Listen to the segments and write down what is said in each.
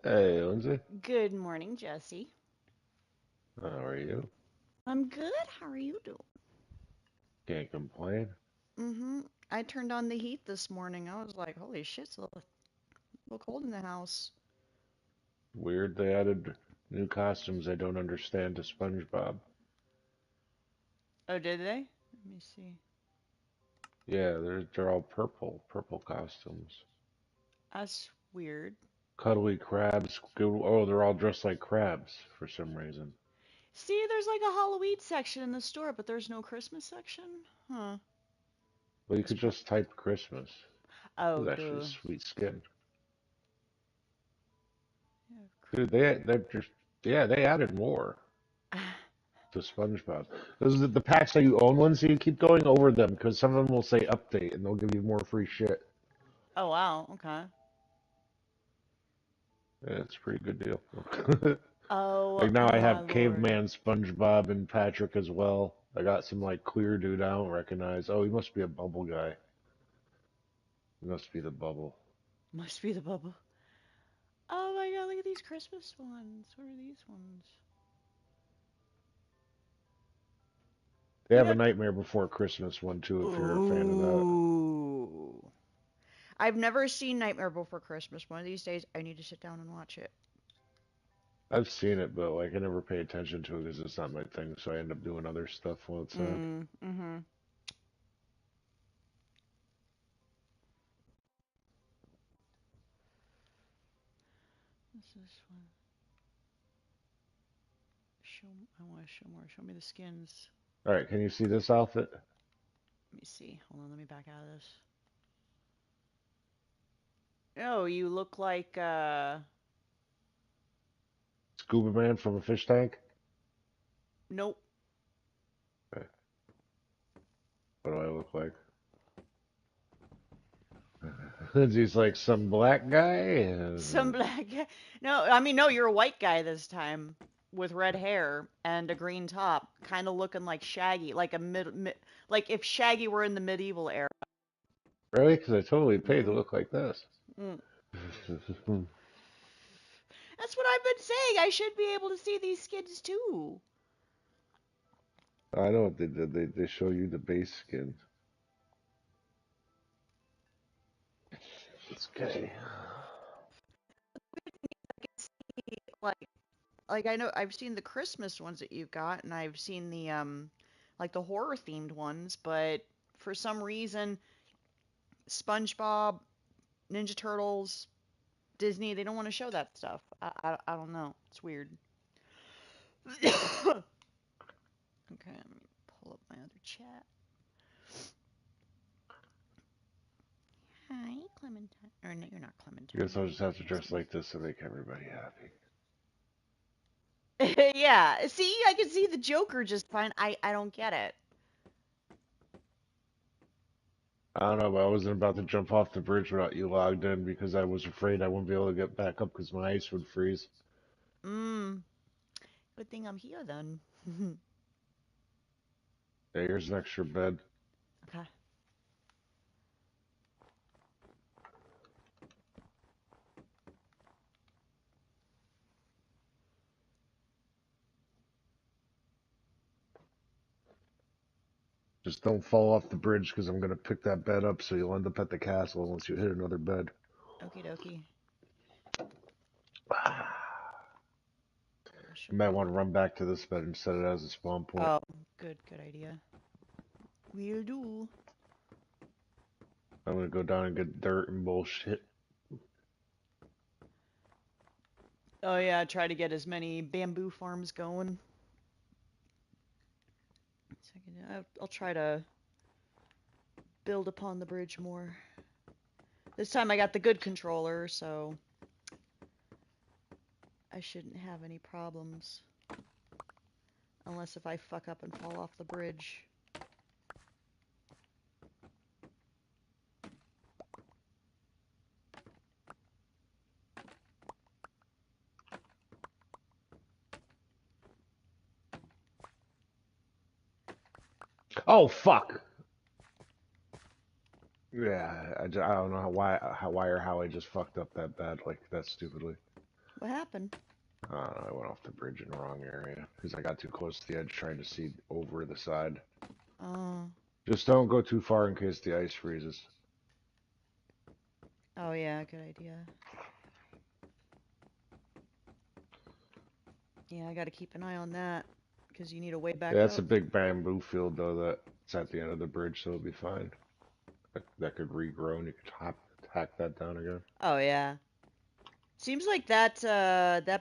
Hey, Lindsay. Good morning, Jesse. How are you? I'm good. How are you doing? Can't complain. I turned on the heat this morning. I was like, holy shit, it's a little cold in the house. Weird they added new costumes I don't understand to SpongeBob. Oh, did they? Let me see. Yeah, they're all purple costumes. That's weird. Cuddly crabs. Oh, they're all dressed like crabs for some reason. See, there's like a Halloween section in the store, but there's no Christmas section? Huh. Well, you That's could pro- just type Christmas. This Oh, is actually duh. sweet skin. Yeah, Dude, they're just yeah, they added more to SpongeBob. Those are the packs that you own ones, so you keep going over them because some of them will say update and they'll give you more free shit. Oh, wow. Okay. Yeah, it's a pretty good deal. Oh, Like now I my have lord. Caveman, SpongeBob, and Patrick as well. I got some like clear dude I don't recognize. Oh, he must be a bubble guy. He must be the bubble. Must be the bubble. Oh my god, look at these Christmas ones. What are these ones? They You have a know. Nightmare Before Christmas one too, if you're a fan of that. Ooh. I've never seen Nightmare Before Christmas. One of these days, I need to sit down and watch it. I've seen it, but like I never pay attention to it because it's not my thing. So I end up doing other stuff while it's on. Mm-hmm. What's this one? Show. I want to show more. Show me the skins. All right, can you see this outfit? Let me see. Hold on. Let me back out of this. Oh, you look like Scuba Man from a fish tank. Nope. Okay, what do I look like? He's like some black guy. Some black guy. No, I mean no. You're a white guy this time with red hair and a green top, kind of looking like Shaggy, like a like if Shaggy were in the medieval era. Really? Because I totally paid to Mm, look like this. mm. That's what I've been saying. I should be able to see these skins too. I know what they did. They show you the base skin. It's okay. Like I know I've seen the Christmas ones that you've got, and I've seen the like the horror themed ones, but for some reason, SpongeBob, Ninja Turtles, Disney, they don't want to show that stuff. I don't know. It's weird. Okay, let me pull up my other chat. Hi, Clementine. Or no, you're not I guess Clementine. I'll You're just have to dress Odysee. like this to make everybody happy. Yeah. See, I can see the Joker just fine. I don't get it. I don't know, but I wasn't about to jump off the bridge without you logged in because I was afraid I wouldn't be able to get back up because my ice would freeze. Mm. Good thing I'm here then. Yeah, here's an extra bed. Okay. Just don't fall off the bridge because I'm going to pick that bed up so you'll end up at the castle once you hit another bed. Okie dokie. I You shall might do. want to run back to this bed and set it as a spawn point. Oh, good idea. Will do. I'm going to go down and get dirt and bullshit. Oh yeah, try to get as many bamboo farms going. So I'll try to build upon the bridge more. This time I got the good controller, so I shouldn't have any problems. Unless if I fuck up and fall off the bridge. Oh, fuck! Yeah, I don't know why or how I just fucked up that bad, like that stupidly. What happened? I went off the bridge in the wrong area because I got too close to the edge trying to see over the side. Oh. Just don't go too far in case the ice freezes. Oh yeah, good idea. Yeah, I gotta keep an eye on that because you need a way back Yeah, it's a up. big bamboo field though that's at the end of the bridge, so it'll be fine. That could regrow and you could hack that down again. Oh yeah. Seems like that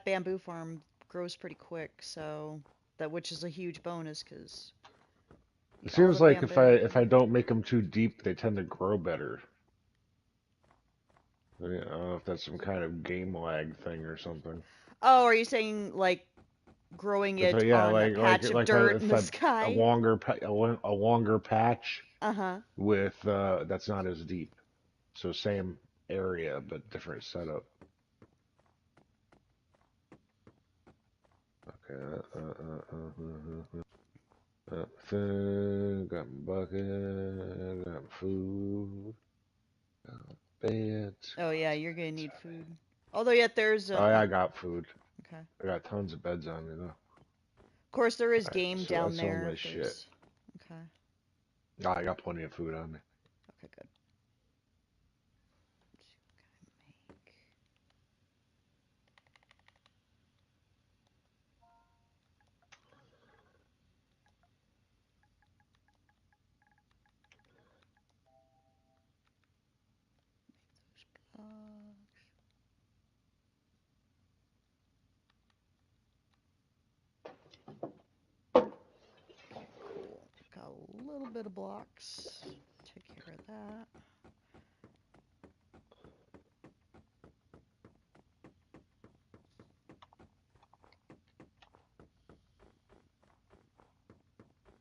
bamboo farm grows pretty quick, so that which is a huge bonus because It need all seems the like bamboo. if I don't make them too deep, they tend to grow better. I don't know if that's some kind of game lag thing or something. Oh, are you saying like growing If I, it yeah, on a patch of dirt in if the I sky? a longer patch Uh-huh. with that's not as deep. So same area but different setup. Okay. Food, got my bucket, got my food, got my bed. Oh yeah, you're gonna need food. Although yet there's Oh yeah, I got food. okay. I got tons of beds on me though. Of course there is Alright, game so down that's all there my if shit. there's okay. Oh, I got plenty of food on me. Okay, good. Make uh, okay, cool. Got a little bit of blocks. Take care of that.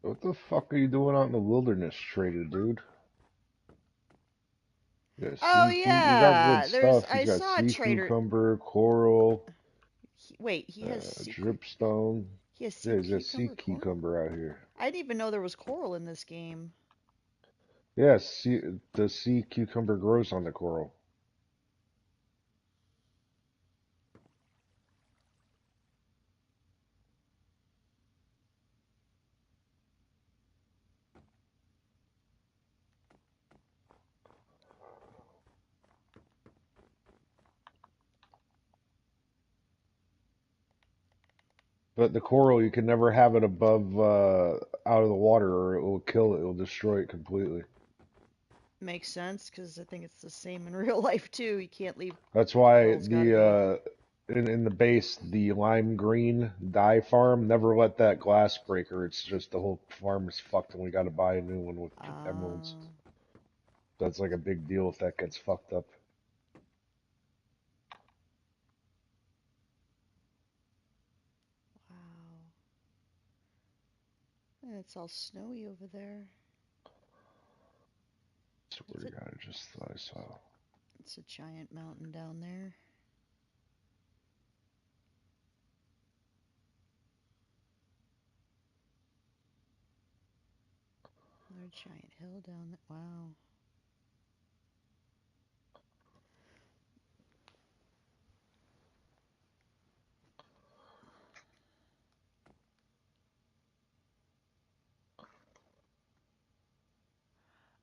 What the fuck are you doing out in the wilderness, trader dude? Oh You got good yeah, there's stuff. I He's got saw a sea trader. cucumber, coral, Wait, he has dripstone. he has sea Yeah, he's got sea cucumber coral? cucumber out here. I didn't even know there was coral in this game. Yeah, the sea cucumber grows on the coral. But the coral, you can never have it above out of the water, or it will kill it. It will destroy it completely. Makes sense because I think it's the same in real life too. You can't leave That's why coral's got to be. in the base, the lime green dye farm, never let that glass break her. It's just the whole farm is fucked, and we got to buy a new one with emeralds. Uh, That's like a big deal if that gets fucked up. wow. And it's all snowy over there. Swear to God, I just thought I saw. It's a giant mountain down there. Another giant hill down there. Wow.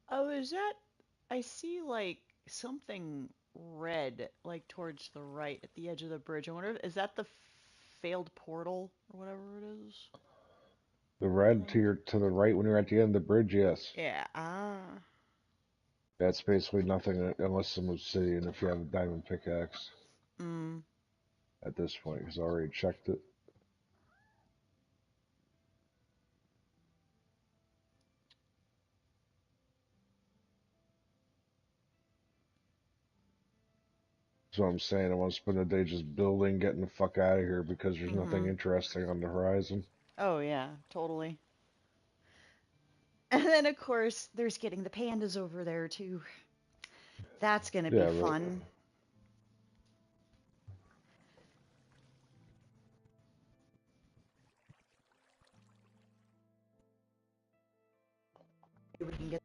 Oh, is that? I see like something red, like towards the right at the edge of the bridge. I wonder, is that the failed portal or whatever it is? The red to the right when you're at the end of the bridge, yes. Yeah. Ah. That's basically nothing unless some obsidian if you have a diamond pickaxe Mm. at this point, because I already checked it. So I'm saying I want to spend the day just building, getting the fuck out of here because there's nothing Mhm. interesting on the horizon. Oh yeah, totally. And then of course there's getting the pandas over there too. That's gonna be Yeah, but fun. We can get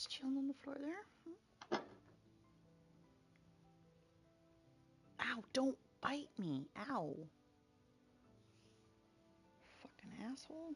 Just chilling on the floor there. Ow, don't bite me. Ow. Fucking asshole.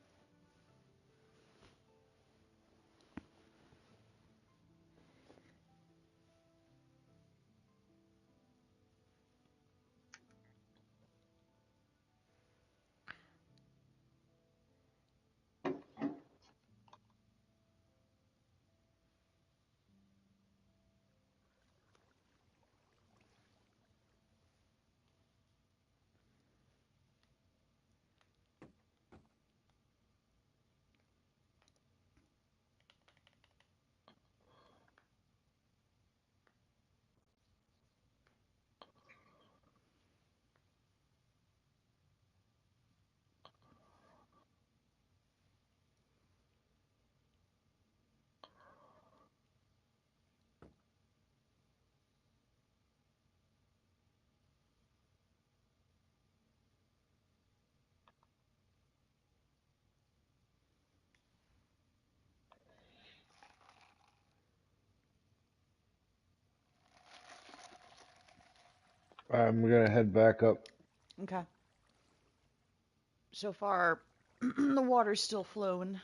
I'm gonna head back up. Okay. So far, the water's still flowing.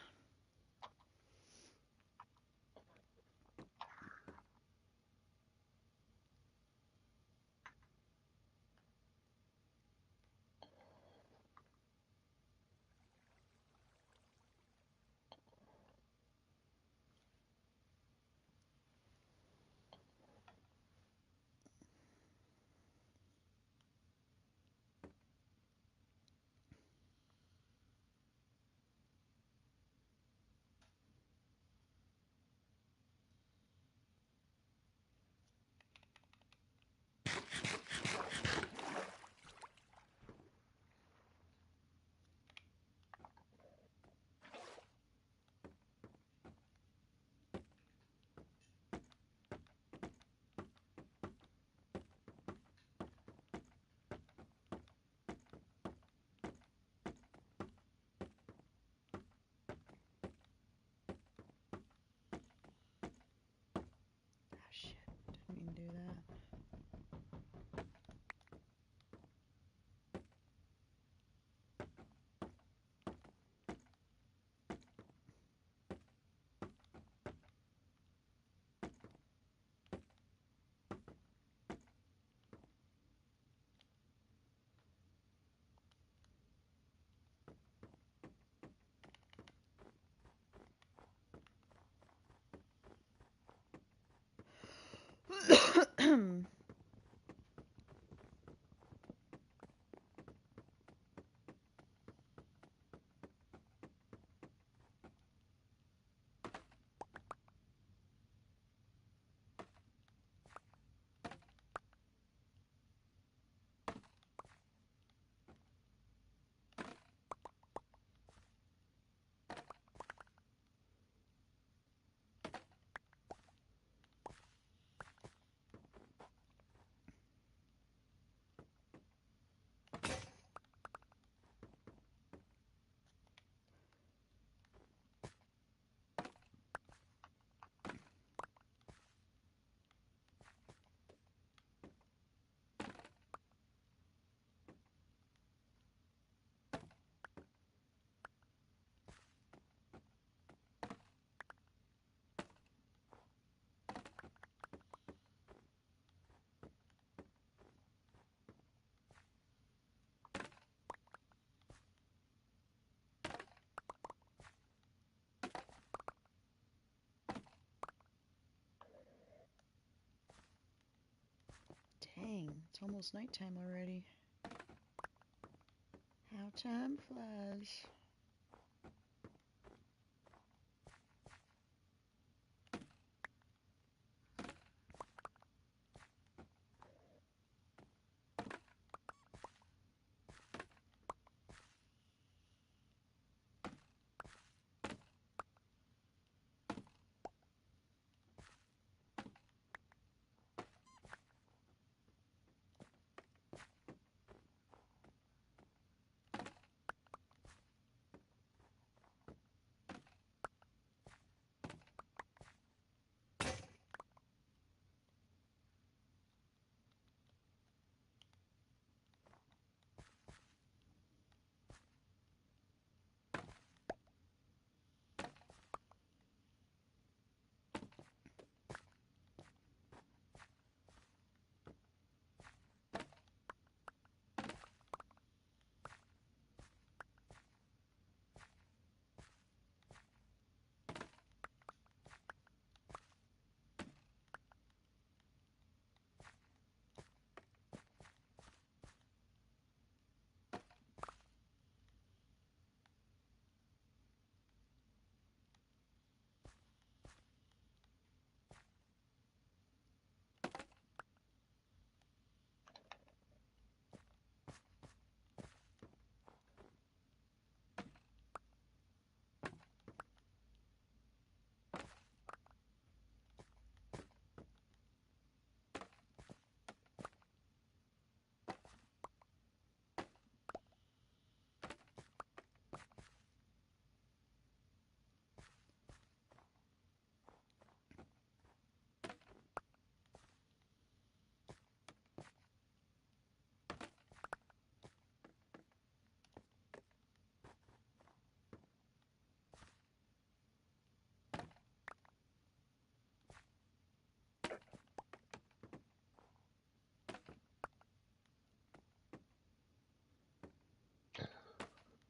Oh, shit. Didn't mean to do that. Dang, it's almost nighttime already. How time flies.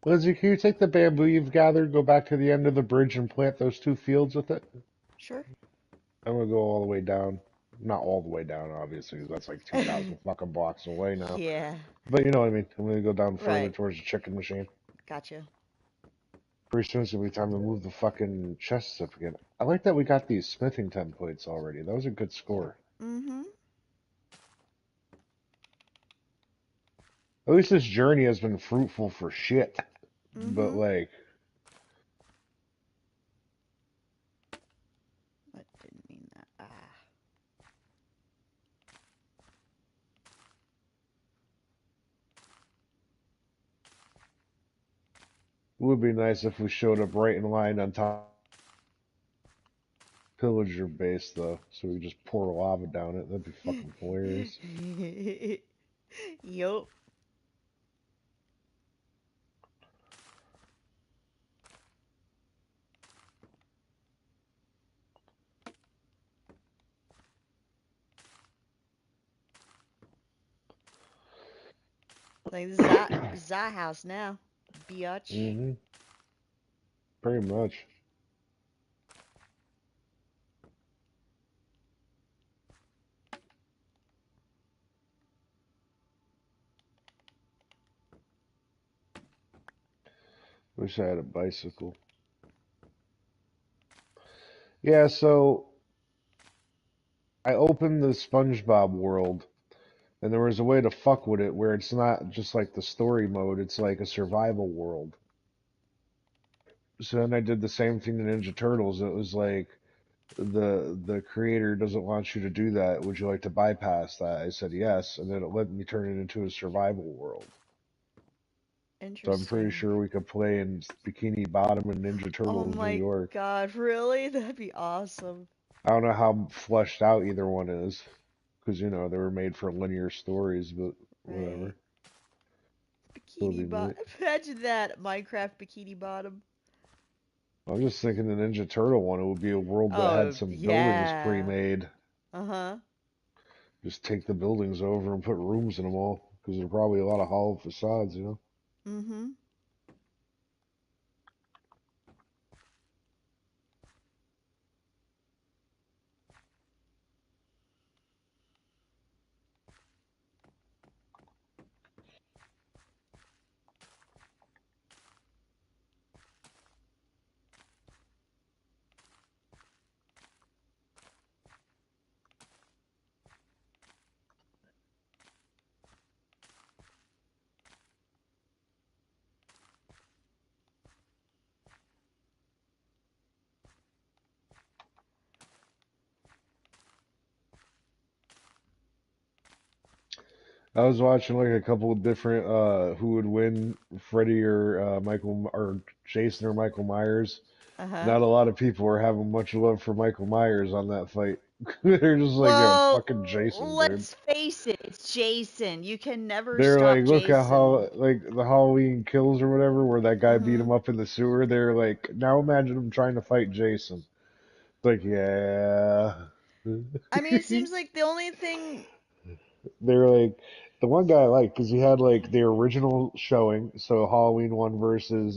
Lizzie, can you take the bamboo you've gathered, go back to the end of the bridge, and plant those two fields with it? Sure. I'm gonna go all the way down. Not all the way down, obviously, 'cause that's like 2,000 fucking blocks away now. Yeah. But you know what I mean. I'm gonna go down further Right. towards the chicken machine. Gotcha. Pretty soon it's gonna be time to move the fucking chests up again. I like that we got these smithing templates already. That was a good score. Mm-hmm. At least this journey has been fruitful for shit. But Mm-hmm. like, I didn't mean that. Ah. it would be nice if we showed up right in line on top of pillager base though, so we could just pour lava down it. That'd be fucking hilarious. Yup. Like this is our house now. Biatch. Mm-hmm. Pretty much. Wish I had a bicycle. Yeah, so I opened the SpongeBob world, and there was a way to fuck with it where it's not just like the story mode, it's like a survival world. So then I did the same thing to Ninja Turtles. It was like the creator doesn't want you to do that. Would you like to bypass that? I said yes, and then it let me turn it into a survival world. So I'm pretty Interesting. sure we could play in Bikini Bottom and Ninja Oh Turtles New my York. god, really? That'd be awesome. I don't know how fleshed out either one is, because you know they were made for linear stories, but Right. whatever. It'll Bikini be bottom. neat. Imagine that. Minecraft bikini bottom. I'm just thinking the Ninja Turtle one, it would be a world that had Oh, some buildings yeah. pre-made. Uh-huh. Just take the buildings over and put rooms in them all, because there are probably a lot of hollow facades, you know? Mm-hmm. I was watching like a couple of different who would win, Freddy or Michael or Jason or Michael Myers. Uh-huh. Not a lot of people were having much love for Michael Myers on that fight. They're just like, yeah, Well, fucking Jason, dude. let's face it. It's Jason. You can never They're stop like, look at Jason. how like the Halloween Kills or whatever, where that guy beat Mm-hmm. him up in the sewer. They're like, now imagine him trying to fight Jason. It's like, yeah. I mean, it seems like the only thing. They're like the one guy I like because he had like the original showing, so Halloween one versus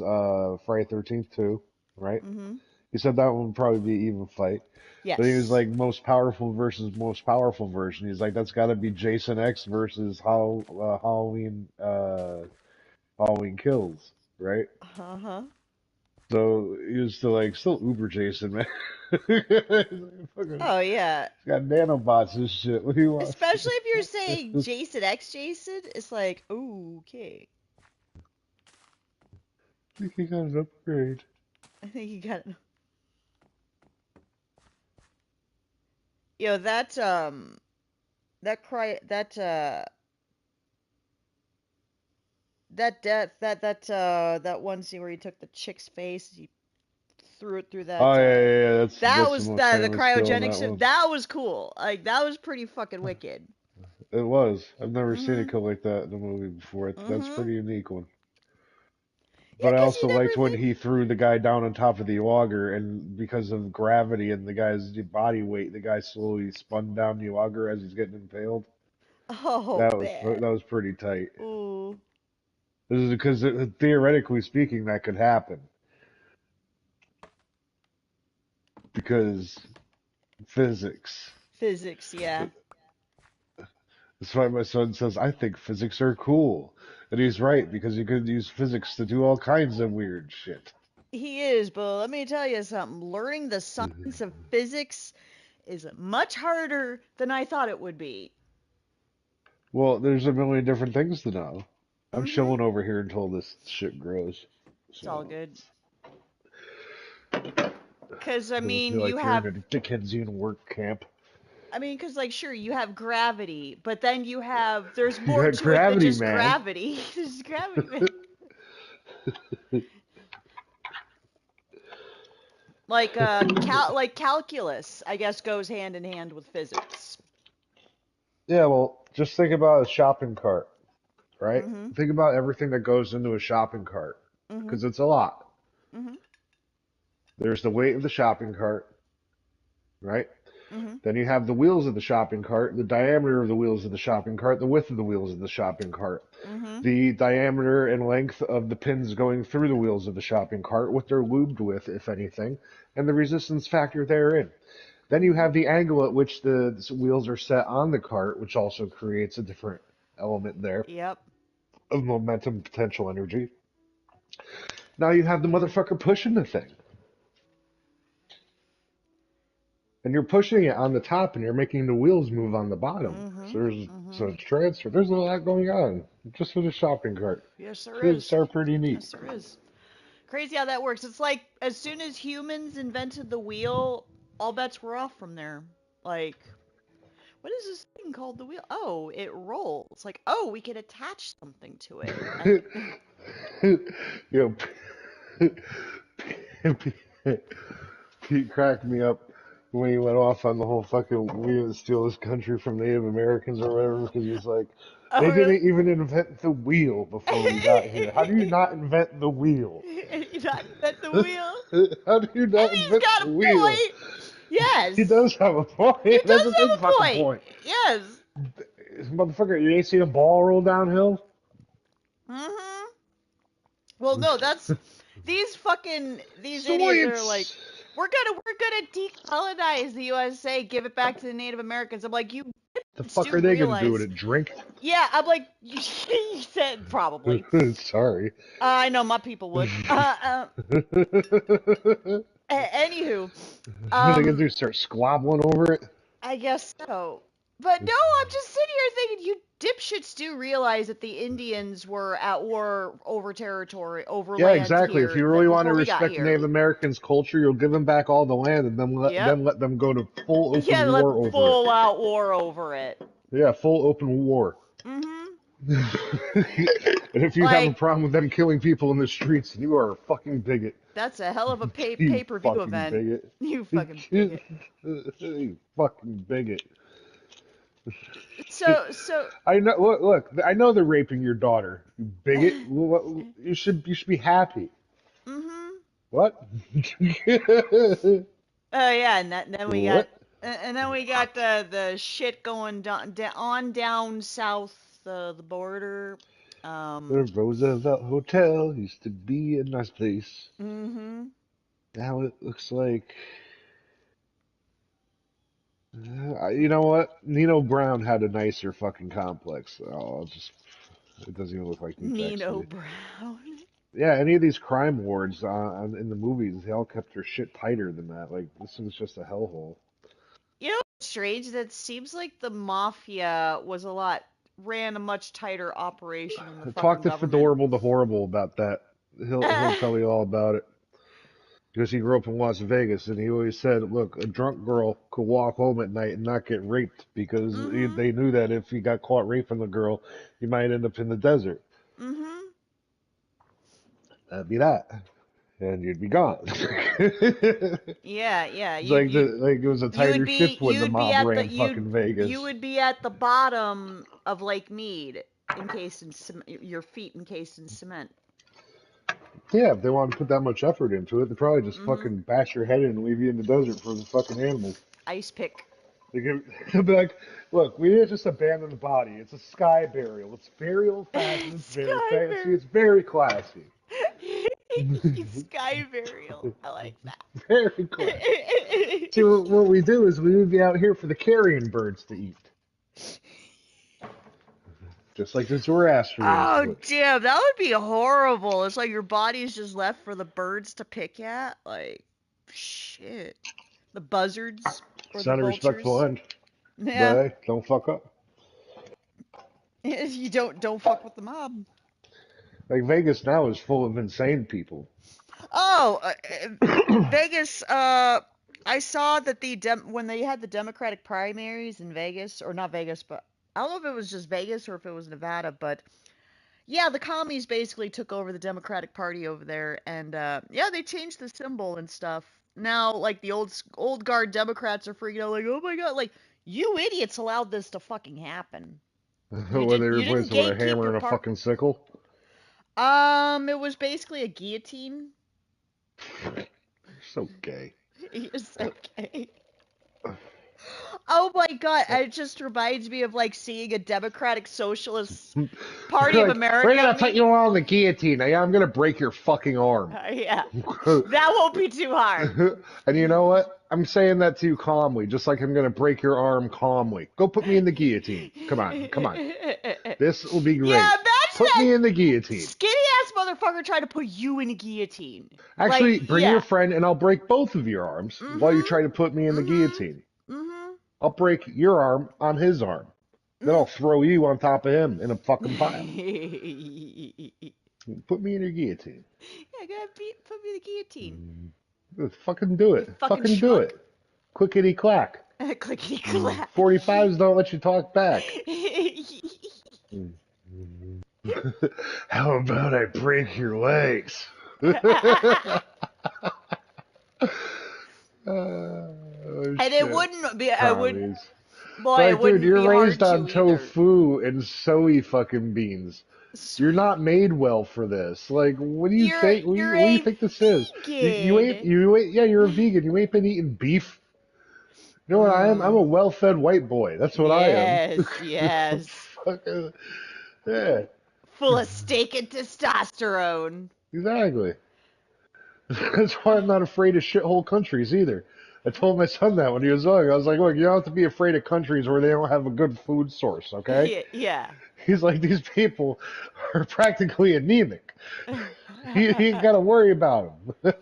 Friday 13th two, right? Mm-hmm. He said that one would probably be an even fight. Then he was Yes. like most powerful versus most powerful version. He's like that's got to be Jason X versus Halloween Kills, right? Uh-huh. So he was still like still Uber Jason, man. He's like, fucking, Oh, yeah. he's got nanobots and shit. What do you want Especially from if you're me? saying Jason X Jason, it's like, ooh, okay. I think he got an upgrade. I think you got that that cry that one scene where he took the chick's face, he threw it through Oh that yeah, yeah, yeah. that That's the was most the famous kill in cryogenic that ship. one. That was cool. Like that was pretty fucking wicked. It was. I've never seen a Mhm. kill like that in a movie before. That's a Mhm. pretty unique one. Yeah, But I 'cause you also liked never when think. he threw the guy down on top of the auger, and because of gravity and the guy's body weight, the guy slowly spun down the auger as he's getting impaled. Oh That man. was pretty tight. Ooh. This is because theoretically speaking, that could happen because physics. Physics, yeah. That's why my son says, I think physics are cool. And he's right, because you could use physics to do all kinds of weird shit. He is, but let me tell you something. Learning the science of physics is much harder than I thought it would be. Well, there's a million different things to know. I'm Mm-hmm. chilling over here until this shit grows. It's all So, good. Cause I don't feel mean, you like you're in have, a Dickensian work camp. cause like sure you have gravity, but then there's You more got to it than gravity, just man. gravity. There's gravity, man. Like like calculus, I guess goes hand in hand with physics. Yeah, well, just think about a shopping cart, right? Mm-hmm. Think about everything that goes into a shopping cart, Mm-hmm. because it's a lot. Mm-hmm. There's the weight of the shopping cart, right? Mm-hmm. Then you have the wheels of the shopping cart, the diameter of the wheels of the shopping cart, the width of the wheels of the shopping cart, Mm-hmm. the diameter and length of the pins going through the wheels of the shopping cart, what they're lubed with, if anything, and the resistance factor therein. Then you Mm-hmm. have the angle at which the wheels are set on the cart, which also creates a different element there Yep. of momentum potential energy. Now you have the motherfucker pushing the thing. And you're pushing it on the top and you're making the wheels move on the bottom. Mm-hmm. So Mm-hmm. it's transfer. There's a lot going on just with a shopping cart. Yes, there Kids is. are pretty neat. Yes, there is. Crazy how that works. It's like as soon as humans invented the wheel, all bets were off from there. Like, what is this thing called the wheel? Oh, it rolls. Like, oh, we could attach something to it. And You know, Pete cracked me up when he went off on the whole fucking we didn't steal this country from Native Americans or whatever because he's like, oh, they really? didn't even invent the wheel before we got here. How do you not invent the wheel? You not invent the wheel? How do you And not he's invent got the a wheel? point. He Yes, does have a he point. That's does a big have a fucking point. point. Yes. Motherfucker, you ain't seen a ball roll downhill? Mm-hmm. Well, no, that's these idiots are like, Science! we're gonna decolonize the USA, give it back to the Native Americans. I'm like, you The idiots fuck do are they gonna do with realize, it? Drink? yeah. I'm like, you said probably. Sorry. I know my people would. Anywho, What are they gonna um, do? Start squabbling over it? I guess so. But no, I'm just sitting here thinking you dipshits do realize that the Indians were at war over Yeah, land exactly. If here you really want to before we got respect the here. Native Americans' culture, you'll give them back all the land and Yep. then let them go to full Yeah, open let war over it. full out war over it. Yeah, full open war. Mm-hmm. And if you have a Like, problem with them killing people in the streets, you are a fucking bigot. that's a hell of a You pay-per-view fucking event. bigot. You fucking bigot. You fucking bigot. So, I know. Look. I know they're raping your daughter. You bigot. You should be happy. mm-hmm. What? Oh yeah, and then we got What? and then we got the shit going down south the border. The Um. Roosevelt Hotel used to be a nice place. Mm-hmm. Now it looks like. You know what? Nino Brown had a nicer fucking complex. Oh, I'll just. It doesn't even look like New Jack Nino City. Brown. Yeah, any of these crime lords in the movies, they all kept their shit tighter than that. Like, this was just a hellhole. You know what's strange? That seems like the mafia ran a much tighter operation than the Talk fucking to government. Fedorable the Horrible about that. He'll tell you all about it. Because he grew up in Las Vegas, and he always said, "Look, a drunk girl could walk home at night and not get raped because mm-hmm. they knew that if he got caught raping the girl, he might end up in the desert. Mm-hmm. That'd be that, and you'd be gone." It's Yeah, yeah. like it was a tighter ship when the mob ran fucking You Vegas. would be at the bottom of Lake Mead, encased in your feet encased in cement. Yeah, if they wanted to put that much effort into it, they'd probably just Mm-hmm. fucking bash your head in and leave you in the desert for the fucking animals. Ice pick. They'll be like, look, we didn't just abandon the body. It's a sky burial. It's very old fashioned. It's very Sky fancy. burial. It's very classy. Sky burial. I like Very classy. See, that. what we do is we leave you out here for the carrion birds to eat, just like the Zoroastrians Oh would. damn, that would be horrible. It's like your body's just left for the birds to pick at. Like, shit. The buzzards or It's the not a respectful vultures. end, but Yeah. hey, don't fuck up. You don't fuck with the mob. Like Vegas now is full of insane people. Oh, Vegas. I saw that when they had the Democratic primaries in Vegas, or not Vegas, but I don't know if it was just Vegas or if it was Nevada, but yeah, the commies basically took over the Democratic Party over there, and yeah, they changed the symbol and stuff. Now, like the old guard Democrats are freaking out, like, oh my god, like you idiots allowed this to fucking happen. Where they You didn't replace it with a gatekeep hammer your and a part. fucking sickle. It was basically a guillotine. So gay. It's okay. Oh my god, it just reminds me of like seeing a Democratic Socialist Party They're of like, we're America gonna put meme. you all on the guillotine. Yeah, I'm gonna break your fucking arm. Yeah, that won't be too hard. And you know what? I'm saying that to you calmly, just like I'm gonna break your arm calmly. Go put me in the guillotine. Come on, come on. This will be Yeah, great. imagine Put that me in the guillotine. skinny ass motherfucker trying to put you in a guillotine. Like, Actually, bring your yeah. friend and I'll break both of your arms while you Mhm. try to put me in the Mhm. guillotine. Mhm. I'll break your arm on his arm. Then I'll throw you on top of him in a fucking pile. Yeah, Put me in your guillotine. put me in the guillotine. Fucking do You it. fucking Fucking do schmuck. it. Clickety clack. Clickety clack. 45s don't let you talk back. How about I break your legs? Oh And it shit. wouldn't be. I would. Commies. Boy, it Like, dude, wouldn't you're be raised hard on to either. tofu and soy fucking beans. You're not made well for this. Like, what do you think? You're What do you a think this is? vegan. You ain't. Yeah, you're a vegan. You ain't been eating beef. You know what I am? I'm a Mm, well-fed white boy. That's what I am. yes, yes. Fucking, yeah, Full of steak and testosterone. exactly. That's why I'm not afraid of shithole countries either. I told my son that when he was young. I was like, look, you don't have to be afraid of countries where they don't have a good food source, okay? Yeah, yeah. He's like, these people are practically anemic. You ain't got to worry about them.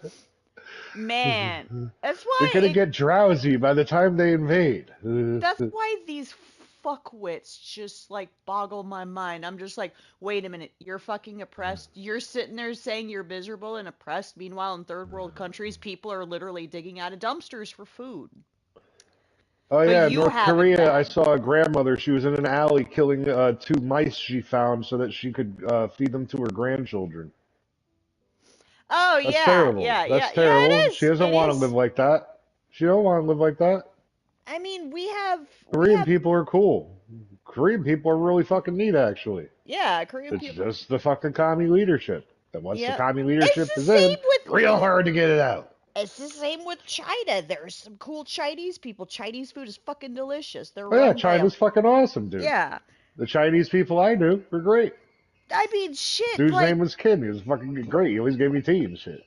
Man, that's They're why going to get drowsy by the time they invade. that's why these fuckwits just like boggle my mind. I'm just like, wait a minute, you're fucking oppressed. You're sitting there saying you're miserable and oppressed. Meanwhile, in third world countries, people are literally digging out of dumpsters for food. Oh But yeah, you North have it Korea. I bad. saw a grandmother. She was in an alley killing two mice she found so that she could feed them to her grandchildren. Oh That's yeah, terrible. yeah, That's yeah, yeah. terrible. It She is. doesn't It want to live is. like that. She don't want to live like that. I mean, we Korean have, people are cool. Korean people are really fucking neat, actually. yeah, Korean It's people. just the fucking commie leadership. And once the Yeah, commie it's leadership the is in, same with. real hard to get it out. It's the same with China. There's some cool Chinese people. Chinese food is fucking delicious. They're Oh yeah, run by a. China's fucking awesome, dude. Yeah. The Chinese people I knew were great. I mean, shit. Dude's Like, name was Kim. He was fucking great. He always gave me tea and shit.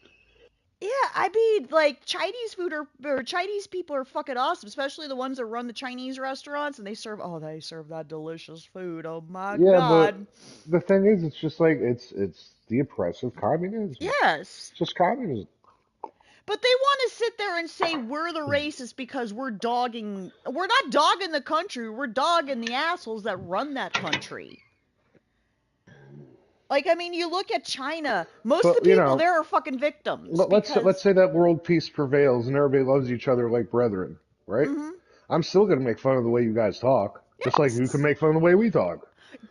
yeah. I mean, like, Chinese food or Chinese people are fucking awesome. Especially the ones that run the Chinese restaurants and they serve that delicious food. Oh my Yeah, but god. the thing is, it's just like it's the oppressive communism. Yes. It's just communism. But they want to sit there and say we're the racists because we're dogging. We're not dogging the country. We're dogging the assholes that run that country. Like, I mean, you look at China. Most of the But you people know, there are fucking victims let's because. say that world peace prevails and everybody loves each other like brethren, right? Mm-hmm. I'm still gonna make fun of the way you guys talk, just like you can Yes. make fun of the way we talk.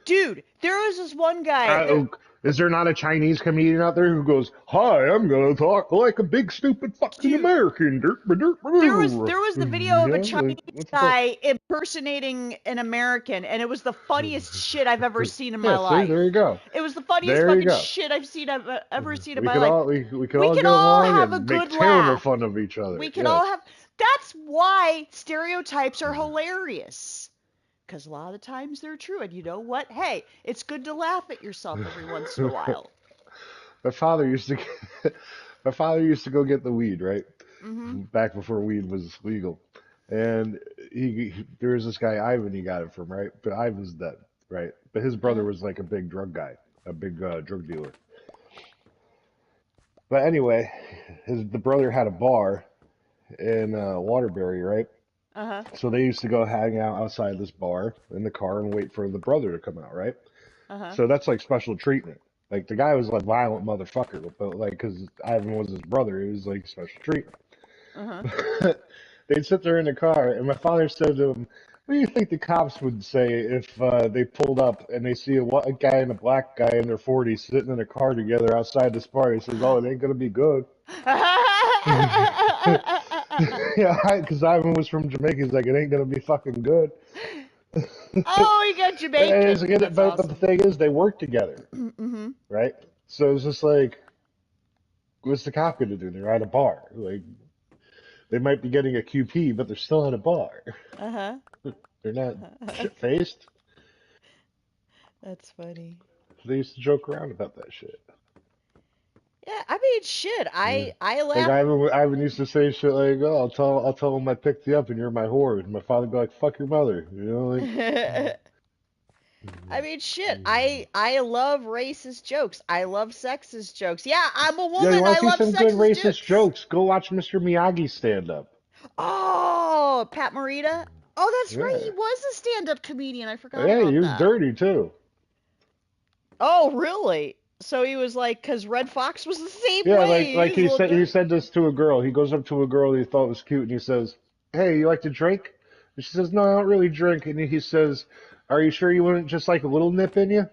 Dude, there was this one guy. Is there not a Chinese comedian out there who goes, "Hi, I'm gonna talk like a big stupid fucking Dude, American"? there was the video of a Yeah, Chinese like what the fuck? guy impersonating an American, and it was the funniest shit I've ever seen in my Yeah, see, life. there you go. It was the funniest There you fucking go. shit I've ever seen in We my could life. all we could We all can get all along have a and make good terrible laugh. fun of each other. We can Yes. all have. That's why stereotypes are hilarious. Because a lot of the times they're true. And you know what? Hey, it's good to laugh at yourself every once in a while. My father used to my father used to go get the weed, right? Mm-hmm. Back before weed was legal. And there was this guy Ivan he got it from, right? But Ivan's dead, right? But his brother Uh-huh. was like a big drug guy, a big drug dealer. But anyway, the brother had a bar in Waterbury, right? Uh-huh. So they used to go hang out outside this bar in the car and wait for the brother to come out, right? Uh-huh. So that's like special treatment. Like the guy was like violent motherfucker, but like because Ivan was his brother, it was like special treatment. Uh-huh. They'd sit there in the car, and my father said to him, "What do you think the cops would say if they pulled up and they see a guy and a black guy in their 40s sitting in a car together outside this bar?" He says, "Oh, it ain't gonna be good." Yeah, because Ivan was from Jamaica. He's like, "It ain't gonna be fucking good." Oh, you got Jamaican. That's But the awesome. thing is, they work together, Mm-hmm. right? So it's just like, what's the cop gonna do? They're at a bar. Like, they might be getting a QP, but they're still at a bar. Uh-huh. They're not shit-faced. That's funny. They used to joke around about that shit. Yeah, I mean, shit. Yeah. I Like laugh. Ivan used to say shit like, "Oh, I'll tell him I picked you up and you're my whore." And my father'd be like, "Fuck your mother," you know, like. I mean, shit. I love racist jokes. I love sexist jokes. Yeah, I'm a Yeah, you woman. want I to see love some good sexist racist jokes. jokes? Go watch Mr. Miyagi stand up. Oh, Pat Morita. Oh, that's right. He Yeah, was a stand-up comedian. I forgot yeah, he about was that. dirty too. Oh, really? So he was like, because Red Fox was the same Yeah, way. He was a little he dirty. said this to a girl. He goes up to a girl he thought was cute and he says, "Hey, you like to drink?" And she says, "No, I don't really drink." And he says, "Are you sure you wouldn't just like a little nip in you?"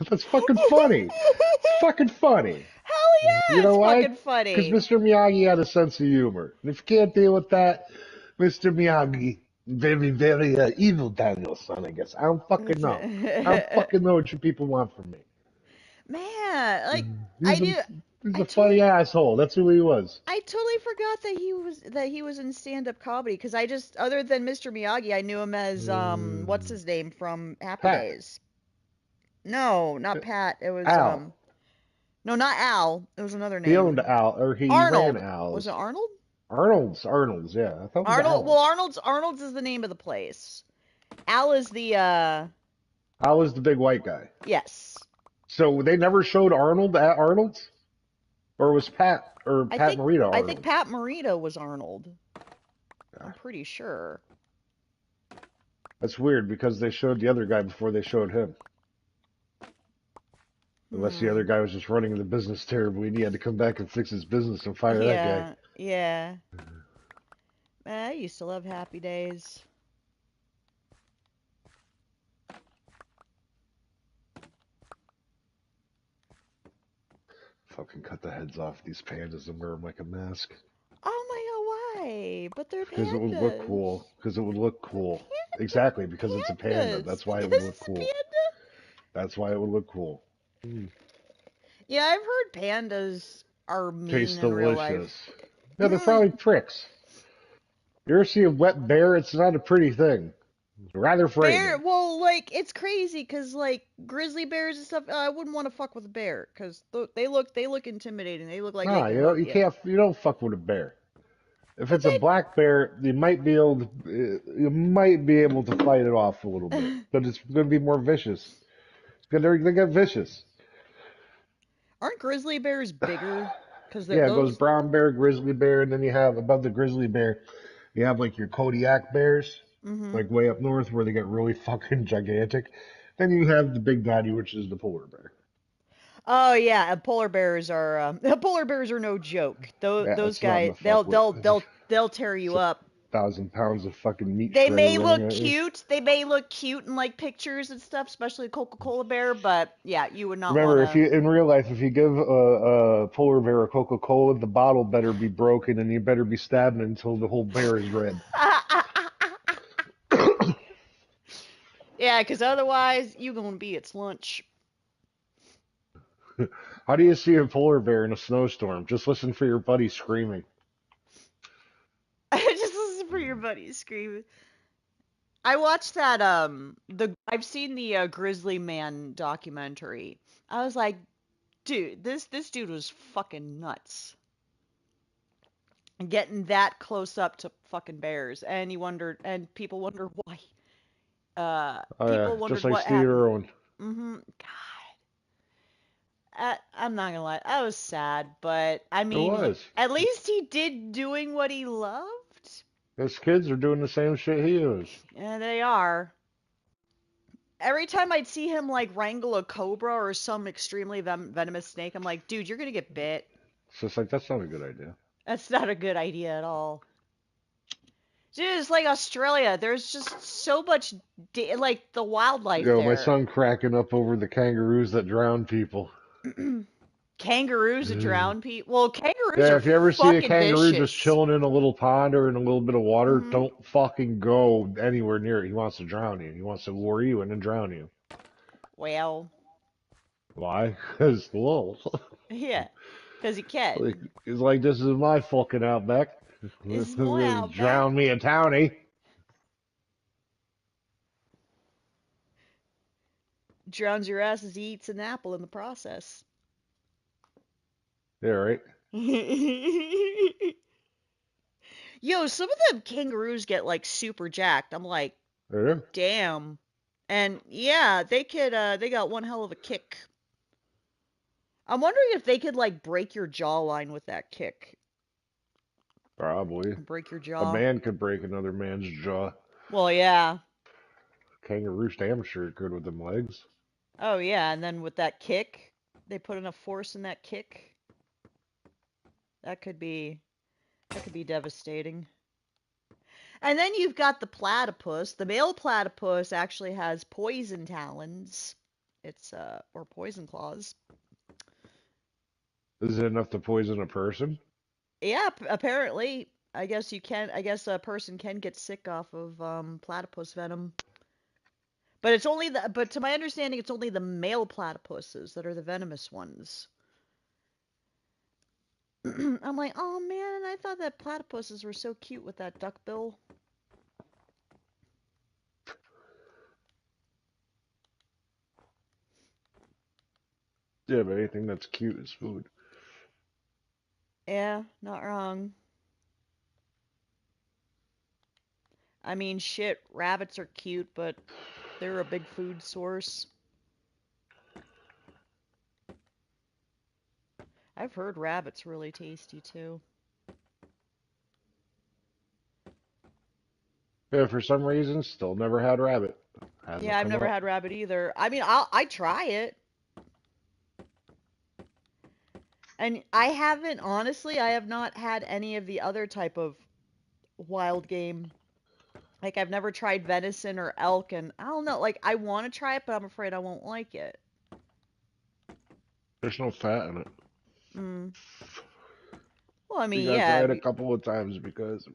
That's fucking funny. It's fucking funny. Hell You yeah, it's know why? fucking Because funny. Mr. Miyagi had a sense of humor. And if you can't deal with that, Mr. Miyagi, very, very evil Daniel-san, I guess. I don't fucking know. I don't fucking know what you people want from me. Man, like I He's a do. he's I a funny totally, asshole. That's who he was. I totally forgot that he was in stand-up comedy because I just, other than Mr. Miyagi, I knew him as what's his name from Happy Pat, Days. No, not Pat. It was Al. no, not Al. It was another He owned name. Al, or he ran Arnold. Was it Al's. Arnold? Arnold's, yeah. I thought it was Arnold. Well, Al's. Arnold's is the name of the place. Al is the Al was the big white guy. yes. So they never showed Arnold at Arnold's? Or was Pat Morita I think Arnold? Pat Morita was Arnold. Yeah. I'm pretty sure. That's weird because they showed the other guy before they showed him. Unless the other Hmm. guy was just running the business terribly and he had to come back and fix his business and fire that guy. Yeah, yeah. Man, I used to love Happy Days. Fucking cut the heads off these pandas and wear them like a mask. Oh my god, why? But they're Because it would look pandas. cool. Because it would look cool. Exactly, They're because it's a panda. pandas. That's why it would This look is a cool. panda. That's why it would look cool. Mm. Yeah, I've heard pandas are mean Tastes in real life. delicious. Yeah, they're probably pricks. You ever see a wet bear? It's not a pretty thing. It's rather Bear, frightening. well, like it's crazy because like grizzly bears and stuff. I wouldn't want to fuck with a bear because they look intimidating. They look like they Nah, could you know, hurt you you. can't, you don't fuck with a bear. If But it's a black bear, you might be able to fight it off a little bit, they but it's going to be more vicious. They get vicious. aren't grizzly bears bigger? Because Yeah, it goes those. brown bear, grizzly bear, and then you have above the grizzly bear, you have like your Kodiak bears, Mm-hmm. like way up north where they get really fucking gigantic. Then you have the big daddy, which is the polar bear. Oh yeah, and polar bears are no joke. Yeah, Those it's nothing guys, to fuck with. they'll tear It's you a up. 1,000 pounds of fucking meat They shredder may running look at you. cute. They may look cute in like pictures and stuff, especially a Coca-Cola bear. But yeah, you would not want Remember, if to. you in real life, if you give a polar bear a Coca-Cola, the bottle better be broken, and you better be stabbing it until the whole bear is red. Yeah, because otherwise you gonna be its lunch. How do you see a polar bear in a snowstorm? Just listen for your buddy screaming. Just listen for your buddies screaming. I watched that I've seen the Grizzly Man documentary. I was like, dude, this dude was fucking nuts. Getting that close up to fucking bears, and people wondered why. Oh yeah, People just wondered like what Steve happened. Irwin. God, I'm not gonna lie, I was sad, but I It mean, was. at least he did doing what he loved. His kids are doing the same shit he was. Yeah, they are. Every time I'd see him like wrangle a cobra or some extremely venomous snake, I'm like, dude, you're gonna get bit. It's just like that's not a good idea. That's not a good idea at all. Dude, it's like Australia. There's just so much, like the wildlife Yo, my there. son cracking up over the kangaroos that drown people. Kangaroos that Yeah, drown people. Well, kangaroos are if you ever see a fucking kangaroo just vicious. chilling in a little pond or in a little bit of water, Hmm. don't fucking go anywhere near it. He wants to drown you. He wants to lure you in and drown you. Well, Why? Because, lol. yeah, because you Like, can. it's like, this is my fucking outback. This is my outback. Drown me a townie. Drowns your ass as he eats an apple in the process. Yeah, right? Yo, some of them kangaroos get like super jacked. I'm like, Yeah. damn. And yeah, they got one hell of a kick. I'm wondering if they could like break your jawline with that kick. Probably. Break your A jaw. man could break another man's jaw. Well, yeah. Kangaroo damn sure could with them legs. Oh yeah, and then with that kick, they put enough force in that kick. That could be devastating. And then you've got the platypus. The male platypus actually has poison talons. It's or poison claws. Is it enough to poison a person? Yeah, apparently. I guess a person can get sick off of platypus venom. But it's only the but to my understanding it's only the male platypuses that are the venomous ones. I'm like, "Oh man, I thought that platypuses were so cute with that duck bill." Yeah, but anything that's cute is food. Yeah, not wrong. I mean, shit, rabbits are cute, but they're a big food source. I've heard rabbits really tasty too. Yeah, for some reason, still never had rabbit. Yeah, Hasn't I've come never up. had rabbit either. I mean, I try it. And I haven't honestly, I have not had any of the other type of wild game. Like I've never tried venison or elk and I don't know, like I want to try it, but I'm afraid I won't like it. There's no fat in it. Mm. Well, I You mean, gotta yeah, try it a couple of times because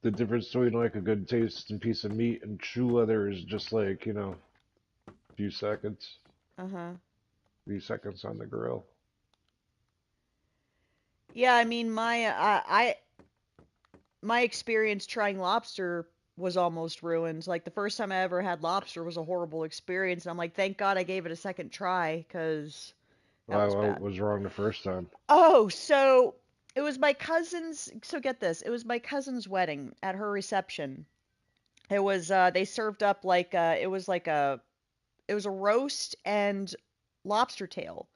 the difference between like a good tasting piece of meat and shoe leather is just like, a few seconds. uh-huh. Few seconds on the grill. Yeah, I mean, my experience trying lobster was almost ruined. Like the first time I ever had lobster was a horrible experience, and I'm like, thank God I gave it a second try, cause that was I bad. was wrong the first time. Oh, so it was my cousin's. So get this, it was my cousin's wedding at her reception. It was they served up like it was a roast and lobster tail.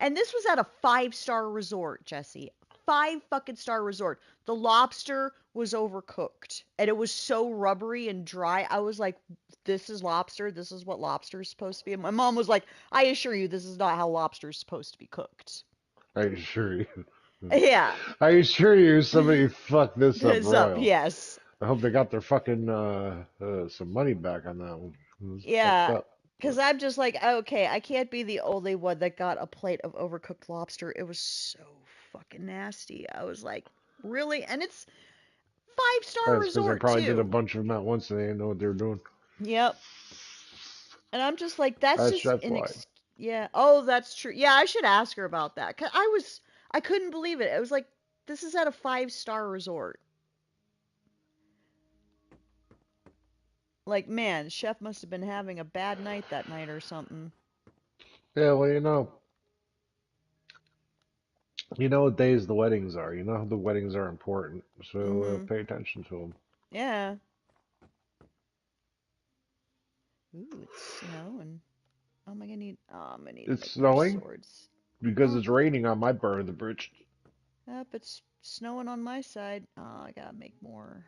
And this was at a 5-star resort, Jesse. 5 fucking star resort. The lobster was overcooked and it was so rubbery and dry. I was like, this is lobster. This is what lobster is supposed to be. And my mom was like, I assure you, this is not how lobster is supposed to be cooked. I assure you. Yeah. I assure you somebody fucked this up It's up, royal. yes. I hope they got their fucking some money back on that one. It was fucked Yeah. up. Because I'm just like, okay, I can't be the only one that got a plate of overcooked lobster. It was so fucking nasty. I was like, really? And it's 5-star That's because they resort probably did a too. bunch of them at once and they didn't know what they were doing. Yep. And I'm just like, that's That's just Chef's Wine. Yeah. Oh, that's true. Yeah, I should ask her about that. 'Cause I couldn't believe it. It was like, this is at a 5-star resort. Like, man, chef must have been having a bad night that night or something. Yeah, well, you know what days the weddings are. You know the weddings are important, so Mm-hmm. pay attention to them. Yeah. Ooh, it's snowing. Oh, am I gonna need? Oh, I'm gonna need to It's make more snowing swords. because Oh, it's raining on my part of the bridge. yep, it's snowing on my side. Oh, I gotta make more.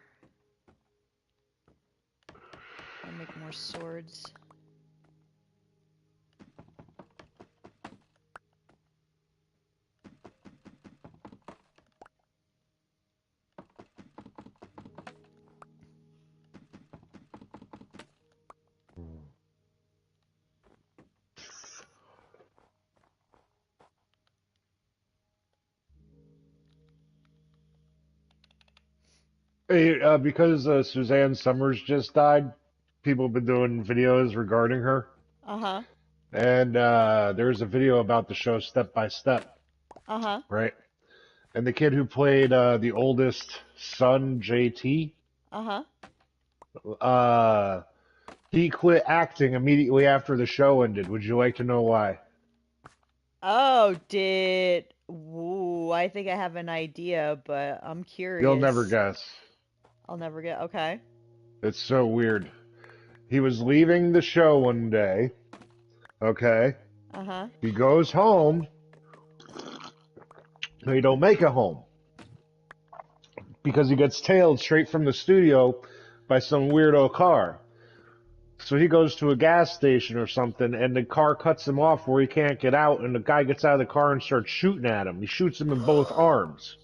Gotta make more swords. Hey, because Suzanne Summers just died, people have been doing videos regarding her, Uh-huh. and there's a video about the show Step by Step, Uh-huh. right? And the kid who played the oldest son, JT, Uh-huh. uh, he quit acting immediately after the show ended. Would you like to know why? Oh, did. Ooh, I think I have an idea, but I'm You'll never curious. guess. I'll never get. Okay. It's so weird. He was leaving the show one day, okay? Uh-huh. He goes home, but he don't make it home because he gets tailed straight from the studio by some weirdo car. So he goes to a gas station or something, and the car cuts him off where he can't get out, and the guy gets out of the car and starts shooting at him. He shoots him in both arms.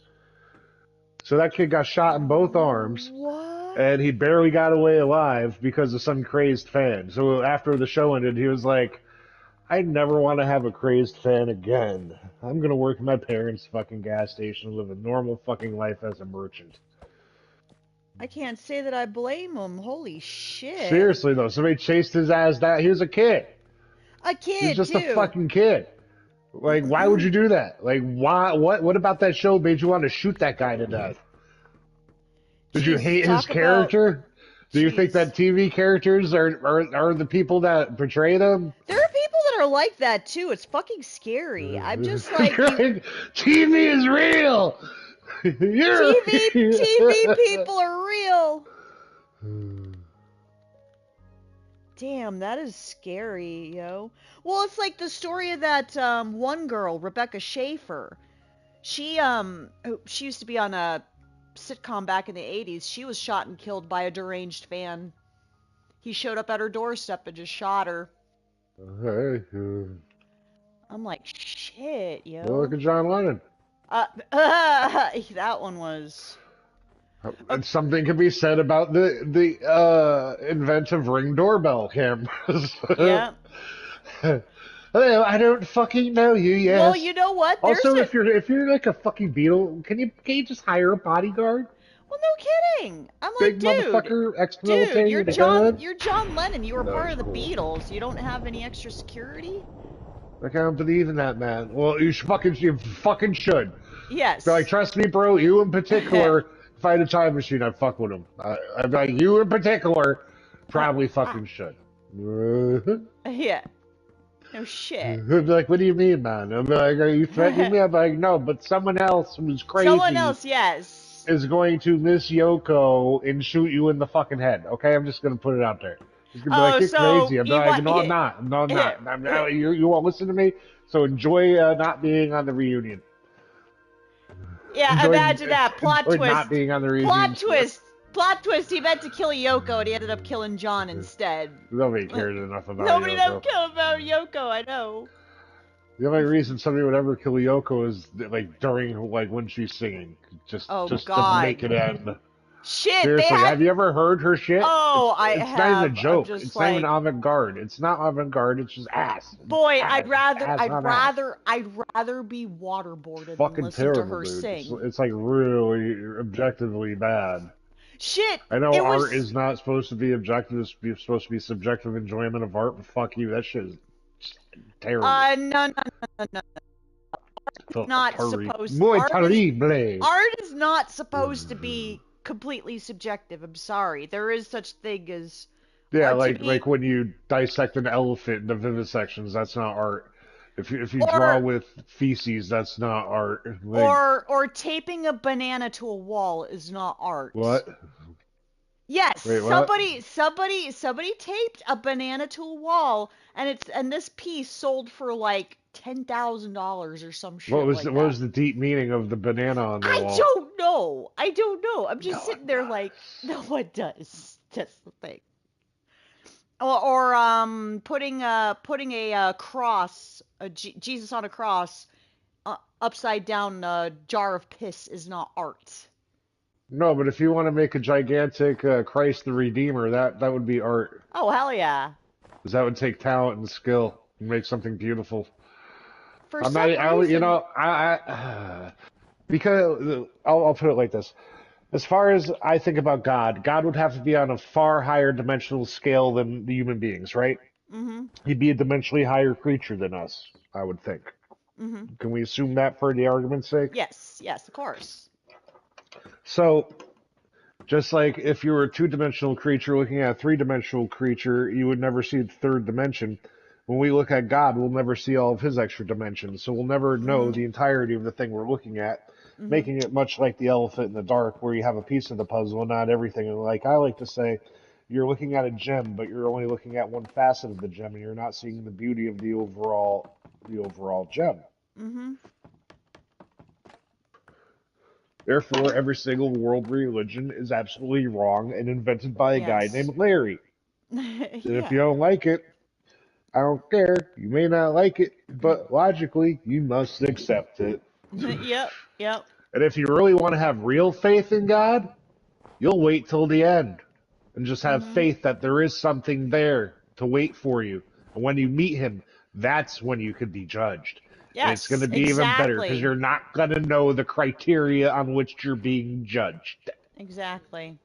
So that kid got shot in both arms, What? and he barely got away alive because of some crazed fan. So after the show ended, he was like, I never want to have a crazed fan again. I'm gonna work at my parents' fucking gas station and live a normal fucking life as a merchant. I can't say that I blame him. Holy shit. Seriously though, somebody chased his ass down. He was a kid. A He was kid, just a too. fucking kid. Like, why would you do that? Like, why? What? What about that show made you want to shoot that guy to death? Did you Jeez, hate his talk about. character? Do you think Jeez. that TV characters are the people that portray them? There are people that are like that, too. It's fucking scary. I'm just like, you. TV is real. You're. TV people are real. Damn, that is scary, yo. Well, it's like the story of that one girl, Rebecca Schaefer. She used to be on a sitcom back in the 80s. She was shot and killed by a deranged fan. He showed up at her doorstep and just shot her. I'm like, shit, Look yo. at John Lennon. That one was. And something can be said about the inventive Ring doorbell cameras. Yeah. Hello, I don't fucking know you. Well, Yes. you know what? There's Also, a. if you're like a fucking beetle, can you just hire a bodyguard? Well, no kidding. I'm like, Big dude, motherfucker, dude, ex-military with a gun. You're John Lennon. You were No, part it's of the cool. Beatles. You don't have any extra security? Like I don't believe in that, man. Well, you fucking should. Be like, Yes. trust me, bro. You in particular. If I had a time machine, I'd fuck with him. I'd be like, you in particular, probably fucking should. Yeah. No shit. I'd be like, what do you mean, man? I'd be like, are you threatening me? I'd be like, no, but someone else who's Someone crazy else, yes. is going to miss Yoko and shoot you in the fucking head. Okay, I'm just gonna put it out there. He's gonna be like, Oh, you're so crazy. I'd be you like, want. no, I'm not. No, I'm not. You won't listen to me. So enjoy not being on the reunion. Yeah, Enjoy, imagine that. Plot enjoy not twist. being on the reunion Plot tour. twist. Plot twist. He meant to kill Yoko and he ended up killing John instead. Nobody cares enough about Nobody ever Yoko. killed about Yoko, I know. The only reason somebody would ever kill Yoko is like during like when she's singing, Oh, just to make God. it end. Shit, they Seriously, had. have you ever heard her shit? Oh, I It's not even a have. I'm joke. just It's not even like. avant-garde. It's not avant-garde. It's just ass. It's Boy, ass. Ass on ass. I'd rather be waterboarded than Fucking listen to terrible, her dude. sing. It's like really objectively bad. Shit, I know it art was. is not supposed to be objective. It's supposed to be subjective enjoyment of art, but fuck you. That shit is Terrible. No, no, no, no. Not supposed. Muy terrible. Art is not supposed to be completely subjective. I'm sorry. There is such thing as Yeah, to like be when you dissect an elephant into vivisections, that's not art. If you draw or with feces, that's not art. Like or taping a banana to a wall is not art. what? Yes, Wait, what? somebody taped a banana to a wall, and this piece sold for like $10,000 or some shit like What that. was the deep meaning of the banana on the I wall? don't know. I don't know. I'm just No one sitting there like, does. no one does. That's the thing. Or putting a cross, Jesus on a cross, upside down jar of piss is not art. No, but if you want to make a gigantic Christ the Redeemer, that would be art. Oh hell yeah! Because that would take talent and skill and make something beautiful. For I'm not, some I, you reason, know, because I'll put it like this. As far as I think about God, God would have to be on a far higher dimensional scale than the human beings, right? mm-hmm, He'd be a dimensionally higher creature than us, I would think. mm-hmm. Can we assume that for the argument's sake? Yes, yes, of course. So, just like if you were a two-dimensional creature looking at a three-dimensional creature, you would never see the third dimension. When we look at God, we'll never see all of his extra dimensions, so we'll never know Mm-hmm, the entirety of the thing we're looking at, mm-hmm. making it much like the elephant in the dark, where you have a piece of the puzzle and not everything. And like I like to say, you're looking at a gem, but you're only looking at one facet of the gem, and you're not seeing the beauty of the overall gem. Mm-hmm. Therefore, every single world religion is absolutely wrong and invented by a guy Yes. named Larry. And if you Yeah. don't like it, I don't care. You may not like it, but logically, you must accept it. Yep, yep. And if you really want to have real faith in God, you'll wait till the end and just have Mm-hmm. faith that there is something there to wait for you. And when you meet him, that's when you can be judged. And it's going Yes, to be even better because exactly. you're not going to know the criteria on which you're being judged. Exactly.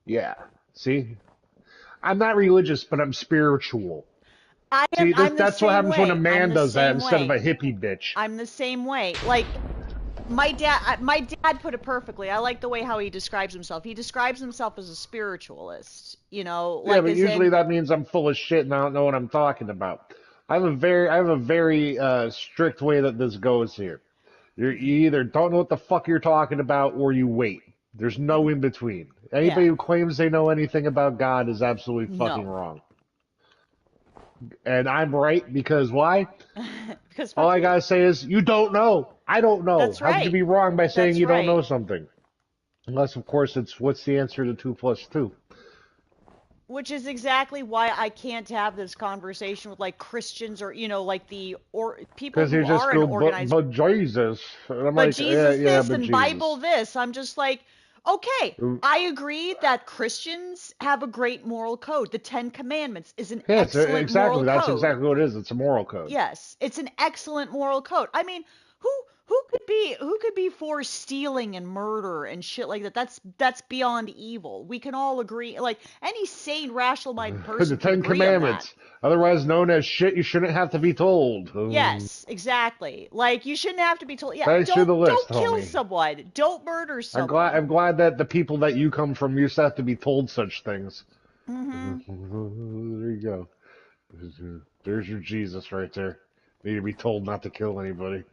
Yeah. See? I'm not religious, but I'm spiritual. See, I'm the that's what same happens when a way. I'm man the does that same instead of way. a hippie bitch. I'm the same way. Like my dad put it perfectly. I like the way how he describes himself. He describes himself as a spiritualist, Yeah, like but as usually in that means I'm full of shit and I don't know what I'm talking about. I have a very strict way that this goes here. You either don't know what the fuck you're talking about or you wait. There's no mhm, in between. yeah. Anybody who claims they know anything about God is absolutely fucking No. wrong. And I'm right because why? Because All fuck I you. gotta say is, you don't know. I don't know. That's How could you right. be wrong by saying That's you don't right. know something? Unless, of course, it's what's the answer to 2 plus 2? Which is exactly why I can't have this conversation with like Christians or like the or people Because you who just are in go, organized. but Jesus. And I'm But like, yeah, Jesus yeah, this but and Bible Jesus. this. I'm just like, okay, I agree that Christians have a great moral code. The Ten Commandments is an Yes, excellent moral exactly. That's code. exactly what it is. It's a moral code. Yes, it's an excellent moral code. I mean, who who could be for stealing and murder and shit like that? That's beyond evil. We can all agree. Like any sane, rational-minded The person can Ten agree on that. Commandments, otherwise known as shit you shouldn't have to be told. Yes, exactly. Like you shouldn't have to be told. Yeah, Thanks for the don't list, kill homie. someone. Don't murder I'm glad. someone. I'm glad that the people that you come from used to have to be told such things. Mhm. There you go. There's your Jesus right there. Need to be told not to kill anybody.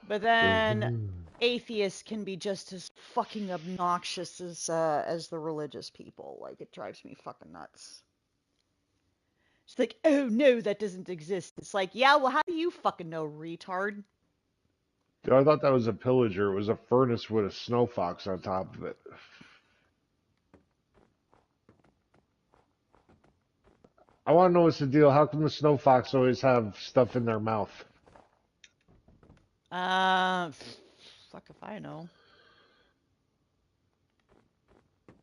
But then atheists can be just as fucking obnoxious as the religious people. Like it drives me fucking nuts. It's like, oh no, that doesn't exist. It's like, yeah, well, how do you fucking know, retard? Dude, I thought that was a pillager. It was a furnace with a snow fox on top of it. I want to know what's the deal. How come the snow fox always have stuff in their mouth? Uh, fuck if I know.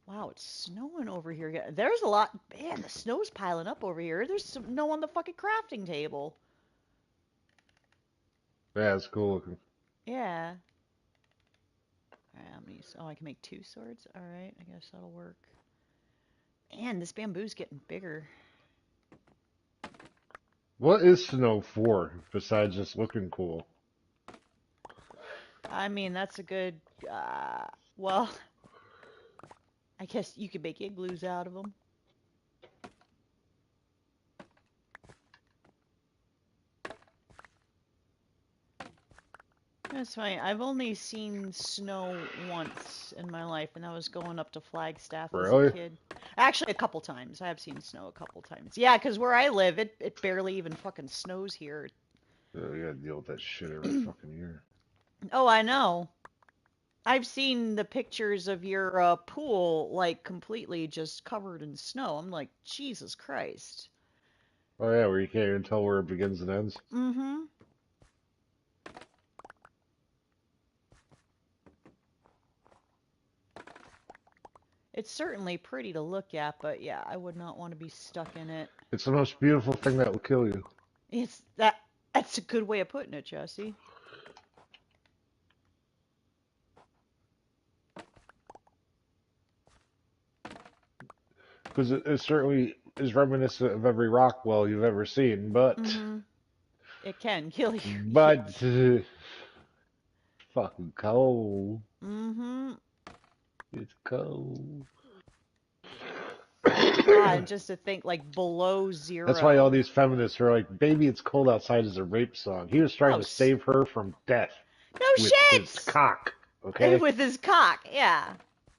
Wow, it's snowing over here. There's a lot. Man, the snow's piling up over here. There's some snow on the fucking crafting table. Yeah, it's cool looking. Yeah. Oh, I can make two swords. All right, I guess that'll work. Man, this bamboo's getting bigger. What is snow for besides just looking cool? I mean, that's a good. Well, I guess you could make igloos out of them. That's funny. I've only seen snow once in my life, and I was going up to Flagstaff as a Really? kid. Actually, a couple times. I have seen snow a couple times. Yeah, 'cause where I live, it barely even fucking snows here. You gotta deal with that shit every fucking year. Oh, I know. I've seen the pictures of your pool, like, completely just covered in snow. I'm like, Jesus Christ. Oh yeah, where you can't even tell where it begins and ends. Mm-hmm. It's certainly pretty to look at, but yeah, I would not want to be stuck in it. It's the most beautiful thing that will kill you. It's that's a good way of putting it, Jesse. Because it certainly is reminiscent of every Rockwell you've ever seen, but Mm-hmm. It can kill you. but Yes. fucking cold. Mm-hmm. It's cold. God, and just to think like below That's why all zero. these feminists are like, "Baby, it's cold outside" is a rape song. He was trying Oh, to save her from death no with his shit! cock. Okay, With his cock, yeah.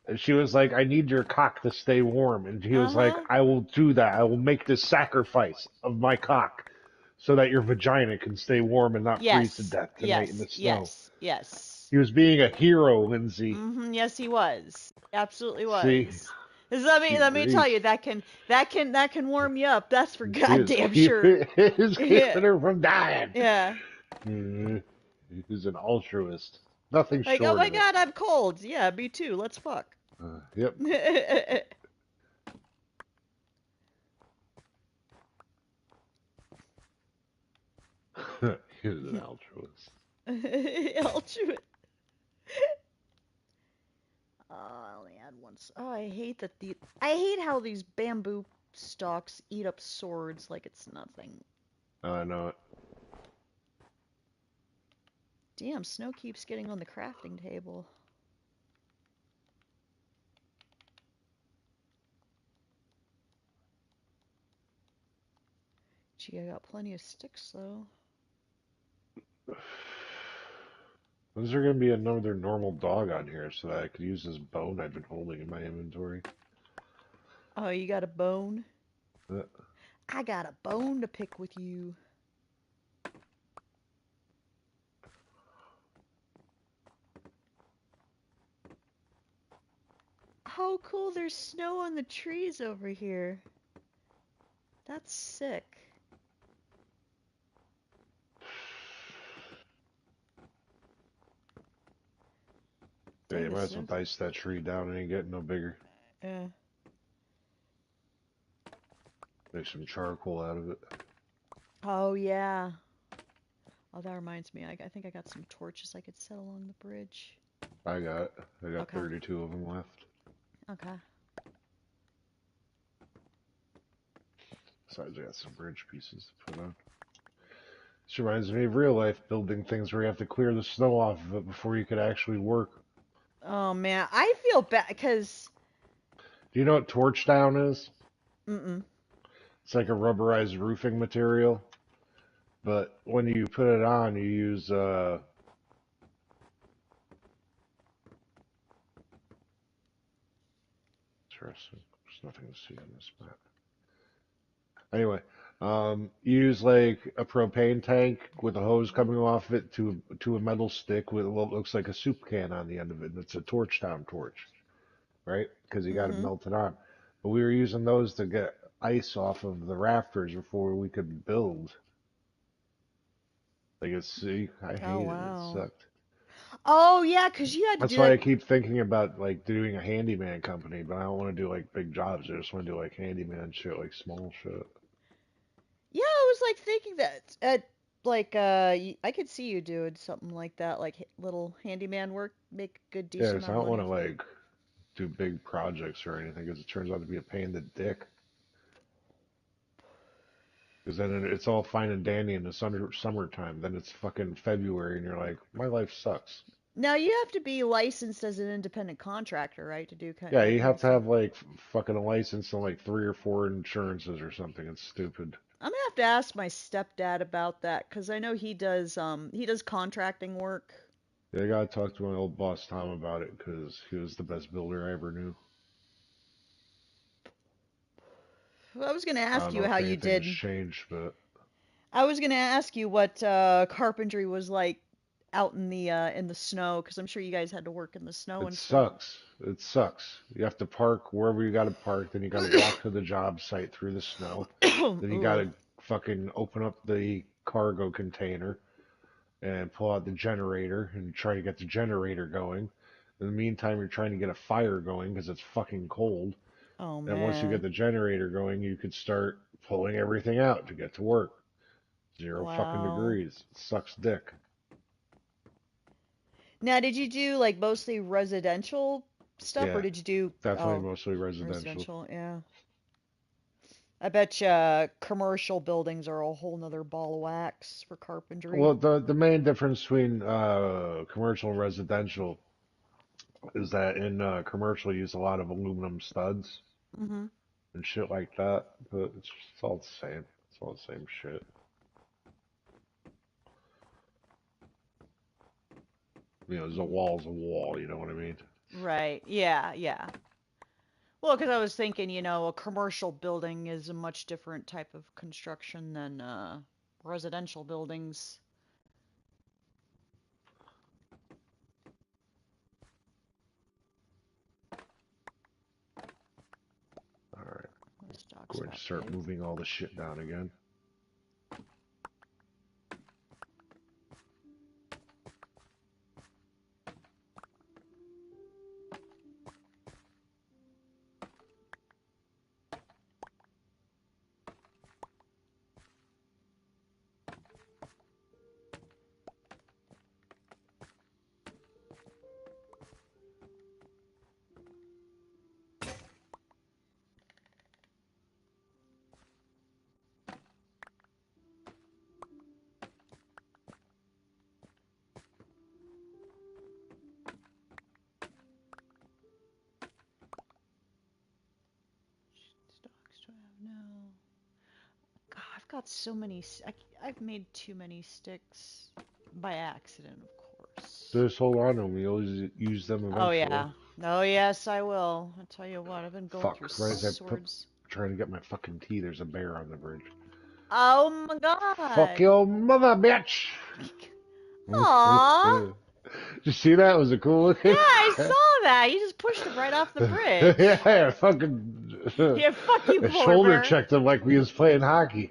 and she was like, "I need your cock to stay warm," and he was like, Uh-huh. "I will do that. I will make this sacrifice of my cock so that your vagina can stay warm and not freeze to Yes, death tonight in yes, the snow." yes, yes. He was being a hero, Lindsay. Mm-hmm. Yes, he was. Absolutely See, was. 'Cause Let me good let me tell grief. you, that can warm you up. That's for He was goddamn sure. keeping, he was Yeah, keeping her from dying. yeah. Mm, he was an altruist. Nothing Like, oh short my of it. God, I'm cold. Yeah, me too. Let's fuck. Yep. He was an altruist. Ultimate. Oh, I only had one. Oh, I hate that the. I hate how these bamboo stalks eat up swords like it's nothing. I know it. Damn, snow keeps getting on the crafting table. Gee, I got plenty of sticks though. When's there gonna be another normal dog on here so that I could use this bone I've been holding in my inventory? Oh, you got a bone? Uh, I got a bone to pick with you. Oh, cool, there's snow on the trees over here. That's sick. yeah, Dang, you the might as well snow. dice that tree down. It ain't getting no bigger. Yeah. Make some charcoal out of it. Oh, yeah. Oh, that reminds me. I think I got some torches I could set along the bridge. I got it. I got Okay. 32 of them left. Okay. Besides, I got some bridge pieces to put on. This reminds me of real life building things where you have to clear the snow off of it before you could actually work. Oh, man. I feel bad because. Do you know what torch down is? Mm-mm. It's like a rubberized roofing material, but when you put it on, you use interesting. There's nothing to see on this map. Anyway, you use like a propane tank with a hose coming off it to a metal stick with what looks like a soup can on the end of it, and it's a torch down torch, right? Because you got to Mm-hmm. melt it on. But we were using those to get ice off of the rafters before we could build. Like it's, see, I Oh, hated it. It wow. sucked. Oh, yeah, because you had to That's do why that. I keep thinking about like doing a handyman company, but I don't want to do like big jobs. I just want to do like handyman shit, like small shit. Yeah, I was like thinking that like I could see you doing something like that, like little handyman work, make a good Yeah, decent 'cause I amount of don't want money to for. like do big projects or anything, because it turns out to be a pain in the dick. Because then it's all fine and dandy in the summertime. Then it's fucking February, and you're like, my life sucks. Now you have to be licensed as an independent contractor, right, to do Yeah, that you kind have of to stuff. have like fucking a license and like 3 or 4 insurances or something. It's stupid. I'm gonna have to ask my stepdad about that because I know he does contracting work. Yeah, I gotta talk to my old boss Tom about it because he was the best builder I ever knew. I was gonna I ask don't you know how if you anything's did. changed, but I was gonna ask you what carpentry was like out in the snow because I'm sure you guys had to work in the snow it and stuff. sucks. It sucks. You have to park wherever you gotta park, then you gotta walk to the job site through the snow. Then you Ooh. gotta fucking open up the cargo container and pull out the generator and try to get the generator going. In the meantime, you're trying to get a fire going because it's fucking cold. Oh And once you get man. the generator going, you could start pulling everything out to get to work. 0 fucking Wow. degrees. It sucks dick. Now, did you do like mostly residential stuff, or Yeah, did you do definitely mostly residential. residential? Yeah. I bet you commercial buildings are a whole nother ball of wax for carpentry. Well, the main difference between commercial and residential is that in commercial you use a lot of aluminum studs Mm-hmm. and shit like that, but it's all the same. It's all the same shit. You know, the wall's a wall. You know what I mean? Right. Yeah, yeah. Well, because I was thinking, a commercial building is a much different type of construction than residential buildings. All right, This dog's going to got start big. moving all the shit down again. These dogs do I have now? God, I've got so many. I've made too many sticks by accident, of course. Just hold on to them. You always use them Oh eventually. yeah. Oh yes, I will. I tell you what, I've been going through Fuck! Right as I put swords. trying to get my fucking tea, there's a bear on the bridge. Oh my Fuck god. your mother, bitch! Aww. Did you see that? Was it cool Yeah, looking? I saw that. You just pushed him right off the bridge. Yeah, fucking Yeah, fuck you, polar shoulder bear. checked him like we was playing hockey.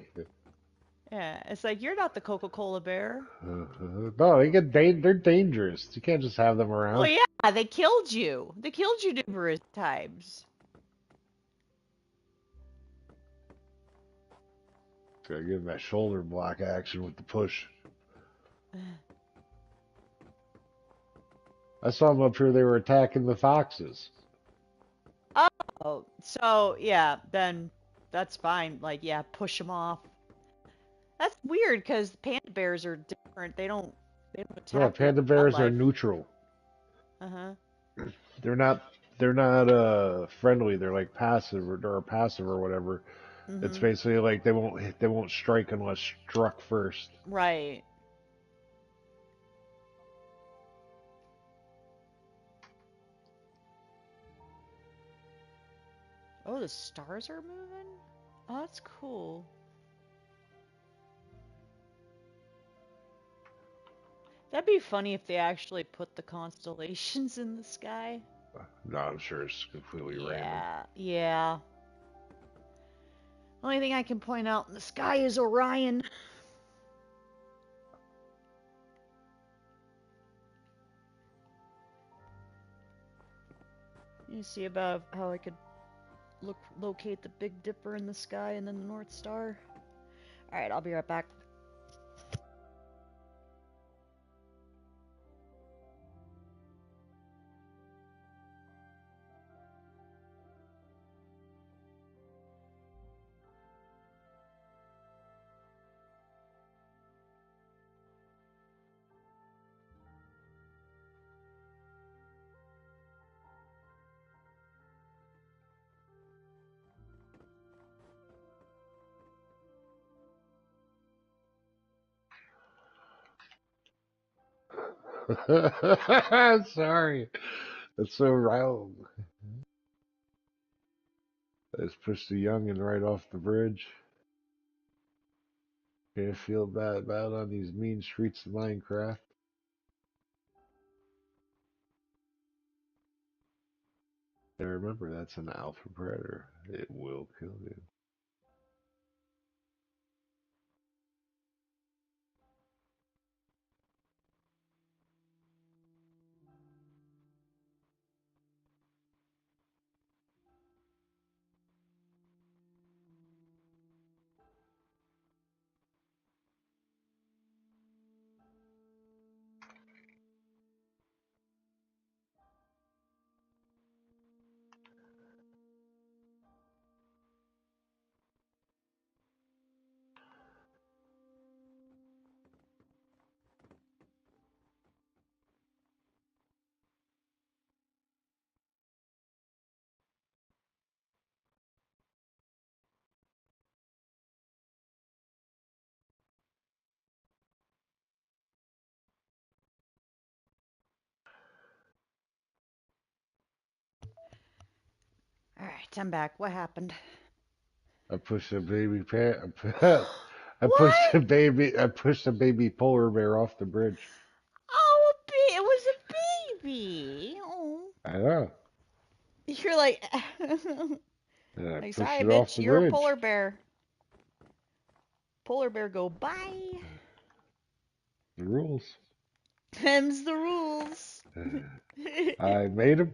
Yeah, it's like you're not the Coca-Cola bear. No, they're dangerous. You can't just have them Well, around. yeah, they killed you. They killed you numerous times. Gotta give him that shoulder block action with the push. I saw them up here. They were attacking the foxes. Oh, so yeah, then that's fine. Like, yeah, push them off. That's weird because panda bears are different. They don't Yeah, attack real panda bears are wildlife. neutral. Uh-huh. They're not they're not friendly. They're like passive or passive or whatever. It's Mhm. basically like they won't strike unless struck first. Right. Oh, the stars are moving? Oh, that's cool. That'd be funny if they actually put the constellations in the sky. No, I'm sure it's completely random. Yeah, yeah. Only thing I can point out in the sky is Orion. You see about how I could locate the Big Dipper in the sky and then the North Star? Alright, I'll be right back. Sorry. That's so wrong. Let's push the youngin' right off the bridge. Can't feel bad on these mean streets of Minecraft. And remember, that's an alpha predator. It will kill you. All right, I'm back. What happened? I pushed a baby What? I pushed a baby polar bear off the bridge. Oh, it was a baby. Oh, I know. you're like, And I like pushed sorry, it off bitch, the you're a bridge. polar bear. Polar bear go bye. The rules. Them's the rules. I made him,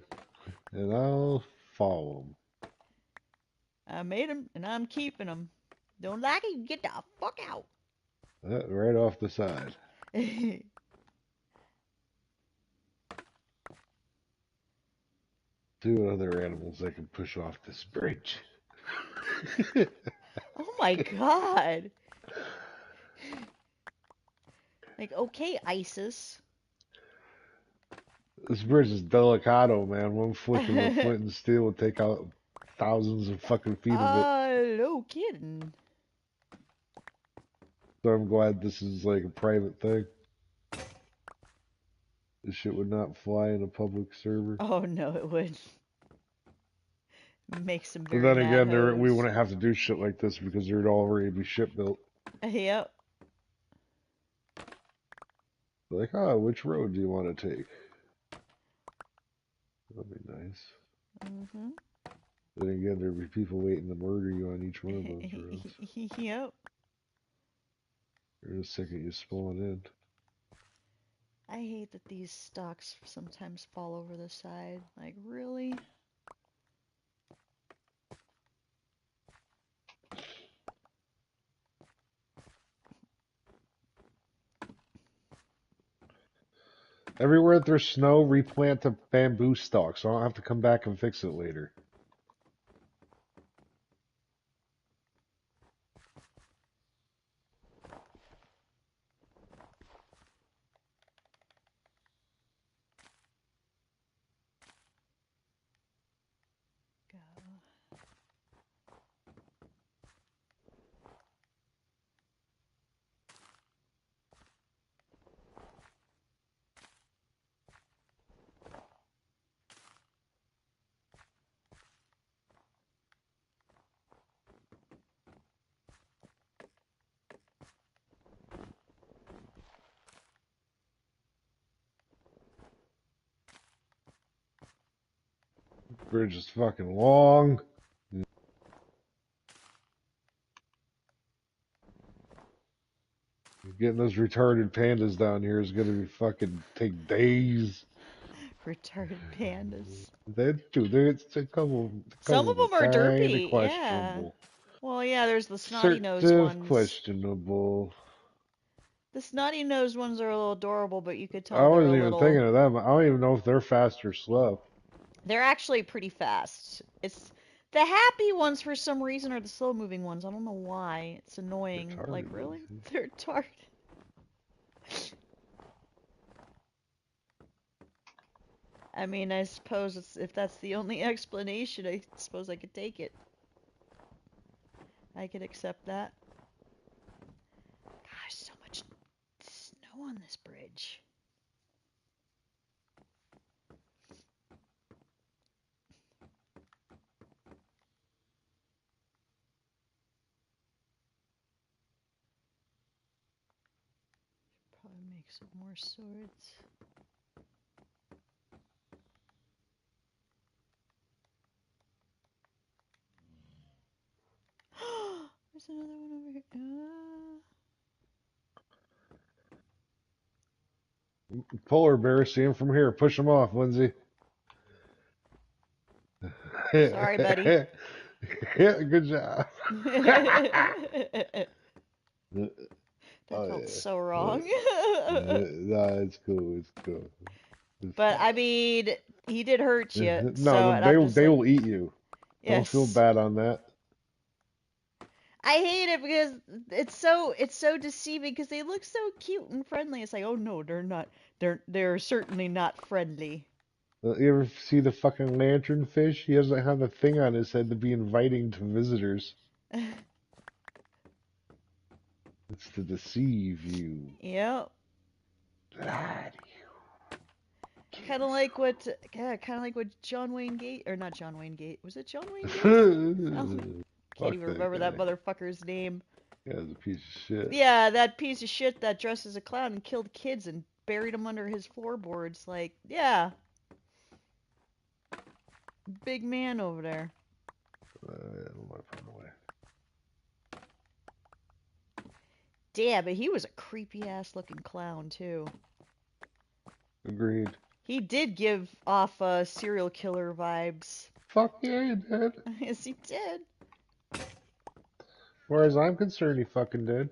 and I'll follow him. I made them and I'm keeping them. Don't like it? Get the fuck out. Right off the side. Two other animals I can push off this bridge. Oh my god. Like, okay, ISIS. This bridge is delicado, man. One flick of a flint and steel will take out thousands of fucking feet of it. No kidding. So I'm glad this is like a private thing. This shit would not fly in a public server. Oh no, it would make some But very then mad again, we hoes. wouldn't have to do shit like this because there'd already be shit built. Yep. Like, oh, which road do you want to take? That'd be nice. Mhm. Then again, there'd be people waiting to murder you on each one of those roads. Yep. The second you spawn in. I hate that these stalks sometimes fall over the side. Like, really? Everywhere there's snow, replant the bamboo stalk, so I don't have to come back and fix it later. Go. Bridge is fucking long. Getting those retarded pandas down here is gonna be fucking take days. Retarded pandas. They do. It's a Some couple of of them them are are kind of derpy, yeah. questionable. Well, yeah, there's the snotty Sort nosed of ones. questionable. The snotty nosed ones are a little adorable, but you could I tell they're a wasn't even thinking little. of them. I don't even know if they're fast or slow. They're actually pretty fast. It's the happy ones for some reason are the slow moving ones. I don't know why. It's annoying. Like, Retarded really? ones. Yeah. They're retarded. I mean, I suppose if that's the only explanation, I suppose I could take it. I could accept that. Gosh, so much snow on this bridge. probably make some more swords. There's another one over here. Polar bear, see him from here. Push him off, Lindsay. Sorry, buddy. Good job. That Oh felt yeah. so wrong. No, it's cool. It's cool. It's But I fine. mean, he did hurt you, No, so and I'm just they like, will eat you. Don't feel yes. bad on that. I hate it because it's so deceiving because they look so cute and friendly. It's like, oh no, they're not. They're certainly not friendly. You ever see the fucking lanternfish? He doesn't have a thing on his head to be inviting to visitors. It's to deceive you. Yep. Lie to Kind of like what, yeah, kind of like what John Wayne Gate, or not John Wayne Gate. Was it John Wayne Gacy? I you. can't Fuck even that remember that guy. motherfucker's name. Yeah, he's a piece of shit. Yeah, that piece of shit that dressed as a clown and killed kids and buried them under his floorboards. Like, yeah, big man over there. I don't want to put him away. Damn, but he was a creepy ass looking clown too. Agreed. He did give off serial killer vibes. Fuck yeah, he did. Yes, he did. As far as I'm concerned, he fucking did.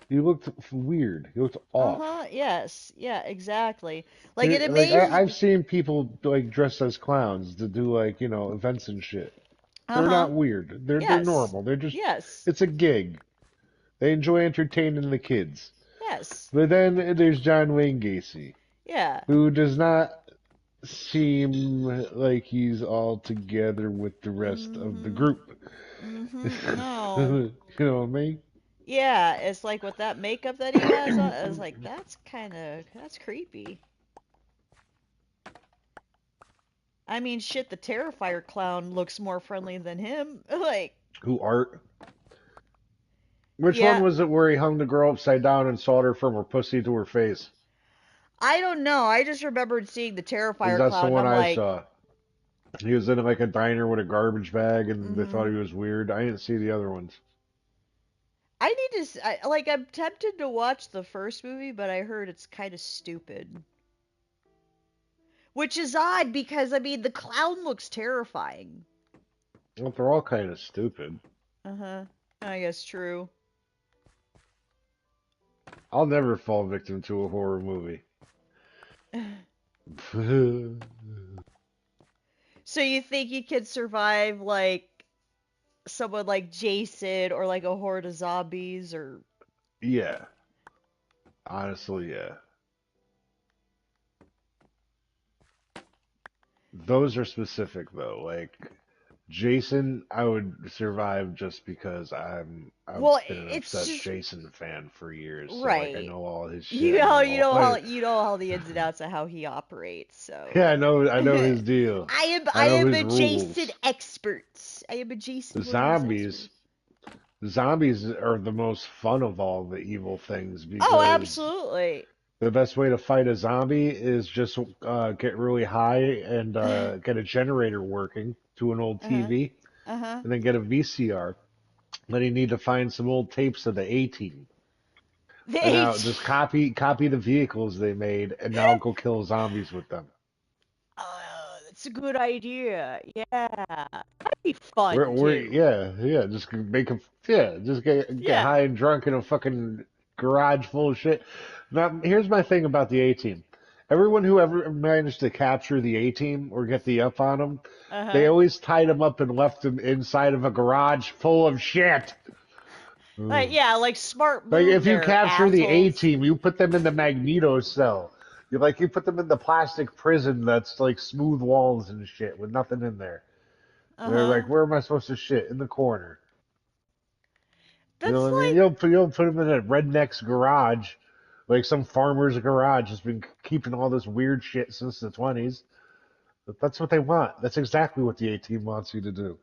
He looked weird. He looked off. Uh-huh. Yes. Yeah, exactly. Like it Like amazes I've me. seen people like dressed as clowns to do like events and shit. They're Uh-huh. not weird. They're Yes. normal. They're just Yes. it's a gig. They enjoy entertaining the kids. Yes. But then there's John Wayne Gacy, Yeah. who does not seem like he's all together with the rest of the Mm-hmm. group. Mm-hmm. No. You know what I mean? Yeah, it's like with that makeup that he has on, it's like that's creepy. I mean, shit, the Terrifier clown looks more friendly than him. Like, Who art? Which one yeah, was it where he hung the girl upside down and sawed her from her pussy to her face? I don't know. I just remembered seeing the Terrifier That's the clown, and one I'm I like, saw. He was in like a diner with a garbage bag, and they thought mm-hmm. he was weird. I didn't see the other ones. I need to, like, I'm tempted to watch the first movie, but I heard it's kind of stupid. Which is odd because, I mean, the clown looks terrifying. Well, they're all kind of stupid. Uh-huh. I guess true. I'll never fall victim to a horror movie. So you think you could survive, like, someone like Jason or, like, a horde of zombies or... Yeah, honestly, yeah. Those are specific though. Like Jason, I would survive just because I've Well, been an it's obsessed just... Jason fan for years. So like I Right. know all his shit. You I know, know you all know how like you know how the ins and outs of how he operates. yeah, So, I know his deal. I I know am his a Jason rules. expert. I am a Jason The Voorhees expert. zombies are the most fun of all the evil things Oh, because absolutely. the best way to fight a zombie is just get really high and get a generator working to an old Uh-huh. TV Uh-huh. and then get a VCR. Then you need to find some old tapes of the A-Team. The And now just 18. copy the vehicles they made and now go kill zombies with them. Oh, that's a good idea. Yeah. That'd be fun too. Yeah, just make them, yeah, just get Yeah. high and drunk in a fucking garage full of shit. Now, here's my thing about the A-Team. Everyone who ever managed to capture the A-Team or get the up on them, they Uh-huh. always tied them up and left them inside of a garage full of shit. Like, Ugh. yeah, like smart Like move if you there, capture the A assholes. team, you put them in the Magneto cell. You put them in the plastic prison that's like smooth walls and shit with nothing in there. And they're Uh-huh. like, where am I supposed to shit? In the corner. You know That's what I mean? like You'll put them in a redneck's garage, like some farmer's garage has been keeping all this weird shit since the 20s. But that's what they want. That's exactly what the A team wants you to do.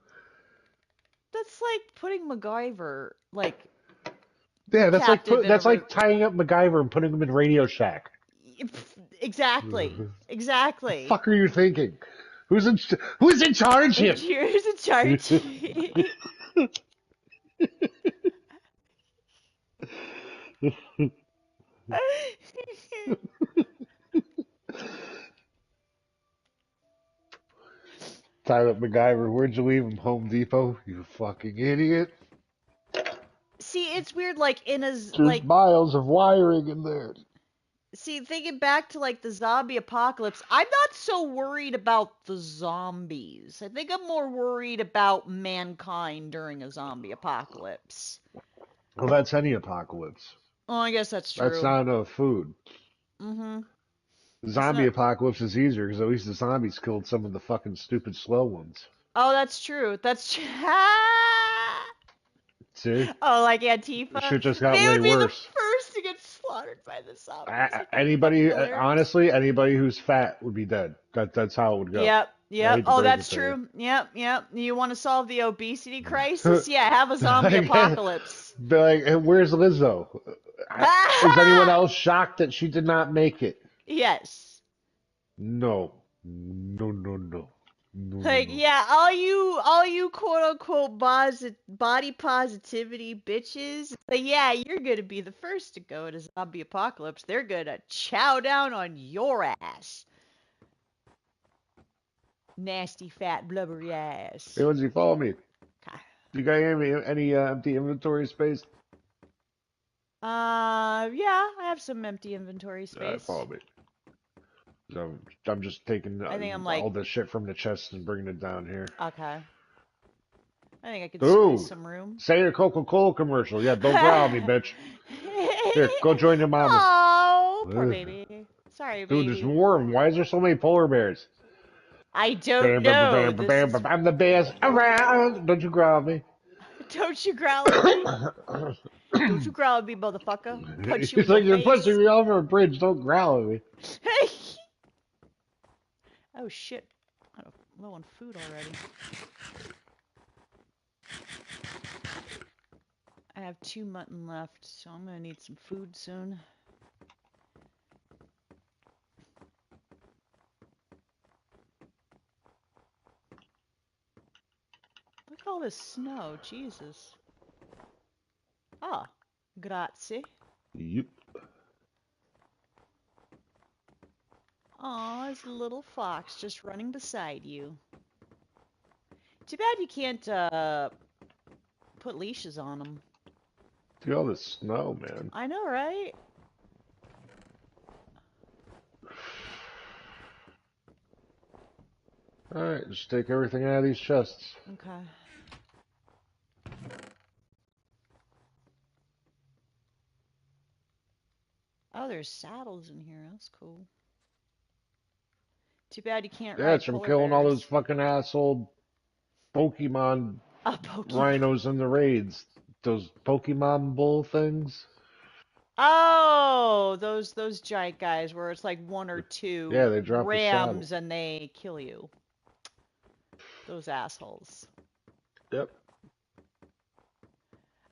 that's like putting MacGyver like Yeah, captive in a that's like tying up MacGyver and putting him in Radio Shack. exactly, The exactly. fuck are you thinking? Who's in charge here? Who's in charge? Tie up MacGyver. Where'd you leave him? Home Depot? You fucking idiot. See, it's weird. Like in a There's miles of wiring in there. see, thinking back to like the zombie apocalypse, I'm not so worried about the zombies. I think I'm more worried about mankind during a zombie apocalypse. Well, that's any apocalypse. Oh, I guess that's That's true. not enough food. Mm-hmm. The It's zombie not. apocalypse is easier because at least the zombies killed some of the fucking stupid slow ones. Oh, that's true. That's true. See? Oh, like The Antifa. shit just got They way would be the worse. first to get slaughtered by the zombies. I think that's Anybody, hilarious. honestly, anybody who's fat would be dead. That's how it would go. Yep, I yep. hate to Oh, break it that's to you. true. Yep, yep. You want to solve the obesity crisis? Yeah, have a zombie Like, apocalypse. be like, "Hey, where's Lizzo? Is anyone else shocked that she did not make it? Yes. No. No, no, no. No, no, Like, no. yeah, all you quote unquote body positivity bitches. Like, yeah, you're gonna be the first to go to zombie apocalypse. They're gonna chow down on your ass. Nasty, fat, blubbery Hey, ass. Lindsay, follow me. Okay. You got any empty inventory space? Yeah, I have some empty inventory All right, space. follow me. So I'm just taking I think I'm like, all the shit from the chest and bringing it down here. okay. I think I could squeeze Ooh, some room. say a Coca-Cola commercial. Yeah, don't growl at me, bitch. Here, go join your mama. Oh, poor Ugh. baby. Sorry, Dude, it's baby. warm. Why is there so many polar bears? I don't Bam, bam, bam, know. bam, bam, This bam, is. bam. I'm the best around. Don't you growl at me. Don't you growl at me. Don't you growl at me, motherfucker. Punch you It's in the like you're pushing face. me over a bridge. Don't growl at me. Oh shit. I'm low on food already. I have 2 mutton left, so I'm gonna need some food soon. Look at all this snow, Jesus. Ah, grazie. Yep. Aw, it's a little fox just running beside you. Too bad you can't, put leashes on them. See all this snow, man. I know, right? Alright, just take everything out of these chests. Okay. Oh, there's saddles in here. That's cool. Too bad you can't Yeah, ride it's from polar killing all those bears. fucking asshole Pokemon A Pokemon. rhinos in the raids. Those Pokemon bull things. Oh, those giant guys where it's like one or two Yeah, they drop the saddle. rams and they kill you. Those assholes. Yep.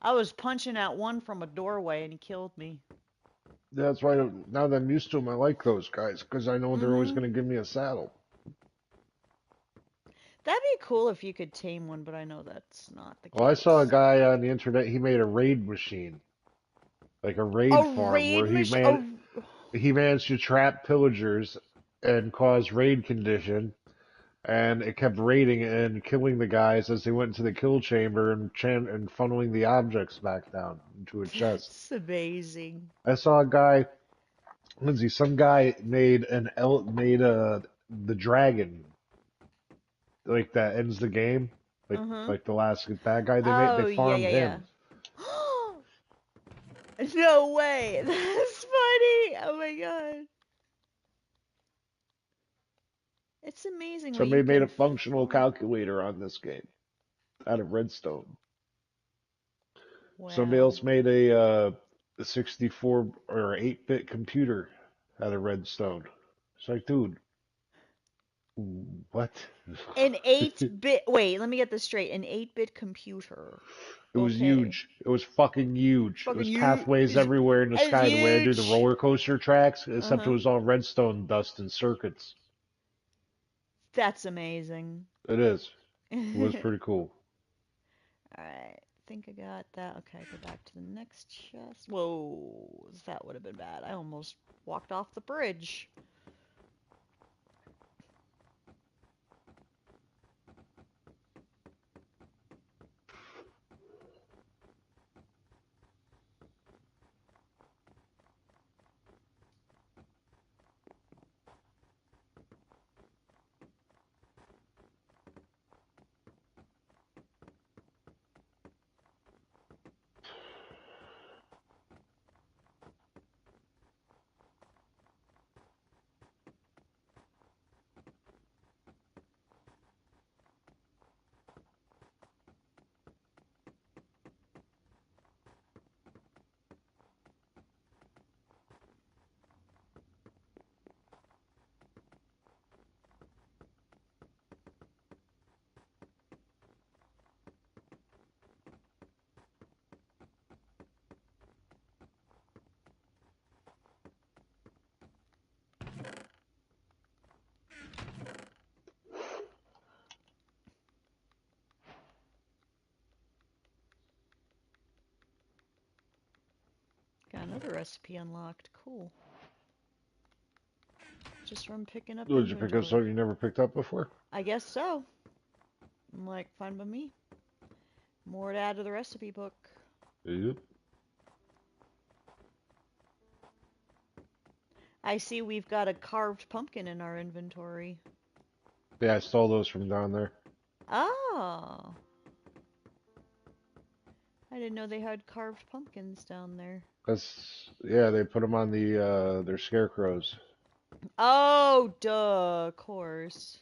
I was punching at one from a doorway and he killed me. That's why now that I'm used to them, I like those guys because I know they're always Mm-hmm. going to give me a saddle. That'd be cool if you could tame one, but I know that's not the Well, I saw a case. guy on the internet. He made a raid machine, like a raid A farm, raid where machine? Oh, he managed to trap pillagers and cause raid condition, and it kept raiding and killing the guys as they went into the kill chamber and funneling the objects back down into a chest. that's amazing. I saw a guy, Lindsay, some guy made the dragon like that ends the game, Uh-huh. like the last bad guy they Oh, yeah, farmed yeah, yeah. him. No way. That's funny. Oh my god. It's amazing what you Somebody made a can functional farm. calculator on this game out of redstone. Somebody Wow. else made a 64 or 8-bit computer out of redstone. It's like, dude, What? An 8-bit. Wait, let me get this straight. An 8-bit computer. It was Okay. huge. It was fucking huge. It Fucking was you. pathways everywhere in the It's sky, the way I do the huge. roller coaster tracks, Uh except it huh. was all redstone dust and circuits. That's amazing. It is. It was Alright. pretty cool. I think I got that. Okay, go back to the next chest. Whoa. That would have been bad. I almost walked off the bridge. Got another recipe unlocked. Cool. Just from picking up Did you pick up inventory. something you never picked up before? I guess so. I'm like, fine by me. More to add to the recipe book. Yep. I see we've got a carved pumpkin in our inventory. Yeah, I stole those from down there. Oh. I didn't know they had carved pumpkins down there. Yeah, they put them on their scarecrows. Oh, duh, of course.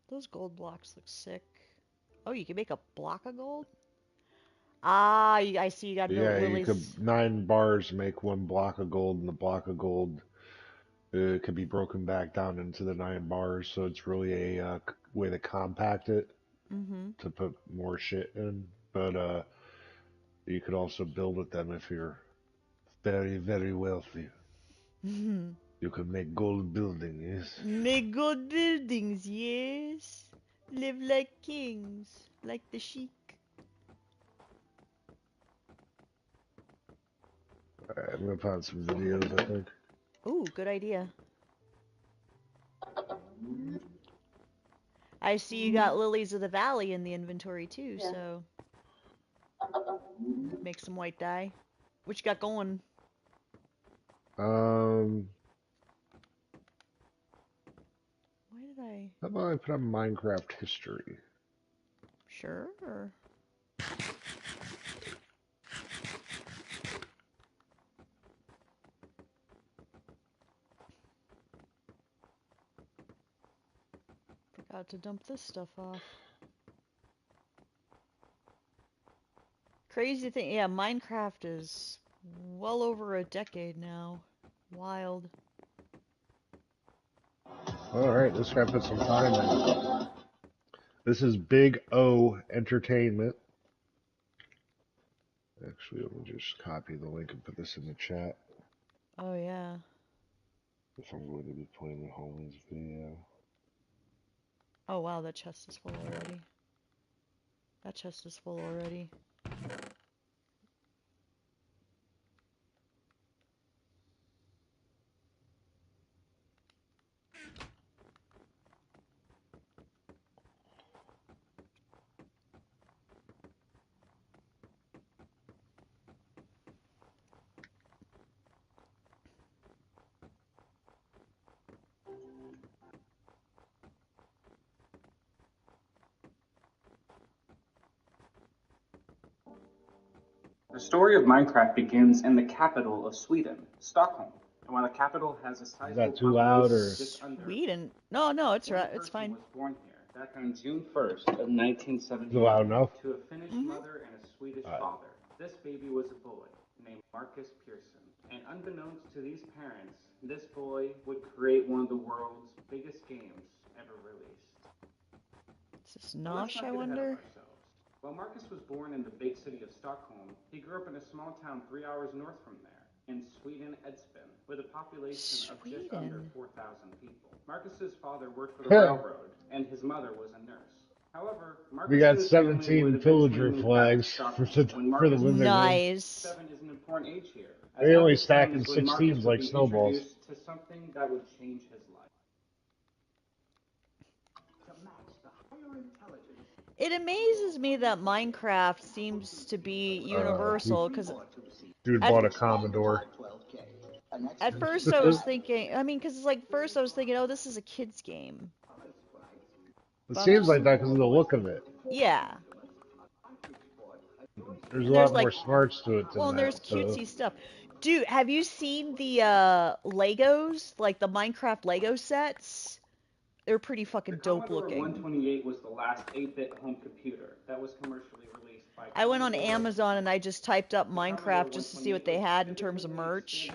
Those gold blocks look sick. Oh, you can make a block of gold? Ah, I see you gotta build Yeah, you could Lily's. 9 bars make 1 block of gold, and the block of gold could be broken back down into the 9 bars. So it's really a way to compact it Mm-hmm. to put more shit in. But you could also build with them if you're very, very wealthy. Mm-hmm. You could make gold buildings. Make gold buildings, yes. Live like kings, like the sheik. Alright, I'm gonna find some videos, I think. Ooh, good idea. I see you got Lilies of the Valley in the inventory too, so make some white dye. What you got going? Um, Why did I? how about I put on Minecraft history? Sure. Forgot to dump this stuff off. Crazy thing, yeah, Minecraft is well over a decade now. Wild. Alright, let's try to put some time in. This is Big O Entertainment. Actually, let me just copy the link and put this in the chat Oh yeah. if I'm going to be playing the homies video. Oh wow, that chest is full already. That chest is full already. The story of Minecraft begins in the capital of Sweden, Stockholm. And while the capital has a Is sizable that too loud or? population just under Sweden? No, it's one right. It's person fine. was born here back on June 1st of Is it 1978 loud enough? to a Finnish mother and a Swedish Alright. father. This baby was a boy named Marcus Pearson. And unbeknownst to these parents, this boy would create one of the world's biggest games ever released. Is this But let's Nosh, not I get ahead of wonder? ourselves. While Marcus was born in the big city of Stockholm, he grew up in a small town 3 hours north from there, in Sweden, Edsbyn, with a population of just under 4,000 people. Marcus's father worked for the railroad, and his mother was a nurse. However, We Marcus got and his family would 17 eventually pillager move back to flags Stockholm when for the Marcus women. Nice. 7 is an important age here. They only at this stack time in is when Marcus 16s would like be snowballs. introduced to something that would change his life. To match the higher intelligence It amazes me that Minecraft seems to be universal because Dude bought a Commodore. at first I was thinking, because first I was thinking, oh, this is a kid's game. It seems like that because of the look of it. Yeah. There's a And there's lot more smarts to it than well, and there's that. So. cutesy stuff. Dude, have you seen the Legos, like the Minecraft Lego sets? They're pretty fucking dope Commodore looking. 128 was the last 8-bit home computer that was commercially released by I went on Commodore. Amazon and I just typed up Minecraft just to see what they had in terms of merch.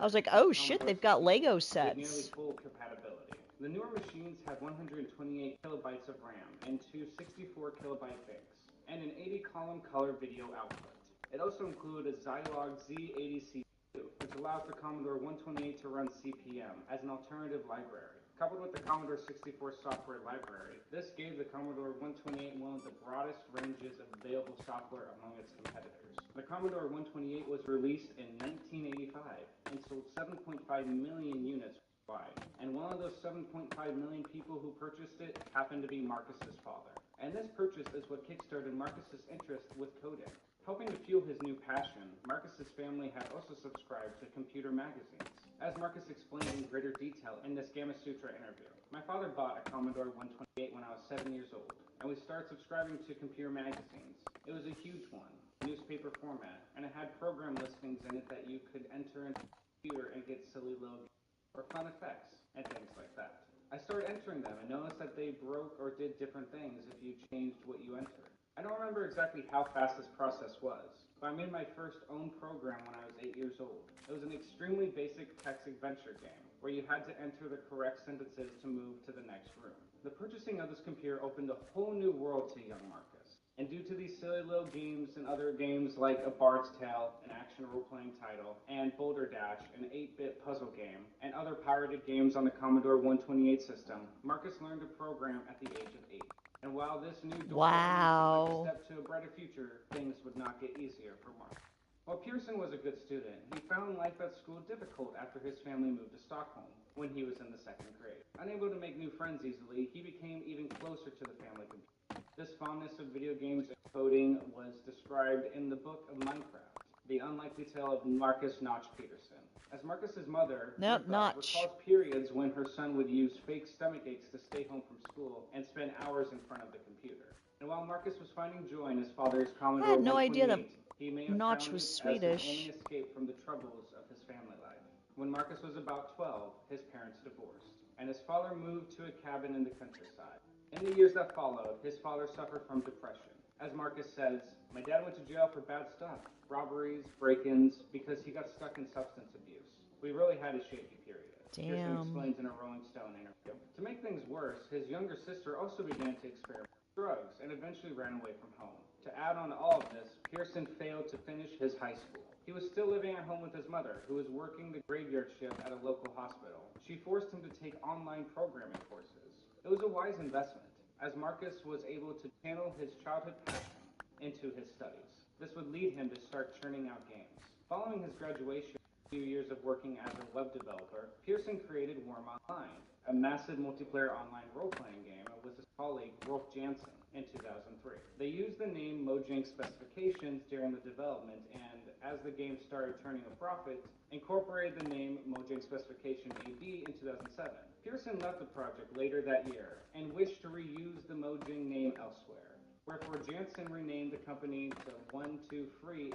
I was like, oh shit, they've got Lego With nearly sets. full compatibility. The newer machines had 128 kilobytes of RAM and two 64 kilobyte banks, and an 80-column color video output. It also included a Zilog Z80C2, which allows the Commodore 128 to run CP/M as an alternative library. Coupled with the Commodore 64 software library, this gave the Commodore 128 one of the broadest ranges of available software among its competitors. The Commodore 128 was released in 1985 and sold 7.5 million units worldwide. And one of those 7.5 million people who purchased it happened to be Marcus's father. And this purchase is what kickstarted Marcus's interest with coding. Helping to fuel his new passion, Marcus's family had also subscribed to computer magazines. As Marcus explained in greater detail in this Gamma Sutra interview, my father bought a Commodore 128 when I was 7 years old, and we started subscribing to computer magazines. It was a huge one, newspaper format, and it had program listings in it that you could enter into the computer and get silly little games or fun effects and things like that. I started entering them and noticed that they broke or did different things if you changed what you entered. I don't remember exactly how fast this process was, but I made my first own program when I was 8 years old. It was an extremely basic text adventure game, where you had to enter the correct sentences to move to the next room. The purchasing of this computer opened a whole new world to young Marcus. And due to these silly little games and other games like A Bard's Tale, an action role-playing title, and Boulder Dash, an 8-bit puzzle game, and other pirated games on the Commodore 128 system, Marcus learned to program at the age of 8. And while this new door opened like a step to a brighter future, things would not get easier for Mark. While Pearson was a good student, he found life at school difficult after his family moved to Stockholm when he was in the 2nd grade. Unable to make new friends easily, he became even closer to the family computer. This fondness of video games and coding was described in the book of Minecraft, The Unlikely Tale of Marcus Notch Peterson. As Marcus's mother, recalls periods when her son would use fake stomach aches to stay home from school and spend hours in front of the computer. And while Marcus was finding joy in his father's Commodore 128, idea that he may have Notch found was it Swedish. as his only escape from the troubles of his family life. When Marcus was about 12, his parents divorced, and his father moved to a cabin in the countryside. In the years that followed, his father suffered from depression. As Marcus says, my dad went to jail for bad stuff, robberies, break-ins, because he got stuck in substance abuse. We really had a shaky period. Pearson explains in a Rolling Stone interview. To make things worse, his younger sister also began to experiment with drugs and eventually ran away from home. To add on to all of this, Pearson failed to finish his high school. He was still living at home with his mother, who was working the graveyard shift at a local hospital. She forced him to take online programming courses. It was a wise investment, as Marcus was able to channel his childhood passion into his studies. This would lead him to start churning out games. Following his graduation, few years of working as a web developer, Pearson created Worm Online, a massive multiplayer online role-playing game with his colleague Rolf Jansen in 2003. They used the name Mojang Specifications during the development, and as the game started turning a profit, incorporated the name Mojang Specification AB in 2007. Pearson left the project later that year and wished to reuse the Mojang name elsewhere, wherefore Jansen renamed the company to 123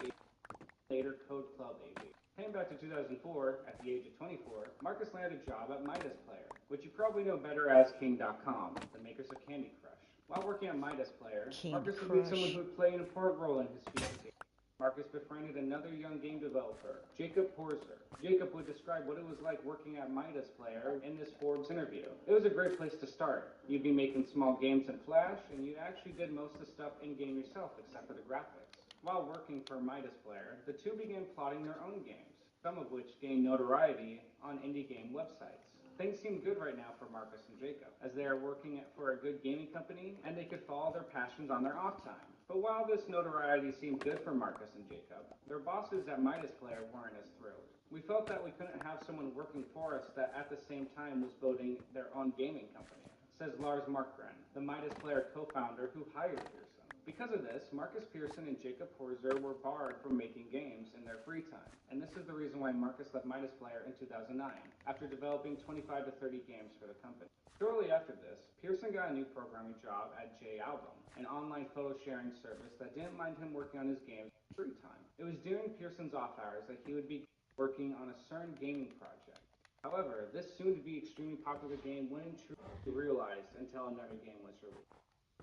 later Code Club AV. Came back to 2004, at the age of 24, Marcus landed a job at Midas Player, which you probably know better as King.com, the makers of Candy Crush. While working at Midas Player, Marcus would meet someone who would play an important role in his future game. Marcus befriended another young game developer, Jacob Porzer. Jacob would describe what it was like working at Midas Player in this Forbes interview. It was a great place to start. You'd be making small games in Flash, and you actually did most of the stuff in-game yourself, except for the graphics. While working for Midas Player, the two began plotting their own games, some of which gained notoriety on indie game websites. Things seem good right now for Marcus and Jacob, as they are working for a good gaming company, and they could follow their passions on their off time. But while this notoriety seemed good for Marcus and Jacob, their bosses at Midas Player weren't as thrilled. We felt that we couldn't have someone working for us that at the same time was building their own gaming company, says Lars Markgren, the Midas Player co-founder who hired Pearson. Because of this, Marcus Pearson and Jacob Porzer were barred from making games in their free time, and this is the reason why Marcus left Midas Player in 2009, after developing 25 to 30 games for the company. Shortly after this, Pearson got a new programming job at J-Album, an online photo sharing service that didn't mind him working on his games in free time. It was during Pearson's off hours that he would be working on a certain gaming project. However, this soon-to-be extremely popular game wouldn't truly be realized until another game was released.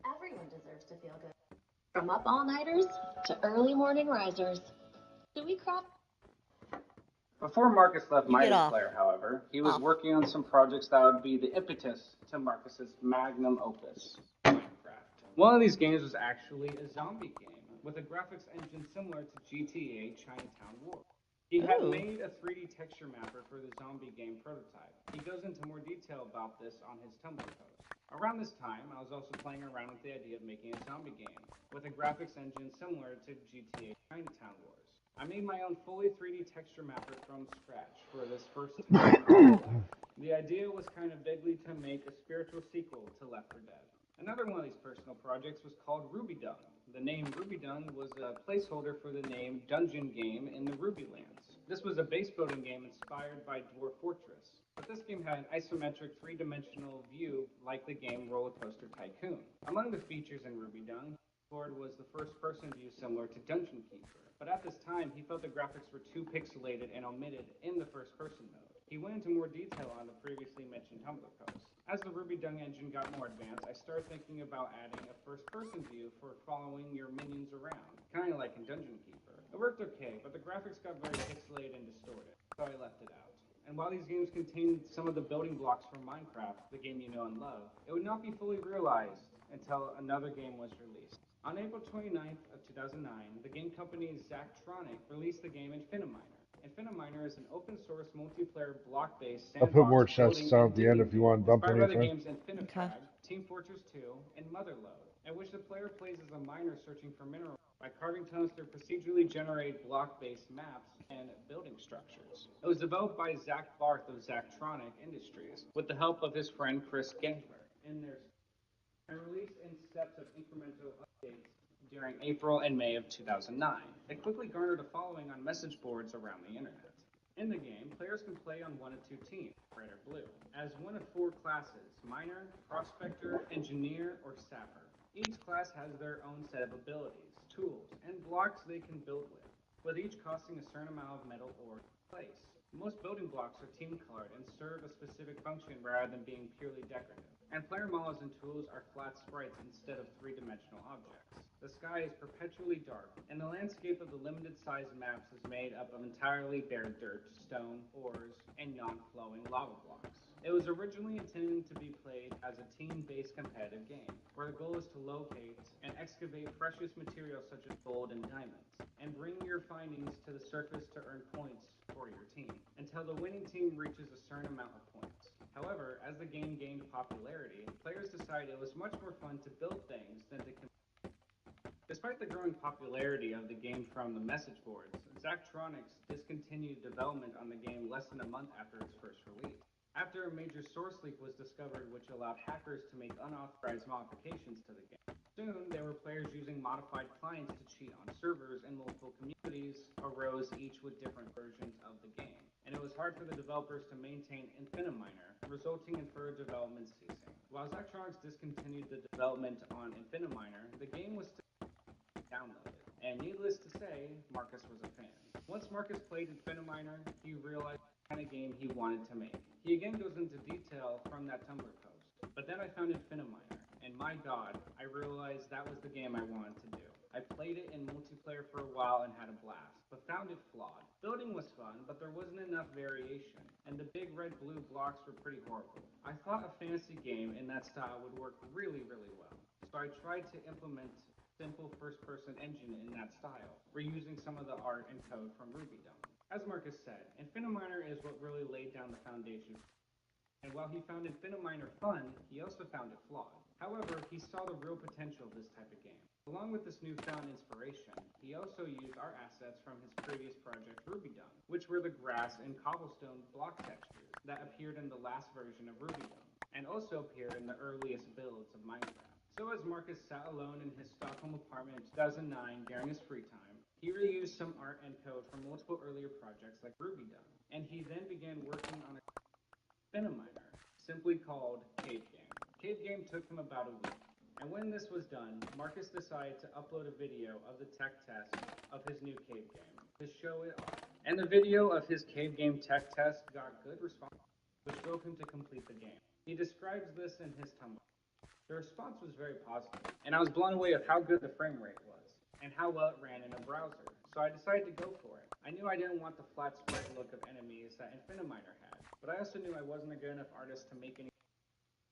Everyone deserves to feel good. From up all-nighters to early morning risers. Do we crop? Before Marcus left Midas Player, however, he was working on some projects that would be the impetus to Marcus's magnum opus, Minecraft. One of these games was actually a zombie game, with a graphics engine similar to GTA Chinatown Wars. He had made a 3D texture mapper for the zombie game prototype. He goes into more detail about this on his Tumblr post. Around this time, I was also playing around with the idea of making a zombie game, with a graphics engine similar to GTA Chinatown Wars. I made my own fully 3D texture mapper from scratch for this first time. The idea was kind of vaguely to make a spiritual sequel to Left 4 Dead. Another one of these personal projects was called Ruby Dung. The name Ruby Dung was a placeholder for the name Dungeon Game in the Ruby Lands. This was a base building game inspired by Dwarf Fortress, but this game had an isometric three-dimensional view like the game Roller Coaster Tycoon. Among the features in Ruby Dung, Lord was the first-person view similar to Dungeon Keeper, but at this time he felt the graphics were too pixelated and omitted in the first-person mode. He went into more detail on the previously mentioned Tumblr post. As the Ruby Dung engine got more advanced, I started thinking about adding a first-person view for following your minions around, kind of like in Dungeon Keeper. It worked okay, but the graphics got very pixelated and distorted, so I left it out. And while these games contained some of the building blocks from Minecraft, the game you know and love, it would not be fully realized until another game was released. On April 29th of 2009, the game company Zachtronic released the game Infiniminer. Infiniminer is an open-source multiplayer block-based sandbox I'll put more building chests out at and the end digging if you want to dump inspired by the anything. games Infinifrag, Team Fortress 2, and Motherlode, in which the player plays as a miner searching for minerals by carving tunnels through procedurally generated block-based maps and building structures. It was developed by Zach Barth of Zachtronic Industries with the help of his friend Chris Gensler and released in steps of incremental updates during April and May of 2009. It quickly garnered a following on message boards around the internet. In the game, players can play on one of two teams, red or blue, as one of four classes: miner, prospector, engineer, or sapper. Each class has their own set of abilities, tools, and blocks they can build with each costing a certain amount of metal ore in place. Most building blocks are team-colored and serve a specific function rather than being purely decorative. And player models and tools are flat sprites instead of three-dimensional objects. The sky is perpetually dark, and the landscape of the limited-sized maps is made up of entirely bare dirt, stone, ores, and non-flowing lava blocks. It was originally intended to be played as a team-based competitive game, where the goal is to locate and excavate precious materials such as gold and diamonds, and bring your findings to the surface to earn points for your team, until the winning team reaches a certain amount of points. However, as the game gained popularity, players decided it was much more fun to build things than to compete. Despite the growing popularity of the game from the message boards, Zachtronics discontinued development on the game less than a month after its first release. After a major source leak was discovered which allowed hackers to make unauthorized modifications to the game. Soon, there were players using modified clients to cheat on servers, and multiple communities arose, each with different versions of the game. And it was hard for the developers to maintain Infiniminer, resulting in further development ceasing. While Zachtronics discontinued the development on Infiniminer, the game was still downloaded. And needless to say, Marcus was a fan. Once Marcus played Infiniminer, he realized the kind of game he wanted to make. He again goes into detail from that Tumblr post. But then I found Infiniminer, and my god, I realized that was the game I wanted to do. I played it in multiplayer for a while and had a blast, but found it flawed. Building was fun, but there wasn't enough variation, and the big red-blue blocks were pretty horrible. I thought a fantasy game in that style would work really, really well, so I tried to implement simple first-person engine in that style, reusing some of the art and code from RubyDom. As Marcus said, Infiniminer is what really laid down the foundation. And while he found Infiniminer fun, he also found it flawed. However, he saw the real potential of this type of game. Along with this newfound inspiration, he also used our assets from his previous project RubyDom, which were the grass and cobblestone block textures that appeared in the last version of RubyDom, and also appeared in the earliest builds of Minecraft. So as Marcus sat alone in his Stockholm apartment in 2009 during his free time, he reused some art and code from multiple earlier projects like RubyDom, and he then began working on a Infiniminer, simply called Cave Game. Cave Game took him about a week, and when this was done, Marcus decided to upload a video of the tech test of his new Cave Game to show it off. And the video of his Cave Game tech test got good response, which drove him to complete the game. He describes this in his Tumblr. The response was very positive, and I was blown away at how good the frame rate was, and how well it ran in a browser, so I decided to go for it. I knew I didn't want the flat sprite look of enemies that Infiniminer had, but I also knew I wasn't a good enough artist to make anything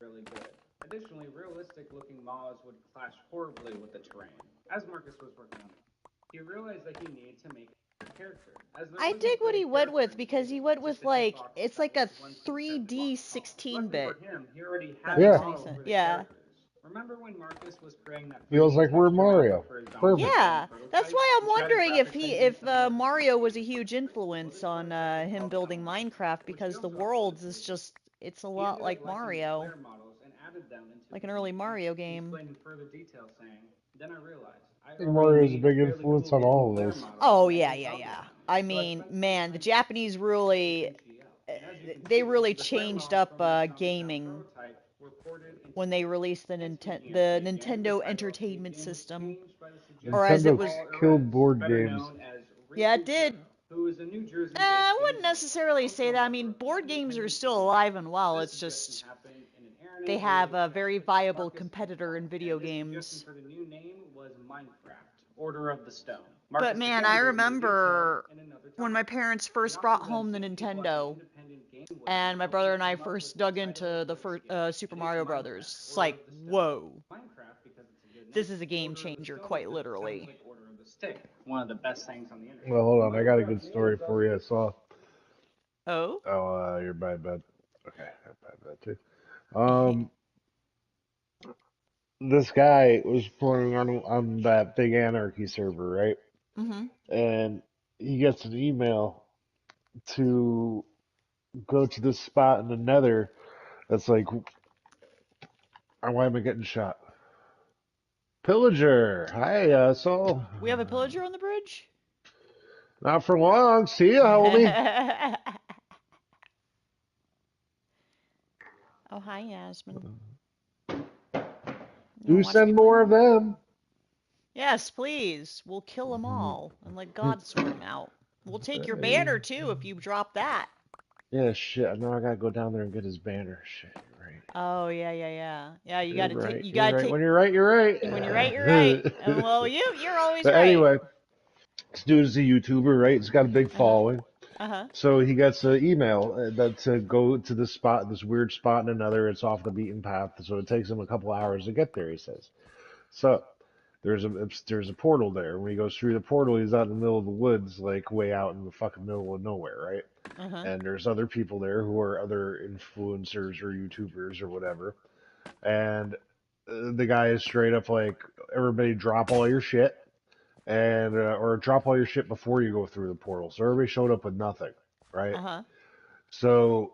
really good. Additionally, realistic-looking mobs would clash horribly with the terrain. As Marcus was working on it, he realized that he needed to make a character. I dig what he went with because he went with like it's like a 3D 16-bit. For him, he already That had Yeah. makes a any model sense. for the Yeah. characters. Remember when Marcus was creating that Feels 3D like we're texture Mario. output for his own Perfect. Yeah, prototype, that's why I'm which had a wondering if graphics he, engine if similar to Mario was a Odysee? huge influence on him building Minecraft because the worlds is just, it's a He lot ended like up liking Mario, player models and added them into like the an early game. Mario He game. explained in further detail, saying, "Then I realized I think already Mario's a made big fairly influence cool on all looking of player those. models Oh and yeah, did yeah, hobby yeah. design. I So I mean, spent some man, the time Japanese really, Bitchute out. And as you can they see, really the player changed models up from that gaming prototype were ported into when they released the and speaking of the Cave Game, the Nintendo title of Cave Entertainment Game was System, changed by the or as suggestion it Nintendo of was. Paul killed Arez, board better games. known as Yeah, it Riku did. Kuro, who is a New Jersey-based I game wouldn't designer, necessarily also say a that. I member mean, of the board games are independent still game alive and well. This It's suggestion just happened in an they internet have video a chat very between viable Marcus and competitor Paul, in video and his suggestion games. for the new name was Minecraft, Order of the Stone. But Marcus man, again I goes into detail remember in another when Tumblr my post. parents He first also brought then home the took people at the Nintendo, independent game wiki and my helped brother him and I come up with first the dug title into the for his first game, Super and it's Mario Brothers. Minecraft, It's Order like, of the Stone. whoa, Minecraft because it's a good name. this is a game Order of the changer, Stone quite because it sounds literally. like Order of the Stick, one of the best things on the internet. Well, hold on. I got a good Minecraft story name for does you. I this. saw. Oh? Oh, you're bad, bad. Okay, I'm bad too. Um, this guy was playing on that big anarchy server, right? Mm-hmm. And he gets an email to go to this spot in the Nether. That's like, why am I getting shot? Pillager. Hi, Saul. We have a pillager on the bridge? Not for long. See ya, homie. Oh, hi, Yasmin. You Do wanna watch me send play more of more? them. Yes, please. We'll kill them all and let God sort them out. We'll take your banner too if you drop that. Yeah, shit. Now I gotta go down there and get his banner. Shit, you're right. Oh yeah, yeah, yeah. Yeah, you You're gotta take. right. You You're gotta right. take. When you're right, you're right. When you're right, you're right. And well, you're always But right. anyway, this dude is a YouTuber, right? He's got a big Uh huh. following. Uh huh. So he gets an email that to go to this spot, this weird spot in another. It's off the beaten path, so it takes him a couple hours to get there. He says. So there's a portal there. When he goes through the portal, he's out in the middle of the woods, like way out in the fucking middle of nowhere, right? Uh huh. And there's other people there who are other influencers or YouTubers or whatever. And the guy is straight up like, everybody drop all your shit and or drop all your shit before you go through the portal. So everybody showed up with nothing, right? Uh huh. So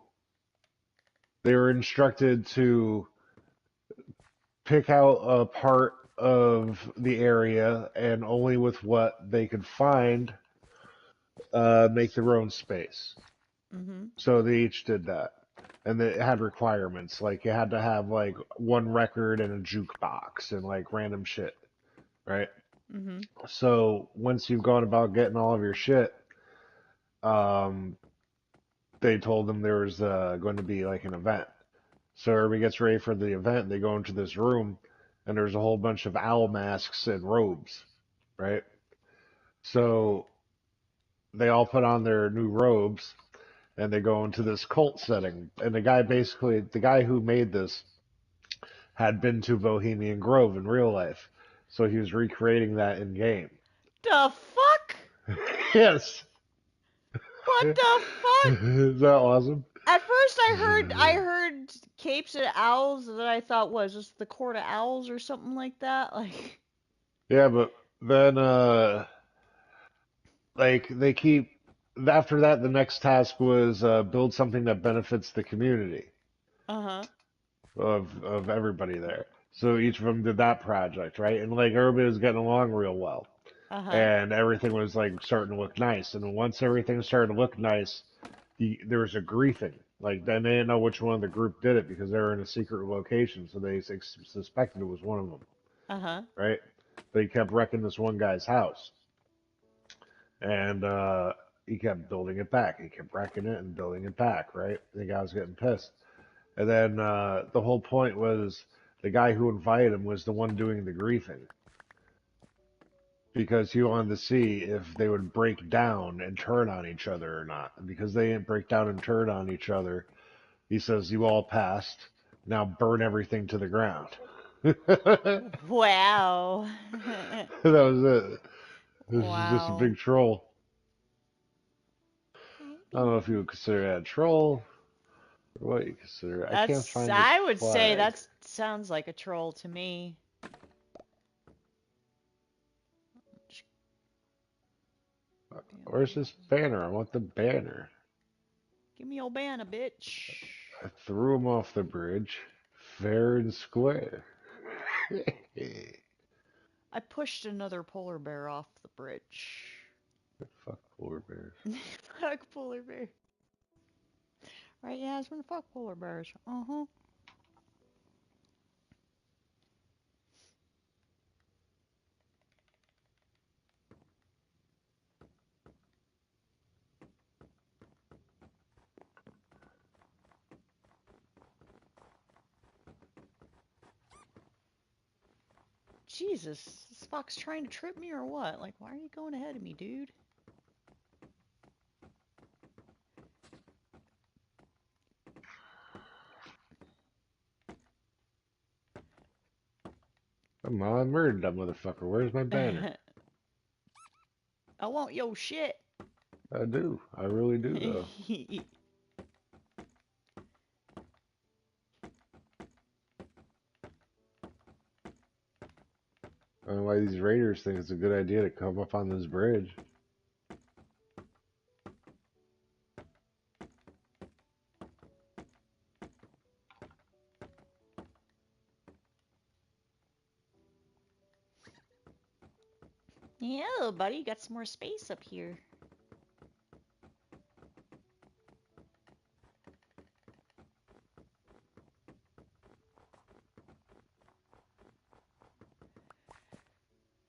they were instructed to pick out a part of the area and only with what they could find make their own space. Mhm. So they each did that. And it had requirements. Like you had to have like one record and a jukebox and like random shit, right? Mhm. So once you've gone about getting all of your shit, um, they told them there was going to be like an event. So everybody gets ready for the event. They go into this room, and there's a whole bunch of owl masks and robes, right? So they all put on their new robes, and they go into this cult setting. And the guy who made this had been to Bohemian Grove in real life. So he was recreating that in game. The fuck? Yes. What the fuck? Is that awesome? At first I heard capes and owls that I thought was just the court of owls or something like that. Like, Yeah, but then like they keep after that the next task was build something that benefits the community uh-huh. of everybody there. So each of them did that project, right? And like everybody was getting along real well. Uh-huh. And everything was like starting to look nice. And once everything started to look nice, there was a griefing. Like then they didn't know which one of the group did it because they were in a secret location, so they suspected it was one of them, Uh-huh. right? They kept wrecking this one guy's house, and he kept building it back. He kept wrecking it and building it back, right? The guy was getting pissed, and then the whole point was the guy who invited him was the one doing the griefing because he wanted to see if they would break down and turn on each other or not. And because they didn't break down and turn on each other, he says, "You all passed. Now burn everything to the ground." That Wow. was it. This is just a Wow. big troll. Hi, I don't know if you baby. would consider that a troll or what you consider it. I can't That's find his I would say flag. that sounds like a troll to me. Where's this banner? I want the banner. Give me your banner, bitch. I threw him off the bridge, fair and square. I pushed another polar bear off the bridge. Fuck polar bears. Fuck polar bear. Right, Yasmin? Fuck polar bears. Uh-huh. Jesus, this fox trying to trip me or what? Like, why are you going ahead of me, dude? Come on, I murdered that motherfucker. Where's my banner? I want your shit. I do. I really do, though. I don't know why these raiders think it's a good idea to come up on this bridge. Yeah, buddy, you got some more space up here.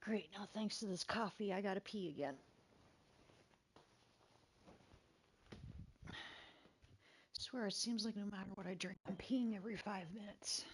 Great, now thanks to this coffee, I gotta pee again. Swear, it seems like no matter what I drink, I'm peeing every 5 minutes.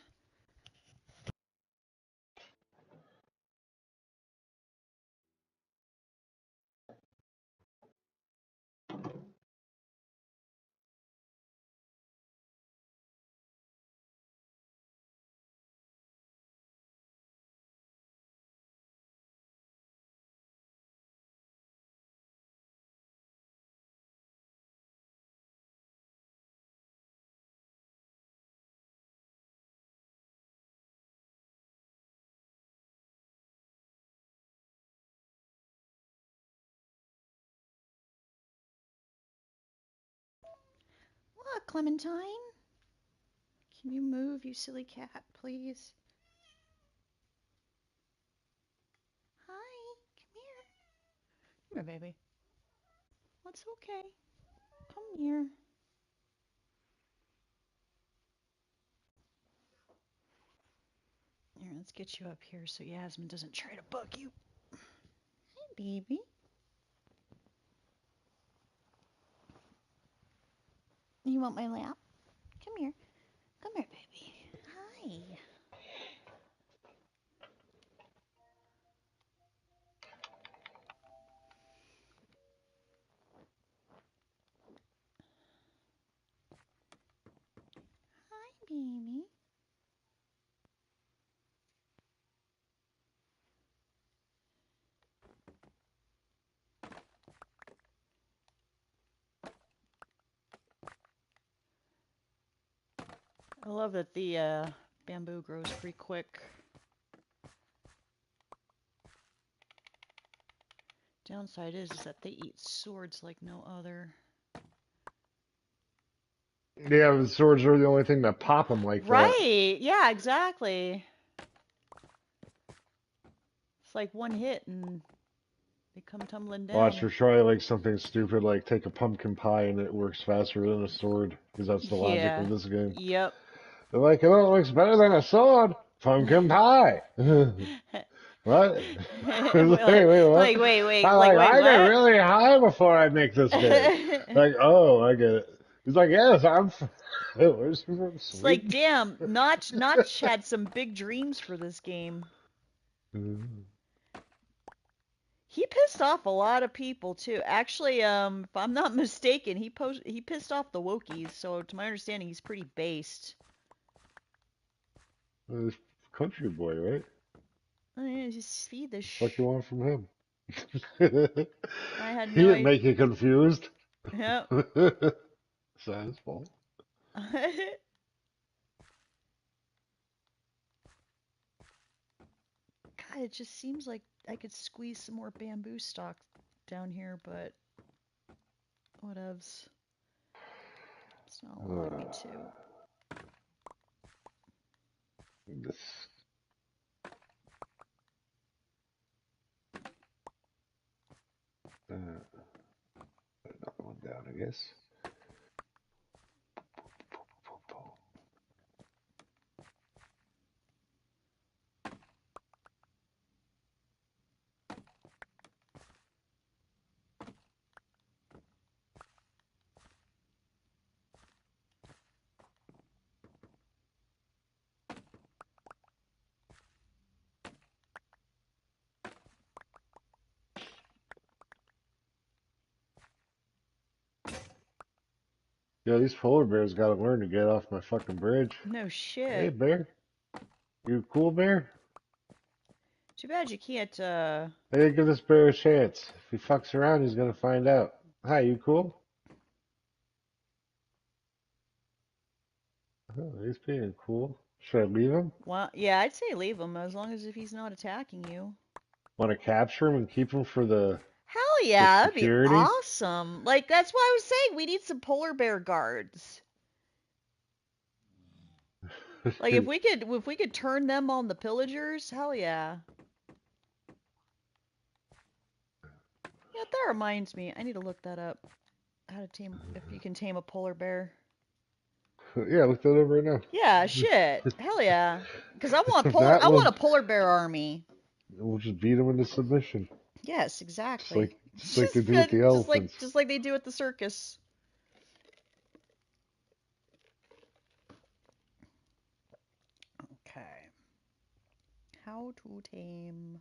What, Clementine? Can you move, you silly cat, please? Hi, come here. Come here, baby. It's okay. Come here. Here, let's get you up here so Yasmin doesn't try to bug you. Hi, baby. want my lap? Come here. Come here, baby. Hi. Hi, baby. I love that the bamboo grows pretty quick. Downside is that they eat swords like no other. Yeah, the swords are the only thing that pop them like that. Right. Yeah, exactly. It's like one hit and they come tumbling down. Watch her try like something stupid like take a pumpkin pie and it works faster than a sword because that's the logic of this game. Yep. They're like, oh, it looks better than a sword. Pumpkin pie. What? Wait, what? Wait, I'm like, I get really high before I make this game. Like, oh, I get it. He's like, yes, I'm. Where's he from? It's like, Sweden? damn, Notch had some big dreams for this game. He pissed off a lot of people too. Actually, if I'm not mistaken, he pissed off the Wokies. So to my understanding, he's pretty based. This country boy, right? Oh, yeah, just feed the What you want from him? I had He no didn't idea. make you confused. Yep. Is that his fault? God, it just seems like I could squeeze some more bamboo stalk down here, but whatevs. It's not allowing me to. This. Another one down, I guess. Yo, these polar bears gotta learn to get off my fucking bridge. No shit. Hey, bear. You cool, bear? Too bad you can't, Hey, give this bear a chance. If he fucks around, he's gonna find out. Hi, you cool? Oh, he's being cool. Should I leave him? Well, yeah, I'd say leave him as long as if he's not attacking you. Want to capture him and keep him for the Hell yeah, that'd be security? awesome. Like, that's why I was saying we need some polar bear guards. Like, if we could turn them on the pillagers, hell yeah. Yeah, that reminds me. I need to look that up. How to tame, if you can tame a polar bear. Yeah, look that up right now. Yeah, shit. Hell yeah. Because I want a polar bear army. We'll just beat him into submission. Yes, exactly. Just like they do with the elephants. Just like they do at the circus. Okay. How to tame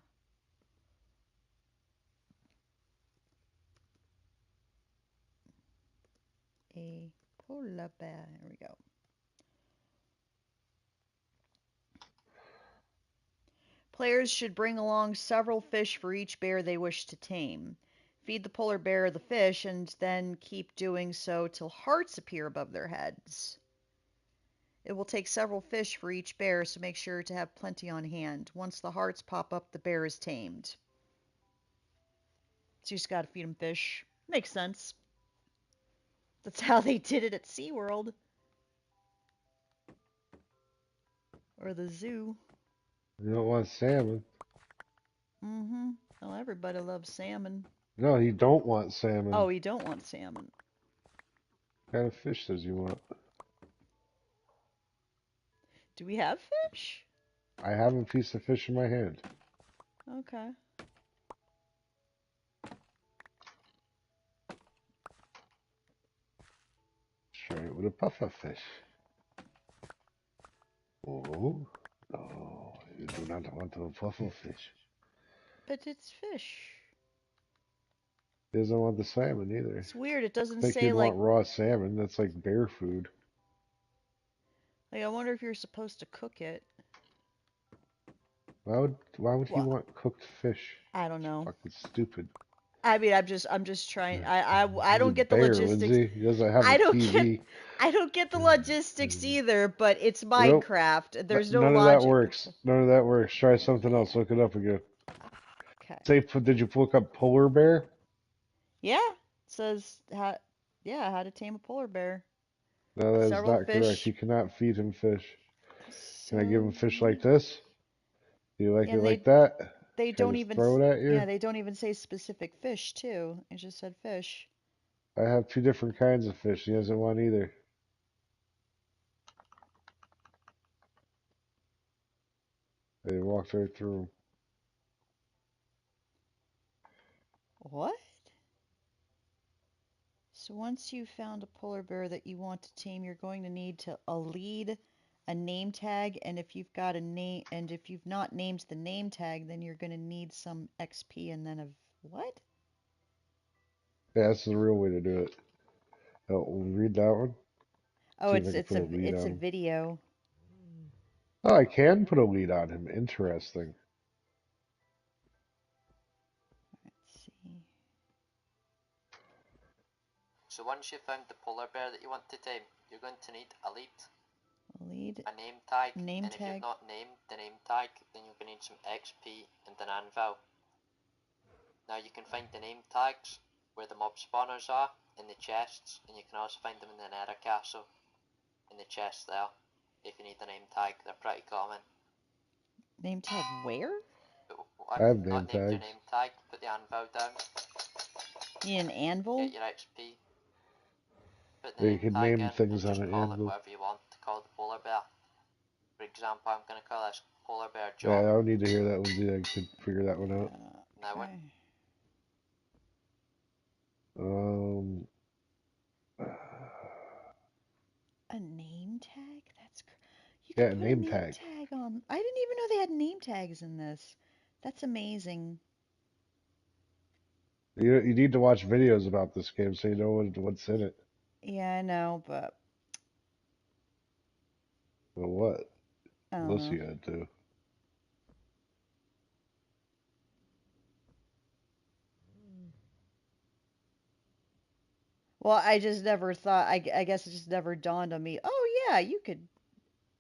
a polar bear. Here we go. Players should bring along several fish for each bear they wish to tame. Feed the polar bear the fish and then keep doing so till hearts appear above their heads. It will take several fish for each bear, so make sure to have plenty on hand. Once the hearts pop up, the bear is tamed. So you just gotta feed them fish. Makes sense. That's how they did it at SeaWorld. Or the zoo. You don't want salmon. Mm-hmm. Well, everybody loves salmon. No, you don't want salmon. Oh, you don't want salmon. What kind of fish does you want? Do we have fish? I have a piece of fish in my hand. Okay. Try it with a pufferfish. Oh, no, you do not want a pufferfish. But it's fish. He doesn't want the salmon either. It's weird. It doesn't I think say you'd like. want raw salmon. That's like bear food. Like I wonder if you're supposed to cook it. Why would he Well, want cooked fish? I don't know. Fucking stupid. I mean, I'm just trying. I He's a don't get the bear, logistics. Lindsay. He doesn't have a I don't get. TV. I don't get the logistics either. But it's Nope. Minecraft. There's no None of that logic. works. None of that works. Try something else. Look it up again. Okay. Did you look up polar bear? Yeah. It says how. Yeah, how to tame a polar bear. No, that is Several not correct. fish. You cannot feed him fish. Can I give him So. fish like this? Do you like it And like that? they Can I don't just even. throw it at you? Yeah, they don't even say specific fish too. It just said fish. I have two different kinds of fish. He doesn't want either. They walked right through him. What? So once you've found a polar bear that you want to tame, you're going to need a lead, a name tag, and if you've got a name, and if you've not named the name tag, then you're going to need some XP and then a what? Yeah, that's the real way to do it. Oh, read that one. Oh, See if I can put a lead it's on a him. video. Oh, I can put a lead on him. Interesting. Let's see. So once you've found the polar bear that you want to tame, you're going to need a lead, A lead, a name tag, name and if tag. you've not named the name tag, then you're going to need some XP and an anvil. Now you can find the name tags where the mob spawners are, in the chests, and you can also find them in the nether castle, in the chest there, if you need a name tag. They're pretty common. Name tag where? But I have I've name not named your tags. name tag, put the anvil down, You need an anvil? get your XP, put the You name can tag name in, things and on just an call it anvil. whatever you want to call the polar bear. For example, I'm going to call this polar bear Yeah, I John. don't need to hear that, Lindsay. I could figure that one out. Now when Okay. Um, A name tag? You yeah, can put a name name tag. tag on. I didn't even know they had name tags in this. That's amazing. You need to watch videos about this game so you know what's in it. Yeah, I know, but Well, what? I don't What else know. you gotta do? Well, I just never thought. I guess it just never dawned on me. Oh yeah, you could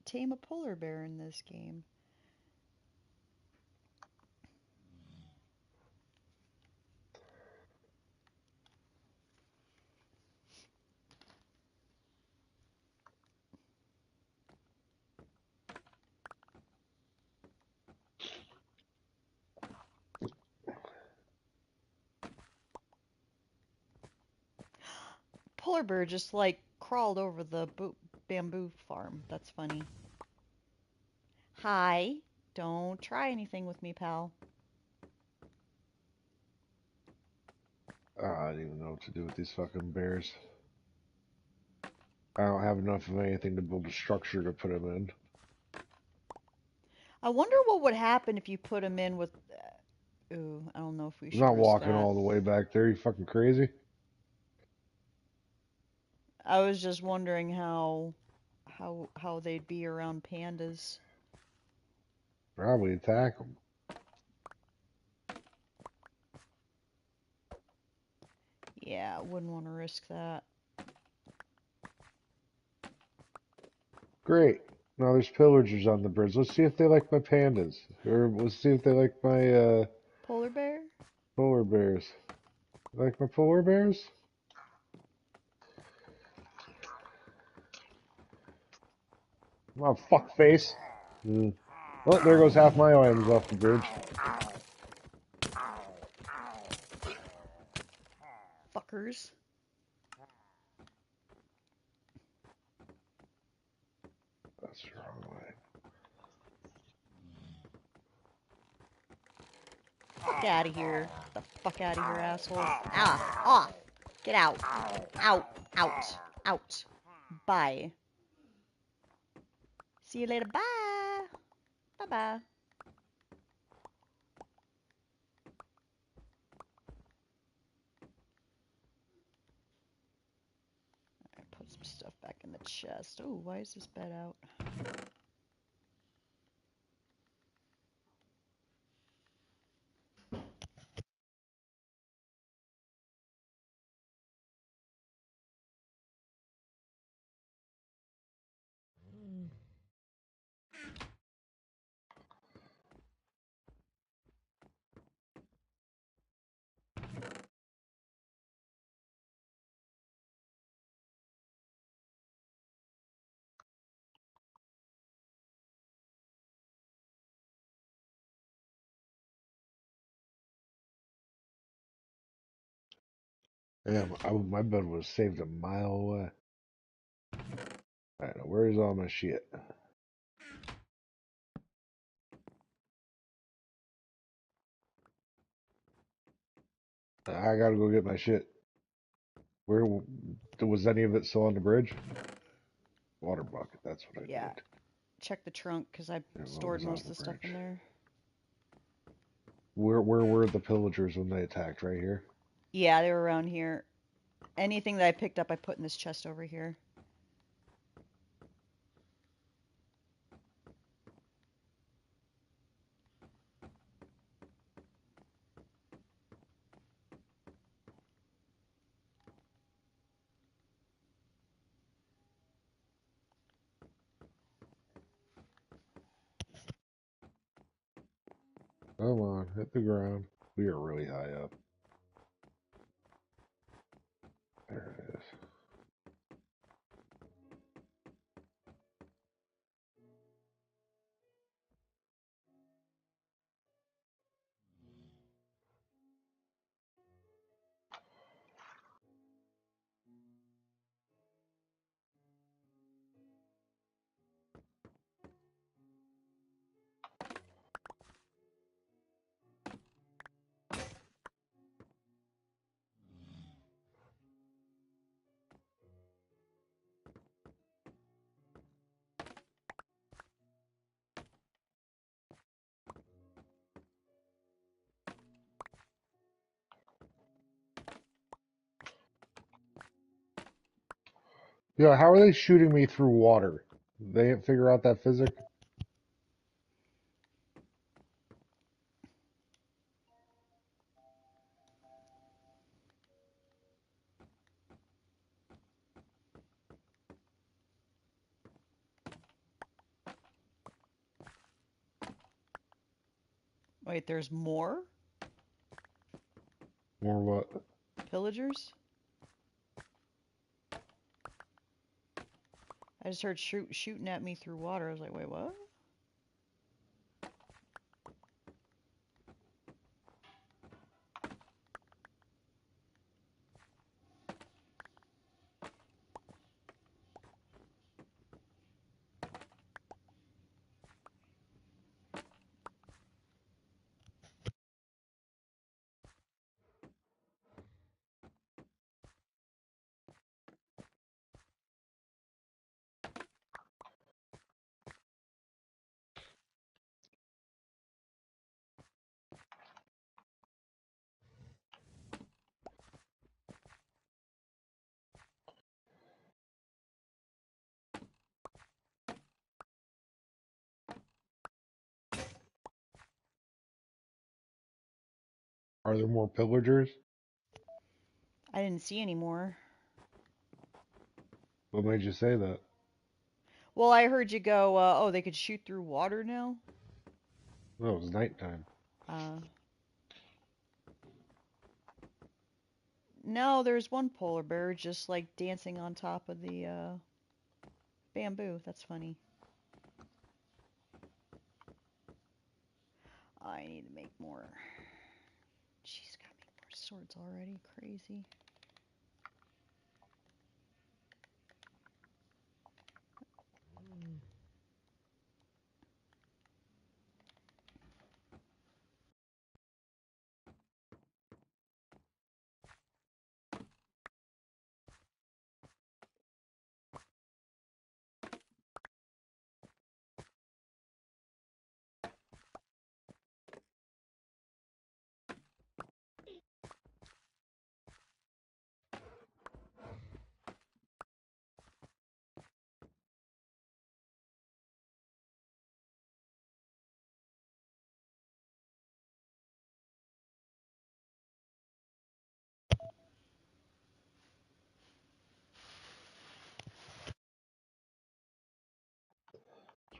tame a polar bear in this game. Polar bear just like crawled over the bamboo farm. That's funny. Hi. Don't try anything with me, pal. I don't even know what to do with these fucking bears. I don't have enough of anything to build a structure to put them in. I wonder what would happen if you put him in with. Ooh, I don't know if we I'm should not risk walking that. all the way back there. You fucking crazy? I was just wondering how they'd be around pandas. Probably attack them. Yeah, I wouldn't want to risk that. Great. Now there's pillagers on the bridge. Let's see if they like my pandas. Or let's see if they like my Polar bear? polar bears. Like my polar bears? Come on, fuckface. Mm. Oh, there goes half my items off the bridge. Fuckers. That's the wrong way. Fuck out of here. Get the fuck out of here, asshole. Ah, off. Get out. Out. Out. Out. Bye. See you later. Bye. Bye-bye. Put some stuff back in the chest. Oh, why is this bed out? Yeah, my bed was saved a mile away. Alright, now where's all my shit? I gotta go get my shit. Where was any of it still on the bridge? Water bucket, that's what I Yeah. need. Check the trunk because I Yeah, what stored was on most of the stuff in bridge? there. Where were the pillagers when they attacked? Right here? Yeah, they were around here. Anything that I picked up, I put in this chest over here. Come on, hit the ground. We are really high up. There it is. Yeah, how are they shooting me through water? They didn't figure out that physics? Wait, there's more Or what? pillagers? I just heard shooting at me through water. I was like, wait, what? Are there more pillagers? I didn't see any more. What made you say that? Well, I heard you go, oh, they could shoot through water now? No, it was nighttime. Uh, no, there's one polar bear just like dancing on top of the bamboo. That's funny. I need to make more. Jeez, gotta make more swords already. Crazy.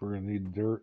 We're gonna need dirt.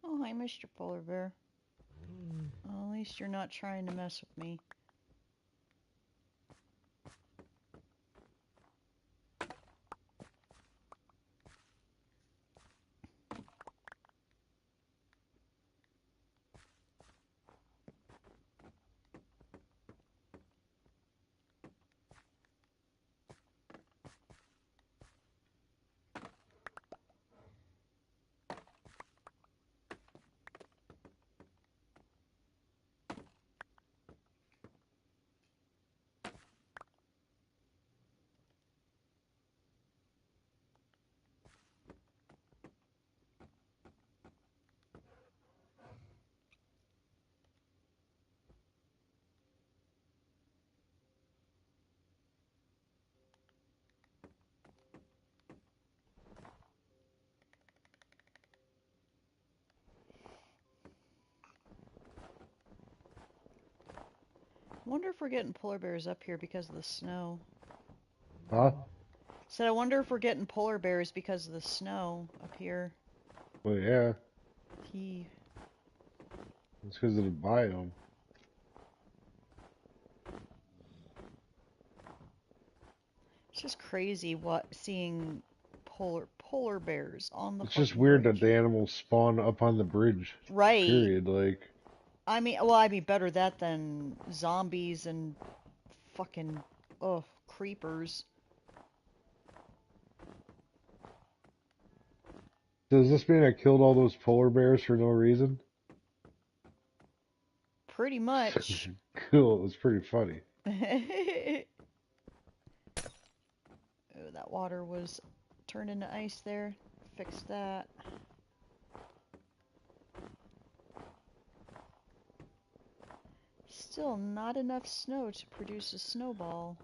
Oh, hi, Mr. Polar Bear. Well, at least you're not trying to mess with me. I wonder if we're getting polar bears up here because of the snow. Huh? Said I wonder if we're getting polar bears because of the snow up here. Well, yeah. He. It's because of the biome. It's just crazy seeing polar bears on the It's just fucking weird that bridge. the animals spawn up on the bridge. Right. Period. Like, I mean, better that than zombies and fucking creepers. does this mean I killed all those polar bears for no reason? Pretty much. Cool. It was pretty funny. Oh, that water was turned into ice there. Fix that. Still not enough snow to produce a snowball.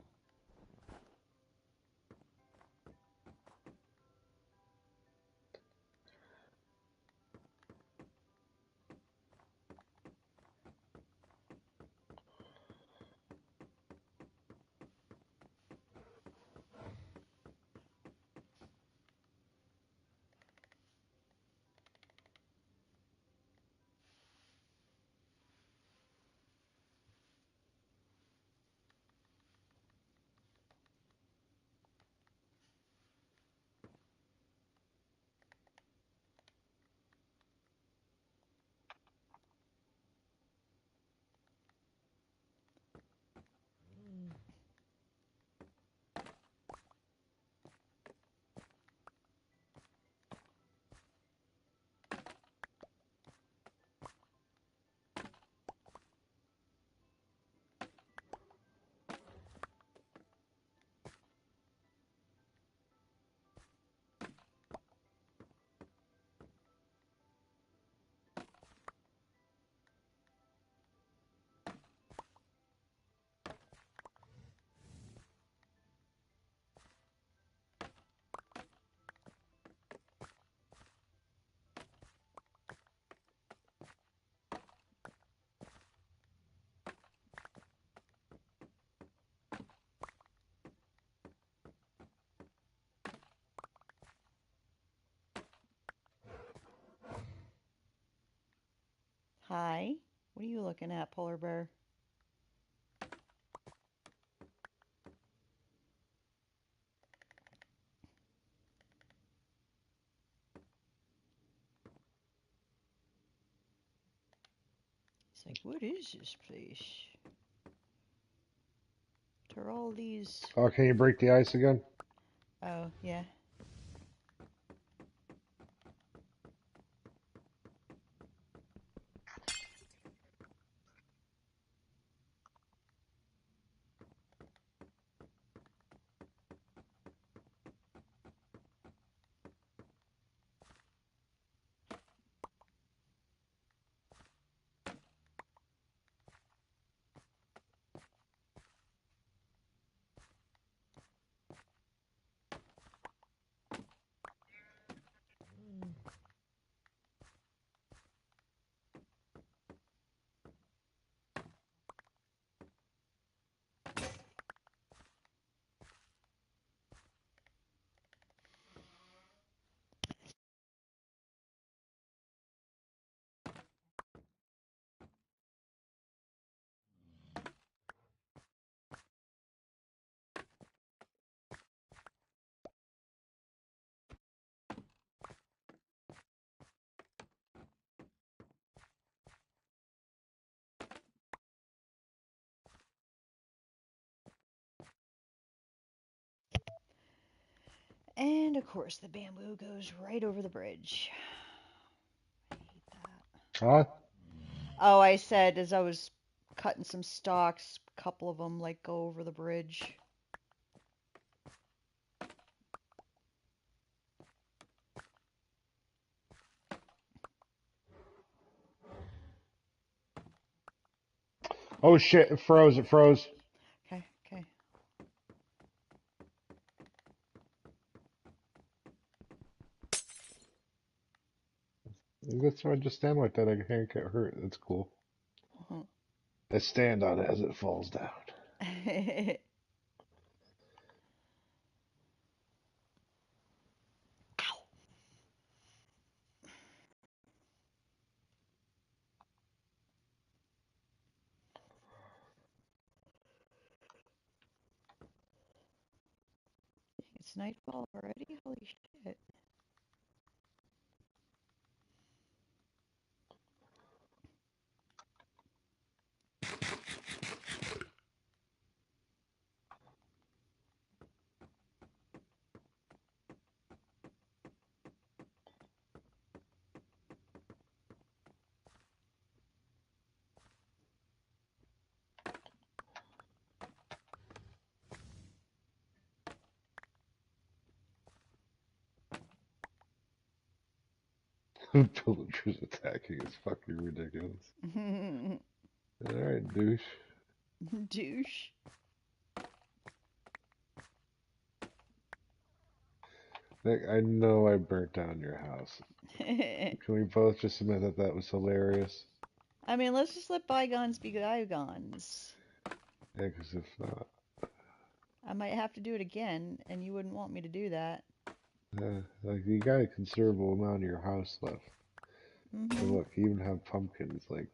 Hi. What are you looking at, polar bear? It's like, what is this place? What are all these? Oh, can you break the ice again? Oh, yeah. And of course, the bamboo goes right over the bridge. I hate that. Huh? Oh, I said as I was cutting some stalks, a couple of them like go over the bridge. Oh shit, it froze, it froze. Okay, okay. That's why I just stand like that. I can't get hurt. That's cool. I stand on it as it falls down. It's nightfall already? Holy shit. Villagers attacking is fucking ridiculous. Alright, douche. Douche. Nick, I know I burnt down your house. Can we both just admit that that was hilarious? I mean, let's just let bygones be bygones. Yeah, because if not, I might have to do it again, and you wouldn't want me to do that. like you got a considerable amount of your house left. And Mm-hmm. look, you even have pumpkins. Like,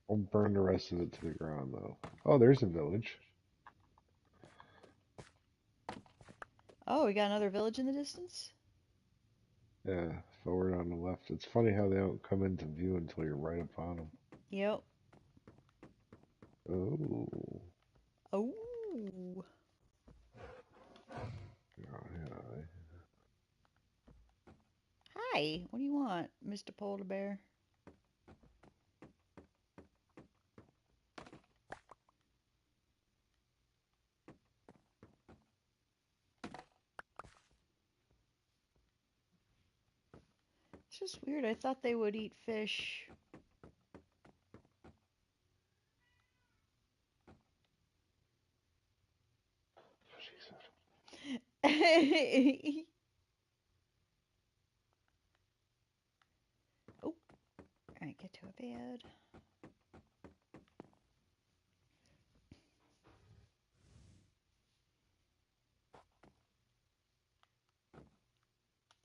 I'll burn the rest of it to the ground, though. Oh, there's a village. Oh, we got another village in the distance? Yeah, forward on the left. It's funny how they don't come into view until you're right upon them. Yep. Oh. Oh. Yeah. Hi. What do you want, Mr. Polar Bear? It's just weird. I thought they would eat fish. Oh, alright, get to a bed.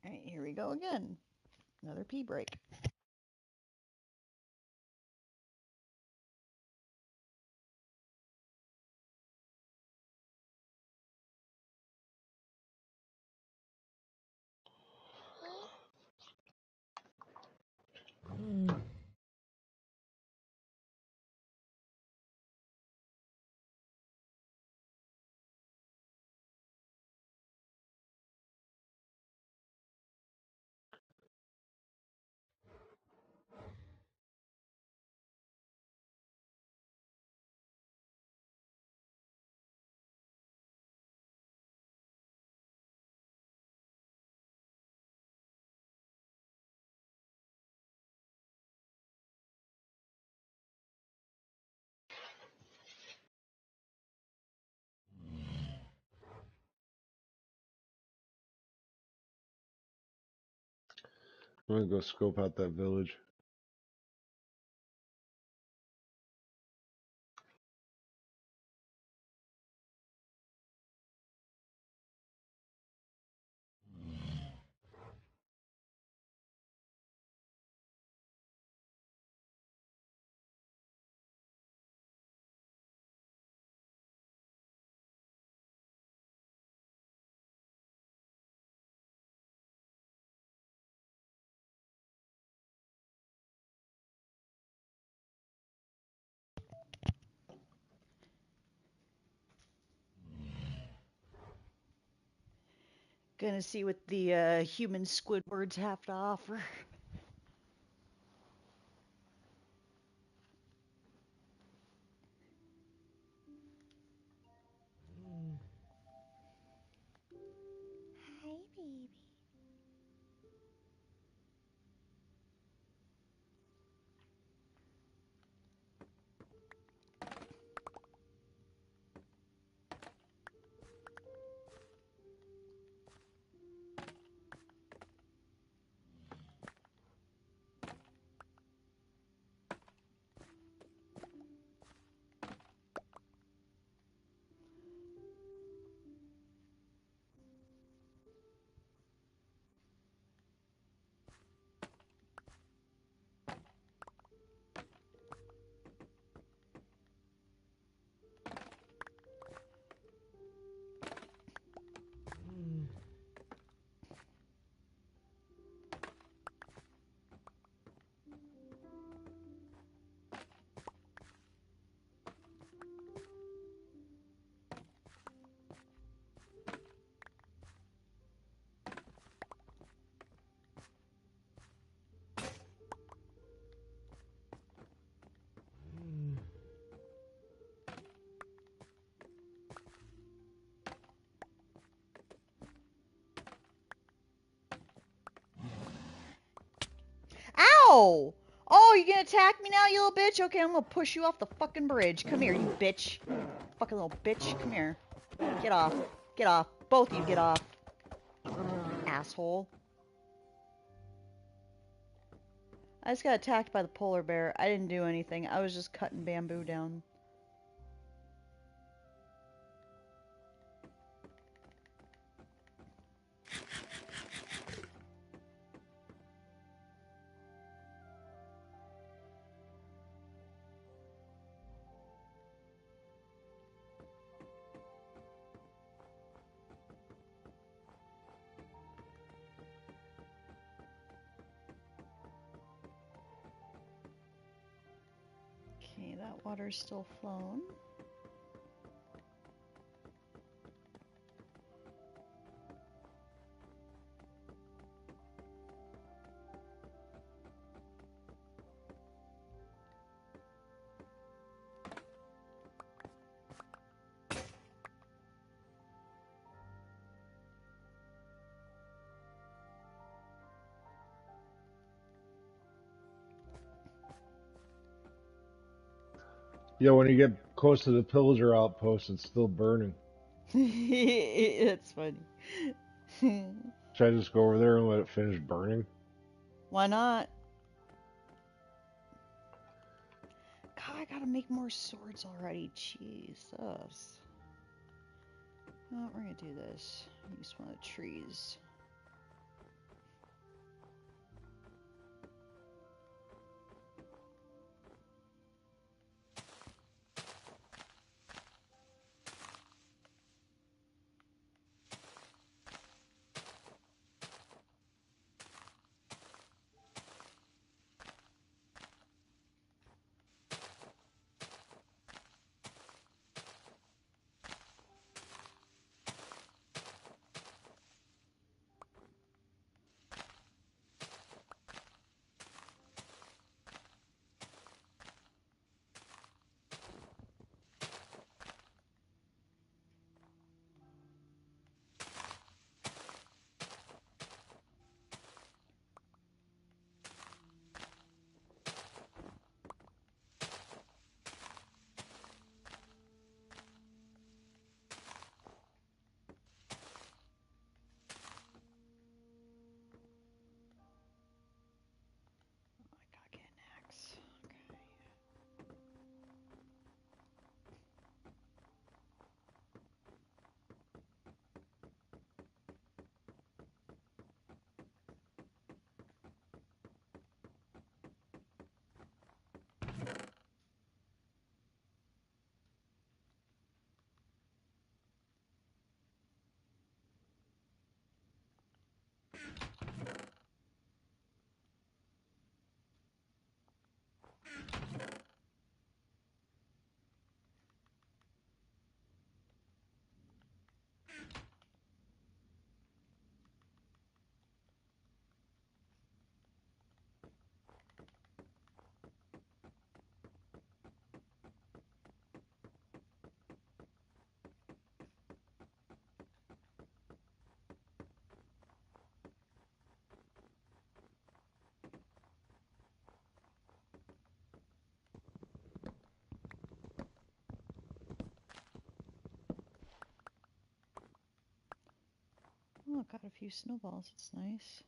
Alright, here we go again. Another pee break. I'm gonna go scope out that village. Gonna see what the human Squidwards have to offer. Hi, baby. Ow! Oh, you gonna attack me now, you little bitch? Okay, I'm gonna push you off the fucking bridge. Come here, you bitch. Fucking little bitch. Come here. Get off. Get off. Both of you get off. Asshole. I just got attacked by the polar bear. I didn't do anything. I was just cutting bamboo down. Okay, that water's still flowing. Yeah, when you get close to the pillager outpost, it's still burning. It's funny. Should I just go over there and let it finish burning? Why not? God, I gotta make more swords already. Jesus. Oh, we're gonna do this. Use one of the trees. Oh, got a few snowballs. It's nice.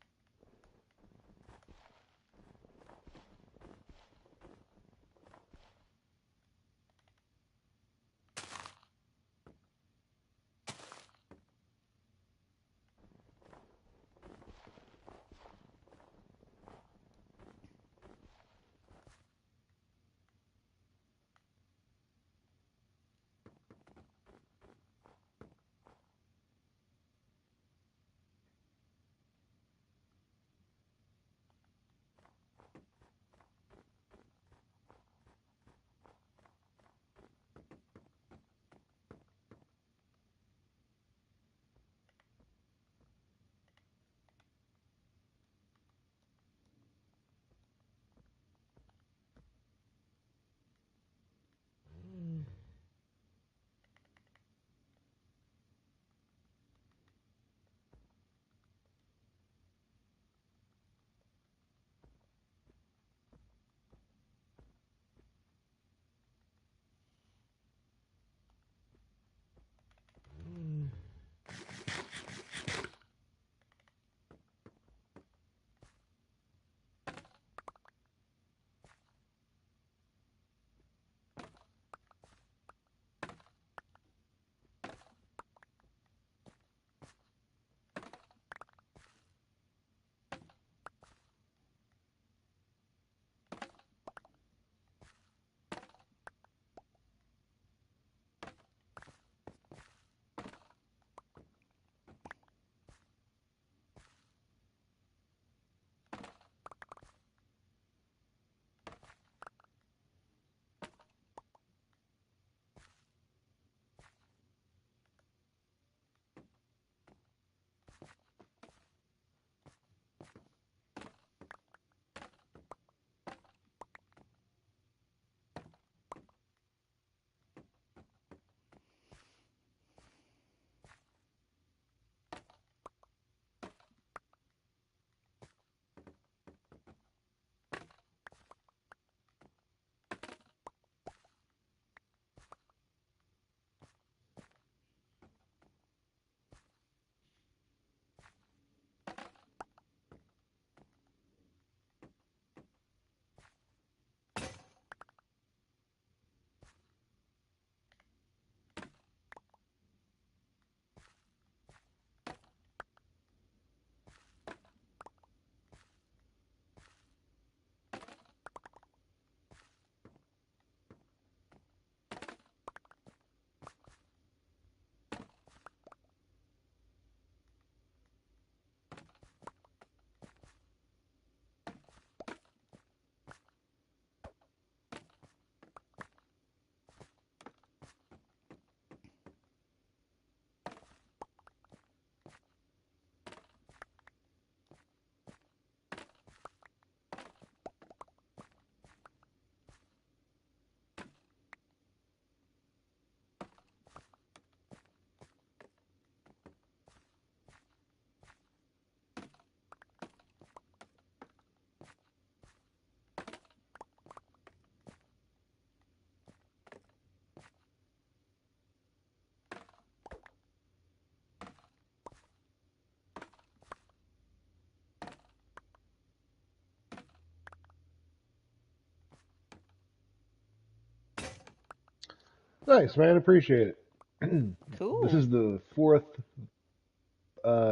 Nice, man. Appreciate it. This Cool. is the fourth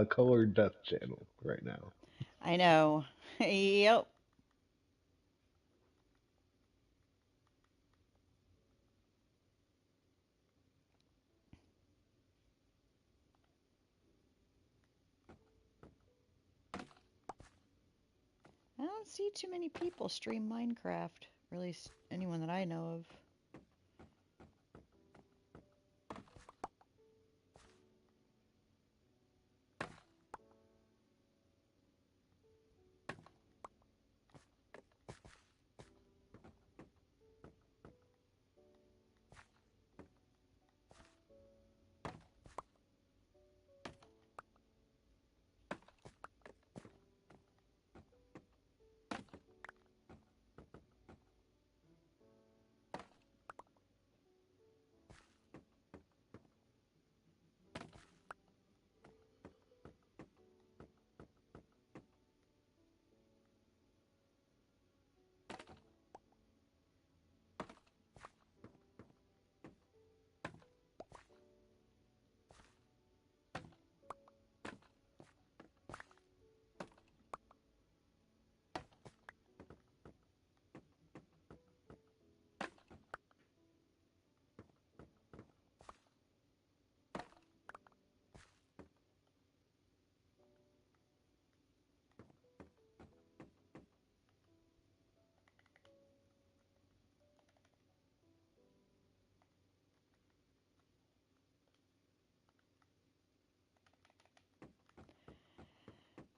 colored death channel right now. I know. Yep. I don't see too many people stream Minecraft. Or at least anyone that I know of.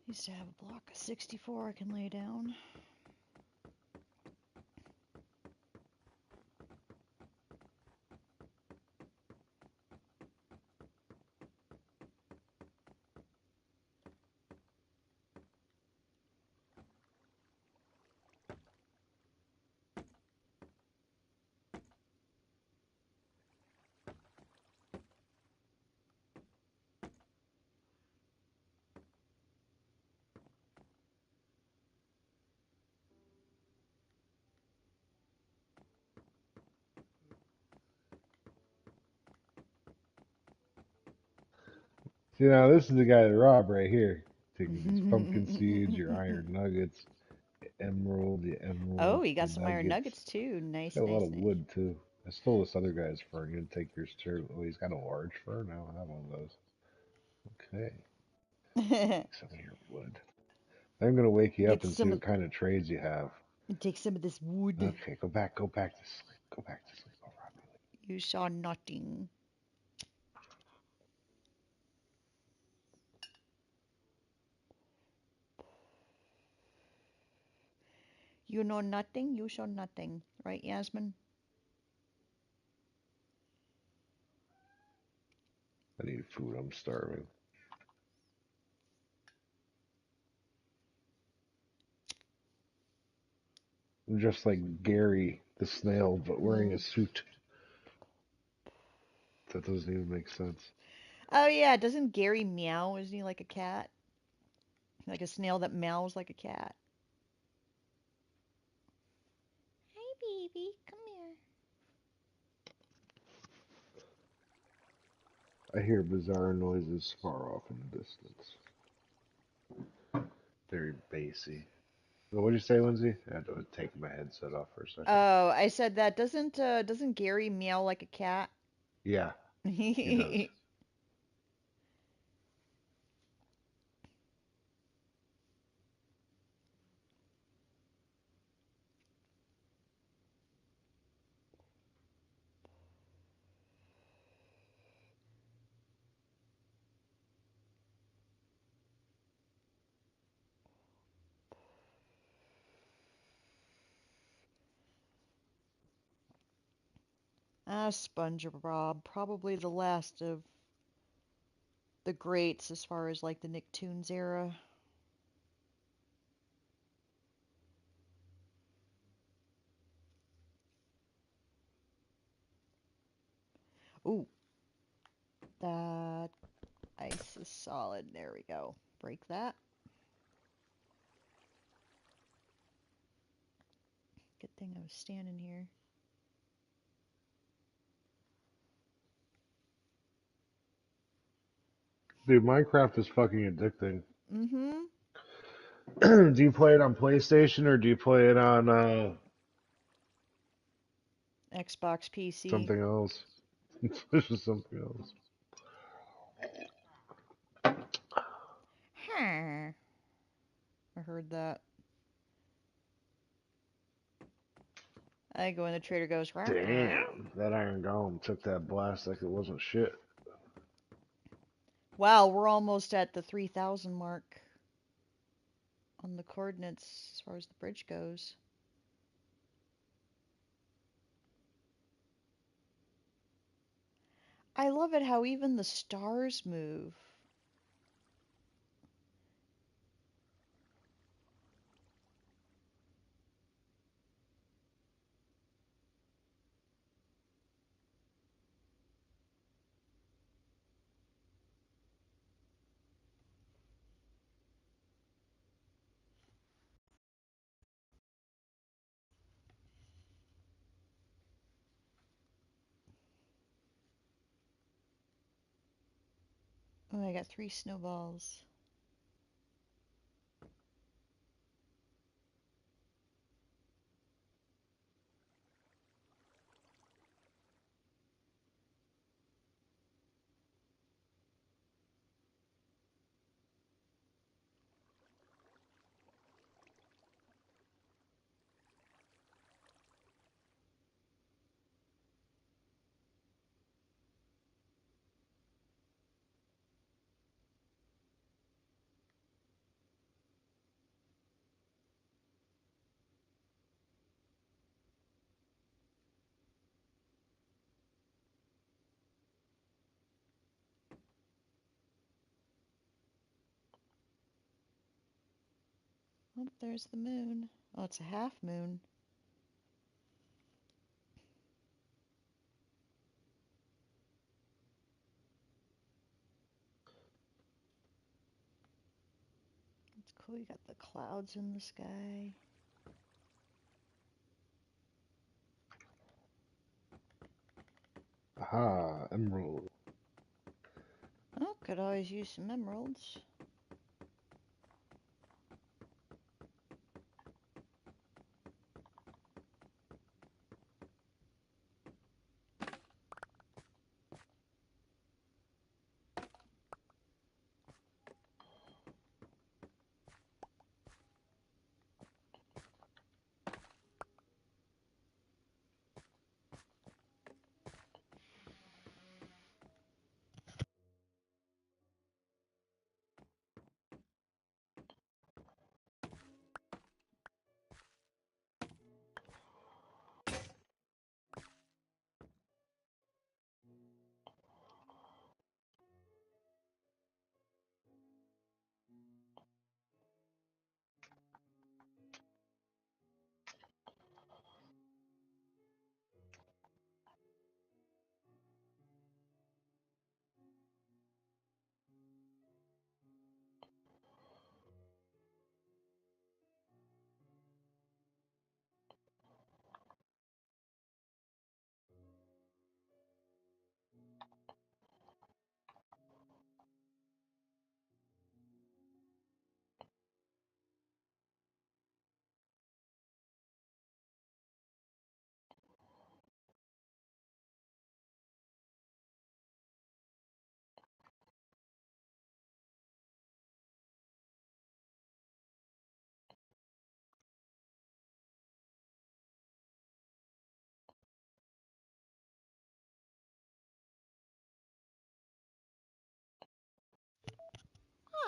Used to have a block of 64 I can lay down. See, now this is the guy that robbed right here. Taking these pumpkin seeds, your iron nuggets, your Oh, emerald, he got your some iron nuggets. nuggets too. Nice, Got a lot nice, of nice. wood too. I stole this other guy's fur. I'm gonna take yours too. Oh, he's got a large fur now. I have one of those. Okay, take some of your wood. I'm gonna wake you Get up and see some what kind of trades you have. take some of this wood. Okay, go back to sleep. Go back to sleep. I'll rob you. You saw nothing. You know nothing, you saw nothing. Right, Yasmin? I need food. I'm starving. I'm just like Gary the snail, but wearing a suit. That doesn't even make sense. Oh yeah, doesn't Gary meow? Isn't he like a cat? Like a snail that meows like a cat. Hi baby, come here. I hear bizarre noises far off in the distance. Very bassy. What did you say, Lindsay? I had to take my headset off for a second. Oh, I said that doesn't Gary meow like a cat? Yeah, he does. SpongeBob, probably the last of the greats as far as like the Nicktoons era. Ooh, that ice is solid. There we go. Break that. Good thing I was standing here. Dude, Minecraft is fucking addicting. Mm-hmm. Do you play it on PlayStation or do you play it on Xbox PC. something else? This is something else. Huh. I heard that. I go in the trader goes, "Rah, rah." Damn, that Iron Golem took that blast like it wasn't shit. Wow, we're almost at the 3,000 mark on the coordinates as far as the bridge goes. I love it how even the stars move. Oh, I got 3 snowballs. Oh, there's the moon. Oh, it's a half moon. It's cool. You got the clouds in the sky. Aha, emerald. Oh, could always use some emeralds.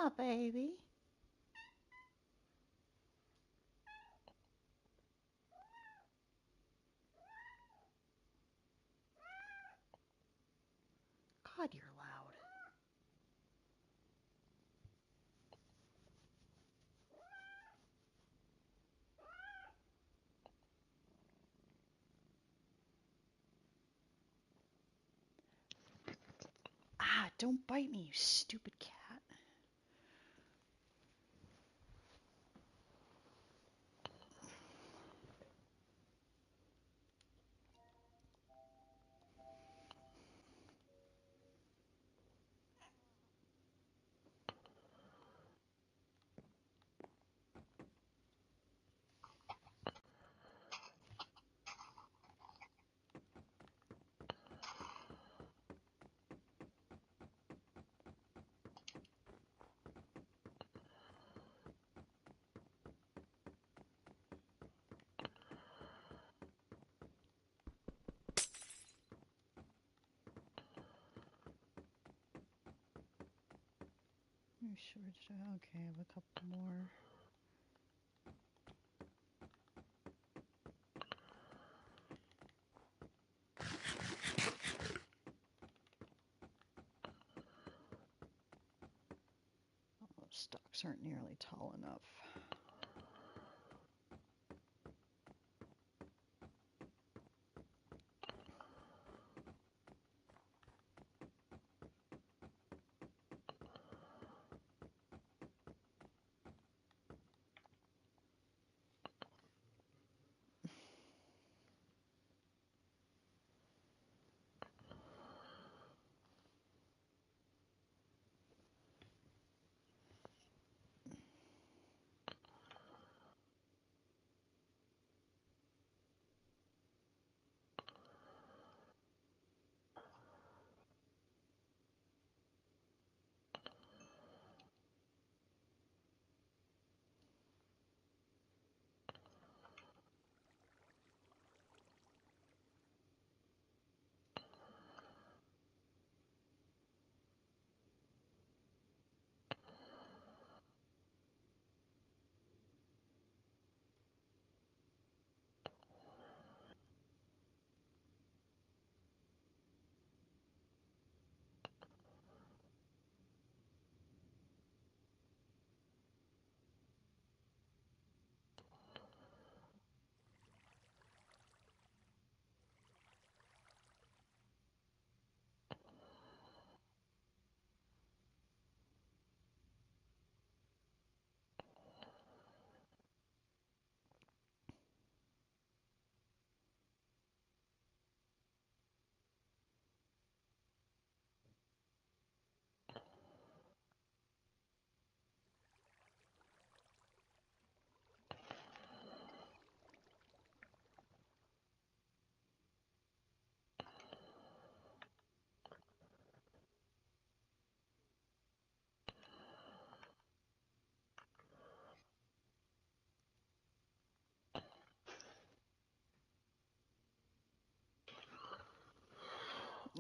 Ah, baby. God, you're loud. Ah, don't bite me, you stupid cat. I'm sure. Okay, I have a couple more. Oh, those stalks aren't nearly tall enough.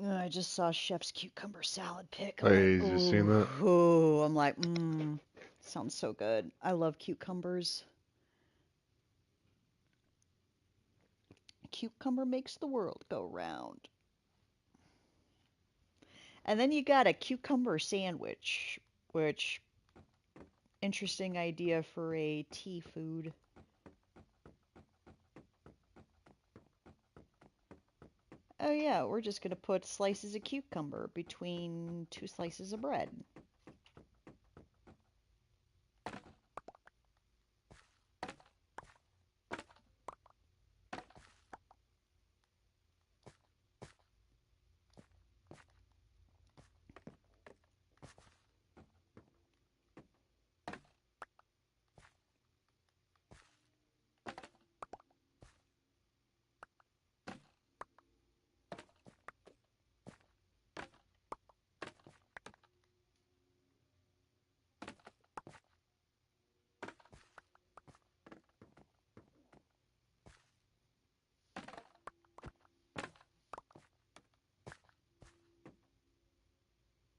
I just saw Chef's cucumber salad pic. I'm like, Hey, you seen that? ooh. I'm like, sounds so good. I love cucumbers. Cucumber makes the world go round. And then you got a cucumber sandwich, which interesting idea for a tea food. Oh yeah, we're just gonna put slices of cucumber between 2 slices of bread.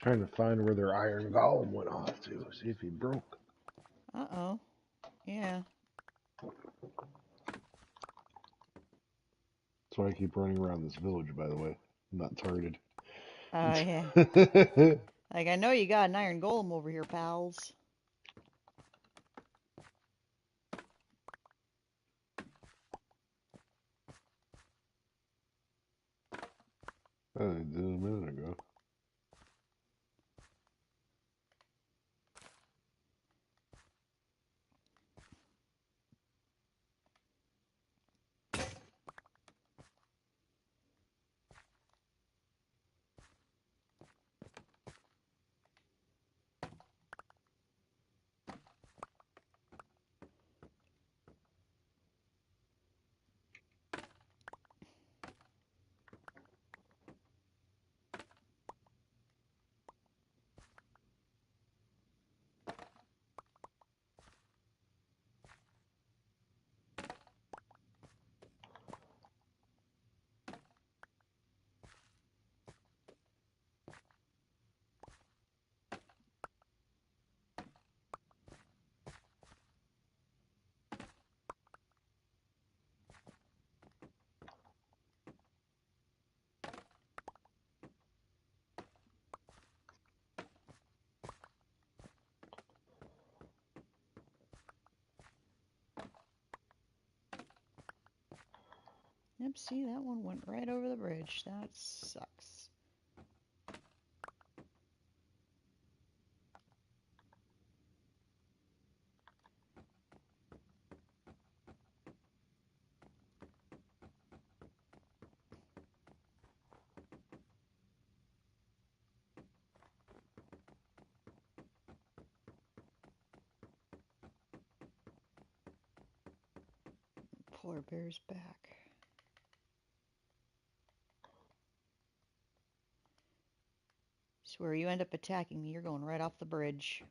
Trying to find where their iron golem went off to, see if he broke. Uh-oh. Yeah. That's why I keep running around this village, by the way. I'm not targeted. Yeah. Like, I know you got an iron golem over here, pals. I did a minute ago. Yep, see, that one went right over the bridge. That sucks. Polar bear's back. Swear, you end up attacking me, you're going right off the bridge.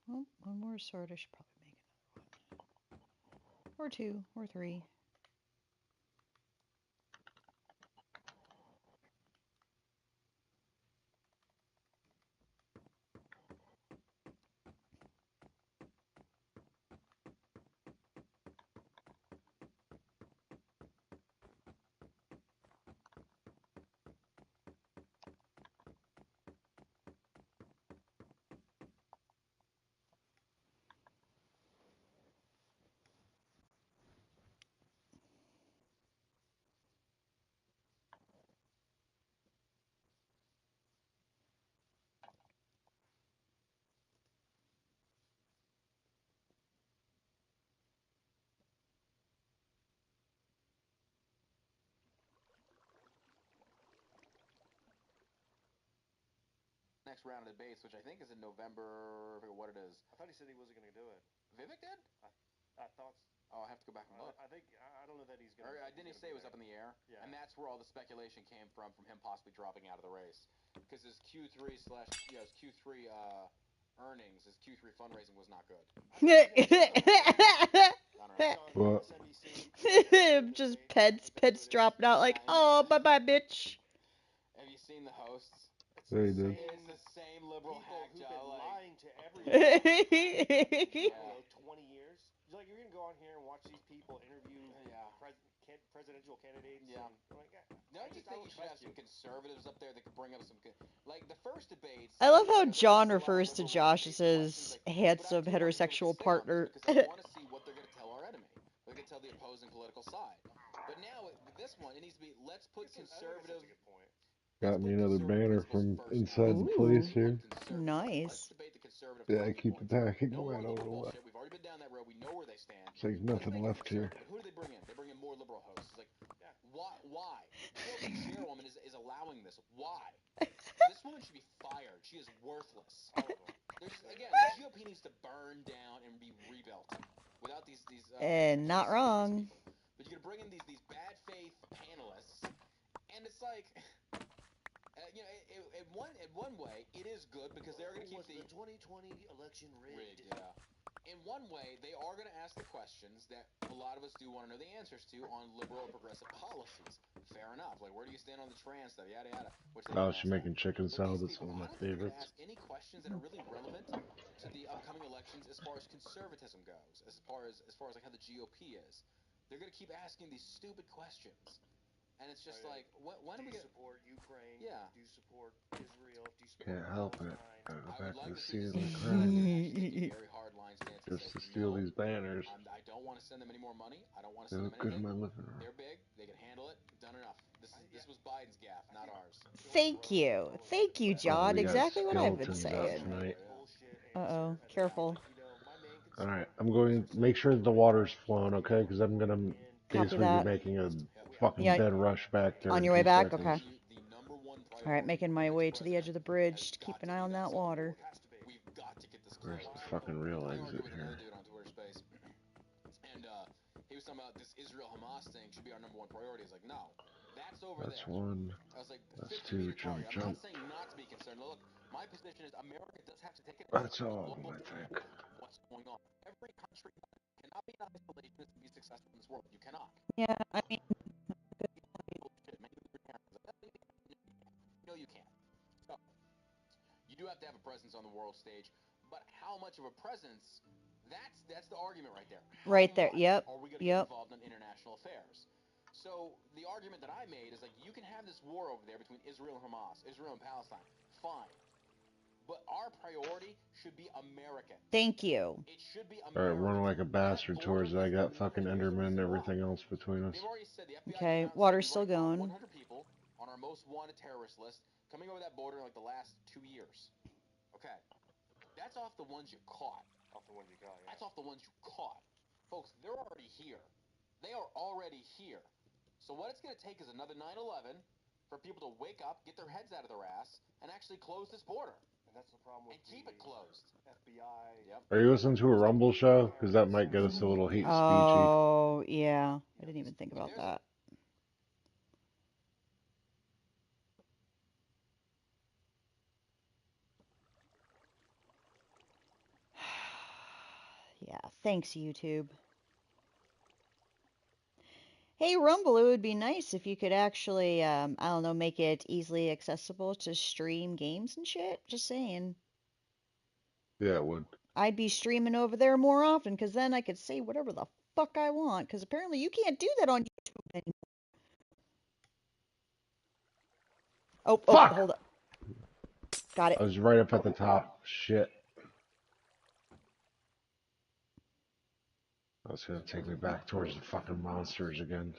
Oh, one more sword. I should probably make another one. Or 2, or 3. next round of debates, which I think is in November. I forget what it is. I thought he said he wasn't going to do it. Vivek did? I thought. Oh, I have to go back and look. I think I don't know that he's going to. Or didn't he say it was up in the air? Yeah. And that's where all the speculation came from him possibly dropping out of the race, because his Q3 his Q3 earnings, his Q3 fundraising was not good. What? Just pets dropping out like, oh, bye-bye, bitch. Have you seen the hosts? They did. It's the same liberal hack who've job, been like, lying to everyone yeah. 20 years. You're like, you're going to go on here and watch these people interview presidential candidates. Yeah. And, like, Don't you think you should have some conservatives up there that could bring up some like the first debates? I love how John refers to Josh as his handsome heterosexual partner. Because I want to see what they're going to tell our enemy. They're going to tell the opposing political side. But now with this one, it needs to be let's put conservative. That's a good point. Got me another banner from inside the place here. Nice. Yeah, I keep attacking them. No more I don't liberal know why. bullshit. We've already been down that road. We know where they stand. There's nothing left here. Who do they bring in? They bring in more liberal hosts. It's like, why? The chairwoman is allowing this. Why? This woman should be fired. She is worthless. Again, the GOP needs to burn down and be rebuilt without these And not wrong. But you're gonna bring in these bad faith panelists, and it's like. In one way, it is good because they're going to keep the 2020 election rigged. Yeah. In one way, they are going to ask the questions that a lot of us do want to know the answers to on liberal or progressive policies. Fair enough. Like, where do you stand on the trans stuff? Yada yada. Which Oh, she's making chicken salad. That's one of my favorites. Ask any questions that are really relevant to the upcoming elections as far as conservatism goes, as far as like how the GOP is. They're going to keep asking these stupid questions. And it's just like, when are we going to support Ukraine? Yeah. Do you support Israel? Do you support Can't help it. Palestine? Gotta go back to the see scene of the the crime. very hard line stance Just say, to steal no, these banners. I don't want to send them any more money. I don't want to They send look them good in anything. my living room. They're big. They can handle it. Done enough. This was Biden's gaffe, not ours. Thank you. Thank you, John. Exactly what I've been saying. Tonight. Uh-oh. Careful. Alright, I'm going to make sure that the water's flowing, okay? Because I'm going to basically be making a fucking dead rush back there. On your way back? Okay. Alright, making my way to the edge of the bridge to keep an eye on that water. Where's the fucking real exit here? And he was talking about this Israel-Hamas thing should be our number one priority. It's like, no, that's over there. That's one. I was like, That's two. Jump, I'm jump. not saying not to be concerned. Look, my position is America does have to take it. That's all, I think. What's going on? Every country cannot be in isolation to be successful in this world. You cannot. Yeah, I mean... No, you can't. So, you do have to have a presence on the world stage, but how much of a presence? That's the argument right there. Right there. Yep. Are we going to get involved in international affairs? So the argument that I made is like, you can have this war over there between Israel and Hamas, Israel and Palestine. Fine. But our priority should be American. Thank you. It should be American. Alright, running like a bastard towards it. I got fucking Enderman and everything else between us. They've already said the FBI Okay, water's still going. 100 people on our most wanted terrorist list coming over that border in like the last 2 years. Okay. That's off the ones you caught. Off the ones you got, yeah. That's off the ones you caught. Folks, they're already here. They are already here. So what it's going to take is another 9/11 for people to wake up, get their heads out of their ass, and actually close this border. And that's the problem with keep it closed. FBI. Yep. Are you listening to a Rumble show? Because that might get us a little hate speechy. Oh, yeah. I didn't even think about that. Yeah, thanks, YouTube. Hey, Rumble, it would be nice if you could actually, I don't know, make it easily accessible to stream games and shit. Just saying. Yeah, it would. I'd be streaming over there more often, because then I could say whatever the fuck I want, because apparently you can't do that on YouTube anymore. Oh, hold up. Got it. I was right up at the top. Shit. That's gonna take me back towards the fucking monsters again.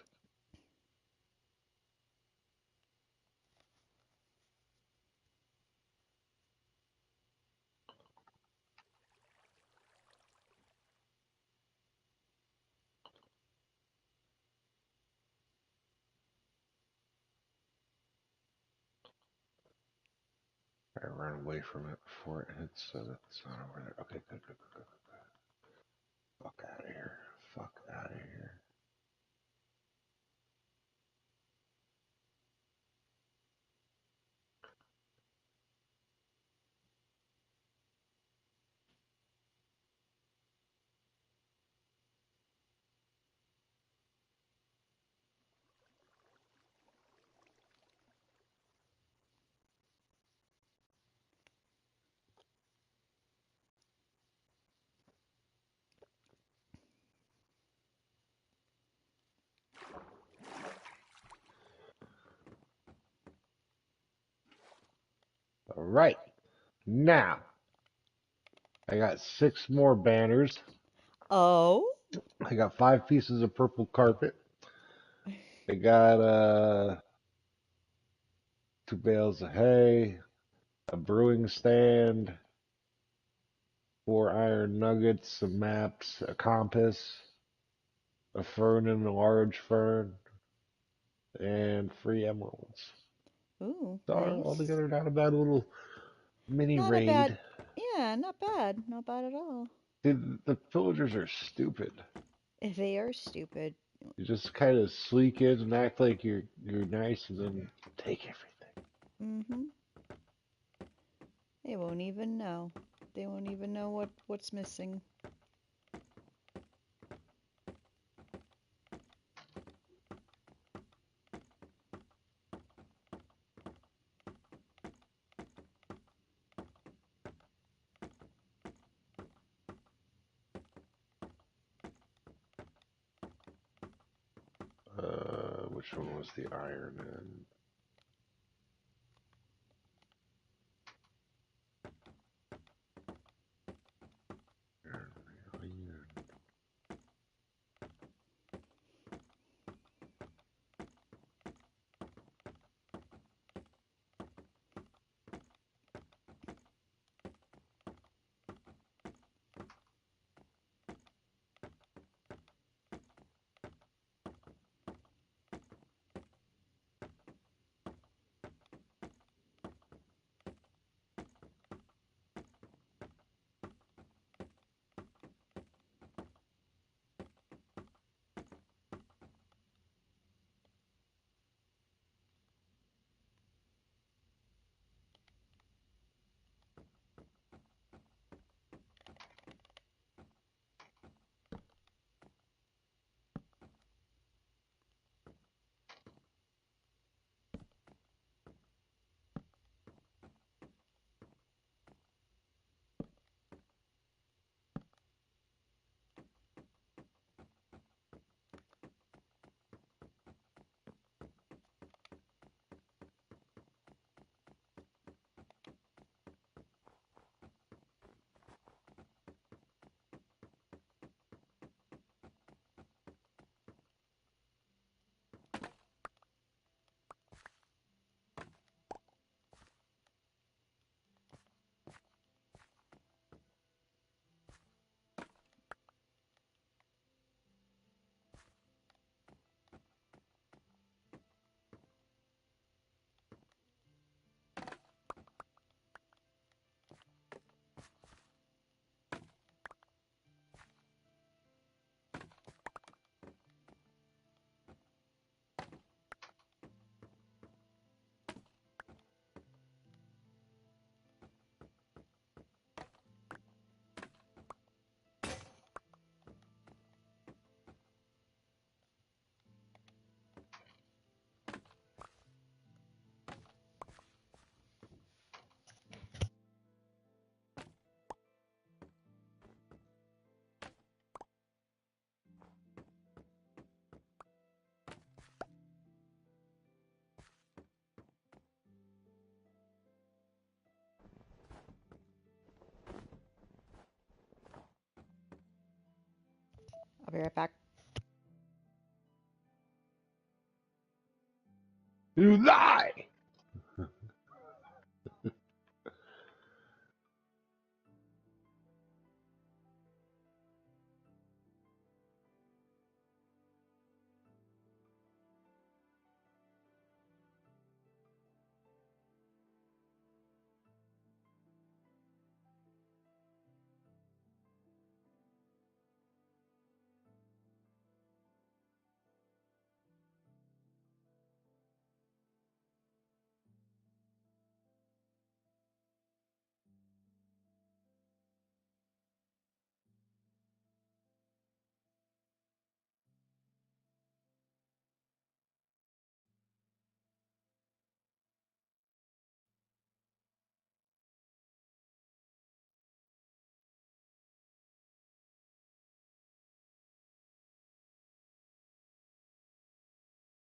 I run away from it before it hits so that's not over there. Okay, good, good, good, good, good. Fuck out of here. Fuck out of here. All right. Now, I got 6 more banners. Oh? I got 5 pieces of purple carpet. I got 2 bales of hay, a brewing stand, 4 iron nuggets, some maps, a compass, a fern and a large fern, and 3 emeralds. Ooh, So nice. altogether, not a bad little mini Not a bad. raid. Yeah, not bad. Not bad at all. The villagers are stupid. They are stupid. You just kind of sneak in and act like you're nice, and then take everything. Mm-hmm. They won't even know. They won't even know what's missing. Which one was the iron in? I'll be right back. You lie!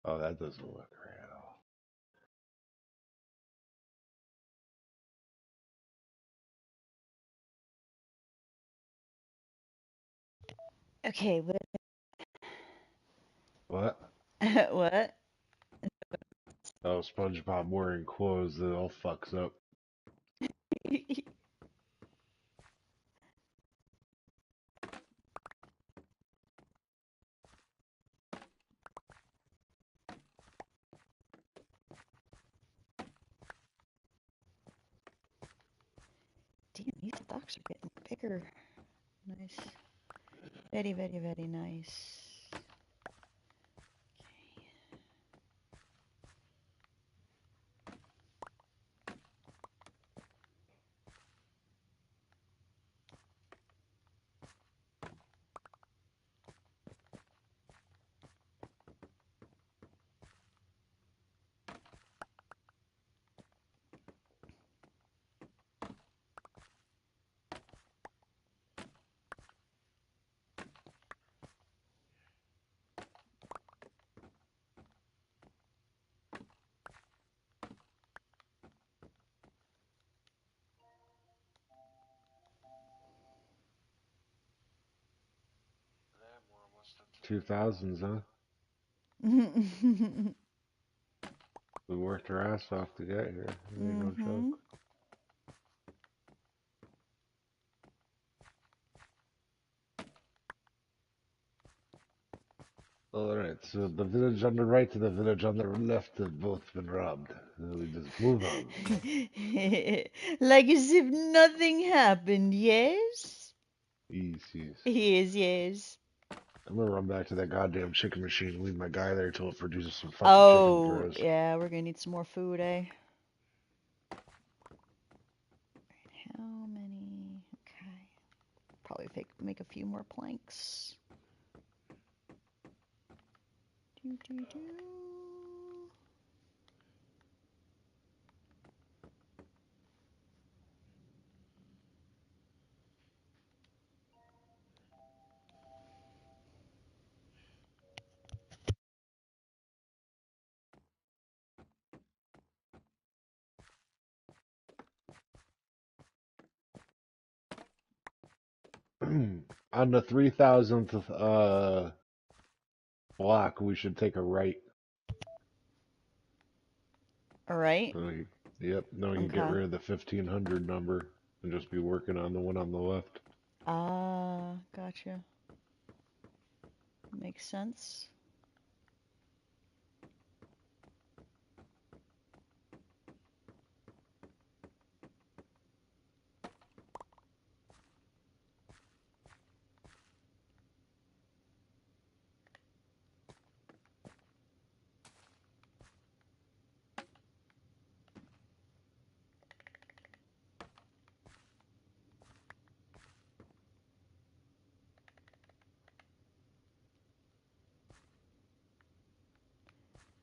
Oh, that doesn't look right at all. Okay, What? what? Oh, SpongeBob wearing clothes that all fucks up. Damn, these ducks are getting bigger. Nice. Very, very, very nice. 2000s, huh? We worked our ass off to get here. It ain't no Mm-hmm. joke. Alright, so the village on the right and the village on the left have both been robbed. We just move on. Like as if nothing happened, yes? Easy. Yes, yes. I'm gonna run back to that goddamn chicken machine and leave my guy there till it produces some fucking chicken for Oh, us. yeah, we're gonna need some more food, eh? How many? Okay. Probably make a few more planks. Do, do, do. On the 3000th block, we should take a right. All right. Yep, then we can get Okay. rid of the 1500 number and just be working on the one on the left. Ah, gotcha. Makes sense.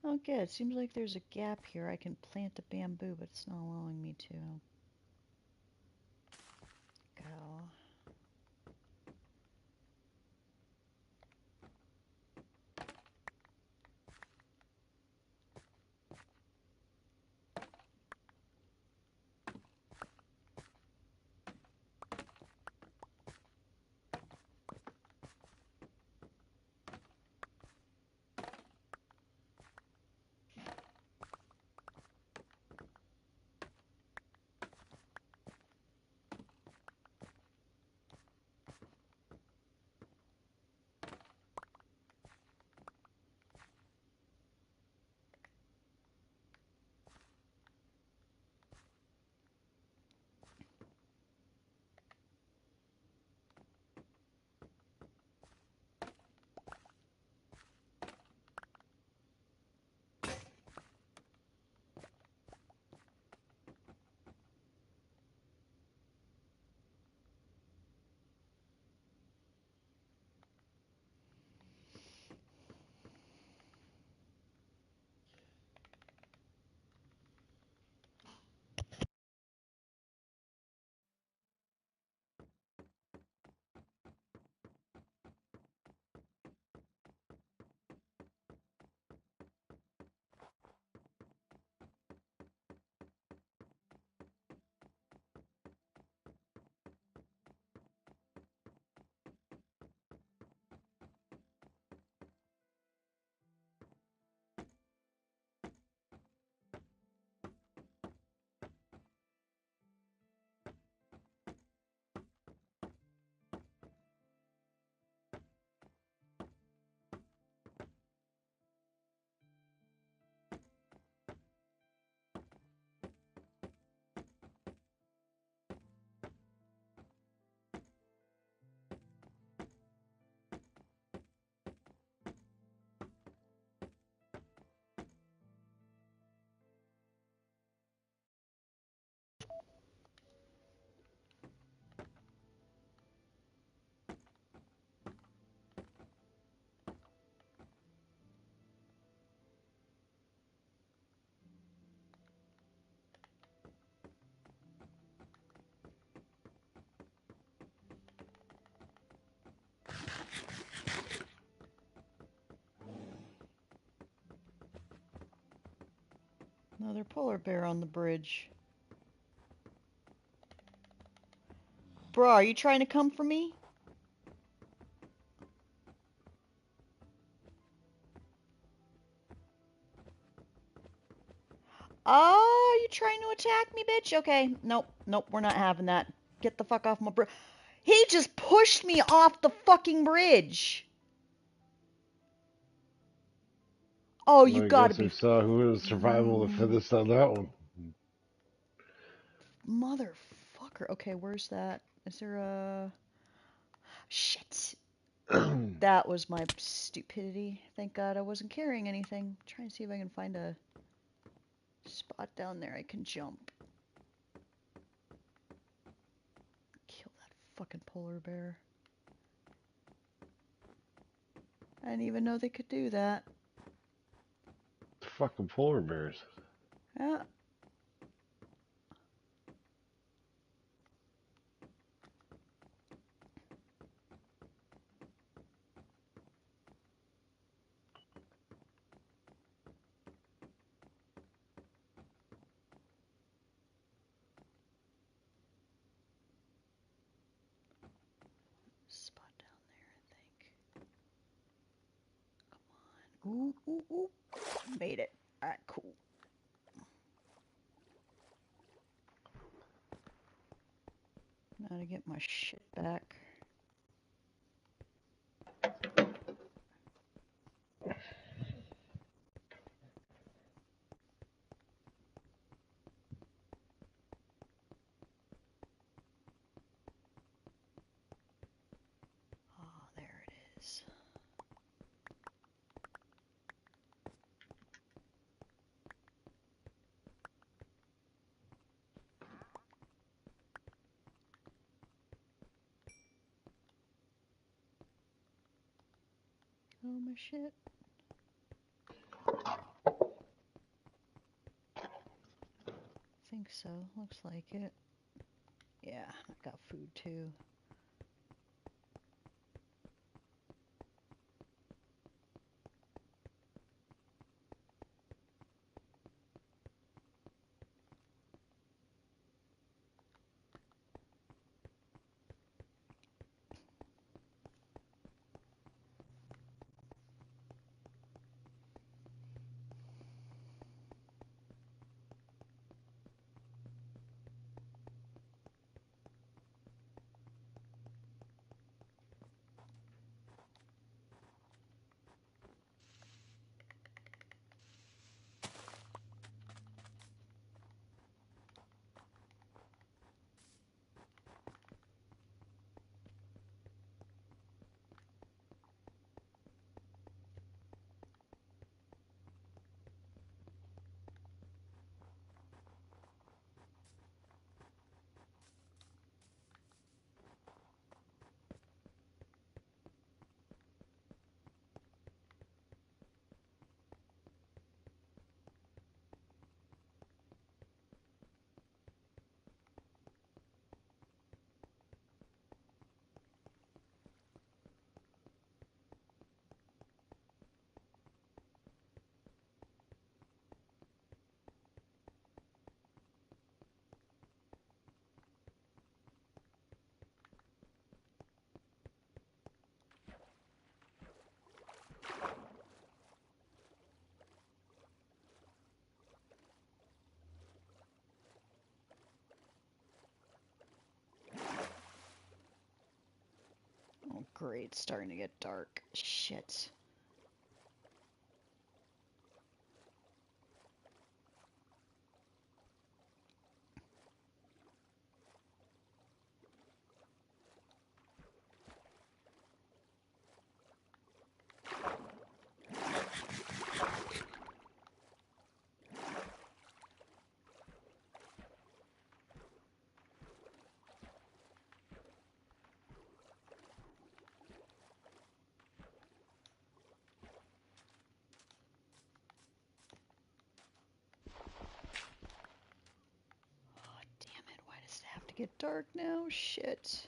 Okay, it seems like there's a gap here. I can plant a bamboo, but it's not allowing me to. Go. Another polar bear on the bridge. Bro, are you trying to come for me? Oh, you trying to attack me, bitch? Okay, nope, nope, we're not having that. Get the fuck off my bridge. He just pushed me off the fucking bridge. Oh, you I gotta guess we be saw who was survival of the fittest on that one. motherfucker. Okay, where's that? Is there a... Shit. That was my stupidity. Thank God I wasn't carrying anything. I'm trying to see if I can find a spot down there I can jump. Kill that fucking polar bear. I didn't even know they could do that. Fucking polar bears. Yeah. Spot down there, I think. Come on. Ooh, ooh, ooh. Made it. Alright, cool. Now to get my shit back. Oh, there it is. Oh, my shit. I think so. Looks like it. Yeah, I got food too. Oh, great. It's starting to get dark. Shit. Oh, damn it. Why does it have to get dark now? Shit.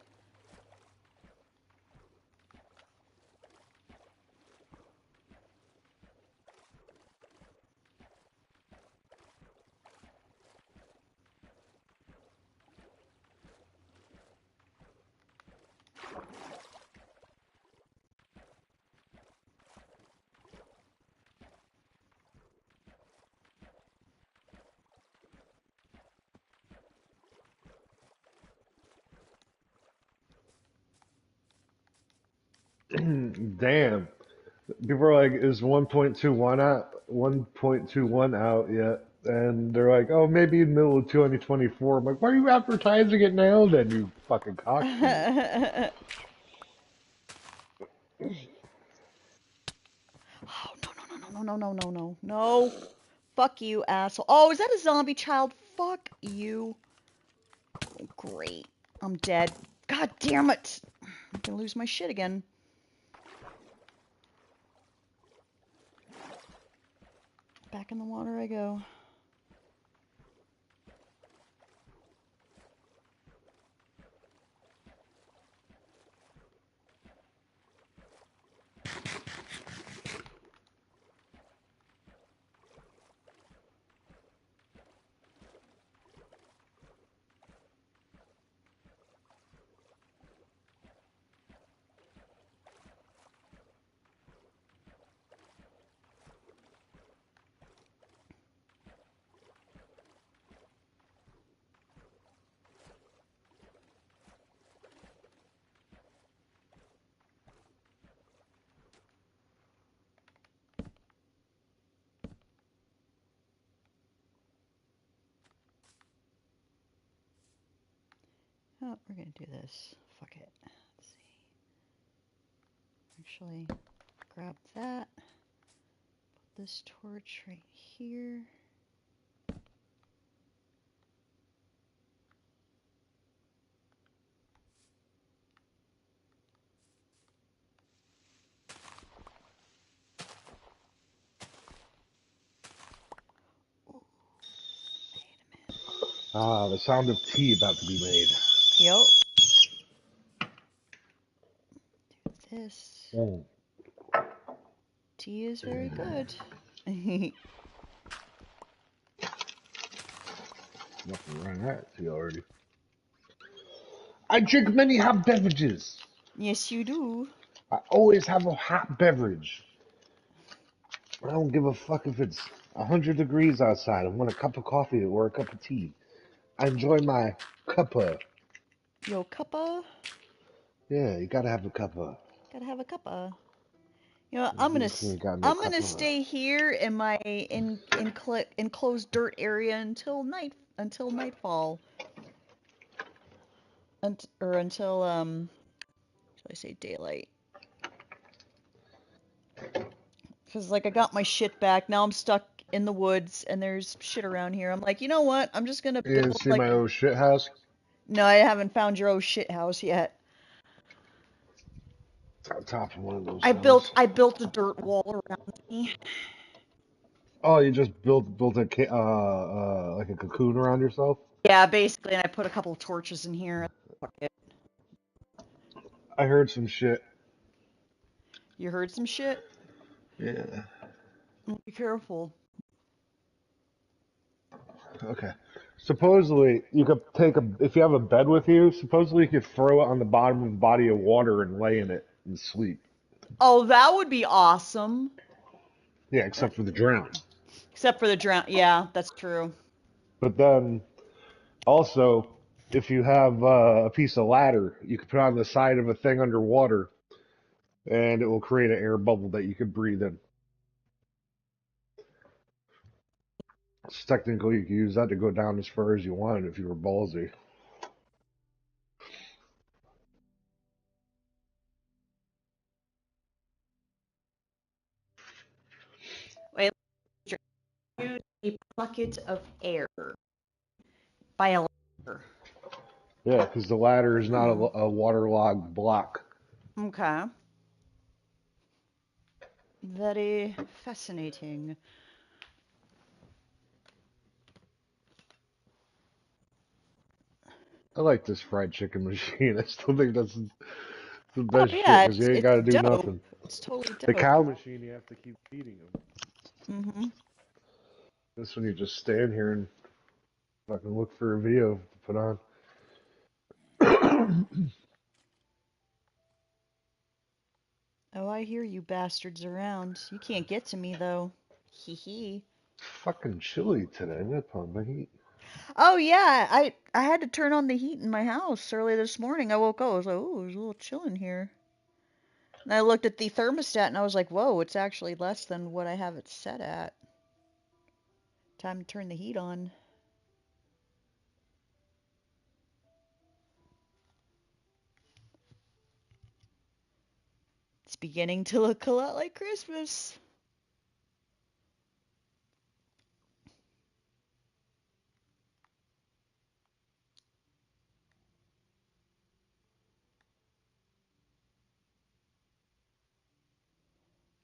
Damn. People are like, is 1.21 out? 1.21 out yet? And they're like, oh, maybe in the middle of 2024. I'm like, why are you advertising it now then, you fucking cocksucker? Oh, no. Fuck you, asshole. Oh, is that a zombie child? Fuck you. Oh, great. I'm dead. God damn it. I'm gonna lose my shit again. Back in the water I go. Oh, we're gonna do this. Fuck it. Let's see. Actually, grab that. Put this torch right here. Ah, the sound of tea about to be made. Yup. Do this. Mm. Tea is very good. Nothing wrong with that tea already. I drink many hot beverages. Yes, you do. I always have a hot beverage. I don't give a fuck if it's 100 degrees outside. I want a cup of coffee or a cup of tea. I enjoy my cuppa. Yo, cuppa. Yeah, you gotta have a cuppa. Gotta have a cuppa. You know, If you ain't got no I'm gonna cuppa. stay here in my enclosed dirt area until nightfall. Or until should I say daylight? Because like I got my shit back. Now I'm stuck in the woods and there's shit around here. I'm like, you know what? I'm just gonna You didn't build see like my a. old shit house? No, I haven't found your old shit house yet. It's on top of one of those I hills. built a dirt wall around me. Oh, you just built a like a cocoon around yourself? Yeah, basically, and I put a couple of torches in here. Fuck it. I heard some shit. You heard some shit? Yeah. Be careful. Okay. Supposedly, you could take if you have a bed with you, supposedly you could throw it on the bottom of a body of water and lay in it and sleep. Oh, that would be awesome. Yeah, except for the drown. Except for the drown. Yeah, that's true. But then, also, if you have a piece of ladder, you could put it on the side of a thing underwater, and it will create an air bubble that you could breathe in. So technically, you could use that to go down as far as you wanted if you were ballsy. Wait, use a bucket of air by a ladder. Yeah, because the ladder is not Hmm. a waterlogged block. Okay. Very fascinating. I like this fried chicken machine. I still think that's the Oh best shit yeah, because you ain't it's got to do dope. nothing. It's totally The dope. cow machine, you have to keep feeding them. Mm-hmm. This one, you just stand here and fucking look for a video to put on. Oh, I hear you bastards around. You can't get to me though. Hee hee. Fucking chilly today. I'm gonna put on my heat. Oh yeah, I had to turn on the heat in my house early this morning. I woke up, I was like, oh, there's a little chill in here. And I looked at the thermostat and I was like, whoa, it's actually less than what I have it set at. Time to turn the heat on. It's beginning to look a lot like Christmas.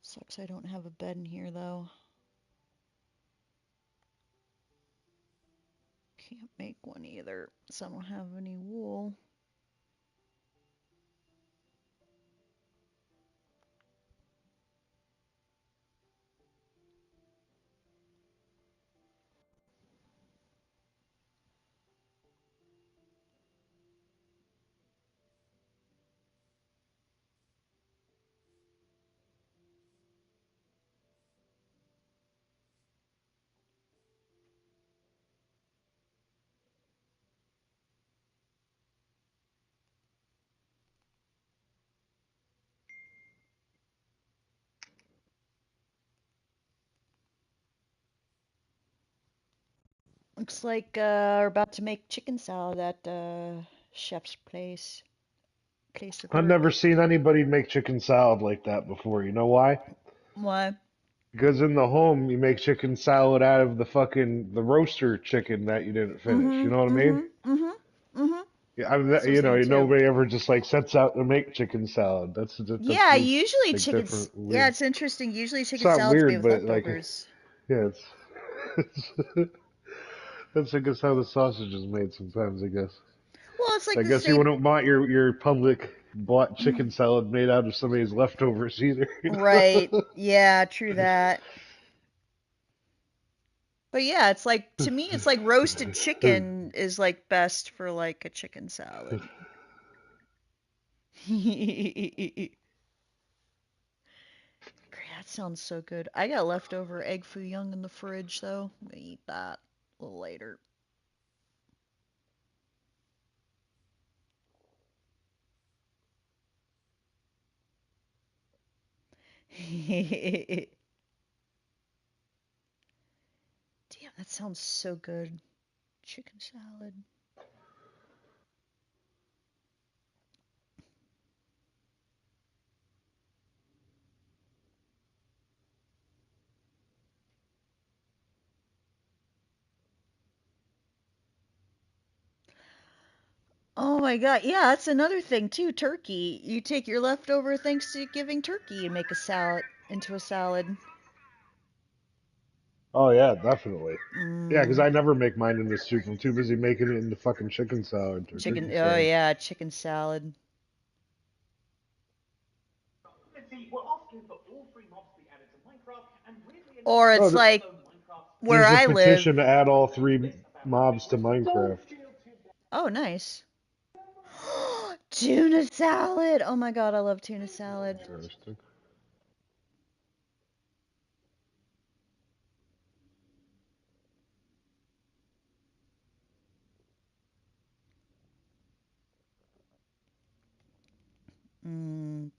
Sucks I don't have a bed in here though. Can't make one either, so I don't have any wool. Looks like we're about to make chicken salad at chef's place of I've never work. seen anybody make chicken salad like that before. You know why? What? Because in the home, you make chicken salad out of the roaster chicken that you didn't finish. You Mhm. know what I mean? Mhm. Mhm. Mhm. Yeah, That's what I'm saying too. nobody ever just like sets out to make chicken salad. That's Yeah, neat, usually like chicken. different, Yeah, weird. it's interesting. Usually It's chicken not salad's made weird, with but like, leftovers. yeah, it's that's I guess how the sausage is made sometimes. I guess. Well, it's like I the guess you same. wouldn't want your public bought chicken salad made out of somebody's leftovers either. You Right. know? Yeah, true that. But yeah, it's like to me it's like roasted chicken is like best for like a chicken salad. Great, that sounds so good. I got leftover egg foo young in the fridge though. I'm gonna eat that a little later. Damn, that sounds so good. Chicken salad. Oh my god, yeah, that's another thing too, turkey. You take your leftover Thanksgiving turkey and make a salad into a salad. Oh yeah, definitely. Yeah, because Mmm. I never make mine into soup. I'm too busy making it into fucking chicken salad or Chicken, turkey oh salad. yeah, chicken salad. Or Oh, it's like where there's a I live. petition to add all three mobs to Minecraft. Oh, nice. Tuna salad. Oh my god, I love tuna salad. Interesting.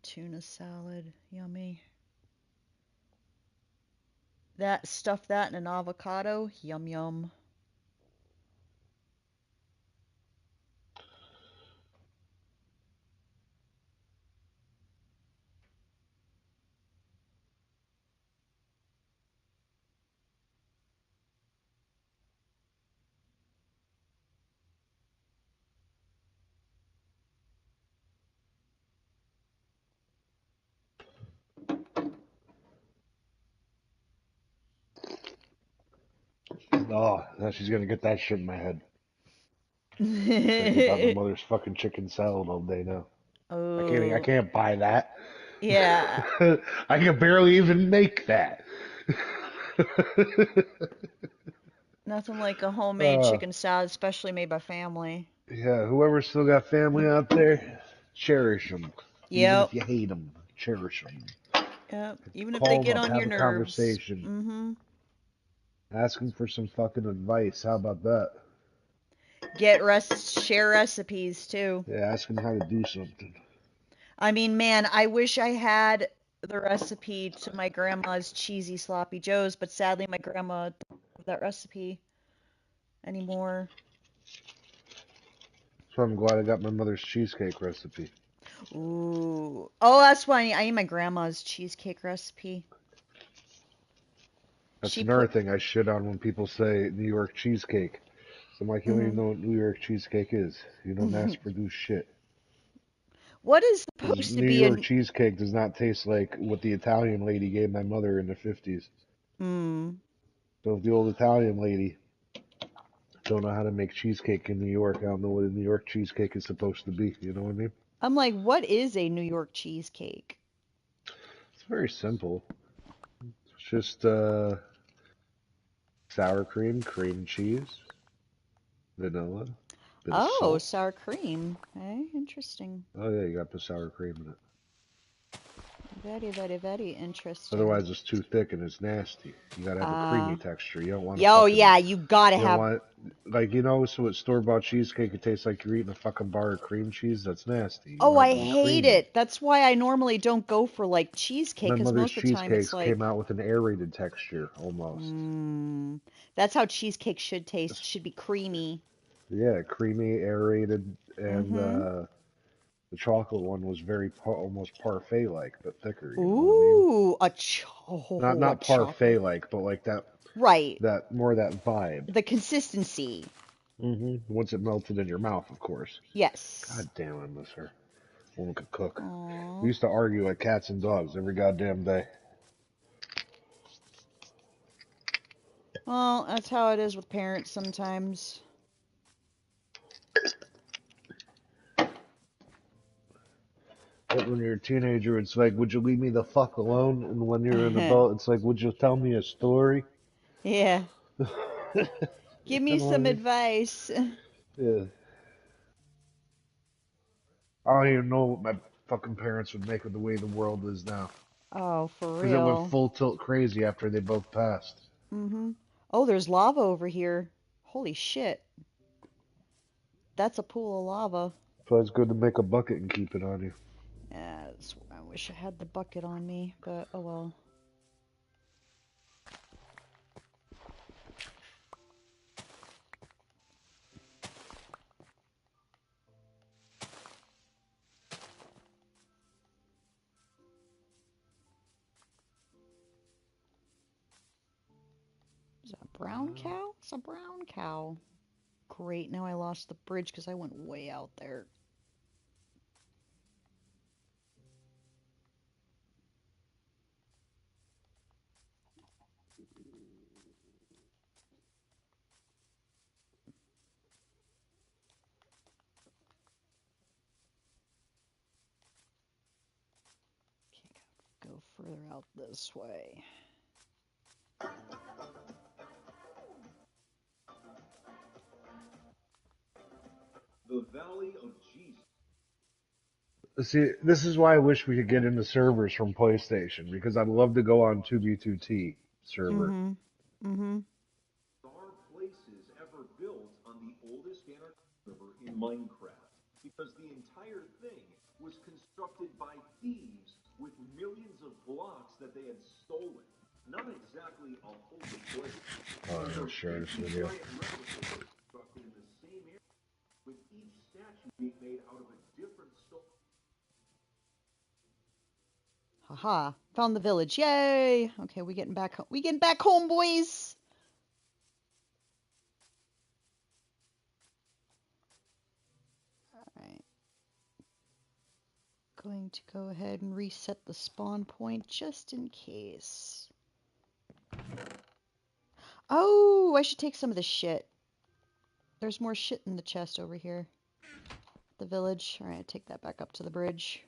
Tuna salad. Yummy. That stuff that in an avocado. Yum yum. Oh, now she's gonna get that shit in my head. I think about my mother's fucking chicken salad all day now. I Oh, can't buy that. yeah. I can barely even make that. Nothing like a homemade uh, chicken salad, especially made by family. yeah, whoever's still got family out there, cherish them. Even Yep. if you hate them, cherish them. Yep. Even if they Call them get up, on your have a nerves. conversation. Mm-hmm. Ask them for some fucking advice. How about that? Share recipes too. Yeah, ask them how to do something. I mean, man, I wish I had the recipe to my grandma's cheesy sloppy joes, but sadly my grandma doesn't have that recipe anymore. So I'm glad I got my mother's cheesecake recipe. Ooh. Oh, that's why I need my grandma's cheesecake recipe. That's She another put. thing I shit on when people say New York cheesecake. So I'm like, you don't even Mhm. know what New York cheesecake is. You don't mass produce shit. What is Because supposed to New be York a. cheesecake does not taste like what the Italian lady gave my mother in the 50s. Hmm. So if the old Italian lady don't know how to make cheesecake in New York, I don't know what a New York cheesecake is supposed to be. You know what I mean? I'm like, what is a New York cheesecake? It's very simple. It's just sour cream, cream cheese, vanilla, bit of Oh, salt. sour cream. Okay, interesting. Oh yeah, you got to put sour cream in it. Very, very, very interesting. Otherwise, it's too thick and it's nasty. You gotta have a creamy Uh, texture. You don't want to yo, fucking. yeah, you gotta You don't have. want like so with store bought cheesecake, it tastes like you're eating a fucking bar of cream cheese. That's nasty. You Oh, want I it to be hate creamy. it. That's why I normally don't go for like cheesecake, My because mother's most of the time it's cheesecakes came like, out with an aerated texture almost. that's how cheesecake should taste. Should be creamy. Yeah, creamy, aerated, and Mm-hmm. the chocolate one was very almost parfait like, but thicker. You know what I mean? Ooh, a Not chocolate. parfait like, but like Right. that more that vibe. The consistency. Once it melted in your mouth, of course. Yes. God damn, I miss her. Woman could cook. We Aw. used to argue like cats and dogs every goddamn day. Well, that's how it is with parents sometimes. But when you're a teenager, it's like, would you leave me the fuck alone? And when you're an adult, it's like, would you tell me a story? Yeah. You Give know me what I some mean? advice. Yeah. I don't even know what my fucking parents would make of the way the world is now. Oh, for Because it went real. full tilt crazy after they both passed. Mm-hmm. Oh, there's lava over here. Holy shit. That's a pool of lava. So it's good to make a bucket and keep it on you. Yeah, I wish I had the bucket on me, but oh well. Is that a brown cow? It's a brown cow. Great, now I lost the bridge because I went way out there. Okay, gotta go further out this way. The Valley of Jesus. See, this is why I wish we could get into servers from PlayStation, because I'd love to go on 2B2T server. Mm-hmm. Mm-hmm. Are places ever built on the oldest anarchy server in Minecraft, because the entire thing was constructed by thieves with millions of blocks that they had stolen. Not exactly a holy place. Oh, And I'm those gonna share this ancient video. giant replicas were constructed in the same area, with each statue being made out of a different stone. Haha. Found the village. Yay! Okay, we getting back home. We getting back home, boys! Alright. Going to go ahead and reset the spawn point just in case. Oh, I should take some of this shit. There's more shit in the chest over here. The village. Alright, take that back up to the bridge.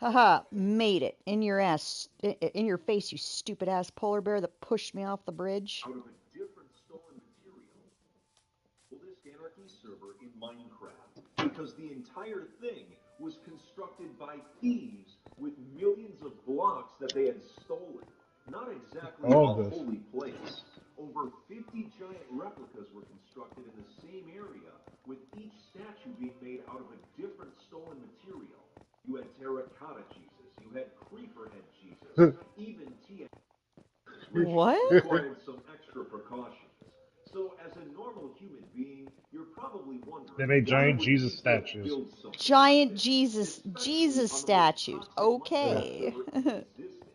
Haha, made it. In your ass. In your face, you stupid ass polar bear that pushed me off the bridge. Out of a different stolen material, oldest anarchy server in Minecraft, because the entire thing was constructed by thieves with millions of blocks that they had stolen. Not exactly a All of this. holy place. Over 50 giant replicas were constructed in the same area, with each statue being made out of a different stolen material. You had terracotta Jesus, you had creeper head Jesus, even TNT, which What? required some extra precautions. So, as a normal human being, you're probably wondering, They made why giant would Jesus people statues. build something Giant like this, Jesus especially on the most statues. toxic Minecraft Okay. server in existence?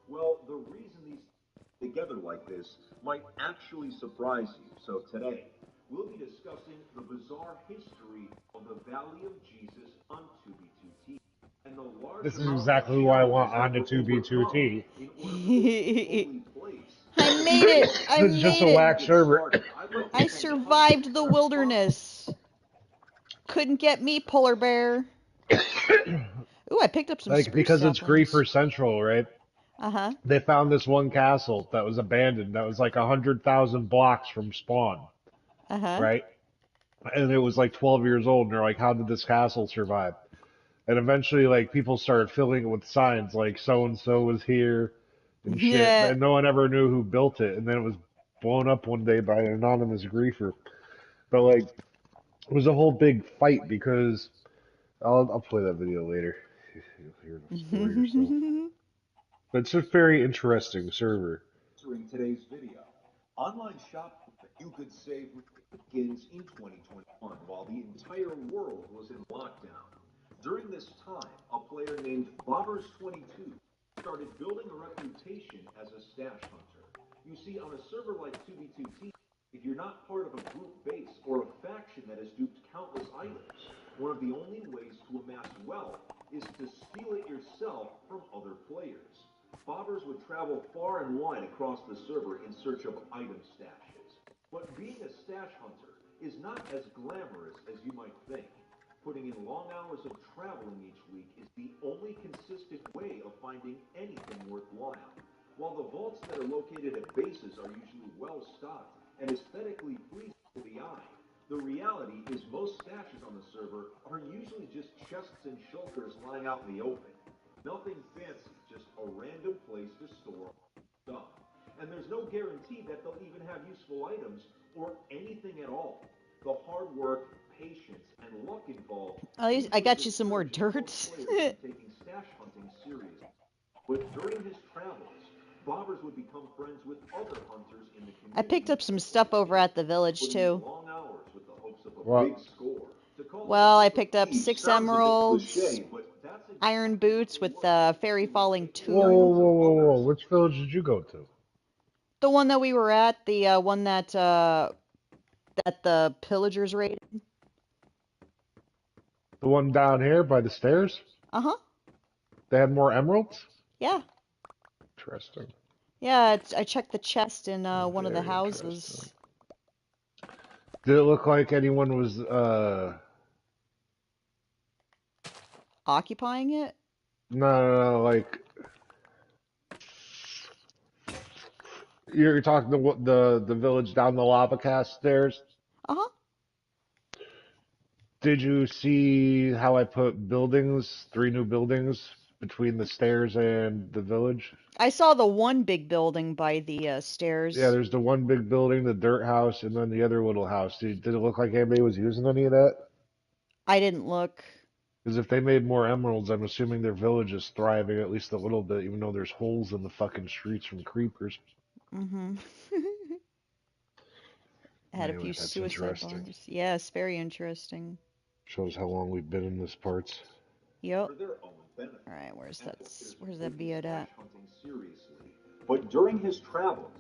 Well, the reason these together like this might actually surprise you. So today, we'll be discussing the bizarre history of the Valley of Jesus on 2B2T and the large This is amount of exactly why I want challenges on that to were overcome 2B2T. in order for this holy place I to be made it. built. I It's just a made it. whack Get server. started, I'd like to I thank survived the hundreds of wilderness. Couldn't get me, polar bear. Ooh, I picked up some Like, spruce because it's saplings. Griefer Central, right? Uh-huh. They found this one castle that was abandoned that was like 100,000 blocks from spawn, Uh-huh. right? And it was like 12 years old, and they're like, how did this castle survive? And eventually, like, people started filling it with signs like so-and-so was here and shit, Yeah. and no one ever knew who built it, and then it was blown up one day by an anonymous griefer. But, like, it was a whole big fight because, I'll play that video later. You'll hear the story yourself. But it's a very interesting server. Answering today's video. Online shopping that you could save begins in 2021 while the entire world was in lockdown. During this time, a player named Bobbers22 started building a reputation as a stash hunter. You see, on a server like 2B2T, if you're not part of a group base or a faction that has duped countless items, one of the only ways to amass wealth is to steal it yourself from other players. Bobbers would travel far and wide across the server in search of item stashes. But being a stash hunter is not as glamorous as you might think. Putting in long hours of traveling each week is the only consistent way of finding anything worthwhile. While the vaults that are located at bases are usually well stocked and aesthetically pleasing to the eye, the reality is most stashes on the server are usually just chests and shulkers lying out in the open. Nothing fancy, just a random place to store stuff. And there's no guarantee that they'll even have useful items or anything at all. The hard work, patience, and luck involved. At least I got you some more dirt. Taking stash hunting seriously. But during his travels, Bobbers would become friends with other hunters in the community. I picked up some stuff over at the village too. Long hours with the hopes of a What? big score. Well, I picked up 6 emeralds, iron boots with fairy falling Whoa, whoa, too. whoa, whoa, whoa. Which village did you go to? The one that we were at, the one that the pillagers raided. The one down here by the stairs? Uh-huh. They had more emeralds? Yeah. Interesting. Yeah, I checked the chest in one of the Very houses. interesting. Did it look like anyone was Occupying it? no, like you're talking the village down the lava cast stairs? Uh-huh. Did you see how I put buildings, 3 new buildings between the stairs and the village? I saw the one big building by the Yeah, stairs. there's the one big building, the dirt house, and then the other little house. Did it look like anybody was using any of that? I didn't look. Because if they made more emeralds, I'm assuming their village is thriving at least a little bit, even though there's holes in the fucking streets from creepers. Mm-hmm. Had a Anyway, few that's suicide interesting. bombers. Yes, very interesting. Shows how long we've been in this parts. Yep. For their own benefit. Alright, where's that Bitchute at? Hunting seriously. But during his travels,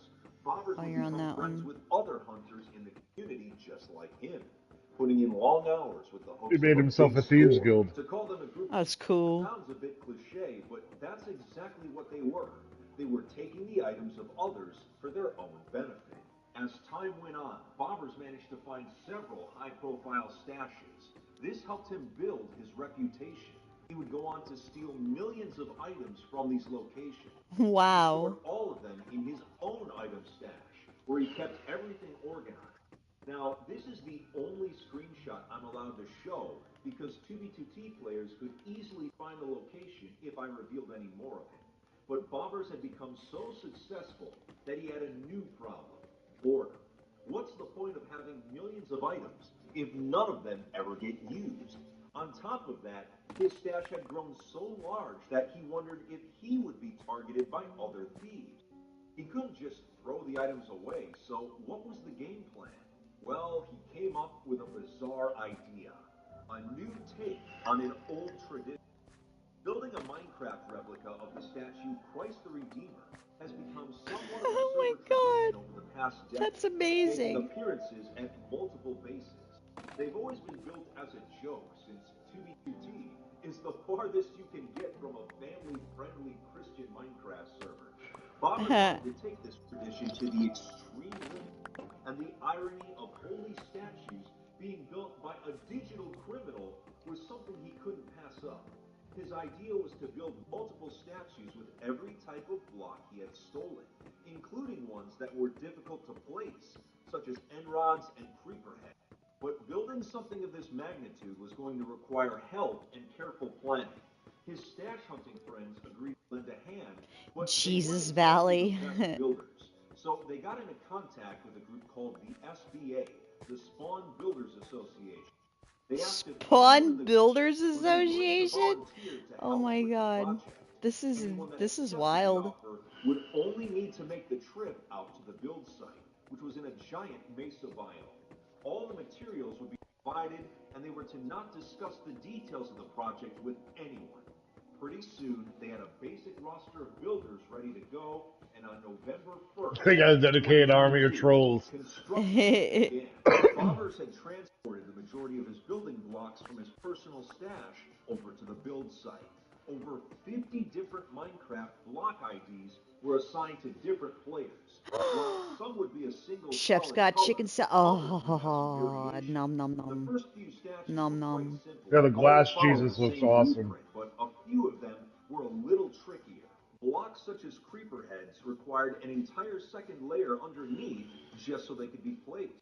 Bobbers Oh, would you're on become that friends one. with other hunters in the community just like him, putting in long hours with the hopes He made of himself big a thieves score. guild. To call them a group That's cool. sounds a bit cliche, but that's exactly what they were. They were taking the items of others for their own benefit. As time went on, Bobbers managed to find several high-profile stashes. This helped him build his reputation. He would go on to steal millions of items from these locations. Wow. He stored all of them in his own item stash, where he kept everything organized. Now, this is the only screenshot I'm allowed to show because 2B2T players could easily find the location if I revealed any more of it. But Bobbers had become so successful that he had a new problem: boredom. What's the point of having millions of items if none of them ever get used? On top of that, his stash had grown so large that he wondered if he would be targeted by other thieves. He couldn't just throw the items away, so what was the game plan? Well, he came up with a bizarre idea: a new take on an old tradition. Building a Minecraft replica of the statue Christ the Redeemer has become somewhat of a Oh my server tradition God. over the past That's decade, making amazing. appearances at multiple bases. They've always been built as a joke, since 2B2T is the farthest you can get from a family-friendly Christian Minecraft server. Bobbers wanted to take this tradition to the extreme limit, and the irony of holy statues being built by a digital criminal was something he couldn't pass up. His idea was to build multiple statues with every type of block he had stolen, including ones that were difficult to place, such as end rods and creeper heads. But building something of this magnitude was going to require help and careful planning. His stash hunting friends agreed to lend a hand, but Jesus they weren't exactly Valley. the best builders. So they got into contact with a group called the SBA, the Spawn Builders Association. They asked if anyone in Spawn the Builders would be willing to Association? volunteer to Oh help my with the God. project. This is Anyone that this is accepted the wild. offer would only need to make the trip out to the build site, which was in a giant mesa biome. All the materials would be provided, and they were to not discuss the details of the project with anyone. Pretty soon, they had a basic roster of builders ready to go, and on November 1st, They got a dedicated army of trolls. construction began. Bobbers had transported the majority of his building blocks from his personal stash over to the build site. Over 50 different Minecraft block IDs were assigned to different players. While some would be a single Chef's solid got color, chicken salad. others would have some Oh, variation. nom nom The nom. first few statues Nom were quite nom. simple, Yeah, the always glass following Jesus the looks same awesome. blueprint, but a few of them were a little trickier. Blocks such as creeper heads required an entire second layer underneath just so they could be placed.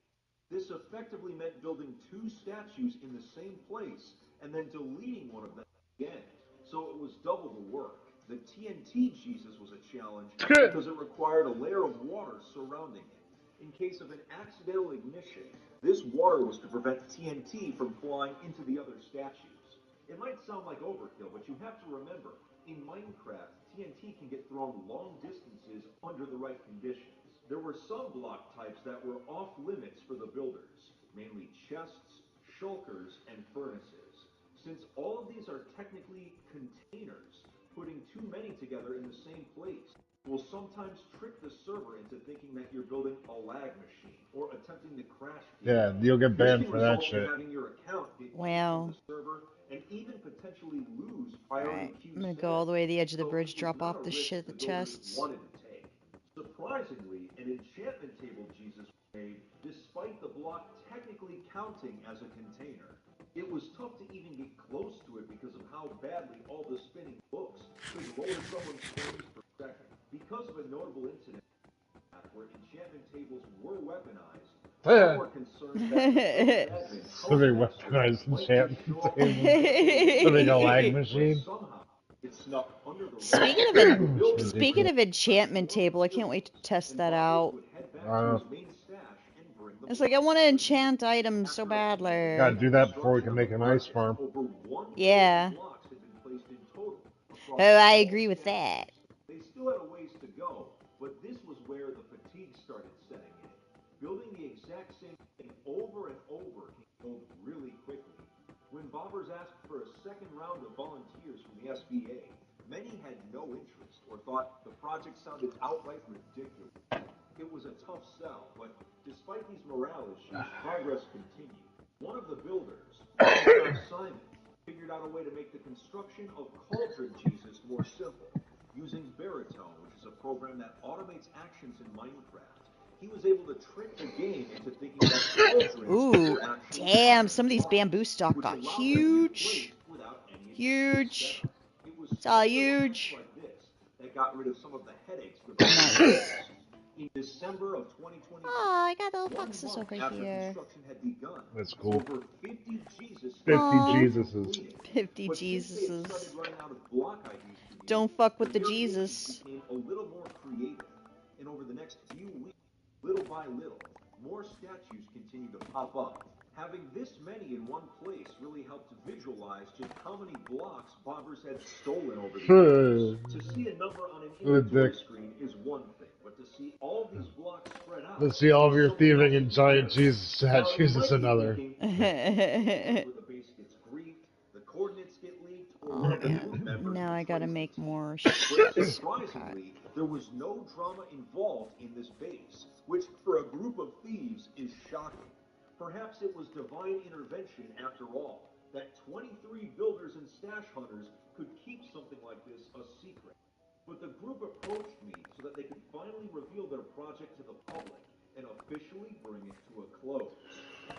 This effectively meant building two statues in the same place and then deleting one of them again. So it was double the work. The TNT Jesus was a challenge because it required a layer of water surrounding it. In case of an accidental ignition, this water was to prevent TNT from flying into the other statues. It might sound like overkill, but you have to remember, in Minecraft, TNT can get thrown long distances under the right conditions. There were some block types that were off limits for the builders, mainly chests, shulkers, and furnaces. Since all of these are technically containers, putting too many together in the same place will sometimes trick the server into thinking that you're building a lag machine or attempting to crash games. Yeah, you'll get This banned can for that result in shit. having your account get kicked Wow. from the server and even potentially lose priority Alright, queue I'm gonna status. go all the way to the edge of the So bridge, it was drop not off a the shit risk at the the builders chests. wanted to take. Surprisingly, an enchantment table Jesus was made despite the block technically counting as a container. It was tough to even get close to it because of how badly all the spinning books could lower someone's frames per second. Because of a notable incident where enchantment tables were weaponized, some were concerned that the second advent So they house masters weaponized might just enchantment show up tables. and take So they the go lag but machine. somehow it snuck under the Speaking radar. of an The builders speaking Ridiculous. of enchantment table, I can't wait to test and that Bobbers out. would head back to his main stash and bring the It's like I blocks want to for use. enchant items so After a few Gotta badly. days do of that before we construction can on the make an ice project, farm. over 1 million Yeah. blocks had been placed in total across Oh, I all agree with statues. that. They still had a ways to go, but this was where the fatigue started setting in. Building the exact same thing over and over can go really quickly. When Bobbers asked for a second round of volunteers from the SBA, many had no interest or thought the project sounded outright ridiculous. It was a tough sell, but despite these morale issues, progress continued. One of the builders, Simon, figured out a way to make the construction of Cauldron Jesus more simple. Using Baritone, which is a program that automates actions in Minecraft, he was able to trick the game into thinking that cauldrons Ooh, were actually damn, iron some of these blocks, bamboo stock which got allowed them to be huge. placed without any Huge. It was It's all smaller huge. plants like this that got rid of some of the headaches for Nice. In December of 2020, Oh, I got little 1 foxes month over after here. construction had begun, That's cool. over 50 Jesus 50 Aw. Jesuses. 50 But since they had started Jesuses. running out of block IDs to use, Don't fuck with the variations Jesus. became a little more creative. And over the next few weeks, little by little, more statues continued to pop up. Having this many in one place really helped visualize just how many blocks bobbers had stolen over the years. To see a number on an What a inventory dick. screen is one thing, but to see all these blocks spread out Let's see all of is your something thieving else and giant entirely. Jesus Now, you statues is might be another. thinking, where the base gets griefed, the coordinates get leaked, or Oh one of the yeah. group members Now I gotta betrays make the team. more But ships. surprisingly, there was no drama involved in this base, which for a group of thieves is shocking. Perhaps it was divine intervention after all, that 23 builders and stash hunters could keep something like this a secret. But the group approached me so that they could finally reveal their project to the public and officially bring it to a close.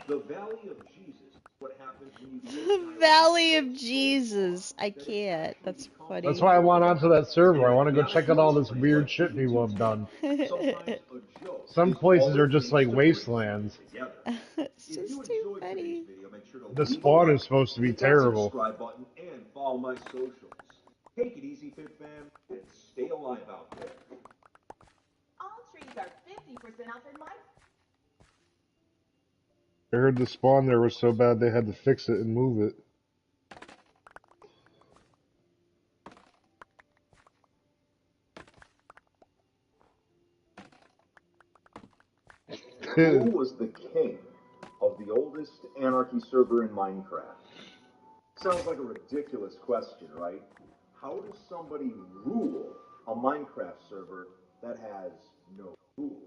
The Valley of Jesus is what happens when you The Valley of Jesus. I can't. That's That's funny. why I want onto that server. I want to go check out all this weird shit people have done. Sometimes a joke Some is all places are it just takes like to bring wastelands. somebody together. It's If you just too enjoyed today's funny. video, make sure to The leave a spawn like, is supposed to be hit that terrible. subscribe button, and follow my socials. Take it easy, Fit Fam, and stay alive out there. All trees are 50% off in my... I heard the spawn there was so bad they had to fix it and move it. Who was the king of the oldest anarchy server in Minecraft? Sounds like a ridiculous question, right? How does somebody rule a Minecraft server that has no rules?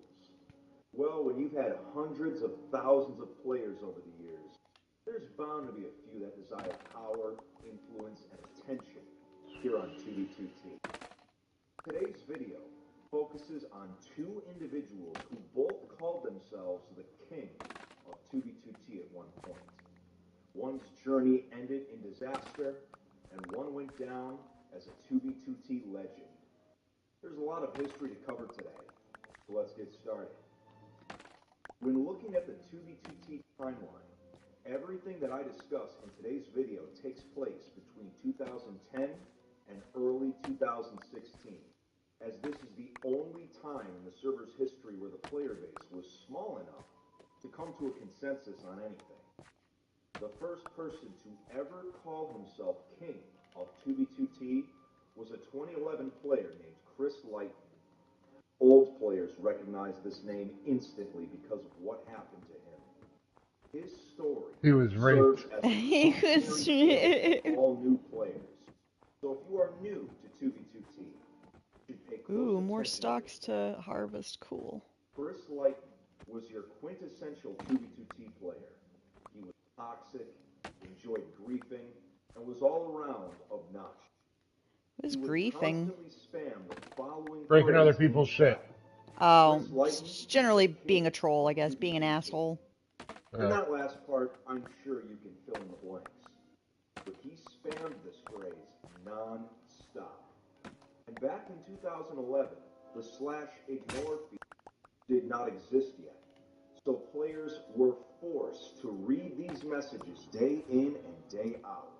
Well, when you've had hundreds of thousands of players over the years, there's bound to be a few that desire power, influence, and attention here on 2B2T. Today's video focuses on two individuals who both called themselves the king of 2B2T at one point. One's journey ended in disaster, and one went down as a 2B2T legend. There's a lot of history to cover today, so let's get started. When looking at the 2B2T timeline, everything that I discuss in today's video takes place between 2010 and early 2016, as this is the only time in the server's history where the player base was small enough to come to a consensus on anything. The first person to ever call himself king of 2B2T was a 2011 player named Chris Lighton. Old players recognize this name instantly because of what happened to him. His story He was serves raped. as a He was cautionary tale for all new players. So if you are new to 2B2T, you should pay close Ooh, attention more to stocks this. to harvest. Cool. Chris Lighton was your quintessential 2B2T player. He was toxic, enjoyed griefing, and was all around obnoxious. What is He would griefing? constantly spam the following Breaking other phrase people's in shit. chat. Oh, Chris Lighton it's is generally the king being a troll, I of guess. Being an 2B2T. asshole. And that last part, I'm sure you can fill in the blanks. But he spammed this phrase non-stop. And back in 2011, the /ignore feature did not exist yet. So players were forced to read these messages day in and day out.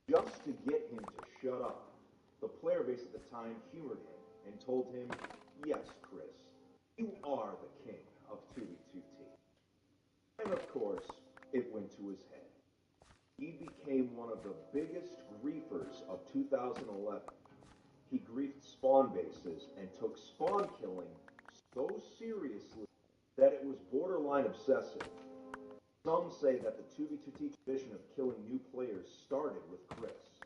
Just to get him to shut up, the player base at the time humored him and told him, "Yes, Chris, you are the king of 2B2T." And of course, it went to his head. He became one of the biggest griefers of 2011. He griefed spawn bases and took spawn killing so seriously that it was borderline obsessive. Some say that the 2B2T tradition of killing new players started with Chris.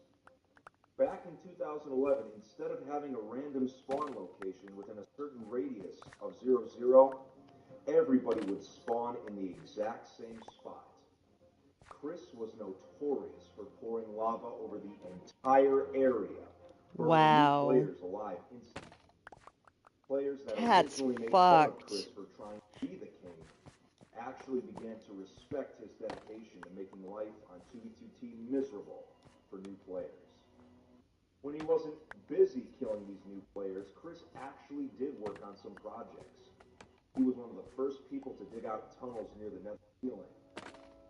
Back in 2011, instead of having a random spawn location within a certain radius of 0, everybody would spawn in the exact same spot. Chris was notorious for pouring lava over the entire area, burning Wow. new players alive instantly. Players that That's originally made fun of fucked. Chris for trying to be the king actually began to respect his dedication to making life on 2B2T miserable. for new players. When he wasn't busy killing these new players, Chris actually did work on some projects. He was one of the first people to dig out tunnels near the nether ceiling.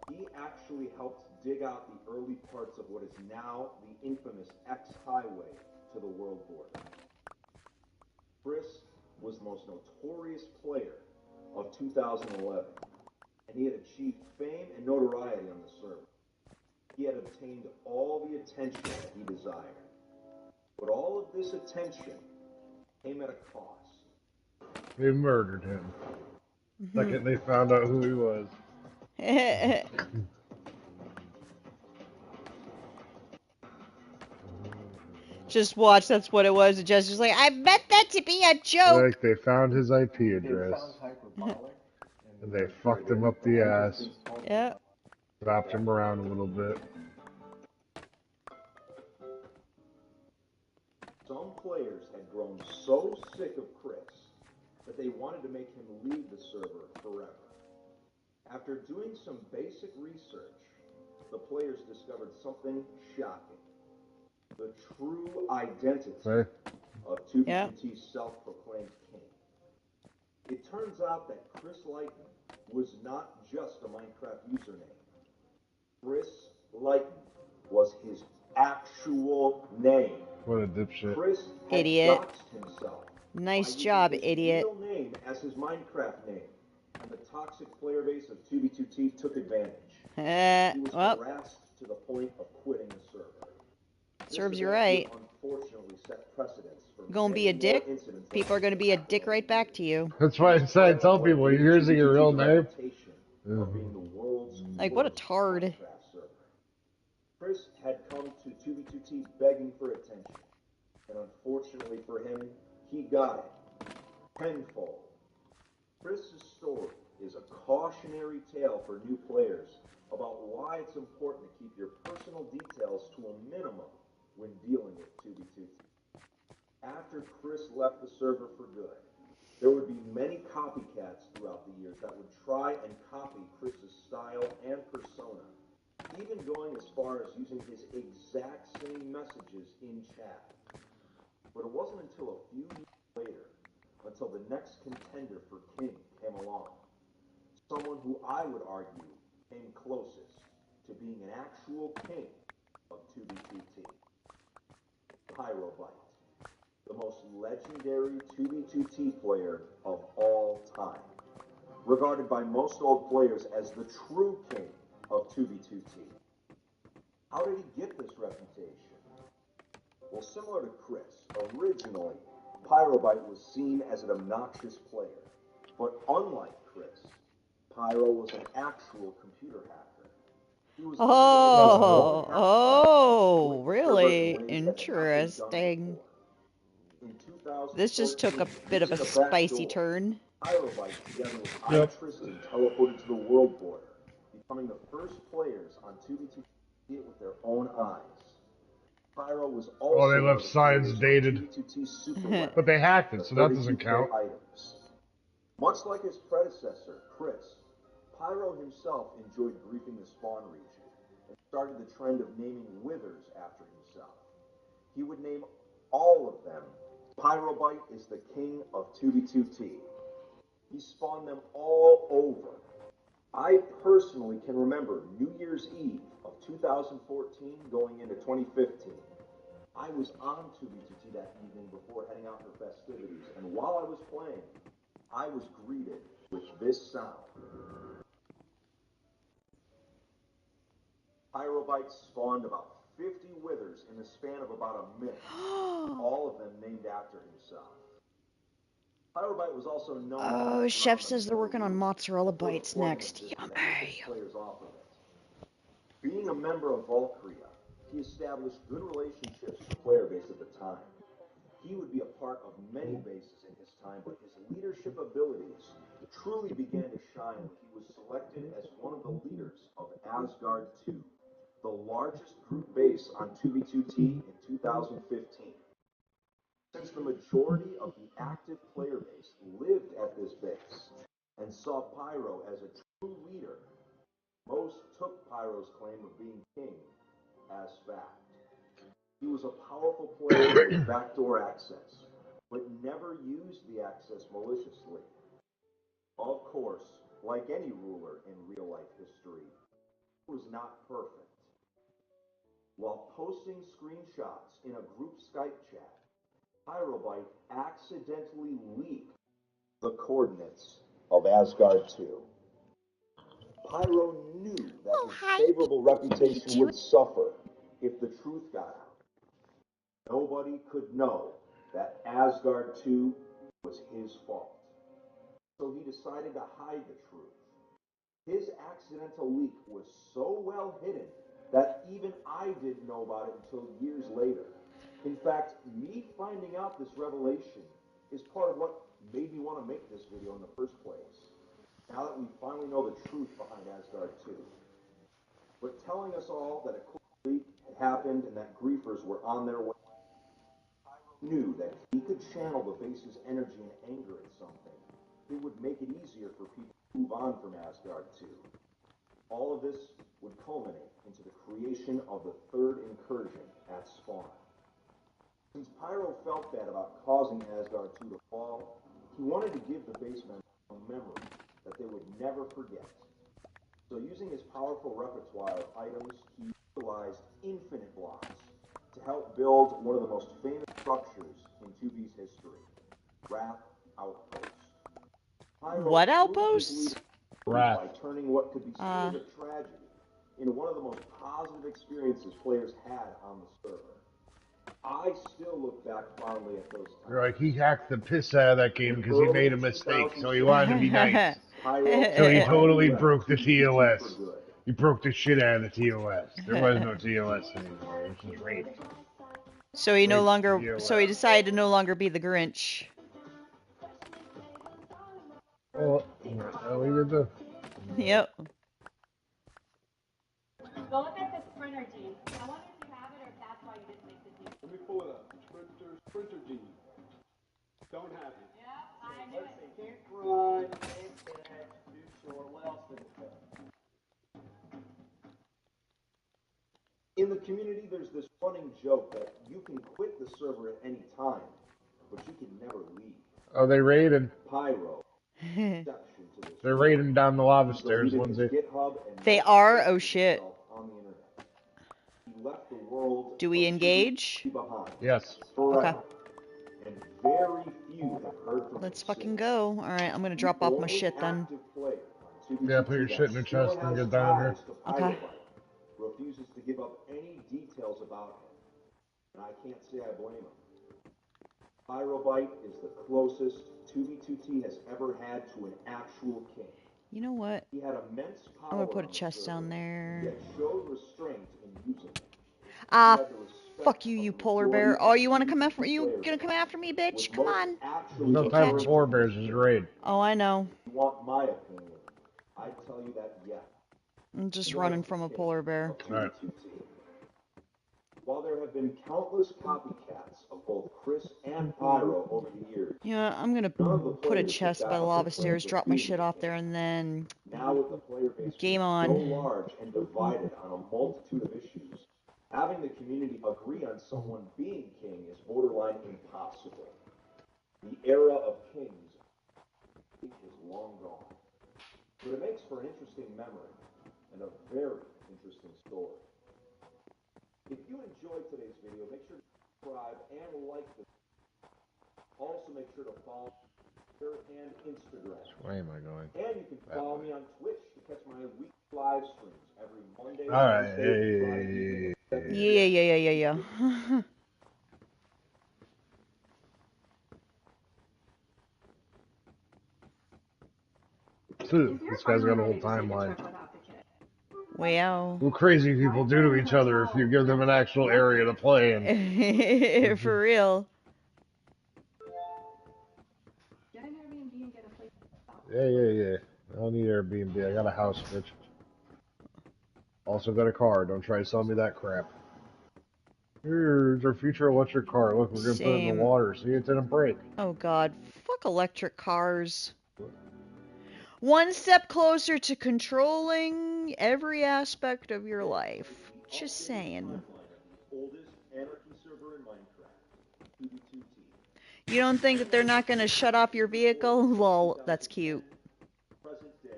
He actually helped dig out the early parts of what is now the infamous X Highway to the world border. Chris was the most notorious player of 2011, and he had achieved fame and notoriety on the server. He had obtained all the attention that he desired. But all of this attention came at a cost. They murdered him. Second they found out who he was. Just watch, that's what it was. And Jesse's like, I meant that to be a joke. Like they found his IP address. And they fucked him up the ass. Yeah. Wrapped him around a little bit. Some players had grown so sick of Chris that they wanted to make him leave the server forever. After doing some basic research, the players discovered something shocking. The true identity of 2B2T's self-proclaimed king. It turns out that Chris Lighton was not just a Minecraft username. Chris Lighton was his actual name. What a dipshit. Chris had Idiot. doxed himself. Nice by job, using his idiot. real name as his Minecraft name, and the toxic player base of 2B2T took advantage. He was harassed to the point of quitting the server. Serves you right. Unfortunately set precedents for Gonna be a dick? People are gonna be a dick right back to you. That's why I tell people, you're using your real name. Like, what a tard. Chris had come to 2B2T begging for attention, and unfortunately for him, he got it tenfold. Chris's story is a cautionary tale for new players about why it's important to keep your personal details to a minimum when dealing with 2B2T. After Chris left the server for good, there would be many copycats throughout the years that would try and copy Chris's style and persona, even going as far as using his exact same messages in chat. But it wasn't until a few years later, until the next contender for king came along, someone who I would argue came closest to being an actual king of 2B2T. Pyrobyte, the most legendary 2B2T player of all time, regarded by most old players as the true king of 2B2T. How did he get this reputation? Well, similar to Chris, originally, Pyrobyte was seen as an obnoxious player. But unlike Chris, Pyro was an actual computer hacker. He was Really interesting. This just took a bit of a spicy turn. Pyrobyte, together with Tristan, teleported to the world border, becoming the first players on 2B2 to see it with their own eyes. Pyro was also they left signs dated. But they hacked it, so that doesn't count. Items. Much like his predecessor, Chris, Pyro himself enjoyed griefing the spawn region and started the trend of naming withers after himself. He would name all of them. Pyrobyte is the king of 2B2T. He spawned them all over. I personally can remember New Year's Eve of 2014 going into 2015. I was on 2B2T that evening before heading out for festivities, and while I was playing, I was greeted with this sound. Pyrobyte spawned about 50 withers in the span of about a minute, all of them named after himself. Pyrobyte was also known. Oh, Chef says they're working on mozzarella bites next. Yummy. Being a member of Valkyria, he established good relationships with the player base at the time. He would be a part of many bases in his time, but his leadership abilities truly began to shine when he was selected as one of the leaders of Asgard 2, the largest group base on 2B2T in 2015. Since the majority of the active player base lived at this base and saw Pyro as a true leader, most took Pyro's claim of being king as fact. He was a powerful player with backdoor access, but never used the access maliciously. Of course, like any ruler in real-life history, he was not perfect. While posting screenshots in a group Skype chat, Pyrobite accidentally leaked the coordinates of Asgard 2. Pyro knew that his favorable reputation would suffer if the truth got out. Nobody could know that Asgard 2 was his fault. So he decided to hide the truth. His accidental leak was so well hidden that even I didn't know about it until years later. In fact, me finding out this revelation is part of what made me want to make this video in the first place. Now that we finally know the truth behind Asgard 2. But telling us all that a cool leak had happened and that griefers were on their way, Pyro knew that if he could channel the base's energy and anger at something, it would make it easier for people to move on from Asgard 2. All of this would culminate into the creation of the third incursion at Spawn. Since Pyro felt bad about causing Asgard 2 to fall, he wanted to give the base members a memory that they would never forget. So using his powerful repertoire of items, he utilized infinite blocks to help build one of the most famous structures in 2B's history, Wrath Outpost. Pyro What proved outposts? his leadership by turning what could be seen as a tragedy into one of the most positive experiences players had on the server. I still look back fondly at those times. Like, he hacked the piss out of that game because he made a mistake, so he wanted to be nice. So he totally broke the TOS. He broke the shit out of the TOS. There was no TOS anymore. It was just rape. So he so he decided to no longer be the Grinch. Well, what are you gonna do? Yep. Go look at this printer, G. I wonder if you have it or if that's why you didn't make the deal. Let me pull it up. Printer G. Don't have it. Yep, I knew Let's it. see. Can't run, can't catch, do short. What else did it say? In the community, there's this running joke that you can quit the server at any time, but you can never leave. Oh, they raided. Pyro. They're raiding down the lava stairs, Lindsay. They are? Oh shit. He left the world Do we engage? behind. Yes. Okay. And very few have heard from Let's fucking go. Alright, I'm gonna drop off my shit then. Yeah, put your shit in the chest and get down here. Okay. Refuses to give up any details about him. And I can't say I blame him. Pyrobite is the closest 2B2T has ever had to an actual king. You know what? He had immense power. I'm gonna put a chest down there. Yet showed restraint in using it. Ah, fuck you, you polar bear. Oh, you wanna come after you? Gonna come after me, bitch? Come on. There's no time for polar bears, it's a raid. Oh, I know. You want my opinion? I tell you that yes. I'm just running from a polar bear. Alright. While there have been countless copycats of both Chris and Pyro over the years, Yeah, I'm gonna put a chest by the lava stairs, drop my shit off there, and then now with the player base game so on. large and divided on a multitude of issues, having the community agree on someone being king is borderline impossible. The era of kings is long gone. But it makes for an interesting memory and a very interesting story. If you enjoyed today's video, make sure to subscribe and like the video. Also make sure to follow Twitter and Instagram. Which way am I going? And you can follow me on Twitch to catch my weekly live streams every Monday. Alright, Yeah. This guy's got a whole timeline. Wow. What crazy people do to each other if you give them an actual area to play in. For real. Yeah. I don't need Airbnb. I got a house, bitch. Also got a car. Don't try to sell me that crap. Here's our future electric car. Look, we're gonna put it in the water. See, it didn't break. Oh god. Fuck electric cars. One step closer to controlling every aspect of your life. Just saying. Oldest anarchy server in Minecraft, 2v2t. You don't think that they're not gonna shut off your vehicle? Lol, that's cute. Present day,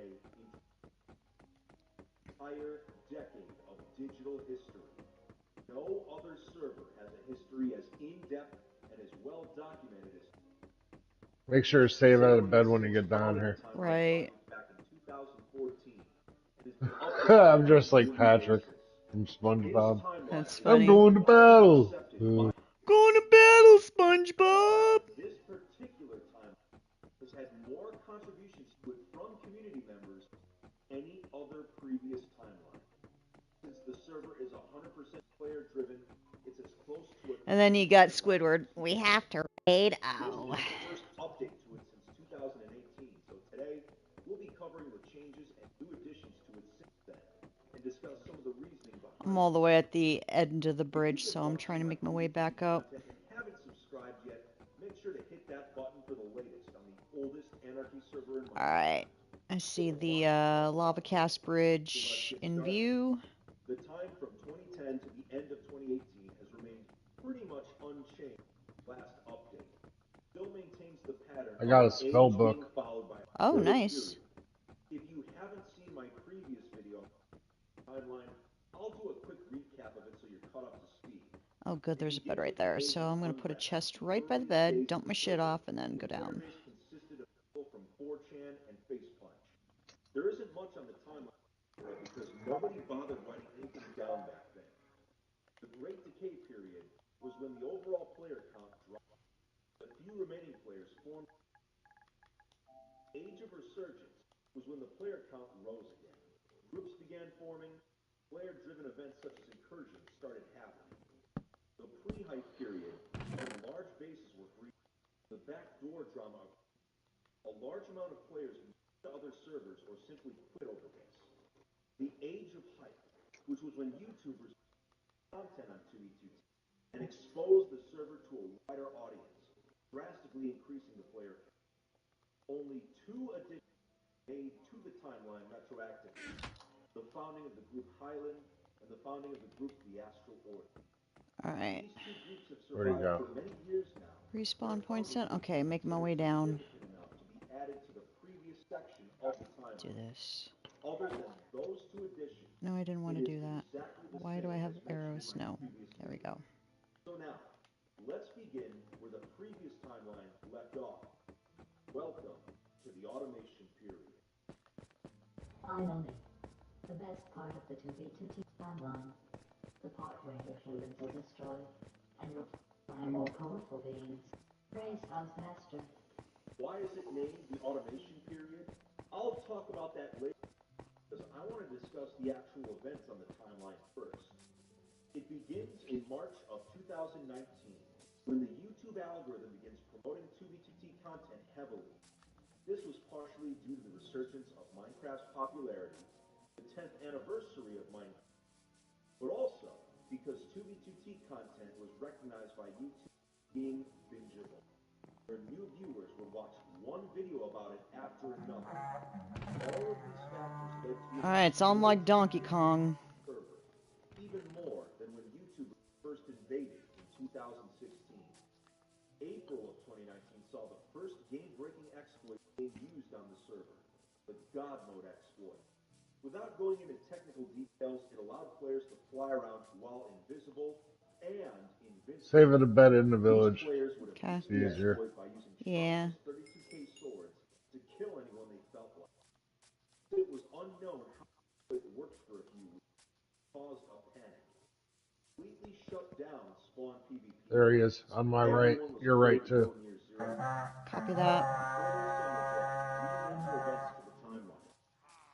entire decade of digital history. No other server has a history as in-depth and as well documented as. Make sure to save out of bed when you get down here. Right. Back in 2014. It has been I'm updated just like Patrick from SpongeBob. That's I'm funny. going to battle. Going to battle, SpongeBob! This particular time has had more contributions to it from community members than any other previous timeline. Since the server is 100% player driven, it's as close to it. And then you got Squidward. We have to raid. Oh. This is the first update to it since 2018. So today we'll be covering the changes and new additions to it since then, and discuss some of the reasoning behind. I'm all the way at the end of the bridge, so I'm trying to make my way back up. If you haven't subscribed yet, make sure to hit that button for the latest on the oldest Anarchy server in Minecraft. Alright. I see the lava cast bridge in view. The time from 2010 to the end of 2018 has remained pretty much unchanged. Last update still maintains the pattern. I got a spell book. Oh, nice. If you haven't seen my previous video timeline, I'll do a quick recap of it so you're caught up to speed. Oh, good, there's a bed right there. So I'm going to put a chest right by the bed, dump my shit off, and then go down. Consisted of people from 4chan and Facepunch. There isn't much on the timeline because nobody bothered writing anything down back then. The Great Decay period was when the overall player count dropped. The few remaining players formed. Age of Resurgence was when the player count rose again. Groups began forming. Player-driven events such as incursions started happening. The pre-hype period, when large bases were breached, the backdoor drama. A large amount of players moved to other servers or simply quit over this. The Age of Hype, which was when YouTubers content on 2v2t and exposed the server to a wider audience, drastically increasing the player count. Only 2 additions made to the timeline retroactively. The founding of the group Highland and the founding of the group The Astral Order. Alright. These 2 groups have Where'd he survived go? for many years now. Respawn point set? Okay, making my way down. Enough to be added to the previous section of the timeline. Do this. Other than those 2 additions. No, I didn't want to do that. Exactly Why do I have arrows? No. There we go. So now, let's begin where the previous timeline left off. Welcome to the automation period. Finally, the best part of the 2v2t timeline. The part where your humans are destroyed and you'll find more powerful beings. Raise us faster. Why is it named the automation period? I'll talk about that later because I want to discuss the actual events on the timeline first. It begins in March of 2019 when the YouTube algorithm begins promoting 2v2t content heavily. This was partially due to the resurgence of Minecraft's popularity, the 10th anniversary of Minecraft, but also because 2v2t content was recognized by YouTube being bingeable, where new viewers would watch one video about it after another. All of these factors led to Alright, it's on like Donkey Kong. server, even more than when YouTube first invaded in 2016. April of 2019 saw the first game-breaking exploit being used on the server, the God Mode exploit. Without going into technical details, it allowed players to fly around while invisible and invincible. Save it a bed in the village. Okay. It's easier. By using Yeah. 32K swords to kill anyone they felt like. It was unknown how it worked for a few weeks, caused a panic. Completely shut down spawn PvP. There he is, on my right. Your right, too. Copy that.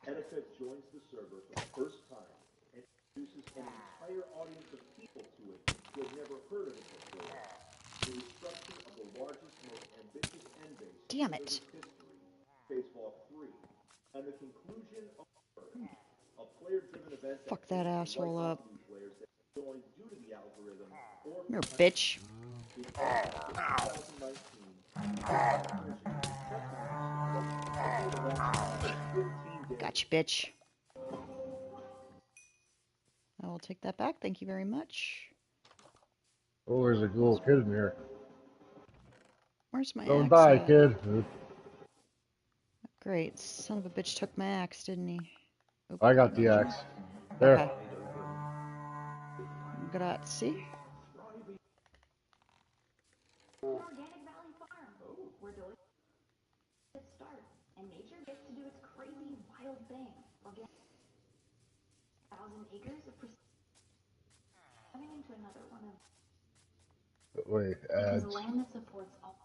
Etiquette joins the server for the first time and introduces an entire audience of people to it who had never heard of it before. The destruction of the largest, most ambitious endbase Damn in it. server history, Spaceball 3, and the conclusion of a player-driven event Fuck that asshole up. players that joined due to the algorithm or You're a bitch. Gotcha, bitch. I will take that back. Thank you very much. Oh, there's a little kid in here. Where's my Don't axe die, at? kid. Great. Son of a bitch took my axe, didn't he? Oop. I got the axe. There. Okay. Grazie. Organic Valley Farm, where delicious start, and nature gets to do its crazy wild thing. Organic 1,000 acres of coming into another one of Wait, because ads. land that supports all.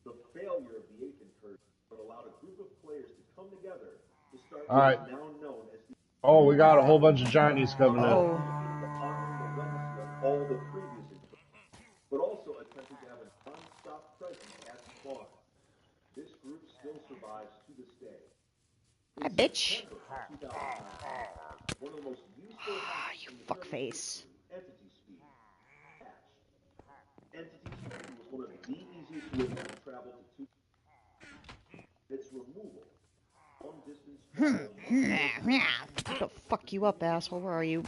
The failure of the eighth incursion would allowed a group of players to come together to start All right. what is now known as the Oh, we got a whole bunch of Johnnies coming in. Oh. to honor the legacy of all the previous incursions, but also attempting to have a non-stop presence at spawn. This group still survives to this day. Hi, In bitch. September of 2009, one of the most useful hacks You in the server's fuckface. history, Entity Speed, hatched. Entity Speed was one of the easiest ways to travel to two. Its removal, long distance travel, Fuck you up, asshole. Where are you?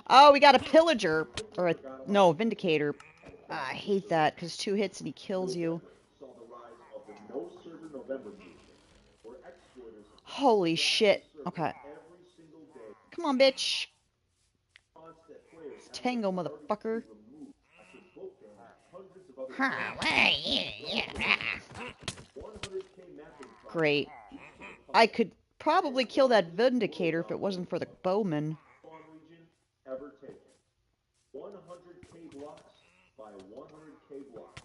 Oh, we got a pillager. Or a... No, vindicator. I hate that, because 2 hits and he kills you. saw the rise of the No Server November movement, where exploiters Holy shit. Okay. every single day Come on, bitch. that players It's Tango, motherfucker. removed after book bans hundreds of other 100K mapping Great. I could probably kill that vindicator if it wasn't for the bowman. spawn region ever taken. 100K blocks by 100K blocks.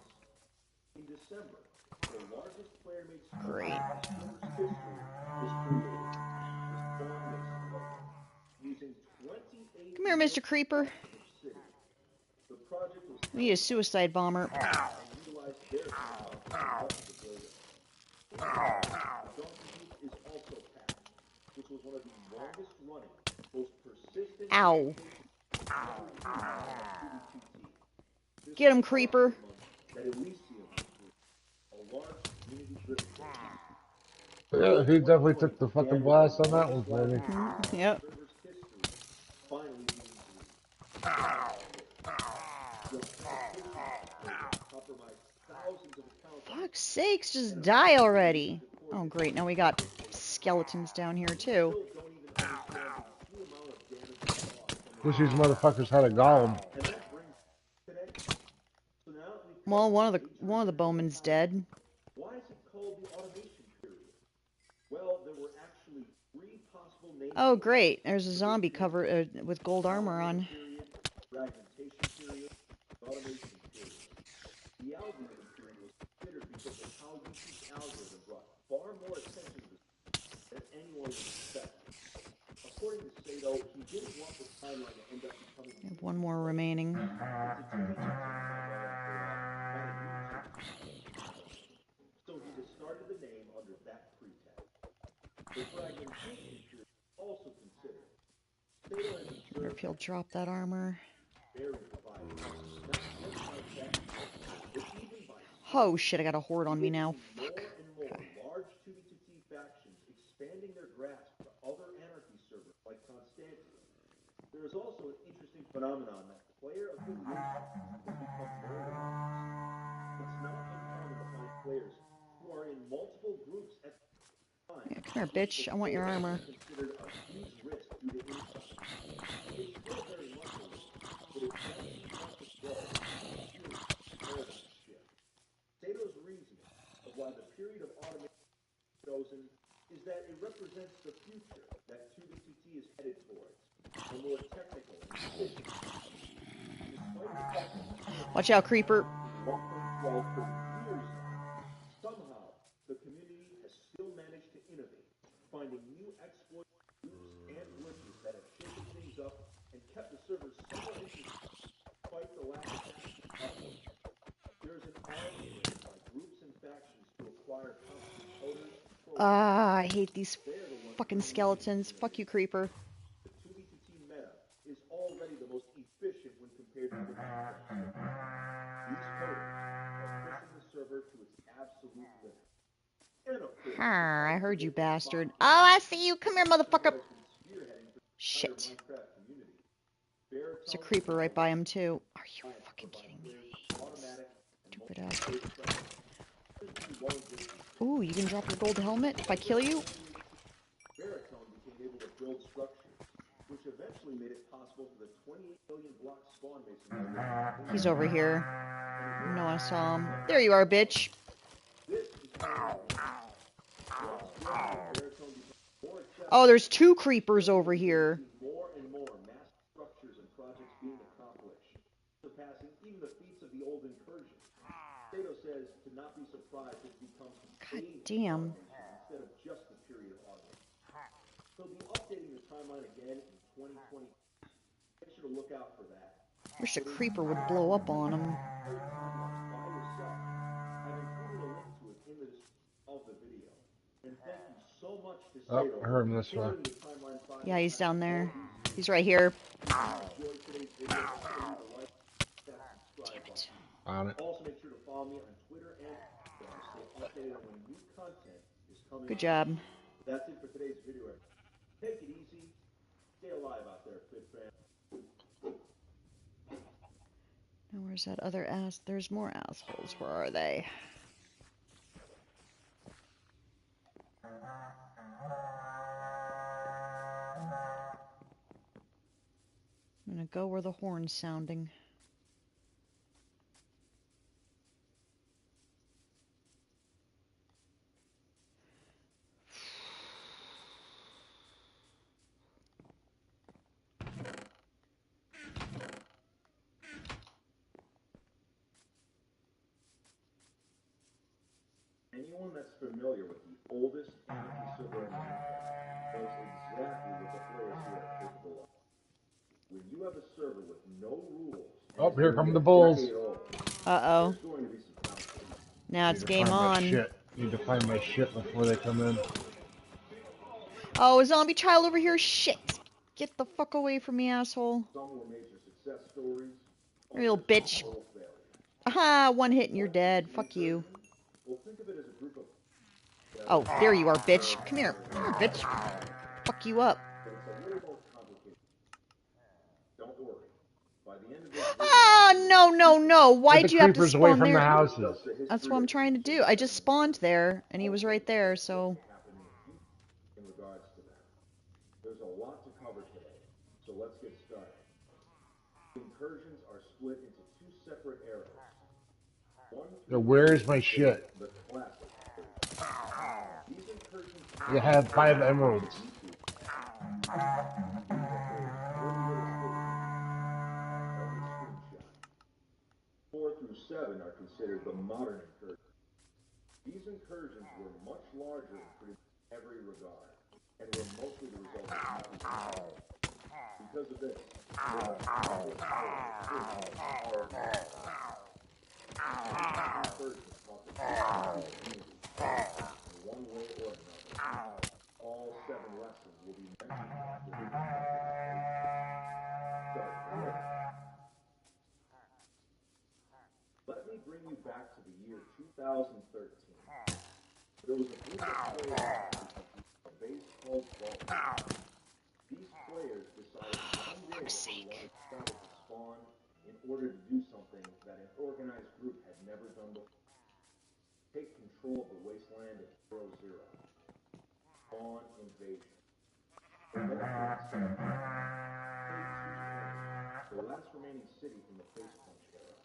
In December, the largest player-made spawn Great. in server's history was created. The spawn mix logo, using 28 Come here, Mr. Creeper. city. The project was We need a suicide bomber. utilized their technology to build it. Donkey Beat is also patched, which was one of the longest running, most persistent Ow. This Get him, Creeper. that Elysium was a large community-driven Yeah, he definitely took the fucking blast on that one for me. Yep. server's history finally being compromised thousands of accounts. Fuck's sakes, just die already. Oh, great. Now we got skeletons down here, too. Wish these motherfuckers had a golem. Well, one of the bowmen's dead. Why is it called the automation period? Well, there were actually 3 possible names. Oh, great. There's a zombie cover with gold armor on. Fragmentation period, automation period. The algorithm period was considered because of how YouTube's algorithm brought far more attention to this than anyone would expect. According to Sato, he didn't want the timeline to end up becoming. I have one more remaining. So he discarded the name under that pretext. The fragmentation period also considered. Sato has I observed wonder if he'll drop that armor. very divided, not just by tech, but even by Oh, shit, I got a horde on me now. more Fuck. and more Okay. large 2v2t factions expanding their grasp to other anarchy servers like Constantia. There is also an interesting phenomenon that player affiliation has become more relaxed. It's not uncommon to find players who are in multiple groups at the time. Yeah, come here, bitch. I want your armor. Considered a huge risk due to insight. It's still very much a risk, but it doesn't have to grow. Paradigm shift. Sato's reasoning of why the period of automation is chosen is that it represents the future that 2v2t is headed towards, a more technical and efficient. Despite the fact that Watch out, Creeper. 1.12 for years now, somehow the community has still managed to innovate, finding new exploit groups and glitches that have shaken things up and kept the servers somewhat interesting despite the lack of upload. There's an arms race by groups and factions to acquire competent coders. Ah, I hate these fucking skeletons. Fuck you, Creeper. The 2v2t meta is already the most efficient when compared to the Minecraft server. These coders are pushing the server to its absolute limit. And of course, I heard you, bastard. Oh, I see you. Come here, motherfucker. Shit. There's a creeper right by him, too. Are you fucking fucking kidding me? Stupid ass. Ooh, you can drop your gold helmet if I kill you? Baritone became able to build structures, which eventually made it possible for the 28 million block spawn mason. He's over here. No, I saw him. There you are, bitch. Oh, there's two creepers over here. More and more mass structures and projects being accomplished, surpassing even the feats of the old incursion. Sato says to not be surprised it's become God damn. instead of just the period of automation. He'll be updating the timeline again in 2020. Make sure to look out for that. Wish a creeper would blow up on him. By yourself. I've included a link to it in the description of the video. And thank you so much to Sato. I heard him this way. Yeah, he's down there. He's right here. Damn it. On it. Also make sure to follow me on Twitter and Instagram to stay updated on when new content is coming. Good job. That's it for today's video. Take it easy. Stay alive out there, Fit fam. Now where's that other ass? There's more assholes. Where are they? I'm gonna go where the horn's sounding. Anyone that's familiar with the oldest anarchy server in Minecraft knows exactly what the players here are capable of. When you have a server with no rules, Oh, here come the bulls. Uh-oh. there's going to be some competition. Now it's game on. Need to find my shit before they come in. Oh, a zombie child over here. Shit. Get the fuck away from me, asshole. Some were major success stories. Real bitch. Aha, one hit and you're dead. Fuck you. Well, think of it as a group of Oh, there you are, bitch. Come here. Come here, bitch. Fuck you up. but it's a little more complicated. Don't worry. By the end of this Ah, no, no, no. Why'd you have to Creepers away spawn from the there? houses. That's what I'm trying to do. I just spawned there, and he was right there, so... in regards to that. There's a lot to cover today, so let's get started. Incursions are split into two separate eras. Now, where's my shit? The classic. These incursions You have 5 emeralds. 4 through 7 are considered the modern incursions. These incursions were much larger in pretty much every regard, and were mostly the result of competition. Because of this, one way or another. All 7 lessons will be mentioned. Let me bring you back to the year 2013. There was a group of players a base called Vault. These players decided one day they wanted to start to spawn in order to do something that an organized group had never done before. Take control of the wasteland of 00. Spawn invasion. The last remaining city from the Face Punch era,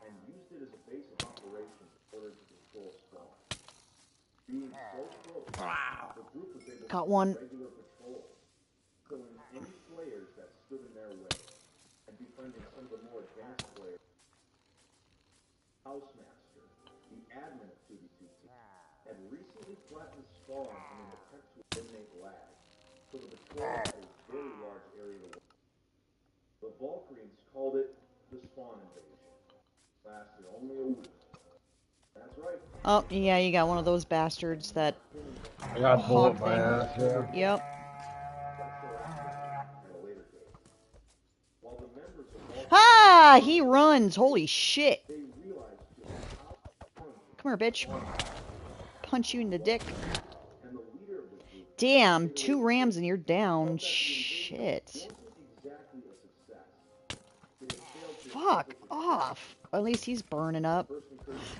and used it as a base of operations in order to control spawn. Being so close, the group was able Got to one. do regular patrols, killing any players that stood in their way, and befriending some of the more advanced players. Housemaster, the admin of 2v2T, had recently flattened spawn in an attempt to eliminate lag, so the patrol had a very large area to work. The Valkyries called it the spawn invasion. Lasted only a week. That's right. Oh, yeah, you got one of those bastards that... I got a bullet hog in my thing. ass, yeah. Yep. Ah, he runs. Holy shit. Come here, bitch. Punch you in the dick. Damn, 2 rams and you're down. Shit. Fuck off. At least he's burning up.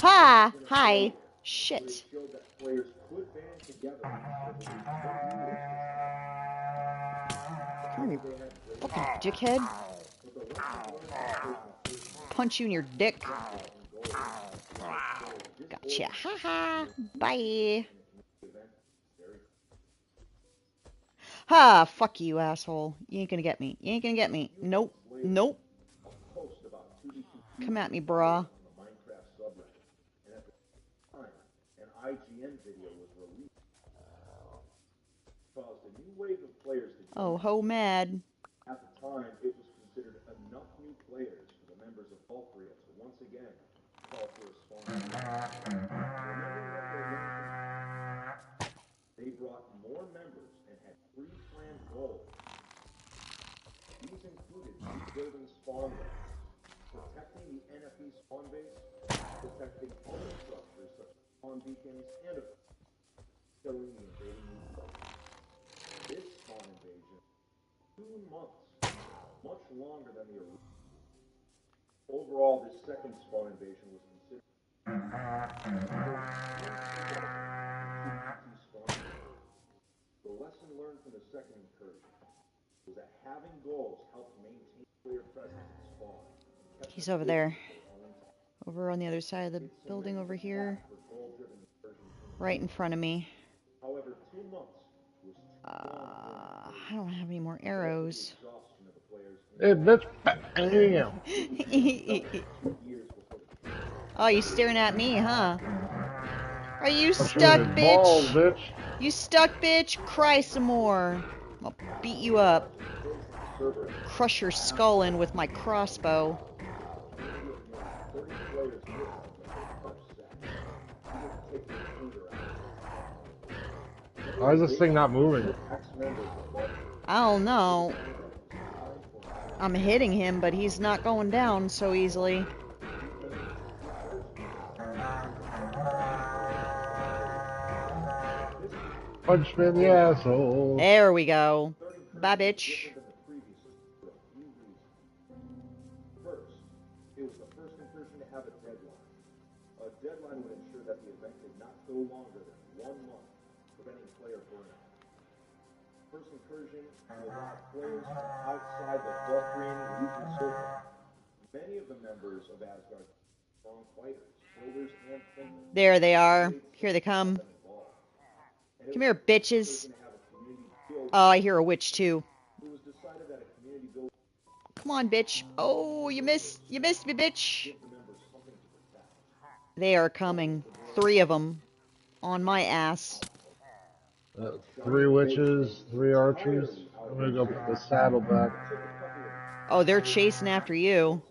Ha! Hi. Shit. showed that players could band together Come here, you fucking dickhead. Punch you in your dick. Gotcha. Haha. Bye. Ha! Fuck you, asshole. You ain't gonna get me. You ain't gonna get me. Nope. Nope. Come at me, brah. An IGN video was released. Caused a new wave of players to join. Oh, ho mad. At the time, it was considered enough new players for the members of Valkyria to once again call for a spawn. They brought more members and had pre-planned goals. These included rebuilding spawn lanes, protecting the NFE spawn base, protecting other structures such as spawn beacons, and killing the invading new players. This spawn invasion, 2 months, much longer than the original. Overall, this second spawn invasion was considered the lesson learned from the second incursion was that having goals helped maintain player presence in spawn. He's over there. Over on the other side of the building over here. Right in front of me. However, 2 months was I don't have any more arrows. Hey, bitch. Oh, you staring at me, huh? Are you Punch you stuck, in the bitch? balls, bitch. You stuck, bitch? Cry some more. I'll beat you up. Crush your skull in with my crossbow. Why is this thing not moving? I don't know. I'm hitting him, but he's not going down so easily. Punch me in the asshole. There we go. Bye, bitch. First, it was the first incursion to have a deadline. A deadline would ensure that the event could not go longer than 1 month, preventing player burnout. First incursion allowed players from outside the Valkyrian Legion circle. Many of the members of Asgard are strong fighters, builders, and thinkers. There they are. Here they come. Come here, bitches. Oh, I hear a witch too. Come on, bitch. Oh, you missed me, bitch. They are coming. 3 of them. On my ass. 3 witches, 3 archers. I'm gonna go put the saddle back. Oh, they're chasing after you.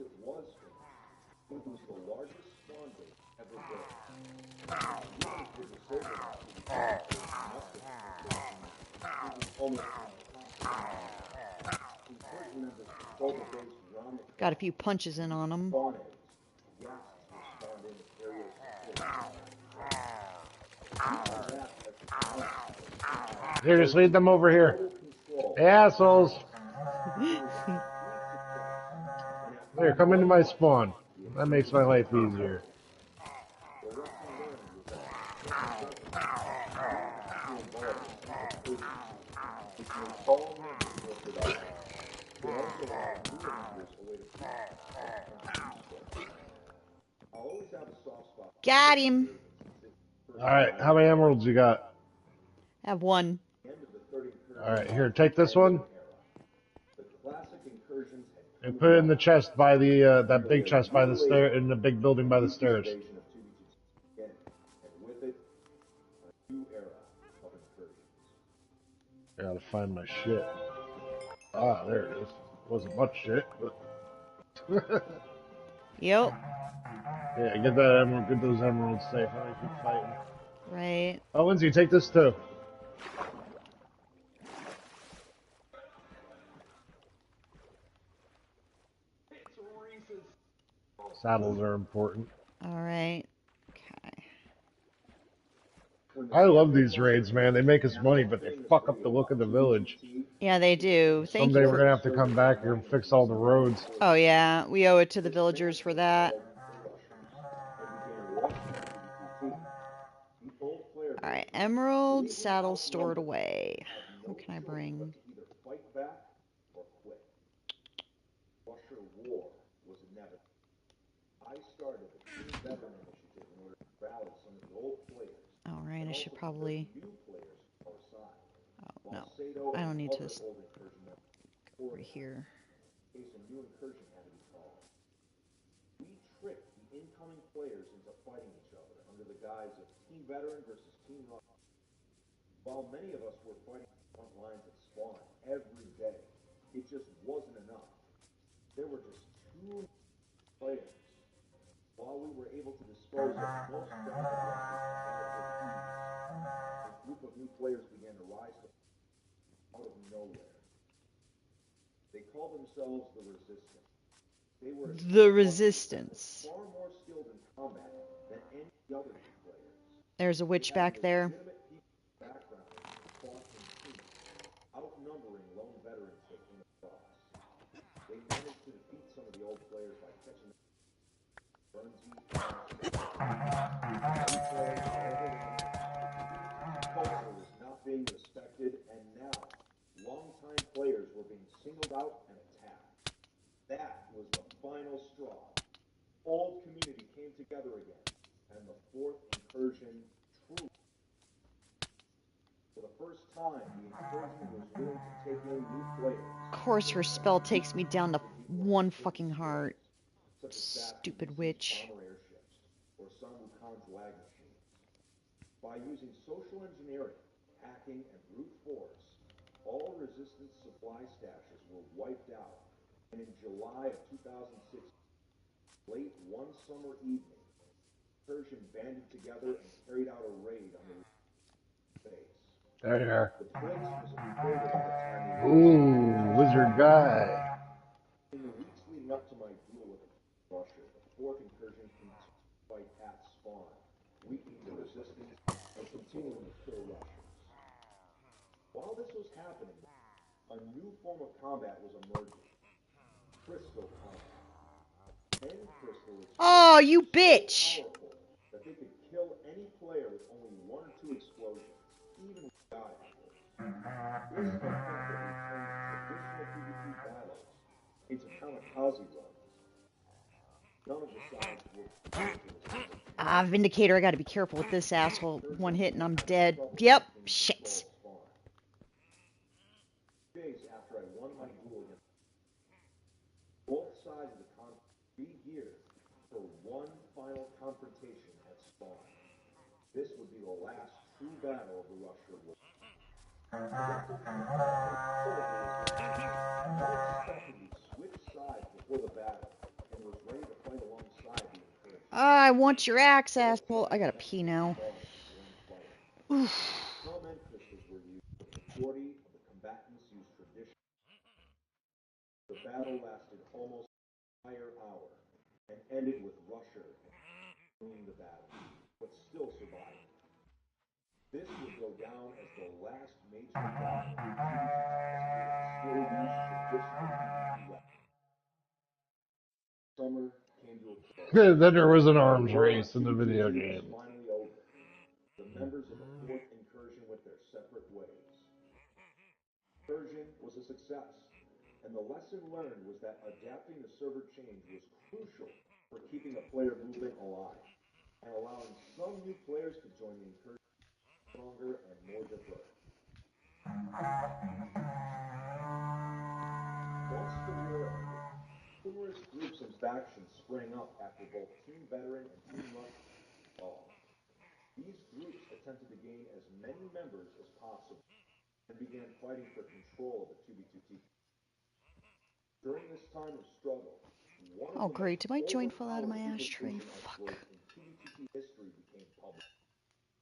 Got a few punches in on them. Here, just lead them over here. Hey, assholes. Here, come into my spawn. That makes my life easier. Got him. Alright, how many emeralds you got? I have 1. Alright, here, take this one. And put it in the chest by the, that big chest by the stair, in the big building by the stairs. I gotta find my shit. Ah, there it is. Wasn't much shit, but... Yep. Yeah, get that emerald, get those emeralds safe. I keep fighting. Right. Oh, Lindsay, take this too. Saddles are important. Alright. Okay. I love these raids, man. They make us money, but they fuck up the look of the village. Yeah, they do. Thank Someday you we're for. gonna have to come back here and fix all the roads. Oh yeah, we owe it to the villagers for that. All right, emerald saddle stored away. What can I bring? Russia war was inevitable. I started the Team Veteran Initiative in order to rally some of the old players All right, and I also should convert probably. new players to our side. Oh While no, Sato I and don't need to. other old incursion members Over here. in case a new incursion had to be called. We tricked the incoming players into fighting each other under the guise of Team Veteran versus Team Russia. While many of us were fighting the front lines at spawn every day, it just wasn't enough. There were just too many players. While we were able to dispose of most of the Russians with relative ease, a group of new players began to rise out of nowhere. They called themselves the Resistance. They were The Resistance. far more skilled in combat than any other new players. There's a witch back there. Legitimate background fought in teams, outnumbering lone veterans that came across. They managed to defeat some of the old players by catching Burnsy culture was not being respected, and now longtime players were being singled out and attacked. That was the final straw. Old community came together again, and the fourth incursion truly. For the first time, the incursion was willing to take in new players. Of course, her spell takes me down to one fucking heart. Stupid witch. Or some Wukong's lag machines. By using social engineering, hacking, and brute force, all resistance supply stashes were wiped out. And in July of 2006, late one summer evening, Persian banded together and carried out a raid on the base. There you are. The place was afraid of the time. Ooh, wizard guy. In the weeks leading up to my duel with Russia, the fourth incursion continued to fight at spawn, weakening the resistance and continuing to kill Russians. While this was happening, a new form of combat was emerging. Crystal combat. End crystal Oh, you so bitch! powerful that they could kill any player with only one or two explosions, even with god apples. This meant that we turned traditional PvP battles into kamikaze runs. None of the sides were Ah, Vindicator, I gotta be careful with this asshole. One hit and I'm dead. Yep, shit. Days after I won my duel against both sides of the conflict re-geared for one final confrontation at spawn. This would be the last true battle of the Russia War. Unexpectedly switched sides before the battle and was ready to fight alongside the incursion. I want your axe, asshole. I gotta pee now. Oof. Some end crystals were used, but the majority of the combatants used traditional. The battle lasted almost an entire hour and ended with Russia winning the battle, but still surviving. This would go down as the last major battle in still used traditional. Summer came to a close. Then there was an arms race in the video game. Finally over. The members of the fourth incursion went their separate ways. Incursion was a success, and the lesson learned was that adapting to server change was crucial for keeping a player movement alive, and allowing some new players to join the incursion stronger and more diverse. Once the war ended, numerous groups and factions sprang up after both Team Veteran and Team Russia evolved. These groups attempted to gain as many members as possible and began fighting for control of the 2v2T. During this time of struggle, one Oh of the great, did my joint fall out of my overpowered ashtray? duplication Fuck. exploits in 2v2T history became public.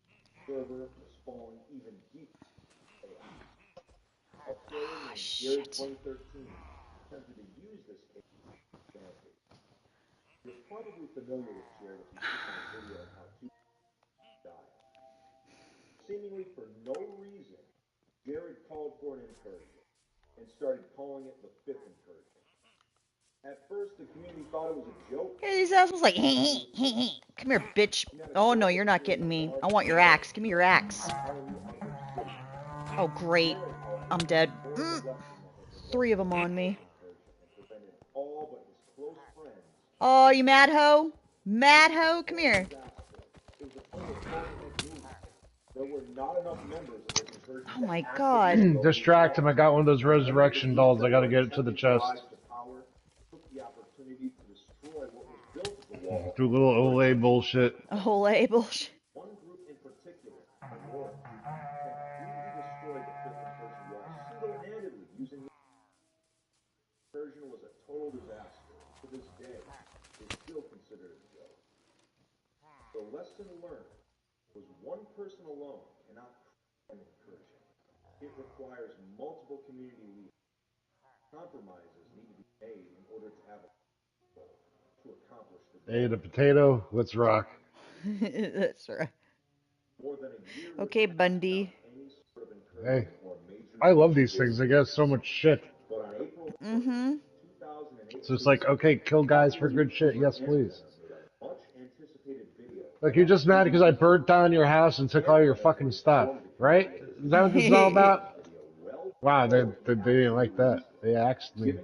The server was falling even deeper into chaos. A player named Jared 2013 attempted to use this advantage. You're probably familiar with Jared if you've seen my video on how to die. seemingly for no reason, Jared called for an incursion and started calling it the fifth incursion. At first, the community thought it was a joke. Hey, these assholes like, come here, bitch. Oh no, you're not getting me. I want your axe. Give me your axe. Oh great, I'm dead. 3 of them on me. Oh, you mad hoe? Mad hoe? Come here. Oh my god. Distract him. I got one of those resurrection dolls. I gotta get it to the chest. Do a little Olay bullshit. Olay bullshit. One group in particular, Aurora, completely destroyed the fifth incursion wall single-handedly using the incursion was a total disaster. To this day, they still consider it a joke. The lesson learned was one person alone cannot create an incursion. It requires multiple community leaders. Compromises need to be made in order to have a goal to accomplish the goal. Hey, the potato. Let's rock. That's right. Okay, Bundy. Hey, I love these things. They get so much shit. Mm-hmm. So it's like, okay, kill guys for good shit. Yes, please. Like, you're just mad because I burnt down your house and took all your fucking stuff, right? Is that what this is all about? Wow, they didn't like that. They axed me. The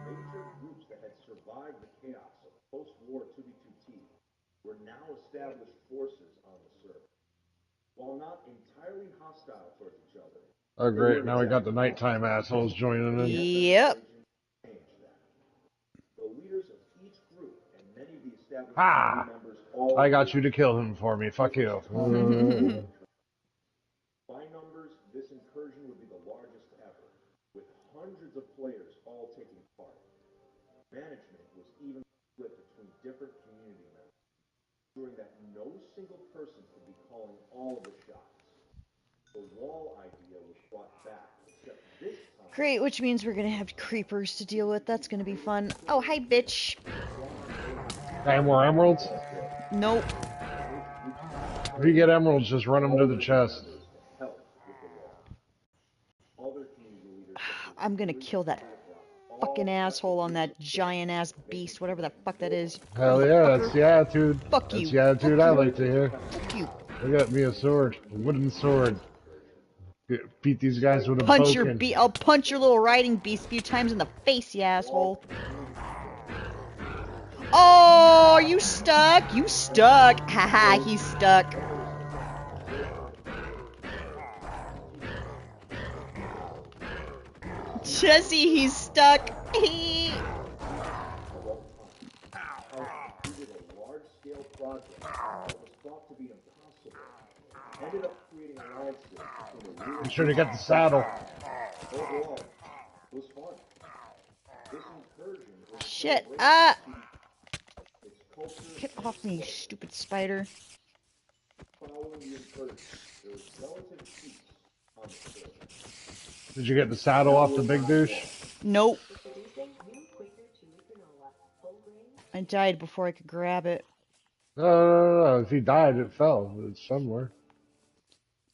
major groups that had survived the chaos of post-war 2B2T were now established forces on the surface. While not entirely hostile towards each other. Oh, great. Now we got the nighttime assholes joining in. Yep. The leaders of each group and many of the established Ha! members I got you to kill him for me. Fuck you. By numbers, this incursion would be the largest ever, with hundreds of players all taking part. Management was even split between different community members, ensuring that no single person could be calling all of the shots. The wall idea was brought back, except this time. Great, which means we're gonna have creepers to deal with. That's gonna be fun. Oh, hi, bitch. Got more emeralds? Nope. If you get emeralds, just run them to the chest. I'm gonna kill that fucking asshole on that giant ass beast, whatever the fuck that is. Hell yeah, that's the attitude. Fuck That's you. the attitude Fuck I you. like to hear. Fuck you. Look at me, a sword. A wooden sword. Beat these guys with a Punch your poking. I'll punch your little riding beast a few times in the face, you asshole. Oh, are you stuck? You stuck. Haha, he's stuck. Jesse, he's stuck. Be sure to get the saddle. Shit. Get off me, you stupid spider. Did you get the saddle off the big douche? Nope. I died before I could grab it. No. If he died, it fell. It's somewhere.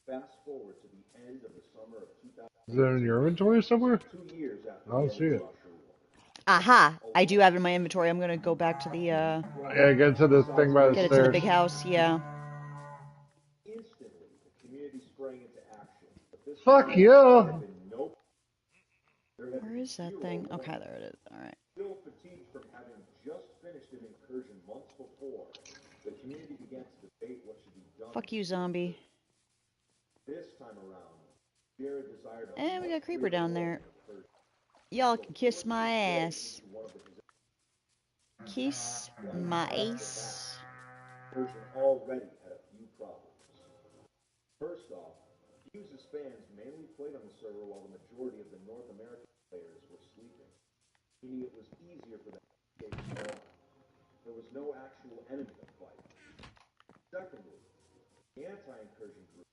Fast forward to the end of the summer of 2000. Is it in your inventory somewhere? 2 years after I don't see it. Aha! I do have it in my inventory. I'm gonna go back to the, Yeah, get to the thing by the get it stairs. to the big house, yeah. Instantly, the community sprang into action. But this Fuck you! Where is that thing? Okay, there it is. Alright. Still fatigued from having just finished an incursion months before, the community began to debate what should be done. Fuck you, zombie. This time around, Jared desired a And we got a creeper down there. Y'all can kiss my ass. Kiss my ace. Incursion already had a few problems. First off, Fuse's fans mainly played on the server while the majority of the North American players were sleeping, meaning it was easier for them to escape spawn. There was no actual enemy to fight. Secondly, the anti-incursion group,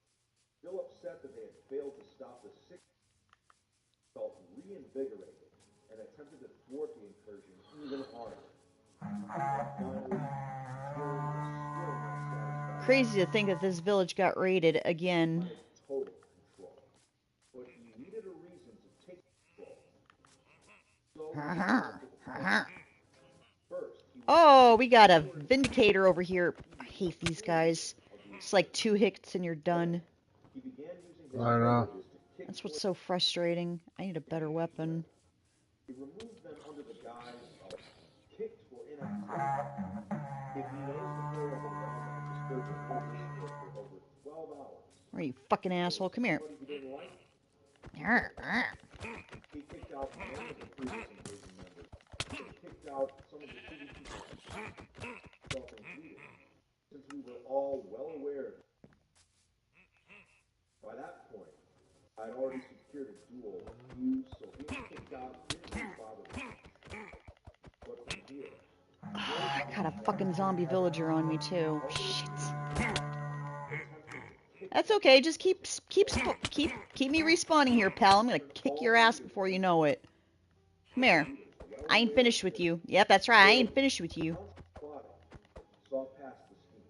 still upset that they had failed to stop the sixth, felt reinvigorated and attempted to thwart the incursion even harder. Crazy to think that this village got raided again. Total control. But he needed a reason to take control. So he went to the first. Oh, we got a Vindicator over here. I hate these guys. It's like 2 hits and you're done. He began using his I don't know. abilities to kick That's what's so frustrating. I need a better weapon. He removed them under the guise of kicked for inactivity. If he knows the flow of the realm and disturbed the leadership for over 12 hours. Where are you, fucking asshole? Come here. Somebody he didn't like, he kicked out one of the previous invasion members. He kicked out some of the city people, self-included, since we were all well aware. By that point, I'd already secured a duel of views, so being kicked out didn't really bother me. But from here, I got a fucking zombie villager on me too. Shit. That's okay. Just keep me respawning here, pal. I'm gonna kick your ass before you know it. Come here. I ain't finished with you. Yep, that's right. I ain't finished with you. saw past the scheme.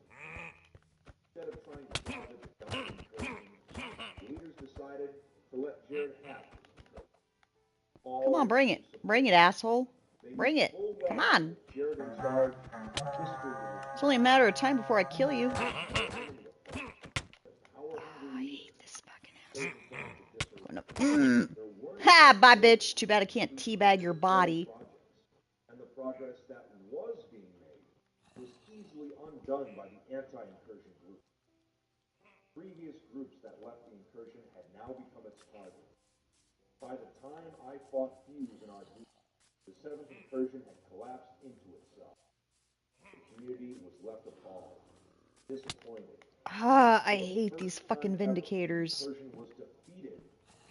Instead of trying to salvage the dying person, the leaders decided to let Jared have it. Come on, bring it. Bring it, asshole. Bring it. Come on. Jared in charge. It's only a matter of time before I kill you. I hate this fucking asshole. Ha! Bye, bitch. Too bad I can't teabag your body. And the progress that was being made was easily undone by the anti-incursion group. Previous groups that left the incursion had now become its target. By the time I fought Fuse in our group, the 7th incursion had collapsed into itself. The community was left appalled, disappointed. Ah, I hate these fucking Vindicators. The incursion was defeated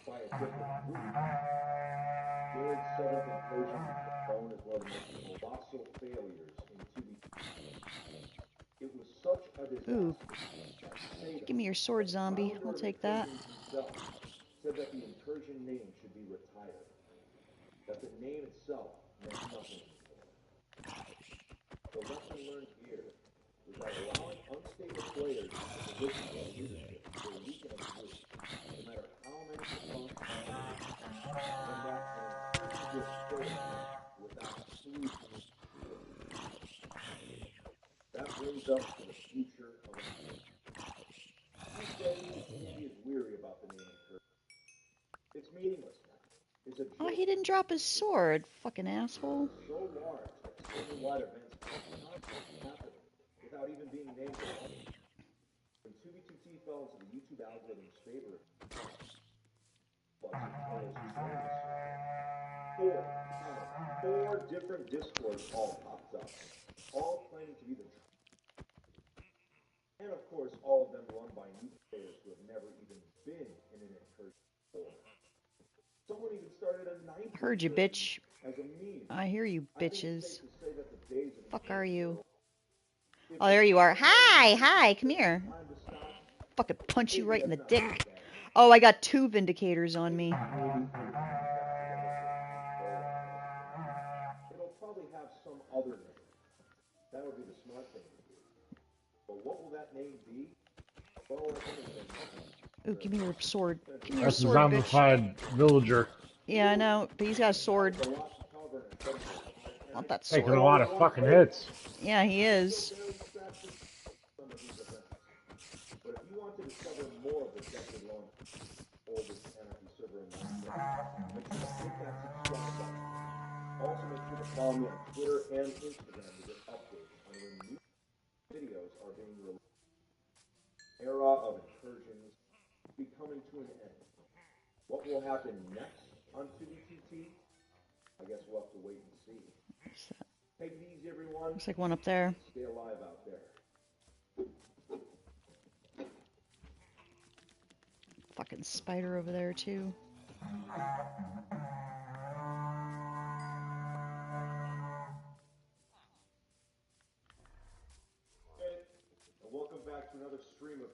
by a different group. Jared's 7th incursion was known as one of the most colossal failures in 2B. It was such a disaster. Ooh. Give me your sword, zombie. I'll take that. Himself said that the incursion name should be retired. That the name itself meant nothing anymore. The lesson learned here was that allowing unstable players in positions of leadership will weaken a group, no matter how many components are in it, and that an destroy without solution. That brings us to the future of incursion. He said the community is weary about the name incursion. It's meaningless now. It's a Oh, joke. he didn't drop his sword, fucking asshole. So large that citywide events constantly happen without even being named. When 2B2T fell into the YouTube algorithm's favor, four different discords all popped up, all claiming to be the truth. And of course, all of them run by new players who have never even been in an incursion before. Someone even started a ninth Heard you, bitch. as a meme. I hear you, bitches. That the days of Fuck are you? Oh, there you are. Hi, hi, come here. Fucking punch you right in the dick. Oh, I got 2 Vindicators on me. It'll probably have some other name. That would be the smart thing to do. But what will that name be? Well, Ooh, give me your sword. Give me your That's a sword, bitch. zombified villager. Yeah, I know, but he's got a sword. Want that sword. Taking a lot of fucking hits. Yeah, he is. But if you want to discover more of the decade-long oldest anarchy server in Minecraft, make sure to hit that subscribe button. Also, make sure to follow me on Twitter and Instagram to get updates on when new videos are being released. Era of incursions be coming to an end. What will happen next on 2B2T? I guess we'll have to wait and see. Take it easy, everyone. Looks like one up there. Stay alive out there. Fucking spider over there, too. Welcome back to another stream of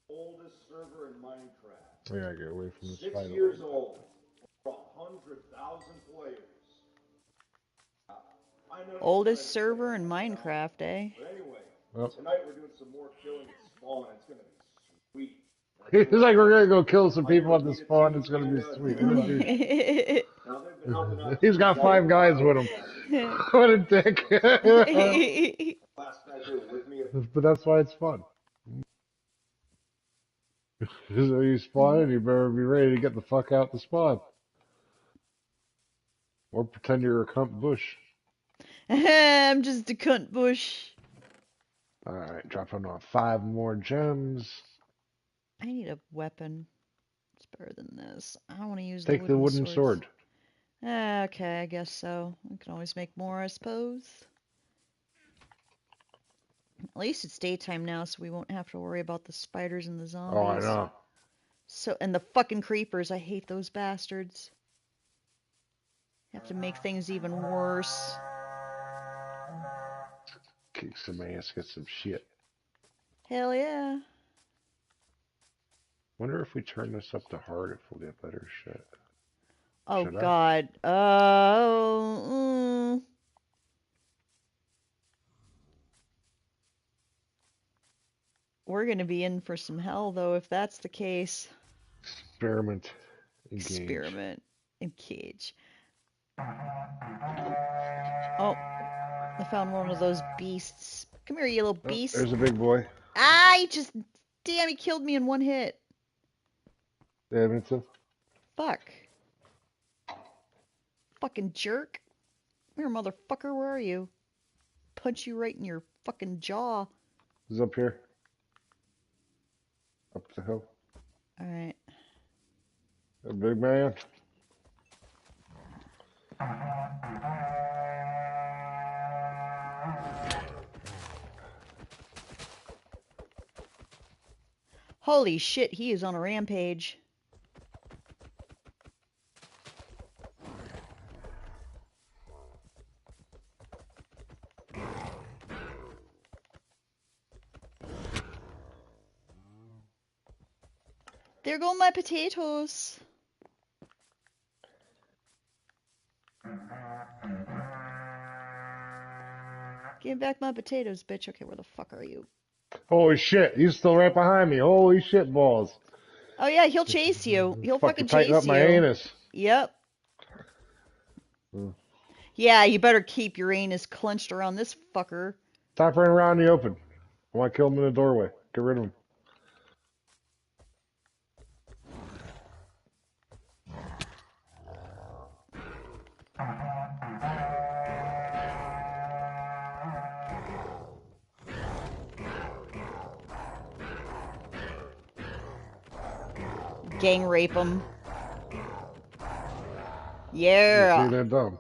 oldest server in Minecraft. I gotta get away from this 6 fight. years old, 100,000 players. I know you guys Oldest are server sick in of that stuff. Minecraft, eh? But anyway, Well, tonight we're doing some more killing at Spawn. It's gonna be sweet. Now, he's you know, like, we're gonna go kill some like people the at the Vita spawn. It's team, gonna be Panda, and sweet. What a Furry douche. Gang. Now they've been helping out He's Team got Giant 5 guys with him. What a dick. last night. They were with me. But that's why it's fun. So you spawn in, you better be ready to get the fuck out the spawn. Or pretend you're a cunt bush. I'm just a cunt bush. Alright, dropping off 5 more gems. I need a weapon. It's better than this. I don't want to use Take the wooden swords. sword. Okay, I guess so. We can always make more, I suppose. At least it's daytime now, so we won't have to worry about the spiders and the zombies. Oh, I know. So, and the fucking creepers. I hate those bastards. Have to make things even worse. Kick some ass, get some shit. Hell yeah. Wonder if we turn this up to hard if we'll get better shit. Oh Should I? God. Oh. We're gonna be in for some hell though if that's the case. Experiment. Engage. Experiment. Engage. Oh. I found one of those beasts. Come here, you little Oh, beast. there's a big boy. Ah, damn, he killed me in one hit. Yeah, me too. Fuck. Fucking jerk. Come here, motherfucker, where are you? Punch you right in your fucking jaw. He's up here. Up the hill. Alright. A big man. Holy shit, he is on a rampage. There go my potatoes. Give back my potatoes, bitch. Okay, where the fuck are you? Holy shit, he's still right behind me. Holy shit balls. Oh yeah, he'll chase you. He'll fucking tighten chase up my you. anus. Yep. Yeah, you better keep your anus clenched around this fucker. Stop running around in the open. I want to kill him in the doorway. Get rid of him. Gang rape him. See, Yeah. they're dumb.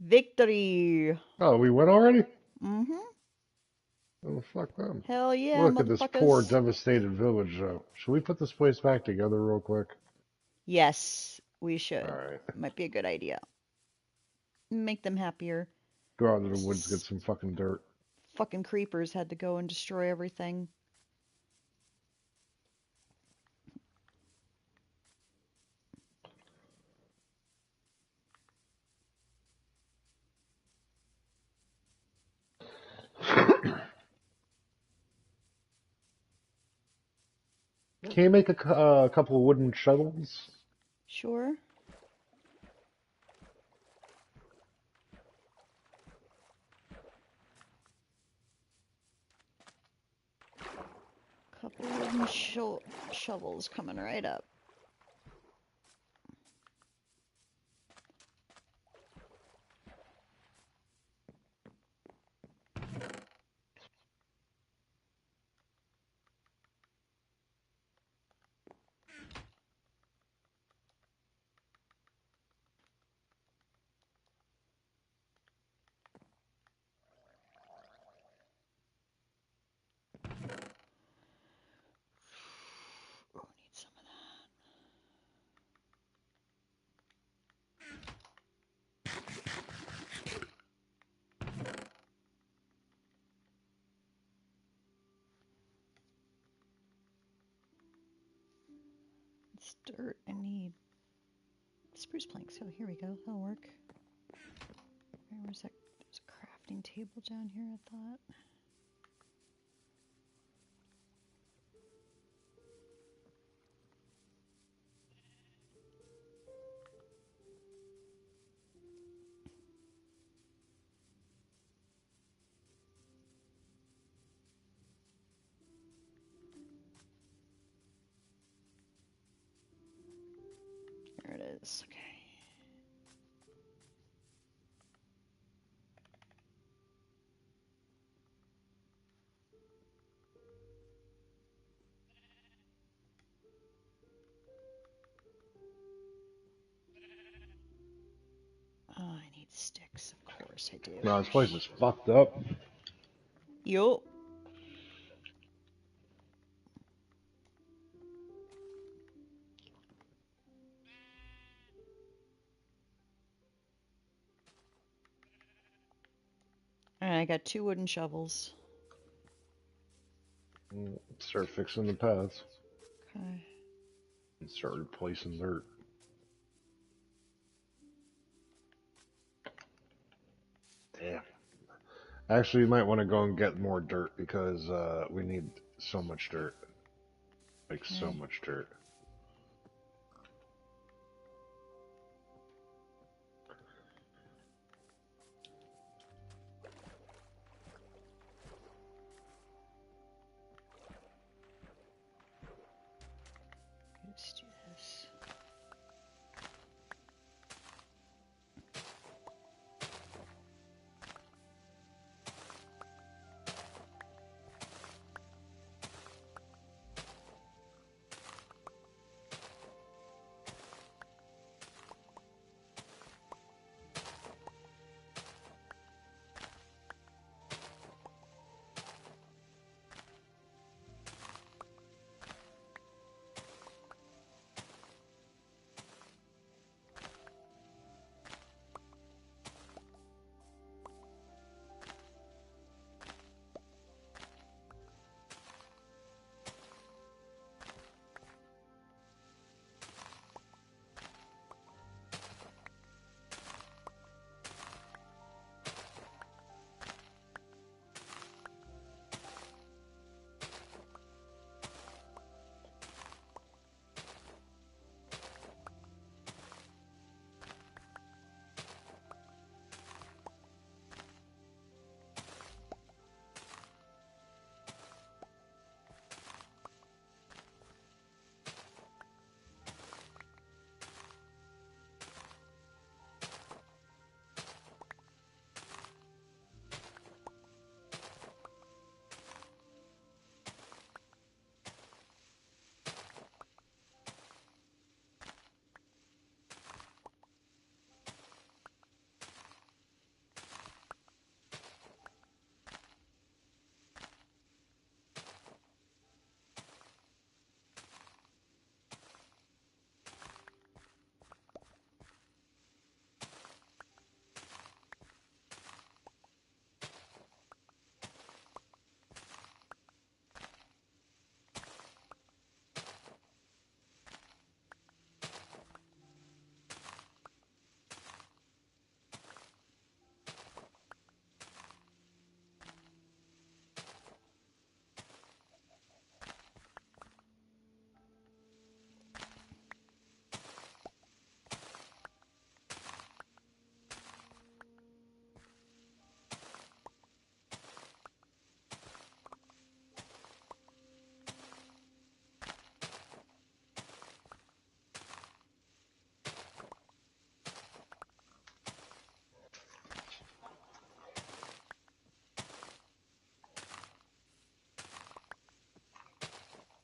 Victory. Oh, we went already? Mm-hmm. Oh, fuck them. Hell yeah, Look at this poor, motherfuckers. devastated village, though. Should we put this place back together real quick? Yes, we should. Alright. Might be a good idea. Make them happier. Go out into the woods, get some fucking dirt. Fucking creepers had to go and destroy everything. Can you make a couple of wooden shovels? Sure. Couple wooden shovels coming right up. Oh, need some of that. It's dirt. I need spruce planks. Oh, here we go. That'll work. Where's that? There's a crafting table down here, I thought. There it is. Okay. Oh, I need sticks. Of course I do. No, this place is fucked up. Yup. Alright, I got 2 wooden shovels. Start fixing the paths. Okay. And start replacing dirt. Damn. Actually, you might want to go and get more dirt because we need so much dirt. Like, so much dirt. Let's do this.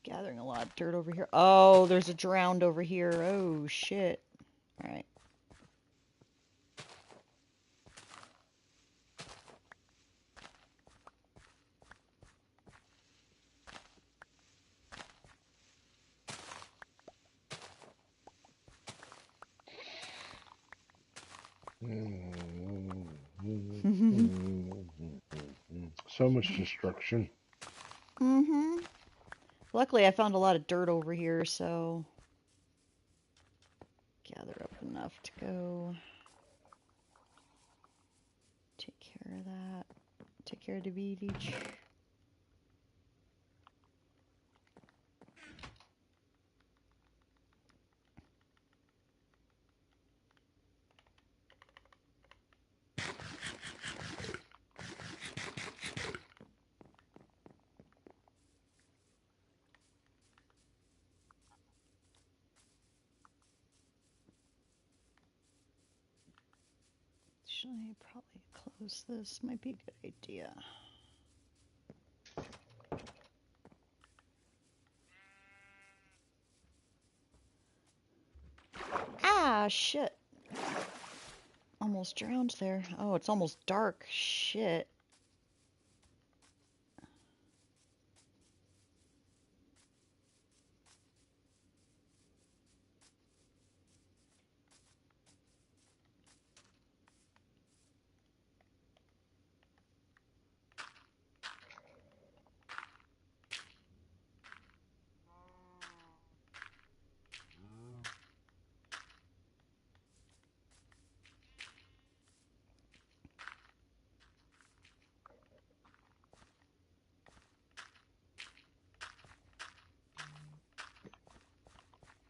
Gathering a lot of dirt over here. Oh, there's a drowned over here. Oh, shit. Alright. So much destruction. Mm-hmm. Luckily, I found a lot of dirt over here, so gather up enough to go. care of that. Take care of the village. Should I probably close this? Might be a good idea. Ah, shit. Almost drowned there. Oh, it's almost dark. Shit.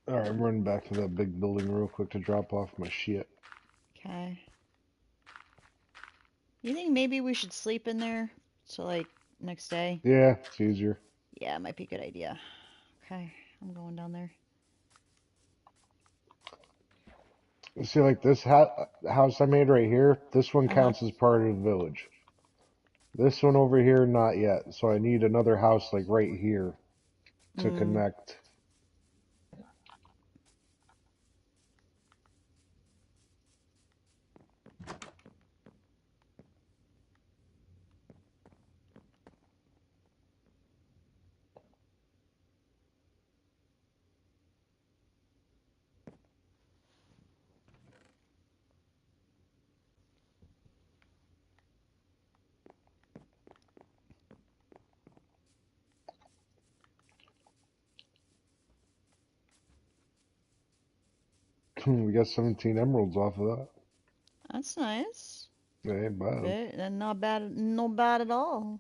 Alright, I'm running back to that big building real quick to drop off my shit. Okay. You think maybe we should sleep in there? So, like, next day? Yeah, it's easier. Yeah, it might be a good idea. Okay, I'm going down there. You see, like this house I made right here, this one Uh-huh. counts as part of the village. This one over here, not yet. So I need another house like right here to connect. We got 17 emeralds off of that. That's nice. That ain't bad. Not bad, no bad at all.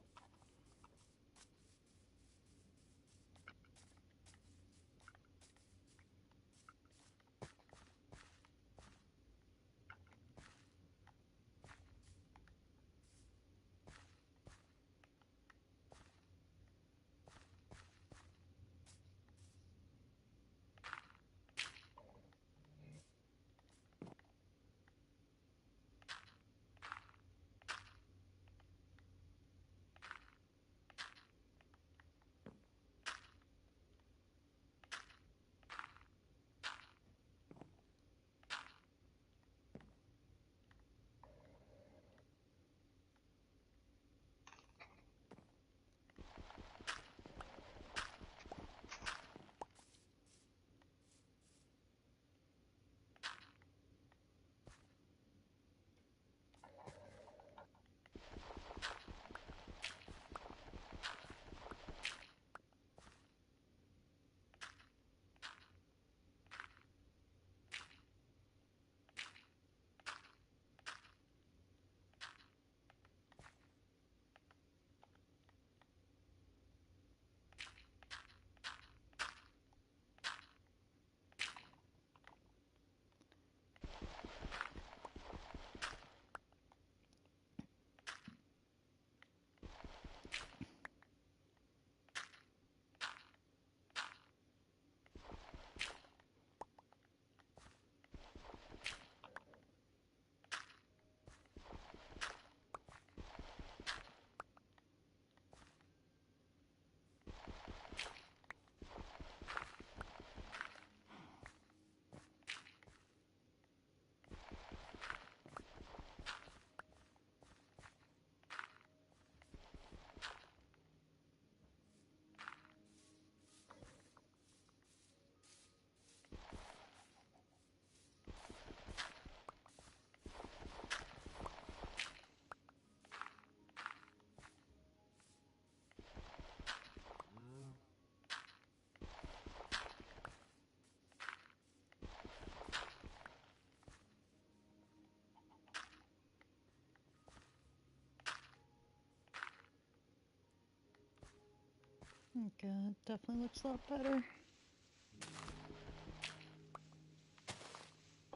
Oh god, definitely looks a lot better.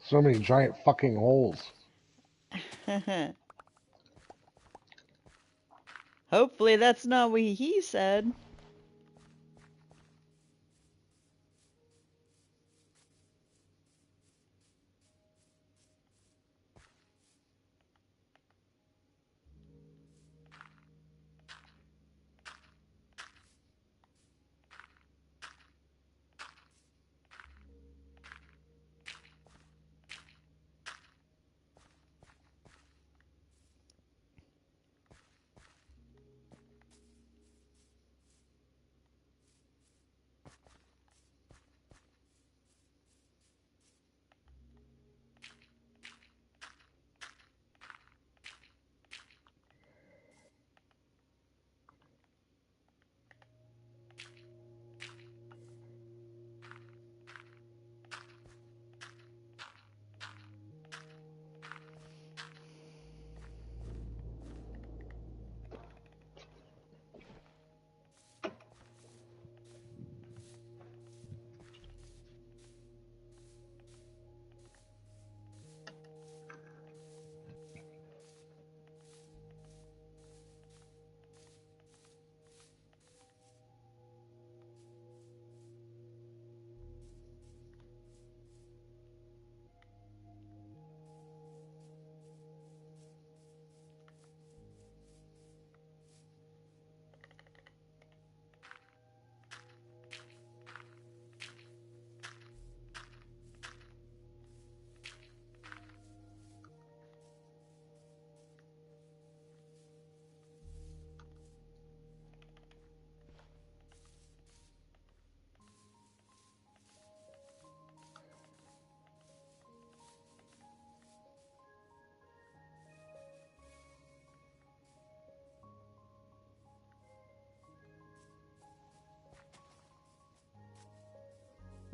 So many giant fucking holes. Hopefully that's not what he said.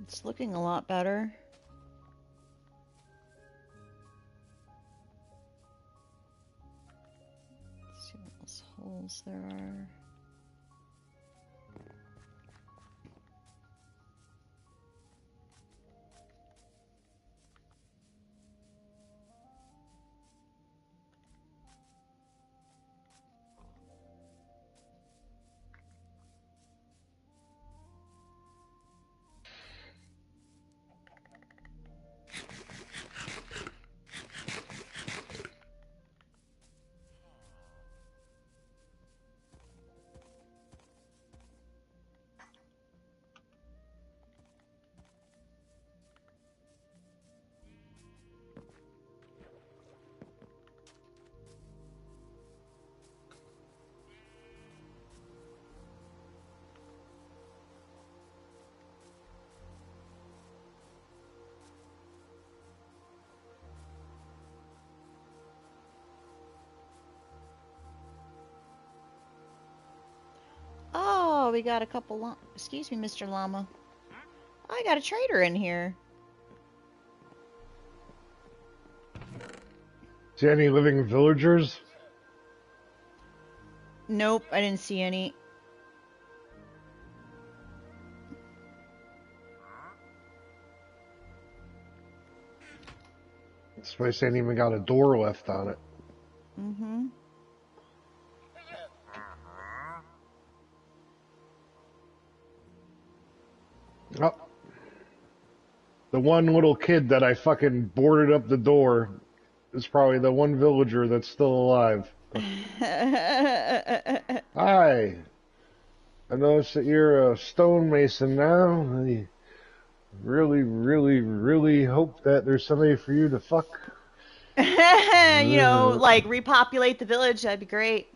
It's looking a lot better. Let's see what else holes there are. Oh, we got a couple excuse me, Mr. Llama. I got a trader in here. See any living villagers? Nope, I didn't see any. This place ain't even got a door left on it. Mm-hmm. Oh. The one little kid that I fucking boarded up the door is probably the one villager that's still alive. Hi. I noticed that you're a stonemason now. I really hope that there's somebody for you to fuck. You know, like repopulate the village, that'd be great.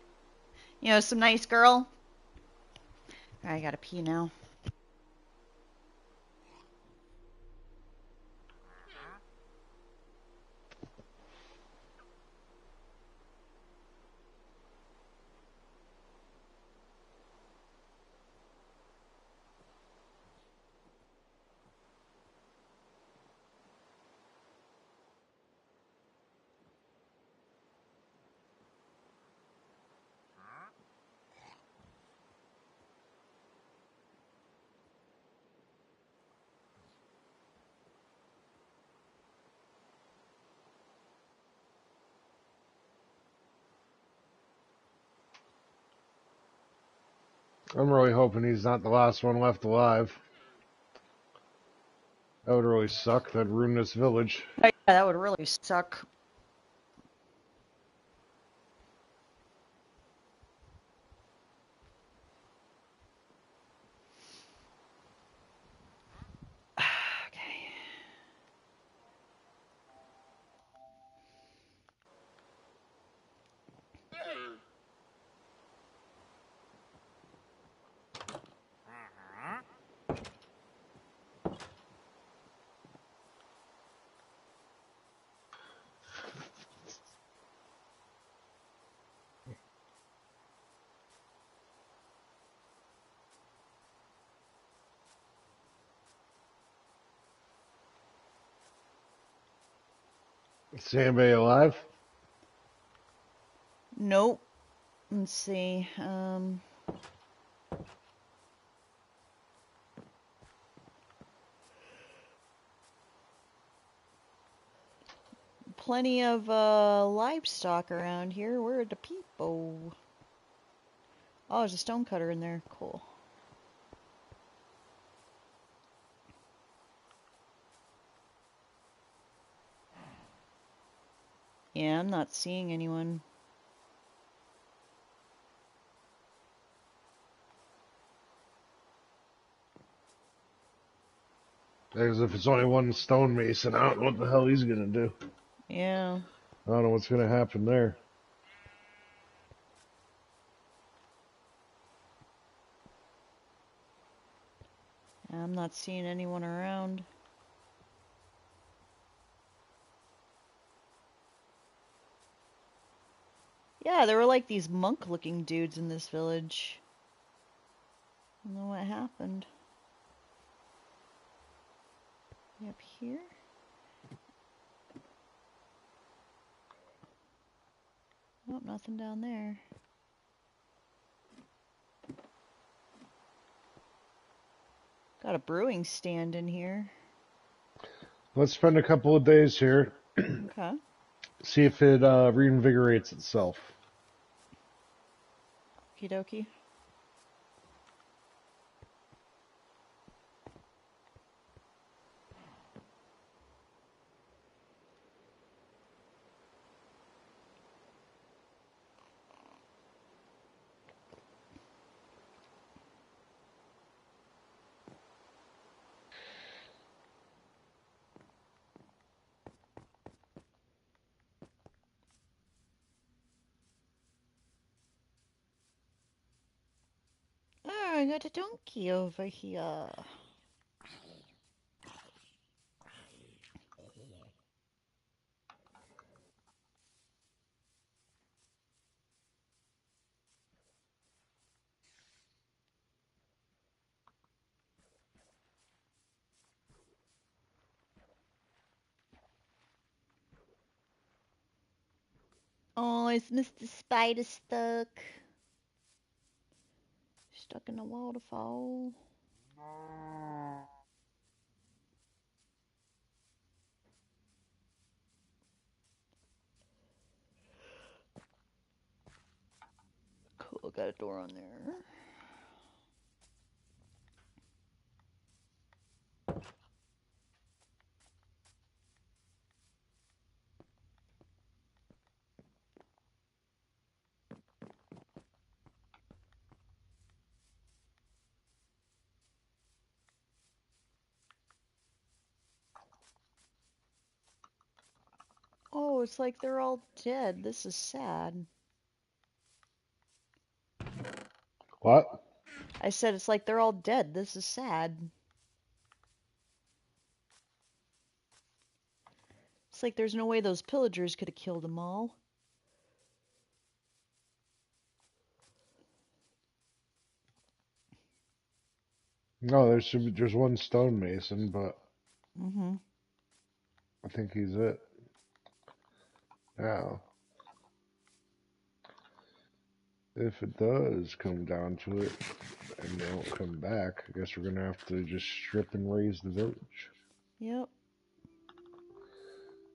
You know, some nice girl. I gotta pee now. I'm really hoping he's not the last one left alive. That would really suck. That'd ruin this village. Yeah, that would really suck. Okay. Is anybody alive? Nope. Let's see. Plenty of livestock around here. Where are the people? Oh, there's a stonecutter in there. Cool. Yeah, I'm not seeing anyone. As if it's only one stonemason. I don't know what the hell he's gonna do. Yeah. I don't know what's gonna happen there. I'm not seeing anyone around. Yeah, there were like these monk-looking dudes in this village. I don't know what happened. Up here? Nope, nothing down there. Got a brewing stand in here. Let's spend a couple of days here. Okay. See if it reinvigorates itself. Okie dokie. Oh, I got a donkey over here. Oh, is Mr. Spider stuck? Stuck in a waterfall. Cool, got a door on there. Oh, it's like they're all dead. This is sad. What? I said it's like they're all dead. This is sad. It's like there's no way those pillagers could have killed them all. No, there's one stonemason, but Mm-hmm. I think he's it. Now, if it does come down to it, and they don't come back, I guess we're gonna have to just strip and raise the village. Yep.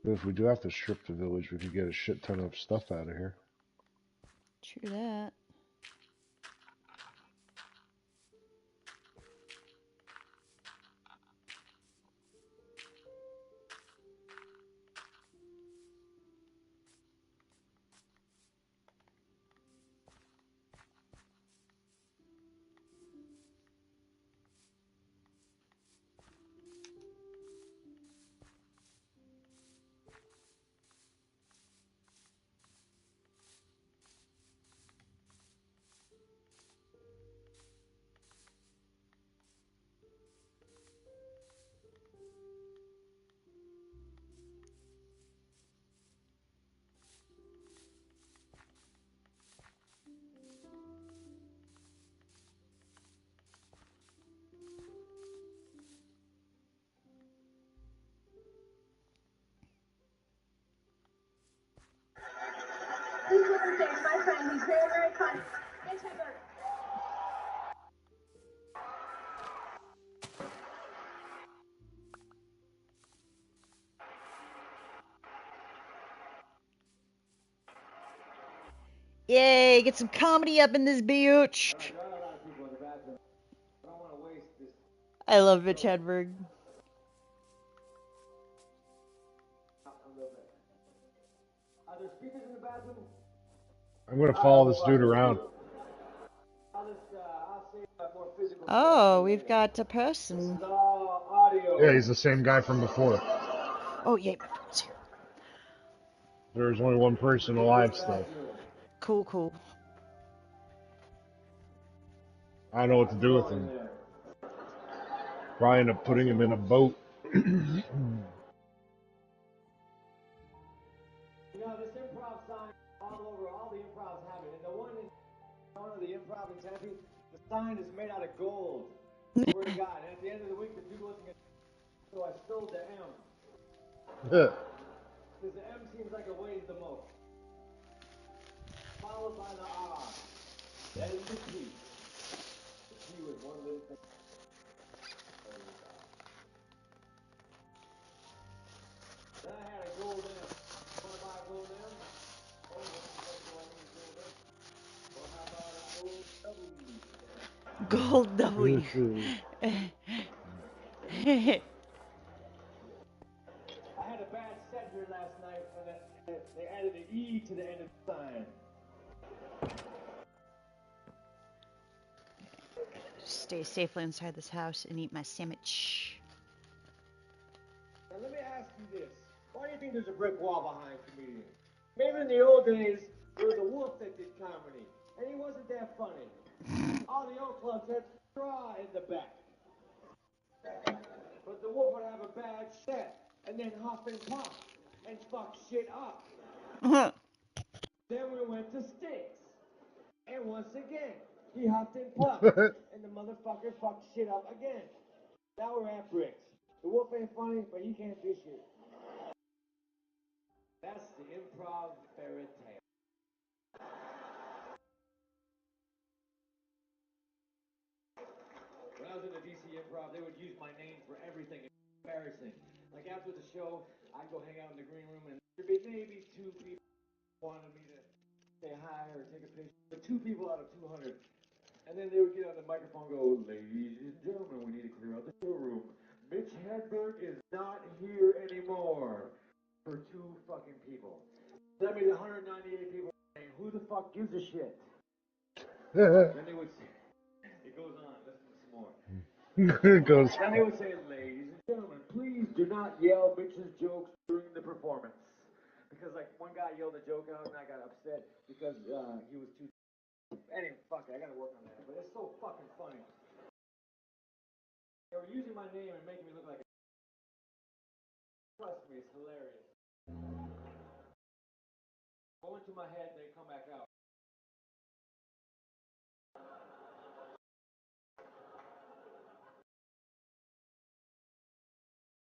But if we do have to strip the village, we could get a shit ton of stuff out of here. True that. Yay, get some comedy up in this bitch. There are a lot of people in the bathroom. I don't want to waste this. I love Mitch Hedberg. A little bit. Are there speakers in the bathroom? I'm gonna follow this dude around. I'll say more physical Oh, stuff we've later. got a This person. is all audio. Yeah, he's the same guy from before. Oh, yay, my phone's here. There's only one person alive still. Cool, cool. I don't know what to do with him. Probably end up putting him in a boat. You know, this improv sign all over, all the improvs have it. And the one in one of the improv in Tempe, the sign is made out of gold. Swear to God. And at the end of the week, the people listen to so I stole the M. Because the M seems like it weighs the most. Followed by the R. That is the T. The T was one little thing. Then I had a gold M. Want to buy a gold M? Oh, what do I need a gold M? Well, how about a gold W? Gold W. I had a bad set here last night, and they added an E to the end of the sign. Stay safely inside this house and eat my sandwich. Now let me ask you this. Why do you think there's a brick wall behind comedians? Maybe in the old days, there was a wolf that did comedy, and he wasn't that funny. All the old clubs had straw in the back. But the wolf would have a bad set, and then huff and puff, and fuck shit up. Then we went to Sticks. And once again, he huffed and puffed, and the motherfucker fucked shit up again. Now we're at Bricks. The wolf ain't funny, but he can't do shit. That's the improv fairy tale. When I was in the DC Improv, they would use my name for everything. It's embarrassing. Like after the show, I'd go hang out in the green room, and there'd be maybe 2 people wanted me to say hi or take a picture. But 2 people out of 200. And then they would get on the microphone and go, ladies and gentlemen, we need to clear out the showroom. Mitch Hedberg is not here anymore. For 2 fucking people. That means 198 people saying, who the fuck gives a shit? Then they would say, it goes on, listen to some more. It goes. Then they would say, ladies and gentlemen, please do not yell Mitch's jokes during the performance. Because like one guy yelled a joke out and I got upset because he was too. Anyway, fuck it, I gotta work on that. But it's so fucking funny. They were using my name and making me look like a. Trust me, it's hilarious. Go into my head, they come back out.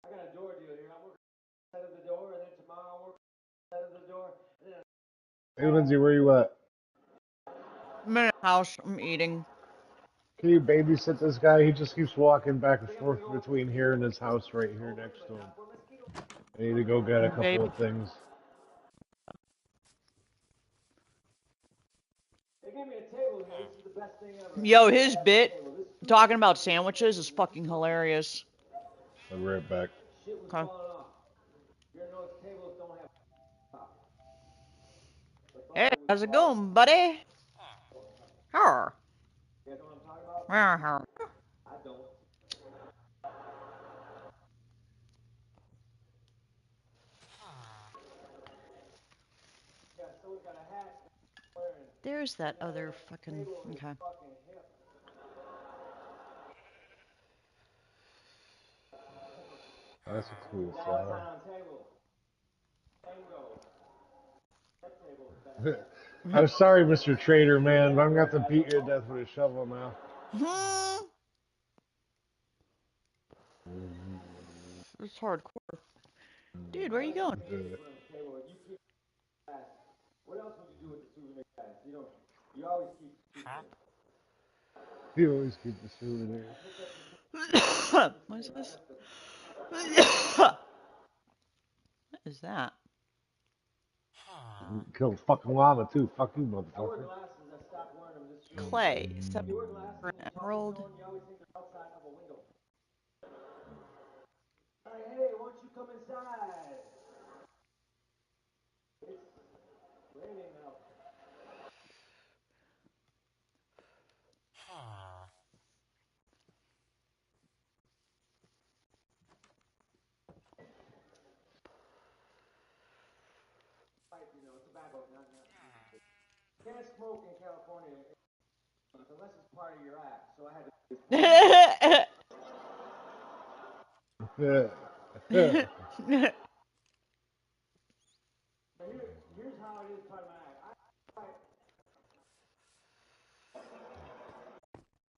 I got a door deal here. I'm working on the side of the door, and then tomorrow I'm working on the side of the door. And then Hey Lindsay, where you at? I'm in a house. I'm eating. Can you babysit this guy? He just keeps walking back and forth between here and his house right here next to him. I need to go get a couple of things. they gave me a table here. This is the best thing ever. Yo, his bit talking about sandwiches is fucking hilarious. I'll be right back. Shit was Okay. falling off. You know tables don't have top. Hey, how's it going, buddy? Her. You know what I'm talking about? Her. I don't. Yeah, someone's got a hat wearing. There's that other fucking. Okay. Fucking hip. That's a cool flower. Downtown table. Tango. That table is bad. I'm sorry, Mr. Trader, man, but I'm going to have to beat you to death with a shovel now. It's hardcore. Dude, where are you going? What else would you do with the souvenir glass? You always keep You always keep the souvenir. What is this? What is that? Killed fucking llama too. Fuck you, I wear motherfucker. glasses. I stopped wearing them this year. Clay, except You wear glasses for and you talk to emerald. someone, you always think they're outside of a window. Hey, why don't you come inside? It's raining out. You know, tobacco, not. You can't smoke in California unless it's part of your act. So I had to. Yeah. Here's how it is part of my act.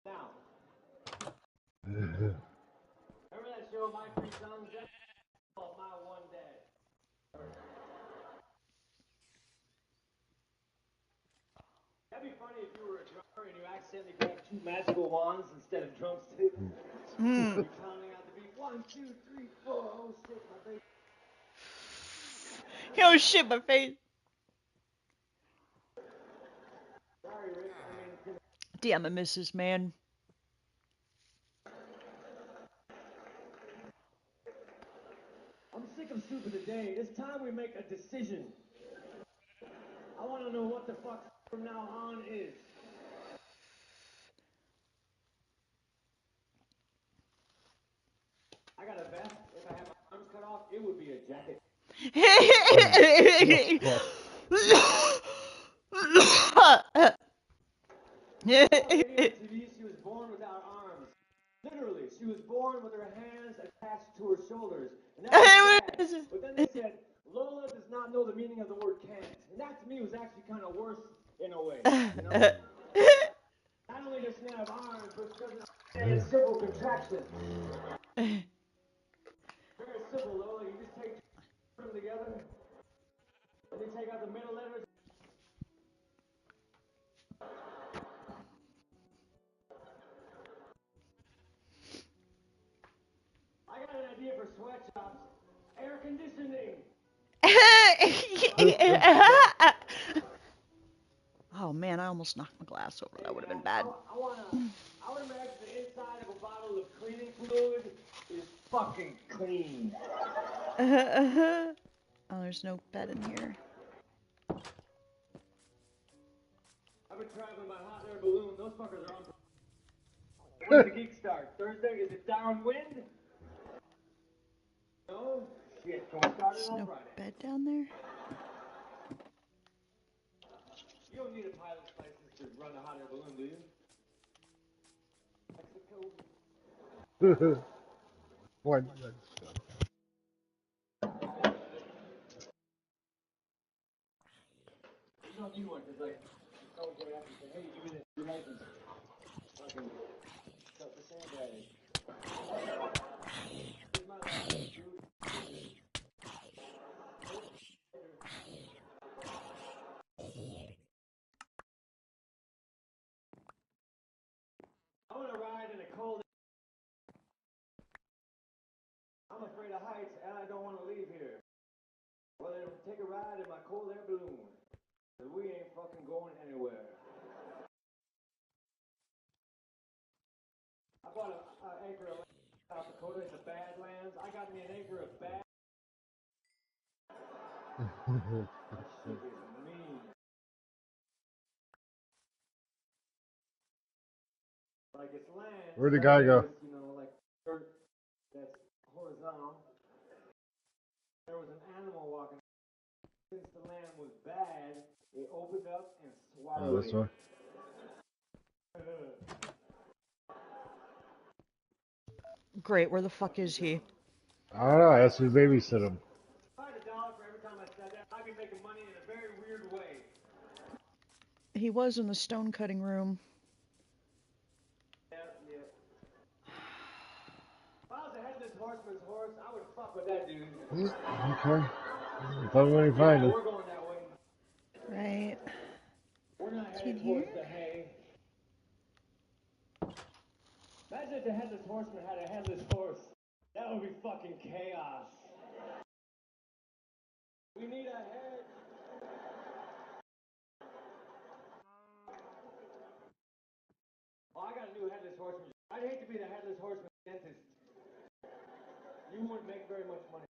Now, remember that show, My Three Sons? That's called My One Dad. That'd be funny if you were a drummer and you accidentally grabbed two magical wands instead of drumsticks. You're counting out the beat. 1, 2, 3, 4. Oh shit, my face. Oh shit, my face. Sorry, Rick. Damn, I miss this man. I'm sick of soup of the day. It's time we make a decision. I want to know what the fuck from now on is. I got a vest. If I had my arms cut off, it would be a jacket. TV, she was born without arms. Literally, she was born with her hands attached to her shoulders. And that was sad. But then they said, Lola does not know the meaning of the word can't. And that to me was actually kind of worse in a way. You know? Not only does she not have arms, but she doesn't understand simple contractions. Very simple, Lola. You just take them together, and then take out the middle letters. I got an idea for sweatshops. Air conditioning. Oh man, I almost knocked my glass over. That would have been bad. I would imagine the inside of a bottle of cleaning fluid is fucking clean. Oh, there's no bed in here. I've been traveling by hot air balloon. Those fuckers are on. When does the Geek start? Thursday? Is it downwind? No? Shit, can we start it on No Friday? bed down there? You don't need a pilot's license to run a hot air balloon, do you? Mexico. What? You don't need one, because, like, someone came after and said, hey, give me your license. Fucking cut the sandbag. Here's my license, dude. I want to ride in a cold. I'm afraid of heights, and I don't want to leave here. Well, then take a ride in my cold air balloon. Cause we ain't fucking going anywhere. I bought an acre of land in South Dakota. It's a Badlands. I got me an acre of bad. That shit is mean. Like it's land. Where'd the guy go? You know, like dirt that's horizontal. There was an animal walking. Since the land was bad, it opened up and swallowed This it. way. Great, where the fuck is he? I don't know. I asked me to babysit him. If I had $1 for every time I said that, I'd be making money in a very weird way. He was in the stone cutting room. Yeah. If I was a headless horseman's horse, I would fuck with that dude. Okay. Tell me when you find him. We're going that way. Right. We're not Is he headed in here? towards the hay. Imagine if the headless horseman had a headless horse. That would be fucking chaos. We need a head. Horseman dentist. You wouldn't make very much money.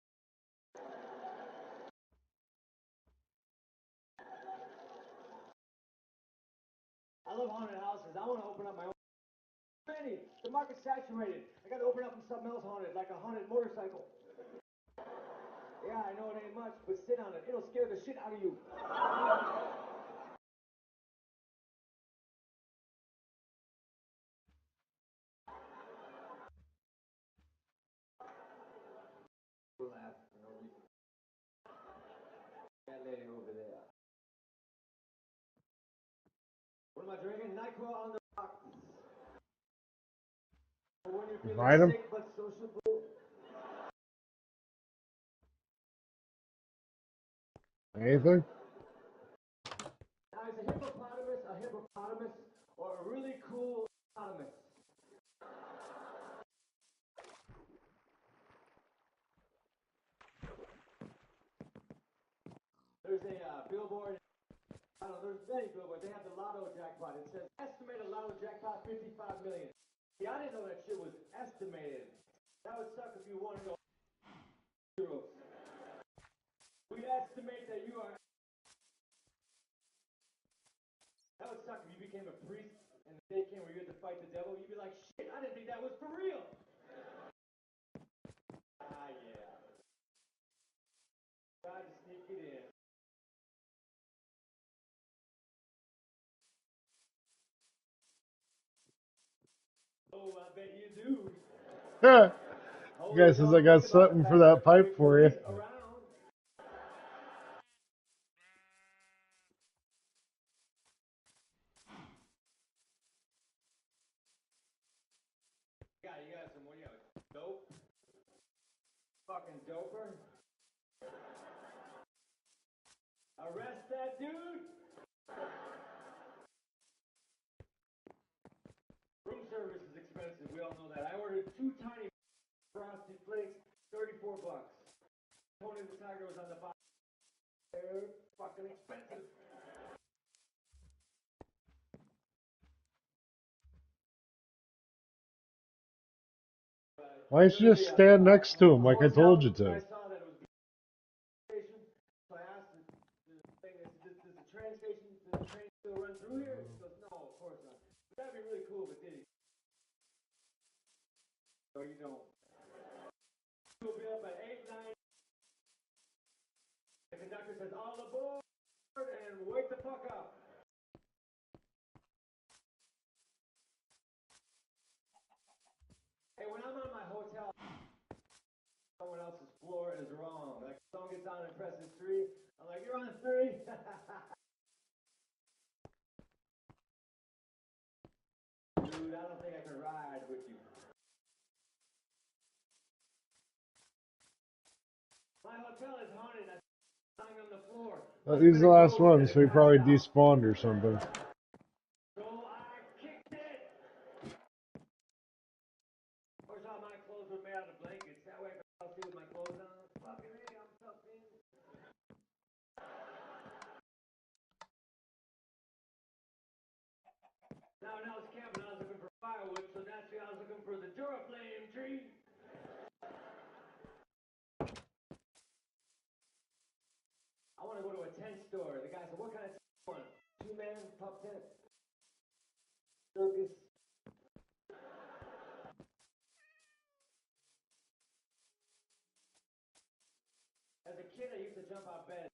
I love haunted houses. I want to open up my own. Many. The market's saturated. I got to open up something else haunted, like a haunted motorcycle. Yeah, I know it ain't much, but sit on it. It'll scare the shit out of you. Laugh for no reason. That lady over there. What am I drinking? NyQuil on the rocks. When you're feeling Invite him. sick but sociable. Anything? Now, is a hippopotamus, or a really cool hippopotamus? There's a billboard. I don't know, there's many billboards. They have the lotto jackpot. It says, estimated lotto jackpot 55 million. See, I didn't know that shit was estimated. That would suck if you wanted to go euros. We estimate that you are. That would suck if you became a priest and the day came where you had to fight the devil. You'd be like, shit, I didn't think that was for real. Ah, yeah. Tried to sneak it in. Oh, I bet you do. Guy says I got something for that pipe for you. You got some, what do you have? Dope? Fucking doper? Arrest that dude! Room service is expensive, we all know that. I ordered 2 tiny frosted flakes, 34 bucks. Tony the Tiger was on the bottom. They're fucking expensive. Why don't you just stand next to him like I told you to? I saw that it was station, so I asked the thing, does the train still run through here? He goes, no, of course not. But that'd be really cool if it did. So you don't. We'll be up at 8, 9. The conductor says, all aboard, and wake the fuck up. Hey, when I'm on my hotel, someone else's floor is wrong. Like, the song gets on and presses 3. I'm like, you're on 3? Dude, I don't think I can ride with you. My hotel is haunted. I'm lying on the floor. He's the last one, so he probably despawned or something. So I kicked it. Of course, all my clothes were made out of blankets. That way I could see with my clothes on. Fucking hey, I'm tucked in. Now, when I was camping, I was looking for firewood, so naturally I was looking for the Duraflame tree. I want to go to a tent store. The guy said, what kind of tent do you want? 2-man, top tent, circus. As a kid, I used to jump out of bed.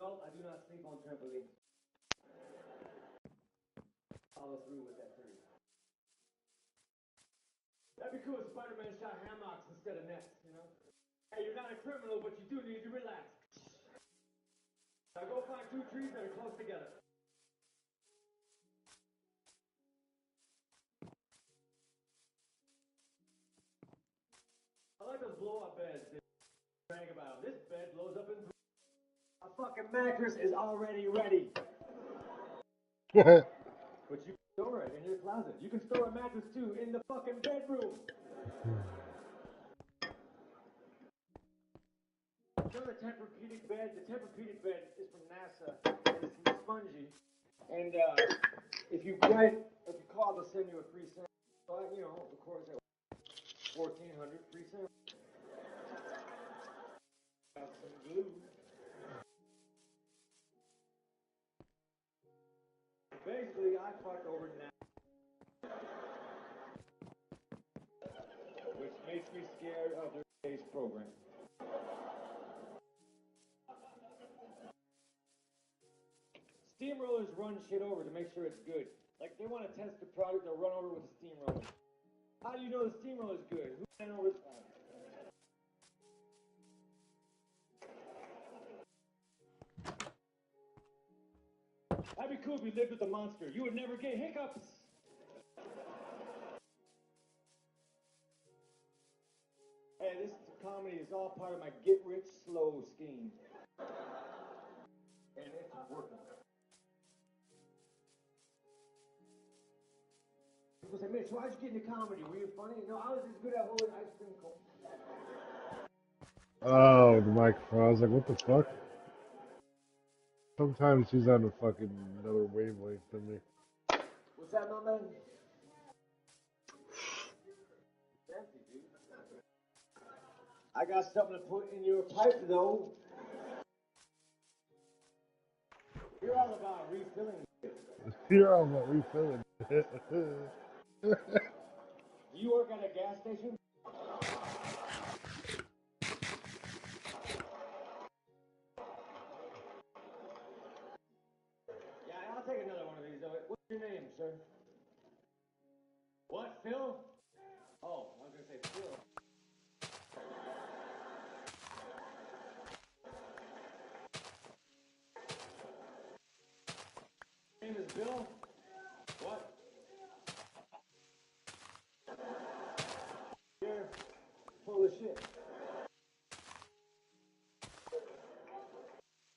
Adult, I do not sleep on trampolines. Follow through with that theory. That'd be cool if Spider-Man shot hammocks instead of nets, you know? Hey, you're not a criminal, but you do need to relax. Now go find 2 trees that are close together. I like those blow-up beds. They brag about them. This bed blows up in 3. A fucking mattress is already ready. But you can store it in your closet. You can store a mattress too in the fucking bedroom. You know the Tempur-Pedic bed? The Tempur-Pedic bed is from NASA. It's spongy. And if you call, they'll send you a free sample. But, you know, of course, 1400 free samples. Got some glue. Basically, I fucked over now, which makes me scared of their space program. Steamrollers run shit over to make sure it's good. Like, they want to test the product, they'll run over with a steamroller. How do you know the steamroller's good? Who ran over the... That'd be cool if you lived with a monster. You would never get hiccups. Hey, this comedy is all part of my get-rich-slow scheme. And it's working. People say, Mitch, why'd you get into comedy? Were you funny? No, I was just good at holding ice cream cones. Oh, the microphone. I was like, what the fuck? Sometimes he's on a fucking another wavelength than me. What's that, my man? Fancy, dude. I got something to put in your pipe, though. You're all about refilling. You're all about refilling. Do you work at a gas station? Yeah, I'll take another one of these. What's your name, sir? What, Phil? Oh, I was gonna say Phil. Your name is Bill? What? You're full of shit.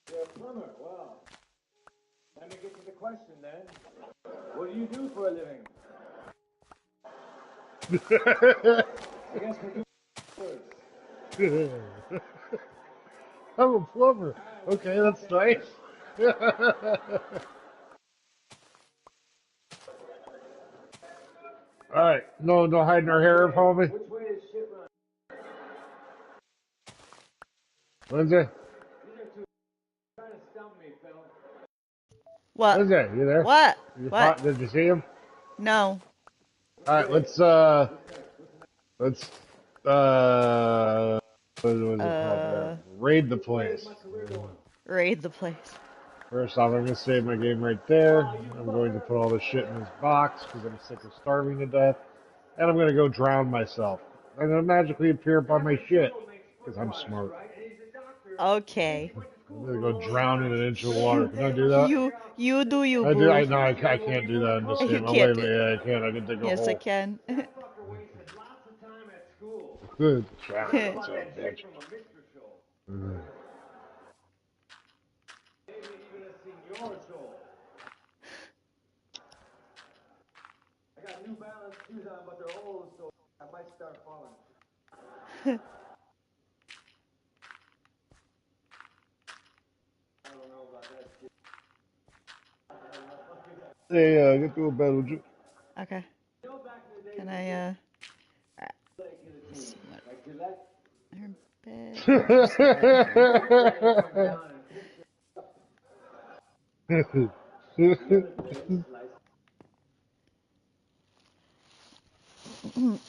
You're a plumber. Well, let me get to the question then. What do you do for a living? I guess we're doing words. I'm a plumber. Okay, that's nice. Alright, no hiding our hair, homie. Which way is shit run? Lindsay? These are two trying to stump me, Phil. What? Lindsay, you there? What? What? Did you see him? No. Alright, let's what was it called there? Raid the place. Raid the place. First off, I'm going to save my game right there. I'm going to put all this shit in this box because I'm sick of starving to death. And I'm going to go drown myself. I'm going to magically appear upon my shit because I'm smart. Okay. I'm going to go drown in an inch of water. Can I do that? You do you, I boo. do. I can't do that in this You game. Oh, can't wait a minute. Yeah, I can. I can dig a Yes, hole. I can. Good. Drown it, son of a bitch. I got New Balance shoes on, but they're old, so I might start falling. I don't know about that shit. Hey, get to a bed, would you? Okay. Can I,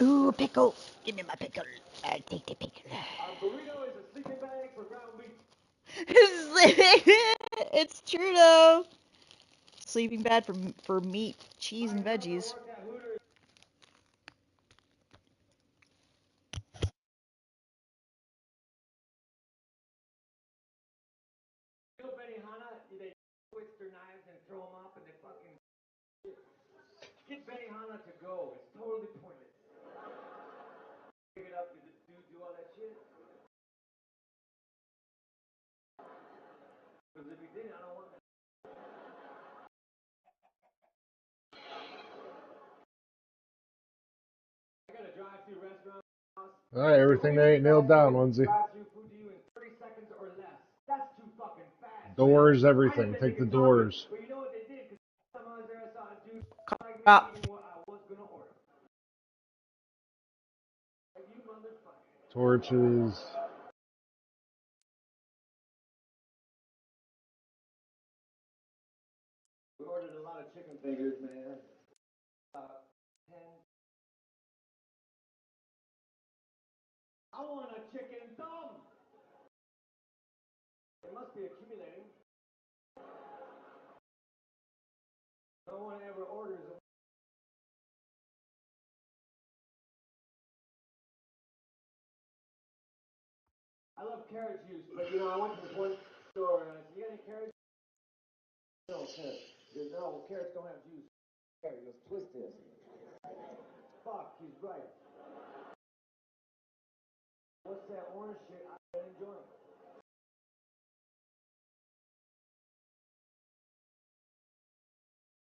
Ooh, pickle. Give me my pickle. I'll take the pickle. A burrito is a sleeping bag for ground beef. It's true though. Sleeping bad for meat, cheese, and veggies. They twist their knives and throw them up and they fucking get Benihana to go. It's totally pointless. Pick it up, do all that shit. Because if you didn't, I don't want that. I got a drive-through restaurant. Alright, everything they ain't nailed down, Lindsay. Drive-through food to you in 30 seconds or less. That's too fucking fast. Doors, everything. Take the doors. But you know what they did? Because some I was there, I saw a dude like me eating what I was gonna order. Like, Torches. We ordered a lot of chicken fingers, man. 10. I want a chicken thumb. It must be accumulating. No one ever orders them. I love carrot juice, but you know, I went to this one store and I said, "You got any carrot juice?" No, sir. He goes, "No, carrots don't have juice." He goes, "Twist this." Fuck, he's right. What's that orange shit I've been enjoying?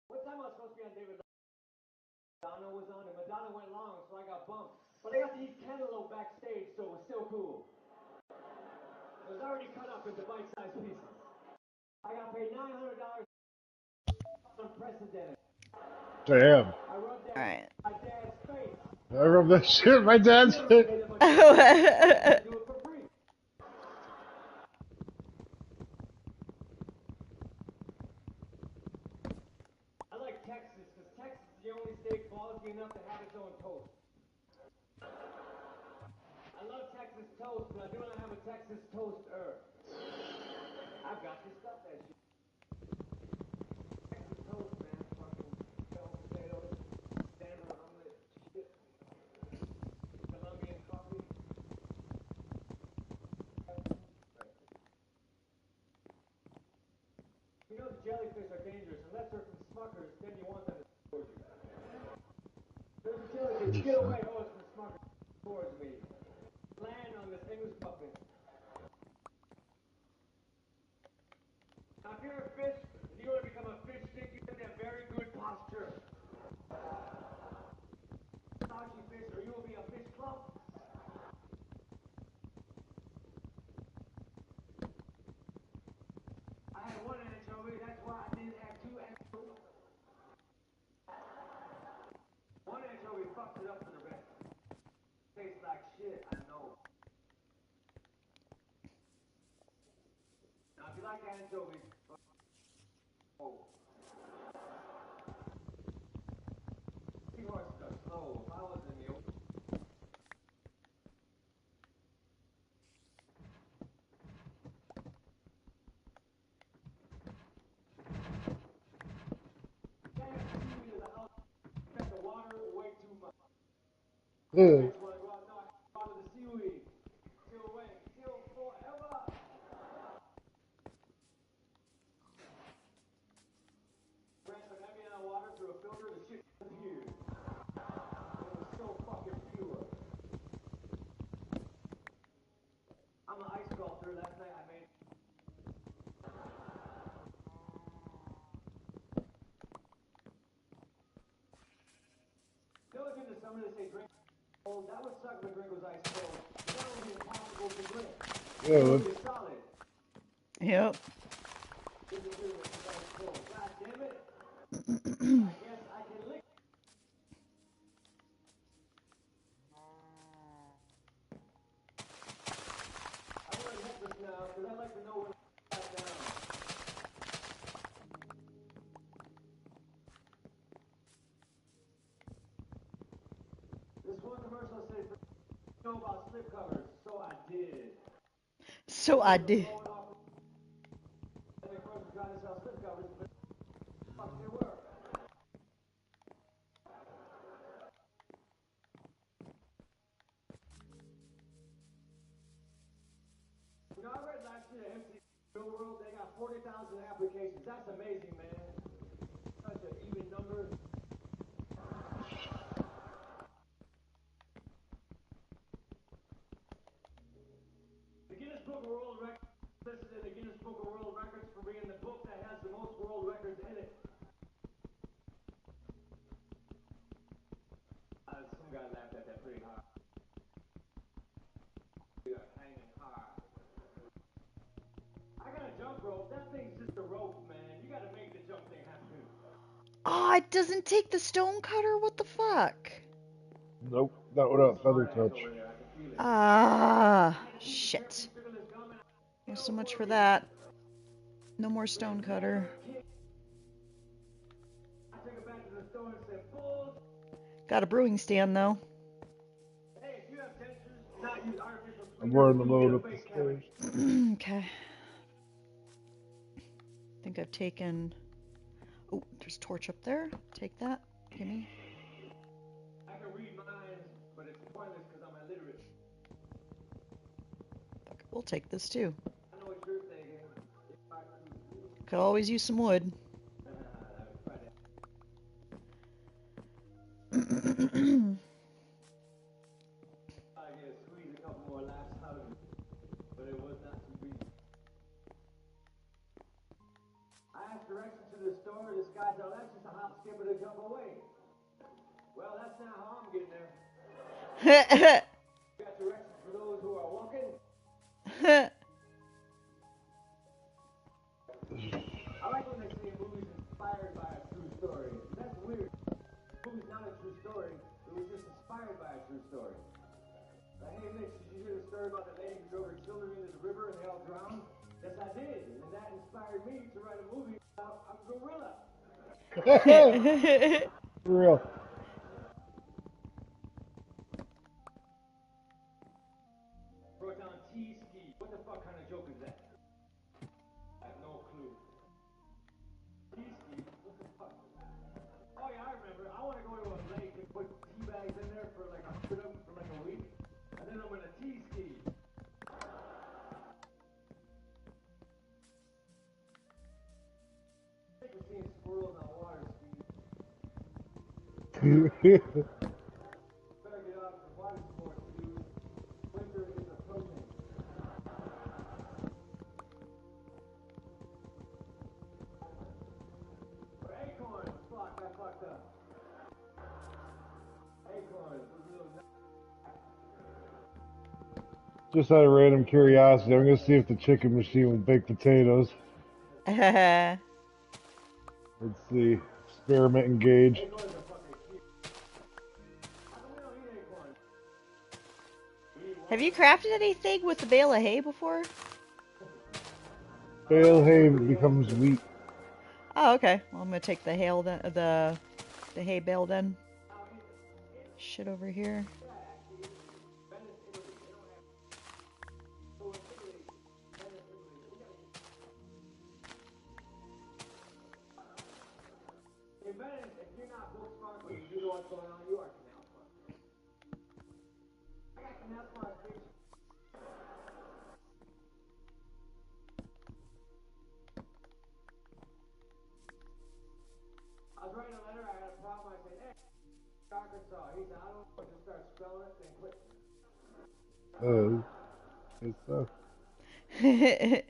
What time I was supposed to be on David? Madonna was on, and Madonna went long, so I got bumped. But I got to eat cantaloupe backstage, so it was still cool. It was already cut up into bite-sized pieces. I got paid $900. Unprecedented. Damn. I rubbed that Alright. my dad's face. I rub that shit in my dad's face. Made him a do it for free. I like Texas, because Texas is the only state ballsy enough to have its own toast. I love Texas toast, but I do want to have a Texas toaster. I've got to stop that shit. Texas toast, man. Fucking shell potatoes, Denver omelet, shit. Colombian coffee. You know the jellyfish are dangerous. Unless they're from Smuckers, then you want them to towards you. There's a jellyfish. Get away. Oh, it's from Smuckers. Towards me. Land on this English muffin. Now, if you're a fish and you want to become a fish stick, you have to have very good posture. Slouchy fish, or you will be a fish clump. I had one anchovy, that's why I didn't have two anchovies. One anchovy fucks it up for the rest. Tastes like shit, I know. Now, if you like anchovies, oh. Seahorses are slow. If I was in the ocean. Damn, seaweed is a house. Got the water way too much. Ugh. That's why I go out now. Out of the seaweed. Till when? Till forever. Ran some Evian water through a filter, the shit disappeared. It was so fucking pure. I'm an ice sculptor. Last night I made. You know, in the summer they say drink cold. That would suck if a drink was ice cold. That would be impossible to drink. Yeah, It would man. be solid. Yep. This is doing it with ice cold. God damn it. I guess I can lick. I'm gonna hit this now because I like to know when to back down. This one commercial says, "You know about slip covers?" So I did. So I did. And the commercial tried to sell slip covers, but fuck they were. You know, I read last year at MC Real World, they got 40,000 applications. That's amazing, man. Such an even number. The Guinness Book of World Records listed in the Guinness Book of World Records for being the book that has the most world records in it. Some guy laughed at that pretty hard. We are hanging hard. I got a jump rope. That thing's just a rope, man. You gotta make the jump thing happen. Oh, it doesn't take the stone cutter? What the fuck? Nope. Not without feather touch. Over there, I can feel Ah, shit. Well, so much for that. No more stone cutter. Got a brewing stand though. I'm running the load up the stairs. Okay. I think I've taken. Oh, there's a torch up there. Take that. Gimme. I can read minds, but it's pointless because I'm illiterate. Fuck it, we'll take this too. I know what you're thinking. Could always use some wood. I get squeeze a couple more laps out of it, but it was not too deep. I asked directions to the store. This guy said, "That's just a hop, skip, and a jump away." Well, that's not how I'm getting there. Got directions for those who are walking. I like when they say a movie's inspired by a true story. That's weird. The movie's not a true story. It was just inspired by a true story. Like, hey, Mitch, did you hear the story about the lady who drove her children into the river and they all drowned? Yes, I did. And that inspired me to write a movie about a gorilla. For real. Proton T-ski. What the fuck kind of joke is that? I have no clue. T-ski? What the fuck? Oh yeah, I remember. I want to go to a lake and put tea bags in there for like a week. And then I'm gonna T-ski. I think we're seeing squirrels on water ski. Better get out for water sports, dude. Winter is approaching. Or acorns. Fuck, I fucked up. Acorns. Those little Just out of random curiosity, I'm gonna see if the chicken machine will bake potatoes. Let's see. Experiment engaged. acorns are fucking cute. How come we don't eat acorns? Have you crafted anything with the bale of hay before? Bale hay becomes wheat. Oh, okay. Well, I'm gonna take the hay then, the hay bale then. Shit over here. Hey, Venice, if you're not book smart, but you know what's going on, you are canal smart. I got canal smart, bitch. I was writing a letter, I had a problem, I said, hey, Arkansas. He said, I don't know, just start spelling it, then quit. Good stuff. I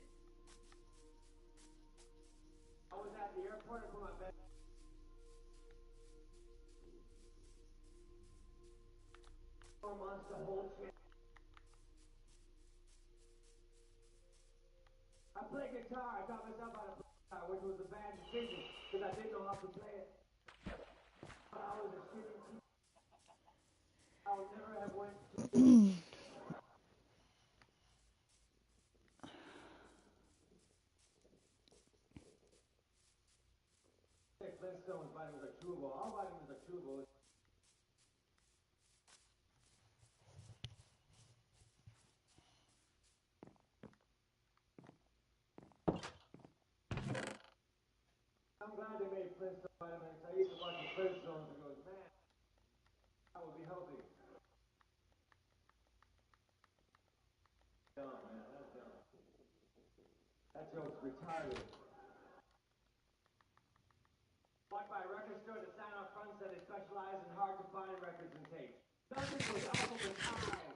was at the airport, I put my bed. Months the whole shit. I play guitar, I taught myself how to play guitar, which was a bad decision, because I didn't know how to play it. But I was a shitty teacher. I would never have went to Flintstones vitamins are chewable. All vitamins are chewable. I'm glad they made Flintstone vitamins. I used to watch the Flintstones and go, man, I would be healthy. Dumb, man. That's dumb. That joke's retarded. Walked by a record store, the sign out front said they specialize in hard-to-find records and tapes. Nothing was up with eyes.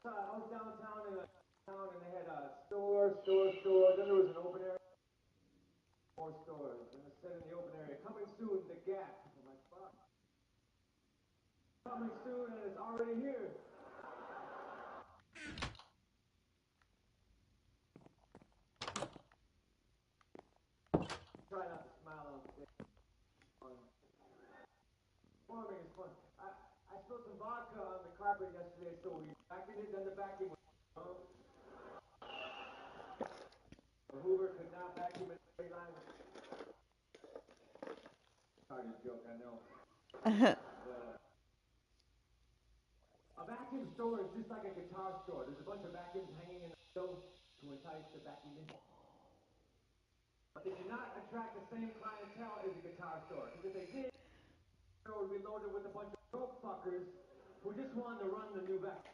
I was downtown in a town and they had a store. Then there was an open area. More stores. And it said in the open area, coming soon, the Gap. I'm like, fuck. Coming soon and it's already here. Try not to smile on Farming is fun. I spilled some vodka on the carpet yesterday, so we vacuumed it, then the vacuum was the Hoover could not vacuum it straight line. Sorry to joke, I know. A vacuum store is just like a guitar store. There's a bunch of vacuums hanging in the window to entice the vacuum. But they cannot attract the same clientele as a guitar store. Because if they did, the store would be loaded with a bunch of broke fuckers who just wanted to run the new vacuum.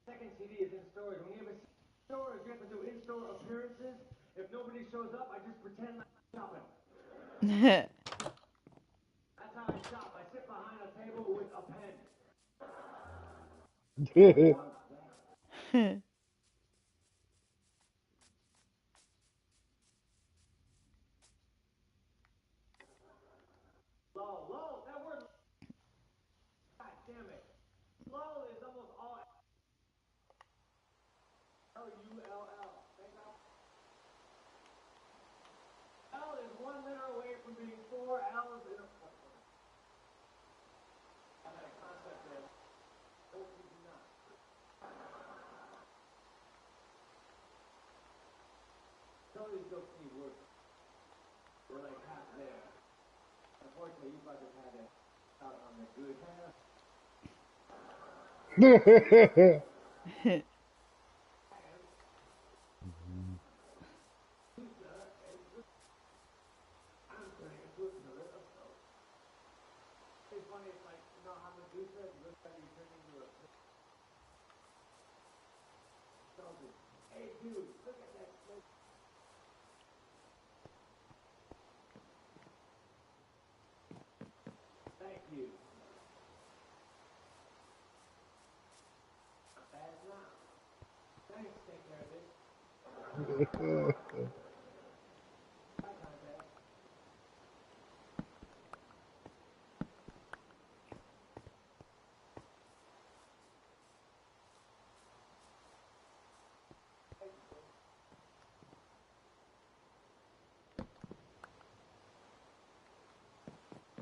Second CD is in storage. When you have a CD in storage, you have to do in-store appearances. If nobody shows up, I just pretend like I'm shopping. That's how I shop. I sit behind a table with a pen. Lull, that word. God damn it. Lull is almost all L-U-L-L. L is 1 letter away from being 4 L's in a I had a concept there. Hope you do not. Some of these jokes need work. We're like half there. Unfortunately, you guys have had it out on the good half. It's funny, it's like, you know how Medusa looks like you turn into a soldier. Hey dude, look at that snake. Thank you. Not bad now. Thanks, take care of this. Bye, contact.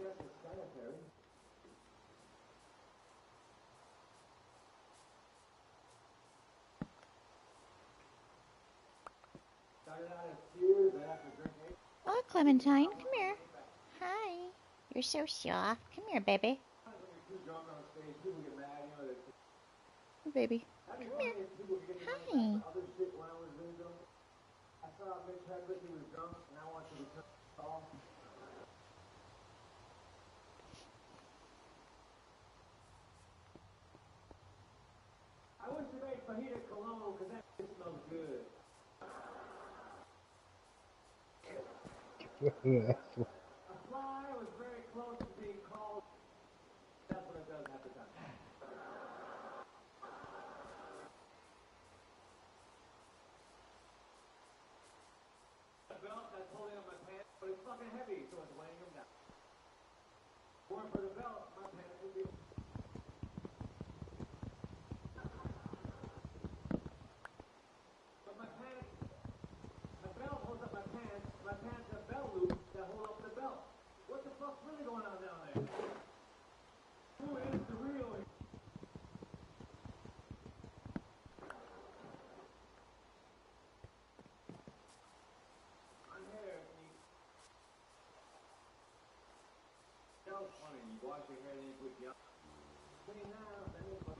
Yes, it's sanitary. Started out as tears, then after drinking. Oh, Clementine, come here. Hi. You're so soft. Come here, baby. When you're too drunk on stage, people get mad, you know. Baby. That'd be Come funny here. if people could get Hi. money back for other shit when I was really drunk. I saw Mitch Hedberg, he was drunk, and I wanted to return the call. I wish you made fajita cologne, because that shit smells good. A fly was very close to being called. That's what it does half the time. A belt that's holding up my pants, but it's fucking heavy, so it's weighing them down. If it weren't for the belt, my pants would be. But my belt holds up my pants have belt loops that hold up the belt. What the fuck's really going on down there? Who is the real? I'm here. That was funny. You wash your hair, then you put gel. Clean now, then you put.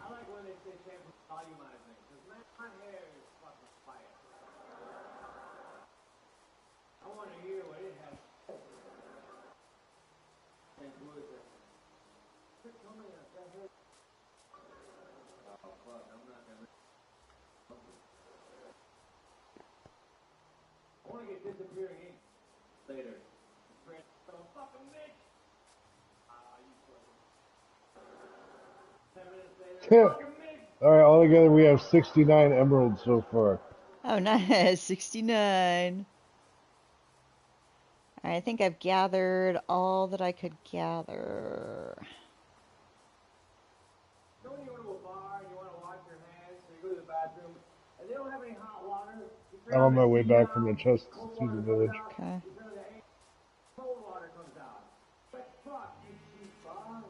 I like when they say shampoo volumizing, because man, my hair is fucking fire. I want to hear what it has. Shampoo is a. Quit coming up, that hurt. Oh fuck, I'm not gonna. I want to get disappearing ink later. So fucking Mitch. You fucking. 10 minutes later. Fucking Mitch. Alright, altogether we have 69 emeralds so far. Oh, nice. 69. I think I've gathered all that I could gather. You know when you go to a bar and you want to wash your hands, so you go to the bathroom, and they don't have any hot water. You turn I'm on on the my way heat back from now, the chest cold to water the comes village. out. Okay. You turn on the AC, cold water comes out. But fuck, you cheap bar.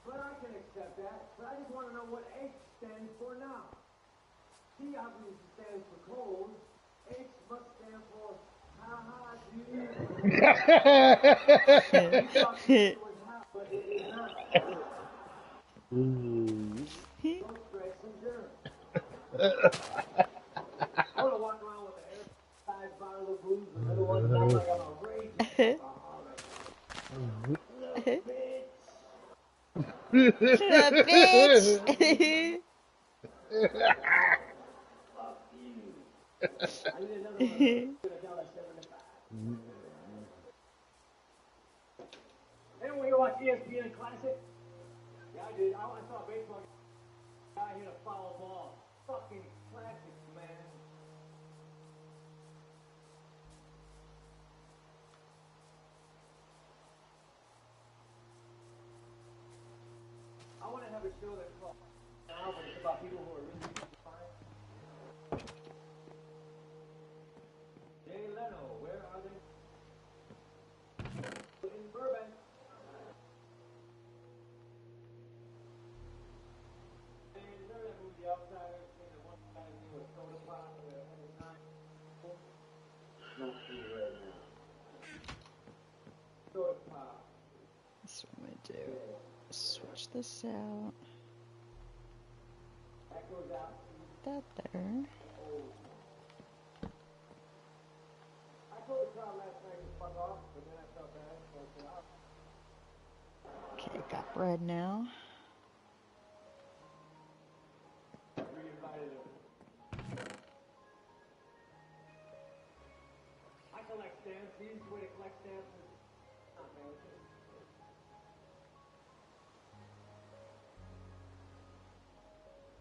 But I can accept that. But I just want to know what H stands for now. T obviously stands for cold. H must stand for ha dude. You thought this was hot, but it is not. Don't spread some germs. I want to walk around with an air-sized bottle of booze, another one down like I'm a raging alcoholic. Little bitch. Shut up, bitch! Fuck you. I need another one of those. $1.75. Anyone here watch ESPN Classic? Yeah, I did. I saw a baseball guy hit a foul ball. Fucking classic, man. I want to have a show that's called Now, but it's about people who are really fine. Jay Leno, where are they? In Burbank. And remember that movie, The Outsiders? And the one guy's name was Soda Pop at the time. Not true right now. Soda Pop. That's what I'm gonna do. Switch this out. That goes out. That there. I told the crowd last night to fuck off, but then I felt bad, so I said, Okay, got bread now. re-invited him. I collect stamps. The easiest way to collect stamps is not fancy.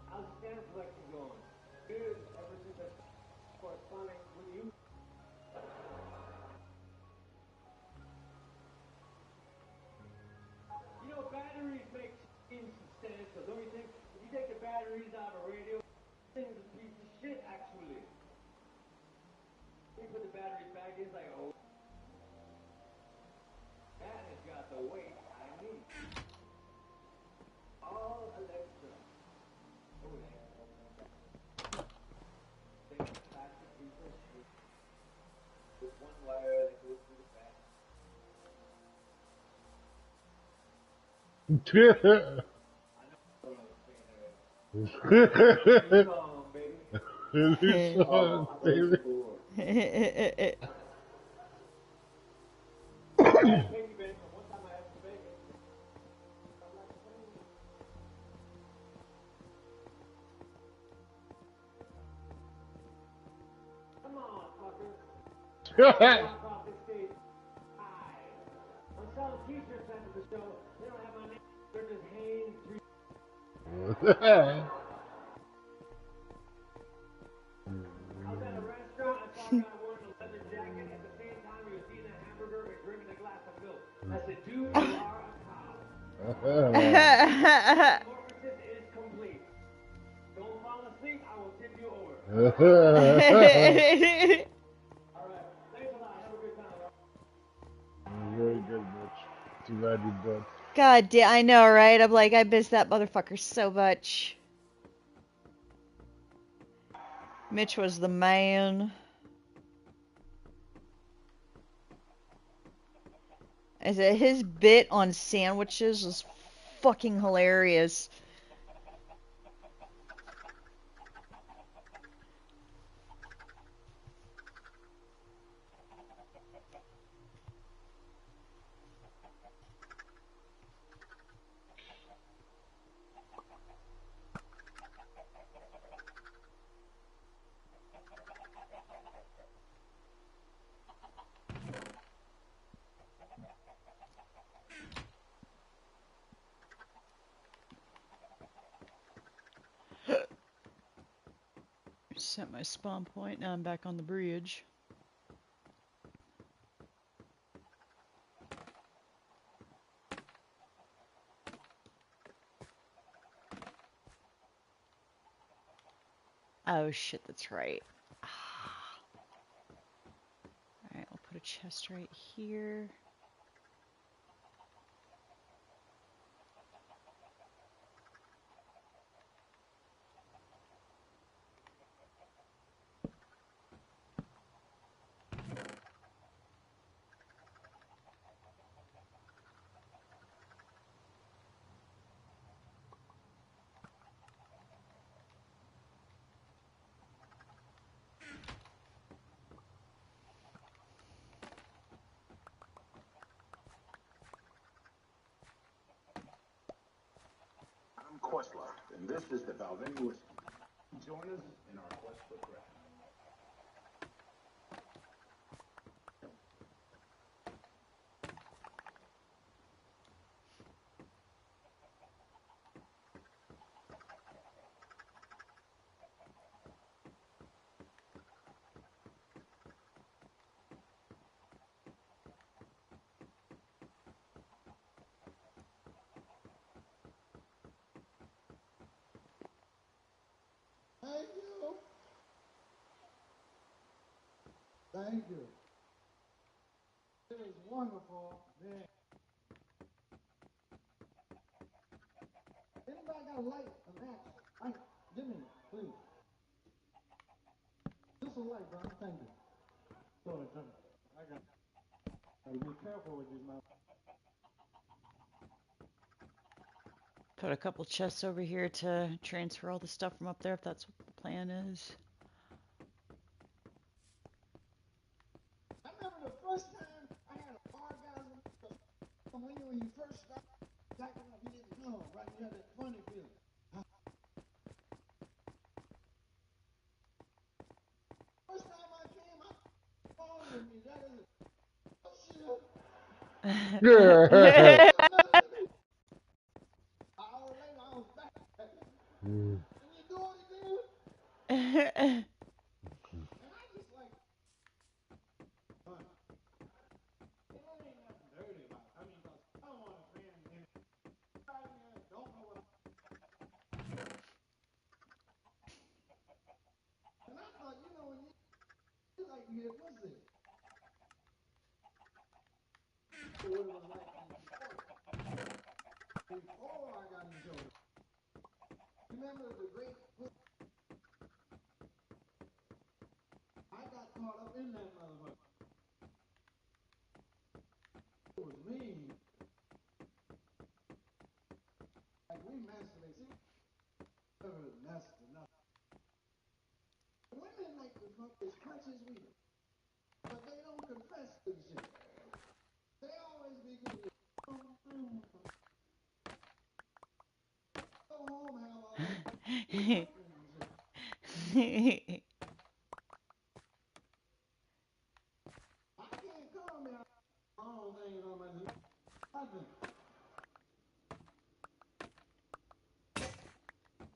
How's the stamp collection going? Good, ever since I started corresponding with you. You know, batteries make insubstantial, don't you think? If you take the batteries out of a radio, this thing's a piece of shit, actually. You put the batteries back in, it's like, oh, that has got the weight I need. All Alexa. Oh, yeah. Think plastic piece of shit. With one wire that goes through the back. This song, baby. Come on, fuckers. Walk off this stage. Hi. I'm selling t-shirts after the show. They don't have my name. They're just Haynes 3. I was at a restaurant. I saw a guy wearing a leather jacket. At the same time, he was eating a hamburger and drinking a glass of milk. I said, dude, you are a cow. Metamorphosis is complete. Don't fall asleep. I will tip you over. All right. Thanks a lot. Have a good time. Very good, Mitch. Too bad you're dead. God damn, I know, right? I'm like, I miss that motherfucker so much. Mitch was the man. I said his bit on sandwiches was fucking hilarious. Set my spawn point. Now I'm back on the bridge. Oh shit, that's right. Alright, I'll put a chest right here. I'm Questlove, and this is the Valveni. Join us in our quest for credit. Thank you. Thank you. It is wonderful. Man. Anybody got a light, a match? Give me one, please. Just a light, bro. Thank you. Sorry, I got to be careful with these mouths. Put a couple chests over here to transfer all the stuff from up there if that's what the plan is. I remember the first time I had an orgasm when you first started jacking up, you didn't know, right? You had that funny feeling. First time I came, I phone with me. That is oh shit. Hour later, I was back. And you do it again? And I just like, fun. It ain't nothing dirty about it. I mean, because I don't want to fan in it. Don't know what and I thought, you know, when you like to get pussy. What it was like before I got into it. Remember the great pussy? I got caught up in that motherfucker. It was mean. Like we masturbate. See, never messed enough. Women like to fuck as much as we do. But they don't confess to the shit. They always be good. Go home, have all that. I can't come here. All things on my list. Nothing.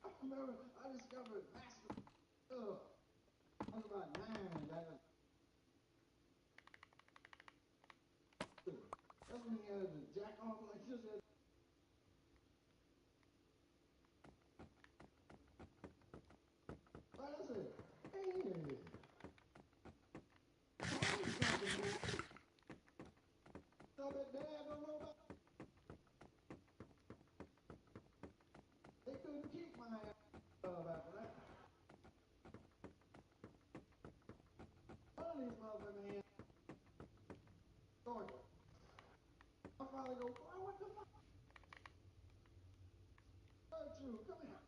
I remember I discovered master. I was about 9. That's when you had to jack off like this. Right, I said, hey. So that dad don't know about. They couldn't keep my ass after that. One of these motherfucking hands. Georgia. My father goes, boy, what the fuck? True, come here.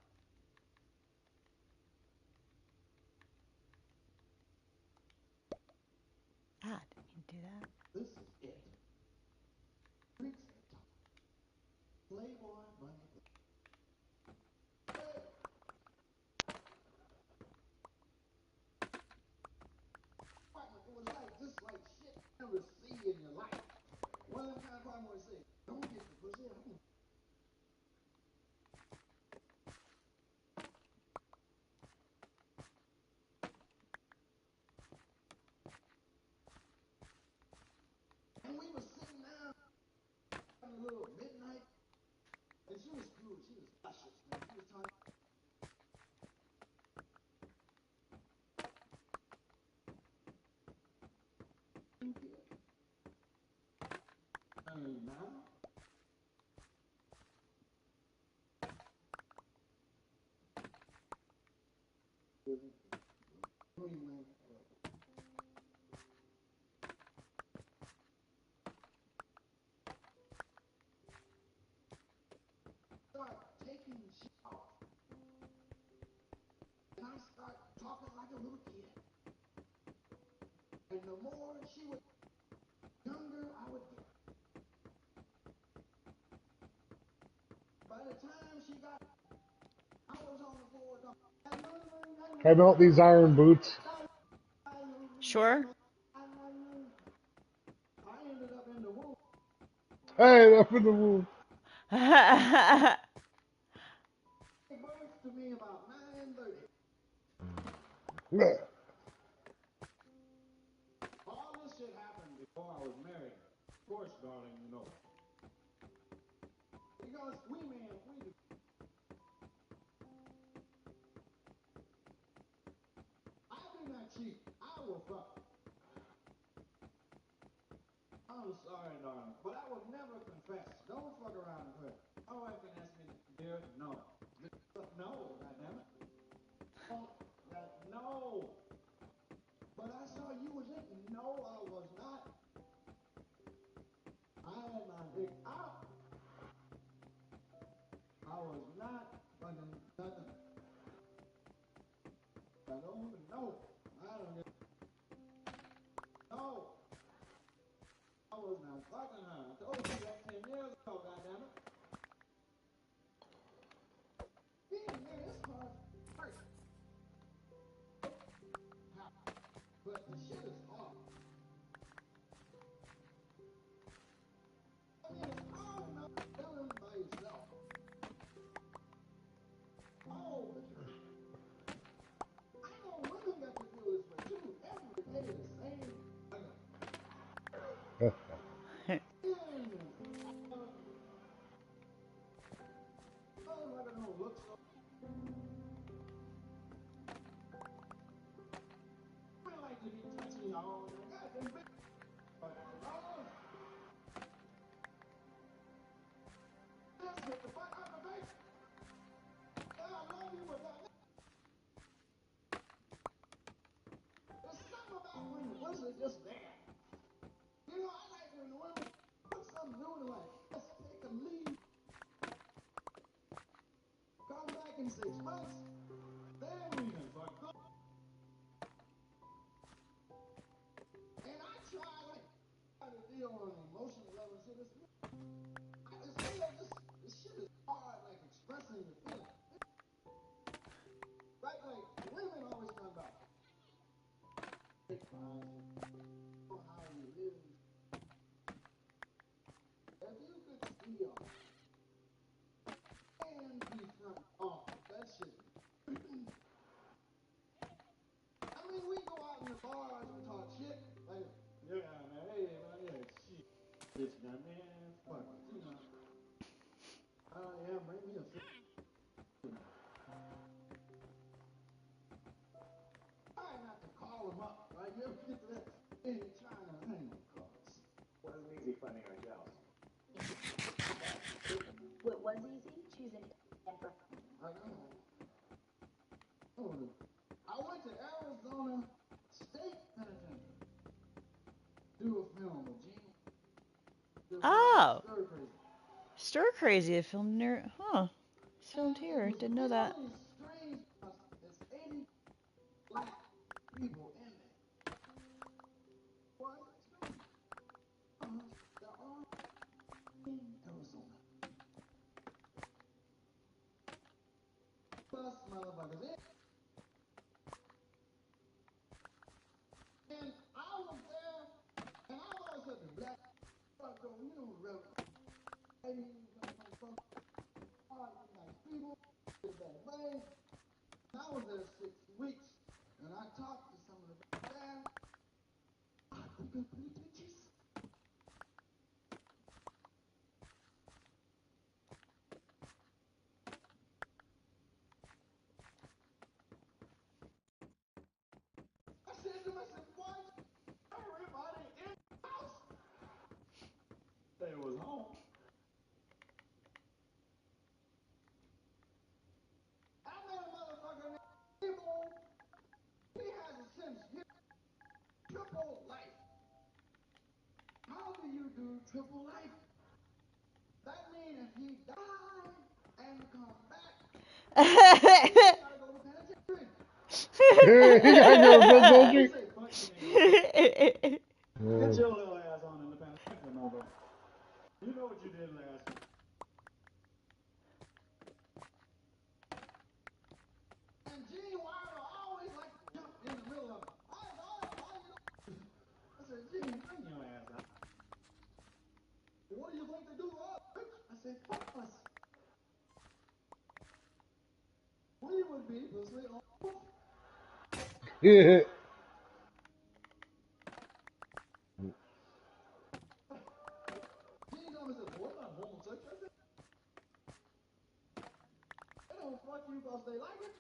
Ah, didn't mean to do that. This is it. Freaks at the top. Playboy bunny. Hey. It was like just like shit you never see in your life. One of them kind of probably want to say, don't get the pussy. And we were sitting down at a little midnight, and she was And the more she was younger, I would get. By the time she got, I was on the floor. Can I melt these iron boots? Sure. I ended up in the womb. Hey, up in the womb. It birth to me about 9:30. All this shit happened before I was married. Of course, darling, you know. Because we men, we do. I do not cheat. I will fuck. I'm sorry, darling, but I would never confess. Don't fuck around with her. My wife can ask me, dear, no. No, goddammit. No. But I saw you was it. No, I was not. I had my dick out. I was not fucking nothing. I don't even know. I don't get. No. I was not fucking her. I told you that 10 years ago, goddammit. Being there is hard. Hurt. But the shit is hard. I mean, it's hard enough feeling by yourself. Oh, I know women got to feel this way too. Every day the same. Looks so. I like to be touching y'all. Goddamn bitch. Just hit the fuck out of the face. I love you, but there's something about when the pussy's just there. You know, I like when the women put something new to like, let's take a leave. Come back in 6 months. Then we can fuck up. And I try like to deal on an emotional level. So this shit is hard, like expressing your feelings. Right, like women always come back. How you live. If you could steal and be front off, that shit. I mean, we go out in the bars and talk shit. Like, yeah, man, hey, man, yeah, shit. This guy, man, fuck it, you know. Yeah, bring me a fish. Try not to call him up, right? You ever get to that? Hey, trying to hang on calls. Wasn't easy finding our gals. What was easy? Choosing Denver. I know. I went to Arizona State Penitentiary. Do a film with Gene. Oh. Stir Crazy. Stir Crazy, a film near. Huh. It's filmed here. Didn't know that. Strange. There's 80 black people in there. What? They're all in Arizona. Plus motherfuckers in. And I was there, and I always said the black fucker, you know, real ladies, nice people, that way. I was there 6 weeks, and I talked to some of the there. I think they're pretty bitches. I said to myself, why everybody in the house? They was home. I met a motherfucker named Evil. He has a sense of triple life. How do you do triple life? That means if he died and come back, he gotta go to penitentiary. He gotta go to penitentiary. Get your little ass on in the past, motherfucker. You know what you did last week. And Gene Wilder always like to jump in the middle of it. I said, Gene, bring your ass out. What do you think they do to us, bitch? I said, fuck us. We would be pussy on. Yeah. Gene told me, said, boy, I'm not homosexual. I said, they don't fuck you because they like it.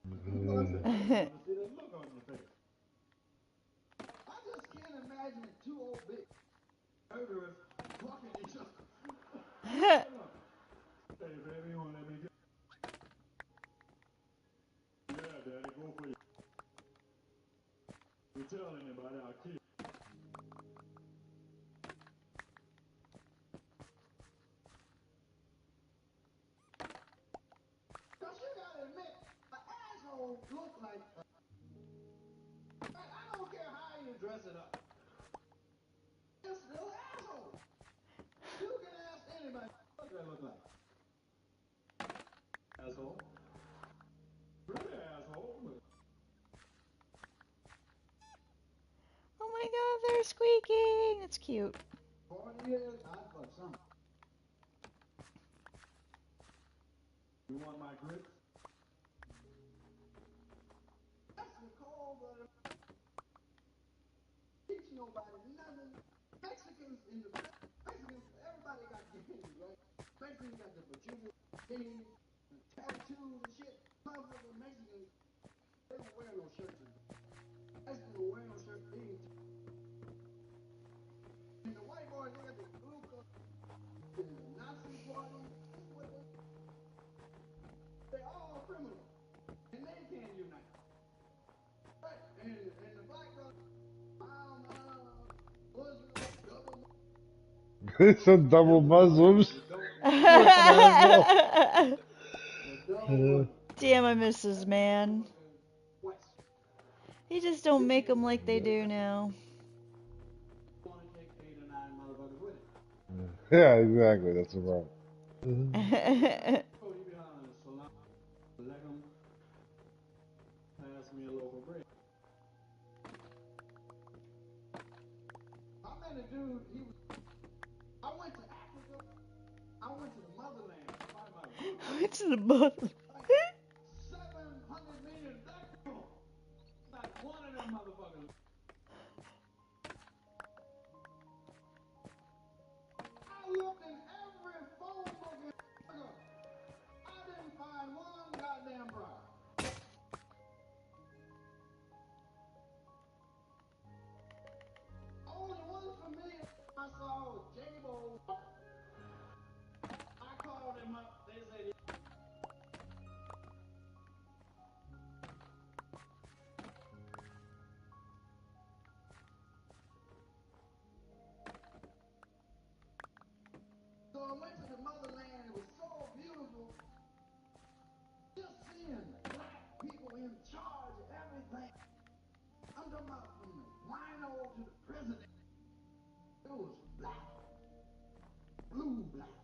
I said, I just want to see that look on your face. I just can't imagine two old big murderers fucking each other. Hey, baby, you want to let me get? Yeah, daddy, go for you. You tell anybody, I'll kill you. Cause you gotta admit, an asshole look like I don't care how you dress it up. It's still an asshole. You can ask anybody what they look like. Asshole. Pretty asshole, but Oh my god, they're squeaking. That's cute. 40 years, I'd fuck some. You want my grits? That's the cold blooded. Teach nobody nothing. Mexicans in the Mexicans, everybody got games, right? Mexicans got the Bitchute games, the tattoos and shit. Motherfucking Mexicans, they don't wear no shirts. Mexicans don't wear no shirts. And the white boys, they got the blue color, the Nazi party. They're all criminals, and they can't unite. Right? And the black brothers, Some double Muslims. Damn, I miss this man. He just don't make them like they do now. Yeah, exactly. That's the problem. Pass me a loaf of bread. I met a dude, I went to Africa, I went to the motherland. What's the mother? 700 million black people. Not one of them motherfuckers. I looked in every phone book in Africa. I didn't find one goddamn bride. Only one familiar I saw was J-Bo. I called him up. They said, so I went to the motherland. It was so beautiful. Just seeing black people in charge of everything. I'm talking about from the rhino to the president. It was black. Blue black.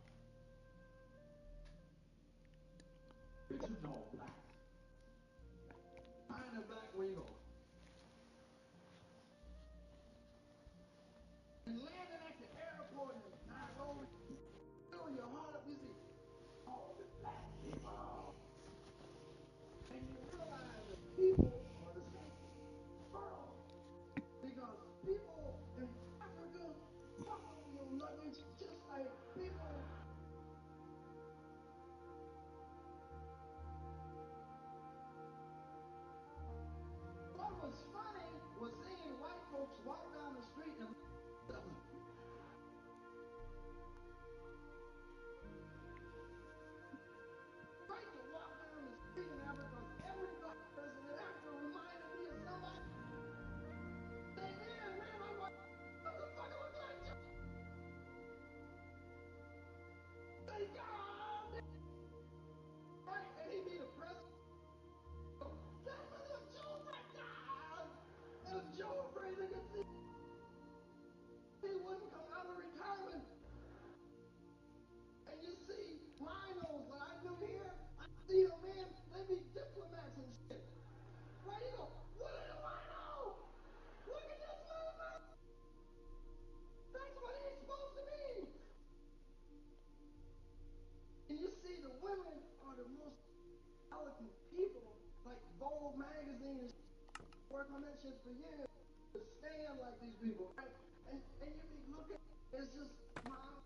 man like these people, right? And you be looking, it's just smile.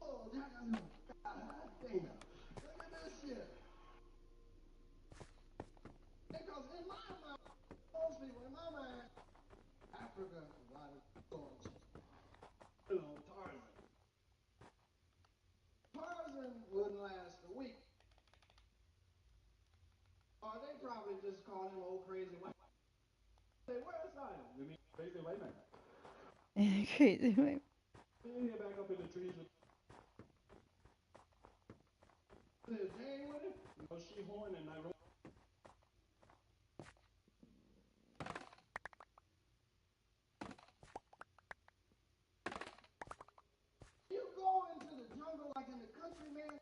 Oh, God damn. Look at this shit. Because in my mind, most people, in my mind, Africa is a lot of stories. You know, Tarzan. Tarzan wouldn't last a week. Or they probably just call him old crazy white. Say, where's Simon? You mean crazy white man? Crazy. Right? You get back up in the trees with Jane with it? No, she horn and Nairobi. You go into the jungle like in the country, man.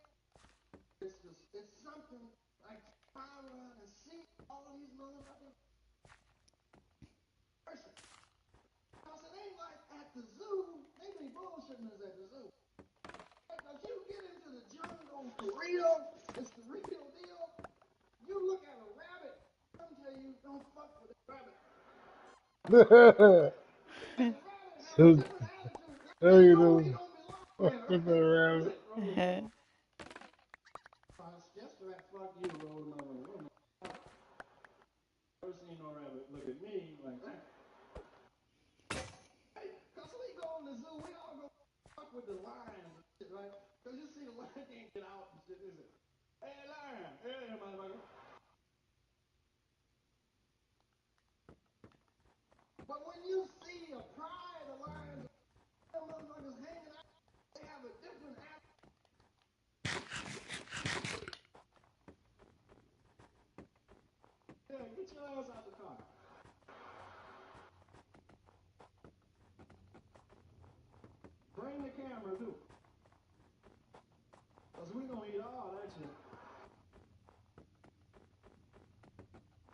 It's something like I run and see all these motherfuckers. Because it ain't like at the zoo. They be bullshitting us at the zoo. Because you get into the jungle for real, it's the real deal. You look at a rabbit, I'm telling you, don't fuck with a rabbit. And the rabbit has a So, different attitude. how you No, know? he don't belong Fuck there. with that rabbit. Just that fuck you, rolling on the woman. Never seen no rabbit look at me like that. Hey, cause we go in the zoo, we all go fuck with the lions and shit, right? Cause you see the lion can't get out and shit, is it? Hey, lion! Hey, motherfucker! But when you see a pride of lions, them motherfuckers hanging out, they have a different attitude. Yeah, get your ass out the car. Bring the camera, too. Cause we gonna eat all that shit.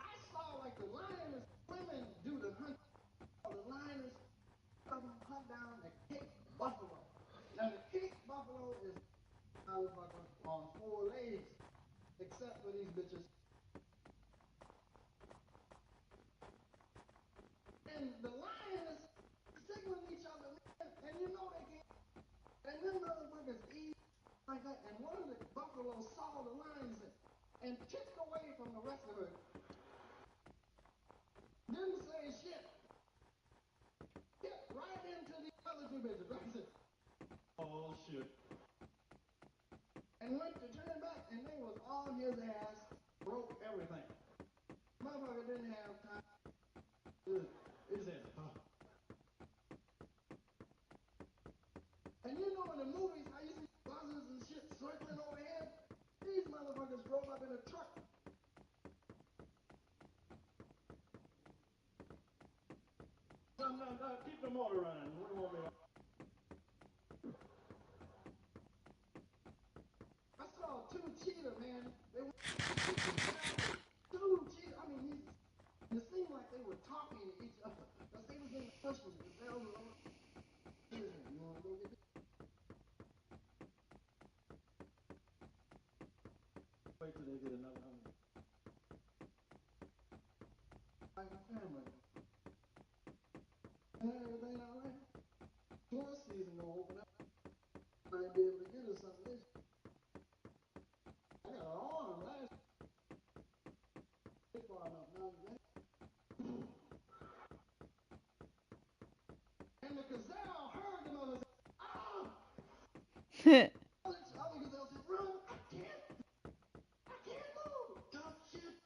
I saw like the lioness women do the hunt. The lioness hunt down the Cape buffalo. Now the Cape buffalo is motherfucker on 4 legs, except for these bitches. And the lions signaling each other, and you know they can't. And them motherfuckers eat like that. And one of the buffaloes saw the lions and kicked away from the rest of it. Didn't say shit. Hit right into the other 2 bitches. Right? Oh shit. And went to turn back, and they was on his ass, broke everything. Motherfucker didn't have time. It just said, huh. And you know in the movies how you see buzzers and shit circling overhead? These motherfuckers drove up in a truck. No, keep the motor running. We won't be. I saw 2 cheetah, man. They were 2 cheetah. I mean, it seemed like they were talking to each other. Because they was in the bushes. The bells were over. You want to go get this? Wait till they get another 100. Like my family. Everything all right? Tour season gonna open up. Might be able to get us something this year. I got an arm last year. Far enough now, man. And the gazelle heard the mother say, ah! The other gazelle said, run, I can't move. Tough shit.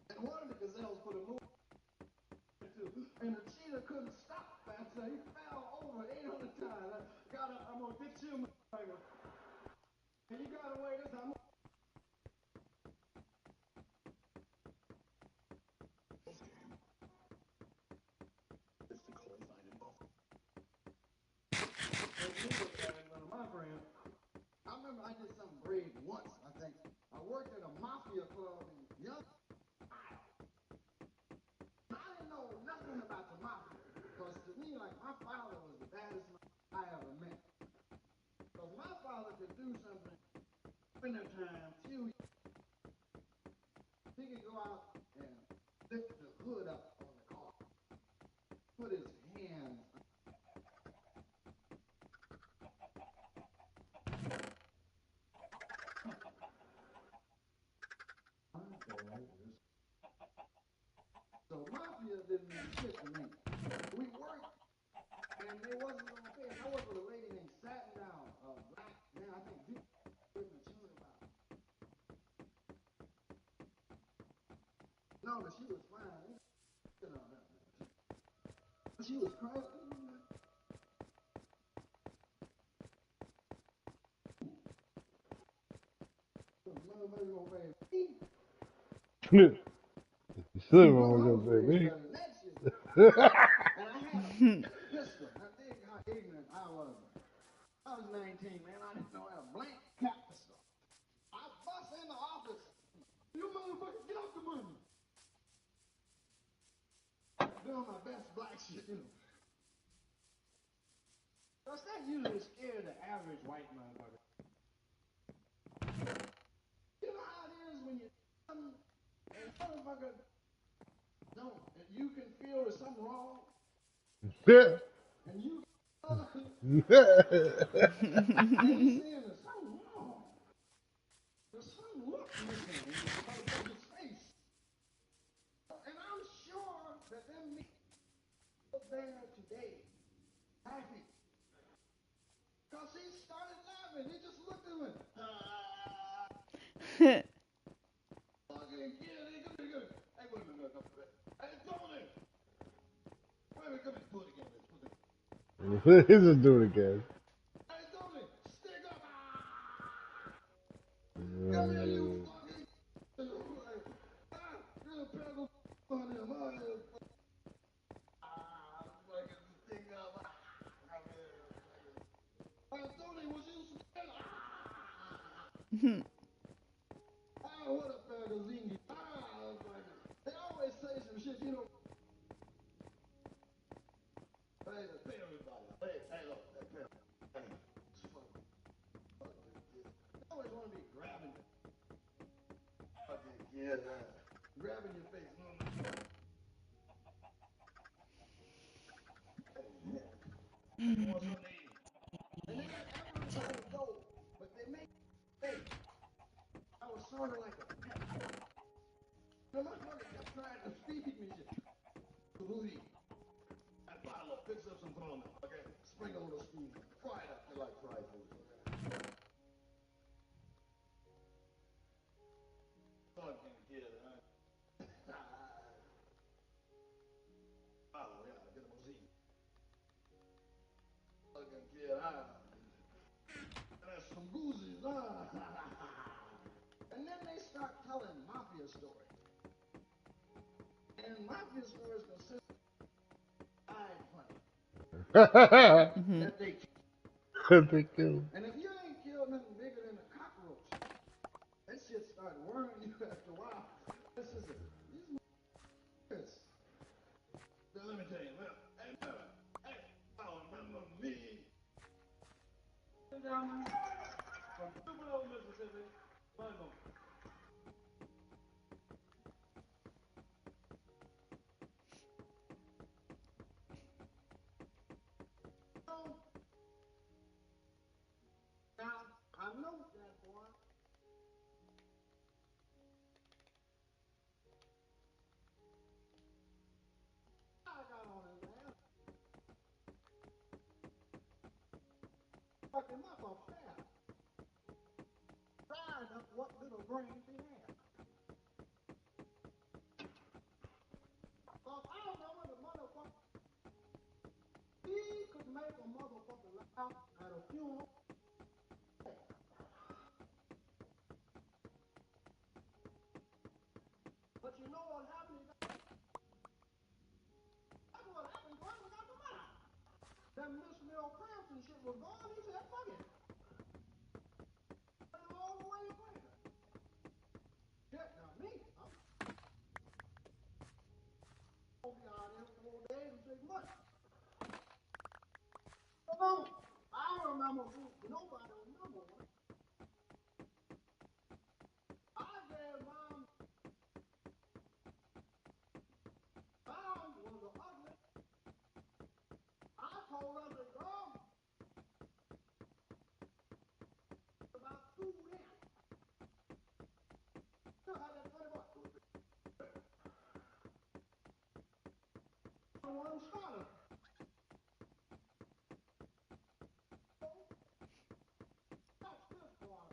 And one of the gazelles put a move into, and the cheetah couldn't stop that, so he fell over 800 times. I'm gonna get you, motherfucker. And you got away this time. My friend, I remember I did something brave once, I think. I worked at a mafia club in Young. I didn't know nothing about the mafia. Because to me, like, my father was the baddest man I ever met. Because my father could do something wintertime, he could go out and lift the hood up on the car. she was fine. You know, she was crying. Motherfucker gonna marry me. You still want to go baby. And I had a pistol. I think how ignorant I was. I was 19, man. I didn't know how a blank cap pistol. I bust in the office. You motherfuckers, get off the money. Doing my best black shit, you know. Because that usually scared the average white motherfucker. You know how it is when you and motherfucker don't, and you can feel there's something wrong, and you and he's saying there's something wrong. There's some look missing in this motherfucker's face. And I'm sure that them people there today laughing. Because he started laughing. He just looked at me. Fucking kid, hey, come here. Hey, wait a minute, come here. Hey, Tony. Wait a minute, come here. Do it again, man. He's just doing it again. Hey, Tony, stick up. Come here, you fucking. You're a pebble on him. Fucking stick up. Hey, Tony, was you scared? What a magazine. They always say some shit, you know. Hey, pay everybody. Hey, look, pay. Hey, they always want to be grabbing you. Fucking kid, grabbing your face. What's her name? And they got everybody to go, but they make mistakes. I was sort of like a pet. The motherfucker kept trying to feed me shit. Booty. That bottle picks up some phone. Okay, sprinkle a little spoon. Fry it up. They like fried food. Okay. Fucking kid, huh? Oh, yeah, get him a Z. Fucking kid, That's some goosies, And then they start telling mafia stories. And mafia stories consist of eye funny. That they kill. And if you ain't killed nothing bigger than a cockroach, that shit start worrying you after a while. This is it. These now, let me tell you, hey, I remember me. Down from Tupelo, Mississippi, Bible. Now, I know that boy. I got on his ass. Fuck him up upstairs. Fried up what little brains he had. Cause I don't know what the motherfucker. He could make a motherfucker laugh at a funeral. But you know what happened? That's what happened when we got the money. That Miss Mill Crampton shit was gone. He said, fuck it. Went all the way away. Shit, now me, I'm gonna be out here 4 days and take money. Oh, I remember who, nobody remember one. I gave mom was an ugly. I told her to go about 2 men. You had that funny boy. One starter. That's this one.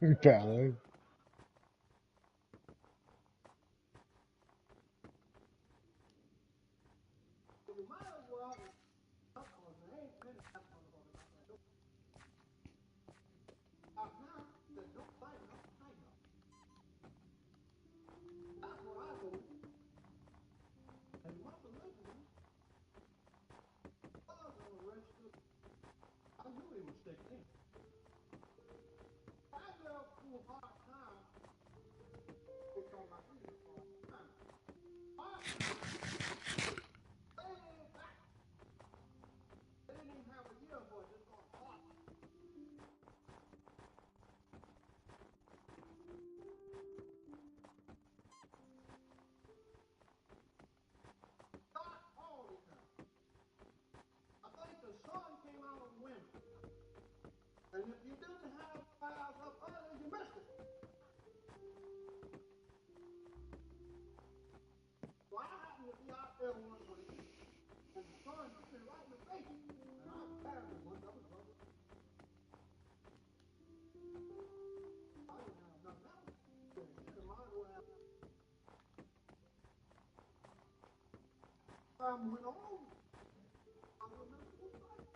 Ballet. You might as well up on there. Ain't many that motherfuckers out there. Now, there's no fighting up high enough. That's what I do. And my religion was arrested. I knew he was sick then. I left through a hard time because my feelings were hard time. But they ain't back. They didn't even have a year for it. Just going hard. Not all the time. I think the sun came out on women. And if you didn't have fires up early, you missed it. So I happened to be out there one week, and the sun hit me right in the face, and I barely went up above it. I didn't have nothing else. So you might as well. Time went on. I remember the fight.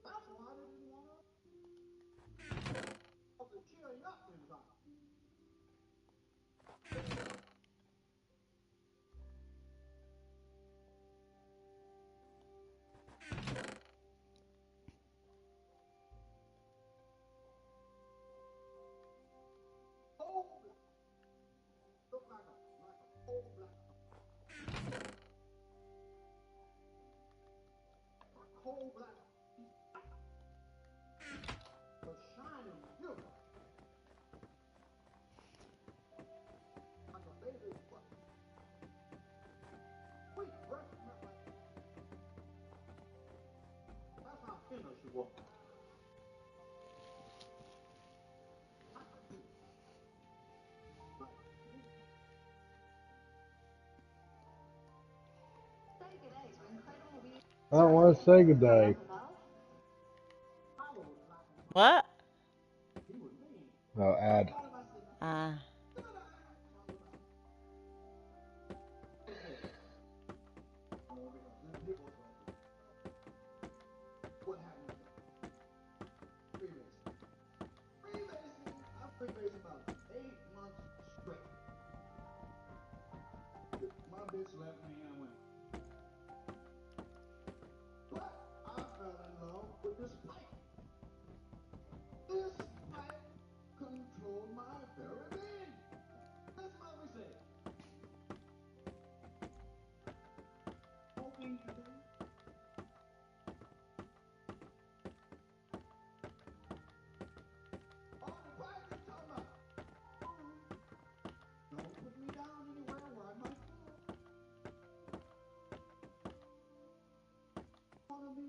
That's why they didn't want to cheer you up inside. Cold black. Look like a cold black. A cold black. But shining silver. Like a baby's butt. Sweet breath smell like. That's how tender she was. I don't want to say goodbye. What? No, ad. Ah. What happened to that? Freebasing. Freebasing, I freebased about 8 months straight. My bitch left me and I went. But I fell in love with this pipe. This pipe controlled my very being. That's what we say. Smoking today. On the pipe you talking about. Don't put me down anywhere where I might fall. Wanna be?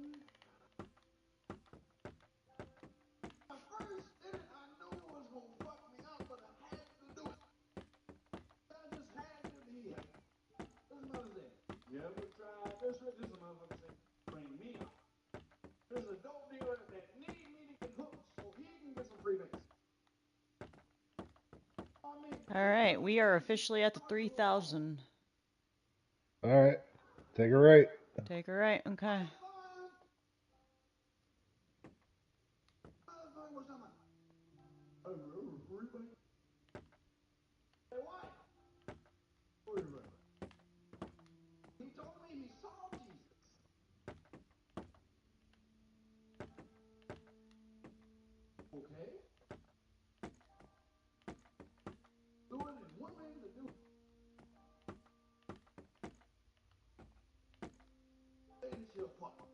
At first, I knew it was gonna fuck me up, but I had to do it. I just had to be here. This mother said, you ever tried this? This is a motherfucker said, bring me out. There's a dope dealer that need me to get hooked so he can get some freebase. All right, we are officially at the 3,000. All right. Take a right. Take a right. Okay. Hey, why? Wait a minute. He told me he saw Jesus. Okay. Do it in one way to do it. Finish your part.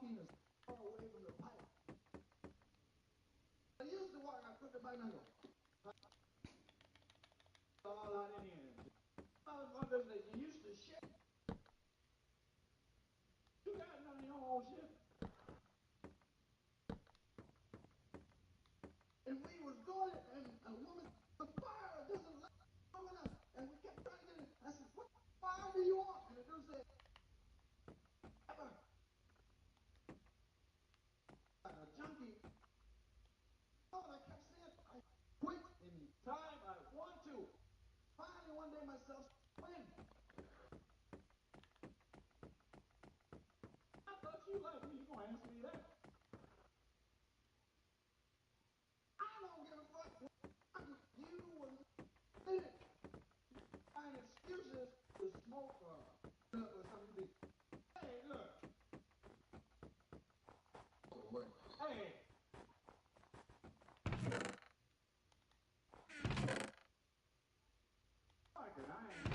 walking as far away from the pipe. I used to walk, I put the bike on, go all out in here. Motherfuckers, they used to shit. You got none of your own shit. And we was doing it, and a woman, the fire doesn't last long enough. And we kept trying to get it. I said, what fire do you want? And the dude said, ever. A junkie. Oh, and I kept saying, I quit any time I want to. Finally, one day myself, when? I thought you liked me. You gonna ask me that? I don't give a fuck. You were in it. Find excuses to smoke or something. Hey, look. Hey. Fuck it, I ain't.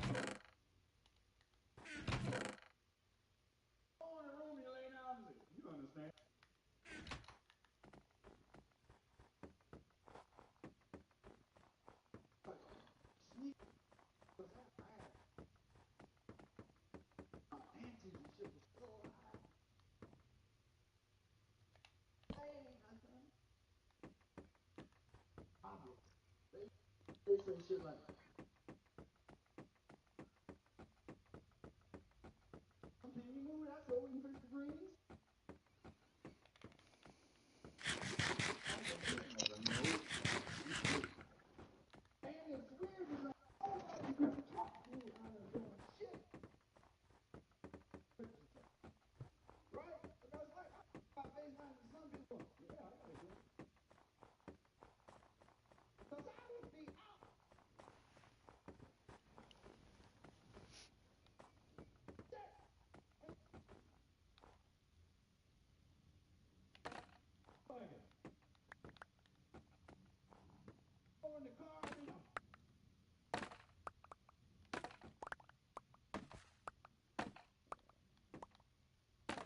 Go in the room, you lay down and you understand. Sneak was that bad. My aunties and shit was so high. Hey, nothing. Obvious. They say shit like, can you move that so we can fix the greens? And it's weird because nobody can talk you out of doing shit. Right? Because like, I FaceTime to some people. Yeah, I gotta do it. Because I would be out. Fucking. Go in the car, you know.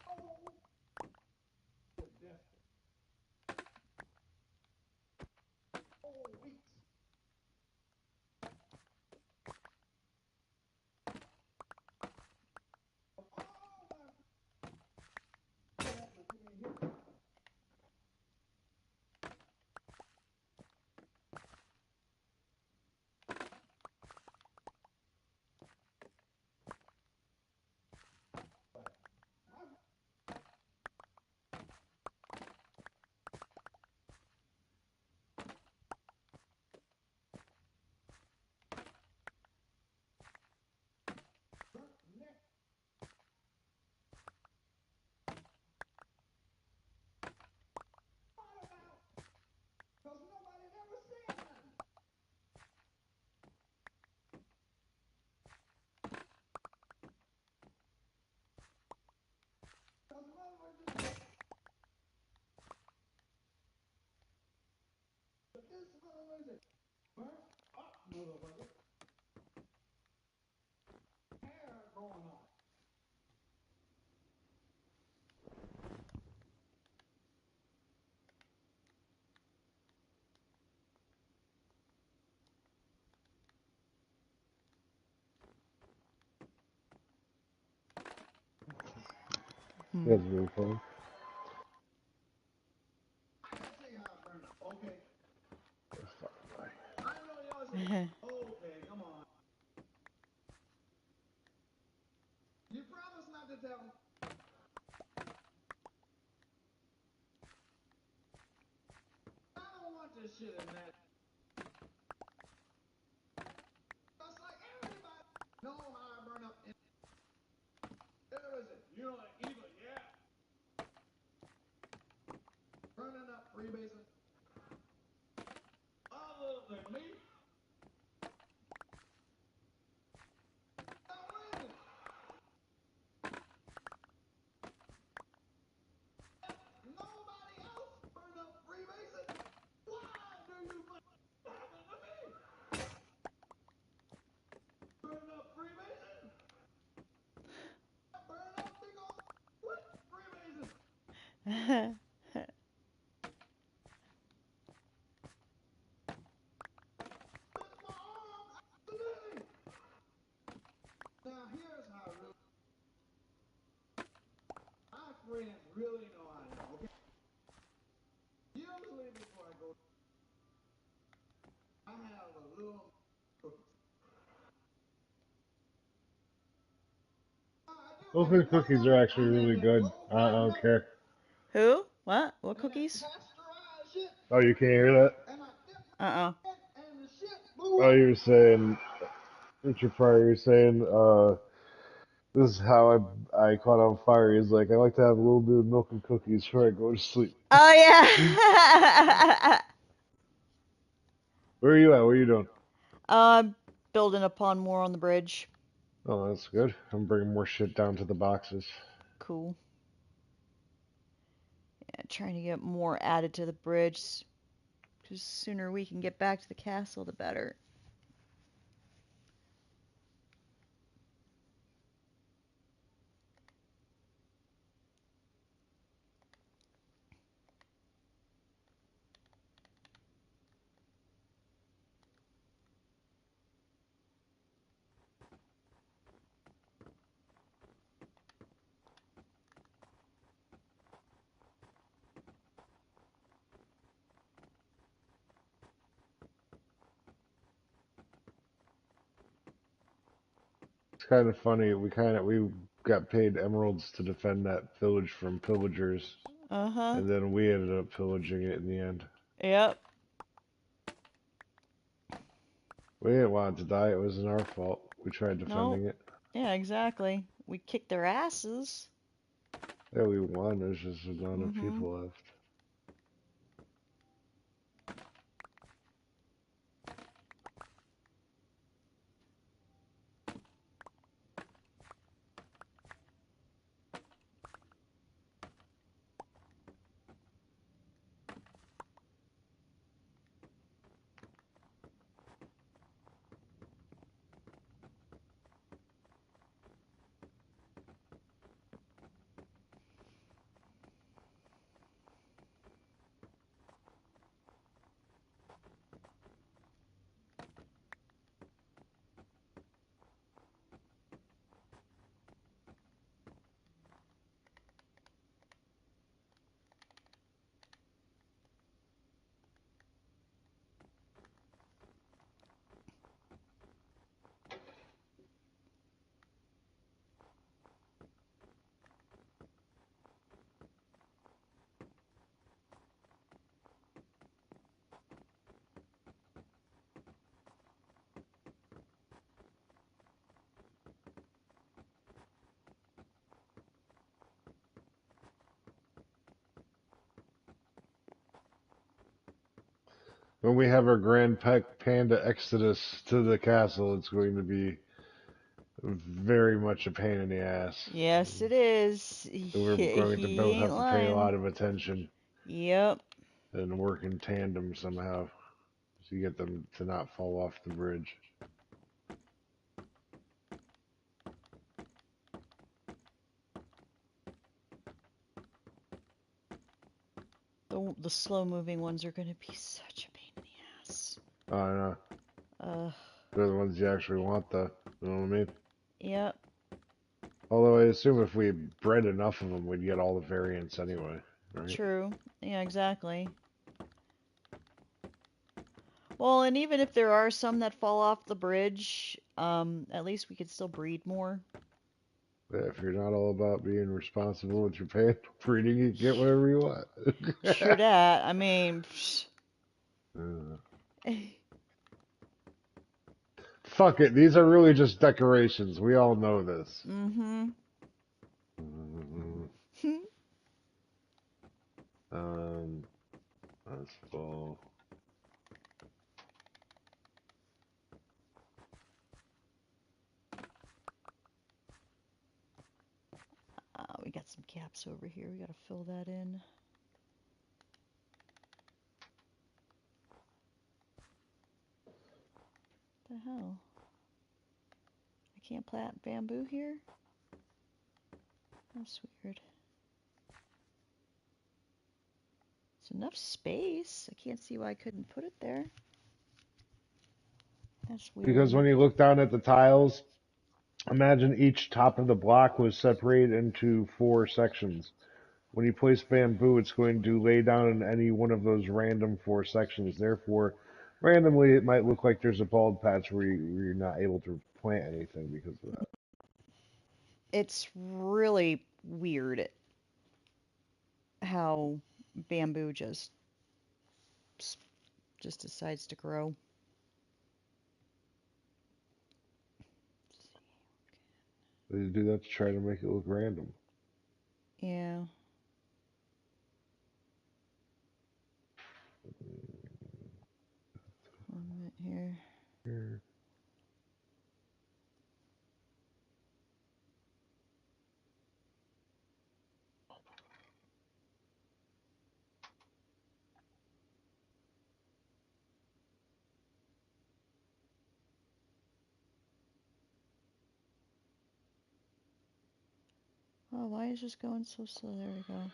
Oh, death. Oh, weeks. Of all my neck. What about? Because nobody ever said nothing. Because motherfuckers just. But this motherfucker, burnt up motherfucker. Hair going on. That's really funny. I can see how it burned up. Okay. That's fucking funny. I know y'all say, okay, come on. You promise not to tell. I don't want this shit in that. Just like everybody know how I burn up. There is it. You know, like evil, yeah. Burning up freebasing. Other than me. Now wait a minute. Nobody else burn up freebasing. Why do you happen to me? Burn up freebasing. Burn up big old quit freebasing. Milk cookies are actually really good. I don't care. Who? What? What cookies? Oh, you can't hear that? Uh-uh. Oh, you were saying, Richard Pryor, you're saying, this is how I caught on fire. He's like, I like to have a little bit of milk and cookies before I go to sleep. Oh, yeah. Where are you at? What are you doing? Building upon more on the bridge. Oh, that's good. I'm bringing more shit down to the boxes. Cool. Yeah, trying to get more added to the bridge. Because sooner we can get back to the castle, the better. It's kind of funny. We got paid emeralds to defend that village from pillagers, Uh-huh. and then we ended up pillaging it in the end. Yep. We didn't want it to die. It wasn't our fault. We tried Nope. defending it. Yeah, exactly. We kicked their asses. Yeah, we won. There's just not enough Mm-hmm. people left. When we have our Grand Panda Exodus to the castle, it's going to be very much a pain in the ass. Yes, it is. We're going to He both ain't have to pay a lying. lot of attention Yep. and work in tandem somehow to get them to not fall off the bridge. The slow-moving ones are going to be such a pain in the ass. Oh, I know. Ugh. They're the ones you actually want, though. You know what I mean? Yep. Although I assume if we bred enough of them, we'd get all the variants anyway, right? True. Yeah, exactly. Well, and even if there are some that fall off the bridge, at least we could still breed more. Yeah, if you're not all about being responsible with your pet breeding, you get whatever you want. True that. I mean, Fuck it. These are really just decorations. We all know this. mm-hmm. That's full. We got some gaps over here. We gotta fill that in. What the hell? I can't plant bamboo here? That's weird. It's enough space. I can't see why I couldn't put it there. That's weird. Because when you look down at the tiles, imagine each top of the block was separated into 4 sections. When you place bamboo, it's going to lay down in any one of those random 4 sections. Therefore, randomly, it might look like there's a bald patch where you're not able to plant anything because of that. It's really weird how bamboo just decides to grow. They do that to try to make it look random. Yeah. One minute here. Here. Oh, why is this going so slow? There we go.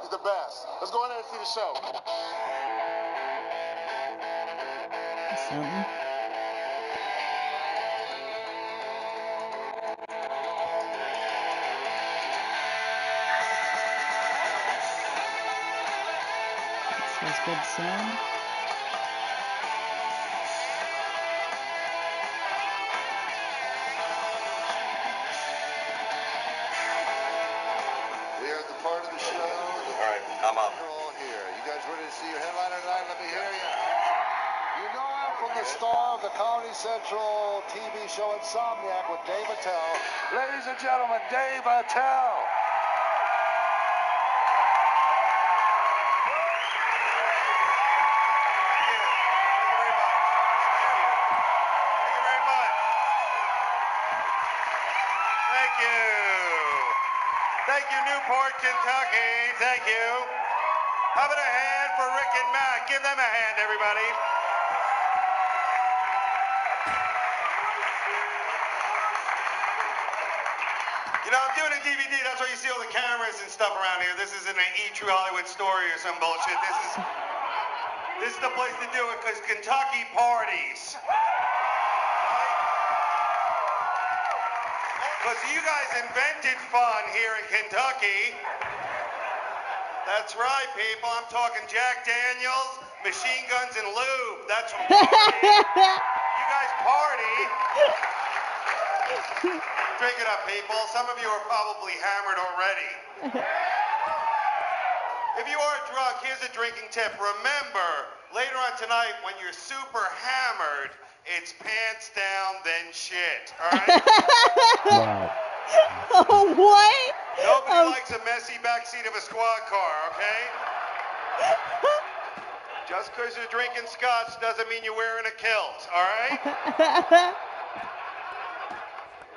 He's the best. Let's go in there and see the show. Something. This has good sound. We are at the part of the show. All right, I'm up. You're all here. You guys ready to see your headliner tonight? Let me hear you. You know him from the star of the Comedy Central TV show Insomniac with Dave Attell. Ladies and gentlemen, Dave Attell. Thank you, Newport, Kentucky. Thank you. How about a hand for Rick and Matt? Give them a hand, everybody. You know, I'm doing a DVD. That's why you see all the cameras and stuff around here. This isn't an E! True Hollywood Story or some bullshit. This is the place to do it because Kentucky parties. Because you guys invented fun here in Kentucky. That's right, people. I'm talking Jack Daniels, machine guns, and lube. That's what I'm talking. You guys party. Drink it up, people. Some of you are probably hammered already. If you are drunk, here's a drinking tip. Remember, later on tonight, when you're super hammered, it's pants down, then shit. All right? Wow. Oh, what? Nobody likes a messy backseat of a squad car, okay? Just because you're drinking scotch doesn't mean you're wearing a kilt, all right?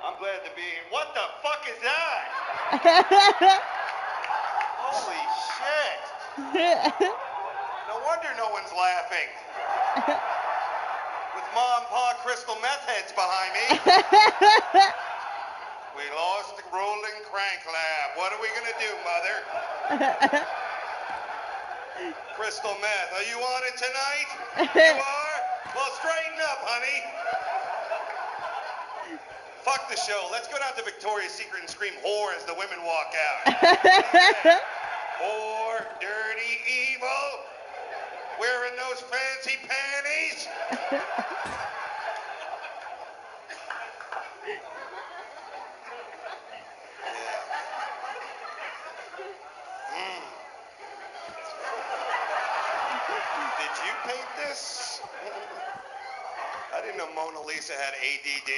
I'm glad to be here. What the fuck is that? Holy shit. No wonder no one's laughing. With Mom and Pa crystal meth heads behind me. We lost the rolling crank lab. What are we gonna do, Mother? Crystal meth. Are you on it tonight? You are? Well, straighten up, honey. Fuck the show. Let's go down to Victoria's Secret and scream whore as the women walk out. Whore, dirty, evil, wearing those fancy panties. paint this? I didn't know Mona Lisa had ADD.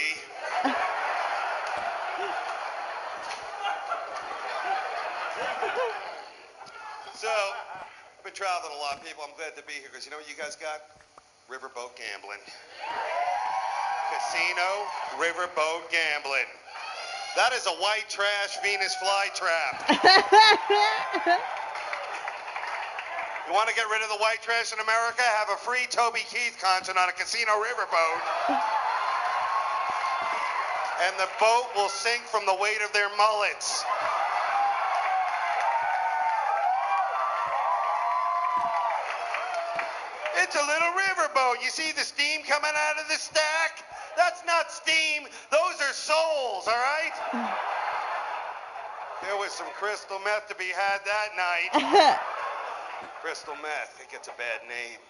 So, I've been traveling a lot, people. I'm glad to be here because you know what you guys got? Riverboat gambling. Casino, riverboat gambling. That is a white trash Venus flytrap. You want to get rid of the white trash in America? Have a free Toby Keith concert on a casino riverboat. And the boat will sink from the weight of their mullets. It's a little riverboat. You see the steam coming out of the stack? That's not steam. Those are souls, all right? There was some crystal meth to be had that night. Crystal meth, it gets a bad name.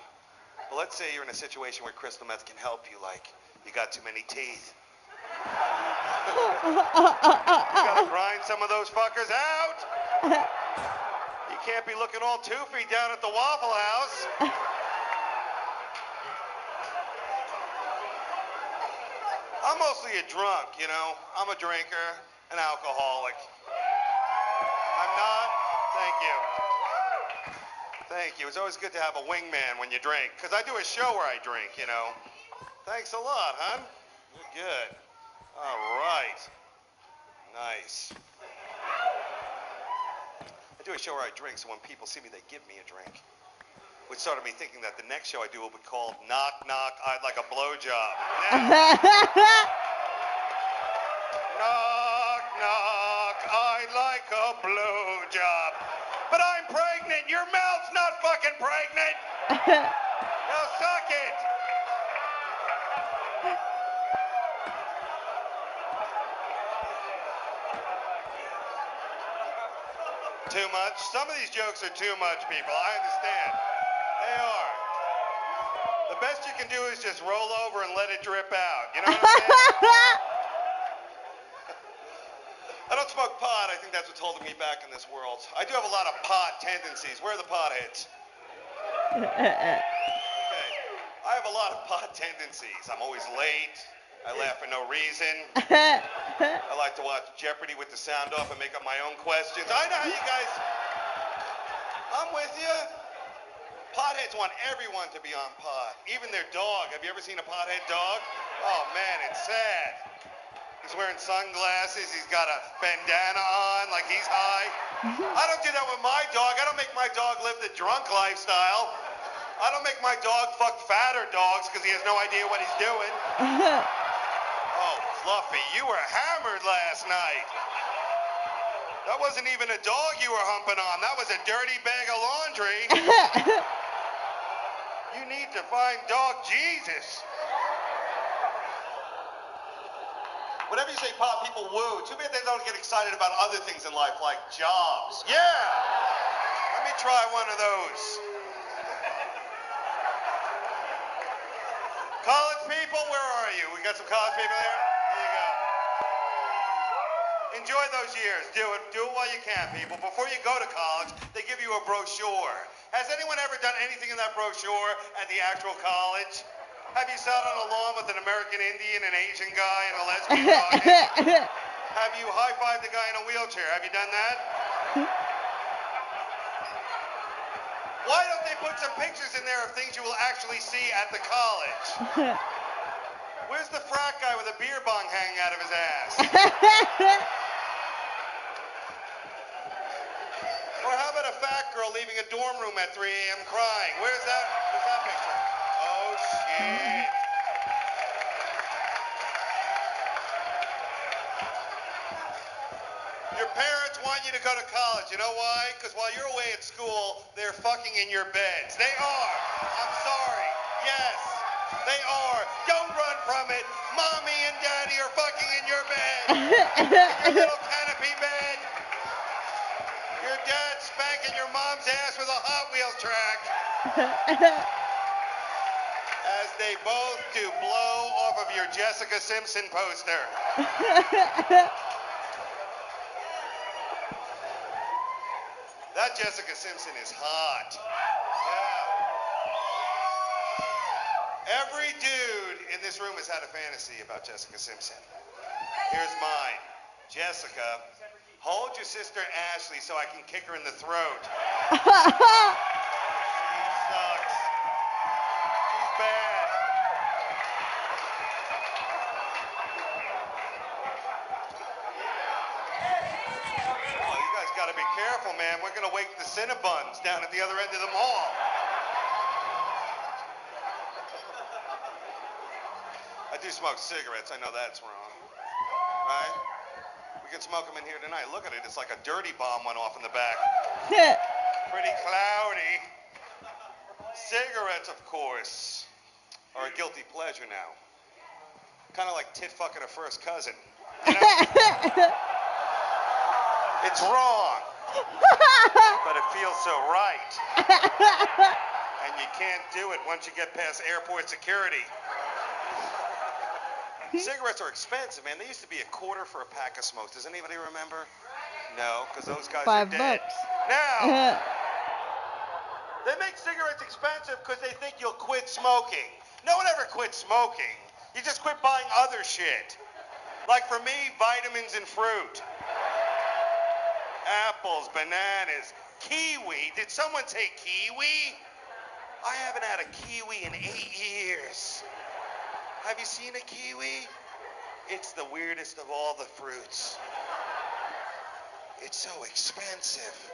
Well, let's say you're in a situation where crystal meth can help you, like you got too many teeth. You gotta grind some of those fuckers out. You can't be looking all toothy down at the Waffle House. I'm mostly a drunk, you know. I'm a drinker, an alcoholic. I'm not. Thank you. Thank you. It's always good to have a wingman when you drink, because I do a show where I drink, you know. Thanks a lot, hon. You're good. All right. Nice. I do a show where I drink, so when people see me, they give me a drink. Which started me thinking that the next show I do will be called Knock Knock, I'd Like a Blowjob. Knock Knock, I'd like a blowjob. But I'm pregnant. Your mouth's not fucking pregnant. Now suck it. Too much? Some of these jokes are too much, people. I understand. They are. The best you can do is just roll over and let it drip out. You know what I'm saying? I don't smoke pot. I think that's what's holding me back in this world. I do have a lot of pot tendencies. Where are the potheads? Okay. I have a lot of pot tendencies. I'm always late. I laugh for no reason. I like to watch Jeopardy with the sound off and make up my own questions. I know how you guys... I'm with you. Potheads want everyone to be on pot. Even their dog. Have you ever seen a pothead dog? Oh, man, it's sad. He's wearing sunglasses. He's got a bandana on like he's high. I don't do that with my dog. I don't make my dog live the drunk lifestyle. I don't make my dog fuck fatter dogs because he has no idea what he's doing. Oh, Fluffy, you were hammered last night. That wasn't even a dog you were humping on. That was a dirty bag of laundry. You need to find dog Jesus. Whenever you say pop, people woo. Too bad they don't get excited about other things in life, like jobs. Yeah! Let me try one of those. College people, where are you? We got some college people there? There you go. Enjoy those years. Do it while you can, people. Before you go to college, they give you a brochure. Has anyone ever done anything in that brochure at the actual college? Have you sat on a lawn with an American Indian, an Asian guy, and a lesbian talking? Have you high-fived a guy in a wheelchair? Have you done that? Why don't they put some pictures in there of things you will actually see at the college? Where's the frat guy with a beer bong hanging out of his ass? Or how about a fat girl leaving a dorm room at 3 a.m. crying? Where's that picture? Oh, shit. Your parents want you to go to college. You know why? Because while you're away at school, they're fucking in your beds. They are. I'm sorry. Yes, they are. Don't run from it. Mommy and Daddy are fucking in your bed. In your little canopy bed. Your dad's spanking your mom's ass with a Hot Wheels track. As they both do blow off of your Jessica Simpson poster. That Jessica Simpson is hot. Yeah. Every dude in this room has had a fantasy about Jessica Simpson. Here's mine. Jessica, hold your sister Ashley so I can kick her in the throat. She sucks. She's bad. Oh, you guys got to be careful, man. We're going to wake the Cinnabons down at the other end of the mall. I do smoke cigarettes. I know that's wrong. Right? We can smoke them in here tonight. Look at it. It's like a dirty bomb went off in the back. Pretty cloudy. Cigarettes, of course, are a guilty pleasure now. Kind of like tit fucking a first cousin. You know? It's wrong, but it feels so right. And you can't do it once you get past airport security. Cigarettes are expensive, man. They used to be $1 for a pack of smokes. Does anybody remember? No, because those guys are dead. $5. Now, they make cigarettes expensive because they think you'll quit smoking. No one ever quits smoking. You just quit buying other shit. Like for me, vitamins and fruit. Apples, bananas, kiwi. Did someone say kiwi? I haven't had a kiwi in 8 years. Have you seen a kiwi? It's the weirdest of all the fruits. It's so expensive.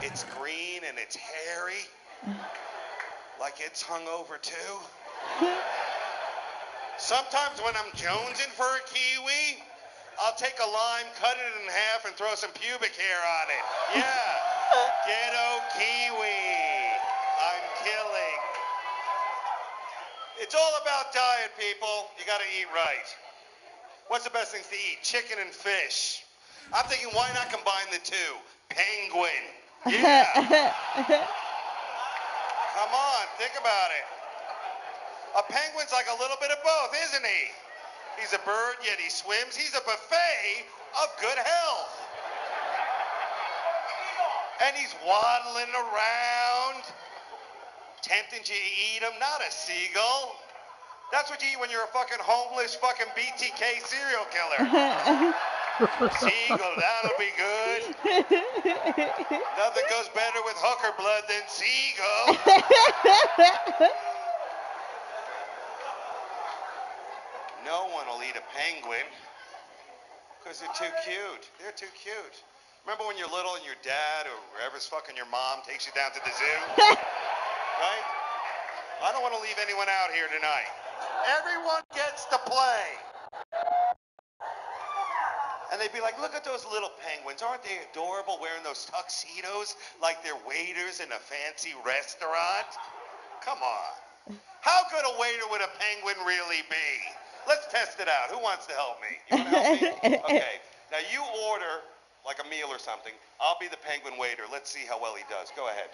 It's green and it's hairy. Like it's hungover too. Sometimes when I'm jonesing for a kiwi, I'll take a lime, cut it in half, and throw some pubic hair on it. Yeah. Ghetto kiwi. I'm killing. It's all about diet, people. You gotta eat right. What's the best things to eat? Chicken and fish. I'm thinking, why not combine the two? Penguin. Yeah. Come on, think about it. A penguin's like a little bit of both, isn't he? He's a bird, yet he swims. He's a buffet of good health. And he's waddling around, tempting you to eat him, not a seagull. That's what you eat when you're a fucking homeless fucking BTK serial killer. Seagull, that'll be good. Nothing goes better with hooker blood than seagull. No one will eat a penguin because they're too cute. They're too cute. Remember when you're little and your dad or whoever's fucking your mom takes you down to the zoo? Right? I don't want to leave anyone out here tonight. Everyone gets to play. And they'd be like, look at those little penguins. Aren't they adorable wearing those tuxedos like they're waiters in a fancy restaurant? Come on. How good a waiter would a penguin really be? Let's test it out. Who wants to help me? You want to help me? Okay. Now you order like a meal or something. I'll be the penguin waiter. Let's see how well he does. Go ahead.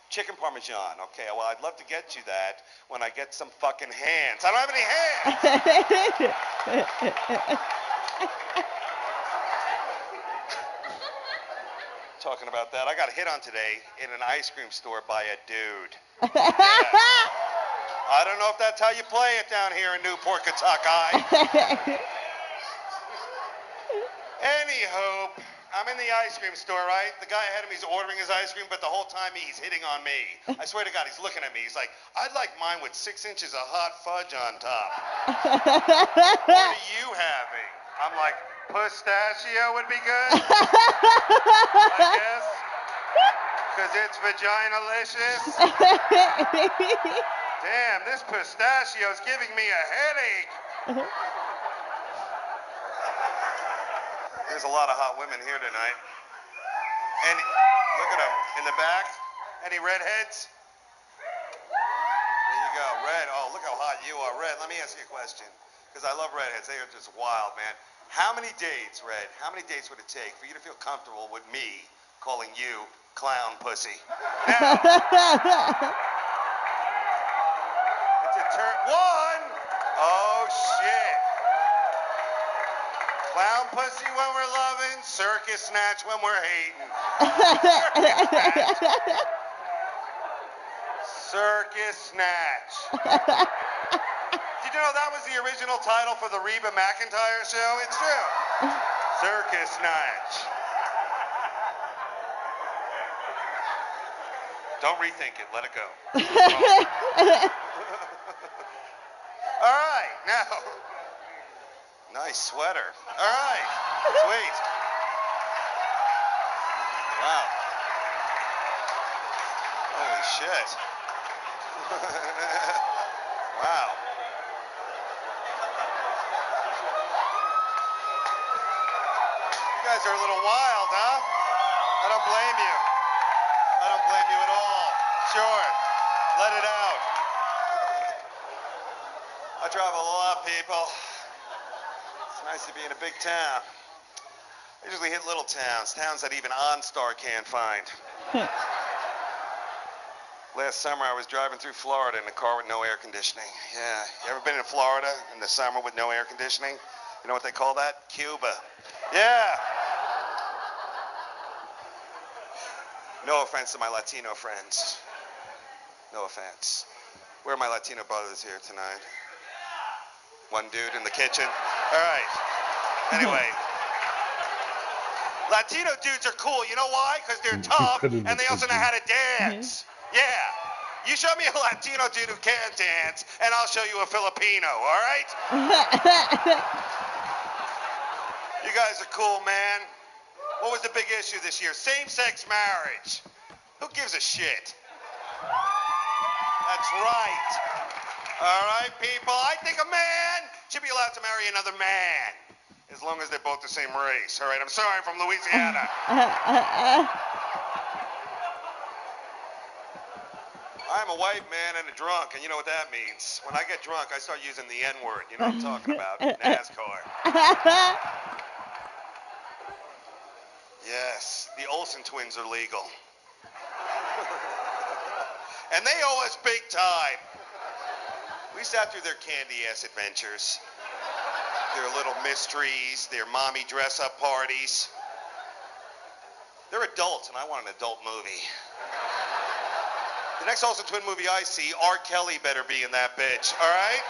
Chicken Parmesan. Okay, well, I'd love to get you that when I get some fucking hands. I don't have any hands. Talking about that, I got hit on today in an ice cream store by a dude. Yeah. I don't know if that's how you play it down here in Newport, Kentucky. Anywho, I'm in the ice cream store, right? The guy ahead of me is ordering his ice cream, but the whole time he's hitting on me. I swear to God, he's looking at me. He's like, I'd like mine with 6 inches of hot fudge on top. What are you having? I'm like, pistachio would be good, I guess, because it's vagina-licious. Damn, this pistachio's giving me a headache. There's a lot of hot women here tonight. And look at them in the back. Any redheads? There you go, Red. Oh, look how hot you are, Red. Let me ask you a question, because I love redheads. They are just wild, man. How many dates, Red? How many dates would it take for you to feel comfortable with me calling you clown pussy? Now, it's a turn. 1. Oh shit. Clown pussy when we're loving, circus snatch when we're hating. Circus Snatch. Did you know that was the original title for the Reba McEntire show? It's true. Circus Snatch. Don't rethink it. Let it go. All right, now. Nice sweater. All right. Sweet. Wow. Holy shit. Wow. You guys are a little wild, huh? I don't blame you. I don't blame you at all. Sure. Let it out. I travel a lot, people. It's nice to be in a big town. I usually hit little towns that even OnStar can't find. Last summer, I was driving through Florida in a car with no air conditioning. Yeah. You ever been in Florida in the summer with no air conditioning? You know what they call that? Cuba. Yeah. No offense to my Latino friends. No offense. Where are my Latino brothers here tonight? One dude in the kitchen. All right. Anyway. Latino dudes are cool. You know why? Because they're tough and they also know how to dance. Yeah. You show me a Latino dude who can't dance, and I'll show you a Filipino, all right? You guys are cool, man. What was the big issue this year? Same-sex marriage. Who gives a shit? That's right. All right, people. I think a man should be allowed to marry another man, as long as they're both the same race. All right, I'm sorry, I'm from Louisiana. I'm a white man and a drunk, and you know what that means. When I get drunk, I start using the N-word. You know what I'm talking about. NASCAR. Yes, the Olsen twins are legal. And they owe us big time. We sat through their candy-ass adventures. Their little mysteries, their mommy dress-up parties. They're adults, and I want an adult movie. The next Olsen twin movie I see, R. Kelly better be in that bitch, all right?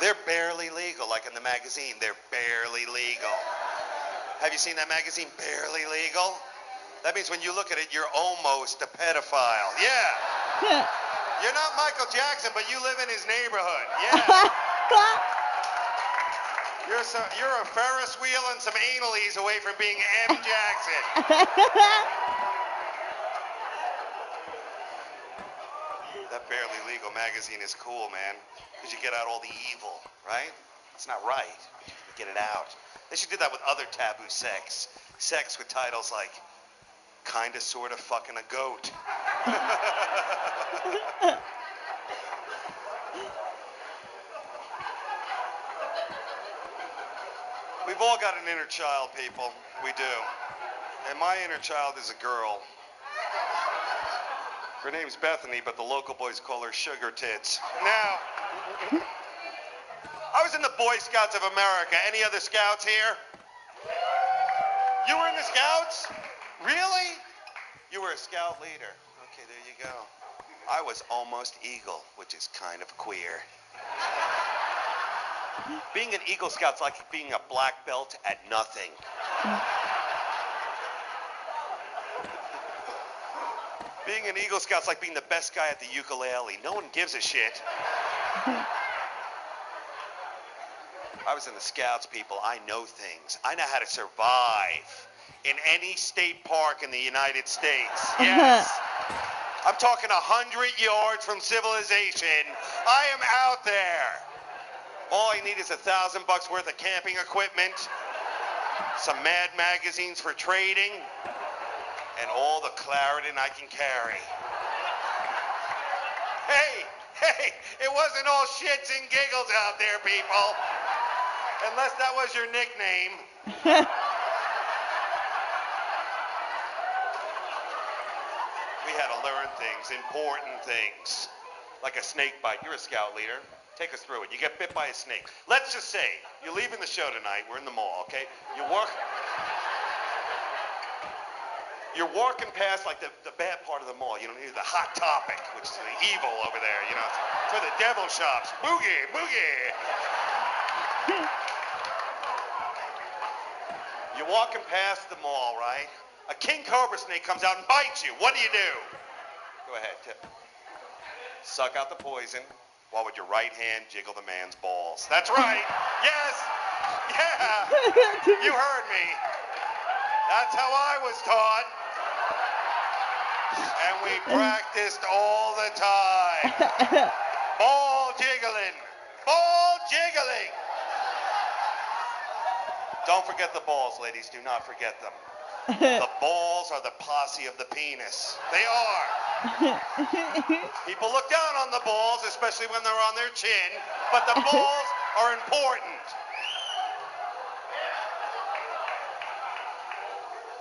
They're barely legal, like in the magazine. They're barely legal. Have you seen that magazine, Barely Legal? That means when you look at it, you're almost a pedophile. Yeah. You're not Michael Jackson, but you live in his neighborhood. Yeah. You're a Ferris wheel and some analies away from being M. Jackson. That Barely Legal magazine is cool, man, because you get out all the evil, right? It's not right. You get it out. They should do that with other taboo sex. Sex with titles like Kinda Sorta Fucking a Goat. We've all got an inner child, people. We do. And my inner child is a girl. Her name's Bethany, but the local boys call her Sugar Tits. Now, I was in the Boy Scouts of America. Any other scouts here? You were in the Scouts? Really? You were a scout leader. Okay, there you go. I was almost Eagle, which is kind of queer. Being an Eagle Scout's like being a black belt at nothing. Being an Eagle Scout's like being the best guy at the ukulele. No one gives a shit. I was in the Scouts, people. I know things. I know how to survive in any state park in the United States. Yes. I'm talking 100 yards from civilization. I am out there. All I need is $1,000 worth of camping equipment, some Mad magazines for trading, and all the Claritin I can carry. Hey, it wasn't all shits and giggles out there, people. Unless that was your nickname. We had to learn things, important things. Like a snake bite. You're a scout leader. Take us through it. You get bit by a snake. Let's just say, you're leaving the show tonight. We're in the mall, okay? You walk... You're walking past like the bad part of the mall, you know, the hot topic, which is the evil over there, you know. It's where the devil shops. Boogie, boogie. You're walking past the mall, right? A king cobra snake comes out and bites you. What do? Go ahead, tip. Suck out the poison while with your right hand jiggle the man's balls. That's right. Yes. Yeah. You heard me. That's how I was taught. And we practiced all the time. Ball jiggling. Ball jiggling. Don't forget the balls, ladies. Do not forget them. The balls are the posse of the penis. They are. People look down on the balls, especially when they're on their chin, but the balls are important.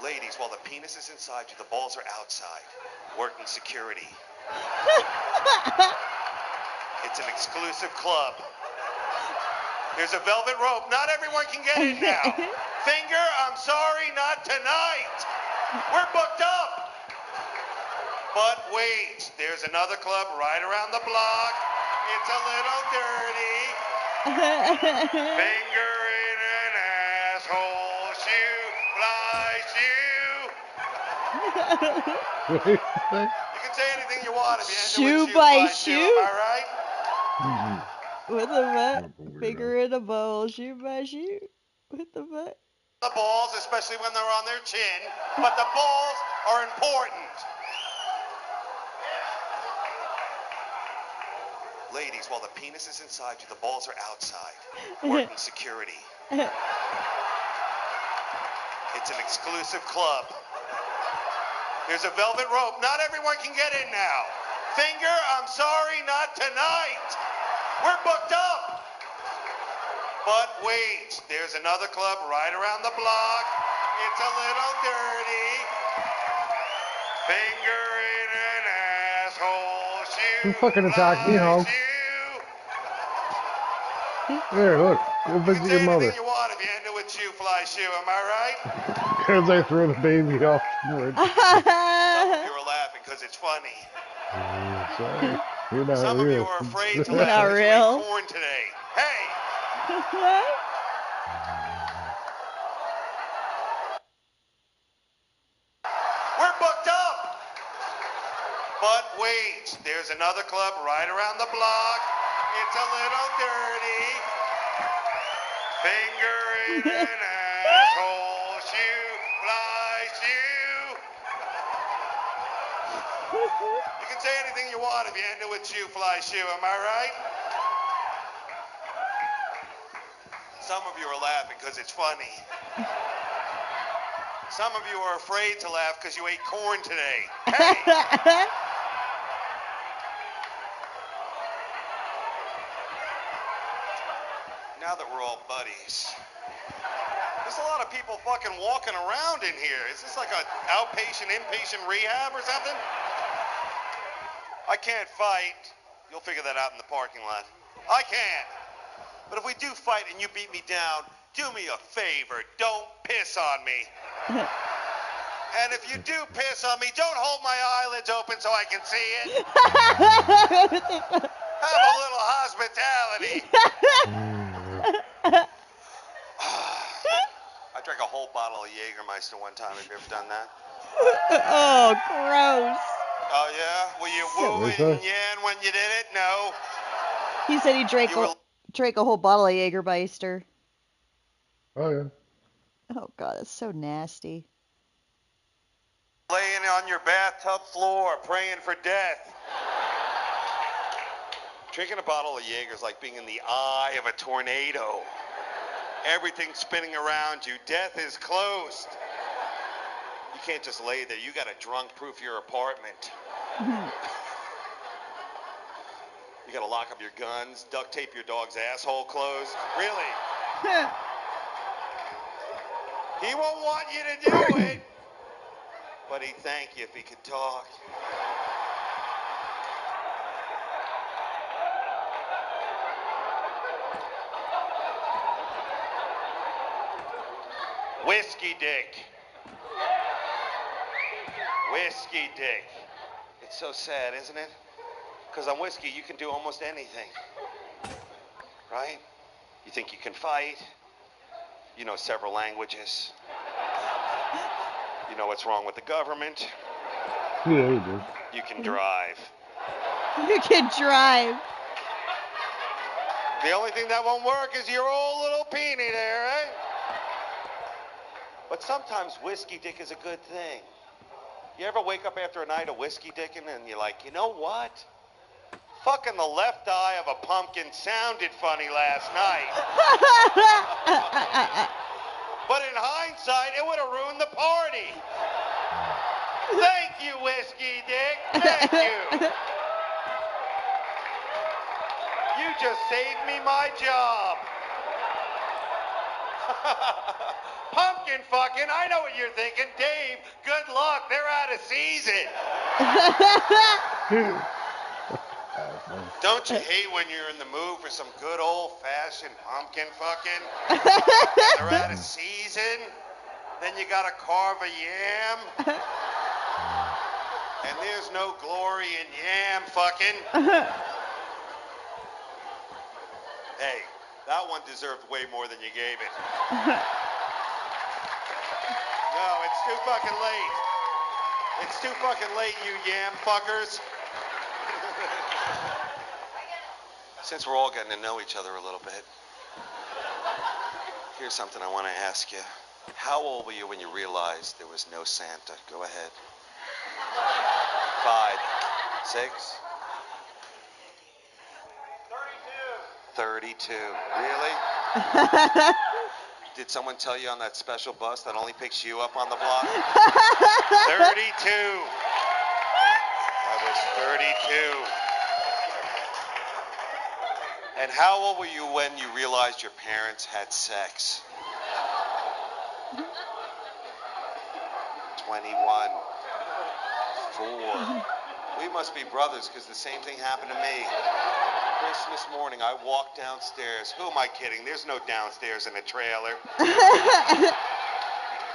Ladies, while the penis is inside you, the balls are outside, working security. It's an exclusive club. There's a velvet rope. Not everyone can get in now. Finger, I'm sorry, not tonight. We're booked up. But wait, there's another club right around the block. It's a little dirty. Finger in an asshole, shoe, fly shoe. You can say anything you want if you end it with shoe by shoe, am I right? What the fuck? Finger in a bowl, shoe by shoe. What the fuck? The balls, especially when they're on their chin, but the balls are important. Ladies, while the penis is inside you, the balls are outside, working security. It's an exclusive club. There's a velvet rope. Not everyone can get in now. Finger, I'm sorry, not tonight. We're booked up. But wait, there's another club right around the block. It's a little dirty. Finger in an asshole, shoe. Who fucking attacked me, Hulk? Here, look. Go visit your mother. You want if you end it with shoe, fly shoe, am I right? Because I throw the baby off the bridge. Some of you are laughing because it's funny. Sorry. You're not Some real. of you are afraid to You're laugh not because you real. ate corn today. Hey! We're booked up! But wait, there's another club right around the block. It's a little dirty. Finger in an asshole, shoe, fly shoe. You can say anything you want if you end it with shoe, fly shoe, am I right? Some of you are laughing because it's funny. Some of you are afraid to laugh because you ate corn today. Hey! Now that we're all buddies, there's a lot of people fucking walking around in here. Is this like an outpatient, inpatient rehab or something? I can't fight. You'll figure that out in the parking lot. I can't. But if we do fight and you beat me down, do me a favor. Don't piss on me. And if you do piss on me, don't hold my eyelids open so I can see it. Have a little hospitality. I drank a whole bottle of Jägermeister one time. Have you ever done that? Oh, gross. Oh, yeah? Were you wooing and yan when you did it? No. He said he drank a whole bottle of Jägermeister. Oh, yeah. Oh, God, that's so nasty. Laying on your bathtub floor, praying for death. Drinking a bottle of Jaeger's like being in the eye of a tornado. Everything's spinning around you. Death is close. You can't just lay there. You got to drunk-proof your apartment. You got to lock up your guns, duct tape your dog's asshole closed. Really? He won't want you to do it, but he'd thank you if he could talk. Whiskey dick. Whiskey dick. It's so sad, isn't it? Because on whiskey, you can do almost anything. Right? You think you can fight. You know several languages. You know what's wrong with the government. Yeah, you do. You can drive. You can drive. The only thing that won't work is your old little peenie there, eh? But sometimes whiskey dick is a good thing. You ever wake up after a night of whiskey dicking and you're like, you know what? Fucking the left eye of a pumpkin sounded funny last night. But in hindsight, it would have ruined the party. Thank you, whiskey dick. Thank you. You just saved me my job. Pumpkin fucking, I know what you're thinking. Dave, good luck. They're out of season. Don't you hate when you're in the mood for some good old-fashioned pumpkin fucking? And they're out of season. Then you gotta carve a yam. And there's no glory in yam fucking. Hey, that one deserved way more than you gave it. No, it's too fucking late. It's too fucking late, you yam fuckers. Since we're all getting to know each other a little bit, here's something I want to ask you. How old were you when you realized there was no Santa? Go ahead. 5, 6? 32. Really? Did someone tell you on that special bus that only picks you up on the block? 32. I was 32. And how old were you when you realized your parents had sex? 21. 4. We must be brothers because the same thing happened to me. Christmas morning, I walked downstairs. Who am I kidding? There's no downstairs in a trailer.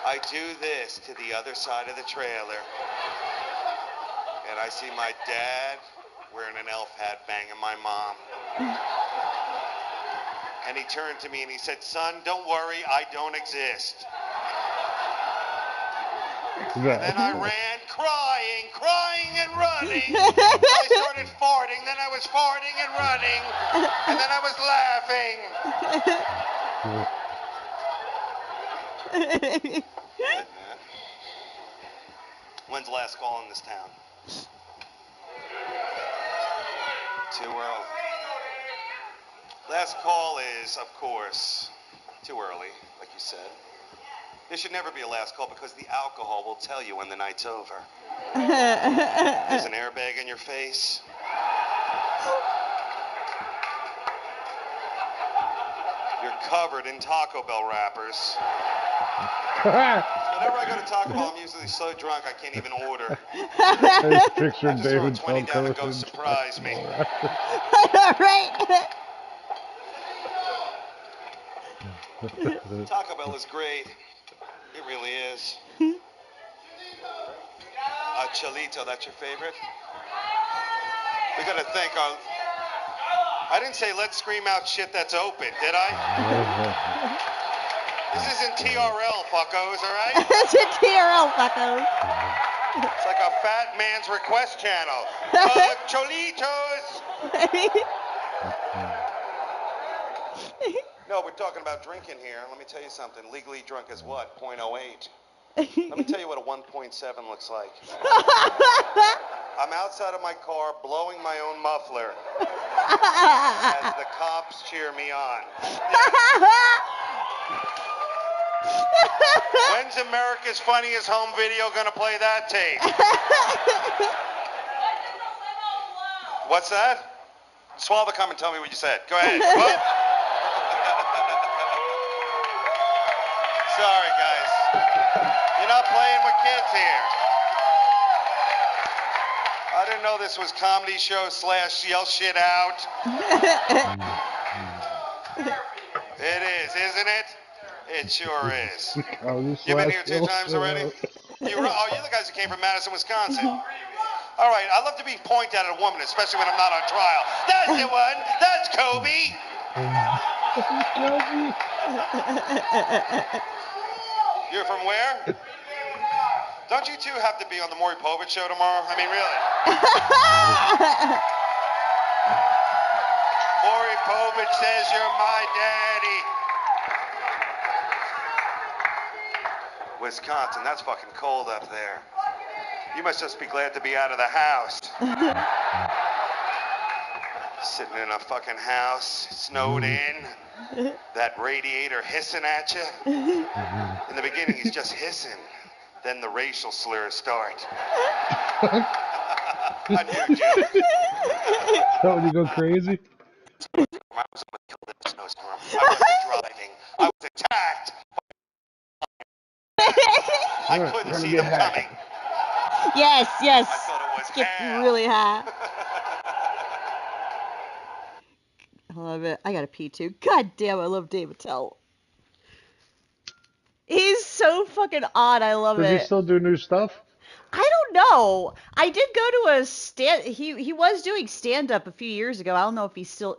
I do this to the other side of the trailer. And I see my dad wearing an elf hat banging my mom. And he turned to me and he said, son, don't worry, I don't exist. And then I ran crying and running. I started farting, then I was farting and running. And then I was laughing. Good, man. When's the last call in this town? Too early. Last call is, of course, too early, like you said. There should never be a last call because the alcohol will tell you when the night's over. There's an airbag in your face. You're covered in Taco Bell wrappers. Whenever I go to Taco Bell, I'm usually so drunk I can't even order. I just pictured I just throw David 20 down and go Falco. Right. surprise me. Taco Bell is great. It really is. Cholito, that's your favorite? We gotta thank our... I didn't say let's scream out shit that's open, did I? This isn't TRL, fuckos, alright? It's a TRL, fuckos. It's like a fat man's request channel. Cholitos! No, we're talking about drinking here. Let me tell you something. Legally drunk is what? 0.08. Let me tell you what a 1.7 looks like. I'm outside of my car blowing my own muffler as the cops cheer me on. When's America's Funniest Home Video gonna play that tape? What's that? Swallow the cum and tell me what you said. Go ahead. What? Sorry, guys. You're not playing with kids here. I didn't know this was comedy show / yell shit out. It is, isn't it? It sure is. You've been here 2 times already? You the guys who came from Madison, Wisconsin. All right, I love to be pointed at a woman, especially when I'm not on trial. That's the one. That's Kobe. You're from where? Don't you two have to be on the Maury Povich show tomorrow? I mean, really. Maury Povich says you're my daddy. Wisconsin, that's fucking cold up there. You must just be glad to be out of the house. Sitting in a fucking house, snowed in, that radiator hissing at you. In the beginning, he's just hissing. Then the racial slurs start. I knew you. That when you go crazy? I was almost killed in a snowstorm. I wasn't driving. I was attacked. I couldn't see them coming. Yes, yes. I thought it was Get hell. really high. I love it. I gotta pee too. God damn, I love Dave Attell. He's so fucking odd. I love Does he it. still do new stuff? I don't know. I did go to a stand. He was doing stand up a few years ago. I don't know if he's still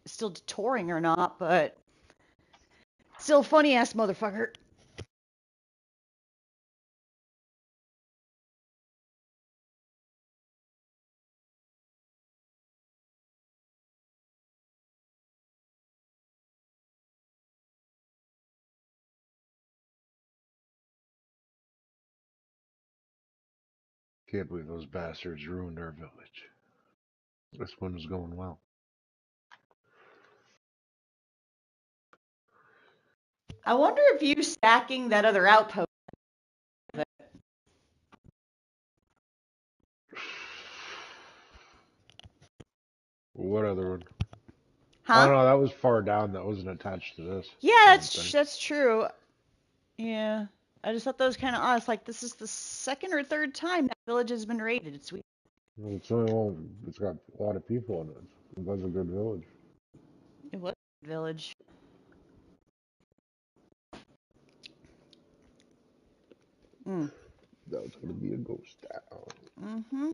still touring or not, but still funny ass motherfucker. Can't believe those bastards ruined our village. This one was going well. I wonder if you stacking that other outpost. What other one? Huh? Oh no, that was far down. That wasn't attached to this. Yeah, thing. that's true. Yeah. I just thought that was kind of odd. It's like this is the second or third time that village has been raided. It's weird. Well, it's only one. It's got a lot of people in it. It was a good village. It was a village. Mm. That was gonna be a ghost town. Mm-hmm.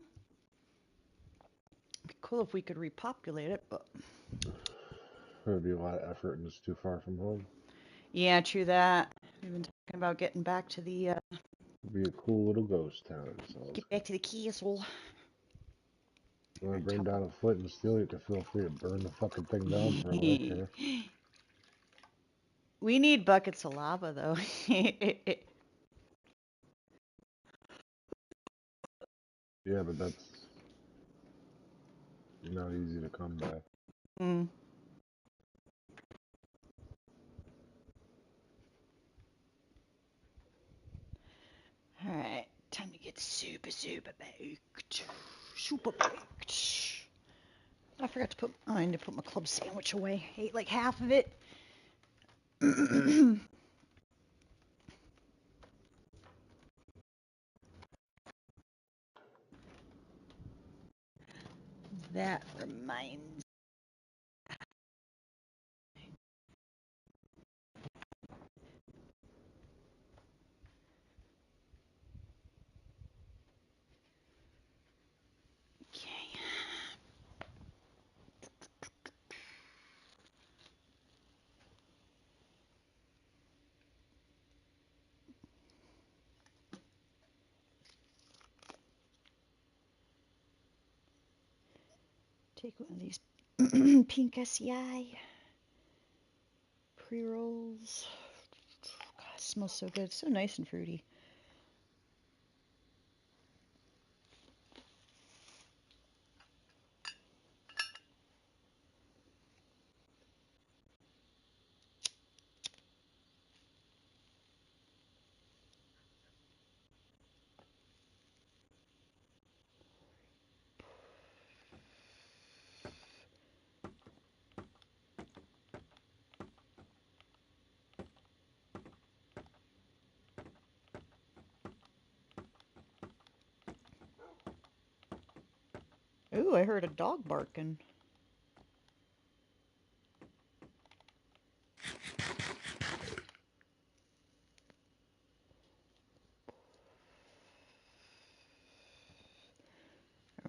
Be cool if we could repopulate it, but There'd be a lot of effort, and it's too far from home. yeah, true that. We've been talking about getting back to the It'd be a cool little ghost town. get back to the castle. When I bring down a flint and steel, you can feel free to burn the fucking thing down for all I care. We need buckets of lava though. Yeah, but that's not easy to come by. Mm. Alright, time to get super baked. Super baked. I forgot to I need to put my club sandwich away. I ate like half of it. That reminds. Okay. Take one of these pink SCI pre-rolls. God, it smells so good. So nice and fruity. Ooh, I heard a dog barking.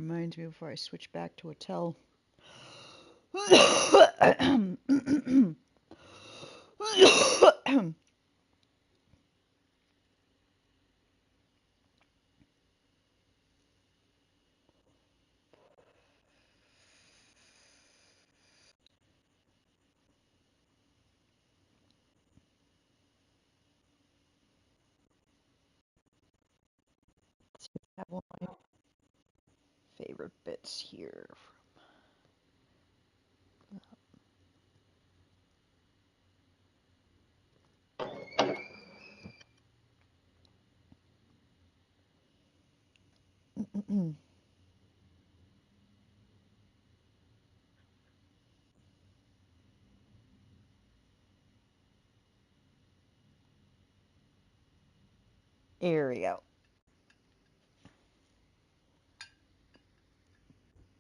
reminds me before I switch back to a tell. I have one of my favorite bits here. There we go.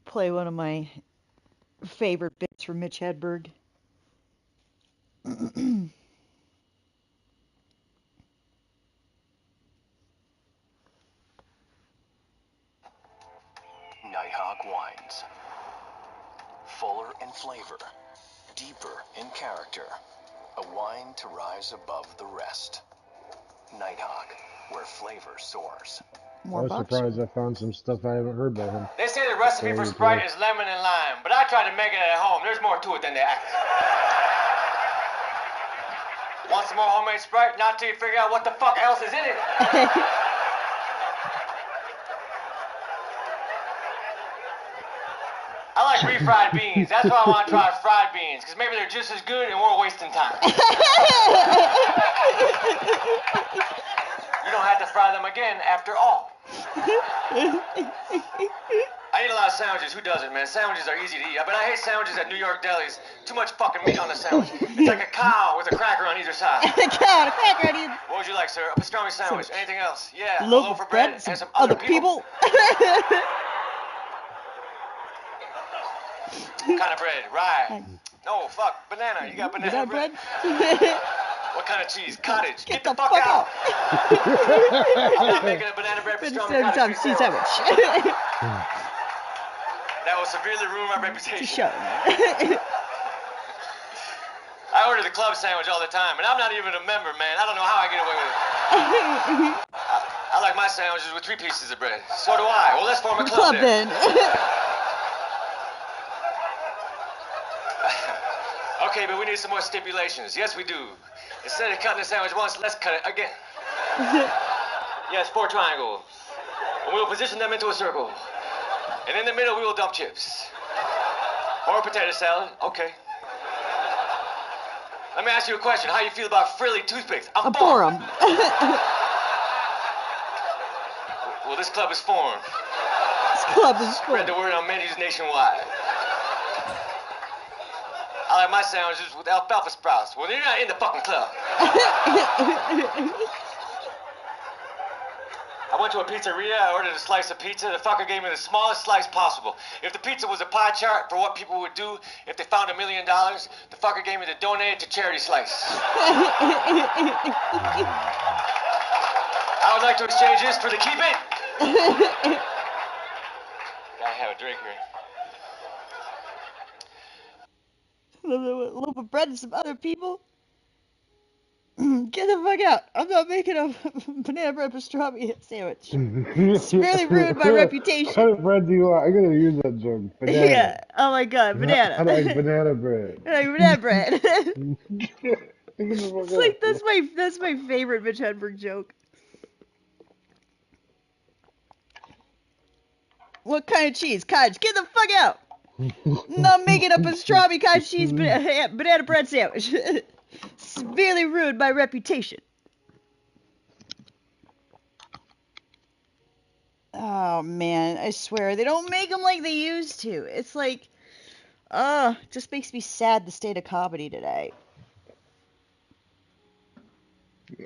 Play one of my favorite bits from Mitch Hedberg. Nighthawk Wines. Fuller in flavor, deeper in character. A wine to rise above the rest. Nighthawk, where flavor soars. I was surprised I found some stuff I haven't heard by him. They say the recipe for Sprite is lemon and lime, but I tried to make it at home. There's more to it than they act. Want some more homemade Sprite? Not till you figure out what the fuck else is in it. I like refried beans. That's why I want to try fried beans, because maybe they're just as good and we're wasting time. You don't have to fry them again after all. I eat a lot of sandwiches. Who doesn't, man? Sandwiches are easy to eat. But I hate sandwiches at New York delis. Too much fucking meat on the sandwich. It's like a cow with a cracker on either side. A cow and a cracker on either. What would you like, sir? A pastrami sandwich. Anything else? Yeah. A loaf of bread, and some other people. What kind of bread? Rye. No, fuck. Banana. You got banana bread? What kind of cheese? Cottage. Get the fuck out. I'm not making a banana bread pastrami cottage cheese sandwich. That will severely ruin my reputation. I order the club sandwich all the time, and I'm not even a member, man. I don't know how I get away with it. I like my sandwiches with 3 pieces of bread. So do I. Well, let's form a club then. Okay, but we need some more stipulations. Yes, we do. Instead of cutting the sandwich once, let's cut it again. Yes, 4 triangles. And we will position them into a circle. And in the middle, we will dump chips. Or a potato salad. Okay. Let me ask you a question. How you feel about frilly toothpicks? I'm for 'em. Well, this club is formed. Spread the word on menus nationwide. I like my sandwiches with alfalfa sprouts. Well, you're not in the fucking club. I went to a pizzeria, I ordered a slice of pizza. The fucker gave me the smallest slice possible. If the pizza was a pie chart for what people would do if they found $1 million, the fucker gave me the donate it to charity slice. I would like to exchange this for the keep it. Gotta have a drink here. A loaf of bread and some other people. Get the fuck out. I'm not making a banana bread pastrami sandwich. Severely ruined my reputation. What kind of bread do you want? I'm going to use that joke. Banana. Yeah. Oh my god, banana. I like banana bread. I like banana bread. It's like that's my favorite Mitch Hedberg joke. What kind of cheese? Cottage. Get the fuck out. Not making up a pastrami cottage cheese banana bread sandwich. Severely ruined my reputation. Oh man, I swear they don't make them like they used to. It's like, it just makes me sad the state of comedy today.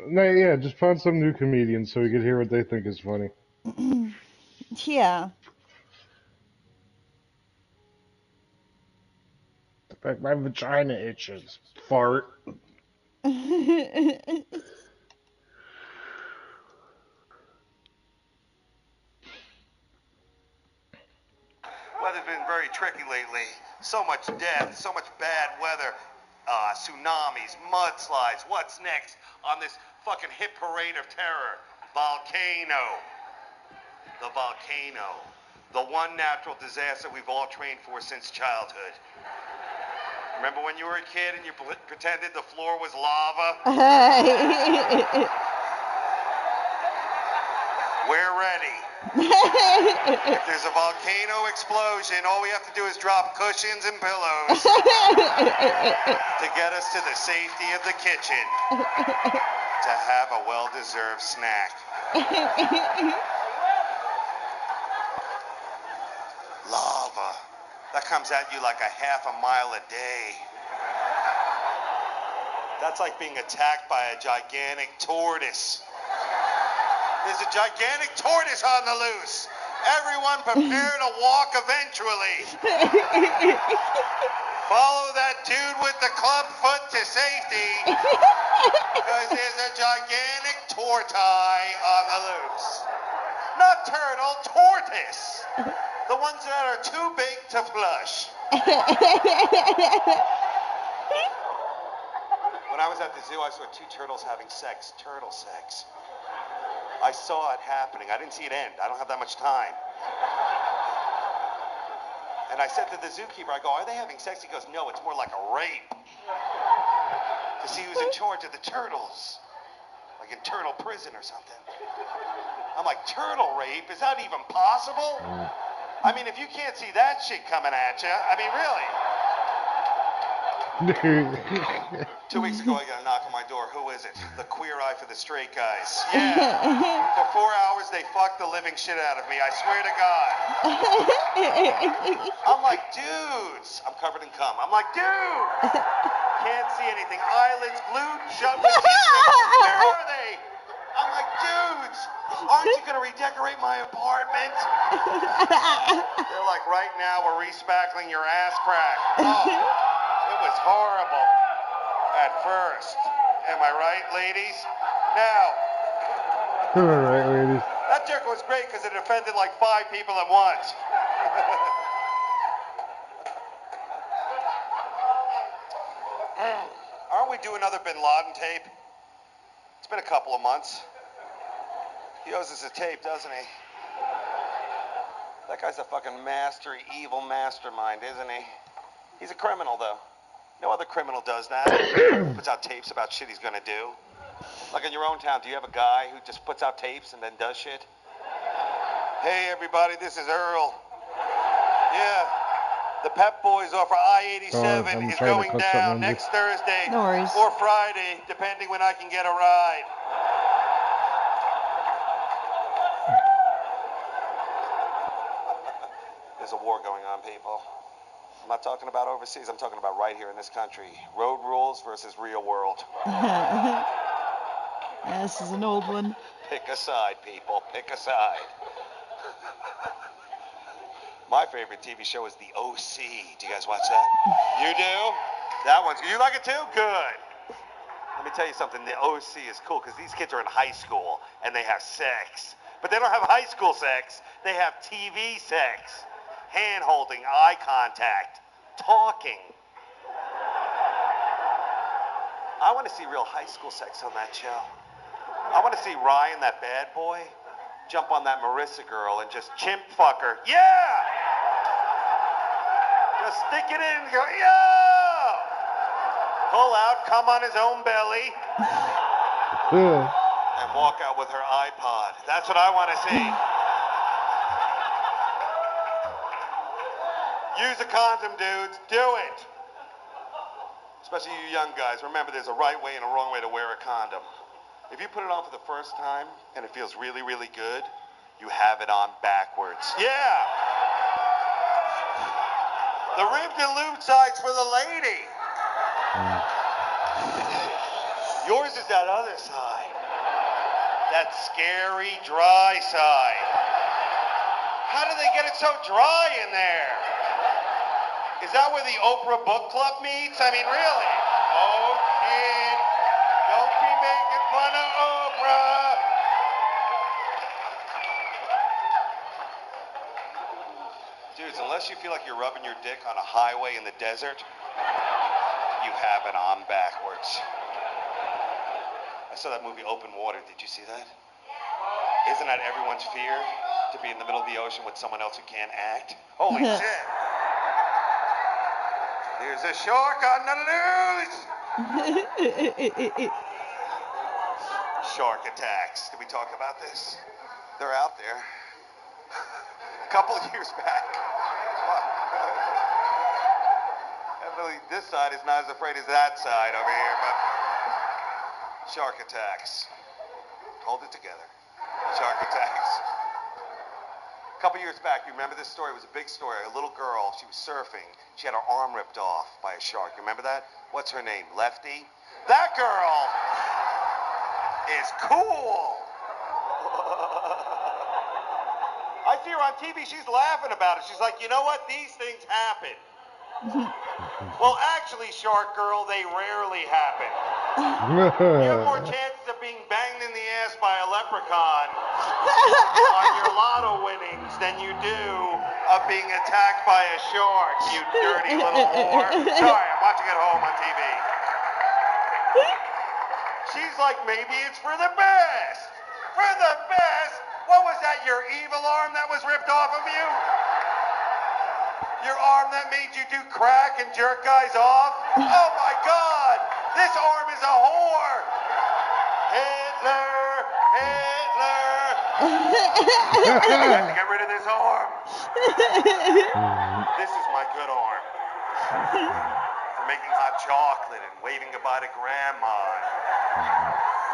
No, yeah, just find some new comedians so we can hear what they think is funny. Yeah. In fact, my vagina itches. Fart. tricky lately. So much death, so much bad weather. Tsunamis, mudslides. What's next on this fucking hit parade of terror? Volcano. The volcano. The one natural disaster we've all trained for since childhood. Remember when you were a kid and you pretended the floor was lava? We're ready. If there's a volcano explosion, all we have to do is drop cushions and pillows to get us to the safety of the kitchen to have a well-deserved snack. Lava. That comes at you like a half a mile a day. That's like being attacked by a gigantic tortoise. There's a gigantic tortoise on the loose. Everyone prepare to walk eventually. Follow that dude with the club foot to safety. Because there's a gigantic tortoise on the loose. Not turtle, tortoise. The ones that are too big to flush. When I was at the zoo, I saw two turtles having sex. Turtle sex. I saw it happening. I didn't see it end. I don't have that much time. And I said to the zookeeper, I go, are they having sex? He goes, no, it's more like a rape. To see who's in charge of the turtles. Like in turtle prison or something. I'm like, turtle rape? Is that even possible? I mean, if you can't see that shit coming at you, I mean, really. 2 weeks ago, I got a knock on my door. Who is it? The queer eye for the straight guys. Yeah. For 4 hours, they fucked the living shit out of me. I swear to God. I'm like, dudes. I'm covered in cum. I'm like, dude. Can't see anything. Eyelids glued shut with teeth. Where are they? I'm like, dudes. Aren't you going to redecorate my apartment? They're like, right now, we're respackling your ass crack. Oh, it was horrible. At first. Am I right, ladies? Now. Am I right, ladies? That joke was great because it offended like 5 people at once. Aren't we doing another Bin Laden tape? It's been a couple of months. He owes us a tape, doesn't he? That guy's a fucking evil mastermind, isn't he? He's a criminal, though. No other criminal does that. Puts out tapes about shit he's gonna do. Like in your own town, do you have a guy who just puts out tapes and then does shit? Hey everybody, this is Earl. Yeah. The Pep Boys off of I-87 is going down next Thursday or Friday, depending when I can get a ride. There's a war going on, people. I'm not talking about overseas, I'm talking about right here in this country. Road rules versus real world. This is an old one. Pick a side, people. Pick a side. My favorite TV show is The O.C. Do you guys watch that? You do? That one's... You like it too? Good. Let me tell you something. The O.C. is cool because these kids are in high school and they have sex. But they don't have high school sex. They have TV sex. Hand-holding, eye contact, talking. I want to see real high school sex on that show. I want to see Ryan, that bad boy, jump on that Marissa girl and just chimp fuck her. Yeah! Just stick it in and go, yo! Pull out, come on his own belly, and walk out with her iPod. That's what I want to see. Use a condom, dudes. Do it. Especially you young guys. Remember, there's a right way and a wrong way to wear a condom. If you put it on for the first time and it feels really, really good, you have it on backwards. Yeah. The ribbed and lube side's for the lady. Yours is that other side. That scary, dry side. How do they get it so dry in there? Is that where the Oprah Book Club meets? I mean, really? Oh, kid, don't be making fun of Oprah. Dudes, unless you feel like you're rubbing your dick on a highway in the desert, you have it on backwards. I saw that movie Open Water. Did you see that? Isn't that everyone's fear? To be in the middle of the ocean with someone else who can't act? Holy shit. There's a shark on the loose. Shark attacks. Did we talk about this? They're out there. A couple of years back. Evidently, this side is not as afraid as that side over here, but shark attacks. Hold it together. Shark attacks. A couple years back, you remember this story? It was a big story. A little girl, she was surfing. She had her arm ripped off by a shark. You remember that? What's her name? Lefty? That girl is cool. I see her on TV. She's laughing about it. She's like, you know what? These things happen. Well, actually, Shark Girl, they rarely happen. You have more chances of being banged in the ass by a leprechaun on your lotto winnings than you do of being attacked by a shark, you dirty little whore. Sorry, I'm watching it at home on TV. She's like, maybe it's for the best. For the best? What was that, your evil arm that was ripped off of you? Your arm that made you do crack and jerk guys off? Oh my God! This arm is a whore! Hitler! Hitler! I have to get rid of this arm. This is my good arm. For making hot chocolate and waving goodbye to Grandma.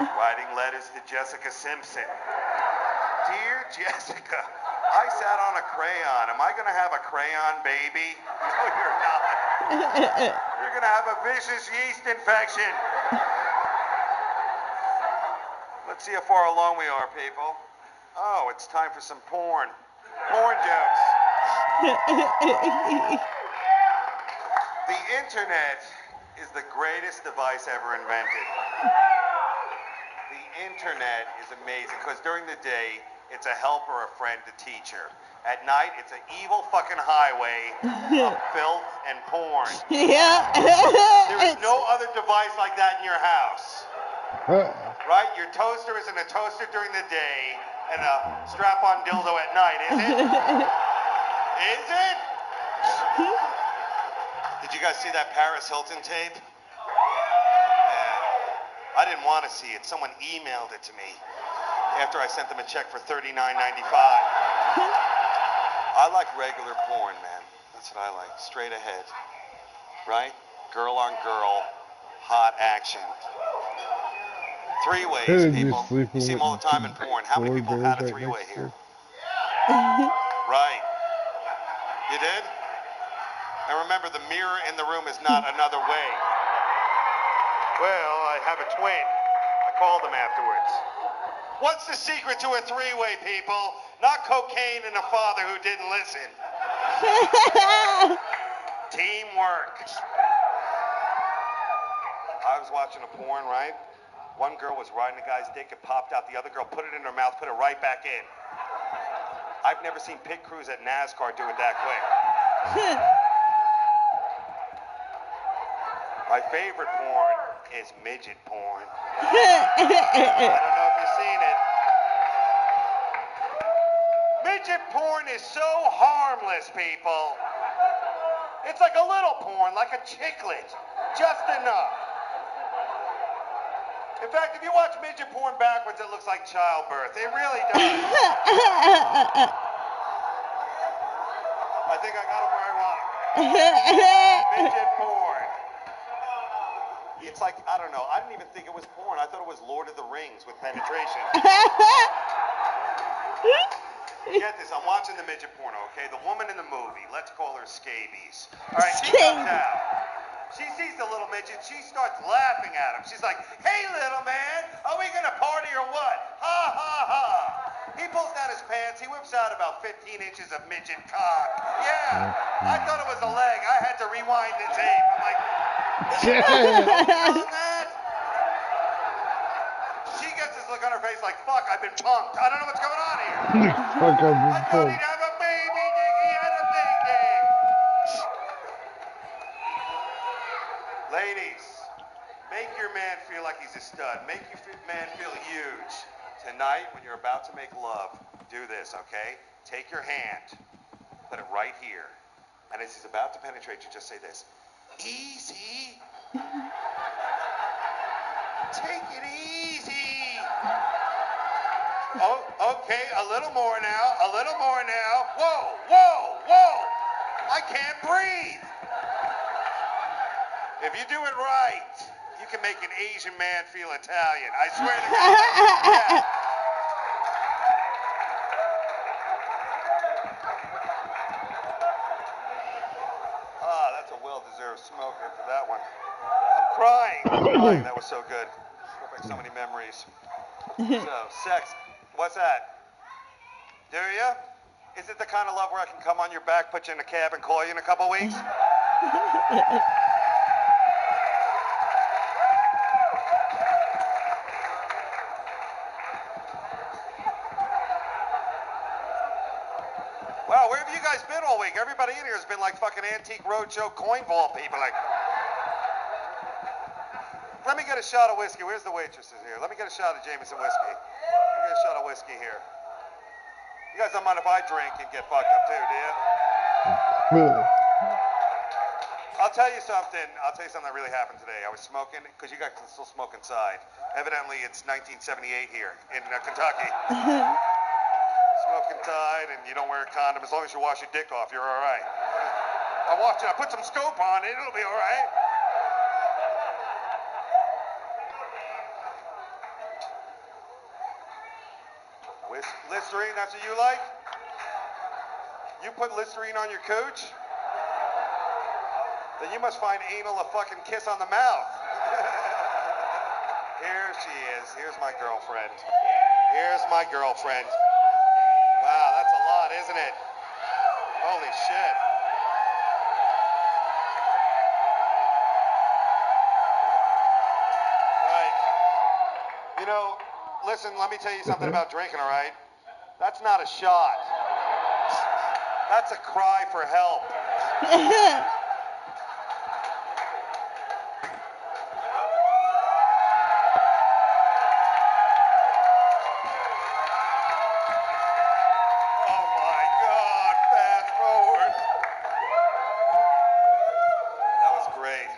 And writing letters to Jessica Simpson. Dear Jessica, I sat on a crayon. Am I going to have a crayon baby? No, you're not. You're going to have a vicious yeast infection. Let's see how far along we are, people. Oh, it's time for some porn. Porn jokes. The internet is the greatest device ever invented. The internet is amazing because during the day, it's a helper, a friend, a teacher. At night, it's an evil fucking highway of filth and porn. Yeah. There is no other device like that in your house. Right? Your toaster isn't a toaster during the day and a strap-on dildo at night, is it? Is it? Did you guys see that Paris Hilton tape? I didn't want to see it. Someone emailed it to me after I sent them a check for $39.95. I like regular porn, man. That's what I like. Straight ahead. Right? Girl on girl. Hot action. Three-ways, people. You see them all the time in porn. How many people have had a three-way here? Right. You did? And remember, the mirror in the room is not another way. Well, I have a twin. I called him afterwards. What's the secret to a three-way, people? Not cocaine and a father who didn't listen. Teamwork. I was watching a porn, right? One girl was riding a guy's dick, it popped out. The other girl put it in her mouth, put it right back in. I've never seen pit crews at NASCAR do it that quick. My favorite porn is midget porn. I don't know if you've seen it. Midget porn is so harmless, people. It's like a little porn, like a chicklet. Just enough. In fact, if you watch midget porn backwards, it looks like childbirth. It really does. I think I got them where I want them. Midget porn. It's like, I don't know, I didn't even think it was porn. I thought it was Lord of the Rings with penetration. Get this, I'm watching the midget porno, okay? The woman in the movie, let's call her Scabies. All right, she comes out. She sees the little midget, she starts laughing at him. She's like, hey, little man, are we gonna party or what? Ha, ha, ha. He pulls down his pants, he whips out about 15 inches of midget cock. Yeah, I thought it was a leg. I had to rewind the tape. I'm like, on that? She gets this look on her face like, fuck, I've been punked. I don't know what's going on here. I thought he'd have a baby, Nick. He had a baby. Ladies, make your man feel like he's a stud. Make your man feel huge. Tonight, when you're about to make love, do this, okay? Take your hand, put it right here, and as he's about to penetrate you, just say this. Easy. Take it easy. Oh, okay, a little more now, a little more now. Whoa, whoa, whoa. I can't breathe. If you do it right, you can make an Asian man feel Italian. I swear to God. Yeah. Ah, that's a well-deserved smoke after that one. I'm crying. That was so good. Brought back so many memories. So, sex. What's that? Do you? Is it the kind of love where I can come on your back, put you in a cab, and call you in a couple weeks? Wow, where have you guys been all week? Everybody in here has been like fucking Antique Roadshow coin vault people. Like, let me get a shot of whiskey. Where's the waitresses here? Let me get a shot of Jameson whiskey. Let me get a shot of whiskey here. You guys don't mind if I drink and get fucked up too, do you? I'll tell you something. I'll tell you something that really happened today. I was smoking, because you guys can still smoke inside. Evidently, it's 1978 here in Kentucky. Smoke inside, and you don't wear a condom. As long as you wash your dick off, you're all right. I put some scope on it. It'll be all right. Listerine, that's what you like? You put Listerine on your cooch? Then you must find anal a fucking kiss on the mouth. Here she is. Here's my girlfriend. Here's my girlfriend. Wow, that's a lot, isn't it? Holy shit. Right. You know, listen, let me tell you something about drinking, all right? That's not a shot. That's a cry for help. Oh my God, fast forward. That was great.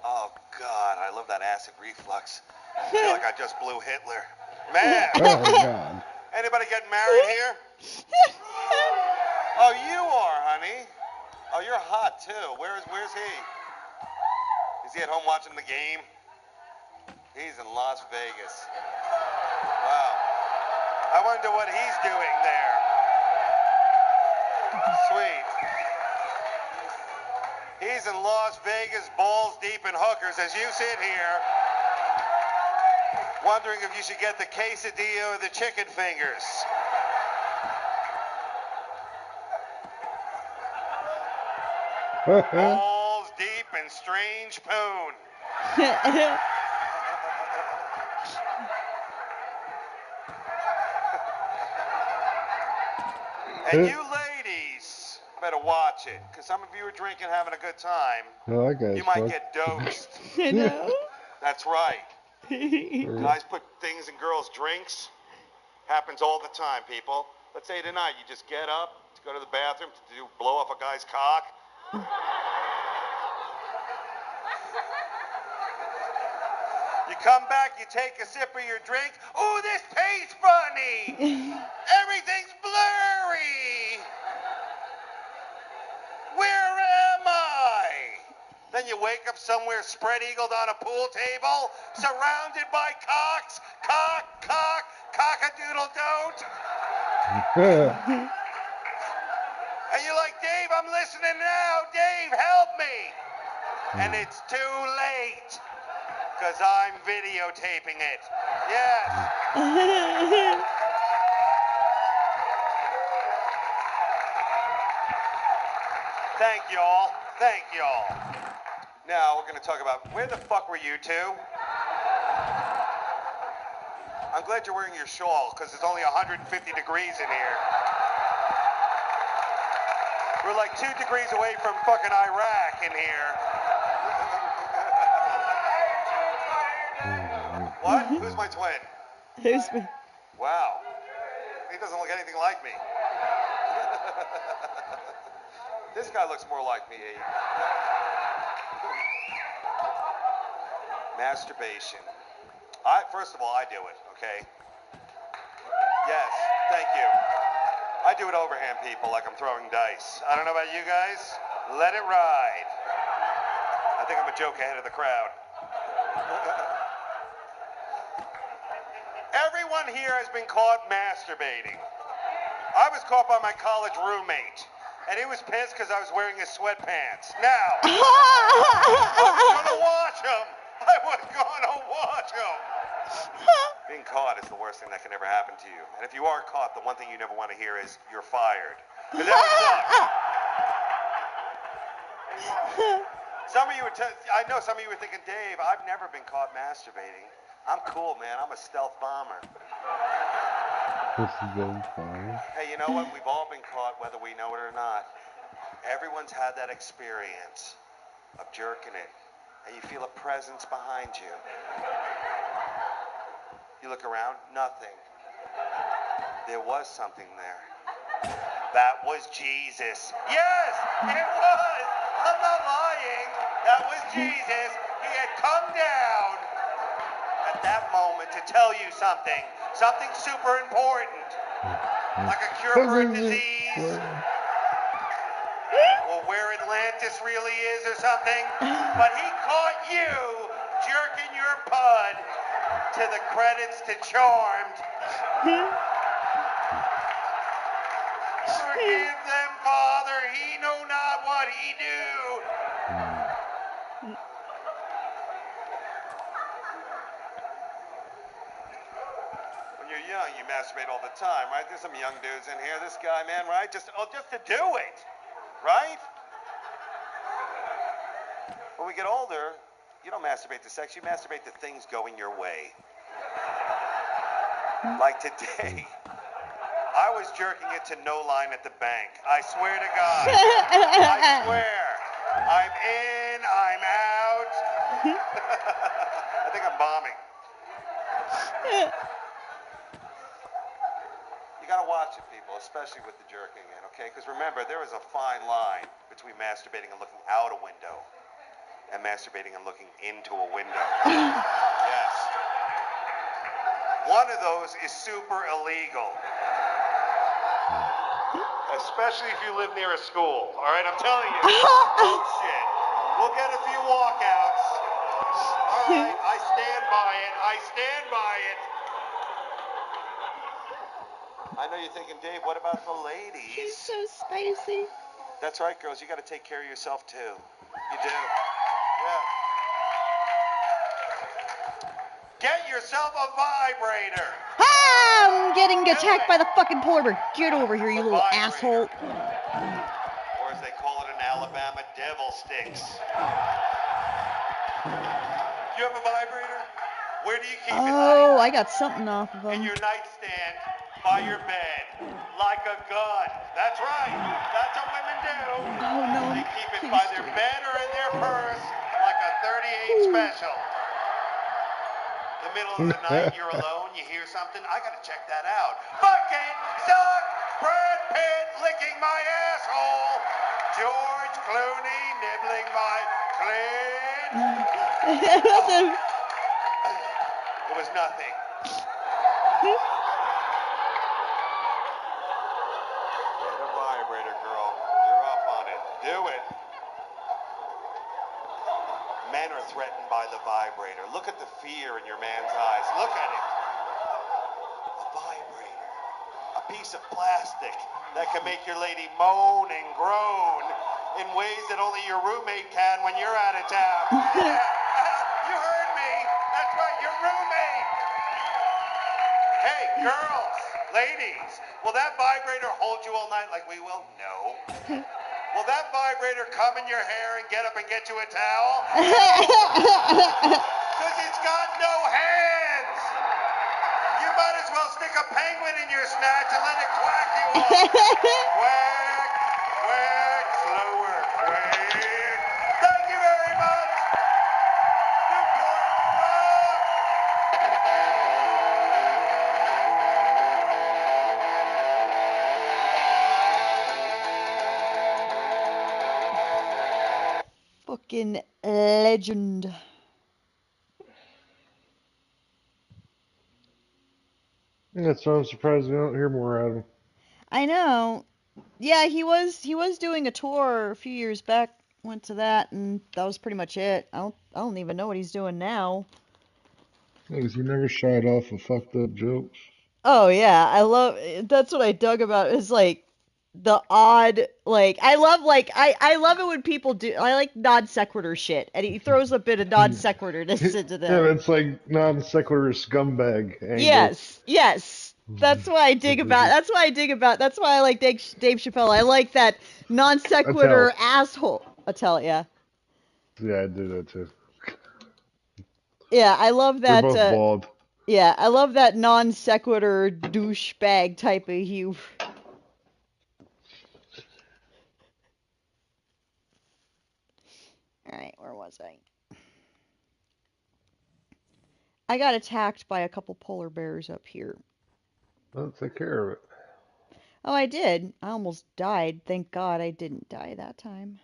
Oh God, I love that acid reflux. I feel like I just blew Hitler. Man. Oh, God. Anybody getting married here? Oh, you are, honey. Oh, you're hot too. Where's he? Is he at home watching the game? He's in Las Vegas. Wow. I wonder what he's doing there. Sweet. He's in Las Vegas, balls deep in hookers, as you sit here, wondering if you should get the quesadilla or the chicken fingers. Balls deep in strange poon. And you ladies better watch it, because some of you are drinking, having a good time. Oh, that guy's You might fucked. get dosed. I know. That's right. Guys put things in girls' drinks. Happens all the time, people. Let's say tonight you just get up to go to the bathroom to blow off a guy's cock. You come back, you take a sip of your drink. Ooh, this tastes funny. Everything's blurry. Where am I? Then you wake up somewhere spread-eagled on a pool table, surrounded by cocks. Cock, cock, cock-a-doodle-don't. And you're like, Dave, I'm listening now. Dave, help me. And it's too late, because I'm videotaping it. Yes. Thank y'all. Thank y'all. Now we're going to talk about, where the fuck were you two? I'm glad you're wearing your shawl, because it's only 150 degrees in here. We're like 2 degrees away from fucking Iraq in here. What? Who's my twin? Who's my... Wow. He doesn't look anything like me. This guy looks more like me. Masturbation. First of all, I do it, okay? Yes, thank you. I do it overhand, people, like I'm throwing dice. I don't know about you guys. Let it ride. I think I'm a joke ahead of the crowd. Everyone here has been caught masturbating. I was caught by my college roommate, and he was pissed because I was wearing his sweatpants. Now, I was gonna watch him. I was gonna watch him. Being caught is the worst thing that can ever happen to you. And if you are caught, the one thing you never want to hear is, you're fired. Because that would suck. Some of you I know some of you were thinking, Dave, I've never been caught masturbating. I'm cool, man. I'm a stealth bomber. Hey, you know what? We've all been caught, whether we know it or not. Everyone's had that experience of jerking it, and you feel a presence behind you. You look around, nothing. There was something there. That was Jesus. Yes, it was. I'm not lying. That was Jesus. He had come down at that moment to tell you something super important, like a cure for a disease, or where Atlantis really is or something. But he caught you jerking your pud to the credits to Charmed. Forgive them, Father, he know not what he do. When you're young, you masturbate all the time, right? There's some young dudes in here. This guy, man, right? Just to do it, right? When we get older, you don't masturbate to sex, you masturbate to things going your way. Like today, I was jerking it to No Line at the Bank. I swear to God. I swear. I'm in, I'm out. I think I'm bombing. You gotta watch it, people, especially with the jerking in, okay? Because remember, there is a fine line between masturbating and looking out a window and masturbating and looking into a window. Yes. One of those is super illegal. Especially if you live near a school. All right, I'm telling you. Oh, shit. We'll get a few walkouts. All right, I stand by it. I stand by it. I know you're thinking, Dave, what about the ladies? He's so spicy. That's right, girls. You got to take care of yourself, too. You do. Yeah. Get yourself a vibrator. I'm getting attacked by the fucking polar bear. Get over here, you little asshole. Or as they call it in Alabama, devil sticks. You have a vibrator? Where do you keep it? Oh, I got something off of him. In your nightstand by your bed. Like a gun. That's right. That's what women do. Oh, no. They keep it by their bed or in their purse like a 38 special. The middle of the night, you're alone, you hear something, I gotta check that out. Fucking suck! Brad Pitt licking my asshole! George Clooney nibbling my clit! It was nothing. Get a vibrator, girl. You're up on it. Do it. Men are threatened by the vibrator. Look at the fear in your man's eyes. Look at it. A vibrator. A piece of plastic that can make your lady moan and groan in ways that only your roommate can when you're out of town. Yeah. You heard me. That's right, your roommate. Hey, girls, ladies, will that vibrator hold you all night like we will? No. Will that vibrator come in your hair and get up and get you a towel? Because it's got no hands. You might as well stick a penguin in your snatch and let it quack you off. Quack, quack, slower, quack. Thank you very much. Newport, rock. Fucking legend. That's why I'm surprised we don't hear more out of him. I know. Yeah, he was doing a tour a few years back. Went to that, and that was pretty much it. I don't even know what he's doing now. Because he never shied off of fucked up jokes. Oh yeah, that's what I dug about it, is like the odd, like I love it when people do, I like non sequitur shit, and he throws a bit of non sequiturness into Yeah, them. it's like non sequitur scumbag angle. Yes. That's why I dig about. That's why I dig about. That's why I like Dave Chappelle. I like that non sequitur Attell. asshole. Attell, yeah. Yeah, I do that too. Yeah, I love They're that. both bald. Yeah, I love that non sequitur douchebag type of humor. All right, where was I? I got attacked by a couple polar bears up here. Well, take care of it. Oh, I did. I almost died. Thank God I didn't die that time.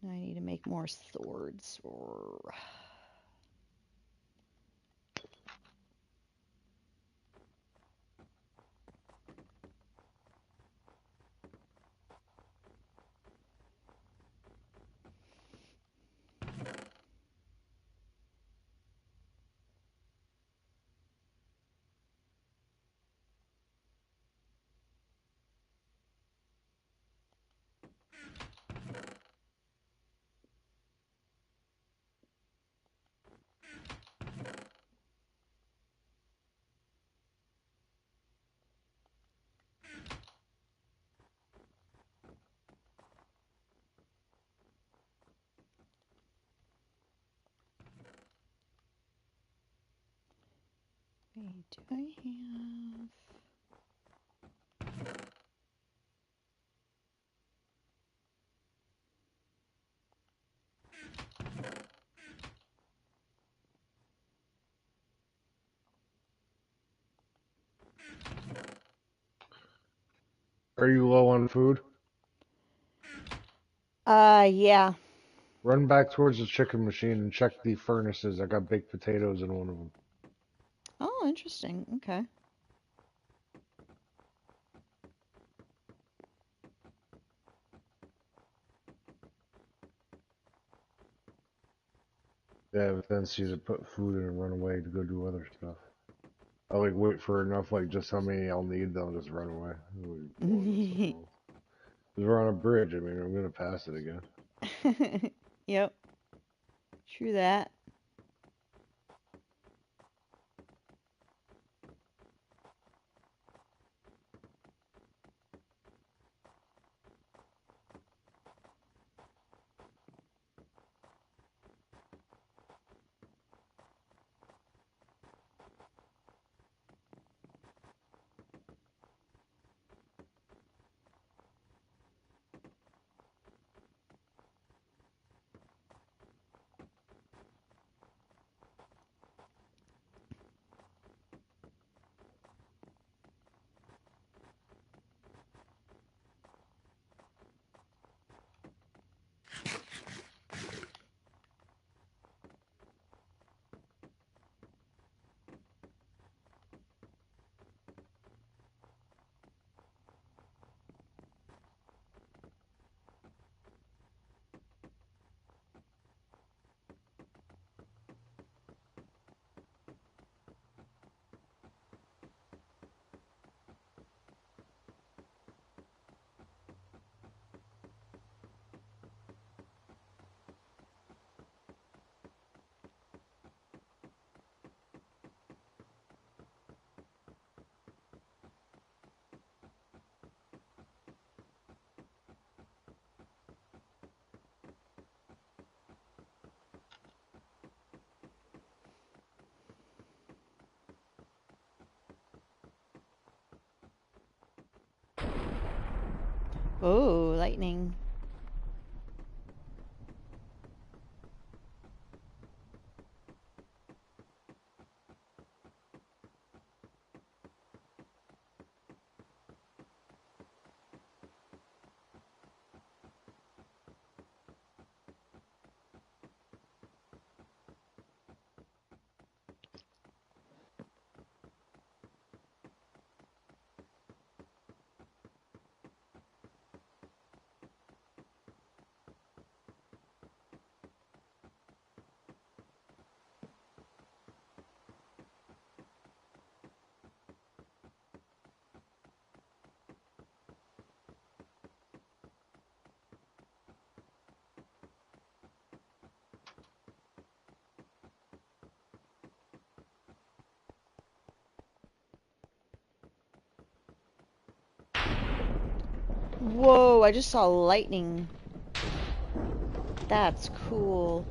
I need to make more swords. Okay, do I have... Are you low on food? Yeah. Run back towards the chicken machine and check the furnaces. I got baked potatoes in one of them. Oh, interesting. Okay. Yeah, have a tendency to put food in and run away to go do other stuff. I like wait for enough, like just how many I'll need, then I'll just run away. Because we're on a bridge. I mean, I'm gonna pass it again. Yep. True that. Oh, lightning. Whoa, I just saw lightning. That's cool.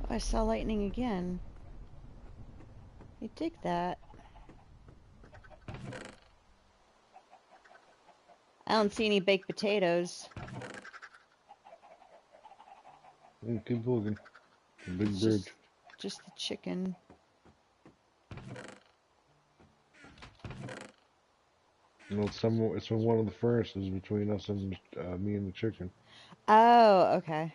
I saw lightning again. I dig that. I don't see any baked potatoes. Keep looking. The big It's bridge. just the chicken. No, it's from one of the furnaces between us and me and the chicken. Oh, okay.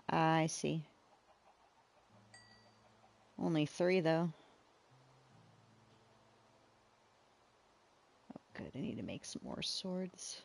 I see. Only 3 though. Oh, good. I need to make some more swords.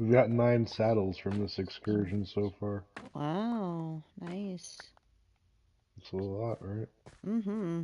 We've got 9 saddles from this excursion so far. Wow, nice. It's a lot, right? Mm-hmm.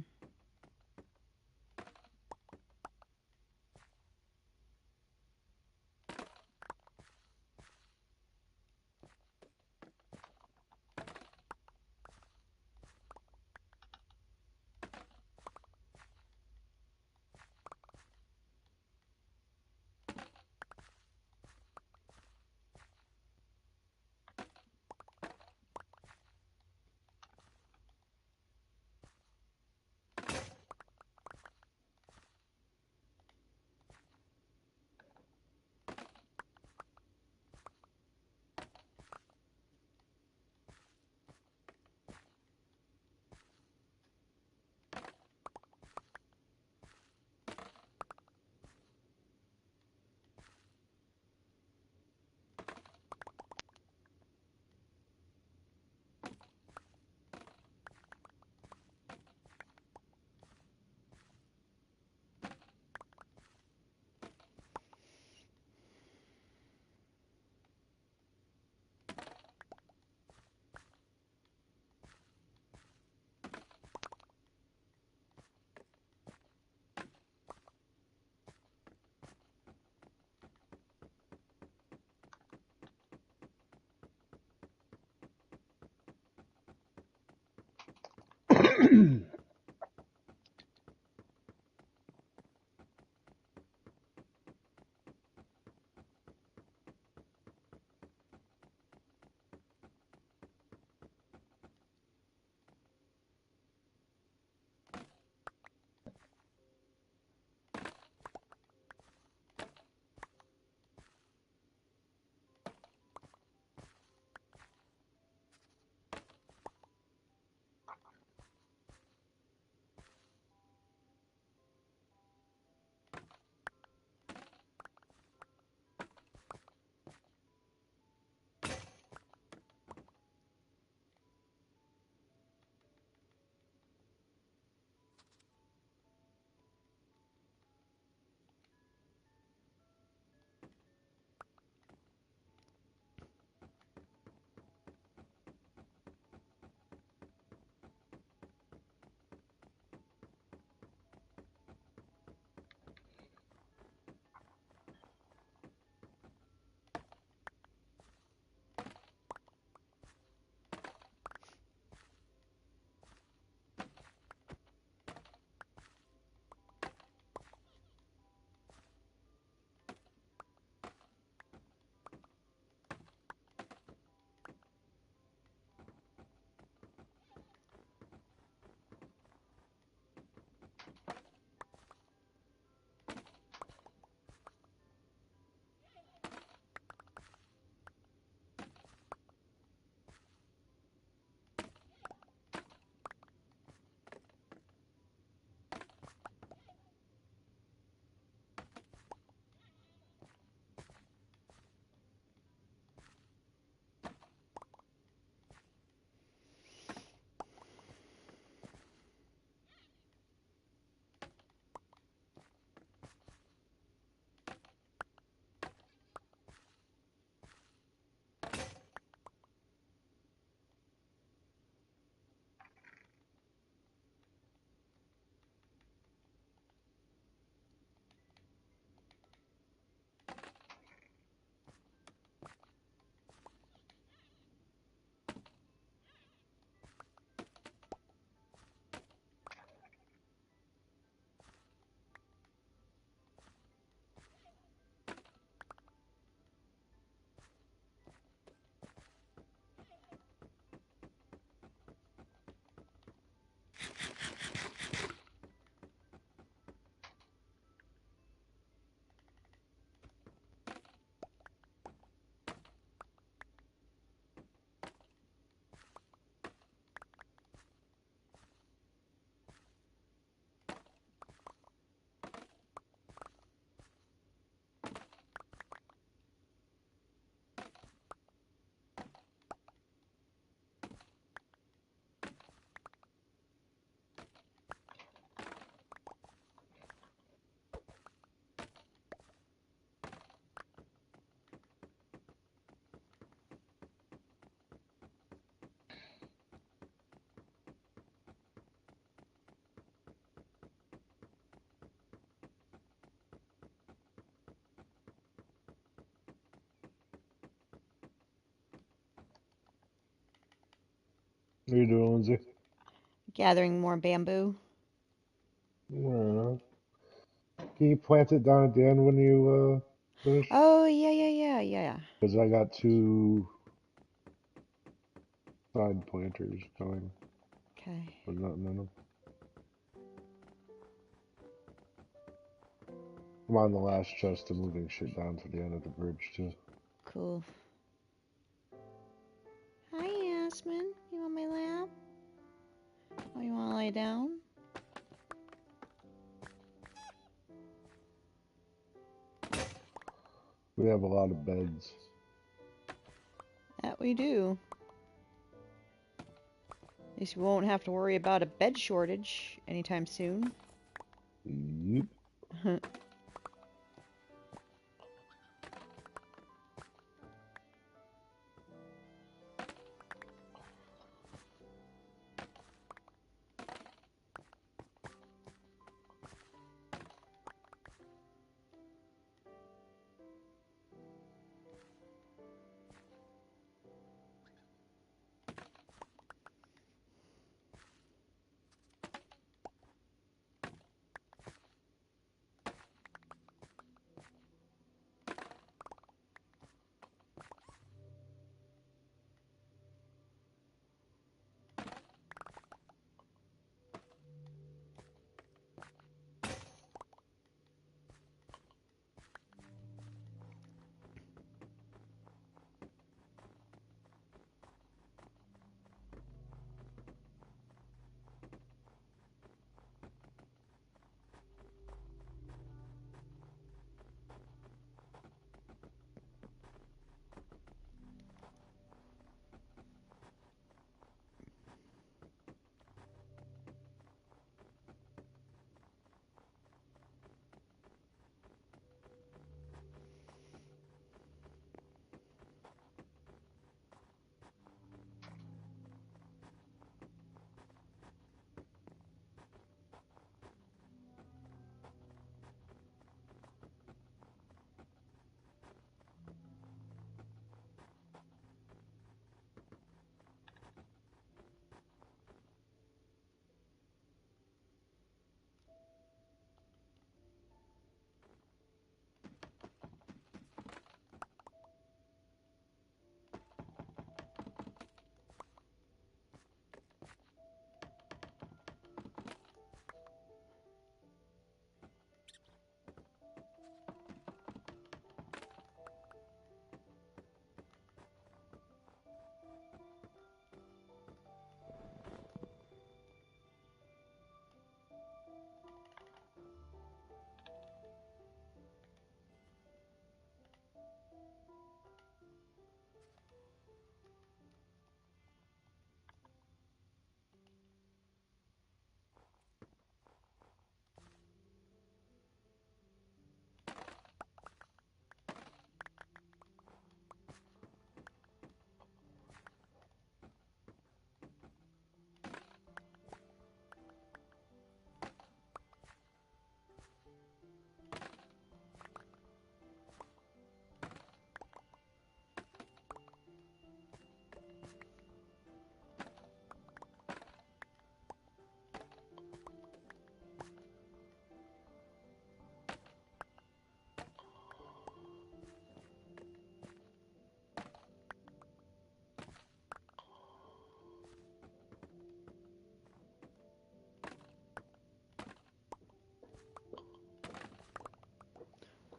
What are you doing, Lindsay? Gathering more bamboo. Can you plant it down at the end when you finish? Oh, yeah. Because I got 2 side planters going, Okay. but nothing in them. I'm on the last chest of moving shit down to the end of the bridge, too. Cool. Hi, Yasmin. You on my lap? Oh, you want to lie down? We have a lot of beds. That we do. At least we won't have to worry about a bed shortage anytime soon. Yep.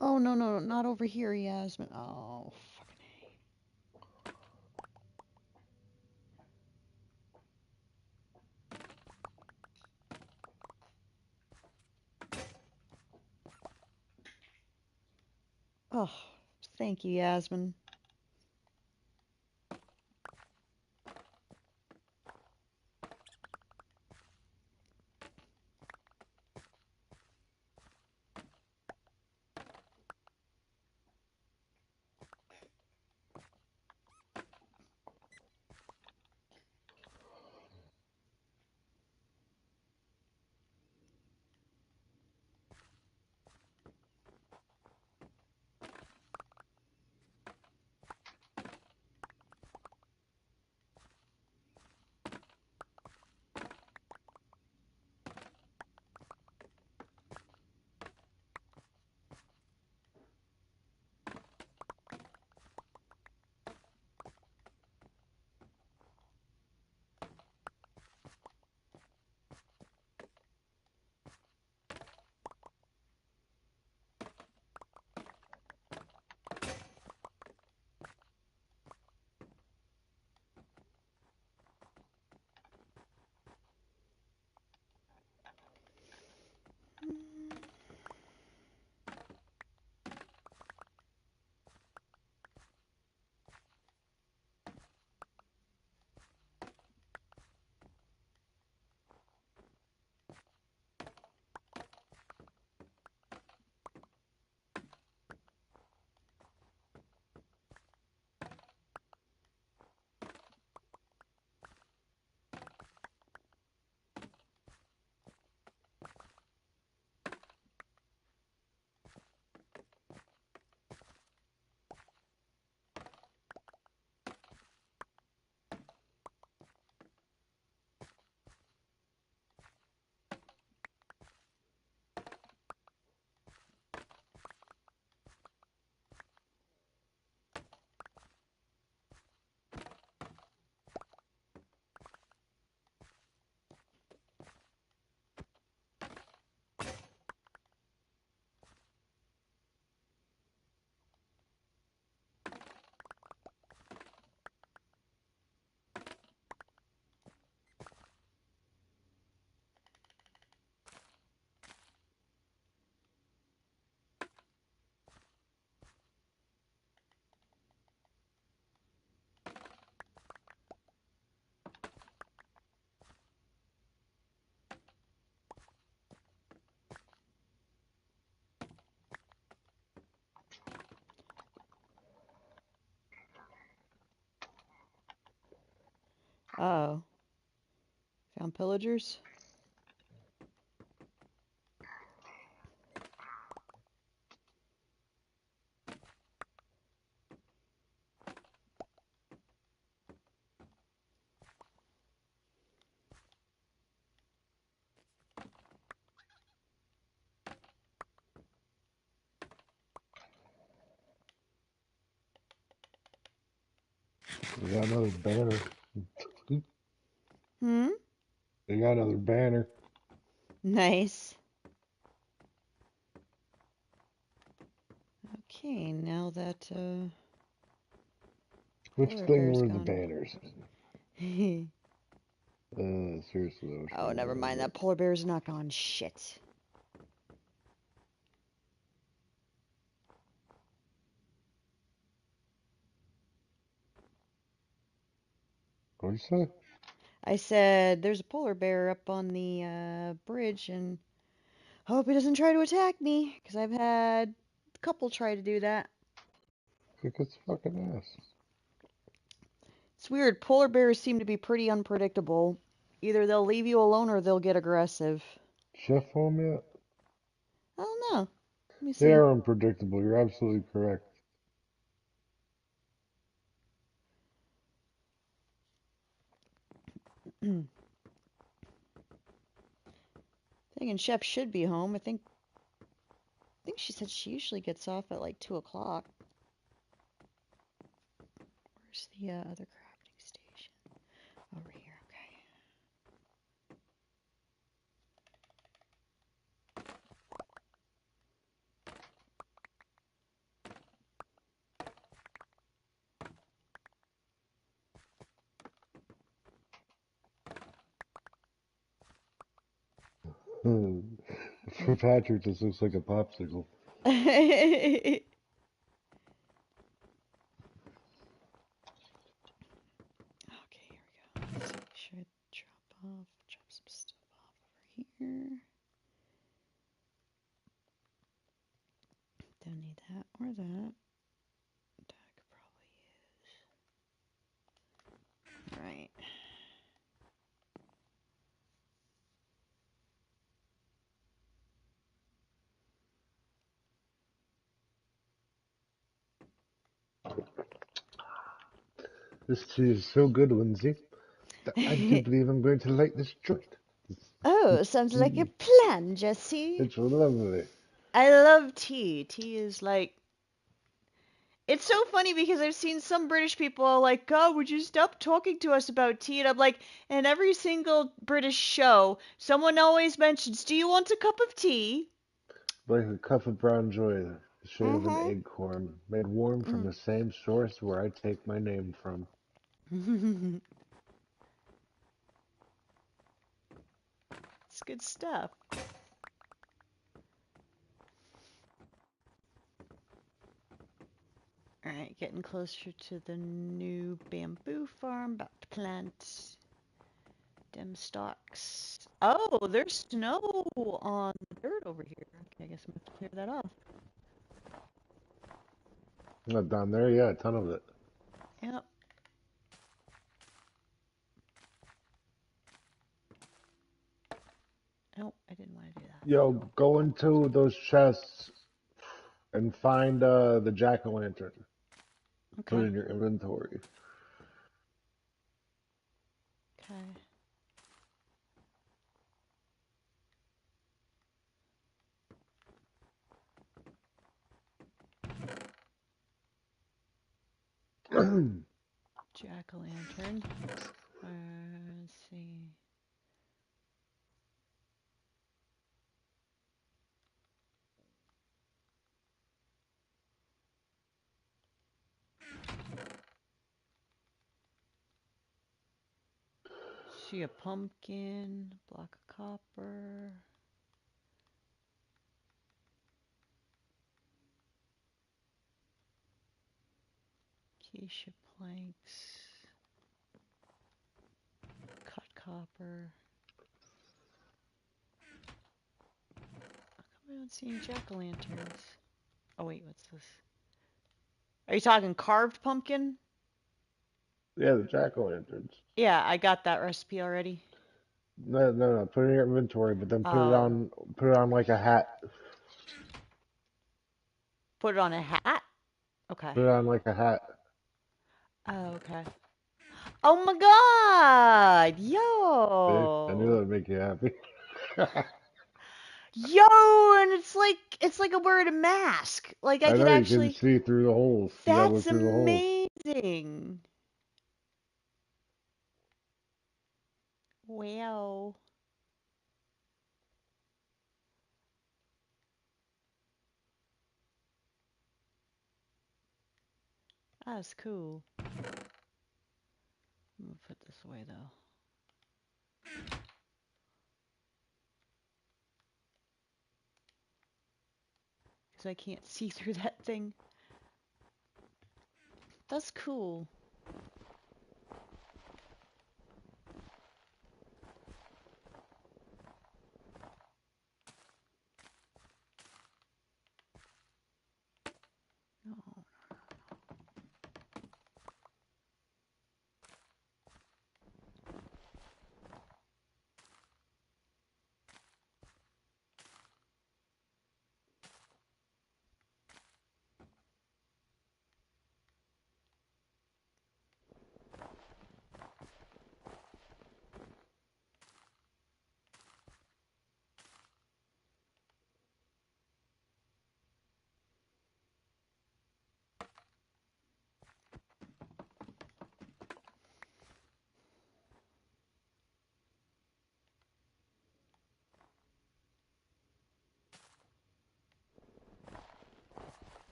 Oh, no, not over here, Yasmin. Oh, fucking A. Oh, thank you, Yasmin. Oh. Found pillagers? We got another banner. Hmm? They got another banner. Nice. Okay, now that, Which polar thing bear's were the gone. banners? Seriously, though. Oh, never mind. That polar bear's not gone. Shit. What'd you say? I said, there's a polar bear up on the bridge, and hope he doesn't try to attack me, because I've had a couple try to do that. Kick its fucking ass. It's weird. Polar bears seem to be pretty unpredictable. Either they'll leave you alone or they'll get aggressive. Chef home yet? I don't know. Let me They see. are unpredictable. You're absolutely correct. Thinking Chef should be home. I think she said she usually gets off at like 2 o'clock. Where's the other crafting station? Over here, For Patrick, this looks like a popsicle. okay. Okay, here we go. Let's see, should drop some stuff off over here. Don't need that or that. That I could probably use. Alright. This tea is so good, Lindsay, that I do believe I'm going to light this joint. Oh, sounds like a plan, Jesse. It's lovely. I love tea. Tea is like... It's so funny because I've seen some British people are like, God, would you stop talking to us about tea? And I'm like, in every single British show, someone always mentions, do you want a cup of tea? Like a cup of brown joy, the shade of an Mm-hmm. acorn, made warm from the same source where I take my name from. It's good stuff. Alright, getting closer to the new bamboo farm. About to plant them stalks. Oh, there's snow on the dirt over here. Okay, I guess I'm going to clear that off. Not down there, yeah, a ton of it. Yep. Nope, I didn't want to do that. Yo, go into those chests and find the jack-o'-lantern. Put it Okay. in your inventory. Okay. Jack-o'-lantern. Let's see. See a pumpkin, block of copper. Acacia planks. Cut copper. How come I don't see any jack-o'-lanterns? Oh wait, what's this? Are you talking carved pumpkin? Yeah, the jack-o'-lanterns. Yeah, I got that recipe already. No, no, no. Put it in your inventory, but then Oh. put it on like a hat. Put it on a hat? Okay. Put it on like a hat. Oh, okay. Oh my god! See? I knew that Yo! would make you happy. Yo! And it's like I'm wearing a mask. Like I I could know you can actually. see through the holes. You gotta That's look through the holes. amazing. Wow. That's cool. I'm gonna put this away though. Because I can't see through that thing. That's cool.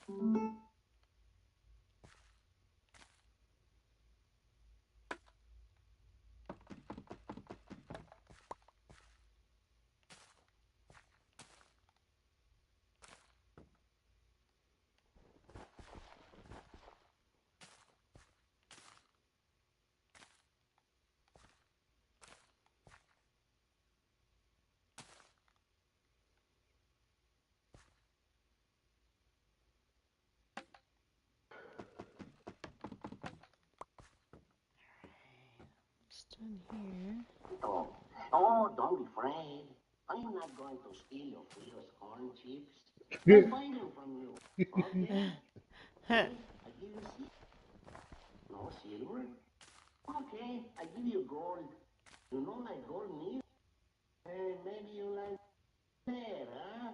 Oh. It's done here. Oh, oh, don't be afraid. I'm not going to steal your Fritos corn chips. I'll buy them from you. Okay? Okay, I give you no silver. Okay, I give you gold. You know like gold meal? And maybe you like that, huh?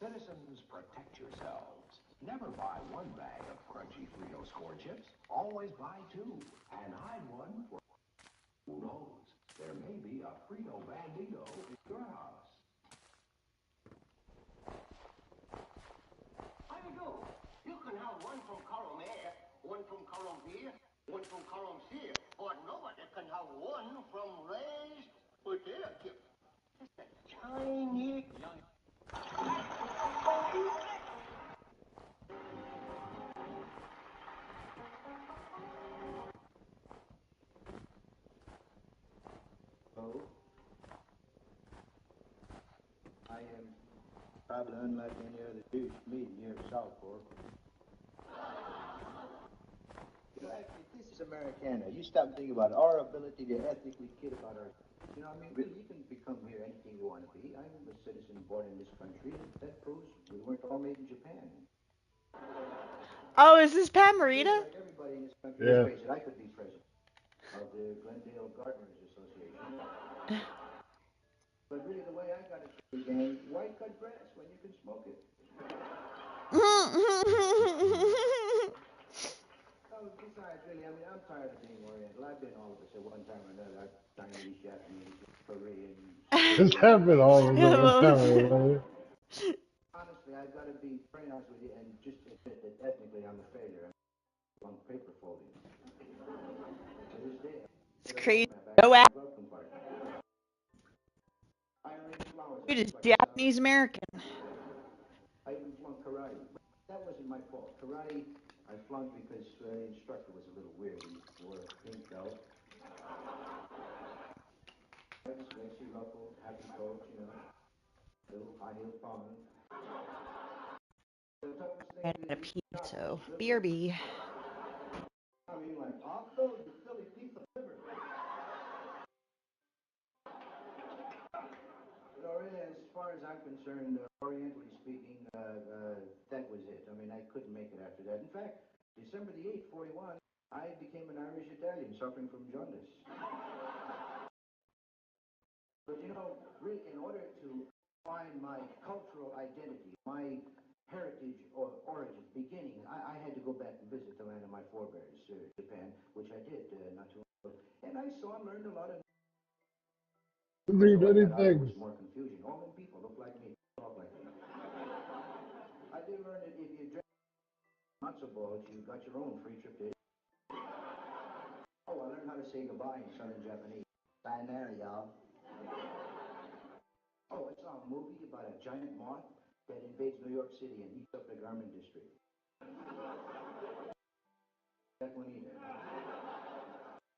Citizens, protect yourselves. Never buy one bag of crunchy Fritos corn chips. Always buy two. And hide one for who knows. There may be a Frito Bandito in your house. How you do? You can have one from column A, one from column B, one from column C, but nobody can have one from Ray's potato chip. Just a tiny young. Oh, I am probably unlike any other Jewish meeting here at Southport. You know, this is Americana. You stop and think about it. Our ability to ethically kid about our. You know, I mean, really, you can become here anything you want to be. I'm a citizen born in this country. That proves we weren't all made in Japan. Oh, is this Pat Morita? Like everybody in this country, Yeah. let's face it, I could be president of the Glendale Gardeners Association. But really, the way I got it began, why cut grass when you can smoke it? Oh, besides, really, I mean, I'm tired of being Oriental. I've been all of us at one time or another. Chinese, Japanese, Korean. It's happened all of them. Honestly, I've got to be very honest with you and just admit that ethnically I'm a failure. I'm on paper folding. To this day, It's crazy. back in No my ass. glove compartment. Dude is Japanese American. I even flunked karate. That wasn't my fault. Karate, I flunked because the instructor was a little weird. He wore a pink belt. Sexy ruffle, happy coach, you know. Little high heel thong. And a pizza. BRB. I mean, like, off those, the Philly pizza liver. Lorena, as far as I'm concerned, orientally speaking, that was it. I mean, I couldn't make it after that. In fact, December the 8th, 41, I became an Irish Italian suffering from jaundice. But you know, really, in order to find my cultural identity, my heritage or origin, beginning, I had to go back and visit the land of my forebears, Japan, which I did not too long ago. And I saw and learned a lot of Many things. was more confusion. All them people look like me, talk like me. I did learn that if you drink matzo balls, you got your own free trip to Italy. Oh, I learned how to say goodbye in Southern Japanese. Sayonara, y'all. Oh, I saw a movie about a giant moth that invades New York City and eats up the garment district. That one either.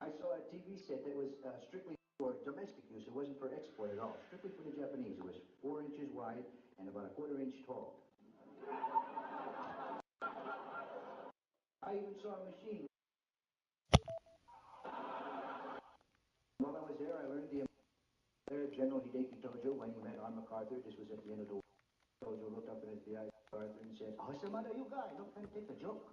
I saw a TV set that was strictly for domestic use. It wasn't for export at all. Strictly for the Japanese. It was 4 inches wide and about a quarter-inch tall. I even saw a machine. While I was there, I learned the General Hideki Tojo, when he met on MacArthur, this was at the end of the war. Tojo looked up at the eye of MacArthur and said, "Oh, some other you guy, don't kind of take the joke."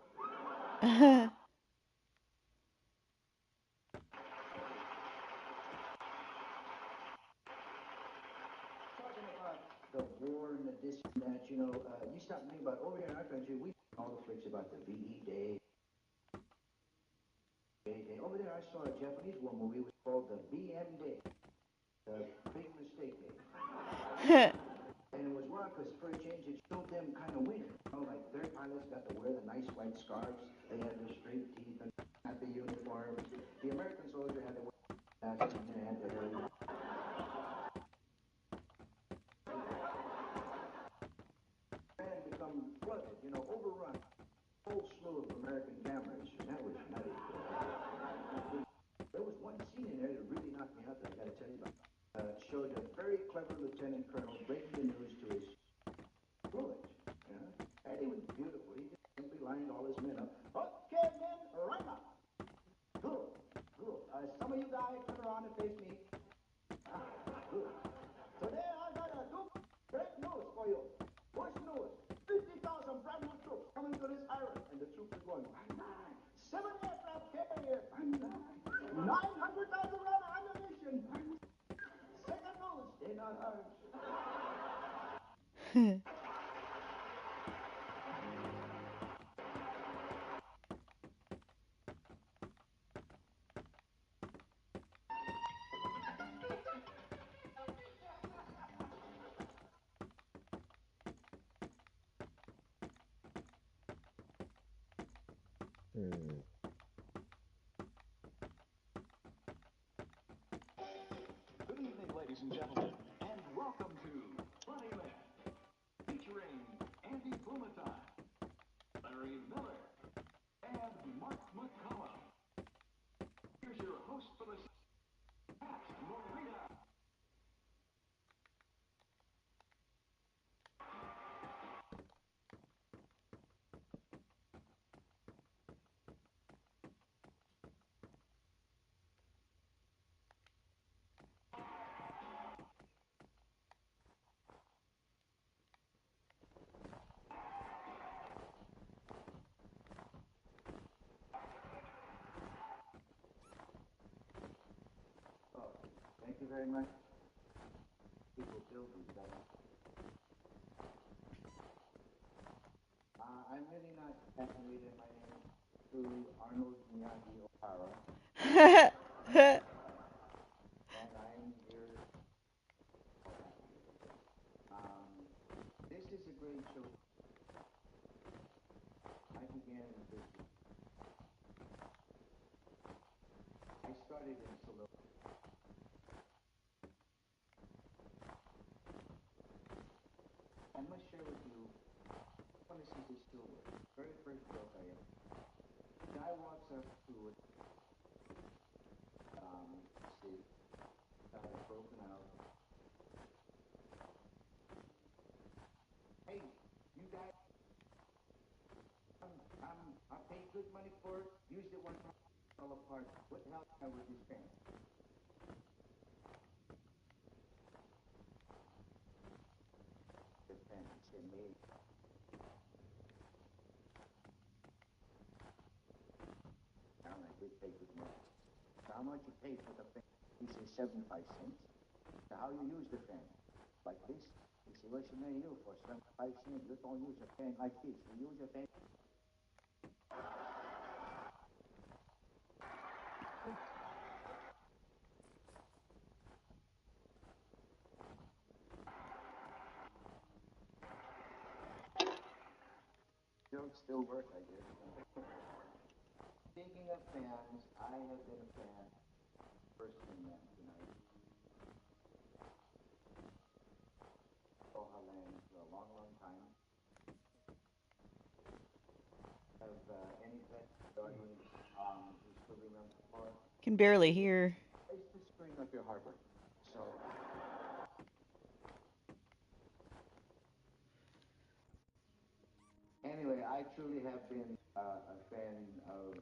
Talking about the war and the this and that, you know, you stop and think about over here in our country, we all the flicks about the VE Day. Over there, I saw a Japanese war movie. It was called the BM Day, the Big Mistake Day. And it was wild because for a change, it showed them kind of winning. You know, like their pilots got to wear the nice white scarves. They had the straight teeth and had the uniforms. The American soldier had to wear that and they had their had become flooded, you know, overrun. A whole slew of American cameras, and that was nutty. There was one scene in there that really knocked me out that I got to tell you about. Showed a very clever lieutenant colonel breaking the news to his fluent, you know, and he was beautiful. He just simply lined all his men up. Okay, men, line up. Good, good. Some of you guys turn around and face me. Good. Today I got a great news for you. What's news? 50,000 brand new troops coming to this island, and the troops are going. 7 aircraft carriers. 900,000 round ammunition. Second news, they're not ours. Good evening, ladies and gentlemen, and welcome to Funny Man, featuring Andy Blumenthal, Larry Miller, and Mark McCollum. Here's your host for the Pat Morita. Oh, thank you very much. People build these guys. I'm really not fascinated my name through Arnold Miyagi O'Hara. And I'm here. This is a great show. I began in business. I started in saloon. used it one time, fell apart. What the hell with this fan? The fan, it's amazing. Now I did pay good money. So how much you pay for the fan? He says 75 cents. So how you use the fan? Like this? He said, what's the menu for 75 cents? You don't use a fan like this. You use a fan. Still work, I guess. Speaking of fans, I have been a fan first in them tonight. Aloha Land for a long, long time. Have any pet audience who still remember for? Can barely hear. It's the spring of your harbor. So. Anyway, I truly have been a fan of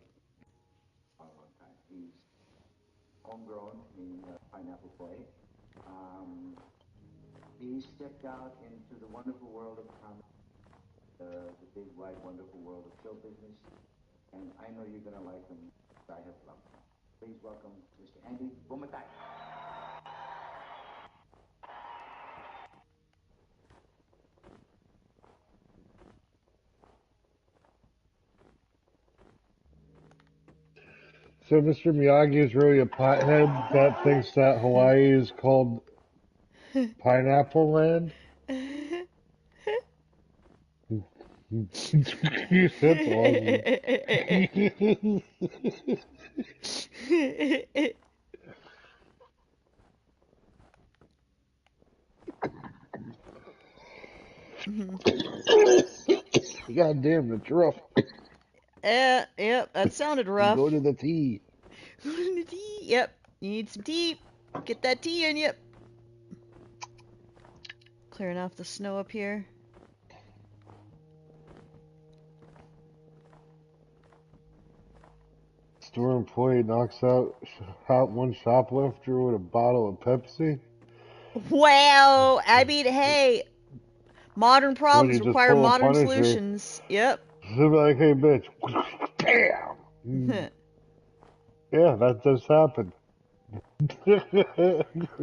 a long time. He's homegrown, meaning Pineapple Boy. He stepped out into the wonderful world of comedy, the big, wide, wonderful world of show business, and I know you're going to like him. I have loved him. Please welcome Mr. Andy Bumatai. So Mr. Miyagi is really a pothead that thinks that Hawaii is called Pineapple Land? That's awesome. God damn, that's rough. Yep, that sounded rough. Go to the tea. Go to the tea. Yep, you need some tea. Get that tea in you. Clearing off the snow up here. Store employee knocks out one shoplifter with a bottle of Pepsi. Wow, I mean, hey, modern What, problems you just require pull a modern Punisher? solutions. Yep. She'll be like, hey, bitch. Bam! Yeah, that does happen.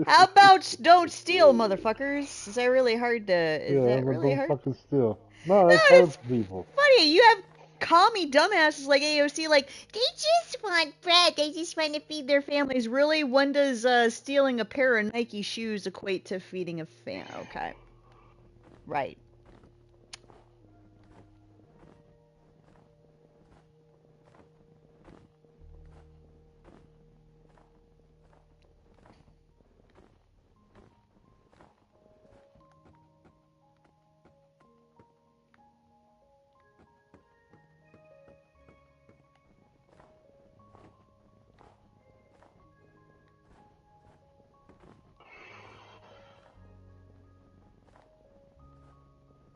How about don't steal, motherfuckers? Is that really hard to? Is Yeah, that but really don't hard? fucking steal. No, No, that's hard it's for people. funny. You have commie dumbasses like AOC, like they just want bread. They just want to feed their families. Really, when does stealing a pair of Nike shoes equate to feeding a fan? Okay, right.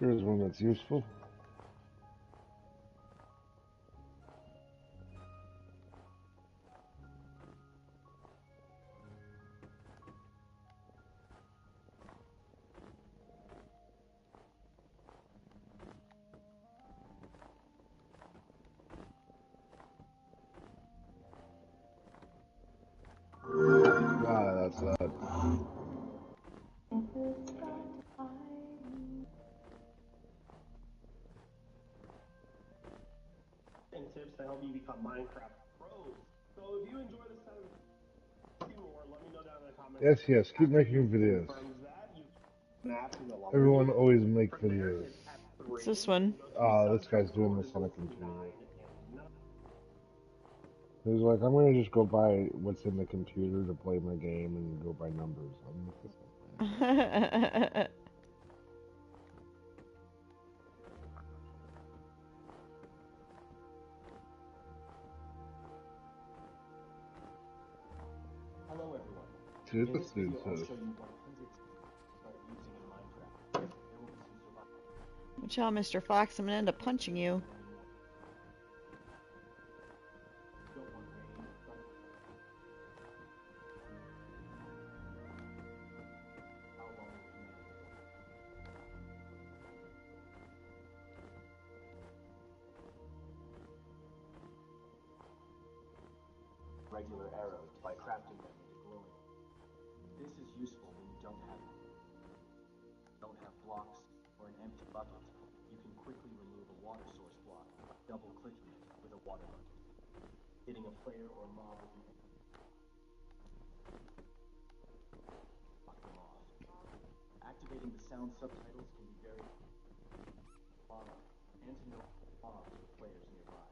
Here's one that's useful. Ah, that's that. And tips to help you become Minecraft pros. So if you enjoy this kind of more, let me know down in the comments. Yes, yes, keep making videos. Everyone always make videos. What's this one? This guy's doing this on a computer. He's like, I'm gonna just go buy what's in the computer to play my game and go by numbers. I'm like, this is Hello everyone. Dude, In this this video, dude's I'll so... show you 100 start using in Minecraft. There will be some survival. Watch out, Mr. Fox. I'm gonna end up punching you. regular arrows by crafting them into glowing. This is useful when you don't have blocks or an empty bucket. You can quickly remove a water source block by double-clicking it with a water bucket. Hitting a player or mob with an knock them off. Activating the sound subtitles can be very lava and to know mobs or players nearby.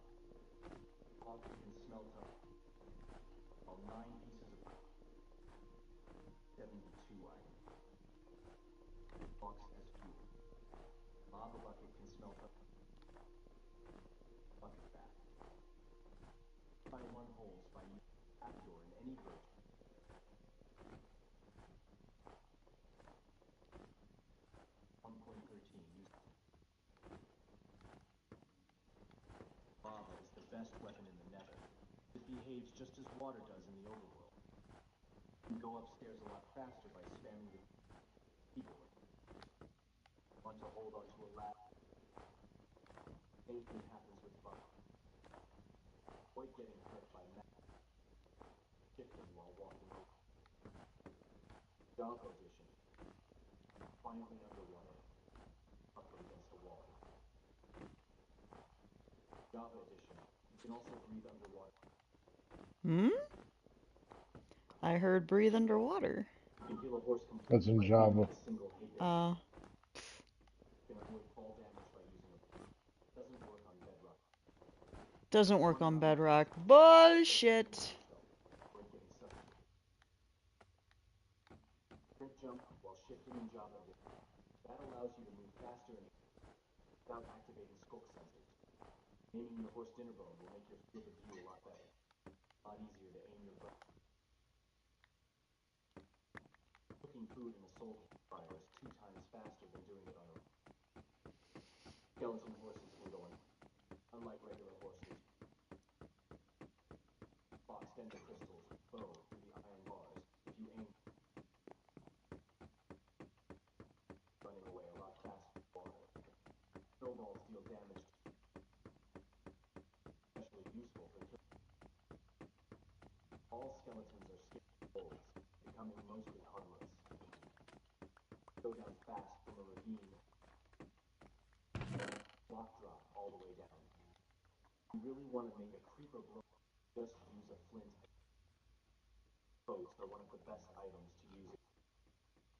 Lava can smelt up all 9 pieces of 72 items. Box as fuel. Lava bucket can smelt up bucket back. Fire 1 holes by using trapdoor in any version. 1.13 use lava is the best weapon in the Nether. It behaves just as water does in the overworld. You can go upstairs a lot faster by spamming the keyboard. Want to hold onto a ladder? Same thing happens with bucket. Avoid getting hurt by shifting while walking over. Java edition. Quietly underwater. Up against a wall. Java edition. You can also breathe underwater. Hmm? I heard breathe underwater. You can heal a horse That's completely in by Java. a single hit. You can avoid fall damage by using a doesn't work on bedrock. Doesn't work on bedrock. Bullshit. Avoid getting suffocated. Sprint jump while shifting in Java edition. That allows you to move faster and without activating skulk sensors. Aiming your horse dinner bone will make your field of view a lot better. A lot easier to aim your bow. Cooking food in a soul fire is 2 times faster than doing it on a skeleton horses can go on. Unlike regular horses, boxed ender crystals bow through the iron bars. If you aim, running away a lot faster than water. Snowballs deal damage, especially useful for killing. All skeletons are scared of wolves, becoming mostly harmless. Go down fast from a ravine. Block drop all the way down. You really want to make a creeper blow, just use a flint. Boats are one of the best items to use,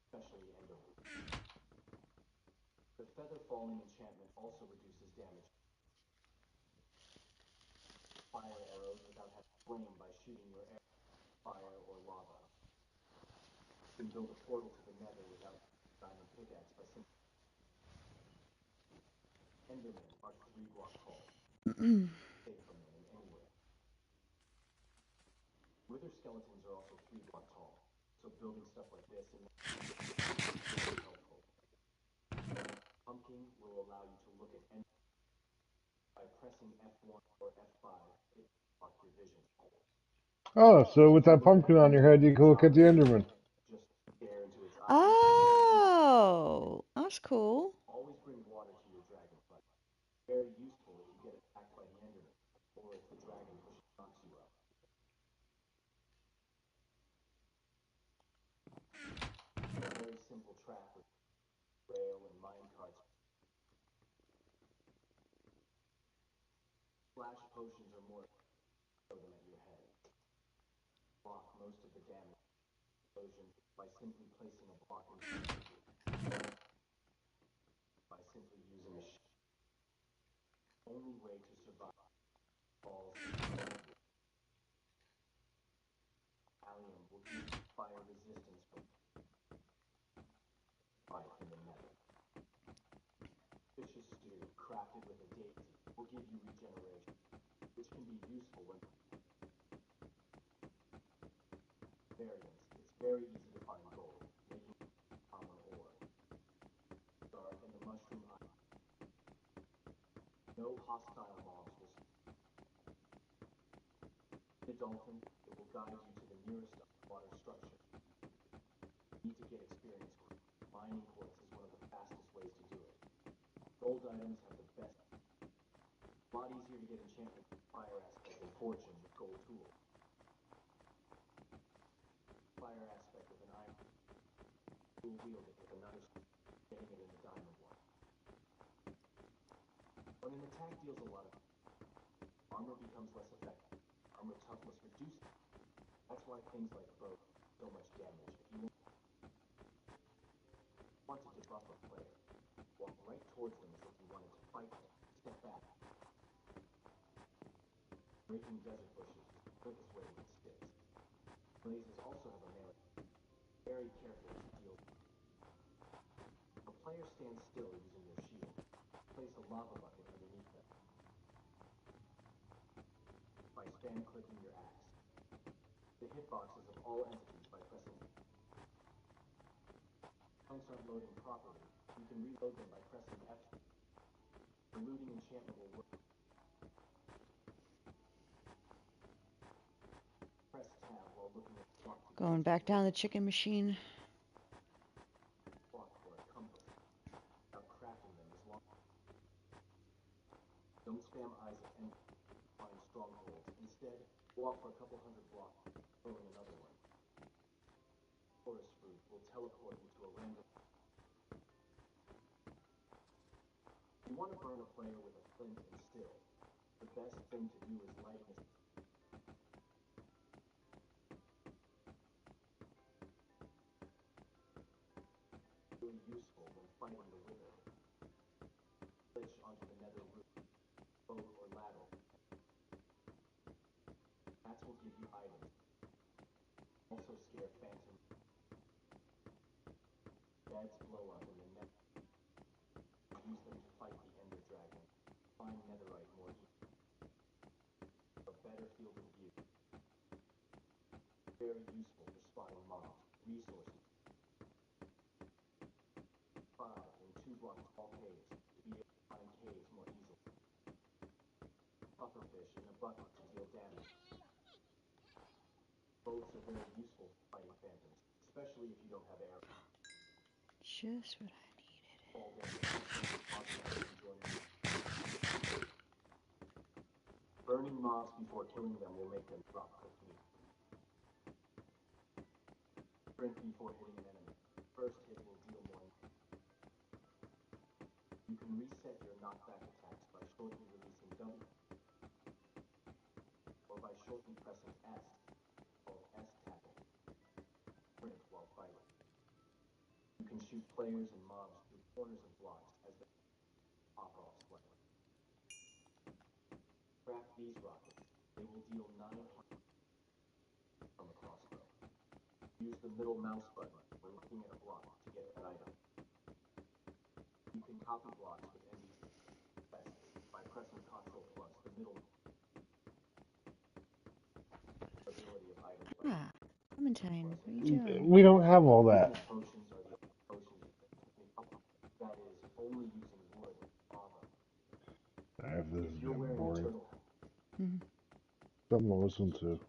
especially ender. The feather falling enchantment also reduces damage. Fire arrows without having flame by shooting your arrow, fire or lava. You can build a portal to the Nether without diamond pickaxe by simply. Endermen are 3-block tall. Safe from them in anywhere. Wither skeletons are also 3-block tall, so building stuff like this and is helpful. Pumpkin will allow you to look at ender by pressing F1 or F5. It blocks your vision. Oh, so with that pumpkin on your head, you can look at the Enderman. Just stare into its eyes. Oh, that's cool. Always bring water to your dragonfly. Very useful if you get attacked by the Enderman, or if the dragon knocks you up. Very simple trap with rail and mine carts. Flash potions are more throw them at your head. Block most of the damage explosion by simply placing a block in by simply using a only way to survive falls. Allium will give you fire resistance from life in the Nether. Vicious stew crafted with a daisy will give you regeneration, which can be useful when variants. It's very easy to find gold, making common ore. Start in the mushroom island. No hostile mobs will. The dolphin, it will guide you to the nearest water structure. You need to get experience. Mining quartz is one of the fastest ways to do it. Gold items have the best. A lot easier to get enchantment fire aspect and fortune with gold tools. dual wield it with another, getting it in the diamond one. When an attack deals a lot of armor becomes less effective. Armor toughness reduces. That's why things like bow do so much damage. If you want to debuff a player, walk right towards them as if you wanted to fight them. Step back. Breaking desert bushes is the quickest way to get sticks. Blazes also have a melee. Very careful as it deals. A player stands still using their shield. Place a lava bucket underneath them. By spam clicking your axe. The hitboxes of all entities by pressing. Tanks aren't loading properly. You can reload them by pressing F. The looting enchantment will work. Press tab while looking at the clock. Going back down the chicken machine. Clock for a compass. Now crafting them is long. Don't spam eyes at end. Find strongholds. Instead, walk for a couple hundred blocks, throwing another one. Forest fruit will teleport you to a random. You want to burn a player with a flint and still. The best thing to do is lighting a really useful when fighting the wither. Glitch onto the nether roof, boat or ladder. That will give you items. Also scare phantom. Beds blow up in the net. Use them to fight the ender dragon. Find netherite more easily. A better field of view. Very useful for spotting mobs. Resources. 5 and 2-block tall caves to be able to find caves more easily. Pufferfish in a bucket to deal damage. Boats are very useful for fighting phantoms, especially if you don't have arrows. Just what I needed. Fall damage. Burning mobs before killing them will make them drop cooked meat. Sprint before hitting an enemy. First hit will deal more. You can reset your knockback attacks by shortly releasing W or by shortly pressing S, called S tapping. Sprint while fighting. You can shoot players and mobs through corners of blocks as they pop off slightly. Craft these rockets. They will deal 900 from a crossbow. Use the middle mouse button when looking at a block to get that item. You can copy blocks with NBC by pressing Ctrl plus the middle ability of items like Clementine, what are you doing? We don't have all that. potions are the potions that is only using wood, lava. I have this If you're wearing boring. eternal Something to listen to.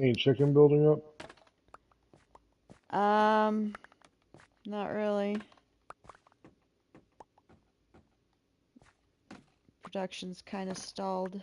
Any chicken building up? Not really. Production's kind of stalled.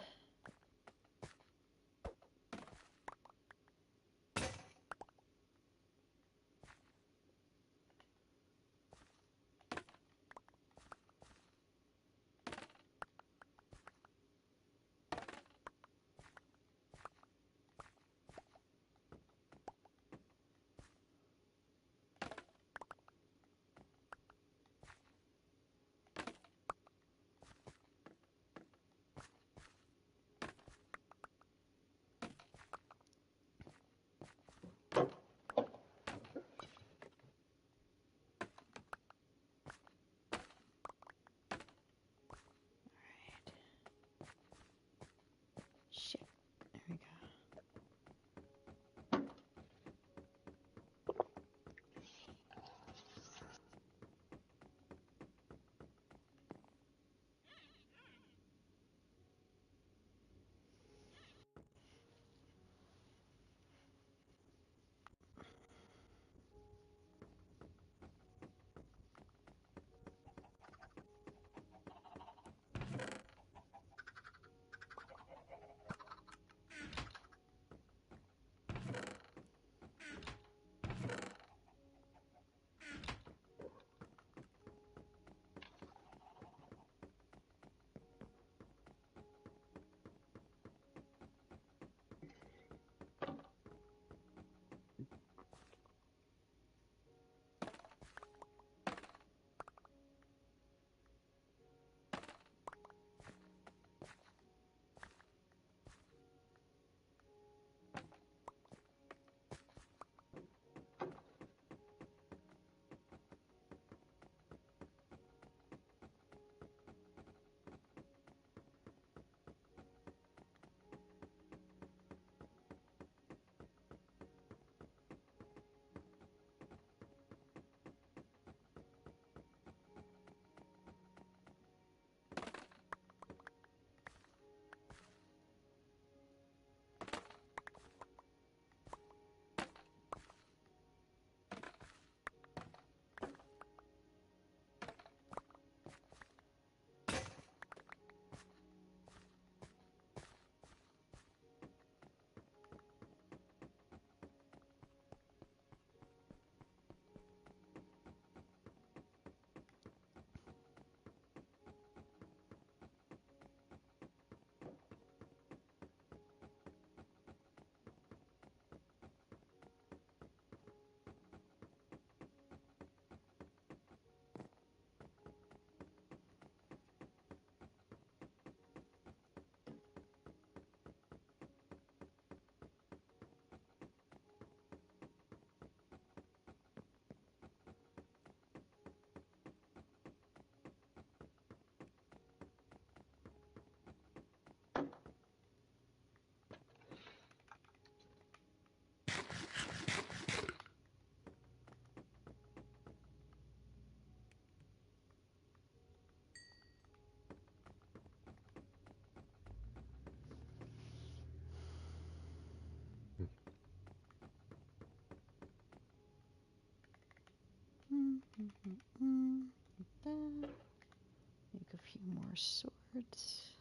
Shit. There we go. Make a few more swords.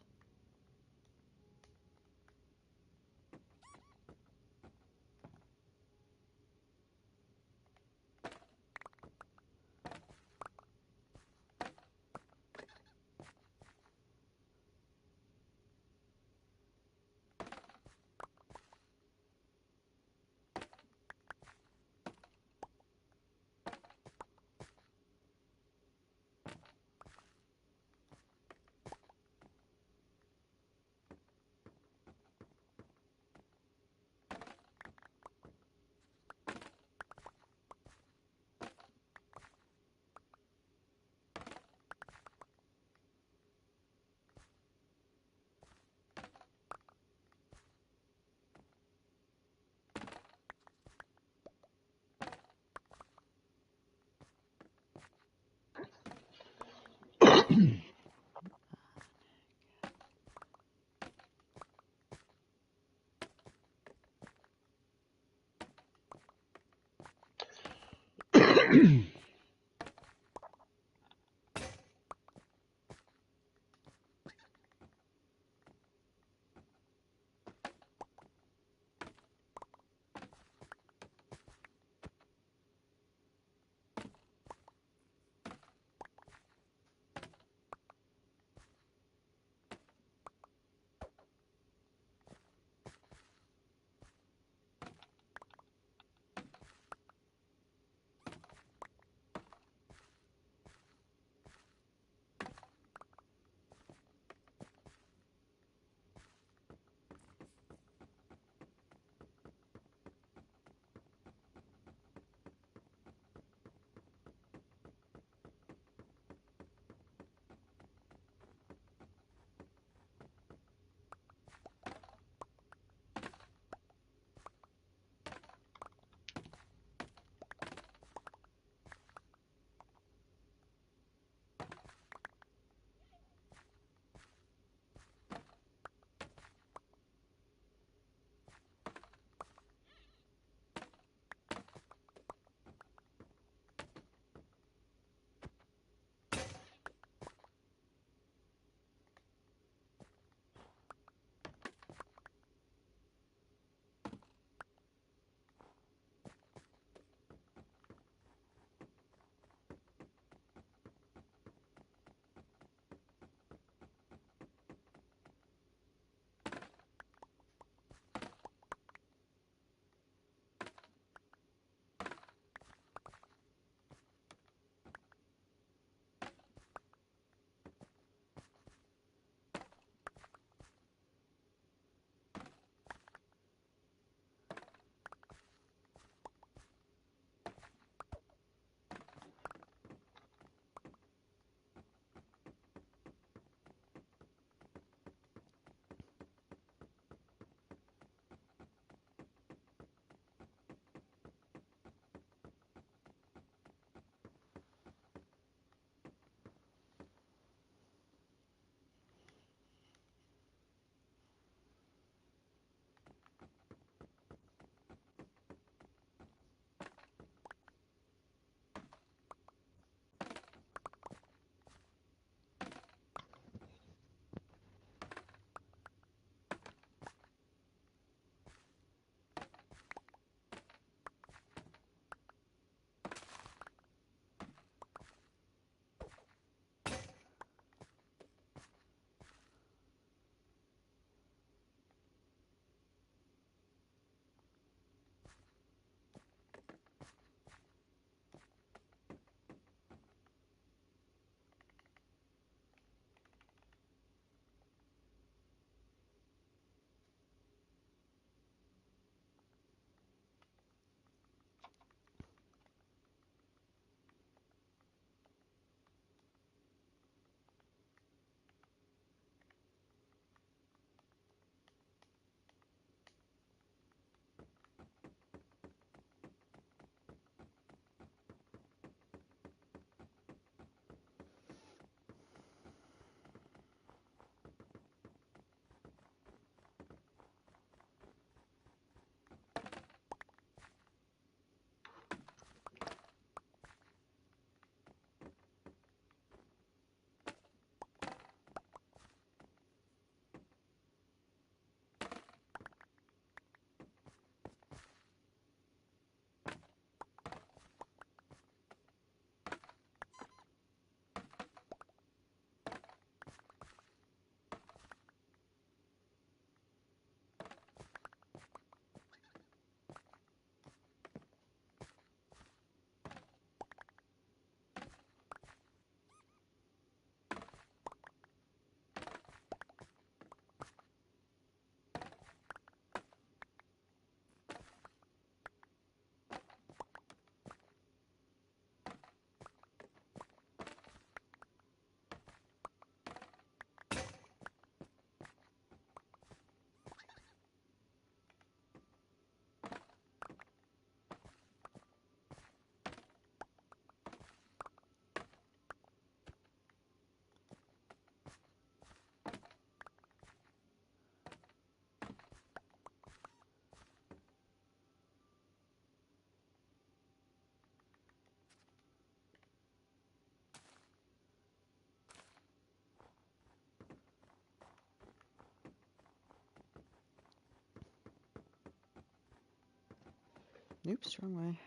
Oops, wrong way.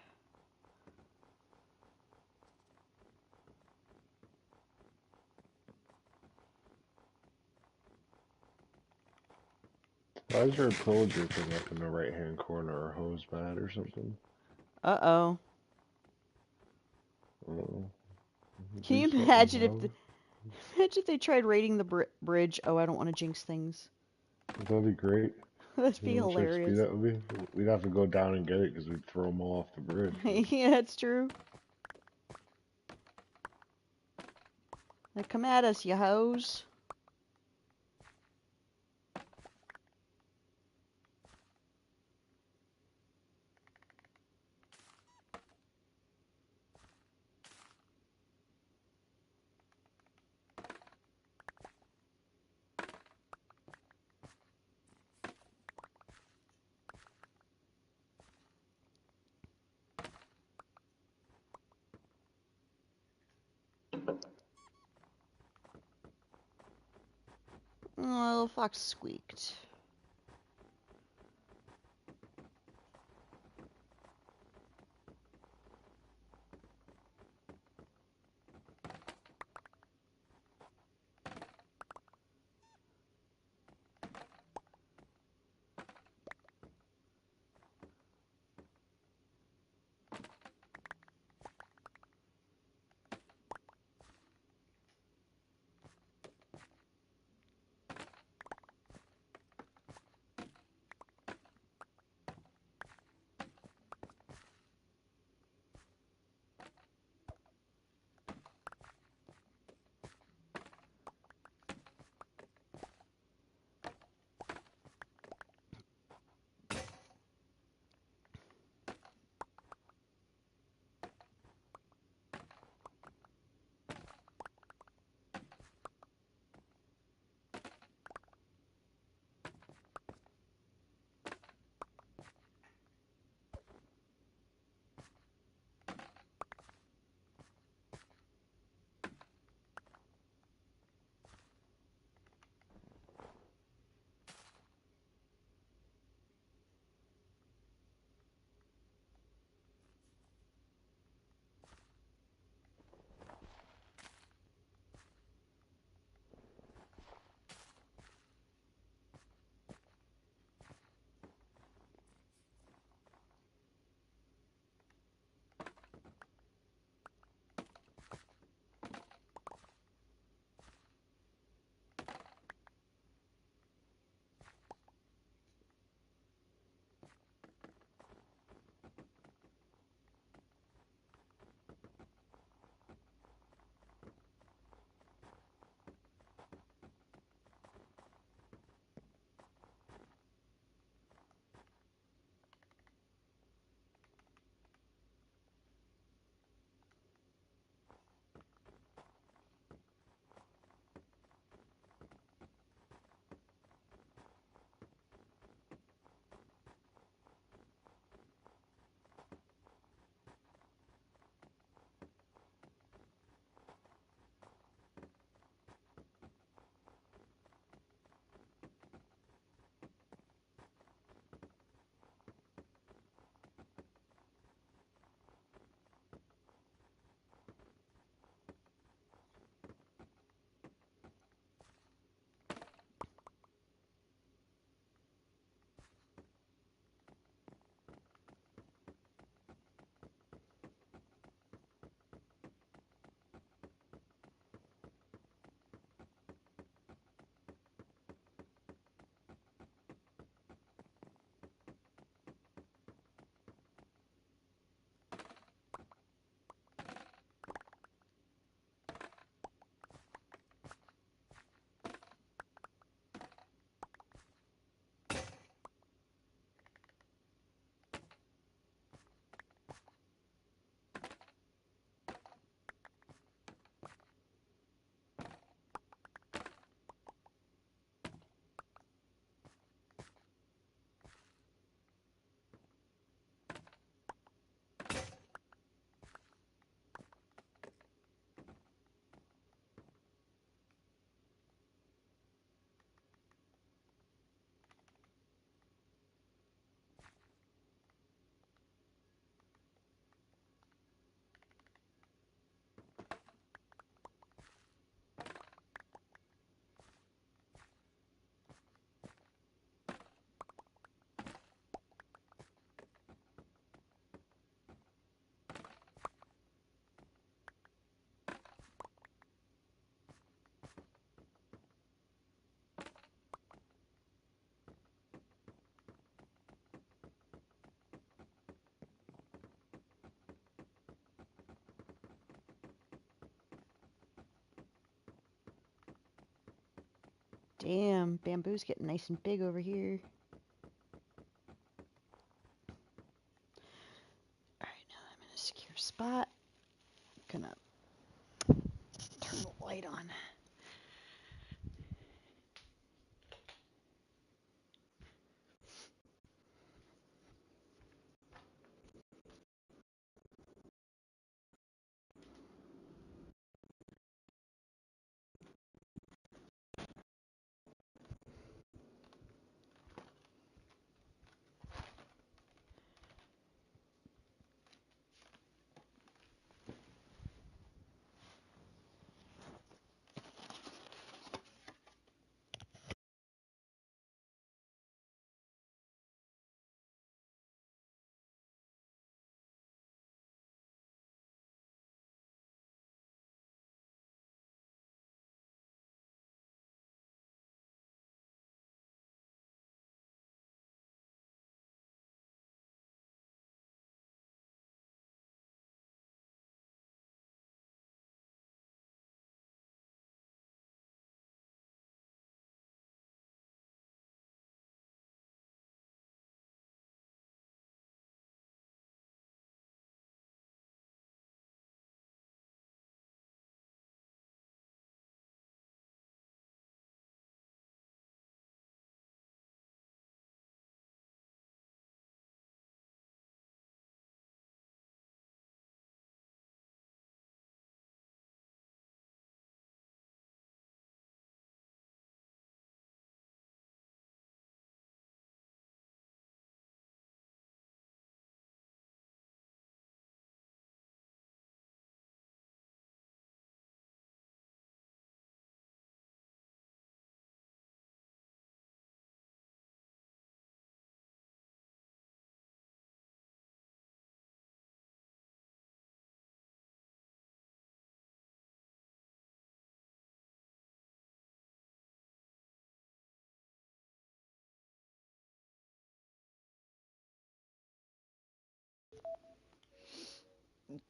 Why is there a pillager thing up in the right-hand corner, a hose mat or something? Uh-oh. Oh. Can you imagine imagine if they tried raiding the bridge? Oh, I don't want to jinx things. That'd be great. That'd be hilarious. That would be. We'd have to go down and get it because we'd throw them all off the bridge. Yeah, that's true. Like, come at us, you hoes. Oh, fox squeaked. Damn, bamboo's getting nice and big over here. Alright, now I'm in a secure spot. Gonna turn the light on.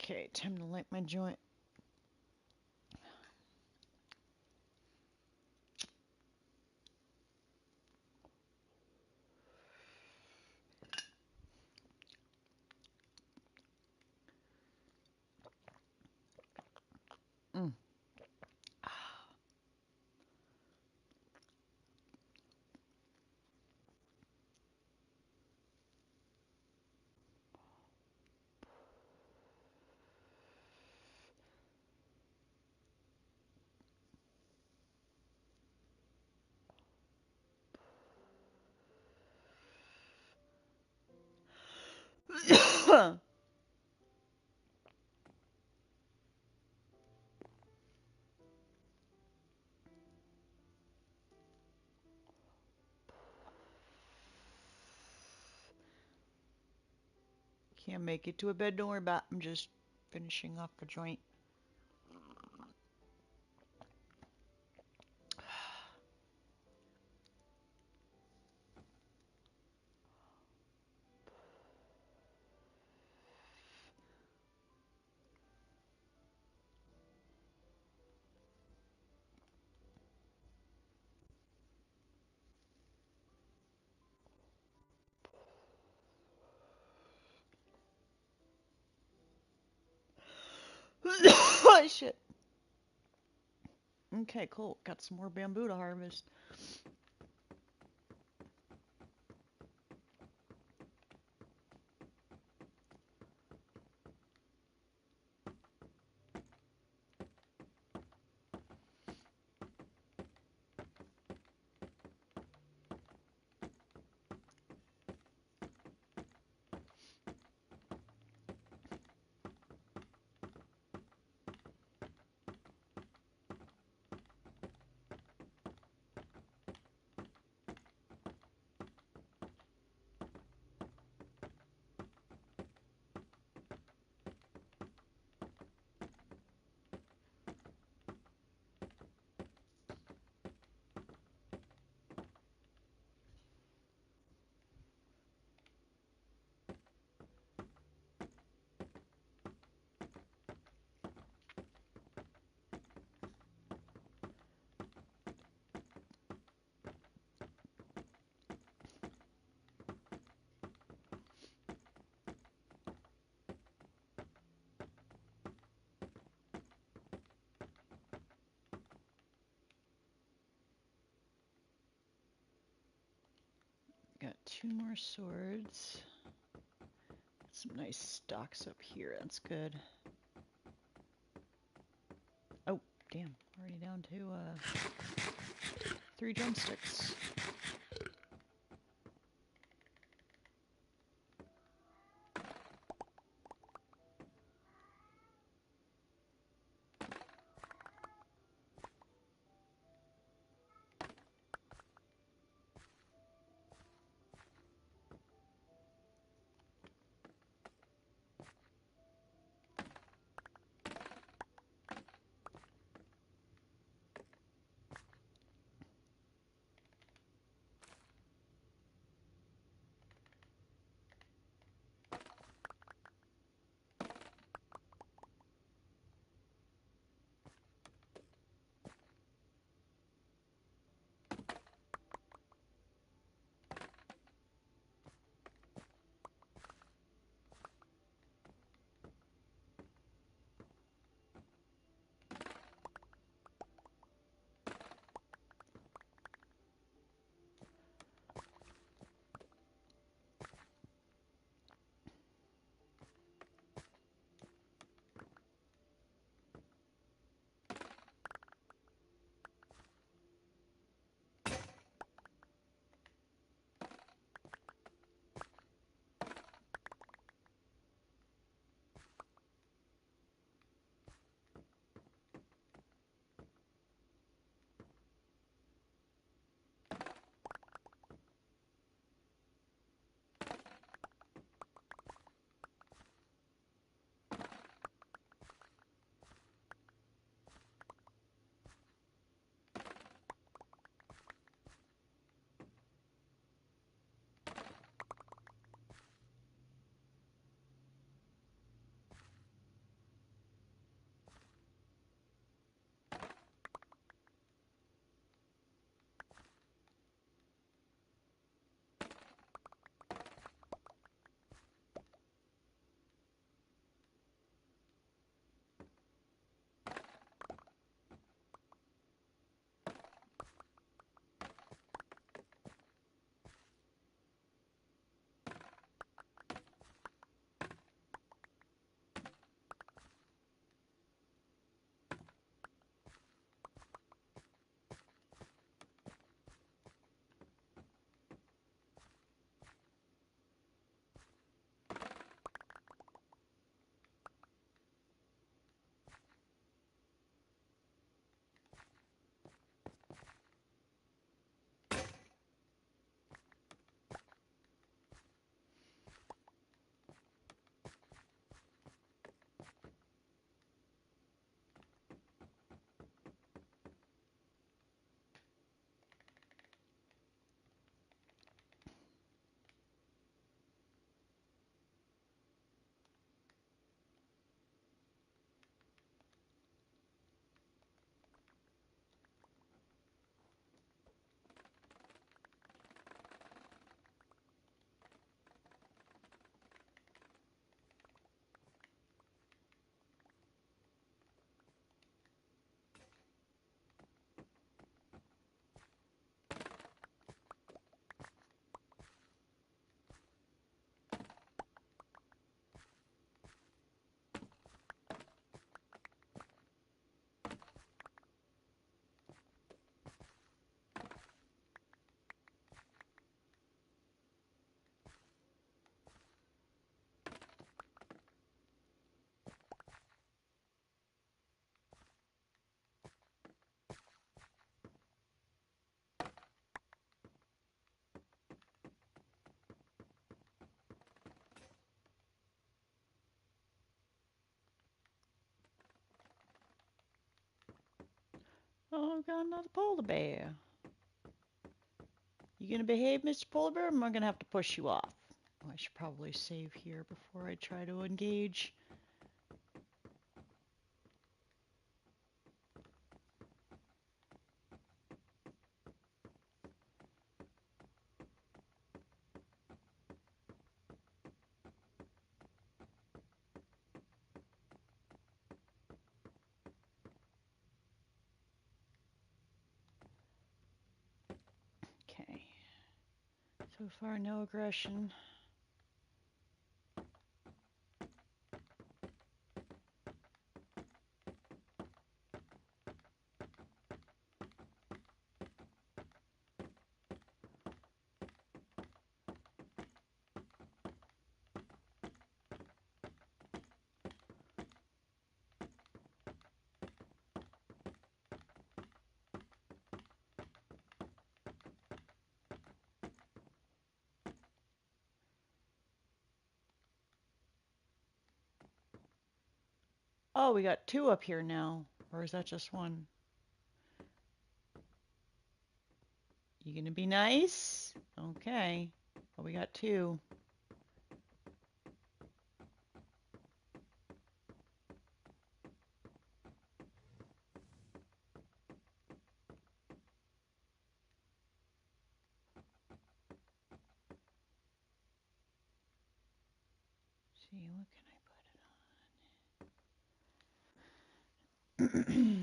Okay, time to light my joint. Mm. Can't make it to a bed, don't worry about it. I'm just finishing off a joint. Oh, shit. Okay, cool. Got some more bamboo to harvest. 2 more swords. Some nice stocks up here. That's good. Oh, damn. Already down to 3 drumsticks. Oh, I've got another polar bear. You gonna behave, Mr. Polar Bear? Or am I gonna have to push you off? Oh, I should probably save here before I try to engage. Okay. So So far, no aggression. Oh, we got two up here now. Or is that just one? You gonna be nice? Okay. Well, we got two. See, what can I put it on?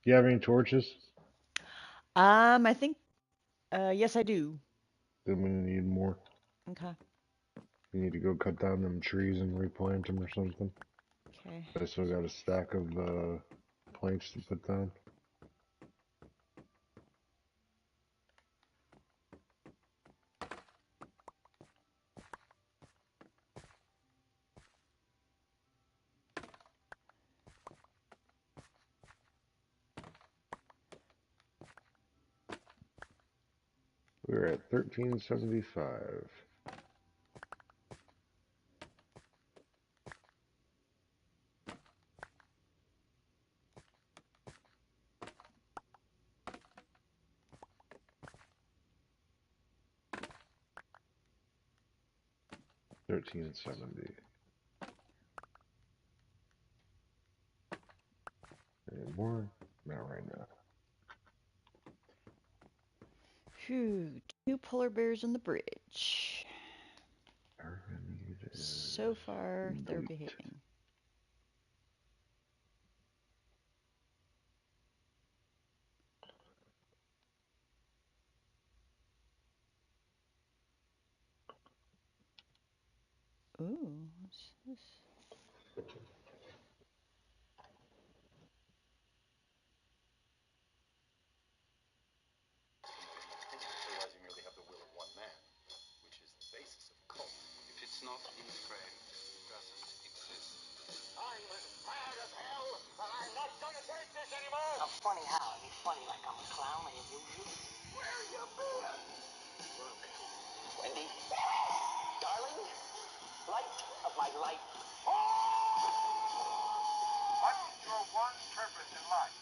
You have any torches? I think, yes, I do. Then we need more. Okay. You need to go cut down them trees and replant them or something. Okay. I still got a stack of planks to put down. We're at 1375. $13.70. Any more? Not right now. Phew, two polar bears on the bridge. So far, they're behaving. Ooh, what's this? Otherwise, you merely have the will of one man, which is the basis of a cult. If it's not in the frame, it doesn't exist. I'm as mad as hell, and I'm not gonna take this anymore! I'm funny how? I mean, funny like I'm a clown, like a usual. Where you been? Look, Wendy, darling, light of my life. What's your one purpose in life?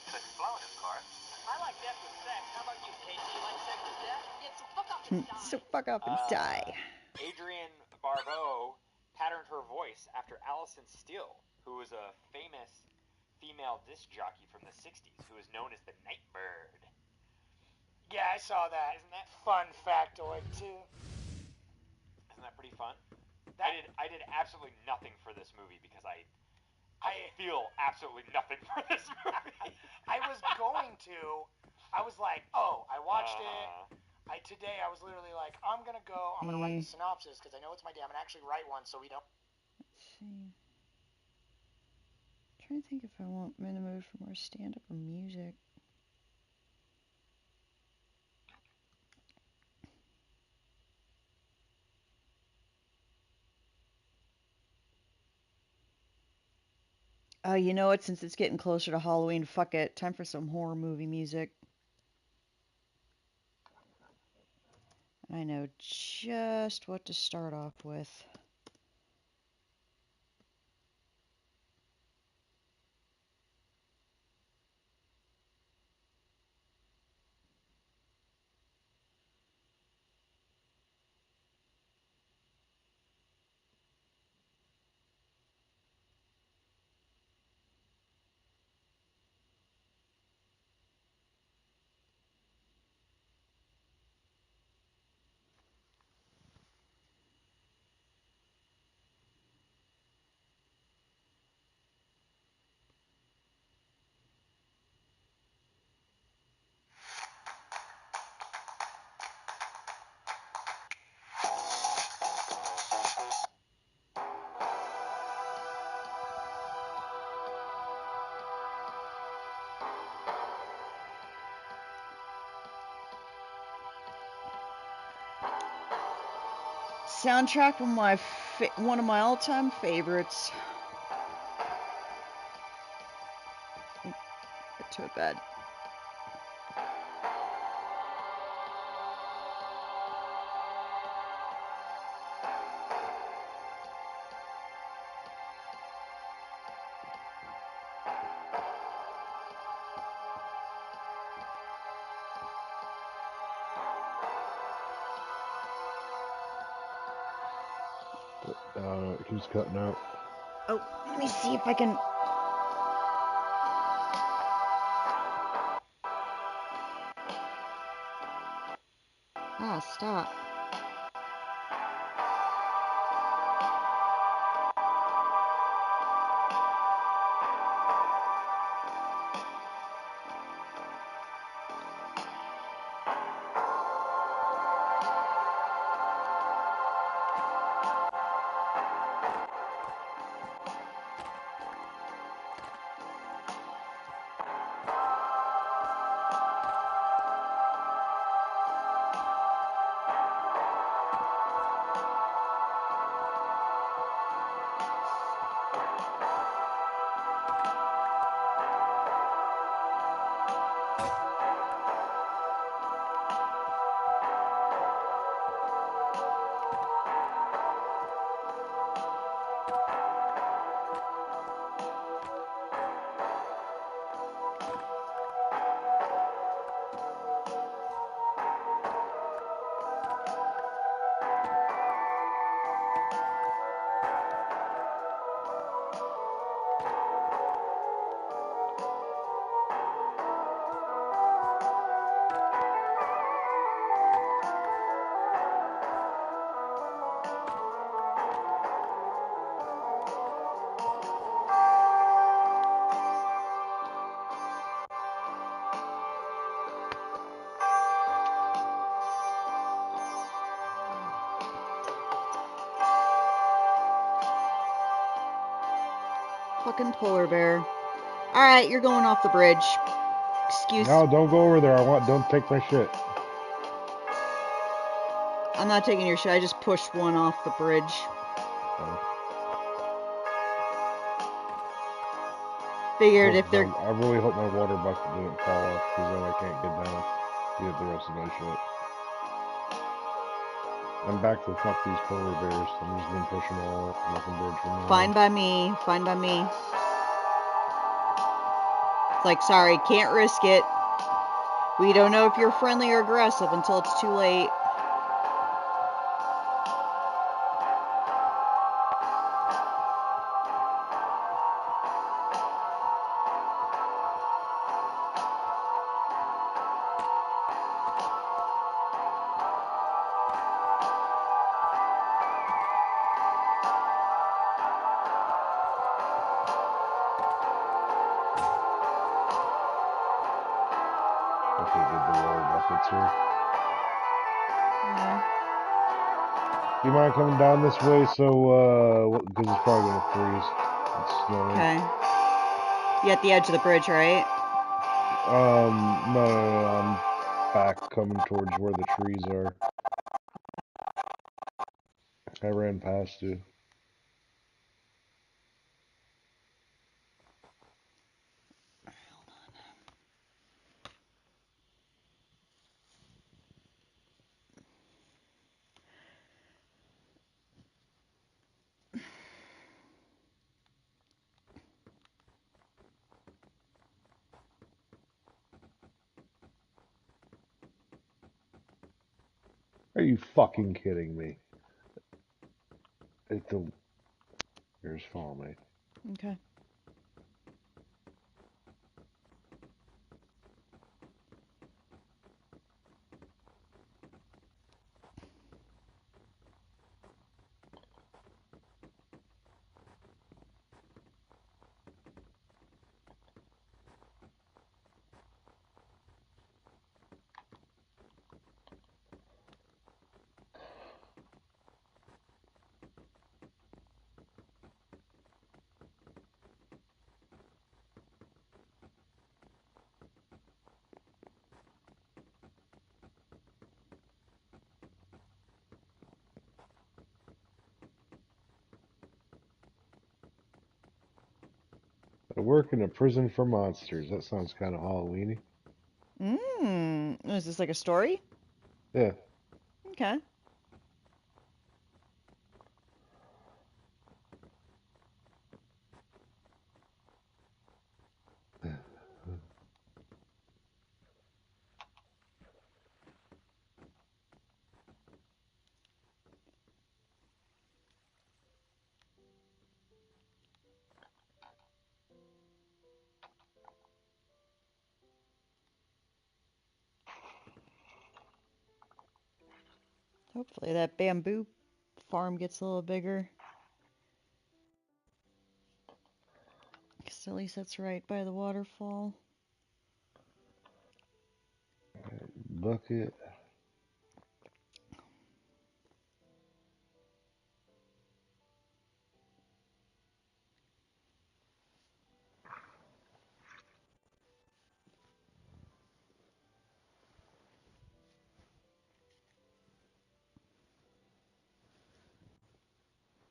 Good float, of course. I like death with sex. How about you, Casey? You like sex with death? Yeah, so fuck up and die. So fuck up and die. Adrienne Barbeau patterned her voice after Alison Steele, who was a famous female disc jockey from the 60s, who is known as the Nightbird. Yeah, I saw that. Isn't that fun factoid too? Isn't that pretty fun? I did absolutely nothing for this movie because I feel absolutely nothing for this movie. I was going to. I was like, oh, I watched it. Today I was literally like, I'm gonna write the synopsis because I know it's my day. I'm gonna actually write one so we don't. Let's see. I'm trying to think if I want I'm in the mood for more stand-up or music. Oh, you know what? Since it's getting closer to Halloween, fuck it. Time for some horror movie music. I know just what to start off with. Soundtrack from one of my all-time favorites. Get to bed. It keeps cutting out. Oh, let me see if I can. Ah, stop. Fucking polar bear. Alright, you're going off the bridge. Excuse. No, don't go over there. Don't take my shit. I'm not taking your shit. I just pushed one off the bridge. Oh. Figured if they're. I really hope my water bucket didn't fall off, because then I can't get down to get the rest of my shit. I'm back to fuck these polar bears. I'm just gonna push them all off the bridge from now Fine on. by me. Fine by me. It's like, sorry, can't risk it. We don't know if you're friendly or aggressive until it's too late. Okay, get the water buckets here. Yeah. Do you mind coming down this way? So, because it's probably gonna freeze. It's snowing. Okay. You at the edge of the bridge, right? No, I'm back coming towards where the trees are. I ran past you. Are you fucking kidding me? Here's follow me. Okay. I work in a prison for monsters. That sounds kind of Halloweeny. Is this like a story? Yeah. Okay. Hopefully that bamboo farm gets a little bigger. 'Cause at least that's right by the waterfall. Bucket.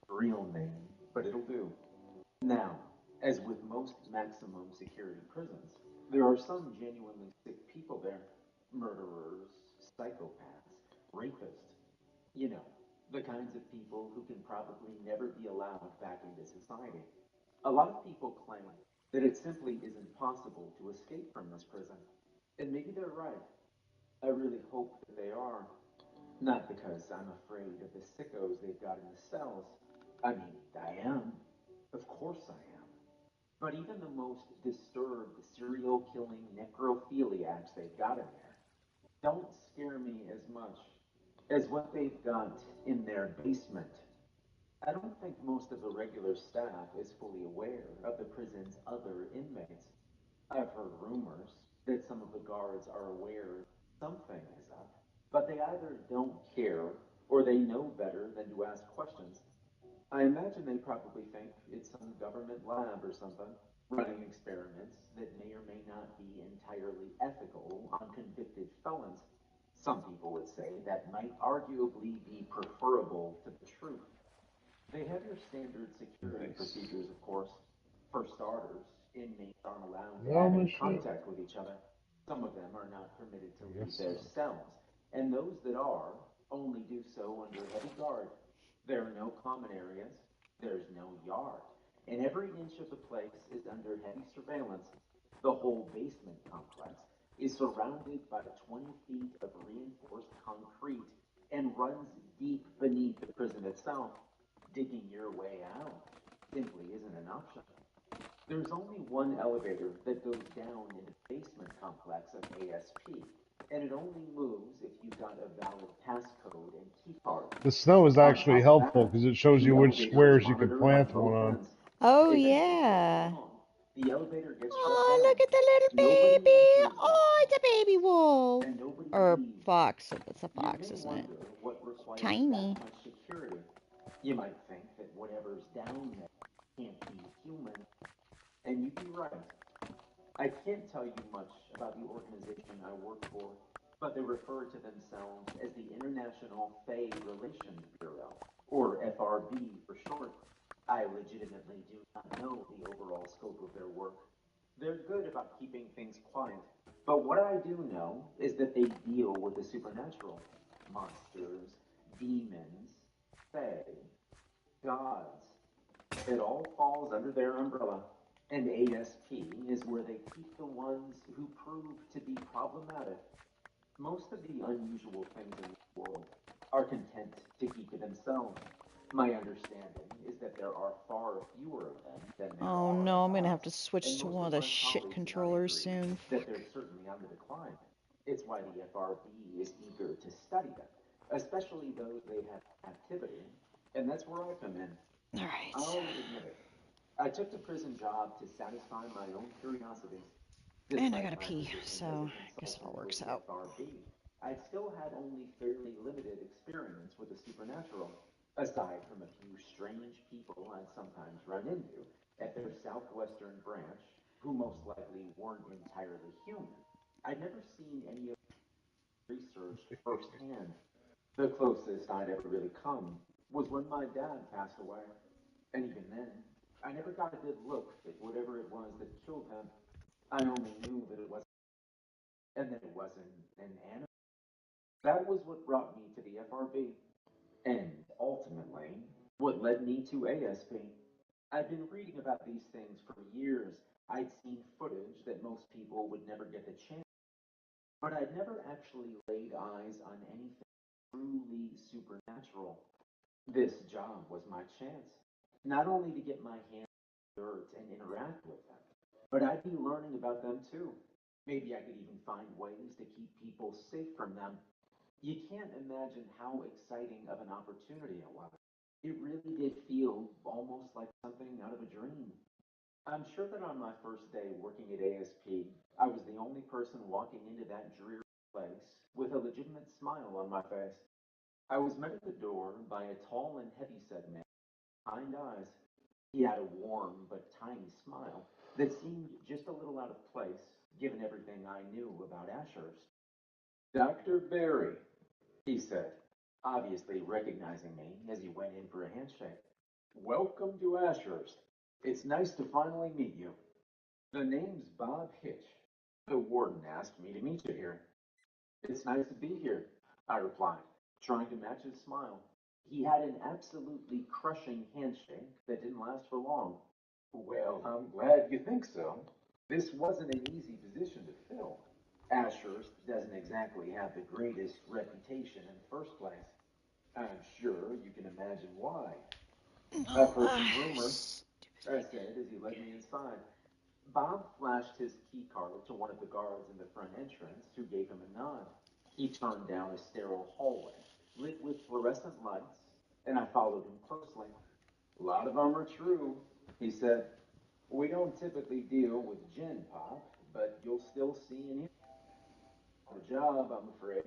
Real name, but it'll do. Now, as with most maximum security prisons, there are some genuinely sick people there. Murderers, psychopaths, rapists. You know, the kinds of people who can probably never be allowed back into society. A lot of people claim that it simply isn't possible to escape from this prison. And maybe they're right. I really hope that they are. Not because I'm afraid of the sickos they've got in the cells. I mean, I am. Of course I am. But even the most disturbed serial killing necrophiliacs they've got in there don't scare me as much as what they've got in their basement. I don't think most of the regular staff is fully aware of the prison's other inmates. I've heard rumors that some of the guards are aware something is up, but they either don't care or they know better than to ask questions. I imagine they probably think it's some government lab or something, running experiments that may or may not be entirely ethical on convicted felons. Some people would say that might arguably be preferable to the truth. They have your standard security procedures, of course. For starters, inmates aren't allowed to have Normal any shit. contact with each other. Some of them are not permitted to leave Yes, their so. cells, and those that are only do so under heavy guard. There are no common areas, there's no yard, and every inch of the place is under heavy surveillance. The whole basement complex is surrounded by 20 feet of reinforced concrete and runs deep beneath the prison itself. Digging your way out simply isn't an option. There's only one elevator that goes down into the basement complex of ASP, and it only moves if you've got a valid passcode and keycard. The snow is On actually top of helpful that, because it shows the you which elevator is squares you can monitored on plant one both on. ends. Oh, If anything goes yeah. wrong, the elevator gets shut Oh, down. look at the little Nobody baby. enters that Oh, it's a tunnel, baby wolf. and nobody Or leaves. fox. It's a You fox, may isn't it? wonder what requires Tiny. that much security. You might think that whatever's down there can't be human, and you'd be right. I can't tell you much about the organization I work for, but they refer to themselves as the International Fey Relations Bureau, or FRB for short. I legitimately do not know the overall scope of their work. They're good about keeping things quiet, but what I do know is that they deal with the supernatural. Monsters, demons, fae, gods. It all falls under their umbrella, and ASP is where they keep the ones who prove to be problematic. Most of the unusual things in the world are content to keep to themselves. My understanding is that there are far fewer of them than there Oh are no, I'm gonna have to gods, switch and to most one of of the my shit colleagues and I controllers agree soon. that they're certainly on the decline. It's why the FRB is eager to study them, especially those they have in captivity, and that's where I come in. Alright. I'll admit it. I took the prison job to satisfy my own curiosities. And I Despite gotta my pee, position as so a I guess it all consultant with works the out. FRB, I still had only fairly limited experience with the supernatural, aside from a few strange people I'd sometimes run into at their southwestern branch who most likely weren't entirely human. I'd never seen any of the research firsthand. The closest I'd ever really come was when my dad passed away, and even then, I never got a good look at whatever it was that killed him. I only knew that it wasn't, and that it wasn't an animal. That was what brought me to the FRB, and ultimately, what led me to ASP. I'd been reading about these things for years. I'd seen footage that most people would never get the chance, but I'd never actually laid eyes on anything truly supernatural. This job was my chance, not only to get my hands on dirt and interact with them, but I'd be learning about them too. Maybe I could even find ways to keep people safe from them. You can't imagine how exciting of an opportunity it was. It really did feel almost like something out of a dream. I'm sure that on my first day working at ASP, I was the only person walking into that dreary place with a legitimate smile on my face. I was met at the door by a tall and heavy-set man with kind eyes. He had a warm but tiny smile that seemed just a little out of place given everything I knew about Ashurst. Dr. Barry, he said, obviously recognizing me as he went in for a handshake. Welcome to Ashurst. It's nice to finally meet you. The name's Bob Hitch. The warden asked me to meet you here. It's nice to be here, I replied, trying to match his smile. He had an absolutely crushing handshake that didn't last for long. Well, I'm glad you think so. This wasn't an easy position to fill. Ashurst doesn't exactly have the greatest reputation in the first place. I'm sure you can imagine why. I've heard some rumors, I said as he led me inside. Bob flashed his key card to one of the guards in the front entrance, who gave him a nod. He turned down a sterile hallway, lit with fluorescent lights, and I followed him closely. A lot of them are true, he said. We don't typically deal with gin pop, but you'll still see and hear the job, I'm afraid.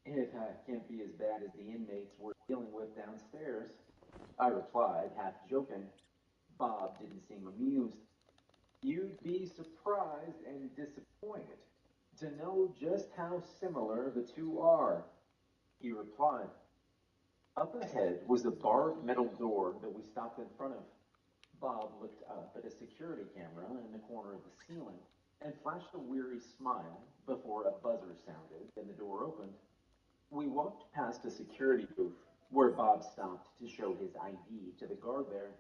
It can't be as bad as the inmates we're dealing with downstairs, I replied, half joking. Bob didn't seem amused. You'd be surprised and disappointed to know just how similar the two are, he replied. Up ahead was a barred metal door that we stopped in front of. Bob looked up at a security camera in the corner of the ceiling and flashed a weary smile before a buzzer sounded and the door opened. We walked past a security booth where Bob stopped to show his ID to the guard there.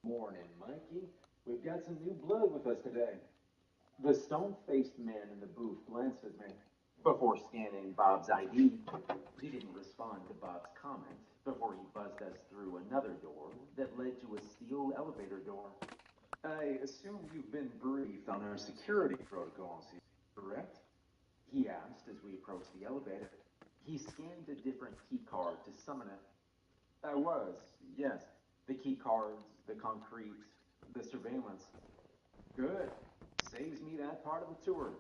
Morning, Mikey. We've got some new blood with us today. The stone-faced man in the booth glanced at me before scanning Bob's ID. He didn't respond to Bob's comment before he buzzed us through another door that led to a steel elevator door. I assume you've been briefed on our security protocols here, correct? He asked as we approached the elevator. He scanned a different key card to summon it. I was, yes. The key cards, the concrete, the surveillance. Good. Saves me that part of the tour.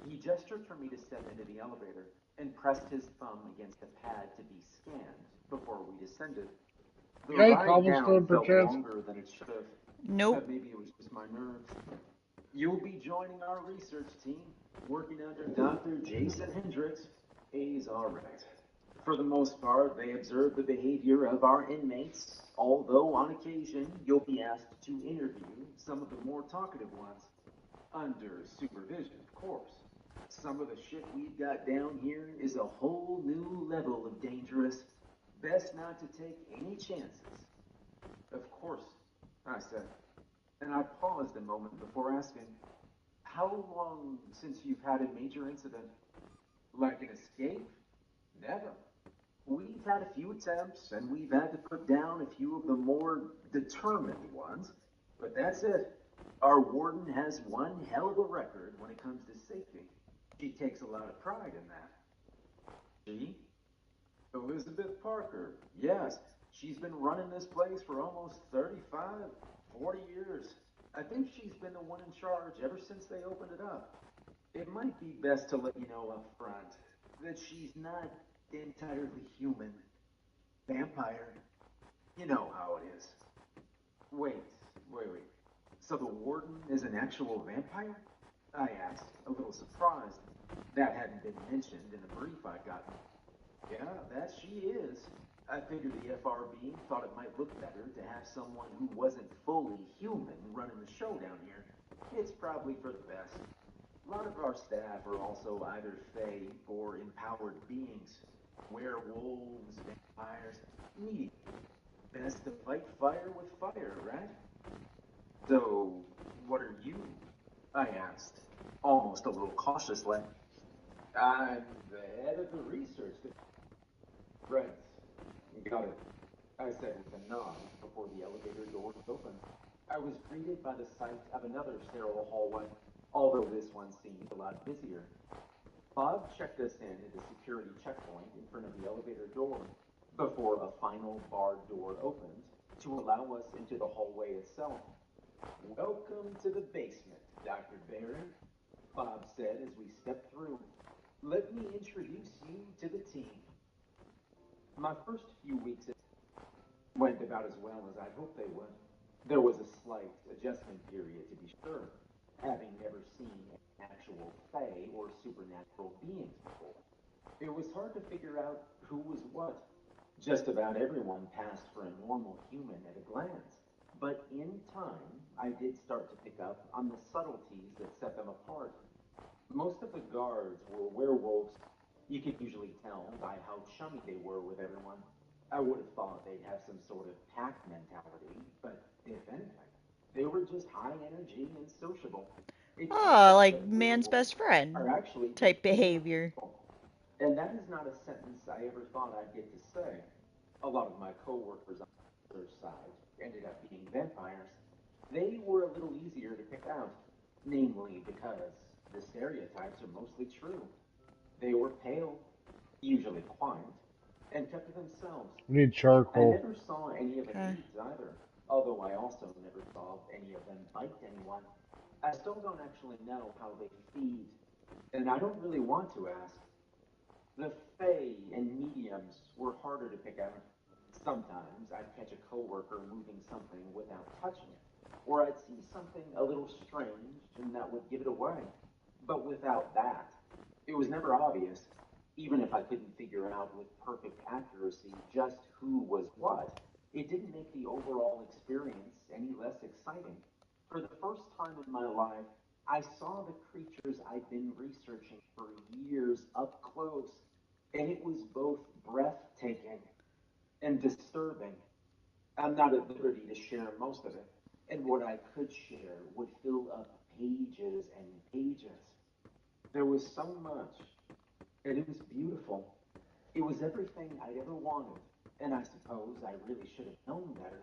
He gestured for me to step into the elevator and pressed his thumb against the pad to be scanned before we descended. The Hey, ride down cobblestone, felt perchance? longer than it should have. Nope. Maybe it was just my nerves. You'll be joining our research team, working under Dr. Jason Hendricks. He's all right. For the most part, they observe the behavior of our inmates, although on occasion you'll be asked to interview some of the more talkative ones. Under supervision, of course. Some of the shit we've got down here is a whole new level of dangerous. Best not to take any chances. Of course, I said, and I paused a moment before asking, how long since you've had a major incident? Like an escape? Never. We've had a few attempts, and we've had to put down a few of the more determined ones, but that's it. Our warden has one hell of a record when it comes to safety. She takes a lot of pride in that. She? Elizabeth Parker. Yes, she's been running this place for almost 35, 40 years. I think she's been the one in charge ever since they opened it up. It might be best to let you know up front that she's not entirely human. Vampire. You know how it is. Wait. So the warden is an actual vampire? I asked, a little surprised. That hadn't been mentioned in the brief I'd gotten. Yeah, that she is. I figured the FRB thought it might look better to have someone who wasn't fully human running the show down here. It's probably for the best. A lot of our staff are also either fae or empowered beings. Werewolves, vampires, neat. Best to fight fire with fire, right? So, what are you? I asked, almost a little cautiously. I'm the head of the research. Right. Got it. I said with a nod before the elevator doors opened. I was greeted by the sight of another sterile hallway, although this one seemed a lot busier. Bob checked us in at the security checkpoint in front of the elevator door before a final barred door opened to allow us into the hallway itself. Welcome to the basement, Dr. Barron, Bob said as we stepped through. Let me introduce you to the team. My first few weeks went about as well as I'd hoped they would. There was a slight adjustment period, to be sure, having never seen actual fae or supernatural beings before. It was hard to figure out who was what. Just about everyone passed for a normal human at a glance. But in time, I did start to pick up on the subtleties that set them apart. Most of the guards were werewolves. You could usually tell by how chummy they were with everyone. I would have thought they'd have some sort of pack mentality, but if anything, they were just high energy and sociable. Like man's best friend type behavior. And that is not a sentence I ever thought I'd get to say. A lot of my coworkers on the other side ended up being vampires. They were a little easier to pick out, namely because the stereotypes are mostly true. They were pale, usually quiet, and kept to themselves. We need I charcoal. never saw any of the leads either, although I also never saw any of them bite anyone. I still don't actually know how they feed, and I don't really want to ask. The fae and mediums were harder to pick out. Sometimes I'd catch a coworker moving something without touching it, or I'd see something a little strange and that would give it away. But without that, it was never obvious, even if I couldn't figure out with perfect accuracy just who was what. It didn't make the overall experience any less exciting. For the first time in my life, I saw the creatures I'd been researching for years up close, and it was both breathtaking and disturbing. I'm not at liberty to share most of it, and what I could share would fill up pages and pages. There was so much, and it was beautiful. It was everything I'd ever wanted, and I suppose I really should have known better.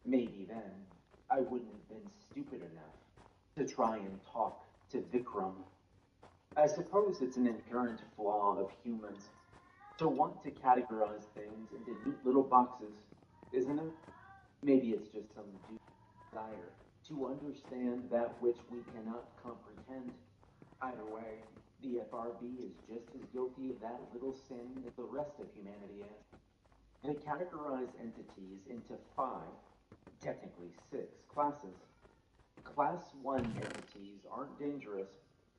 Maybe then I wouldn't have been stupid enough to try and talk to Vikram. I suppose it's an inherent flaw of humans to want to categorize things into neat little boxes, isn't it? Maybe it's just some desire to understand that which we cannot comprehend. Either way, the FRB is just as guilty of that little sin as the rest of humanity is. They categorize entities into 5, technically 6, classes. Class 1 entities aren't dangerous.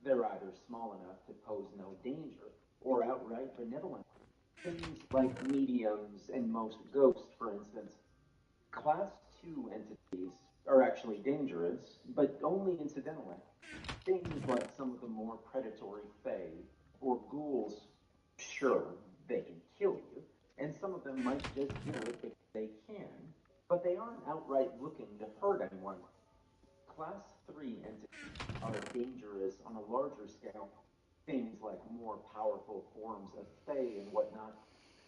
They're either small enough to pose no danger or outright benevolent. Things like mediums and most ghosts, for instance. Class 2 entities are actually dangerous, but only incidentally. Things like some of the more predatory fae or ghouls. Sure, they can kill you, and some of them might just do it because they can, but they aren't outright looking to hurt anyone. Class 3 entities are dangerous on a larger scale. Things like more powerful forms of fae and whatnot.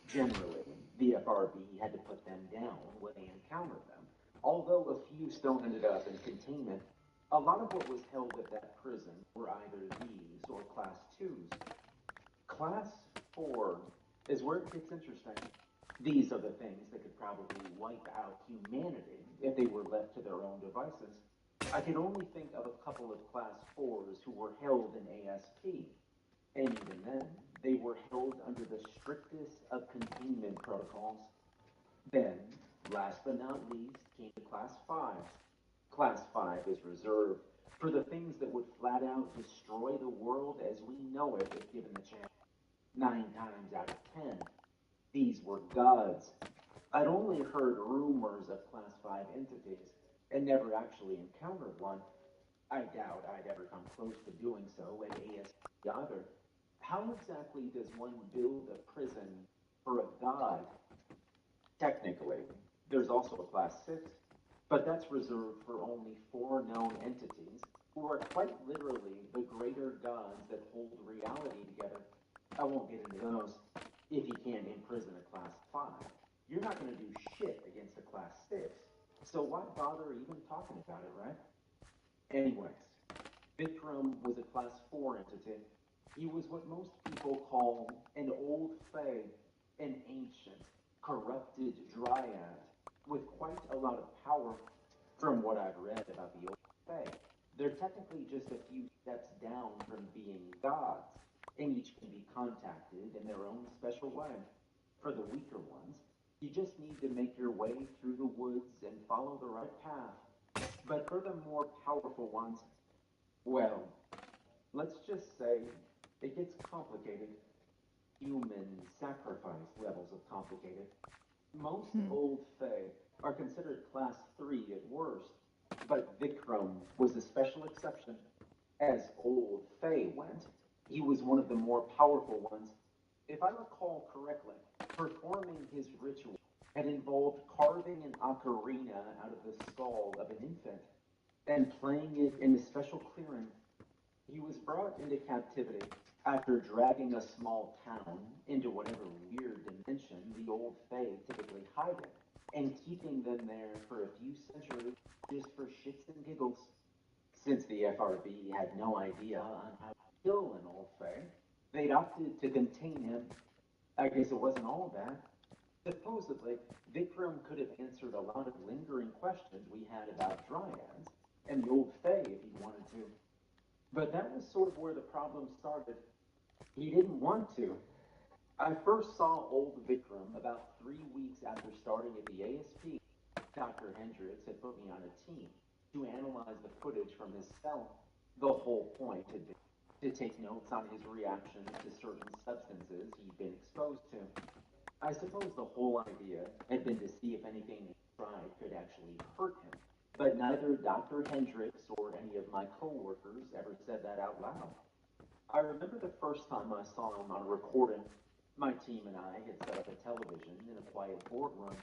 Generally, the FRB had to put them down when they encountered them, although a few still ended up in containment. A lot of what was held at that prison were either these or Class 2s. Class 4 is where it gets interesting. These are the things that could probably wipe out humanity if they were left to their own devices. I can only think of a couple of Class 4s who were held in ASP, and even then, they were held under the strictest of containment protocols. Then, last but not least, came to Class 5s. Class 5 is reserved for the things that would flat out destroy the world as we know it if given the chance. 9 times out of 10, these were gods. I'd only heard rumors of Class 5 entities and never actually encountered one. I doubt I'd ever come close to doing so at ASP either. How exactly does one build a prison for a god? Technically, there's also a Class 6, but that's reserved for only 4 known entities who are quite literally the greater gods that hold reality together. I won't get into those. If you can't imprison a Class 5, you're not going to do shit against a Class 6. So why bother even talking about it, right? Anyways, Vikram was a Class 4 entity. He was what most people call an old fae, an ancient, corrupted dryad with quite a lot of power. From what I've read about the old fae, they're technically just a few steps down from being gods, and each can be contacted in their own special way. For the weaker ones, you just need to make your way through the woods and follow the right path. But for the more powerful ones, well, let's just say it gets complicated. Human sacrifice levels of complicated. Most old fae are considered Class 3 at worst, but Vikram was a special exception. As old fae went, he was one of the more powerful ones. If I recall correctly, performing his ritual had involved carving an ocarina out of the skull of an infant and playing it in a special clearing. He was brought into captivity after dragging a small town into whatever weird dimension the old fae typically hide in, and keeping them there for a few centuries just for shits and giggles. Since the FRB had no idea on how to kill an old fae, they'd opted to contain him. I guess it wasn't all bad. Supposedly, Vikram could have answered a lot of lingering questions we had about dryads and the old fae if he wanted to. But that was sort of where the problem started. He didn't want to. I first saw old Vikram about 3 weeks after starting at the ASP. Dr. Hendricks had put me on a team to analyze the footage from his cell. The whole point had been to take notes on his reactions to certain substances he'd been exposed to. I suppose the whole idea had been to see if anything he tried could actually hurt him. But neither Dr. Hendricks or any of my coworkers ever said that out loud. I remember the first time I saw him on a recording. My team and I had set up a television in a quiet boardroom.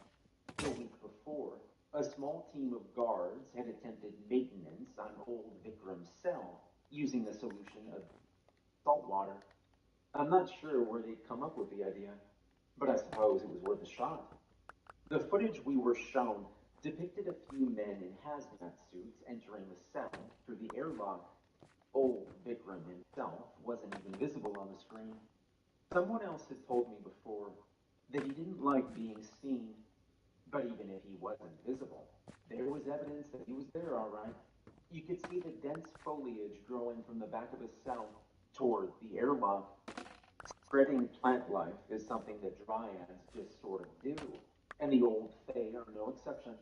The week before, a small team of guards had attempted maintenance on old Vikram's cell using a solution of salt water. I'm not sure where they'd come up with the idea, but I suppose it was worth a shot. The footage we were shown depicted a few men in hazmat suits entering the cell through the airlock. Old Vikram himself wasn't even visible on the screen. Someone else had told me before that he didn't like being seen, but even if he wasn't visible, there was evidence that he was there all right. You could see the dense foliage growing from the back of his cell toward the airlock. Spreading plant life is something that dryads just sort of do, and the old fae are no exception.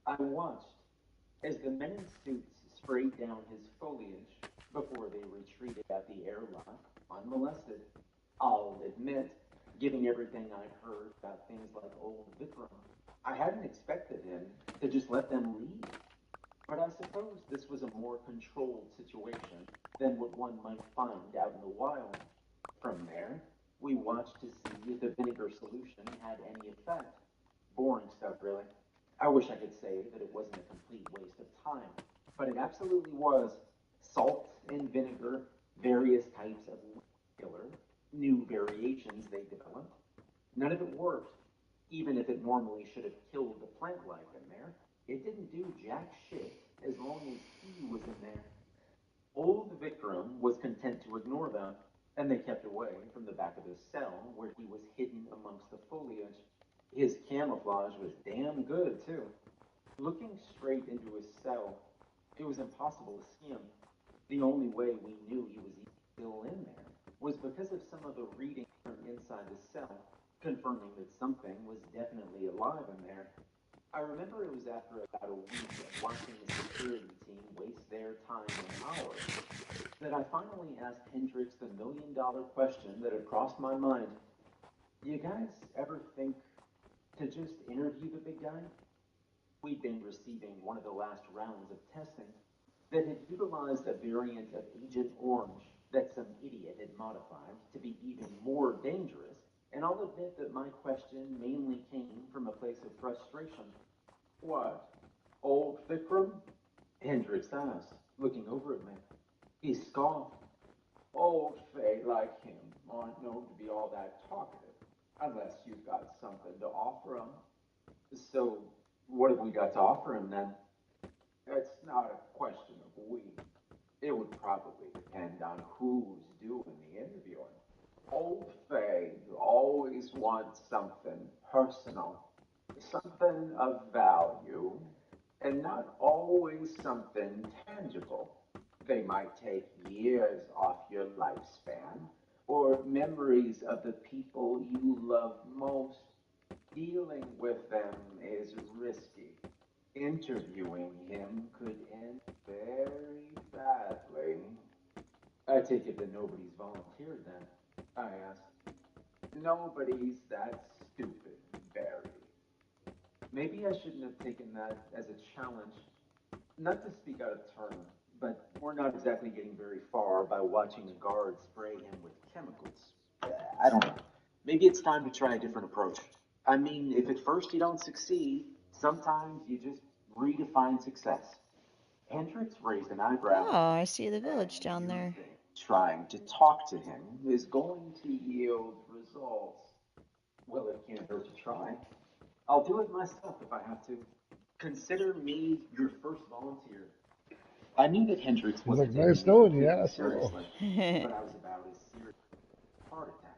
I watched as the men in suits sprayed down his foliage before they retreated at the airlock, unmolested. I'll admit, given everything I'd heard about things like old Vikram, I hadn't expected him to just let them leave. But I suppose this was a more controlled situation than what one might find out in the wild. From there, we watched to see if the vinegar solution had any effect. Boring stuff, really. I wish I could say that it wasn't a complete waste of time, but it absolutely was. Salt and vinegar, various types of killer, new variations they developed. None of it worked. Even if it normally should have killed the plant life in there, it didn't do jack shit as long as he was in there. Old Vikram was content to ignore them, and they kept away from the back of his cell where he was hidden amongst the foliage. His camouflage was damn good, too. Looking straight into his cell, it was impossible to see him. The only way we knew he was still in there was because of some of the reading from inside the cell, confirming that something was definitely alive in there. I remember it was after about a week of watching the security team waste their time and hours that I finally asked Hendricks the $1 million question that had crossed my mind. You guys ever think to just interview the big guy? We'd been receiving one of the last rounds of testing that had utilized a variant of Agent Orange that some idiot had modified to be even more dangerous, and I'll admit that my question mainly came from a place of frustration. What? Old Vikram? Hendricks asked, looking over at me. He scoffed. Old Faye like him aren't known to be all that talkative, unless you've got something to offer him. So, what have we got to offer him then? It's not a question of we. It would probably depend on who's doing the interviewing. Old Faye always wants something personal, something of value, and not always something tangible. They might take years off your lifespan, or memories of the people you love most. Dealing with them is risky. Interviewing him could end very badly. I take it that nobody's volunteered then, I asked. Nobody's that stupid, Barry. Maybe I shouldn't have taken that as a challenge. Not to speak out of turn, but we're not exactly getting very far by watching a guard spray him with chemicals. I don't know. Maybe it's time to try a different approach. I mean, if at first you don't succeed, sometimes you just redefine success. Hendricks raised an eyebrow. Oh, I see the village down there. Trying to talk to him is going to yield results. Well, it can't hurt to try. I'll do it myself if I have to. Consider me your first volunteer. I knew that Hendricks He's wasn't like, nice taking me knowing you, completely asshole. seriously, but I was about as serious as a heart attack.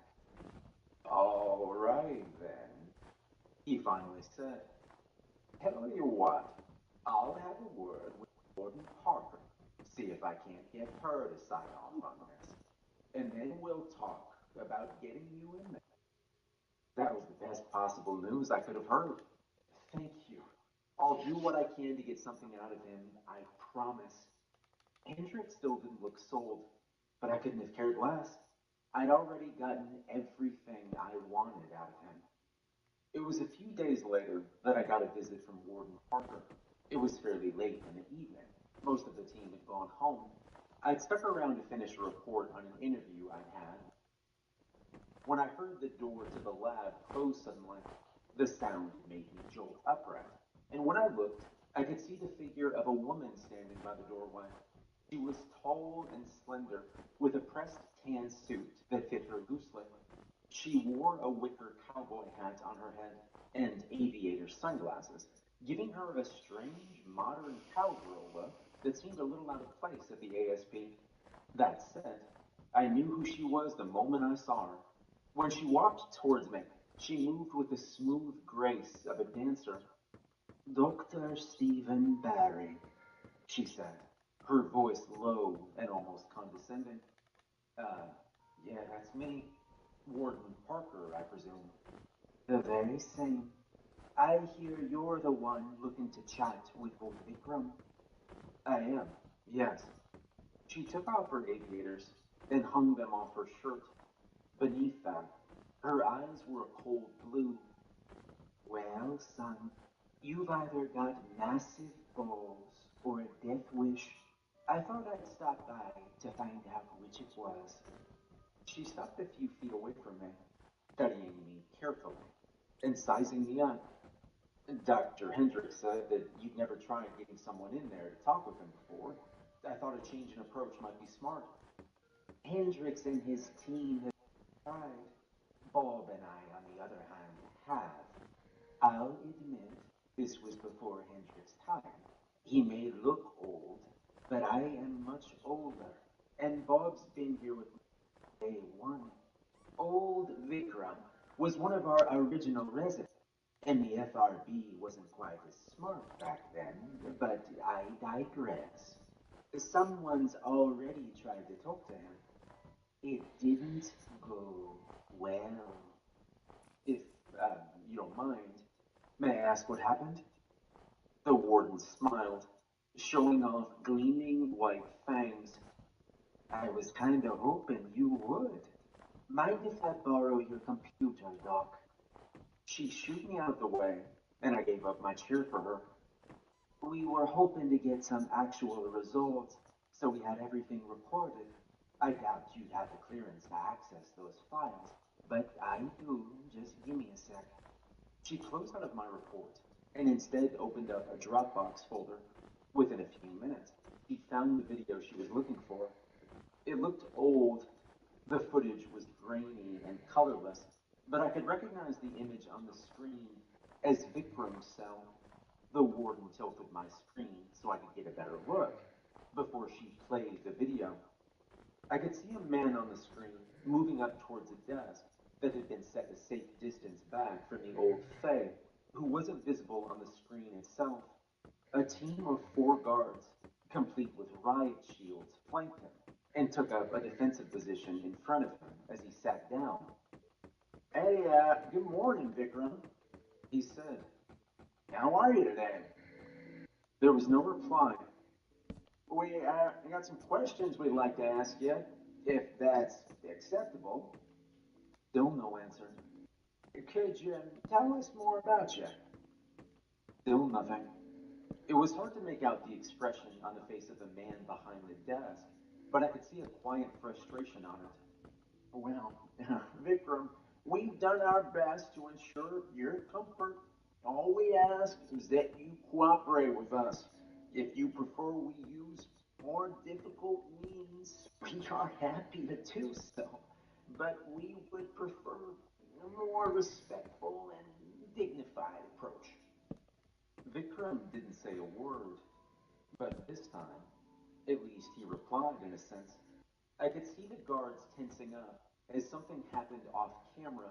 All right, then, he finally said. Tell you what, I'll have a word with Gordon Parker, see if I can't get her to sign off on this, and then we'll talk about getting you in there. That was the best possible news I could have heard. Thank you. I'll do what I can to get something out of him, I promise. Hendricks still didn't look sold, but I couldn't have cared less. I'd already gotten everything I wanted out of him. It was a few days later that I got a visit from Warden Parker. It was fairly late in the evening. Most of the team had gone home. I'd stuck around to finish a report on an interview I'd had. When I heard the door to the lab close suddenly, the sound made me jolt upright. And when I looked, I could see the figure of a woman standing by the doorway. She was tall and slender, with a pressed tan suit that fit her loosely. She wore a wicker cowboy hat on her head and aviator sunglasses, giving her a strange modern cowgirl look that seemed a little out of place at the ASP. That said, I knew who she was the moment I saw her. When she walked towards me, she moved with the smooth grace of a dancer. Dr. Stephen Barry, she said, her voice low and almost condescending. Yeah, that's me. Warden Parker, I presume. The very same. I hear you're the one looking to chat with old Vikram. I am, yes. She took off her aviators and hung them off her shirt. Beneath them, her eyes were a cold blue. Well, son, you've either got massive balls or a death wish. I thought I'd stop by to find out which it was. She stopped a few feet away from me, studying me carefully and sizing me up. Dr. Hendricks said that you'd never tried getting someone in there to talk with him before. I thought a change in approach might be smart. Hendricks and his team have tried. Bob and I, on the other hand, have. I'll admit this was before Hendricks' time. He may look old, but I am much older, and Bob's been here with me day one. Old Vikram was one of our original residents, and the FRB wasn't quite as smart back then, but I digress. Someone's already tried to talk to him. It didn't go well. If you don't mind, may I ask what happened? The warden smiled, showing off gleaming white fangs. I was kinda hoping you would. Mind if I borrow your computer, Doc? She shooed me out of the way, and I gave up my chair for her. We were hoping to get some actual results, so we had everything reported. I doubt you'd have the clearance to access those files, but I do. Just give me a sec. She closed out of my report, and instead opened up a Dropbox folder. Within a few minutes, she found the video she was looking for. It looked old. The footage was grainy and colorless, but I could recognize the image on the screen as Vikram's cell. The warden tilted my screen so I could get a better look before she played the video. I could see a man on the screen moving up towards a desk that had been set a safe distance back from the old Fae, who wasn't visible on the screen itself. A team of 4 guards, complete with riot shields, flanked him and took up a defensive position in front of him as he sat down. Hey, good morning, Vikram, he said. How are you today? There was no reply. We got some questions we'd like to ask you, if that's acceptable. Still no answer. Could you tell us more about you? Still nothing. It was hard to make out the expression on the face of the man behind the desk, but I could see a quiet frustration on it. Well, Vikram, we've done our best to ensure your comfort. All we ask is that you cooperate with us. If you prefer we use more difficult means, we are happy to do so. But we would prefer a more respectful and dignified approach. Vikram didn't say a word, but this time, at least he replied in a sense. I could see the guards tensing up as something happened off camera.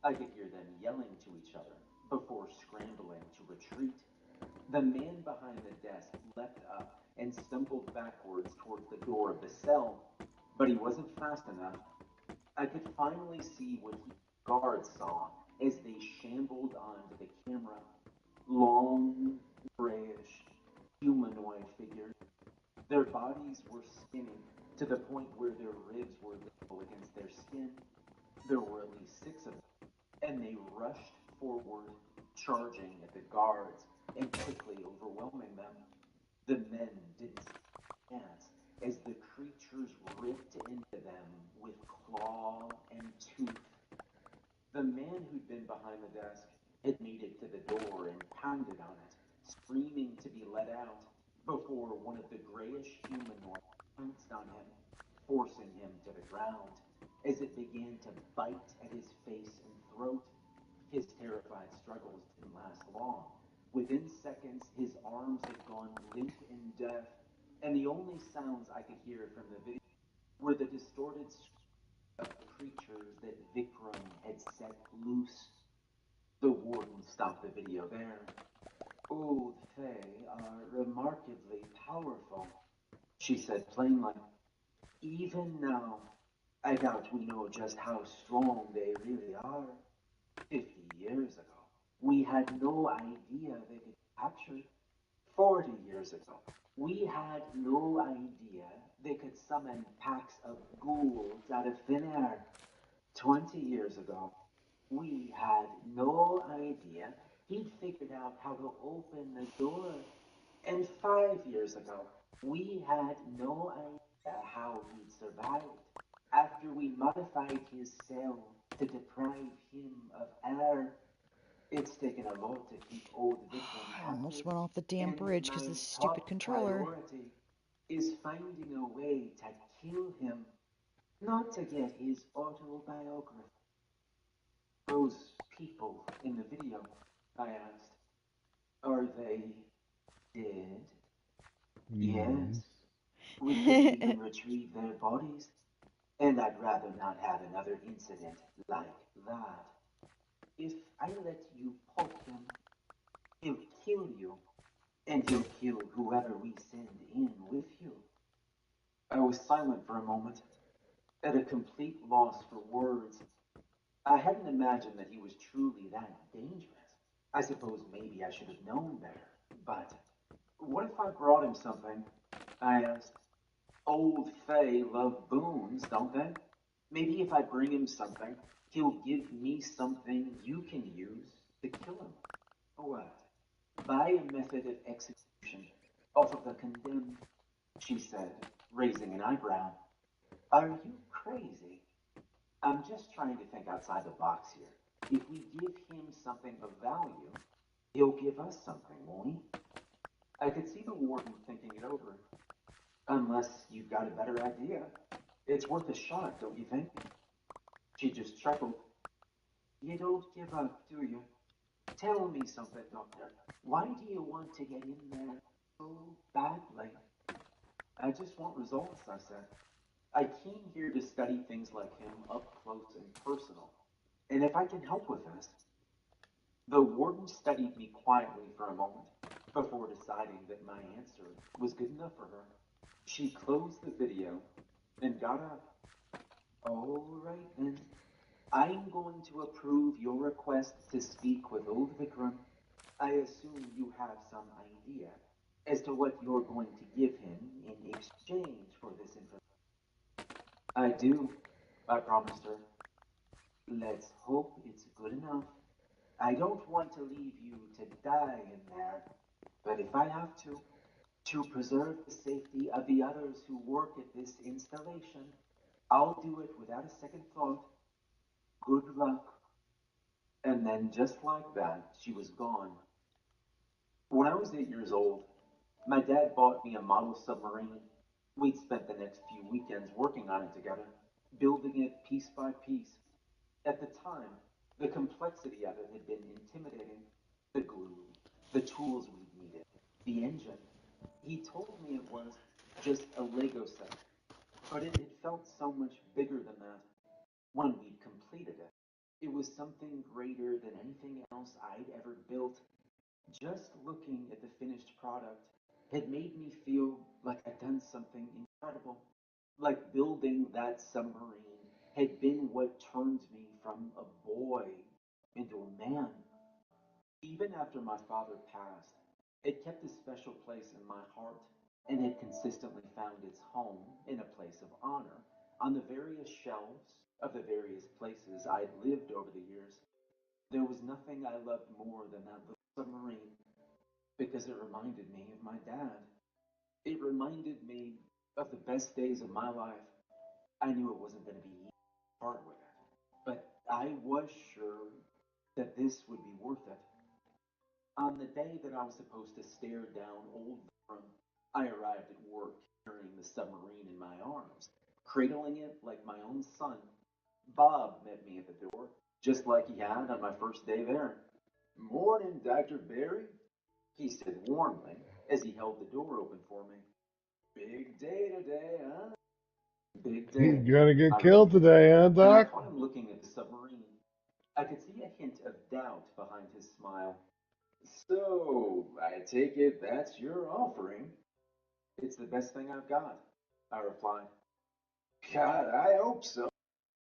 I could hear them yelling to each other before scrambling to retreat. The man behind the desk leapt up and stumbled backwards towards the door of the cell, but he wasn't fast enough. I could finally see what the guards saw as they shambled onto the camera. Long, grayish, humanoid figures. Their bodies were skinny to the point where their ribs were level against their skin. There were at least 6 of them, and they rushed forward, charging at the guards and quickly overwhelming them. The men didn't stand a chance as the creatures ripped into them with claw and tooth. The man who'd been behind the desk had made it to the door and pounded on it, screaming to be let out, before one of the grayish humanoids pounced on him, forcing him to the ground. As it began to bite at his face and throat, his terrified struggles didn't last long. Within seconds, his arms had gone limp in death, and the only sounds I could hear from the video were the distorted screams of the creatures that Vikram had set loose. The warden stopped the video there. Old Fae are remarkably powerful, she said plainly. Even now, I doubt we know just how strong they really are. 50 years ago, we had no idea they could be captured. 40 years ago, we had no idea they could summon packs of ghouls out of thin air. 20 years ago, we had no idea he'd figured out how to open the door. And 5 years ago, we had no idea how he'd survived after we modified his cell to deprive him of air. It's taken a lot to keep old Vikram I almost happy, went off the damn and bridge because my this stupid top controller. priority is finding a way to kill him, not to get his autobiography. Those people in the video, I asked, are they dead? Yes. We couldn't even retrieve their bodies, and I'd rather not have another incident like that. If I let you poke him, he'll kill you, and he'll kill whoever we send in with you. I was silent for a moment, at a complete loss for words. I hadn't imagined that he was truly that dangerous. I suppose maybe I should have known better, but what if I brought him something? I asked. Old Fae love boons, don't they? Maybe if I bring him something, he'll give me something you can use to kill him. What? By a method of execution off of the condemned, she said, raising an eyebrow. Are you crazy? I'm just trying to think outside the box here. If we give him something of value, he'll give us something, won't he? I could see the warden thinking it over. Unless you've got a better idea. It's worth a shot, don't you think? She just chuckled. You don't give up, do you? Tell me something, Doctor. Why do you want to get in there so badly? I just want results, I said. I came here to study things like him up close and personal. And if I can help with this. The warden studied me quietly for a moment before deciding that my answer was good enough for her. She closed the video and got up. All right then. I'm going to approve your request to speak with old Vikram. I assume you have some idea as to what you're going to give him in exchange for this information. I do, I promised her. Let's hope it's good enough. I don't want to leave you to die in there, but if I have to preserve the safety of the others who work at this installation, I'll do it without a second thought. Good luck. And then just like that, she was gone. When I was 8 years old, my dad bought me a model submarine. We'd spent the next few weekends working on it together, building it piece by piece. At the time, the complexity of it had been intimidating. The glue, the tools we'd needed, the engine. He told me it was just a Lego set, but it had felt so much bigger than that. When we'd completed it, it was something greater than anything else I'd ever built. Just looking at the finished product had made me feel like I'd done something incredible. Like building that submarine had been what turned me from a boy into a man. Even after my father passed, it kept a special place in my heart and had consistently found its home in a place of honor on the various shelves of the various places I'd lived over the years. There was nothing I loved more than that little submarine because it reminded me of my dad. It reminded me of the best days of my life. I knew it wasn't going to be easy to part with it, but I was sure that this would be worth it. On the day that I was supposed to stare down old Vikram, I arrived at work carrying the submarine in my arms, cradling it like my own son. Bob met me at the door, just like he had on my first day there. Morning, Dr. Barry, he said warmly as he held the door open for me. Big day today, huh? Big day. He's gonna get I killed repeated, today, huh, and I Doc? caught him looking at the submarine. I could see a hint of doubt behind his smile. So, I take it that's your offering? It's the best thing I've got, I replied. God, I hope so.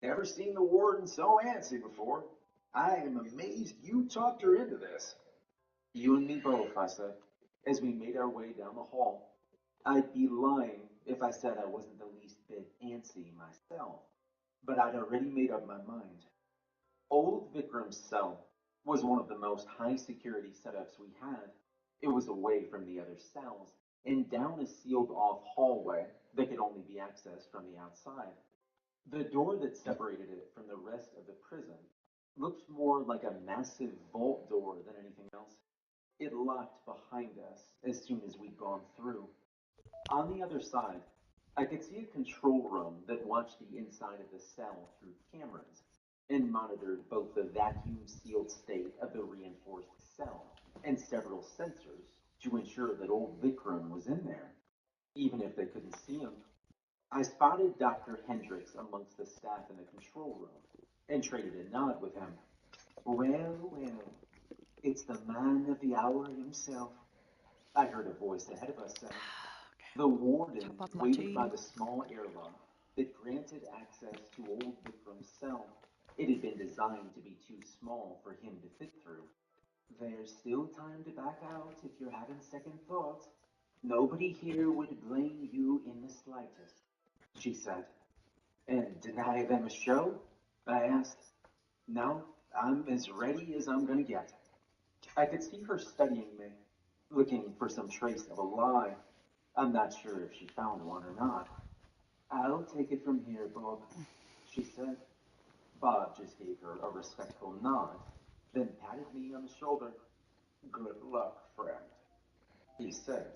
Never seen the warden so antsy before. I am amazed you talked her into this. You and me both, I said, as we made our way down the hall. I'd be lying if I said I wasn't the least bit antsy myself, but I'd already made up my mind. Old Vikram's cell was one of the most high security setups we had. It was away from the other cells and down a sealed off hallway that could only be accessed from the outside. The door that separated it from the rest of the prison looked more like a massive vault door than anything else. It locked behind us as soon as we'd gone through. On the other side, I could see a control room that watched the inside of the cell through cameras and monitored both the vacuum-sealed state of the reinforced cell and several sensors to ensure that old Vikram was in there, even if they couldn't see him. I spotted Dr. Hendricks amongst the staff in the control room and traded a nod with him. Well, well, it's the man of the hour himself, I heard a voice ahead of us say. The warden waited by the small airlock that granted access to old Vikram's cell. It had been designed to be too small for him to fit through. There's still time to back out if you're having second thoughts. Nobody here would blame you in the slightest, she said. And deny them a show? I asked. No, I'm as ready as I'm gonna get. I could see her studying me, looking for some trace of a lie. I'm not sure if she found one or not. I'll take it from here, Bob, she said. Bob just gave her a respectful nod, then patted me on the shoulder. Good luck, friend, he said.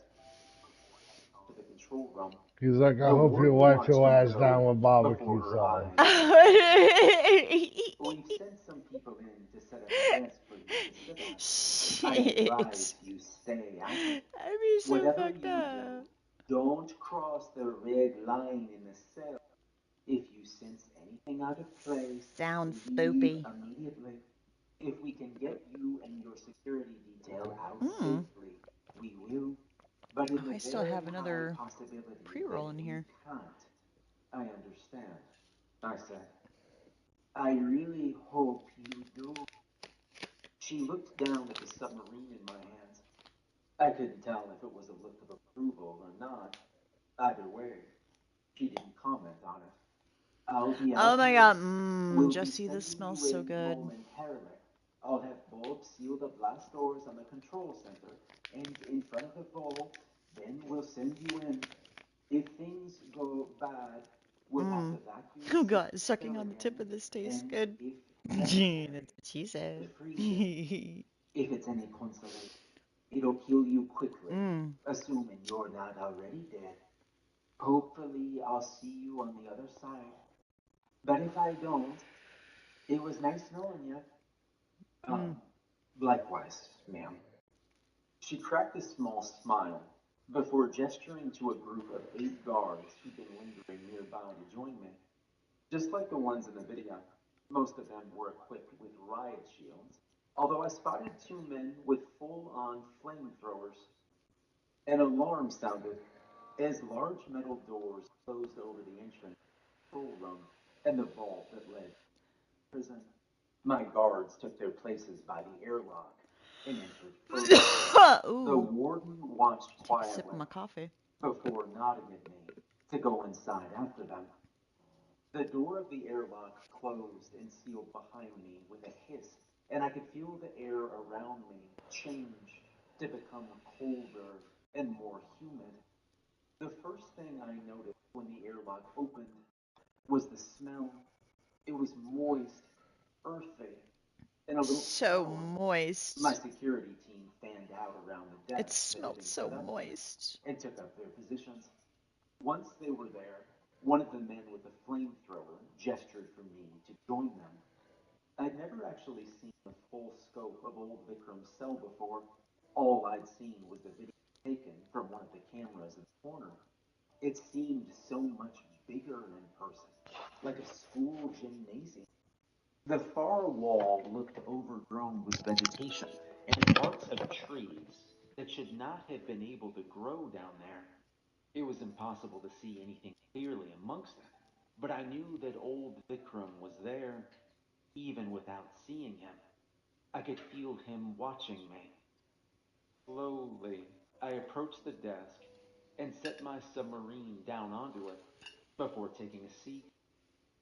To the control room. He's like, I The hope you warden wipe watched your me ass go down with before barbecue her sauce. eyes. We've sent some people in to set up a desk for you to sit at. I advise you stay at it. I'd be so Whatever fucked you up. do, don't cross the red line in the cell. If you sense anything out of place, Sounds leave spoopy. immediately. If we can get you and your security detail out Hmm. safely, we will. But in Oh, the I still very have high another possibility pre-roll in that we here. can't, I understand. I said, I really hope you do. She looked down at the submarine in my hands. I couldn't tell if it was a look of approval or not. Either way, she didn't comment on it. I'll be Oh out my here. god, We'll be Jesse, this sending smells you so in good. momentarily. I'll have Bob seal the blast doors on the control center and in front of the vault. Then we'll send you in. If things go bad, we'll have to vacuum Oh seal god, the sucking cell on the tip again. of this tastes And good. if That's necessary, what she said. freeze it. If it's any consolation, it'll kill you quickly, assuming you're not already dead. Hopefully, I'll see you on the other side. But if I don't, it was nice knowing you. Likewise, ma'am. She cracked a small smile before gesturing to a group of 8 guards who'd been lingering nearby to join me. Just like the ones in the video, most of them were equipped with riot shields, although I spotted 2 men with full-on flamethrowers. An alarm sounded as large metal doors closed over the entrance to the control room and the vault that led to the prison. My guards took their places by the airlock and entered further. The warden watched Take a sip of quietly my coffee. before nodding at me to go inside after them. The door of the airlock closed and sealed behind me with a hiss, and I could feel the air around me change to become colder and more humid. The first thing I noticed when the airlock opened was the smell. It was moist, earthy, and a little So sour. moist. My security team fanned out around the It desk that had smelled been so set up moist. and took up their positions. Once they were there, one of the men with the flamethrower gestured for me to join them. I'd never actually seen the full scope of old Vikram's cell before. All I'd seen was the video taken from one of the cameras in the corner. It seemed so much bigger in person, like a school gymnasium. The far wall looked overgrown with vegetation and parts of trees that should not have been able to grow down there. It was impossible to see anything clearly amongst it, but I knew that old Vikram was there, even without seeing him. I could feel him watching me. Slowly, I approached the desk and set my submarine down onto it before taking a seat.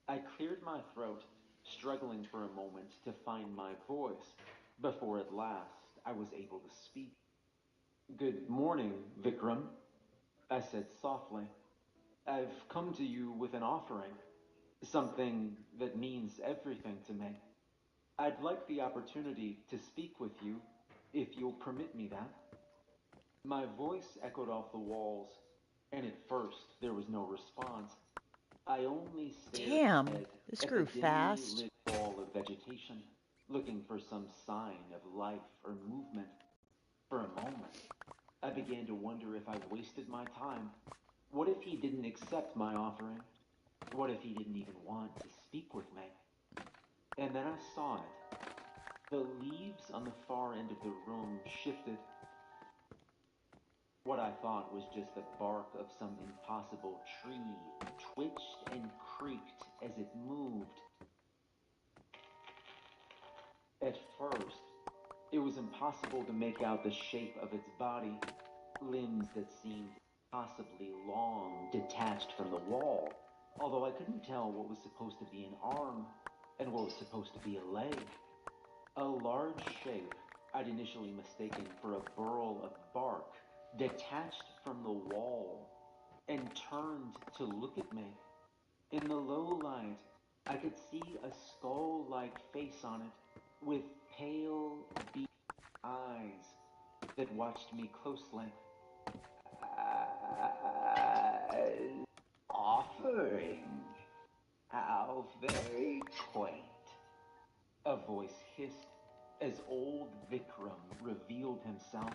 I cleared my throat, struggling for a moment to find my voice, before at last I was able to speak. Good morning, Vikram, I said softly. I've come to you with an offering, something that means everything to me. I'd like the opportunity to speak with you, if you'll permit me that. My voice echoed off the walls, and at first there was no response. I only stared Damn, ahead this at the grew dimly fast. lit wall of vegetation, looking for some sign of life or movement. For a moment, I began to wonder if I wasted my time. What if he didn't accept my offering? What if he didn't even want to speak with me? And then I saw it. The leaves on the far end of the room shifted. What I thought was just the bark of some impossible tree twitched and creaked as it moved. At first, it was impossible to make out the shape of its body, limbs that seemed possibly long, detached from the wall. although I couldn't tell what was supposed to be an arm and what was supposed to be a leg. A large shape I'd initially mistaken for a burl of bark detached from the wall and turned to look at me. In the low light, I could see a skull-like face on it with pale, beady eyes that watched me closely. Offering. How very quaint. A voice hissed as old Vikram revealed himself.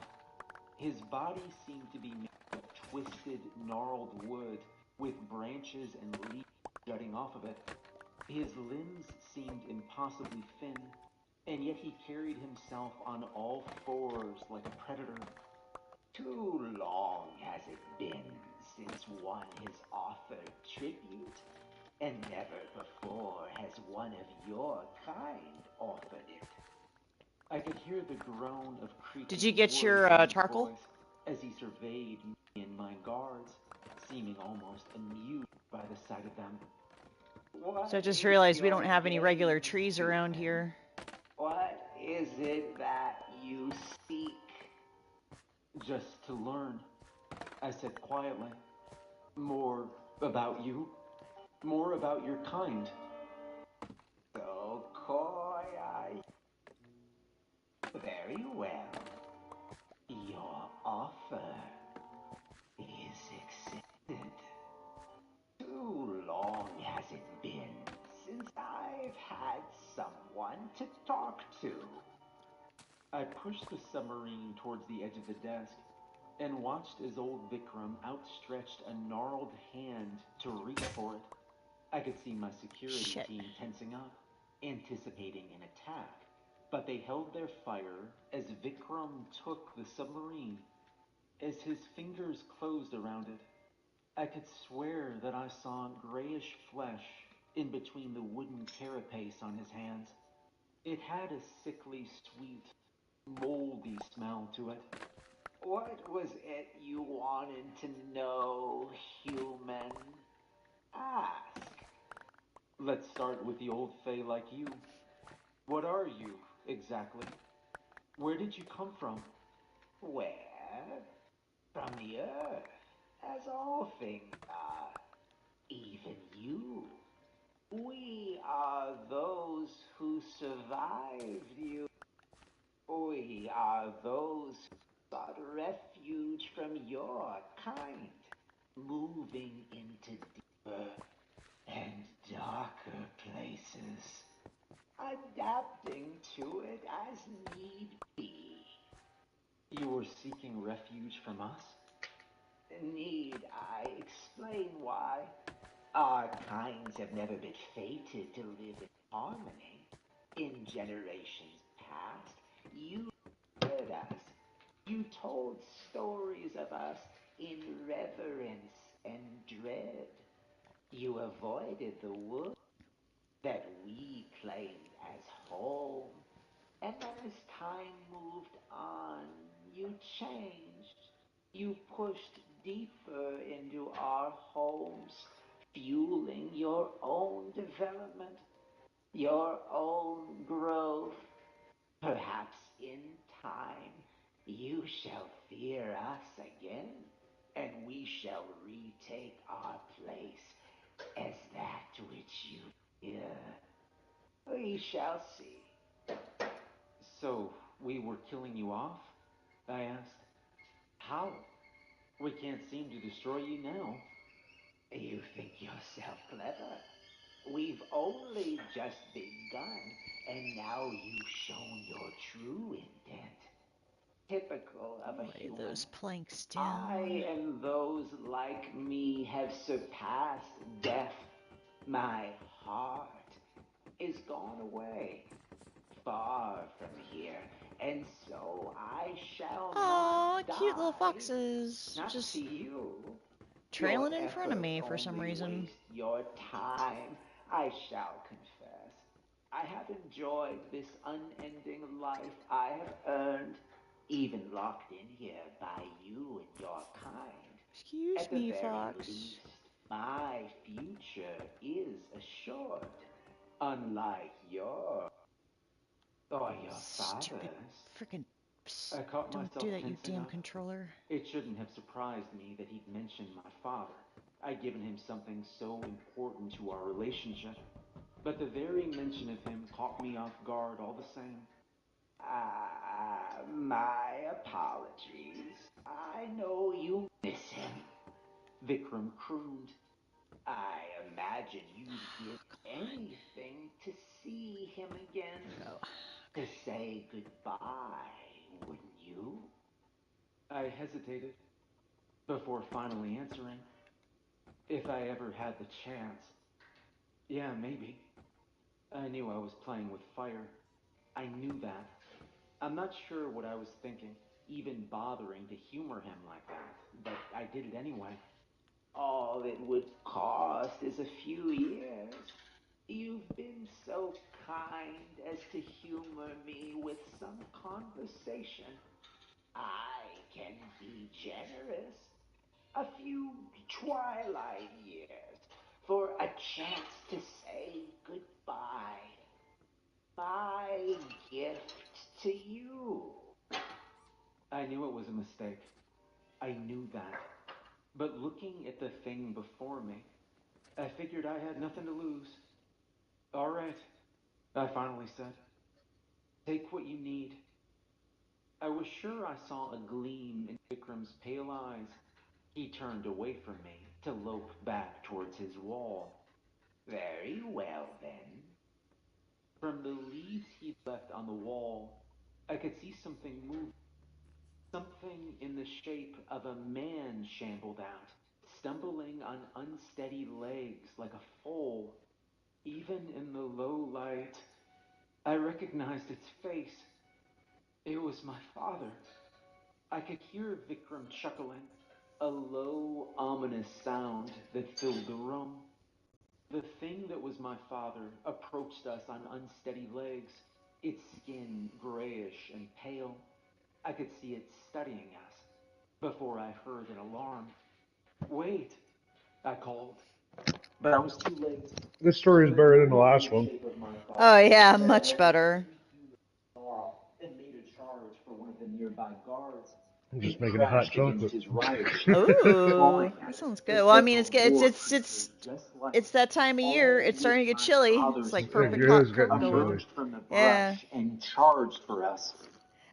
His body seemed to be made of twisted, gnarled wood with branches and leaves jutting off of it. His limbs seemed impossibly thin, and yet he carried himself on all fours like a predator. Too long has it been since one has offered tribute, and never before has one of your kind offered it. I could hear the groan of creaking Did you get wood your in his charcoal? voice as he surveyed me and my guards, seeming almost amused by the sight of them. So I just realized we don't have any regular trees around here. What is it that you seek? Just to learn, I said quietly. More about you. More about your kind. So coy are you. Very well. Your offer is accepted. Too long has it been since I've had someone to talk to. I pushed the submarine towards the edge of the desk and watched as old Vikram outstretched a gnarled hand to reach for it. I could see my security team tensing up, anticipating an attack, but they held their fire as Vikram took the submarine. As his fingers closed around it, I could swear that I saw grayish flesh in between the wooden carapace on his hands. It had a sickly sweet, moldy smell to it. What was it you wanted to know, human? Ask. Let's start with the old Fae like you. What are you, exactly? Where did you come from? Where? From the earth, as all things are. Even you. We are those who survived you. We are those who sought refuge from your kind, moving into deeper and darker places, adapting to it as need be. You were seeking refuge from us? Need I explain why? Our kinds have never been fated to live in harmony. In generations past, you heard us. You told stories of us in reverence and dread. You avoided the wood that we claimed as home. And then as time moved on, you changed. You pushed deeper into our homes, fueling your own development, your own growth. Perhaps in time you shall fear us again, and we shall retake our place as that which you fear. We shall see. So, we were killing you off? I asked. How? We can't seem to destroy you now. You think yourself clever? We've only just begun, and now you've shown your true intent. Typical of a Lay human. those planks down. I and those like me have surpassed death. My heart is gone away, far from here, and so I shall not die. Cute little foxes. Not Just to you. trailing Your in front of efforts me for some only reason. waste your time, I shall confess. I have enjoyed this unending life I have earned, even locked in here by you and your kind. Excuse At the me, very fox. least, My future is assured, unlike your or your Stupid father's. freaking. I caught Don't myself do that, you tensing damn up. controller. It shouldn't have surprised me that he'd mentioned my father. I'd given him something so important to our relationship. But the very mention of him caught me off guard all the same. My apologies. I know you miss him. Vikram crooned. I imagine you'd give anything to see him again. To say goodbye, wouldn't you? I hesitated before finally answering. If I ever had the chance. Yeah, maybe. I knew I was playing with fire. I knew that. I'm not sure what I was thinking, even bothering to humor him like that, but I did it anyway. All it would cost is a few years. You've been so kind as to humor me with some conversation. I can be generous. A few twilight years for a chance to say goodbye. My gift to you. I knew it was a mistake. I knew that. But looking at the thing before me, I figured I had nothing to lose. All right, I finally said. Take what you need. I was sure I saw a gleam in Vikram's pale eyes. He turned away from me to lope back towards his wall. Very well, then. From the leaves he'd left on the wall, I could see something move. Something in the shape of a man shambled out, stumbling on unsteady legs like a foal. Even in the low light, I recognized its face. It was my father. I could hear Vikram chuckling, a low, ominous sound that filled the room. The thing that was my father approached us on unsteady legs, its skin grayish and pale. I could see it studying us before I heard an alarm. Wait, I called, but I was too late. This story is The better than the ghoul in last the one. shape of my Oh father yeah, led much like a better. and made a charge for one of the nearby guards. I'm just It making a hot crashed against chocolate. his rider, Ooh, clawing at that it. sounds The good. Well, I mean, several more creatures just like it's that time of year. all It's with starting to get my chilly. It's father's like It perfect face, hot is getting Coca-Cola. chilly. emerged from the Yeah. brush and charged for us.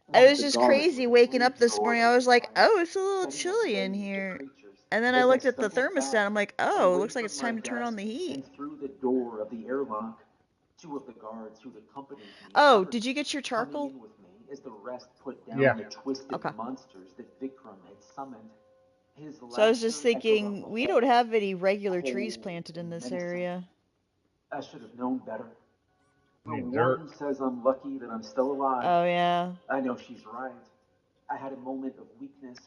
One It of was the just guards crazy with a waking up this flamethrower morning. I was opened like, fire, oh, it's a little setting chilly in ablaze the here. creatures. And then I As I looked at the stumbled thermostat. back, I'm like, oh, it away looks like from it's my time to turn on desk the heat. and through the door of the airlock, two of the guards who'd accompanied me Oh, covered did you me, get your coming charcoal? in with me as the rest put Yeah. down the twisted Okay. monsters that Vikram had summoned. His So I was just laughter echoed off thinking, the we don't hall, have any regular trees cold planted in and this menacing. area. I should have known better. I The mean, dirt. warden says I'm lucky that I'm still alive. Oh yeah. I know she's right. I had a moment of weakness,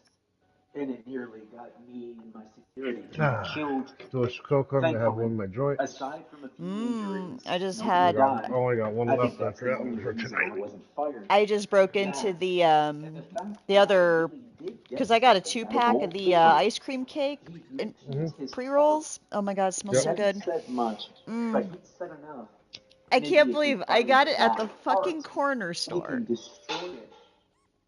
and it nearly got me and my security team killed. Delicious Coke. I'm gonna have one Thankfully, of my joints. aside from a few injuries, I just nobody had. died. Only got one I think left that's after the that one only for reason I tonight. wasn't fired. I just broke into That, and the fact the that I other, really did because get I got a something out of 2-pack of old the Vikram. ice cream cake He'd and mentioned his heart. pre-rolls. Oh my god, it smells He Yep. so hadn't good. said much, but he'd said enough. I Maybe can't if we believe I find got it at that the fucking heart, corner we store. can destroy it,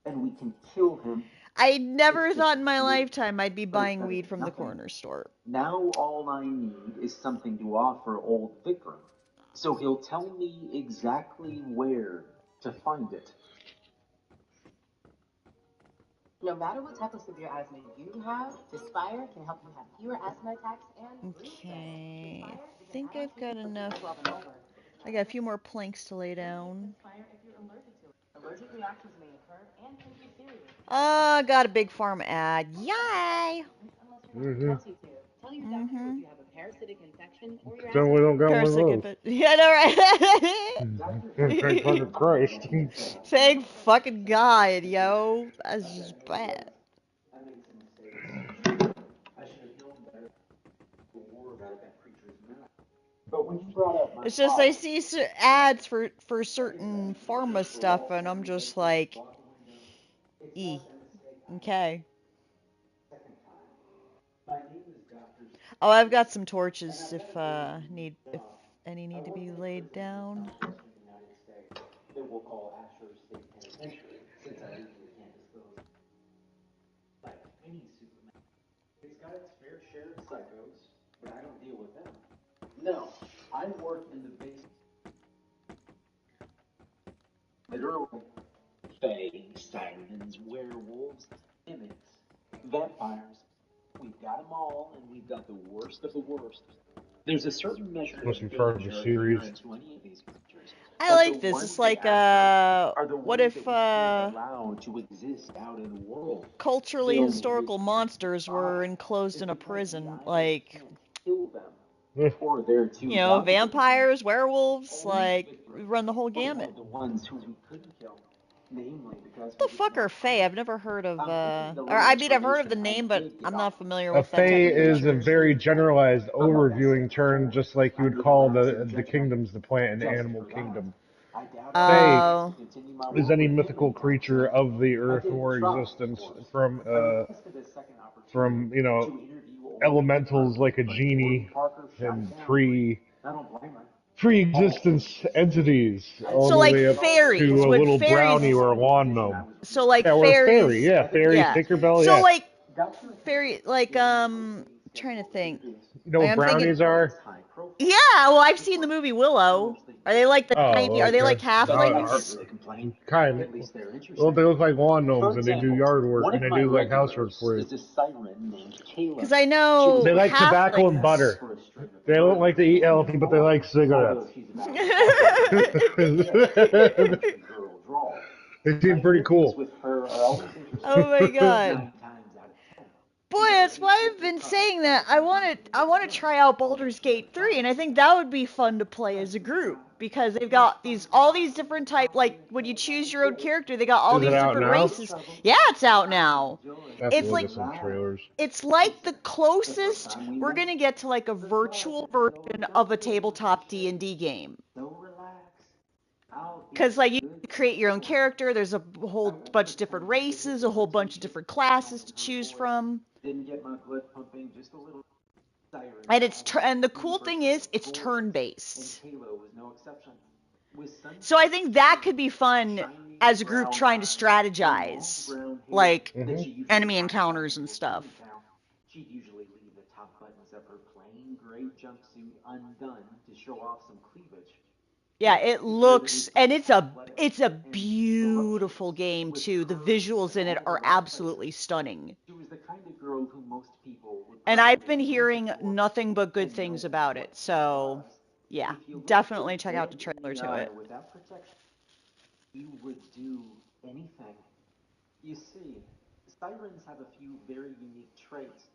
and we can kill him. I It's never just thought in my weird, lifetime I'd be but it's buying better weed than from the nothing. corner store. Now all I need is something to offer old Vikram, so he'll tell me exactly where to find it. No matter what type of severe asthma you have, Spire can help you have fewer asthma attacks and breathe better. Okay, Spire I is an think add-on I've got treatment for enough. people 12 and over. I got a few more planks to lay down. Spire if you're allergic to it. Allergic reactions may occur and can be serious. Got a big farm ad. Yay! Unless your doctor tells you to. Tell your doctor if you have a parasitic infection or your Tell asthma. me we don't got one of Parasitic, those. but yeah, I know, Thank right? fucking Christ. Thank fucking God, yo. That's just bad. I made some mistakes. I should have known better before about that creature's mouth. But when you brought up my It's just I father, see ads for I guess I certain can pharma search the stuff, walls and I'm behind just Vikram's like, closet window. It's e. not a mistake I made Okay. the second time. My name is Dr. Oh, I've got some torches if any need to be laid down. That we'll call Asher State Penitentiary, since I legally can't disclose. Like any Superman, it's got its fair share of psychos, but I don't deal with them. No, I work in the base. Literal fae, sirens, werewolves, mimics, vampires. We've got them all, and we've got the worst of the worst. There's a certain measure Must be of part of the danger series. inherent to any of these creatures. I But like the this. ones It's that like are the what ones if that we can't allow to exist out in the world. culturally They'll historical reach monsters were five. enclosed It's in a because we prison, either like, can't kill them, or they're too valuable. vampires, werewolves, Only like, victory run the whole for one gamut. of the ones who we couldn't kill, namely because What we the didn't fuck are have Fae? I've never heard of, I'm thinking the or I little mean, I've heard of the information I name, but did get I'm off not familiar A with that type fae of is a creature. very generalized overviewing term, just like you would under the call guise of the judgment. kingdoms, the plant and Just animal for that, kingdom. I doubt Fae I'll Oh. get to continue my is work any with him mythical anytime creature soon. of the I earth didn't or try, of existence course. from I requested a second opportunity from you know to interview old elementals like a but genie Gordon Parker shot and it down. I don't blame her. pre-existence entities, all So, the like, way up fairies. to a Would little fairies... brownie or a lawn gnome. So, like, Yeah, or a fairy. fairies... Yeah, fairy, Yeah. Tinkerbell. So, Yeah. like, fairy... Like, trying to think. You know what I'm thinking... brownies are? Yeah, well, I've seen the movie Willow. Are they like the tiny... Oh, Are they okay. like halflings? Kind of. Well, they look like lawn gnomes and they do yard work and they do like housework for you. Is a siren named Kayla. Because I know They like tobacco and halflings... butter. They don't like to eat healthy, but they like cigarettes. They seem pretty cool. Oh my god. Boy, that's why I've been saying that I want to try out Baldur's Gate 3, and I think that would be fun to play as a group because they've got all these different type, like when you choose your own character, they got all Is it these out different now? races. Yeah, it's out now. I have to It's look like at some trailers. it's like the closest we're gonna get to like a virtual version of a tabletop D&D game. Because, like, you can create your own character, there's a whole bunch of different races, a whole bunch of different classes to choose from. Didn't get my blood pumping just a little. And the cool thing is, it's turn-based. And Halo was no exception. So I think that could be fun as a group trying to strategize, like, enemy encounters and stuff. She'd usually leave the top buttons of her plain gray jumpsuit undone to show off some cleavage. Yeah, it looks, and it's a beautiful game too. The visuals in it are absolutely stunning. She was the kind of girl who most people would. And I've been hearing nothing but good things about it. So, yeah, definitely check out the trailer to it. Without protection, you would do anything. You see, sirens have a few very unique traits.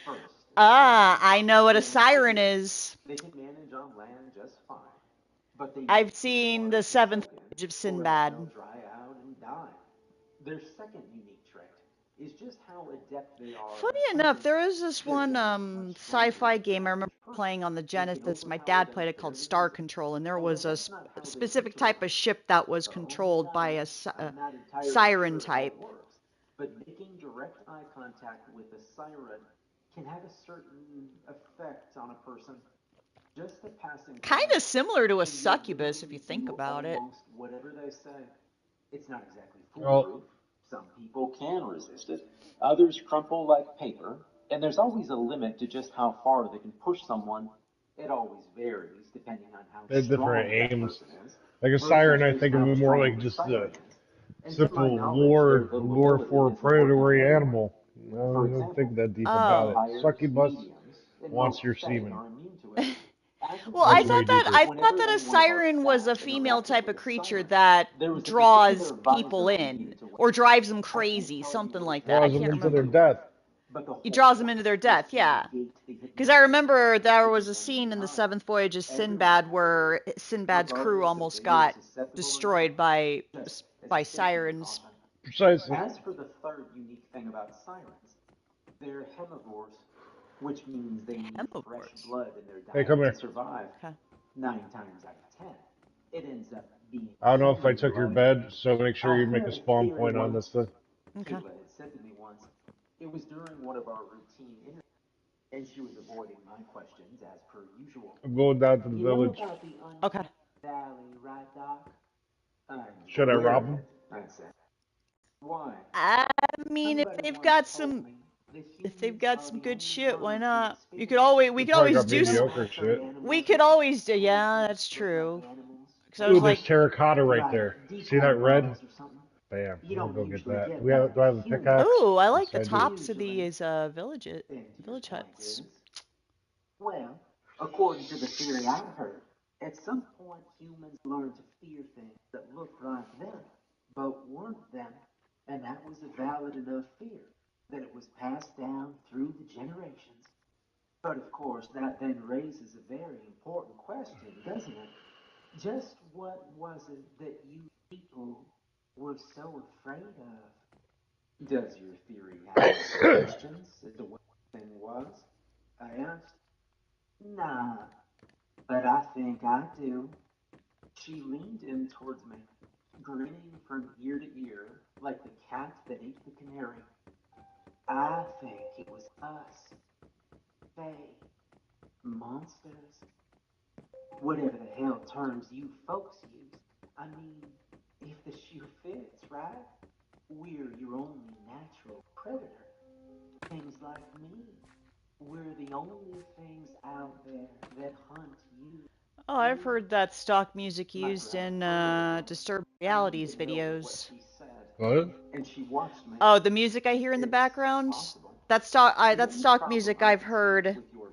First, I know what a siren is. they can manage on land just fine. But they I've seen the seventh voyage of Sinbad. they'll dry out and die. Their second unique trait is just how adept they are. Funny enough, there was this one sci-fi game I remember playing on the Genesis. My dad played it called Star Control, and there was a specific type of ship that was controlled by a siren type. But making direct eye contact with a siren can have a certain effect on a person. Just a passing kind of similar to a succubus if you think about it. Whatever they say. It's not exactly foolproof. Some people can resist it. Others crumple like paper. And there's always a limit to just how far they can push someone. It always varies depending on how They have strong different that aims. person is. Like a siren, I think of it more like just a simple lure for a predatory animal. I don't think that deep about it. Succubus wants your semen. Well, I thought that a siren was a female type of creature that draws people in or drives them crazy, something like that. I can't remember. Draws them into their death. It draws them into their death, yeah. Because I remember there was a scene in the seventh voyage of Sinbad where Sinbad's crew almost got destroyed by sirens. Precisely. As for the third unique thing about sirens, they're herbivores, which means they need fresh blood in their diet to survive. 9 times out of 10, it ends up being. I don't know if I took your bed, so make sure you make a spawn point on this thing. Okay. Kayla had said to me once, it was during one of our routine interviews. And she was avoiding my questions as per usual. I'm going down to the You know village. about the Okay. Valley, right, Doc? I'm Should I aware rob of him? it, I said. Why? I mean, if Somebody they've once got told some, me that if they've humans got are some the good only shit, why ones who not? We could experience always, we They could probably always got do. mediocre some shit. We animals could are always do. supposed Yeah, to that's look like true. animals. Because I Ooh, was there's like, terracotta right Like there. See decoy that red? bras or something. Bam. You I'm gonna don't go get usually that. get Do that do I have with a humans. pickaxe? ooh, I like Yes, the I do. tops of Usually, these village then to your village point huts. is, well, according to the theory I heard, at some point humans learned to fear things that looked like them, but weren't them, and that was a valid enough fear that it was passed down through the generations. But of course, that then raises a very important question, doesn't it? Just what was it that you people were so afraid of? Does your theory have any suggestions as to what the thing was? I asked. Nah, but I think I do. She leaned in towards me, grinning from ear to ear like the cat that ate the canary. I think it was us. They, monsters, whatever the hell terms you folks use. I mean, if the shoe fits, right? We're your only natural predator. Things like me. We're the only things out there that hunt you. Oh, I've heard that stock music My used breath in froze a little. Disturbed I need Realities to know what videos. she said. What? And she watched me. Oh, the music I hear in the It's background? possible. That's stock. That's Maybe stock music I've compromising heard with your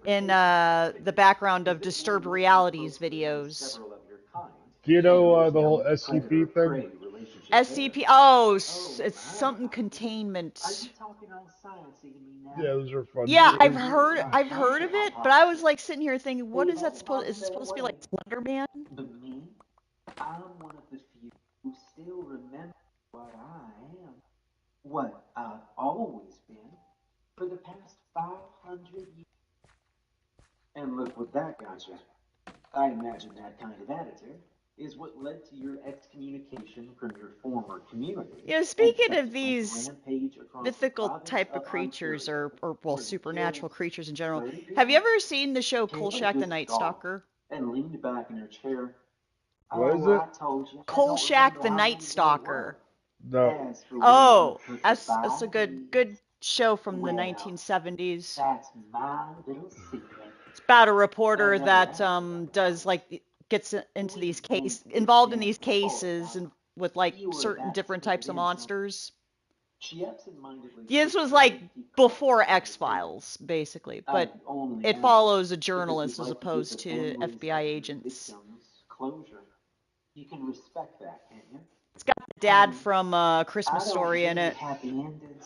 in interpretation of the things background of is that we're Disturbed looking Realities closely into videos. several of your kind. Do you And know there's the whole no SCP thing? predator-prey relationship there. SCP. Oh, Oh it's my. something Are you containment. talking all sciencey to me now? Yeah, those are fun Yeah, too. I've Is it heard. a I've heard partial of it, but I was hypothesis? like sitting here thinking, what is that Even supposed? might Is it say supposed to be like away. Slender Man? But me, I'm one of the few who still remember what I am. What I've always been for the past 500 years. And look what that got you. I imagine that kind of attitude is what led to your excommunication from your former community Yeah, and speaking of subsequent these rampage across the mythical province type of of creatures, Ontario, or well, where you supernatural killed creatures in general, 30 have you people. ever seen the show Kayla Kolchak the just Night scoffed Stalker? and leaned back in her chair. What is Oh, it? I told you. I don't Kolchak remember the how Night many there were. Stalker. No. As for where you Oh, put the that's a good bodies, show from the well, 1970s. that's my little secret. It's about a reporter I never that asked about the does bodies. like gets into We've these been case through this involved in dance these before, cases Doc. and with like You were certain that different types snowed of in, huh? monsters. She absentmindedly This pushed was her like empty cup before on the X table. Files, basically, I but only it asked follows a because you'd journalist as like to give opposed the to families FBI of your agents. victims closure. You can respect that, can't you? It's got the dad Honey, from I Christmas don't Story in do it. happy endings.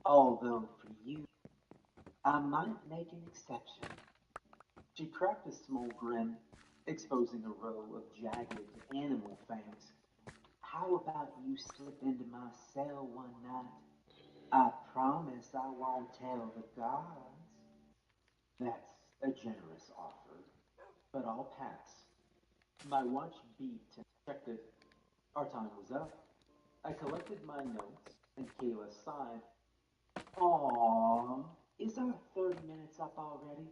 Although for you, I might make an exception. She cracked a small grin, exposing a row of jagged animal fangs. How about you slip into my cell one night? I promise I won't tell the guards. That's a generous offer, but I'll pass. My watch beeped and checked it. Our time was up. I collected my notes, and Kayla sighed. Aww, is our 30 minutes up already?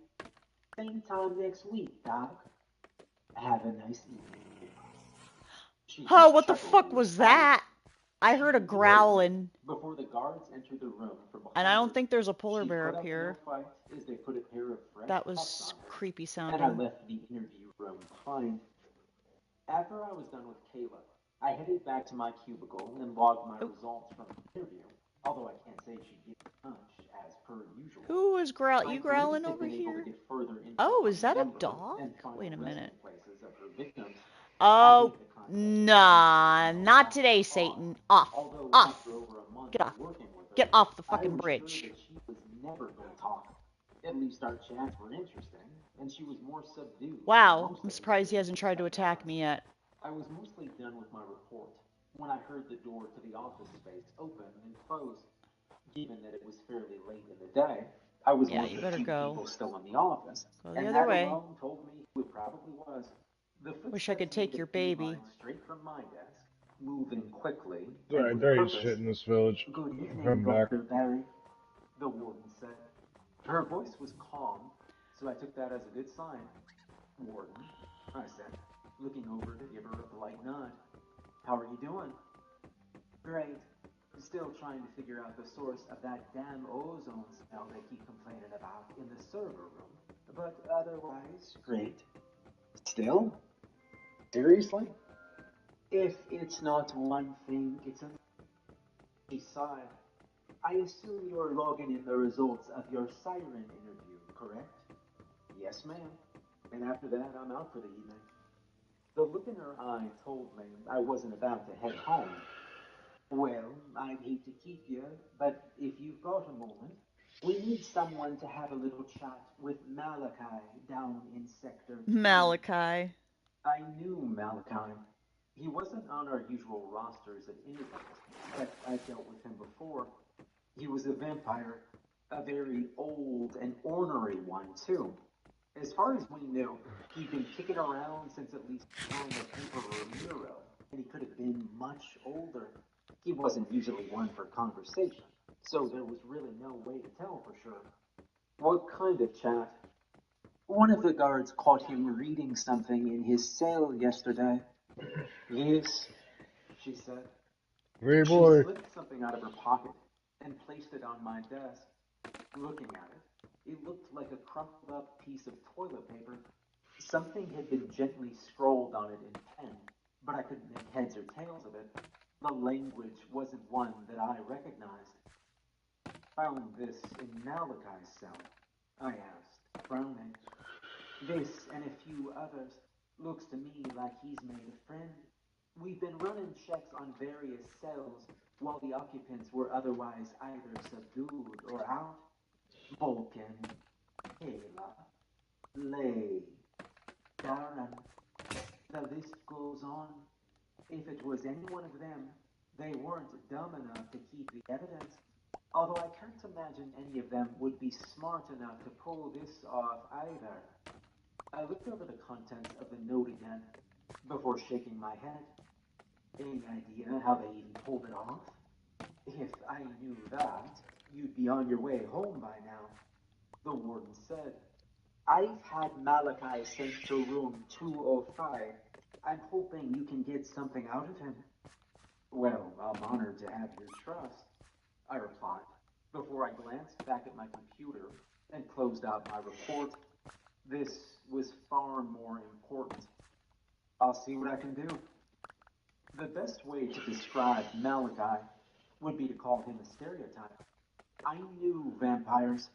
Same time next week, Doc. Have a nice evening. She Oh, just what the chuckled fuck and was departed. that? I She heard a didn't leave growling, before the guards entered the room from and I behind don't her. think there's a polar She bear put up up no here. fight as they put a pair of fresh That cuffs was on her, creepy and I sounding. left the interview room behind. After I was done with Kayla, I headed back to my cubicle and logged my results from the interview, although I can't say she gave me much, as per usual. Who was My you colleagues growling had over been able to here? get further info Oh, on is the that a number dog? and final Wait a resting minute. places of her victims. I Oh, hate the concept of nah, finding not out today, off, Satan. Off, although off. after over a month Get of off. working with her, Get off the I fucking was sure bridge. that she was never going to talk. At least our chats were interesting, and she was more subdued than Wow, most I'm of the surprised he hasn't citizens tried to I've met. attack me yet. I was mostly done with my report when I heard the door to the office space open and close. Given that it was fairly late in the day, I was Yeah, one of you the better few go. people still in the office, Go the and other that way. alone told me who it probably was. The Wish I footsteps could made take a your beeline baby. straight from my desk, moving quickly and Alright, with there is purpose. shit in this village. Good I'm evening, coming back. Dr. Barry, the warden said. Her voice was calm, so I took that as a good sign. Warden, I said, looking over to give her a polite nod. How are you doing? Great. Still trying to figure out the source of that damn ozone smell they keep complaining about in the server room. But otherwise, great. Still? Seriously? If it's not one thing, it's another. She sighed. I assume you're logging in the results of your siren interview, correct? Yes, ma'am. And after that, I'm out for the evening. The look in her eye told me I wasn't about to head home. Well, I'd hate to keep you, but if you've got a moment, we need someone to have a little chat with Malachi down in Sector 2. Malachi. I knew Malachi. He wasn't on our usual rosters of interviews, but I've dealt with him before. He was a vampire, a very old and ornery one, too. As far as we knew, he'd been kicking around since at least the time of Emperor Nero, and he could have been much older. He wasn't usually one for conversation, so there was really no way to tell for sure. What kind of chat? One of the guards caught him reading something in his cell yesterday. Yes, she said. Hey, She boy. slipped something out of her pocket and placed it on my desk. Looking at it looked like a crumpled up piece of toilet paper. Something had been gently scrawled on it in pen, but I couldn't make heads or tails of it. The language wasn't one that I recognized. Found this in Malachi's cell? I asked, frowning. This and a few others. Looks to me like he's made a friend. We've been running checks on various cells while the occupants were otherwise either subdued or out. Vulcan, Kayla, Lay, Darren. The list goes on. If it was any one of them, they weren't dumb enough to keep the evidence. Although I can't imagine any of them would be smart enough to pull this off either. I looked over the contents of the note again before shaking my head. Any idea how they even pulled it off? If I knew that, you'd be on your way home by now. The warden said. I've had Malachi sent to room 205. I'm hoping you can get something out of him. Well, I'm honored to have your trust, I replied, before I glanced back at my computer and closed out my report. This was far more important. I'll see what I can do. The best way to describe Malachi would be to call him a stereotype. I knew vampires.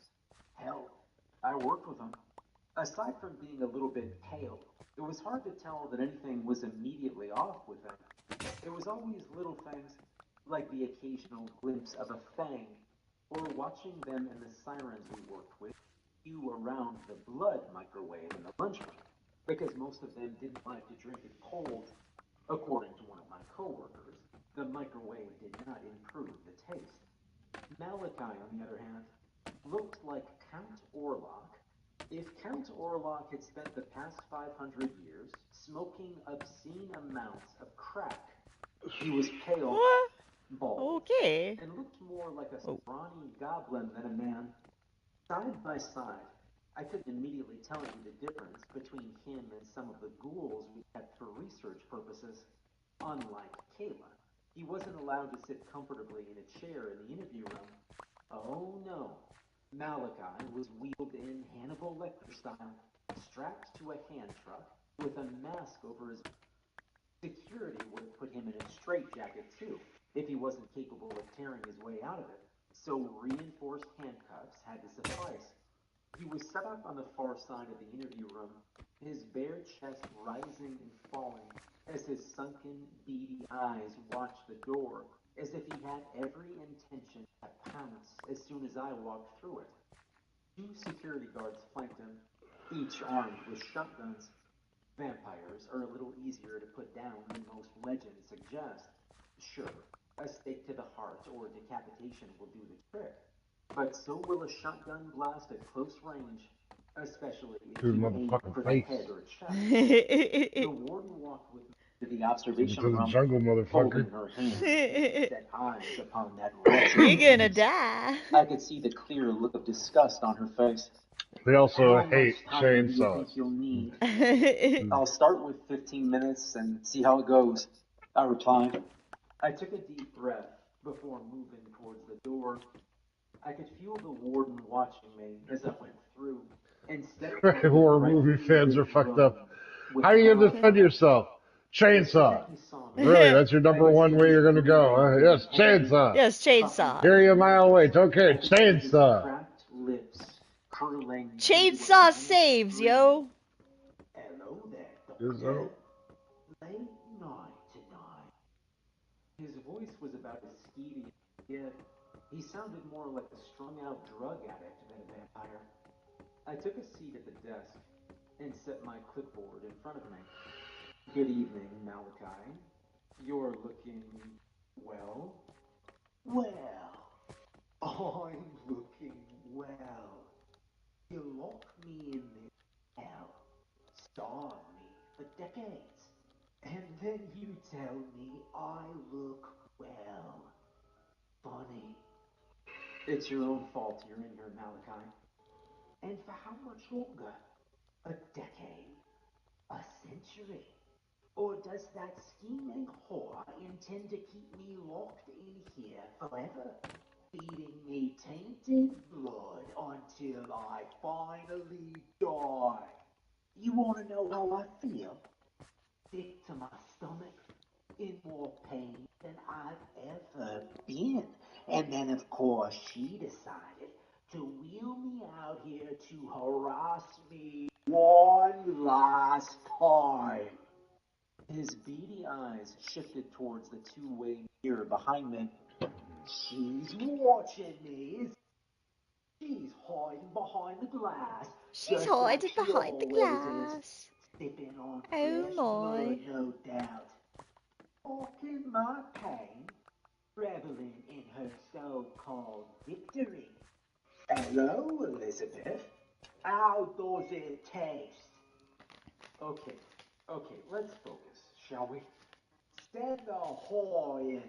Hell, I worked with them. Aside from being a little bit pale, it was hard to tell that anything was immediately off with them. It was always little things, like the occasional glimpse of a fang, or watching them and the sirens we worked with spew around the blood microwave in the lunchroom, because most of them didn't like to drink it cold. According to one of my coworkers, the microwave did not improve the taste. Malachi, on the other hand, looked like Count Orlok if Count Orlok had spent the past 500 years smoking obscene amounts of crack. He was pale, bald, Okay. and looked more like a scrawny goblin than a man. Side by side, I couldn't immediately tell you the difference between him and some of the ghouls we kept for research purposes. Unlike Kayla, he wasn't allowed to sit comfortably in a chair in the interview room. Oh no, Malachi was wheeled in Hannibal Lecter style, strapped to a hand truck with a mask over his. Security would have put him in a straitjacket too, if he wasn't capable of tearing his way out of it. So reinforced handcuffs had to suffice. He was set up on the far side of the interview room, his bare chest rising and falling as his sunken, beady eyes watched the door, as if he had every intention to pounce as soon as I walked through it. Two security guards flanked him, each armed with shotguns. Vampires are a little easier to put down than most legends suggest. Sure, a stake to the heart or decapitation will do the trick, but so will a shotgun blast at close range, especially if To the you aim motherfucking for the face. head or chest. The warden walked with me to the Into observation the room, jungle, folding motherfucker. her hands and set eyes upon that wretched You're gonna face. die. I could see the clear look of disgust on her face. They also How hate much time do you chainsaws. think you'll need? I'll start with 15 minutes and see how it goes, I replied. I took a deep breath before moving towards the door. I could feel the warden watching me as I went through. Instead of moving Horror directly movie fans into are the fucked room up. with How are you gonna defend Malachi, yourself? the Chainsaw. second he saw me, Really? That's your I number could one see way his you're gonna go, huh? breathing Yes, getting heavy, chainsaw. Yes, chainsaw. Hear you a mile away. Don't I care. could see his Chainsaw. cracked lips curling into a Chainsaw manic saves, grin. yo. Hello there, Is Doctor. that- Late night tonight. His voice was about as skeevy as yet. He sounded more like a strung-out drug addict than a vampire. I took a seat at the desk and set my clipboard in front of me. Good evening, Malachi. You're looking well. Well, I'm looking well. You lock me in this hell, starve me for decades, and then you tell me I look well. Funny. It's your own fault you're in here, Malachi. And for how much longer? A decade? A century? Or does that scheming whore intend to keep me locked in here forever, feeding me tainted blood until I finally die? You want to know how I feel? Sick to my stomach, in more pain than I've ever been. And then, of course, she decided to wheel me out here to harass me one last time. His beady eyes shifted towards the two-way mirror behind me. She's watching me, isn't she? She's hiding behind the glass. She's just like hiding she behind the always is. glass. Sipping on Oh fresh my. blood, no doubt. Talking my pain, reveling in her so-called victory. Hello, Elizabeth. How does it taste? Okay, let's focus, shall we? Send the whore in.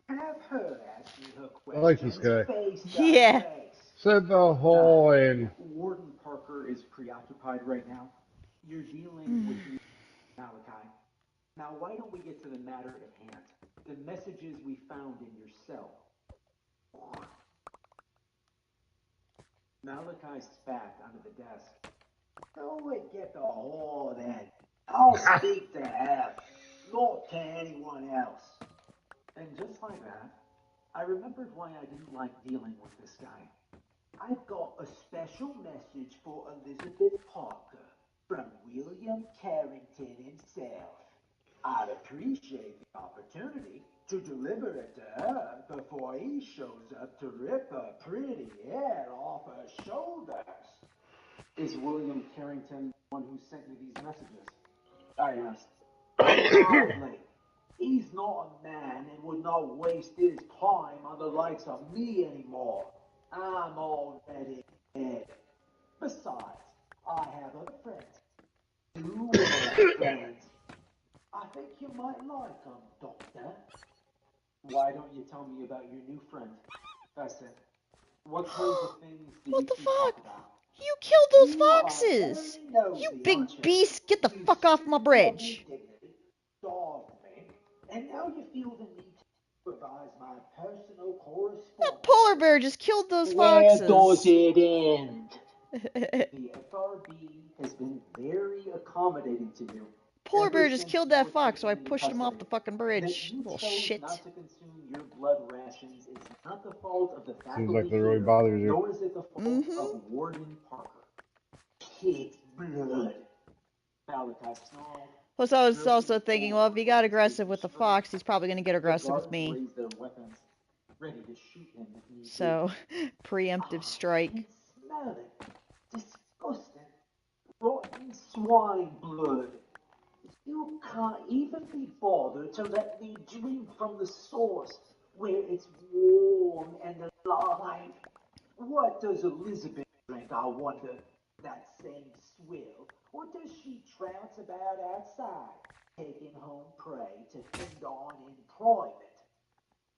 Have her ask me her I like this questions guy. face to Yeah. face. Said the whole in. Warden Parker is preoccupied right now. You're dealing with me, Malachi. Now, why don't we get to the matter at hand? The messages we found in your cell. Malachi spat onto the desk. Go and get the whore then. I'll speak to her, not to anyone else. And just like that, I remembered why I didn't like dealing with this guy. I've got a special message for Elizabeth Parker from William Carrington himself. I'd appreciate the opportunity to deliver it to her before he shows up to rip her pretty head off her shoulders. Is William Carrington the one who sent you these messages? I asked. Hardly. He's not a man and would not waste his time on the likes of me anymore. I'm already dead. Besides, I have other friends. Two old friends. I think you might like them, Doctor. Why don't you tell me about your new friend? I said. What kinds of things do What you the two fuck? talk about? You killed those You are foxes. very You nosy, big aren't you? beast, get the You fuck off my stripped me of bridge. my dignity, starved me, and now you feel the need to revise my personal That correspondence. polar bear just killed those Where does foxes. it end? The FRB has been very accommodating to you. Polar bear Ever just since killed you that were fox, so I taken into pushed him off the custody. fucking That bridge. you Little chose shit. not to consume your blood rations is not the fault of the Seems like faculty that really here, bothers you. nor is it the fault of Warden Parker. Kid's blood. Malachi snarled. Plus, I was stroking also the thinking, well, fold if he got of his aggressive safety with the string. fox, he's probably gonna get The aggressive with guards me. raised their weapons, ready to shoot him if need be. So, preemptive strike. Can smell it. Disgusting. Rotten swine blood. You can't even be bothered to let me drink from the source where it's warm and alive. What does Elizabeth drink, I wonder? That same swill? Or does she trounce about outside? taking home prey to feed on in private.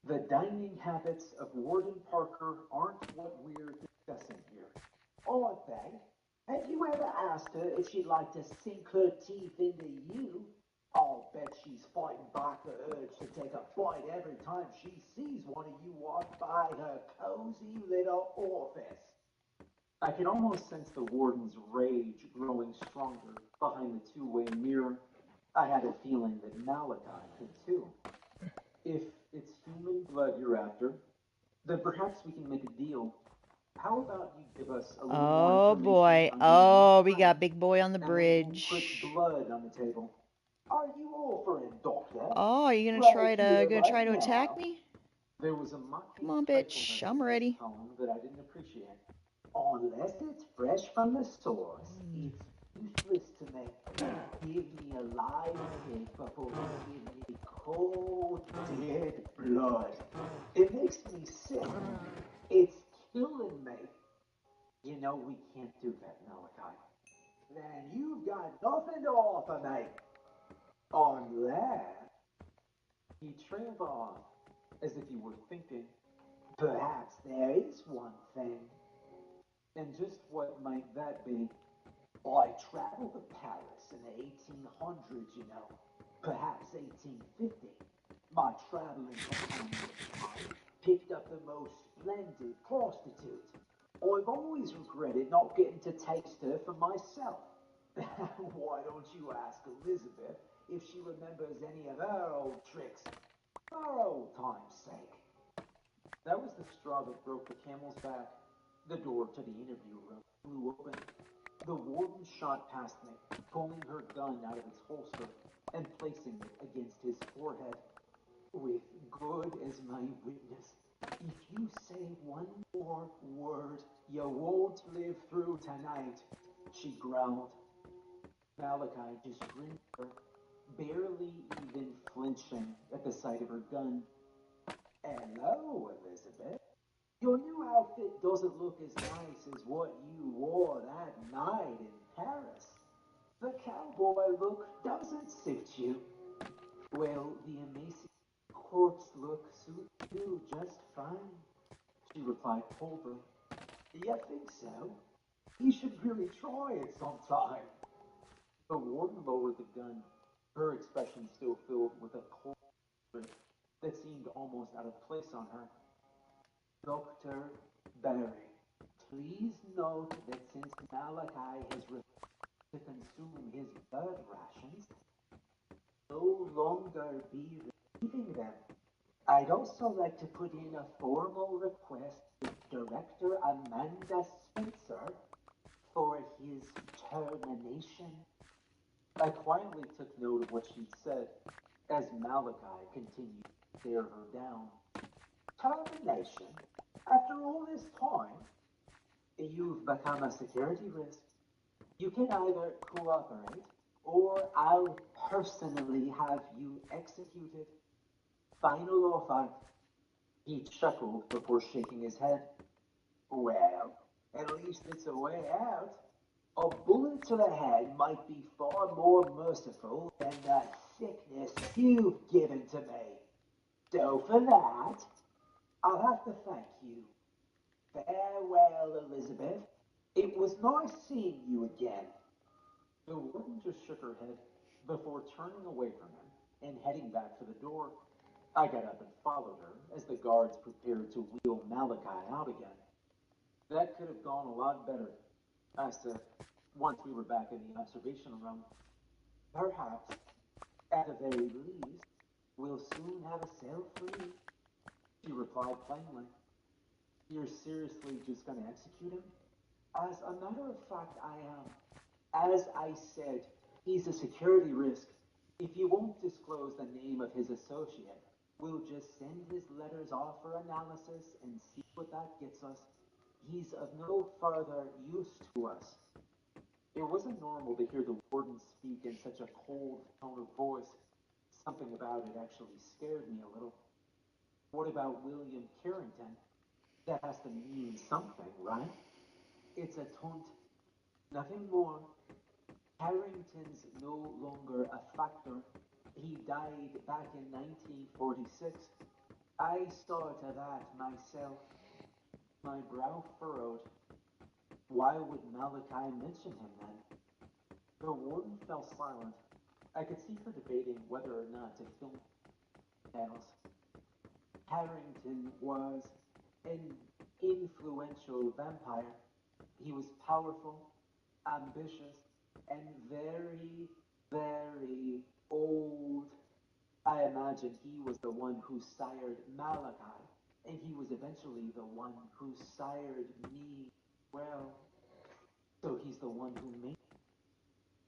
The dining habits of Warden Parker aren't what we're discussing here, are they? Have you ever asked her if she'd like to sink her teeth into you? I'll bet she's fighting back the urge to take a bite every time she sees one of you walk by her cozy little office. I can almost sense the warden's rage growing stronger behind the two-way mirror. I had a feeling that Malachi could too. If it's human blood you're after, then perhaps we can make a deal. How about you give us a little more Oh information boy. on Oh, your we friend, got big boy on the and then we'll put bridge. blood on the table. Are you all for it, Doctor? Oh, are you Right here, gonna try right to attack now. me? There was a mocking Come on, playfulness bitch. I'm in his ready. tone that I didn't appreciate. Unless it's fresh from the source, it's useless to me. Give me a live pig before you give me cold, dead blood. It makes me sick. It's killing me. You know we can't do that, Malachi. Then you've got nothing to offer me. Unless... He trailed off, as if he were thinking, perhaps there is one thing. And just what might that be? I traveled to Paris in the 1800s, you know, perhaps 1850. My traveling companion picked up the most splendid prostitute. I've always regretted not getting to taste her for myself. Why don't you ask Elizabeth if she remembers any of her old tricks, for old time's sake? That was the straw that broke the camel's back. The door to the interview room flew open. The warden shot past me, pulling her gun out of its holster and placing it against his forehead. With good as my witness, if you say one more word, you won't live through tonight, she growled. Malachi just grinned at her, barely even flinching at the sight of her gun. Hello, Elizabeth. Your new outfit doesn't look as nice as what you wore that night in Paris. The cowboy look doesn't suit you. Well, the emaciated corpse look suits you just fine, she replied coldly. You think so? You should really try it sometime. The warden lowered the gun, her expression still filled with a cold grip that seemed almost out of place on her. Dr. Barry, please note that since Malachi has refused to consume his blood rations, no longer be receiving them. I'd also like to put in a formal request with Director Amanda Spencer for his termination. I quietly took note of what she'd said as Malachi continued to stare her down. Termination? After all this time? You've become a security risk. You can either cooperate, or I'll personally have you executed. Final offer. He chuckled before shaking his head. Well, at least it's a way out. A bullet to the head might be far more merciful than the sickness you've given to me. So for that, I'll have to thank you. Farewell, Elizabeth. It was nice seeing you again. The woman just shook her head before turning away from him and heading back for the door. I got up and followed her as the guards prepared to wheel Malachi out again. That could have gone a lot better, I said, once we were back in the observation room. Perhaps, at the very least, we'll soon have a cell free, she replied plainly. You're seriously just going to execute him? As a matter of fact, I am. As I said, he's a security risk. If you won't disclose the name of his associate, we'll just send his letters off for analysis and see what that gets us. He's of no further use to us. It wasn't normal to hear the warden speak in such a cold tone of voice. Something about it actually scared me a little. What about William Carrington? That has to mean something, right? It's a taunt, nothing more. Carrington's no longer a factor. He died back in 1946. I saw to that myself. My brow furrowed. Why would Malachi mention him then? The warden fell silent. I could see her debating whether or not to film tales. Harrington was an influential vampire. He was powerful, ambitious, and very, very old. I imagine he was the one who sired Malachi, and he was eventually the one who sired me. Well, so he's the one who made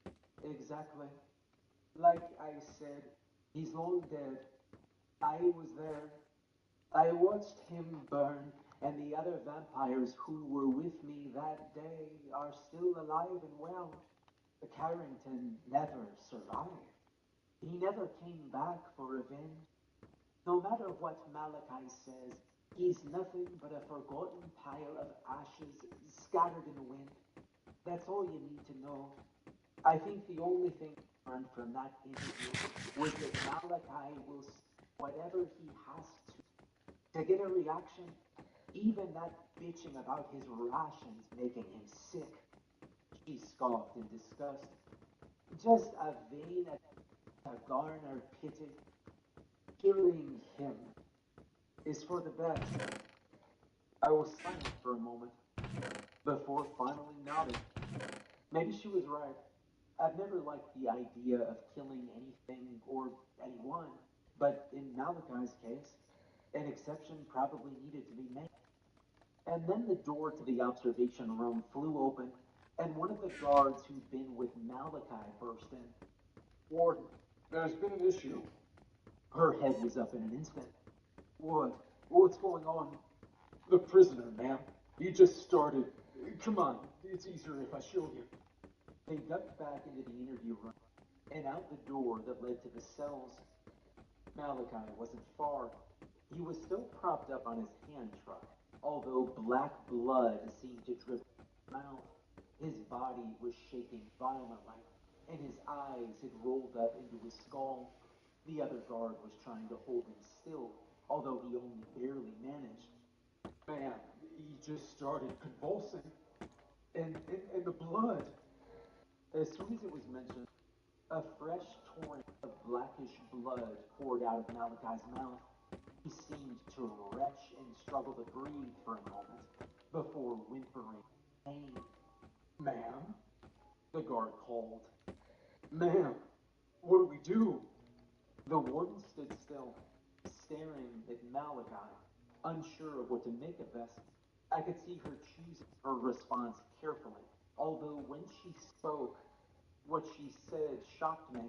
me. Exactly. Like I said, he's long dead. I was there. I watched him burn, and the other vampires who were with me that day are still alive and well. Carrington never survived. He never came back for revenge. No matter what Malachi says, he's nothing but a forgotten pile of ashes scattered in the wind. That's all you need to know. I think the only thing I learned from that interview was that Malachi will say whatever he has to get a reaction. Even that bitching about his rations making him sick. She scoffed in disgust. Just a vain attempt to garner pity. Killing him is for the best. I was silent for a moment before finally nodding. Maybe she was right. I've never liked the idea of killing anything or anyone, but in Malachi's case, an exception probably needed to be made. And then the door to the observation room flew open, and one of the guards who'd been with Malachi burst in. Warden, there's been an issue. Her head was up in an instant. What? What's going on? The prisoner, ma'am. He just started. Come on, it's easier if I show you. They ducked back into the interview room and out the door that led to the cells. Malachi wasn't far. He was still propped up on his hand truck, although black blood seemed to drip from his mouth. His body was shaking violently, and his eyes had rolled up into his skull. The other guard was trying to hold him still, although he only barely managed. Ma'am, he just started convulsing. And the blood. As soon as it was mentioned, a fresh torrent of blackish blood poured out of Malachi's mouth. He seemed to retch and struggle to breathe for a moment before whimpering pain. Ma'am? The guard called. Ma'am, what do we do? The warden stood still, staring at Malachi, unsure of what to make of this. I could see her choosing her response carefully, although when she spoke, what she said shocked me.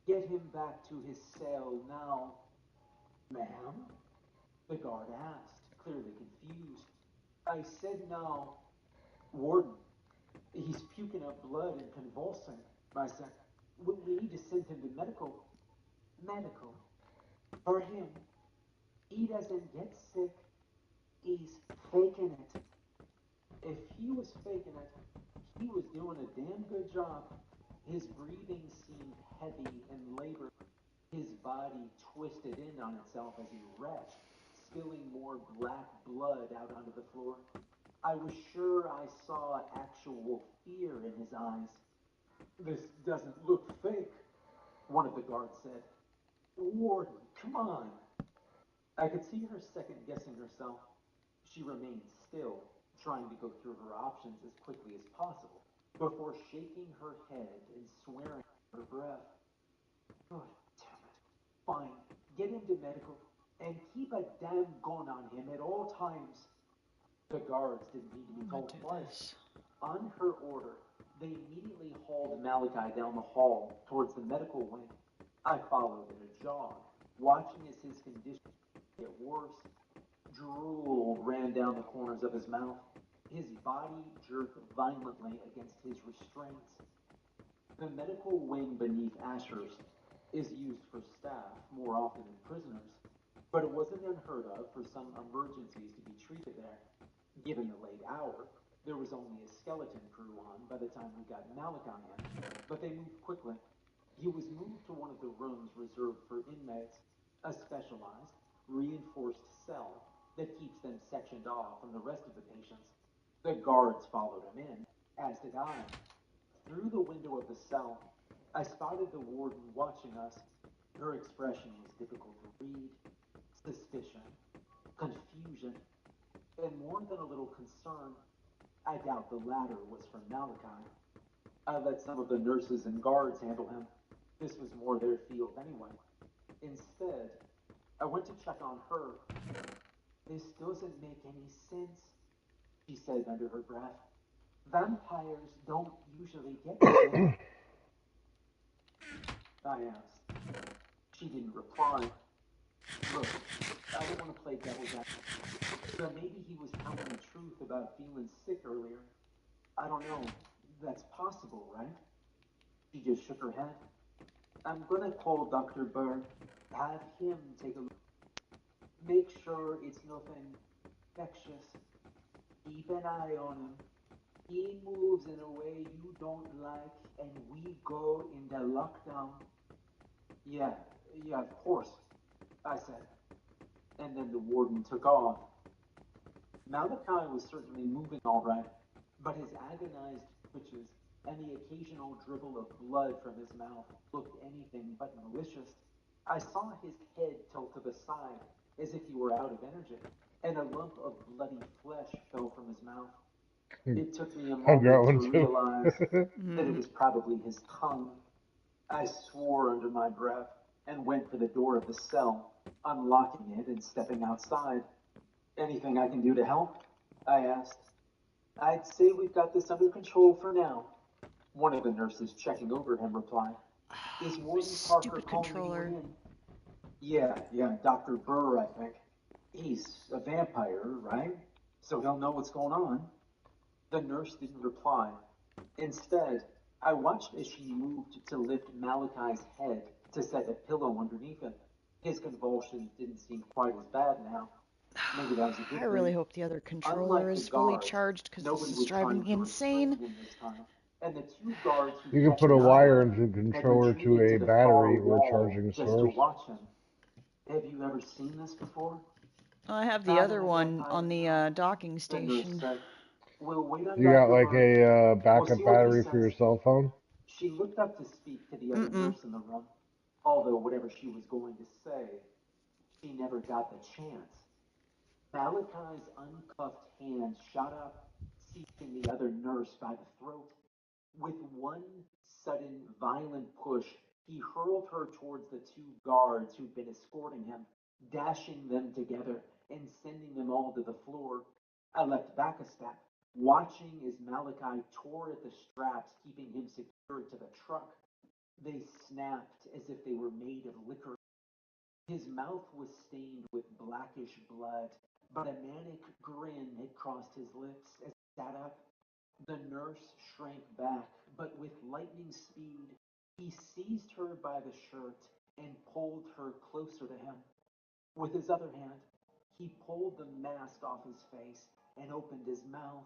Get him back to his cell now. Ma'am? The guard asked, clearly confused. I said now. Warden, he's puking up blood and convulsing. I said, we need to send him to medical. Medical? For him. He doesn't get sick. He's faking it. If he was faking it, he was doing a damn good job. His breathing seemed heavy and labored. His body twisted in on itself as he retched, spilling more black blood out onto the floor. I was sure I saw actual fear in his eyes. This doesn't look fake, one of the guards said. Warden, come on. I could see her second guessing herself. She remained still, trying to go through her options as quickly as possible, before shaking her head and swearing under her breath. God damn it. Fine, get him to medical, and keep a damn gun on him at all times. The guards didn't need to be told twice. On her order, they immediately hauled Malachi down the hall towards the medical wing. I followed at a jog, watching as his condition get worse. Drool ran down the corners of his mouth. His body jerked violently against his restraints. The medical wing beneath Ashurst is used for staff more often than prisoners, but it wasn't unheard of for some emergencies to be treated there. Given the late hour, there was only a skeleton crew on by the time we got Malachi in, but they moved quickly. He was moved to one of the rooms reserved for inmates, a specialized, reinforced cell that keeps them sectioned off from the rest of the patients. The guards followed him in, as did I. Through the window of the cell, I spotted the warden watching us. Her expression was difficult to read. Suspicion, confusion, and more than a little concern. I doubt the latter was from Malachi. I let some of the nurses and guards handle him. This was more their field anyway. Instead, I went to check on her. This doesn't make any sense, she said under her breath. Vampires don't usually get sick. I asked. She didn't reply. Look, I don't want to play devil's advocate, but maybe he was telling the truth about feeling sick earlier. I don't know. That's possible, right? She just shook her head. I'm gonna call Dr. Burr, have him take a look. Make sure it's nothing infectious. Keep an eye on him. He moves in a way you don't like, and we go into lockdown. Yeah, of course, I said. And then the warden took off. Malachi was certainly moving all right, but his agonized twitches and the occasional dribble of blood from his mouth looked anything but malicious. I saw his head tilt to the side as if he were out of energy, and a lump of bloody flesh fell from his mouth. It took me a I've got moment to one too. realize that it was probably his tongue. I swore under my breath and went for the door of the cell, unlocking it and stepping outside. Anything I can do to help? I asked. I'd say we've got this under control for now. One of the nurses checking over him replied. Is Warden Parker calling anyone in? Yeah, Dr. Burr, I think. He's a vampire, right? So he'll know what's going on. The nurse didn't reply. Instead, I watched as she moved to lift Malachi's head to set a pillow underneath him. His convulsions didn't seem quite as bad now. Maybe that was a good I really thing. hope the other controller Unlike the is fully guards, charged because this nobody is was driving trying me to restrain insane. him this time. And the two guards who You can kept put an a eye wire on into him the had controller to retreated a to the far battery or wall charging just to source. watch him. Have you ever seen this before? I have the Not other in a one vampire, on the no. docking The nurse station. said. We'll wait on You got Dr. like Burr. a We'll see backup what he battery for says. your cell phone? She looked up to speak to the other nurse in the room, although whatever she was going to say, she never got the chance. Malachi's uncuffed hand shot up, seizing the other nurse by the throat. With one sudden, violent push, he hurled her towards the two guards who'd been escorting him, dashing them together and sending them all to the floor. I leapt back a step, watching as Malachi tore at the straps keeping him secured to the truck. They snapped as if they were made of liquor. His mouth was stained with blackish blood, but a manic grin had crossed his lips as he sat up. The nurse shrank back, but with lightning speed, he seized her by the shirt and pulled her closer to him. With his other hand, he pulled the mask off his face and opened his mouth.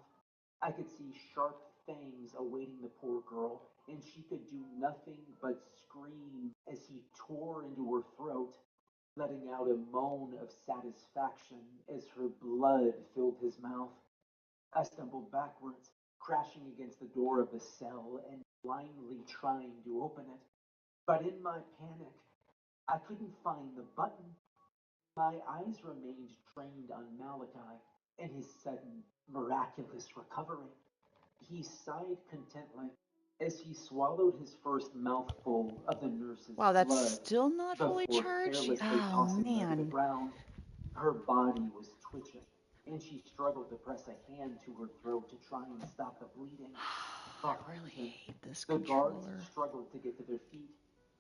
I could see sharp fangs awaiting the poor girl, and she could do nothing but scream as he tore into her throat, letting out a moan of satisfaction as her blood filled his mouth. I stumbled backwards, crashing against the door of the cell and blindly trying to open it. But in my panic, I couldn't find the button. My eyes remained trained on Malachi and his sudden, miraculous recovery. He sighed contently as he swallowed his first mouthful of the nurse's Wow, that's blood still not fully before charged? carelessly Oh, tossing her to the man. ground. Her body was twitching, and she struggled to press a hand to her throat to try and stop the bleeding. I really hate this The guards controller. struggled to get to their feet.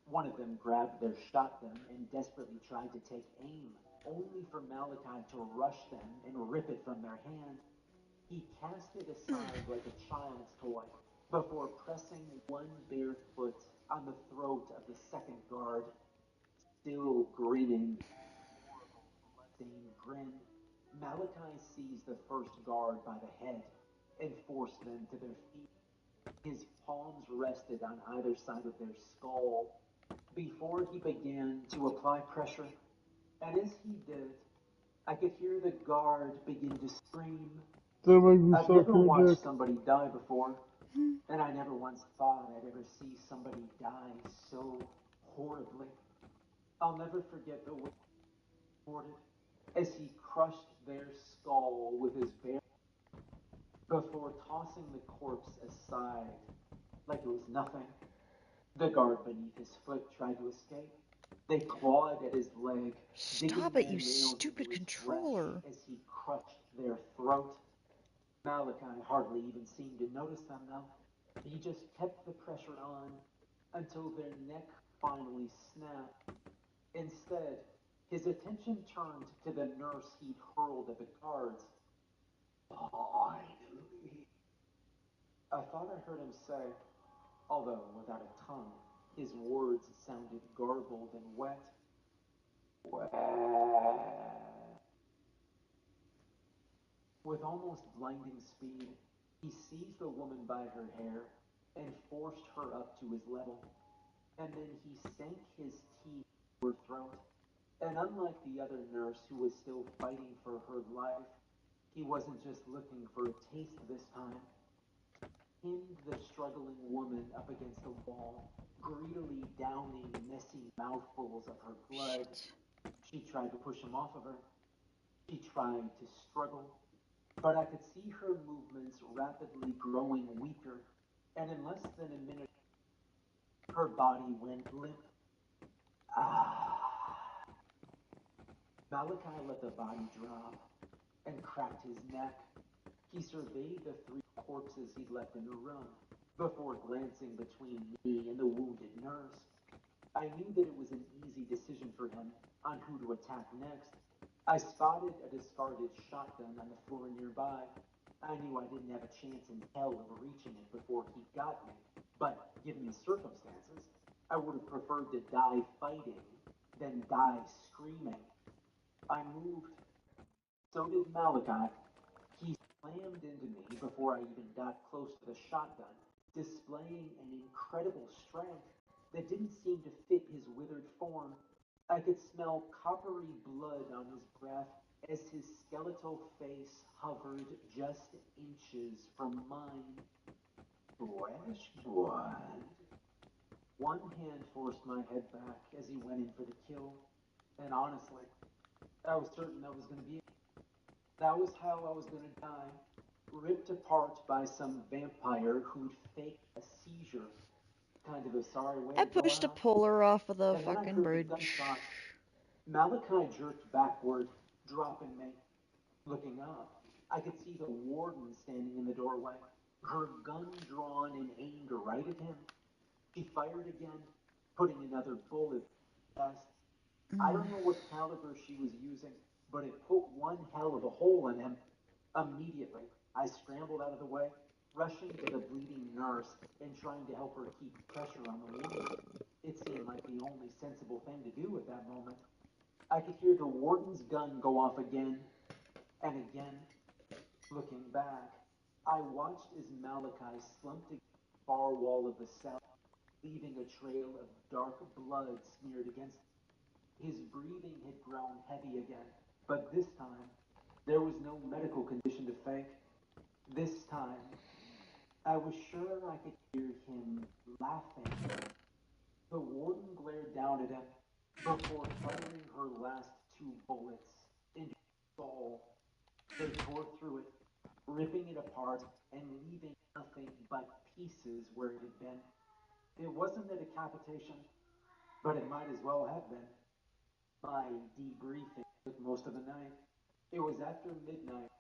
One of them grabbed their shotgun and desperately tried to take aim, only for Malachi to rush them and rip it from their hand. He cast it aside like a child's toy before pressing one bare foot on the throat of the second guard. Still grinning, horrible, blood-stained grin, Malachi seized the first guard by the head and forced them to their feet. His palms rested on either side of their skull before he began to apply pressure. And as he did, I could hear the guard begin to scream. That make me I've suck never your watched dick. somebody die before, and I never once thought I'd ever see somebody die so horribly. I'll never forget the way he reported as he crushed their skull with his bare before tossing the corpse aside like it was nothing. The guard beneath his foot tried to escape. They clawed at his leg, Stop digging it, their you nails stupid into his controller. flesh as he crushed their throat. Malachi hardly even seemed to notice them, though. He just kept the pressure on until their neck finally snapped. Instead, his attention turned to the nurse he'd hurled at the guards. Finally, I thought I heard him say, although without a tongue, his words sounded garbled and wet. Wet. With almost blinding speed, he seized the woman by her hair and forced her up to his level. And then he sank his teeth into her throat. And unlike the other nurse who was still fighting for her life, he wasn't just looking for a taste this time. Pinned the struggling woman up against the wall, greedily downing messy mouthfuls of her blood. She tried to push him off of her. She tried to struggle, but I could see her movements rapidly growing weaker, and in less than a minute, her body went limp. Malachi let the body drop and cracked his neck. He surveyed the 3 corpses he'd left in the room before glancing between me and the wounded nurse. I knew that it was an easy decision for him on who to attack next. I spotted a discarded shotgun on the floor nearby. I knew I didn't have a chance in hell of reaching it before he got me, but given the circumstances, I would have preferred to die fighting than die screaming. I moved. So did Malachi. He slammed into me before I even got close to the shotgun, displaying an incredible strength that didn't seem to fit his withered form. I could smell coppery blood on his breath as his skeletal face hovered just inches from mine. Fresh blood. One hand forced my head back as he went in for the kill, and honestly, I was certain that was going to be it. That was how I was going to die, ripped apart by some vampire who'd faked a seizure. Kind of a sorry way I to go pushed a out. puller off of the And then I fucking heard the bridge. gunshots. Malachi jerked backward, dropping me. Looking up, I could see the warden standing in the doorway, her gun drawn and aimed right at him. She fired again, putting another bullet in his chest. I don't know what caliber she was using, but it put one hell of a hole in him. Immediately, I scrambled out of the way, rushing to the bleeding nurse and trying to help her keep pressure on the wound. It seemed like the only sensible thing to do at that moment. I could hear the warden's gun go off again and again. Looking back, I watched as Malachi slumped against the far wall of the cell, leaving a trail of dark blood smeared against him. His breathing had grown heavy again, but this time, there was no medical condition to fake. This time, I was sure I could hear him laughing. The warden glared down at him before firing her last 2 bullets into his skull. They tore through it, ripping it apart and leaving nothing but pieces where it had been. It wasn't a decapitation, but it might as well have been. My debriefing took most of the night. It was after midnight.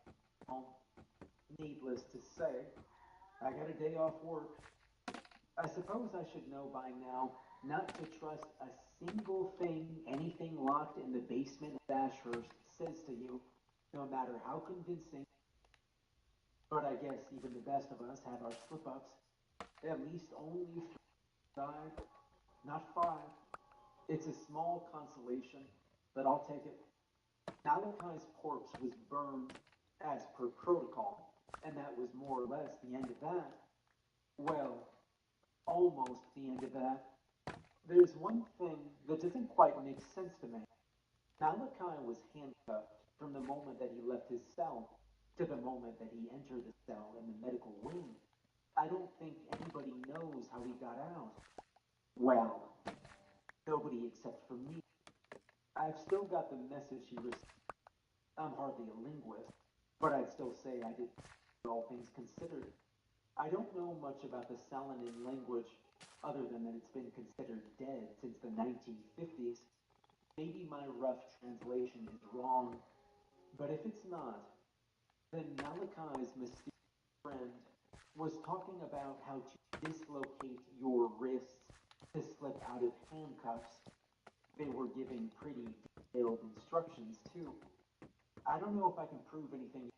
Home. Needless to say, I got a day off work. I suppose I should know by now not to trust a single thing anything locked in the basement of Ashurst says to you, no matter how convincing. But I guess even the best of us have our slip-ups. At least only 3 died, not 5. It's a small consolation, but I'll take it. Malachi's corpse was burned as per protocol, and that was more or less the end of that. Well, almost the end of that. There's one thing that doesn't quite make sense to me. Malachi was handcuffed from the moment that he left his cell to the moment that he entered the cell in the medical wing. I don't think anybody knows how he got out. Well, nobody except for me. I've still got the message he received. I'm hardly a linguist, but I'd still say I did, all things considered. I don't know much about the Salinan language, other than that it's been considered dead since the 1950s. Maybe my rough translation is wrong, but if it's not, then Malachi's mysterious friend was talking about how to dislocate your wrists to slip out of handcuffs. They were giving pretty detailed instructions, too. I don't know if I can prove anything,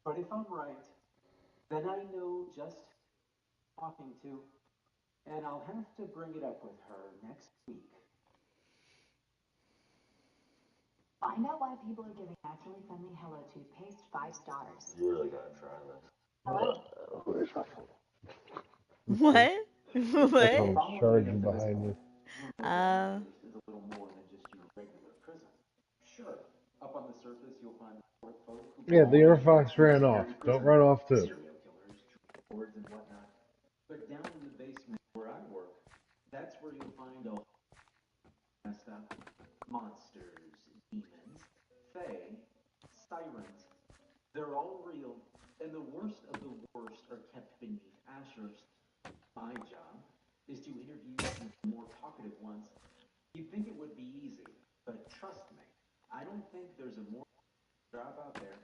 but if I'm right, then I know just talking to, and I'll have to bring it up with her next week. Find out why people are giving Naturally Friendly Hello toothpaste 5 stars. You really gotta try this. Hello? What? What? Someone's charging behind you. Is a little more than just your regular prison. Sure, up on the surface you'll find folk who Yeah, the Air Fox ran off. Don't run off too. serial killers, boards and whatnot. But down in the basement where I work, that's where you'll find all messed up monsters, demons, fae, sirens. They're all real, and the worst of the worst are kept beneath ashers. My job is to interview some of the more talkative ones. You'd think it would be easy, but trust me, I don't think there's a more job out there.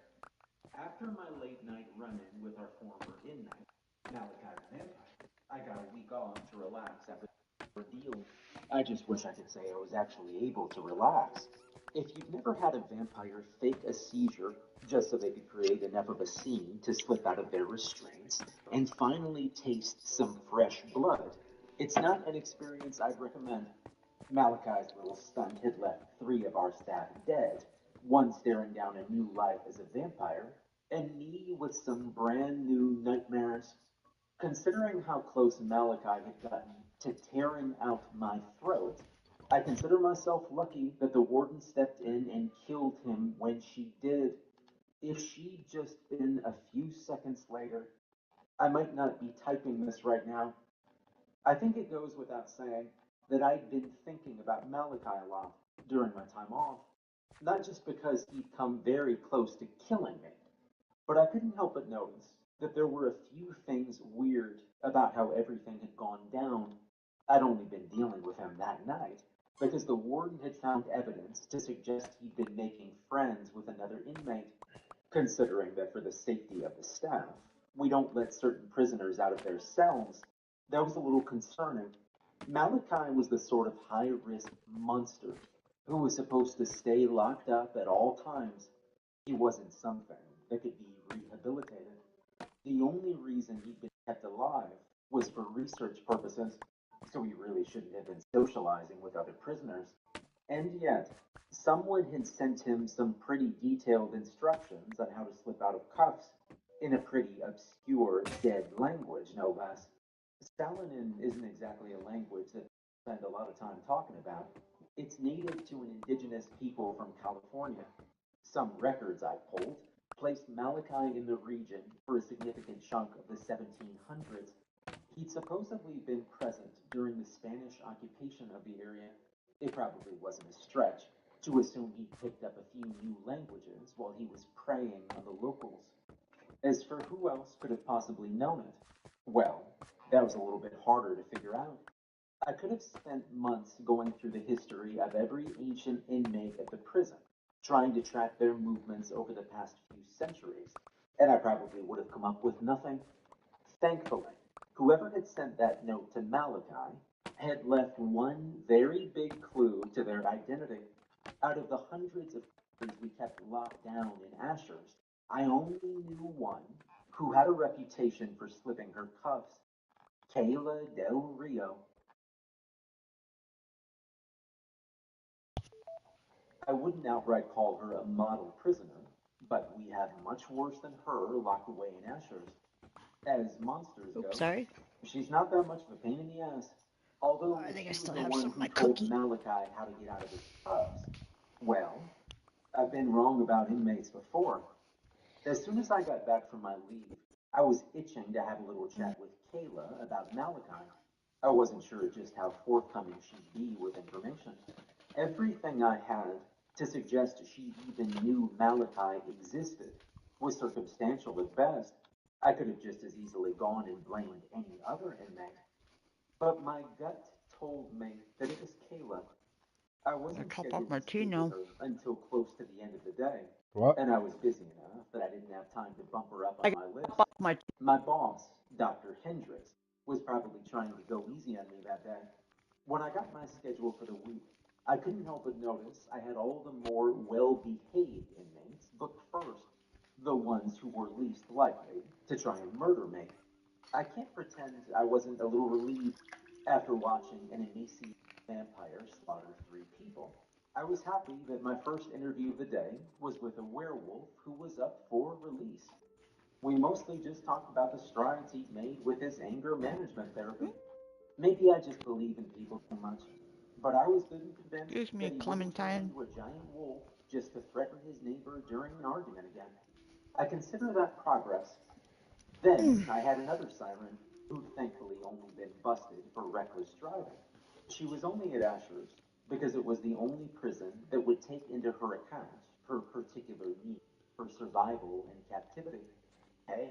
After my late night run-in with our former inmate, Malachi the Vampire, I got a week off to relax after the ordeal. I just wish I could say I was actually able to relax. If you've never had a vampire fake a seizure just so they could create enough of a scene to slip out of their restraints and finally taste some fresh blood, it's not an experience I'd recommend. Malachi's little stunt had left 3 of our staff dead, one staring down a new life as a vampire, and me with some brand new nightmares. Considering how close Malachi had gotten to tearing out my throat, I consider myself lucky that the warden stepped in and killed him when she did. If she'd just been a few seconds later, I might not be typing this right now. I think it goes without saying that I'd been thinking about Malachi a lot during my time off, not just because he'd come very close to killing me, but I couldn't help but notice that there were a few things weird about how everything had gone down. I'd only been dealing with him that night because the warden had found evidence to suggest he'd been making friends with another inmate. Considering that for the safety of the staff, we don't let certain prisoners out of their cells, that was a little concerning. Malachi was the sort of high-risk monster who was supposed to stay locked up at all times. He wasn't something that could be rehabilitated. The only reason he'd been kept alive was for research purposes, so he really shouldn't have been socializing with other prisoners. And yet, someone had sent him some pretty detailed instructions on how to slip out of cuffs, in a pretty obscure, dead language, no less. Salinan isn't exactly a language that I spend a lot of time talking about. It's native to an indigenous people from California. Some records I pulled placed Malachi in the region for a significant chunk of the 1700s. He'd supposedly been present during the Spanish occupation of the area. It probably wasn't a stretch to assume he'd picked up a few new languages while he was preying on the locals. As for who else could have possibly known it, well, that was a little bit harder to figure out. I could have spent months going through the history of every ancient inmate at the prison, trying to track their movements over the past few centuries, and I probably would have come up with nothing. Thankfully, whoever had sent that note to Malachi had left one very big clue to their identity. Out of the hundreds of prisoners we kept locked down in Ashers, I only knew one who had a reputation for slipping her cuffs. Kayla Del Rio. I wouldn't outright call her a model prisoner, but we have much worse than her locked away in Ashers. As monsters go, Oops, sorry. She's not that much of a pain in the ass. Although I think I she was still the have one some of who my told cookie. Malachi how to get out of his clubs. Well, I've been wrong about inmates before. As soon as I got back from my leave, I was itching to have a little chat with Kayla about Malachi. I wasn't sure just how forthcoming she'd be with information. Everything I had to suggest she even knew Malachi existed was circumstantial at best. I could have just as easily gone and blamed any other inmate. But my gut told me that it was Kayla. I wasn't Top off scheduled my to tea speak with now. her until close to the end of the day. What? And I was busy enough that I didn't have time to bump her up I on my list. top off my tea. My boss, Dr. Hendricks, was probably trying to go easy on me that day. When I got my schedule for the week, I couldn't help but notice I had all the more well-behaved inmates booked first, the ones who were least likely to try and murder me. I can't pretend I wasn't a little relieved after watching an emaciated vampire slaughter 3 people. I was happy that my first interview of the day was with a werewolf who was up for release. We mostly just talked about the strides he'd made with his anger management therapy. Maybe I just believe in people too much, but I was good and convinced Excuse me, that he wouldn't turn Clementine. into a giant wolf just to threaten his neighbor during an argument again. I consider that progress. Then I had another siren who'd thankfully only been busted for reckless driving. She was only at Asher's because it was the only prison that would take into her account her particular need for survival in captivity. Hey,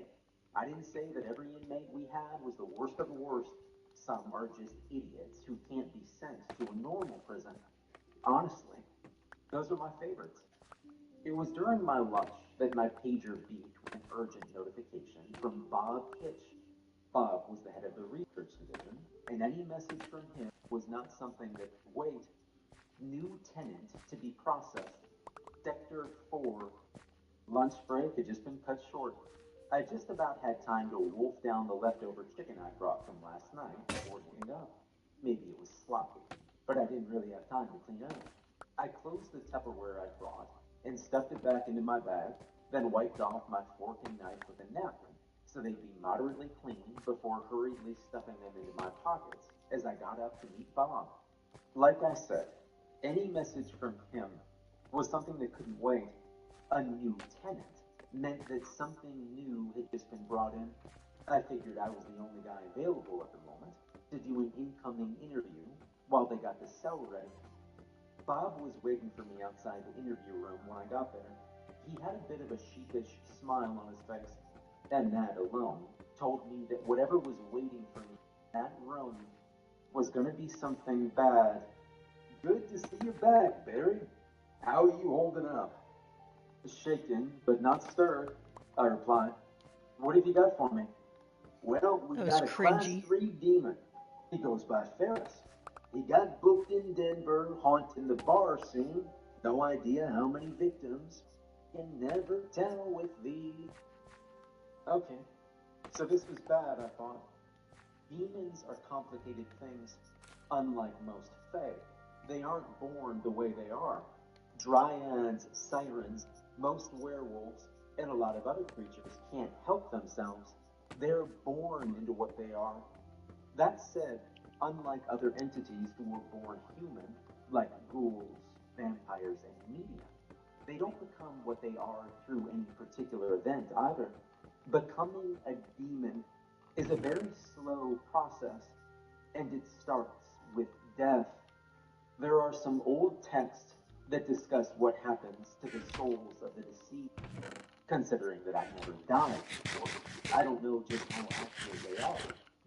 I didn't say that every inmate we had was the worst of the worst. Some are just idiots who can't be sent to a normal prison. Honestly, those are my favorites. It was during my lunch that my pager beeped with an urgent notification from Bob Hitch. Bob was the head of the research division, and any message from him was not something that could wait. New tenant to be processed. Sector 4. Lunch break had just been cut short. I just about had time to wolf down the leftover chicken I brought from last night before getting up. Maybe it was sloppy, but I didn't really have time to clean up. I closed the Tupperware I brought and stuffed it back into my bag, then wiped off my fork and knife with a napkin so they'd be moderately clean before hurriedly stuffing them into my pockets as I got up to meet Bob. Like I said, any message from him was something that couldn't wait. A new tenant meant that something new had just been brought in. I figured I was the only guy available at the moment to do an incoming interview while they got the cell ready. Bob was waiting for me outside the interview room when I got there. He had a bit of a sheepish smile on his face, and that alone told me that whatever was waiting for me in that room was going to be something bad. Good to see you back, Barry. How are you holding up? Shaken, but not stirred, I replied. What have you got for me? Well, we That was got a Class cringy. 3 demon. He goes by Ferris. He got booked in Denver, haunting the bar scene. No idea how many victims. Can never tell with thee. Okay, so this was bad, I thought. Demons are complicated things, unlike most fae. They aren't born the way they are. Dryads, sirens, most werewolves, and a lot of other creatures can't help themselves. They're born into what they are. That said, unlike other entities who were born human, like ghouls, vampires, and medium, they don't become what they are through any particular event either. Becoming a demon is a very slow process, and it starts with death. There are some old texts that discuss what happens to the souls of the deceased. Considering that I've never died before, I don't know just how accurate they are.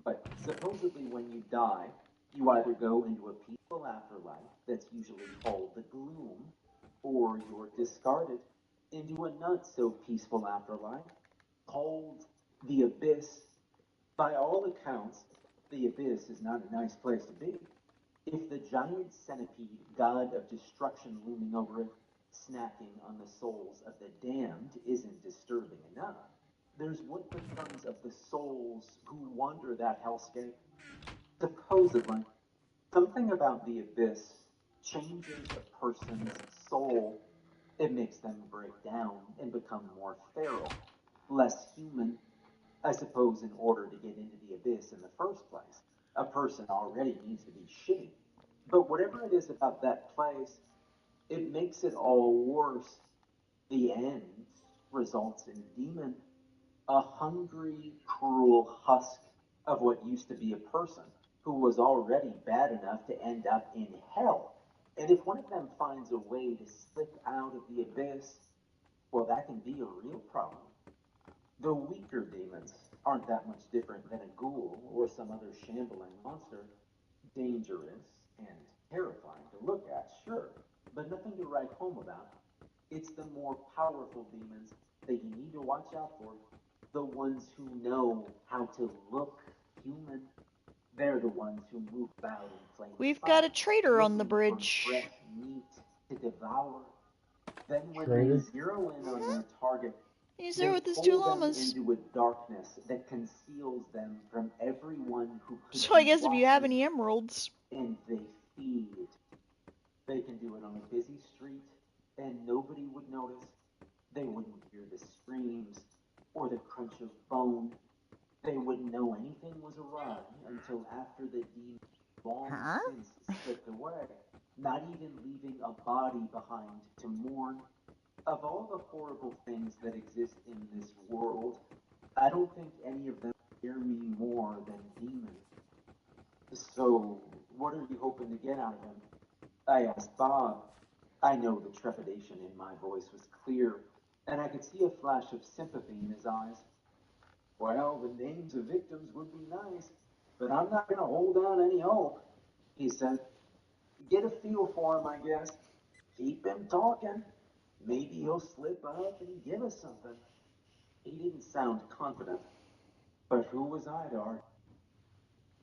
But supposedly, when you die, you either go into a peaceful afterlife that's usually called the gloom, or you're discarded into a not so peaceful afterlife called the abyss. By all accounts, the abyss is not a nice place to be. If the giant centipede, god of destruction looming over it, snacking on the souls of the damned isn't disturbing enough, there's what becomes of the souls who wander that hellscape. Supposedly, something about the abyss changes a person's soul. It makes them break down and become more feral, less human. I suppose in order to get into the abyss in the first place, a person already needs to be shitty. But whatever it is about that place, it makes it all worse. The end results in demon, a hungry, cruel husk of what used to be a person who was already bad enough to end up in hell. And if one of them finds a way to slip out of the abyss, well, that can be a real problem. The weaker demons aren't that much different than a ghoul or some other shambling monster. Dangerous and terrifying to look at, sure, but nothing to write home about. It's the more powerful demons that you need to watch out for. The ones who know how to look human. They're the ones who move about in plain We've sight, got a traitor on the looking for bridge. fresh meat to devour. Then when Traitor? they zero in on their target, He's there they with his two pull them llamas. into a darkness that conceals them from everyone who could So I be guess if you have watching, any emeralds. and they feed. They can do it on a busy street, and nobody would notice. They wouldn't hear the screams or the crunch of bone. They wouldn't know anything was awry until after the demon long since slipped away, not even leaving a body behind to mourn. Of all the horrible things that exist in this world, I don't think any of them scare me more than demons. So, what are you hoping to get out of him? I asked Bob. I know the trepidation in my voice was clear, and I could see a flash of sympathy in his eyes. Well, the names of victims would be nice, but I'm not going to hold out any hope, he said. Get a feel for him, I guess. Keep him talking. Maybe he'll slip up and give us something. He didn't sound confident, but who was I to argue?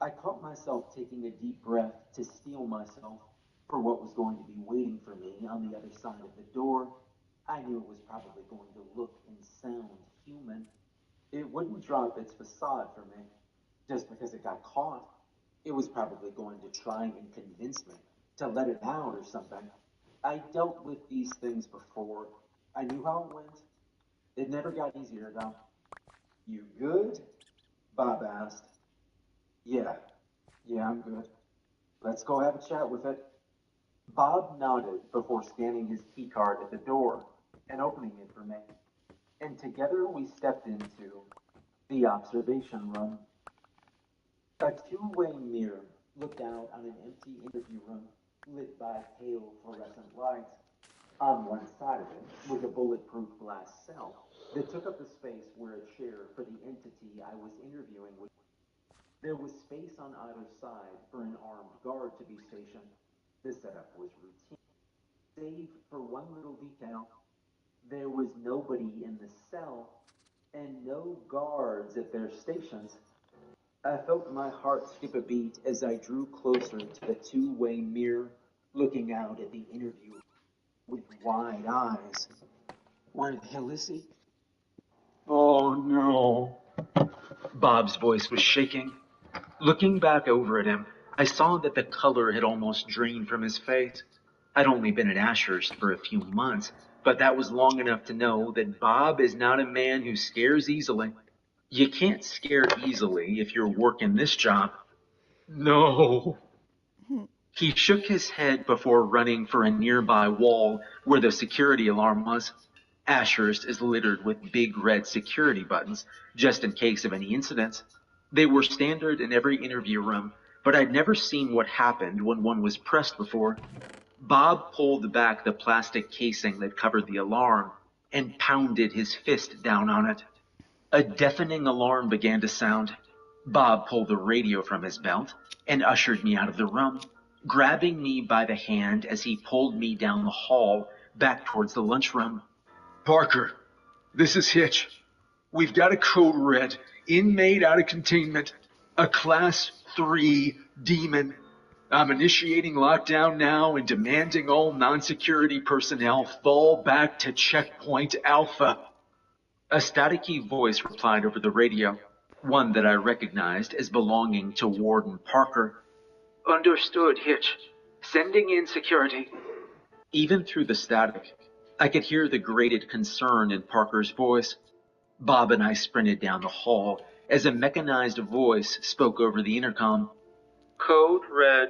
I caught myself taking a deep breath to steel myself for what was going to be waiting for me on the other side of the door. I knew it was probably going to look and sound human. It wouldn't drop its facade for me just because it got caught. It was probably going to try and convince me to let it out or something. I dealt with these things before. I knew how it went. It never got easier, though. You good? Bob asked. Yeah, I'm good. Let's go have a chat with it. Bob nodded before scanning his keycard at the door and opening it for me. And together we stepped into the observation room. A two-way mirror looked out on an empty interview room lit by pale fluorescent lights. On one side of it was a bulletproof glass cell that took up the space where a chair for the entity I was interviewing would. There was space on either side for an armed guard to be stationed. The setup was routine, save for one little detail. There was nobody in the cell and no guards at their stations. I felt my heart skip a beat as I drew closer to the two-way mirror, looking out at the interview with wide eyes. Where the hell is he? Oh no. Bob's voice was shaking. Looking back over at him, I saw that the color had almost drained from his face. I'd only been at Ashurst for a few months, but that was long enough to know that Bob is not a man who scares easily. You can't scare easily if you're working this job. No. He shook his head before running for a nearby wall where the security alarm was. Ashurst is littered with big red security buttons, just in case of any incidents. They were standard in every interview room, but I'd never seen what happened when one was pressed before. Bob pulled back the plastic casing that covered the alarm and pounded his fist down on it. A deafening alarm began to sound. Bob pulled the radio from his belt and ushered me out of the room, grabbing me by the hand as he pulled me down the hall back towards the lunchroom. Parker, this is Hitch. We've got a code red, inmate out of containment, a class 3 demon. I'm initiating lockdown now and demanding all non-security personnel fall back to checkpoint Alpha. A staticky voice replied over the radio, one that I recognized as belonging to Warden Parker. Understood, Hitch. Sending in security. Even through the static, I could hear the grated concern in Parker's voice. Bob and I sprinted down the hall as a mechanized voice spoke over the intercom. Code red.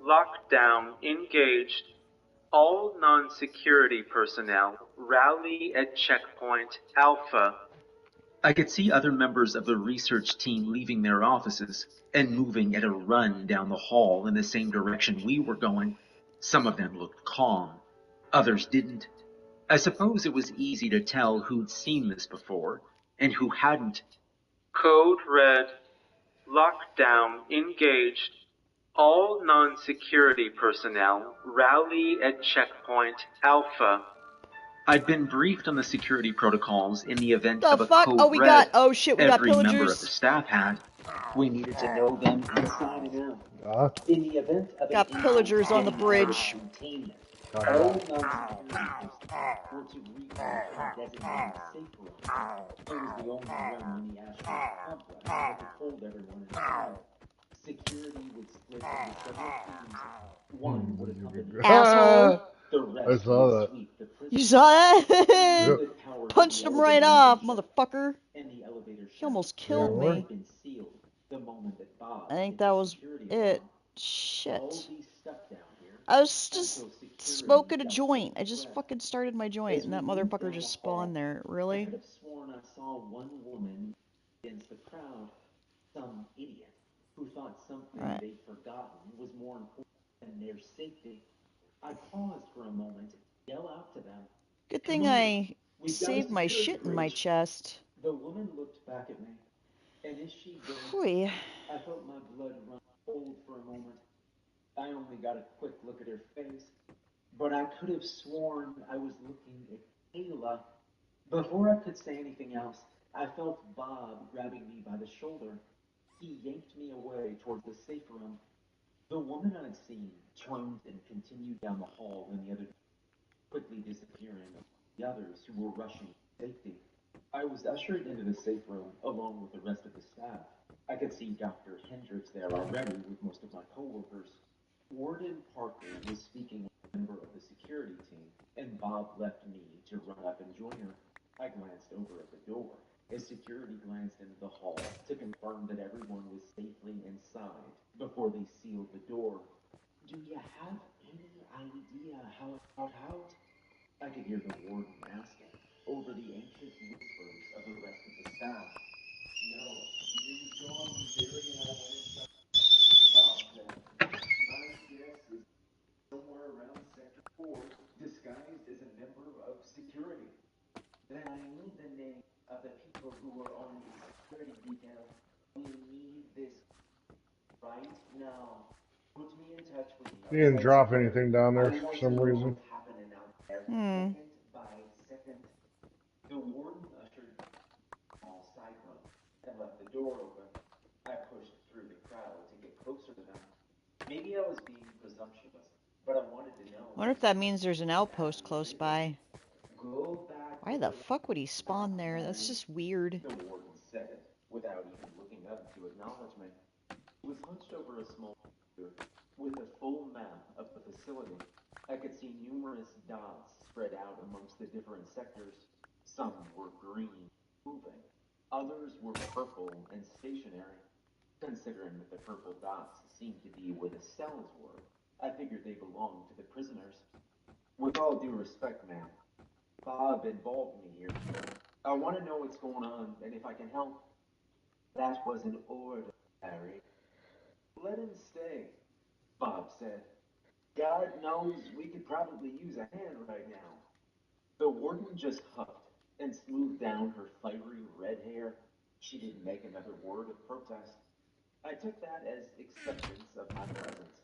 Lockdown engaged. All non-security personnel rally at checkpoint Alpha. I could see other members of the research team leaving their offices and moving at a run down the hall in the same direction we were going. Some of them looked calm. Others didn't. I suppose it was easy to tell who'd seen this before and who hadn't. Code red. Lockdown engaged. All non-security personnel rally at checkpoint Alpha. I'd been briefed on the security protocols in the event of a code Oh, we red. got Every member of the pillagers. staff had. We needed to know them inside and out. In the event of Got an pillagers on the getting out of bridge. containment, all non-security personnel were to re-enter a designated safe room. It was the only room in the astronaut complex that could hold everyone inside. Security would split into several teams. One would accompany Asshole. the I rest saw would that. sweep the prison. You saw that? Unit power to Punched the him right elevator off, had been motherfucker. shut, and the elevator He almost shaft killed Yeah, me. had been sealed the moment that Bob I think hit that the was security it. alarm. Shit. All be stuck down here I was just until security smoking a got joint. I full just breath. fucking started my joint, As and we that moved motherfucker down just the hall, spawned there. I Really? could have sworn I saw one woman against the crowd, some idiot who thought something Right. they'd forgotten was more important than their safety. I paused for a moment to yell out to them. Good Come thing on, I we've got a saved my security shit in my breach. chest. The woman looked back at me, and as she did, Phew. I felt my blood run cold for a moment. I only got a quick look at her face, but I could have sworn I was looking at Kayla. Before I could say anything else, I felt Bob grabbing me by the shoulder. He yanked me away towards the safe room. The woman I'd seen turned and continued down the hall when the other quickly disappearing, the others who were rushing to safety. I was ushered into the safe room along with the rest of the staff. I could see Dr. Hendricks there already with most of my coworkers. Warden Parker was speaking with a member of the security team, and Bob left me to run up and join her. I glanced over at the door as security glanced into the hall to confirm that everyone was safely inside before they sealed the door. Do you have any idea how it got out? I could hear the warden asking over the anxious whispers of the rest of the staff. No, he was gone when Barry and I went inside. Bob said, my guess is somewhere around Sector 4, disguised as a member of security. Then I need the name of the people who were on the security detail. We need this right now. Put me in touch with the He didn't outside drop security. anything down there I for want to some know reason. what's happening out there, second by second. The warden ushered all side room and left the door open. I pushed through the crowd to get closer to them. Maybe I was being presumptuous, but I wanted to know. Wonder if that means there's an outpost close by. Go back Why to the the fuck would he spawn there? That's just weird. The warden said it without even looking up to acknowledge me. He was hunched over a small computer with a full map of the facility. I could see numerous dots spread out amongst the different sectors. Some were green, moving. Others were purple and stationary. Considering that the purple dots seemed to be where the cells were, I figured they belonged to the prisoners. With all due respect, ma'am, Bob involved me here. I want to know what's going on and if I can help. That was an order, Harry. Let him stay, Bob said. God knows we could probably use a hand right now. The warden just huffed and smoothed down her fiery red hair. She didn't make another word of protest. I took that as acceptance of my presence.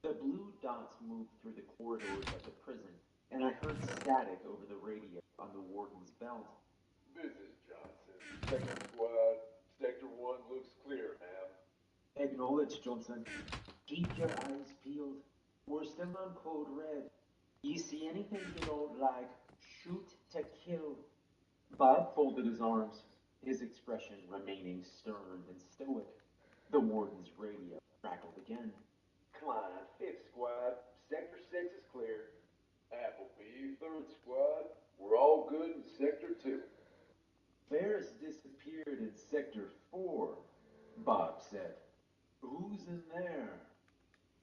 The blue dots moved through the corridors of the prison, and I heard static over the radio on the warden's belt. This is Johnson. Sector squad. Sector 1 looks clear, ma'am. Acknowledge, Johnson. Keep your eyes peeled. We're still on code red. You see anything you don't like, shoot to kill. Bob folded his arms, his expression remaining stern and stoic. The warden's radio crackled again. Klein, 5th squad. Sector 6 is clear. Appleby, 3rd squad. We're all good in Sector 2. Ferris disappeared in Sector 4, Bob said. Who's in there?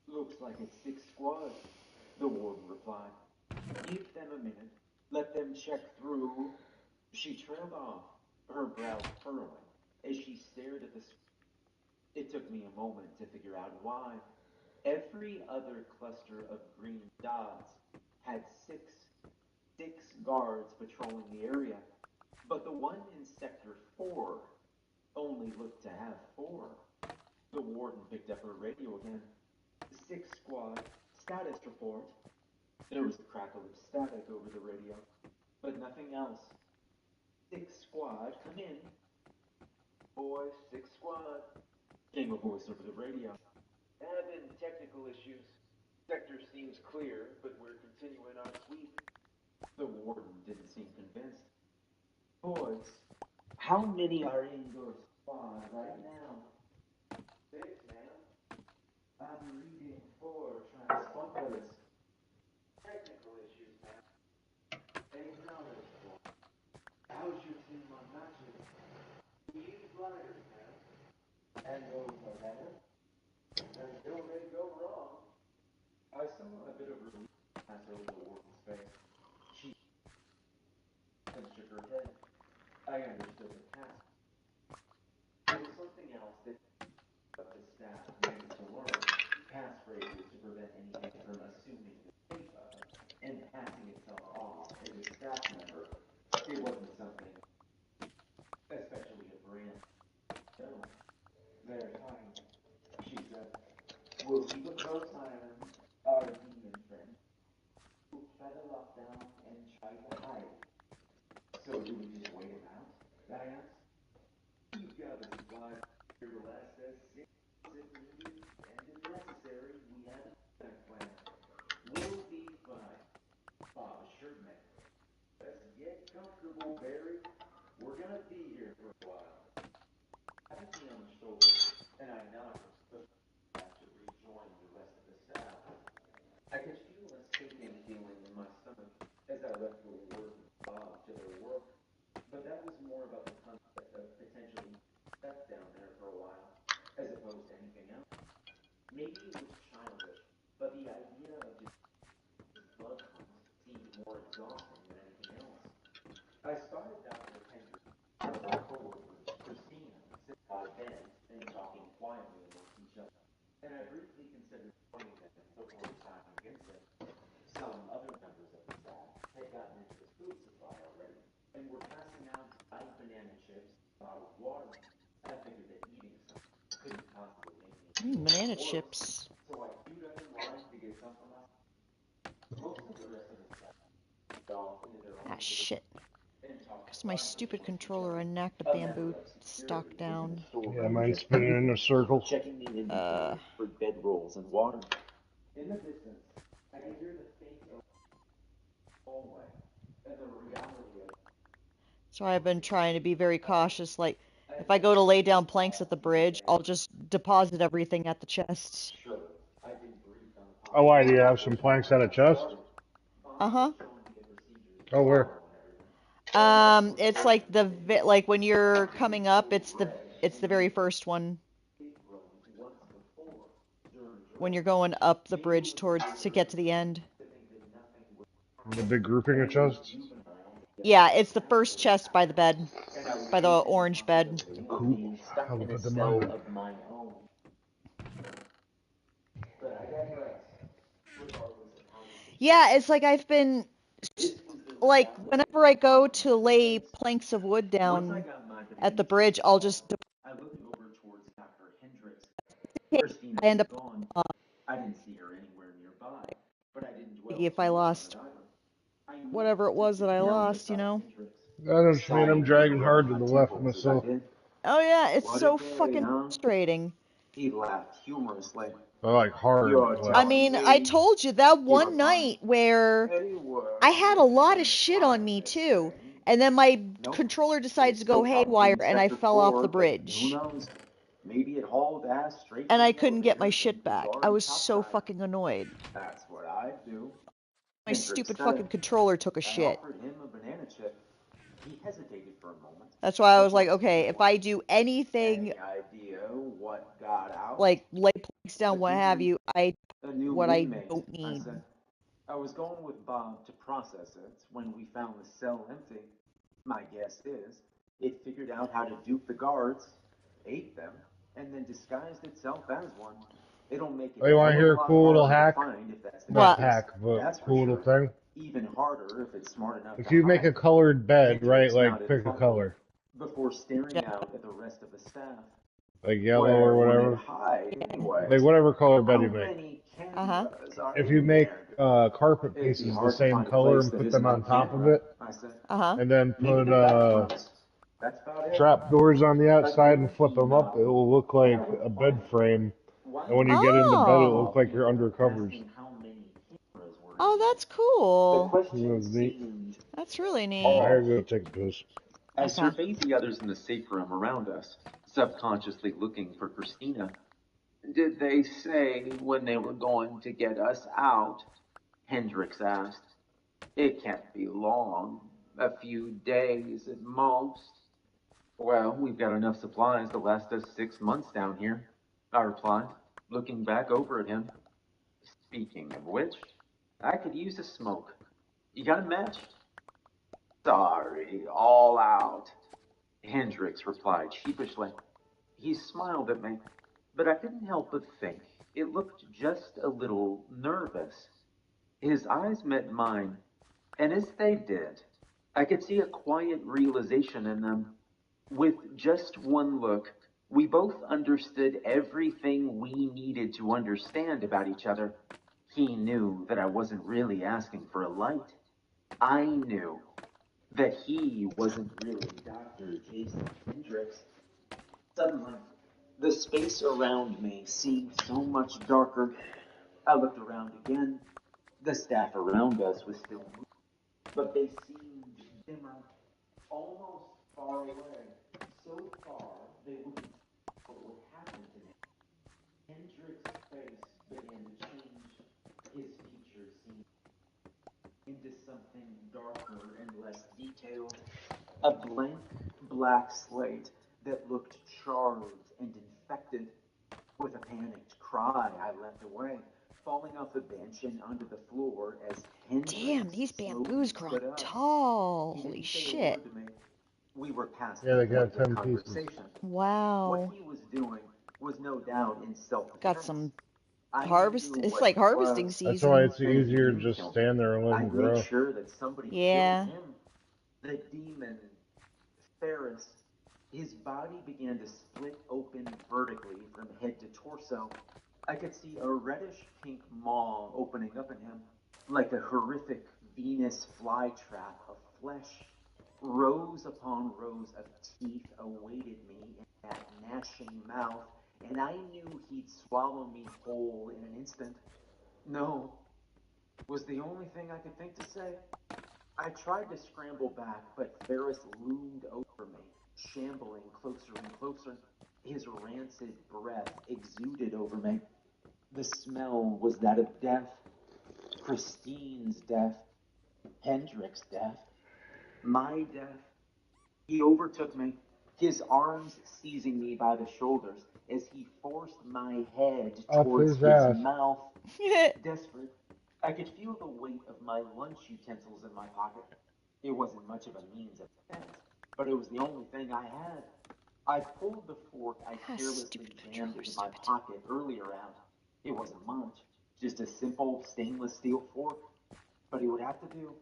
Looks like it's 6 squads, the warden replied. Give them a minute. Let them check through. She trailed off, her brows furrowing, as she stared at the screen. It took me a moment to figure out why. Every other cluster of green dots had six guards patrolling the area, but the one in Sector 4 only looked to have 4. The warden picked up her radio again. 6 squad, status report. There was a crackle of static over the radio, but nothing else. 6 squad, come in. Boys, 6 squad, came a voice over the radio. Having technical issues. Sector seems clear, but we're continuing our sweep. The warden didn't seem convinced. Boys, how many are in your squad right now? 6, ma'am. I'm reading 4 transponders. Technical issues, ma'am. Acknowledged. How's your team on matches? We use gliders, ma'am. And those are better? Until they go wrong. I saw a bit of relief pass over the warden's face. She shook her head. I understood the task. There was something else that the staff needed to learn. Passphrases to prevent anything from assuming the shape of and passing itself off as a staff member. It wasn't something, especially a brand. No, they're fine, she said. We'll keep a close eye on them, our demon friend. We'll try to lock down and try to hide. So do we just wait him out? I asked. We've got the supplies here to last us 6 if needed, and if necessary, we have a backup plan. We'll be fine, Bob assured me. Let's get comfortable, Barry. We're gonna be here for a while. I tapped me on the shoulder, and I nodded, but I had to rejoin the rest of the staff. I could feel a sinking feeling in my stomach as I left the warden Bob to their work, but that was more about the concept of potentially stuck down there for a while, as opposed to anything else. Maybe it was childish, but the idea of just blood hunt seemed more exhausting than anything else. I spotted Dr. Hendricks and my coworkers, Christina, sitting by a bench and talking quietly amongst each other, and I briefly considered joining them before deciding against it. Some other members of the staff had gotten into the food supply already and were passing out dried banana chips and bottled water. I figured that eating some couldn't possibly make me Banana worse, chips. so I queued up in line to get some for myself. Most of the rest of the staff went off into their own Ah, shit. and talked Because my quietly stupid amongst each controller, other. I knocked the A bamboo member of stock security was in down. the storeroom Yeah, mine's just spinning in a circle. checking the inventory for bedrolls and water. In the distance, I could hear the faint hallway and the reality of So I've been trying to be very cautious. Like, if I go to lay down planks at the bridge, I'll just deposit everything at the chests. sure, I didn't brief on the Oh, why do you possibility have of some this planks at a chest? Uh-huh. Oh, where? It's like like when you're coming up, it's the very first one. When you're going up the bridge towards to get to the end. The big grouping of chests? Yeah, it's the first chest by the bed, by the orange bed. Cool. I'll put them on. of my own. But I digress. Regardless of how the Yeah, it's like I've been like whenever I go to lay planks of wood once I down got my at the banana bridge, chips I'll off, just I looked over towards Dr. Hendricks. I Christina end was up gone. I didn't see her anywhere nearby, but I didn't dwell if too I much on lost it either. I whatever it was that I down lost, you beside know. Hendricks, That just mean I'm sighing dragging and hard rubbing to my the left temples as I myself. did. Oh yeah, it's What a so day, fucking huh? frustrating. He laughed humorously. I like hard You're I left. telling mean, I me, told you that he one replied. night where Anywhere I had a within lot the of shit on me environment, too, eh? and then my Nope. controller decides It's to still go probably haywire in and I Sector fell off 4, the but who bridge. knows? Maybe it hauled ass straight And to I the couldn't get my elevator shit and was back. I already was so topside. fucking annoyed. That's what I'd do. My Hendricks stupid said. fucking controller took a I shit. offered him a banana chip. He hesitated for a moment. That's why I was like, okay, if I do anything, Any idea what got out? like lay planks down, what have you, A new what I inmate, don't I need. said. I was going with Bob to process it when we found the cell empty. My guess is it figured out how to dupe the guards, ate them, and then disguised itself as one. It'll make it Oh, you a want to hell of hear a a lot cool little harder hack? to find if that's the Not case. hack, but That's for cool little sure. thing. Even harder if it's smart enough If to you make hide. a colored bed, right, Hendricks like nodded pick a thoughtfully color. before staring out at the rest of the staff. Like yellow Where or would whatever. it hide anyway? Like whatever color bed How you make. many cameras are If you in make there? carpet It'd be pieces the hard to same find a color place and that put isn't them on a top of camera, it, I said. and then Maybe put the bathrooms. That's about it. trap doors on the outside Again, and flip he them up, it nodded. will look like a bed frame. And when you get into bed, it'll look like you're under covers. Oh, that's The cool. question That's neat. seemed That's really neat. Oh, I gotta take a piss. I Okay. surveyed the others in the safe room around us, subconsciously looking for Christina. Did they say when they were going to get us out? Hendricks asked. It can't be long. A few days at most. Well, we've got enough supplies to last us 6 months down here, I replied, looking back over at him. Speaking of which, I could use a smoke. You got a match? Sorry, all out, Hendricks replied sheepishly. He smiled at me, but I couldn't help but think it looked just a little nervous. His eyes met mine, and as they did, I could see a quiet realization in them. With just one look, we both understood everything we needed to understand about each other. He knew that I wasn't really asking for a light. I knew that he wasn't really Dr. Jason Hendricks. Suddenly, the space around me seemed so much darker. I looked around again. The staff around us was still moving, but they seemed dimmer, almost far away. So far, they wouldn't know what would happen to me. Hendricks' face began to change. His features seemed into something darker and less detailed. A blank black slate that looked charred and infected. With a panicked cry, I leapt away, falling off the bench and onto the floor as Hendricks Damn, these bamboos grow stood up. tall. He Holy didn't say a shit. word to me. We were past Yeah, the they got point of 10 pieces. conversation. Wow. What he was doing was no doubt in self-defense. Got some I harvest. knew It's what like it harvesting was. That's why season. it's easier to just stand there and let them I'd grow. make sure that somebody Yeah. killed him. The demon, Ferris, his body began to split open vertically from head to torso. I could see a reddish-pink maw opening up in him, like a horrific Venus flytrap of flesh. Rows upon rows of teeth awaited me in that gnashing mouth, and I knew he'd swallow me whole in an instant. No, was the only thing I could think to say. I tried to scramble back, but Ferris loomed over me, shambling closer and closer. His rancid breath exuded over me. The smell was that of death. Christine's death. Hendricks' death. My death. He overtook me, his arms seizing me by the shoulders as he forced my head Up towards his his ass. mouth. Desperate, I could feel the weight of my lunch utensils in my pocket. It wasn't much of a means of defense, but it was the only thing I had. I pulled the fork I carelessly jammed into my pocket earlier out. It wasn't much, just a simple stainless steel fork, but it would have to do.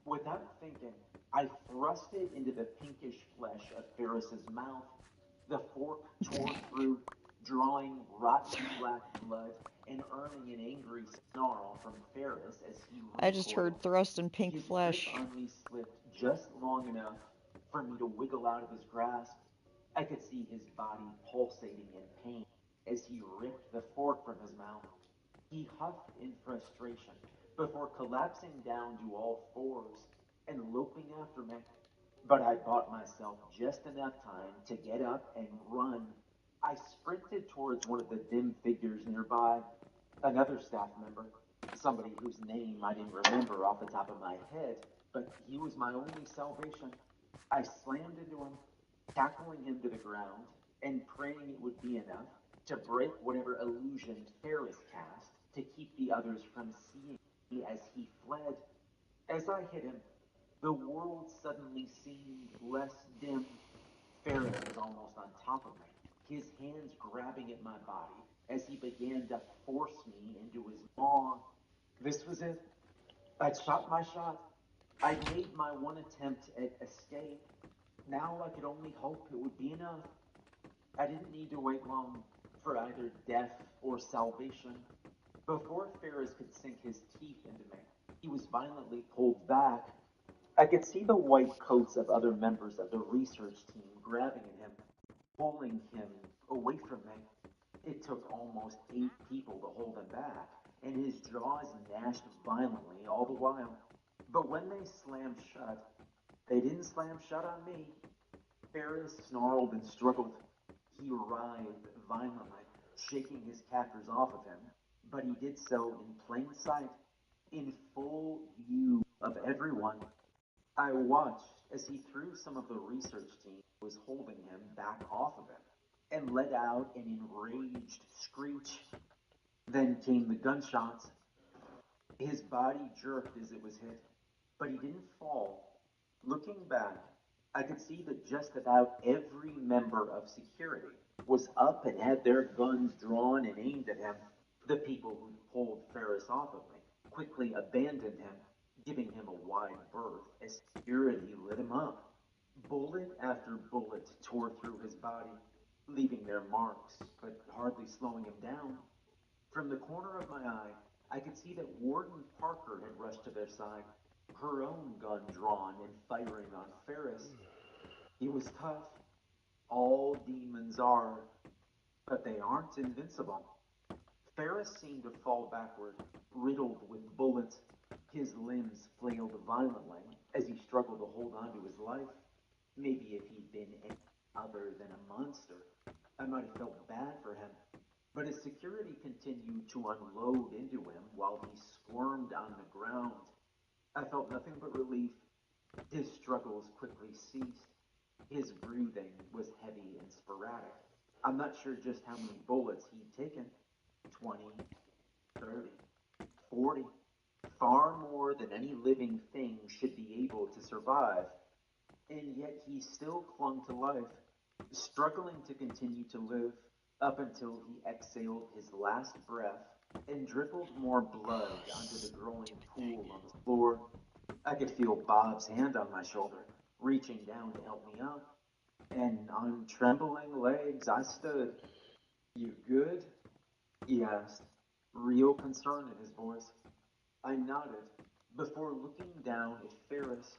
Without thinking, I thrust it into the pinkish flesh of Ferris's mouth. The fork tore through, drawing rotten black blood and earning an angry snarl from Ferris as he I just recoiled. heard thrust and pink His flesh. grip on me slipped just long enough for me to wiggle out of his grasp. I could see his body pulsating in pain as he ripped the fork from his mouth. He huffed in frustration before collapsing down to all fours and loping after me. But I bought myself just enough time to get up and run. I sprinted towards one of the dim figures nearby, another staff member, somebody whose name I didn't remember off the top of my head, but he was my only salvation. I slammed into him, tackling him to the ground and praying it would be enough to break whatever illusion Ferris cast to keep the others from seeing me as he fled. As I hit him, the world suddenly seemed less dim. Ferris was almost on top of me, his hands grabbing at my body as he began to force me into his maw. This was it. I'd shot my shot. I'd made my one attempt at escape. Now I could only hope it would be enough. I didn't need to wait long for either death or salvation. Before Ferris could sink his teeth into me, he was violently pulled back. I could see the white coats of other members of the research team grabbing at him, pulling him away from me. It took almost 8 people to hold him back, and his jaws gnashed violently all the while. But when they slammed shut, they didn't slam shut on me. Ferris snarled and struggled. He writhed violently, shaking his captors off of him, but he did so in plain sight, in full view of everyone. I watched as he threw some of the research team who was holding him back off of him and let out an enraged screech. Then came the gunshots. His body jerked as it was hit, but he didn't fall. Looking back, I could see that just about every member of security was up and had their guns drawn and aimed at him. The people who pulled Ferris off of me quickly abandoned him, giving him a wide berth as security lit him up. Bullet after bullet tore through his body, leaving their marks, but hardly slowing him down. From the corner of my eye, I could see that Warden Parker had rushed to their side, her own gun drawn and firing on Ferris. He was tough. All demons are, but they aren't invincible. Ferris seemed to fall backward, riddled with bullets. His limbs flailed violently as he struggled to hold on to his life. Maybe if he'd been any other than a monster, I might have felt bad for him. But as security continued to unload into him while he squirmed on the ground, I felt nothing but relief. His struggles quickly ceased. His breathing was heavy and sporadic. I'm not sure just how many bullets he'd taken. 20, 30, 40. Far more than any living thing should be able to survive. And yet he still clung to life, struggling to continue to live up until he exhaled his last breath and dribbled more blood onto the growing pool on the floor. I could feel Bob's hand on my shoulder, reaching down to help me up. And on trembling legs, I stood. You good? He asked, real concern in his voice. I nodded before looking down at Ferris.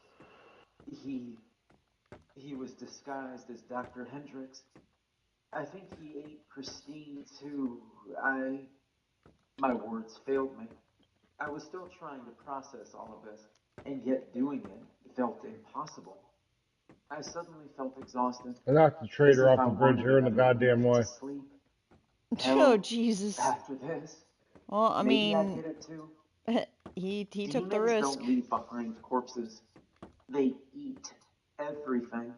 He was disguised as Dr. Hendricks. I think he ate Christine too. My words failed me. I was still trying to process all of this, and yet doing it felt impossible. I suddenly felt exhausted, I knocked the as traitor if off I the bridge wanted here in the another goddamn minute to way. sleep. Oh, Hell, Jesus. after this, Well, I maybe I'd mean, get it too. he took the Demons risk. don't leave behind corpses. They eat everything.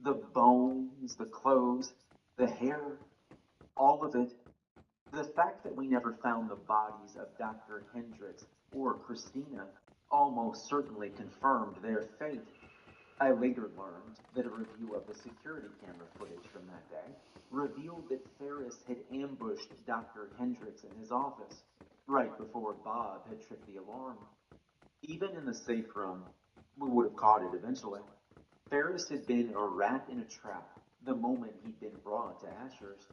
The bones, the clothes, the hair, all of it. The fact that we never found the bodies of Dr. Hendricks or Christina almost certainly confirmed their fate. I later learned that a review of the security camera footage from that day revealed that Ferris had ambushed Dr. Hendricks in his office right before Bob had tripped the alarm. Even in the safe room, we would have caught it eventually. Ferris had been a rat in a trap the moment he'd been brought to Ashurst.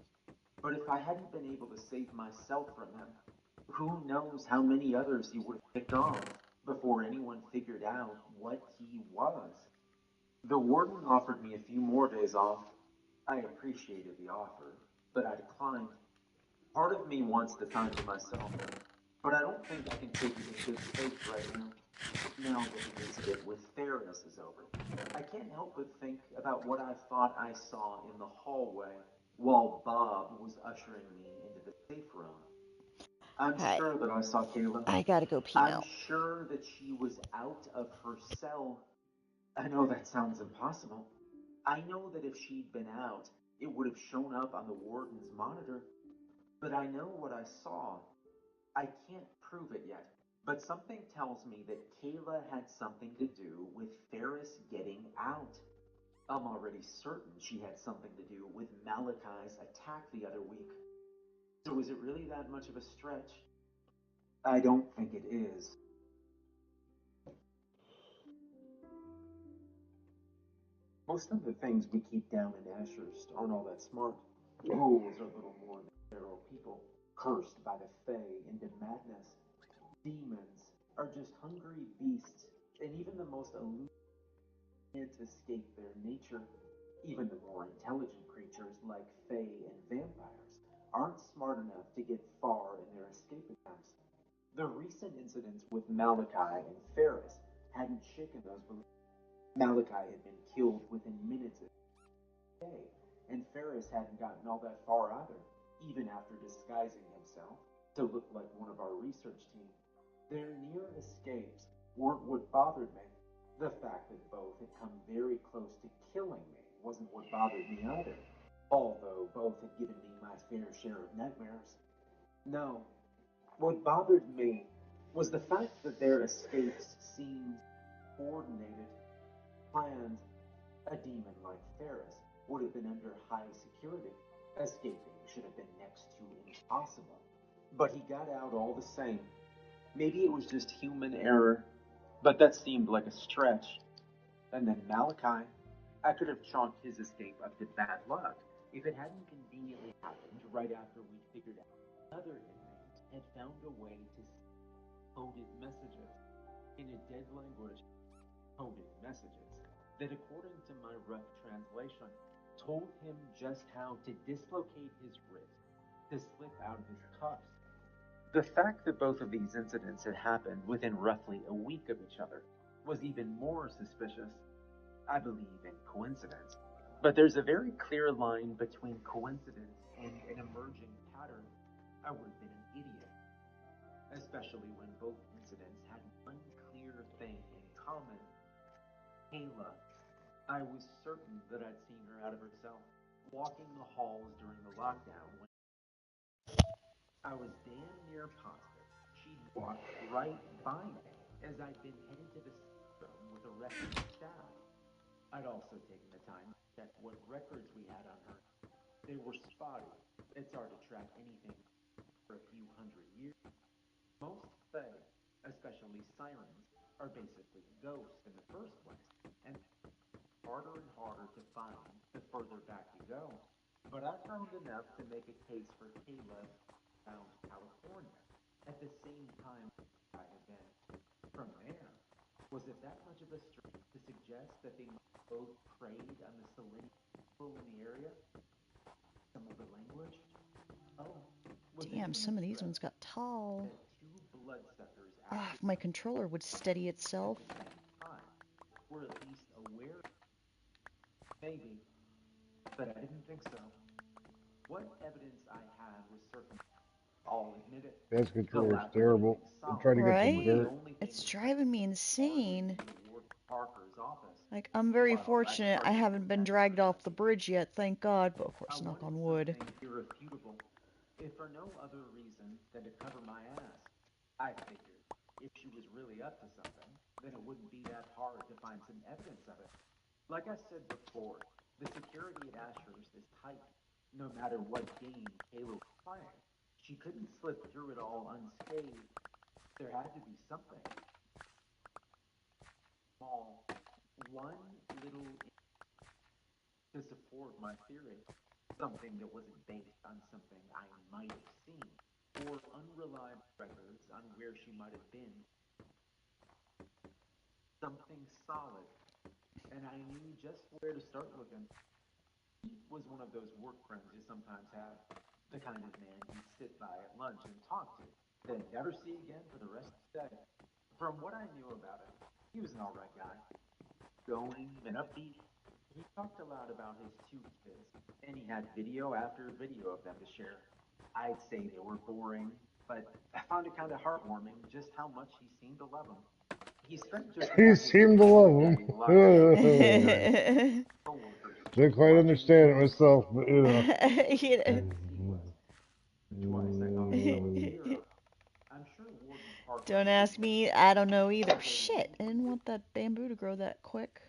But if I hadn't been able to save myself from him, who knows how many others he would have picked off before anyone figured out what he was. The warden offered me a few more days off. I appreciated the offer, but I declined. Part of me wants the time to myself, but I don't think I can take it in good faith right now. Now that the incident with Ferris is over, I can't help but think about what I thought I saw in the hallway while Bob was ushering me into the safe room. I'm Hi. sure that I saw Kayla. I gotta go pee I'm now. sure that she was out of her cell. I know that sounds impossible. I know that if she'd been out, it would have shown up on the warden's monitor. But I know what I saw. I can't prove it yet. But something tells me that Kayla had something to do with Ferris getting out. I'm already certain she had something to do with Malachi's attack the other week. So is it really that much of a stretch? I don't think it is. Most of the things we keep down in Ashurst aren't all that smart. Ghouls are little more than feral people, cursed by the Fae into madness. Demons are just hungry beasts, and even the most elusive can't escape their nature. Even the more intelligent creatures like Fae and vampires aren't smart enough to get far in their escape attempts. The recent incidents with Malachi and Ferris hadn't shaken those beliefs. Malachi had been killed within minutes of the day, and Ferris hadn't gotten all that far either, even after disguising himself to look like one of our research team. Their near escapes weren't what bothered me. The fact that both had come very close to killing me wasn't what bothered me either, although both had given me my fair share of nightmares. No, what bothered me was the fact that their escapes seemed coordinated, planned. A demon like Ferris would have been under high security. Escaping should have been next to impossible. But he got out all the same. Maybe it was just human error, but that seemed like a stretch. And then Malachi. I could have chalked his escape up to bad luck if it hadn't conveniently happened right after we figured out another inmate had found a way to coded messages in a dead language. Coded messages that, according to my rough translation, told him just how to dislocate his wrist to slip out of his cuffs. The fact that both of these incidents had happened within roughly a week of each other was even more suspicious. I believe in coincidence, but there's a very clear line between coincidence and an emerging pattern. I would have been an idiot, especially when both incidents had one clear thing in common. Kayla. I was certain that I'd seen her out of herself, walking the halls during the lockdown when I was damn near positive she'd walked right by me as I'd been headed to the room with the rest of the staff. I'd also taken the time to check what records we had on her. They were spotty. It's hard to track anything for a few hundred years. Most Fae, especially sirens, are basically ghosts in the first place, and harder and harder to find the further back you go. But I found enough to make a case for Kayla found California at the same time I had been. From there, was it that much of a stretch to suggest that they both preyed on the Selenian people in the area? Some of the language? Oh, was it Damn, even some a of these ones stretch got tall. that two bloodsuckers Ah, acted if my controller would steady itself. at the same time were at least aware? Maybe, but I didn't think so. What evidence I had was certain. I'll admit it. This The controller's lack of terrible. anything I'm solid trying to get some was Right? the dirt. only thing It's that driving me bothered insane. me in Warden Parker's office. Like, I'm very Well, I fortunate I hardly haven't been imagine dragged off the Odysee. bridge yet, thank God, but of I course, knock wanted on wood. something irrefutable, if for no other reason than to cover my ass. I figured if she was really up to something, then it wouldn't be that hard to find some evidence of it. Like I said before, the security at Ashurst is tight. No matter what game Kayla was playing, she couldn't slip through it all unscathed. There had to be something small, one little to support my theory. Something that wasn't based on something I might have seen, or unreliable records on where she might have been. Something solid, and I knew just where to start looking. He was one of those work friends you sometimes have, the kind of man you'd sit by at lunch and talk to, then never see again for the rest of the day. From what I knew about him, he was an alright guy, going and upbeat. He talked a lot about his two kids, and he had video after video of them to share. I'd say they were boring, but I found it kind of heartwarming just how much he seemed to love them. He spent just He about his seemed to entire love day him. locked in Didn't coworkers quite watching understand it videos myself, but you know. You know. twice I called myself a hero. I'm sure Warden Parker Don't ask me. I don't know either. Shit, I didn't want that bamboo to grow that quick.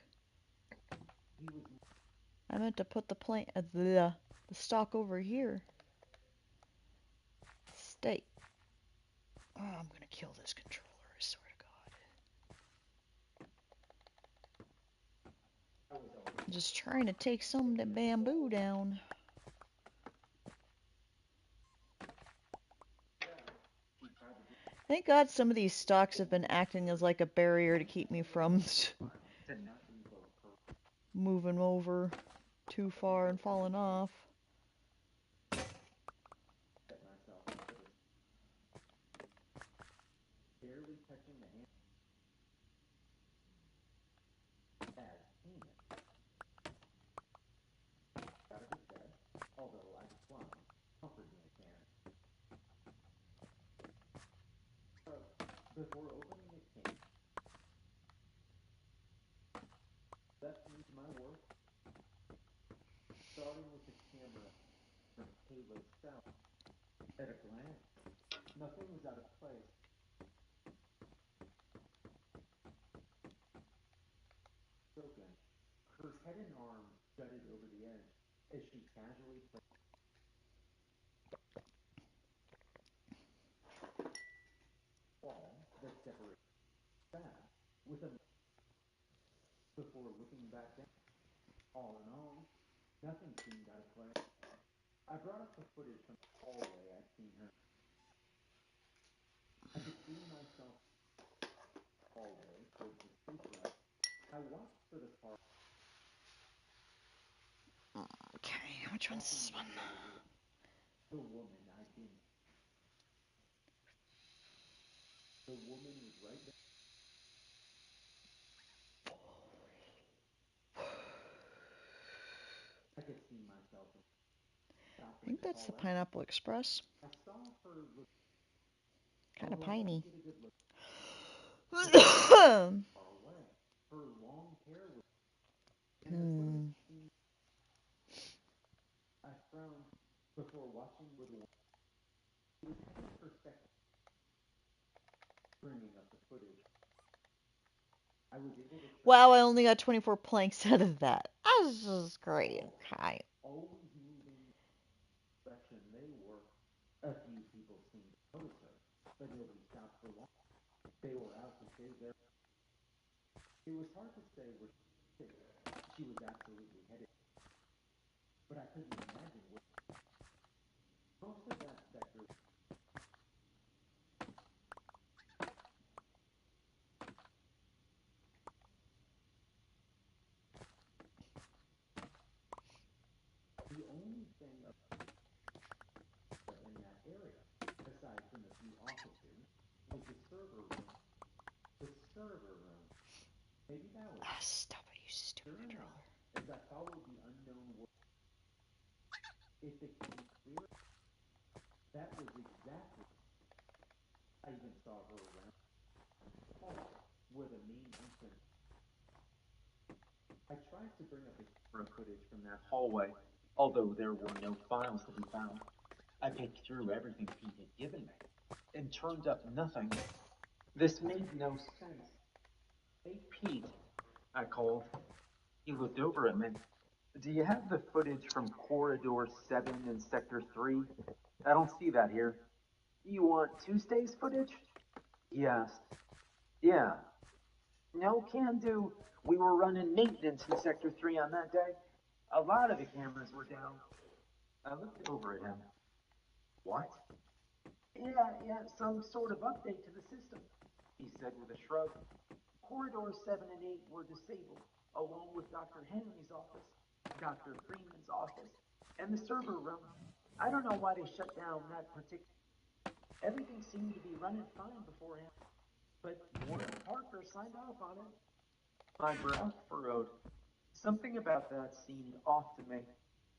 I meant to put the plant, the stalk over here. Stay. Oh, I'm gonna kill this controller, I swear to God. I'm just trying to take some of the bamboo down. Thank God some of these stalks have been acting as like a barrier to keep me from moving over too far and falling off. Barely touching the hand as seen it out of his bed, although I declined, comfort me again. So, before opening the case, left me to my work, starting with the camera from Kayla's cell. At a glance, nothing was out of place. Broken, her head and arms jutted over the edge as she casually placed the wall that separated that with a before looking back down. All in all, nothing seemed out of place. I brought up the footage from the hallway I'd seen her. I could see myself in the hallway towards the streetlight. I watched for the car. Okay, which one's this one? The woman I'd been. The woman was right there. I could see myself I think that's the Pineapple Express. I saw her look Kind of piney. far away. Her long hair was I frowned before watching with one. It was heading for second, bringing up the footage. I was able to Wow, I only got 24 planks out of that. That's just great. Okay. always moving in the direction they were. A few people seemed to notice her, but nobody stopped for long. They were out to save their. It was hard to say where she was absolutely headed, but I couldn't imagine where. Most of that sector. The only thing in that area, aside from a few offices, was the server room. The server room. Maybe that was. Stop it, you stupid controller. As I followed the unknown word, it became clear that was exactly. I even saw her around the hallway where the main entrance. I tried to bring up the camera footage from that hallway, although there were no files to be found. I picked through everything Pete had given me and turned up nothing. This made no sense. Hey, Pete, I called. He looked over at me. Do you have the footage from Corridor 7 in Sector 3? I don't see that here. You want Tuesday's footage? He asked. Yeah. No can do. We were running maintenance in Sector 3 on that day. A lot of the cameras were down. I looked over at him. What? Yeah, some sort of update to the system, he said with a shrug. Corridors 7 and 8 were disabled, along with Dr. Henry's office, Dr. Freeman's office, and the server room. I don't know why they shut down that particular. Everything seemed to be running fine beforehand, but Warren Parker signed off on it. My brow furrowed. Something about that seemed off to me.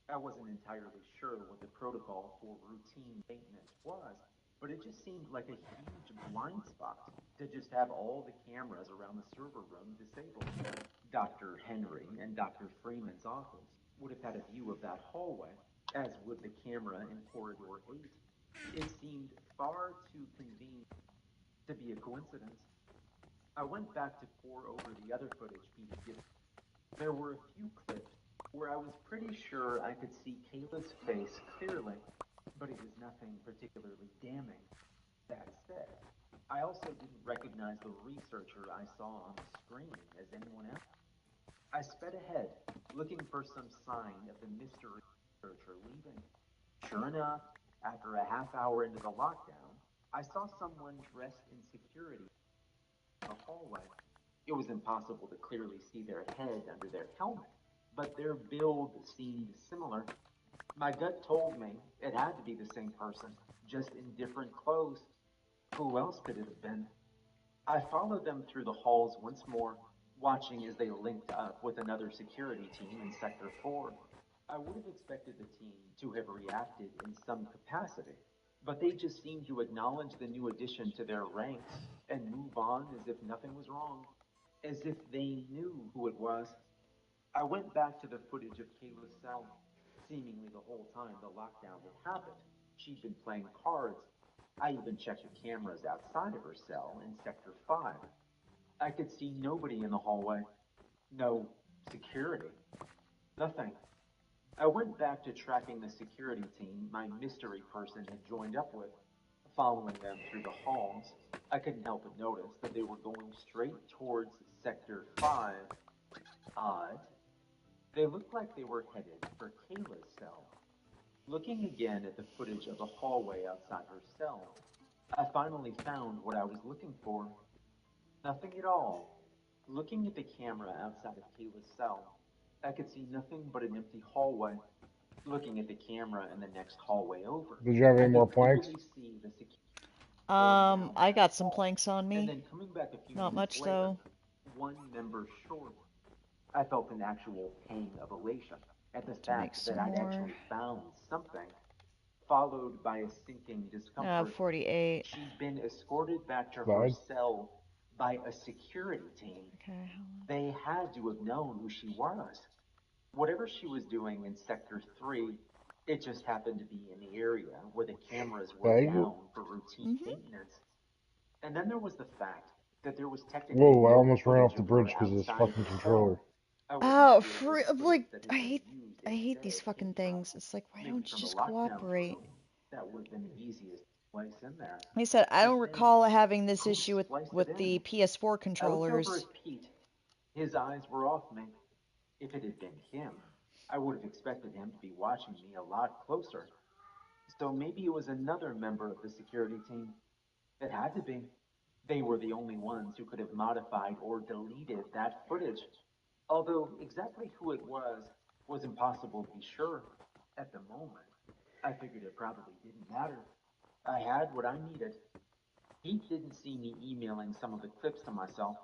I wasn't entirely sure what the protocol for routine maintenance was, but it just seemed like a huge blind spot to just have all the cameras around the server room disabled. Dr. Henry and Dr. Freeman's office would have had a view of that hallway, as would the camera in Corridor 8. It seemed far too convenient to be a coincidence. I went back to pore over the other footage Pete had given. There were a few clips where I was pretty sure I could see Kayla's face clearly, but it was nothing particularly damning. That said, I also didn't recognize the researcher I saw on the screen as anyone else. I sped ahead, looking for some sign of the mystery researcher leaving. Sure enough, after a half hour into the lockdown, I saw someone dressed in security in the hallway. It was impossible to clearly see their head under their helmet, but their build seemed similar. My gut told me it had to be the same person, just in different clothes. Who else could it have been? I followed them through the halls once more, watching as they linked up with another security team in Sector 4. I would have expected the team to have reacted in some capacity, but they just seemed to acknowledge the new addition to their ranks and move on as if nothing was wrong, as if they knew who it was. I went back to the footage of Kayla's cell. Seemingly the whole time the lockdown had happened, she'd been playing cards. I even checked the cameras outside of her cell in Sector 5. I could see nobody in the hallway. No security. Nothing. I went back to tracking the security team my mystery person had joined up with. Following them through the halls, I couldn't help but notice that they were going straight towards Sector 5. Odd. They looked like they were headed for Kayla's cell. Looking again at the footage of the hallway outside her cell, I finally found what I was looking for. Nothing at all. Looking at the camera outside of Kayla's cell, I could see nothing but an empty hallway. Looking at the camera in the next hallway over, Did you have I any more could planks? clearly see the security. I got some planks on And me. then coming back a few Not minutes much later, though. one member short. I felt an actual pang of elation at the To make fact that some I'd more. actually found something, followed by a sinking discomfort. 48. She'd been escorted back to her Slide. cell by a security team. Okay. They had to have known who she was. Whatever she was doing in Sector 3, it just happened to be in the area where the cameras were Bag? down for routine maintenance. And then there was the fact that there was technically Whoa, I no almost ran footage off the of her bridge because of this outside of fucking the controller. cell. I wasn't Oh, sure where the like footage that had I been hate used these instead fucking came from. things. It's like, why Maybe don't you from the just lockdown cooperate? footage. That would have been the easiest place in there. Like I said, I don't But then, recall having this who issue spliced it with in? the PS4 I looked over controllers. at Pete. His eyes were off me. If it had been him, I would have expected him to be watching me a lot closer. So maybe it was another member of the security team. It had to be. They were the only ones who could have modified or deleted that footage. Although exactly who it was impossible to be sure. At the moment, I figured it probably didn't matter. I had what I needed. He didn't see me emailing some of the clips to myself.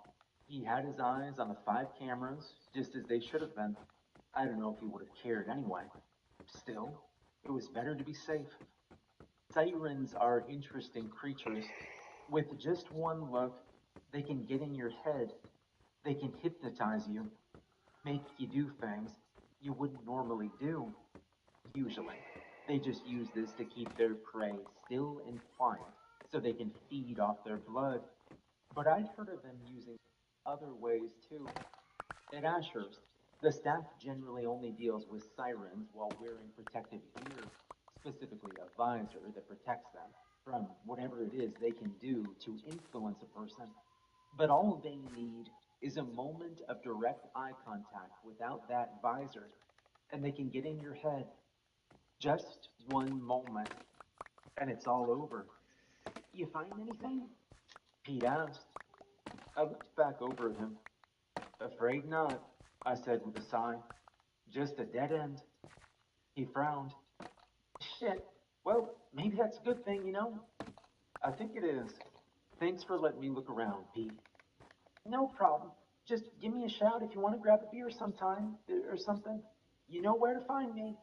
He had his eyes on the 5 cameras, just as they should have been. I don't know if he would have cared anyway. Still, it was better to be safe. Sirens are interesting creatures. With just one look, they can get in your head. They can hypnotize you, make you do things you wouldn't normally do. Usually, they just use this to keep their prey still and quiet so they can feed off their blood. But I'd heard of them using other ways too. At Ashurst, the staff generally only deals with sirens while wearing protective gear, specifically a visor that protects them from whatever it is they can do to influence a person. But all they need is a moment of direct eye contact without that visor, and they can get in your head. Just one moment, and it's all over. You find anything? Pete asked. I looked back over at him. Afraid not, I said with a sigh. Just a dead end. He frowned. Shit. Well, maybe that's a good thing, you know? I think it is. Thanks for letting me look around, Pete. No problem. Just give me a shout if you want to grab a beer sometime, or something. You know where to find me.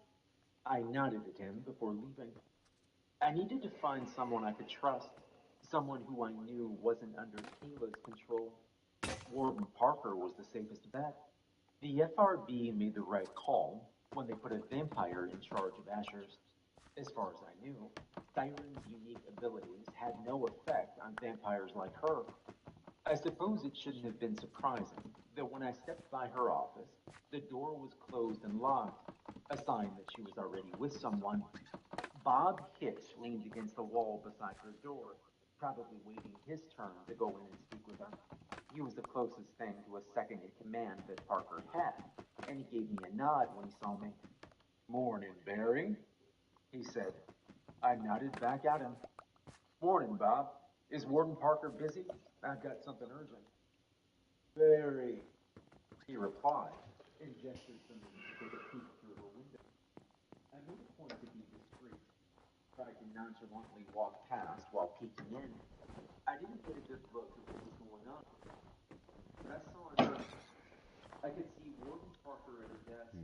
I nodded at him before leaving. I needed to find someone I could trust, someone who I knew wasn't under Kayla's control. Warden Parker was the safest bet. The FRB made the right call when they put a vampire in charge of Asher's. As far as I knew, Siren's unique abilities had no effect on vampires like her. I suppose it shouldn't have been surprising that when I stepped by her office, the door was closed and locked, a sign that she was already with someone. Bob Hitch leaned against the wall beside her door, probably waiting his turn to go in and speak with her. He was the closest thing to a second in command that Parker had, and he gave me a nod when he saw me. "Morning, Barry," he said. I nodded back at him. "Morning, Bob. Is Warden Parker busy? I've got something urgent." "Barry," he replied, and gestured for me to take a peek through her window. I made a point to be discreet, tried to nonchalantly walk past while peeking in. I didn't get a good look at what was going on, but I saw enough. I could see Warden Parker at her desk,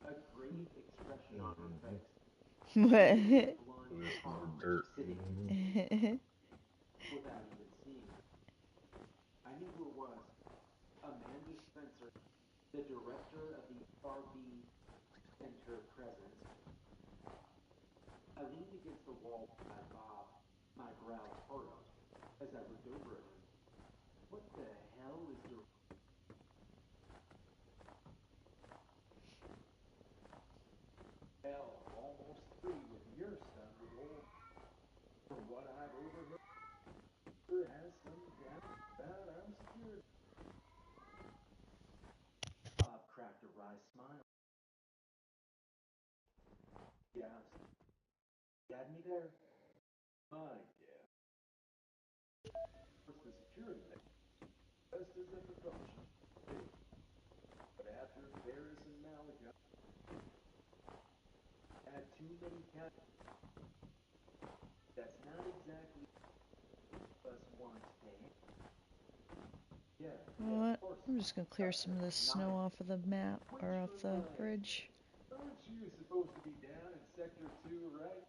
a grave expression on her face. What? Blonde charm sitting without even seeing her. I knew who it was. Amanda Spencer, the director of the FRB Center Presence. I leaned against the wall beside Bob, my brows furrowed, as I looked over at him. What the hell is Hell, I'm almost through with your stuff, Lord. From what I've overheard, there has some doubt about our security. Bob cracked a wry smile. Yes. You had me there. My guess. What's the security thing? Just as a precaution. But after Ferris and Malachi had too many cats, that's not exactly us want to hang. Yeah, You know what? I'm just gonna clear some of this snow off of the map, or off the bridge. Aren't you supposed to be down in Sector 2, right?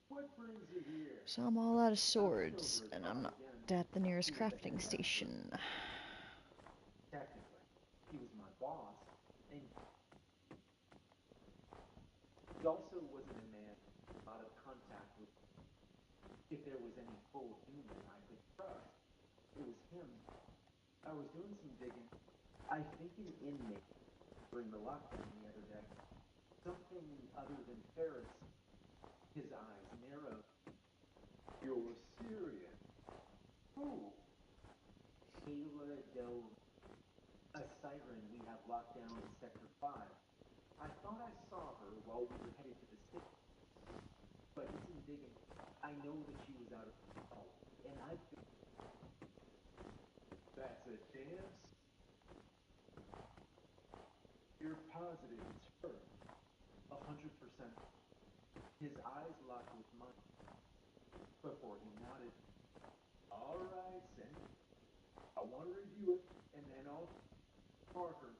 What brings you here? So I'm all out of swords, and I'm not at the nearest crafting station. Technically, he was my boss, and he also wasn't a man out of contact with. If there was any full human I could trust, it was him. I was doing some digging. I think an inmate during the lockdown the other day. Something other than Ferris. His eyes narrowed. You're serious? Who? Kayla Del, a siren we have locked down in Sector 5. I thought I saw her while we were headed to the city, but in some digging, I know that she was out of control, and I've been. That's a damn. You're positive it's her? 100%. His eyes locked with mine before he nodded. All right, send it. I want to review it, and then I'll Parker.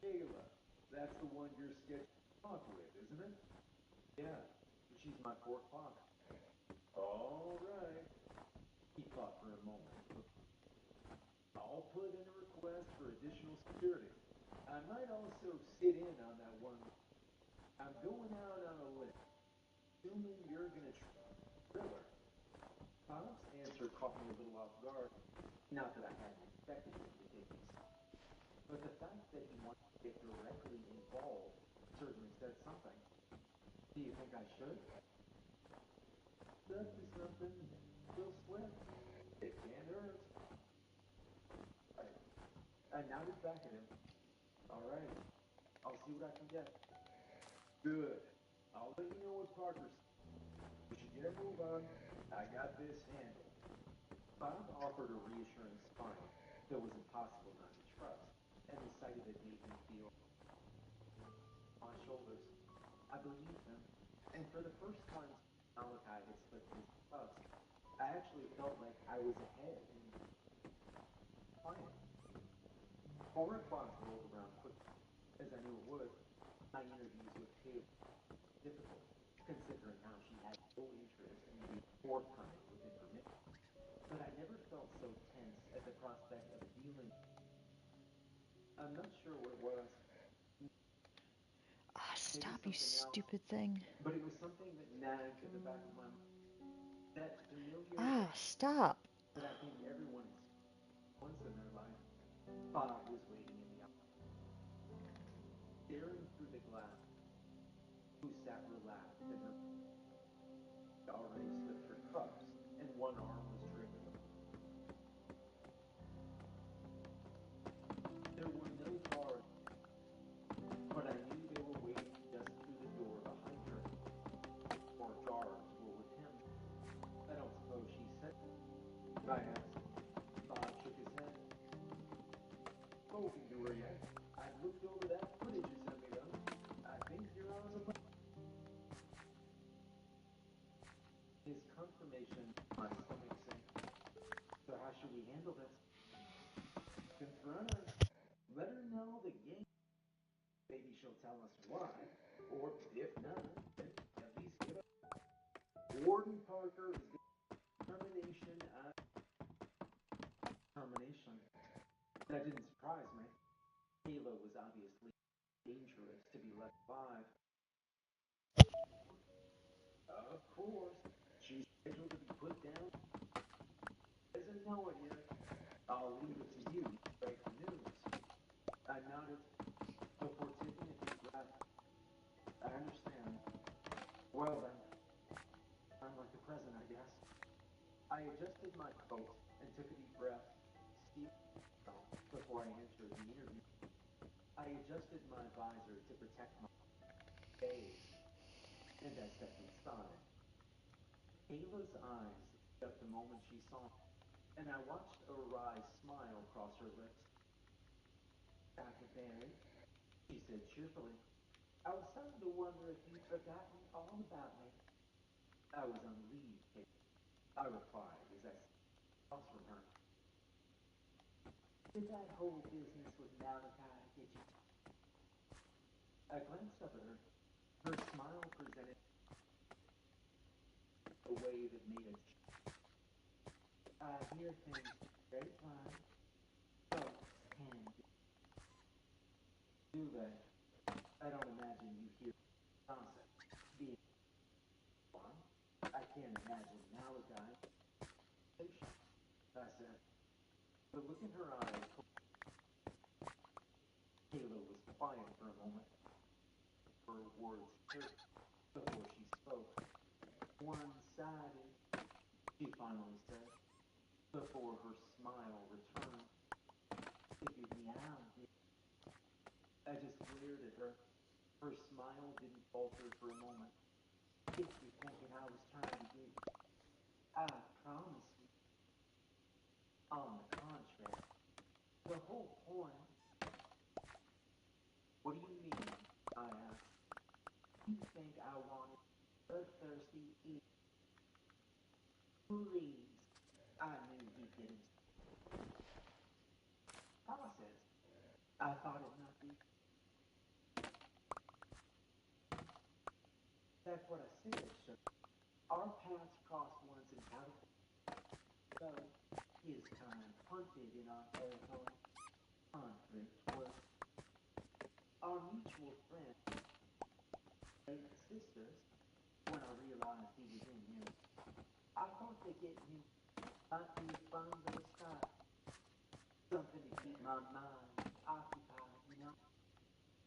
Kayla, that's the one you're scheduled to talk with, isn't it? Yeah, she's my 4 o'clock. All right. He thought for a moment. I'll put in a request for additional security. I might also sit in on that one. I'm going out on a limb, assuming you're gonna thriller. Bob's answer caught me a little off guard. Not that I hadn't expected him to take me, but the fact that he wanted to get directly involved certainly said something. Do you think I should? It's up to something real swift. It can't hurt. I nodded back at him. All right, I'll see what I can get. Good. I'll let you know what Parker says. We should get a move on. I got this handled. Bob offered a reassuring smile that was impossible not to trust, and the sight of it made me feel on my shoulders. I believed him, and for the first time Malachi had slipped his trust, I actually felt like I was ahead and quiet. 4 o'clock rolled around quickly, as I knew it would. My interviews with Kayla were difficult, considering how she had no interest I'm not sure what it was. Ah, Maybe stop, you something else. stupid thing. But it was something that nagged at the back of my mind. That familiar Ah, stop. that I think everyone once in their life. Bob was waiting in the aisle, staring through the glass, who sat relaxed in her already slipped her cuffs, and one arm was draped. There were no guards, but I knew they were waiting just through the door behind her. Or guards were with him. I don't suppose she said. I asked. Bob shook his head. Spoken to her yet? I've looked over that footage you sent me, though. I think you're on the. His confirmation, my stomach sank. So how should we handle this? Confront her. Let her know the game. Maybe she'll tell us why. Or if not, then at least give us. Warden Parker is the termination of termination. That didn't surprise me. Kayla was obviously dangerous to be left alive. Of course, she's scheduled to be put down. Doesn't know it yet. I'll leave it to you to break the news. I nodded before taking a deep breath. I understand. Well then, I'm like the present, I guess. I adjusted my coat and took a deep breath, stealing before I entered the interview. I adjusted my visor to protect my face, and I stepped inside. Kayla's eyes lit up the moment she saw me, and I watched a wry smile cross her lips. Dr. Barry, she said cheerfully, I was starting to wonder if you'd forgotten all about me. I was on leave, Kayla, I replied as I sat across from her. Did that whole business with Malachi get you? I glanced up at her. Her smile presented a way that made it. I hear things grapevine. Folks can do that. I don't imagine you hear gossip being one. I can't imagine Malachi. I said. The look in her eyes. Kayla was quiet for a moment. Her words hurt before she spoke. One-sided, she finally said, before her smile returned. Figured me out. I just glared at her. Her smile didn't falter for a moment. If you're thinking I was trying to get you, I promise you. On the contrary, the whole point. What do you mean? I asked. You think I wanted bloodthirsty eat? Please. I knew he'd get him. Process. I thought it might be. That's what I said. So our paths crossed once in California. So his kind hunted in our territory. Conflict was our mutual friend, eight sisters. When I realized he was in here, I thought that getting him might be a fun little start. Something to keep my mind occupied, you know?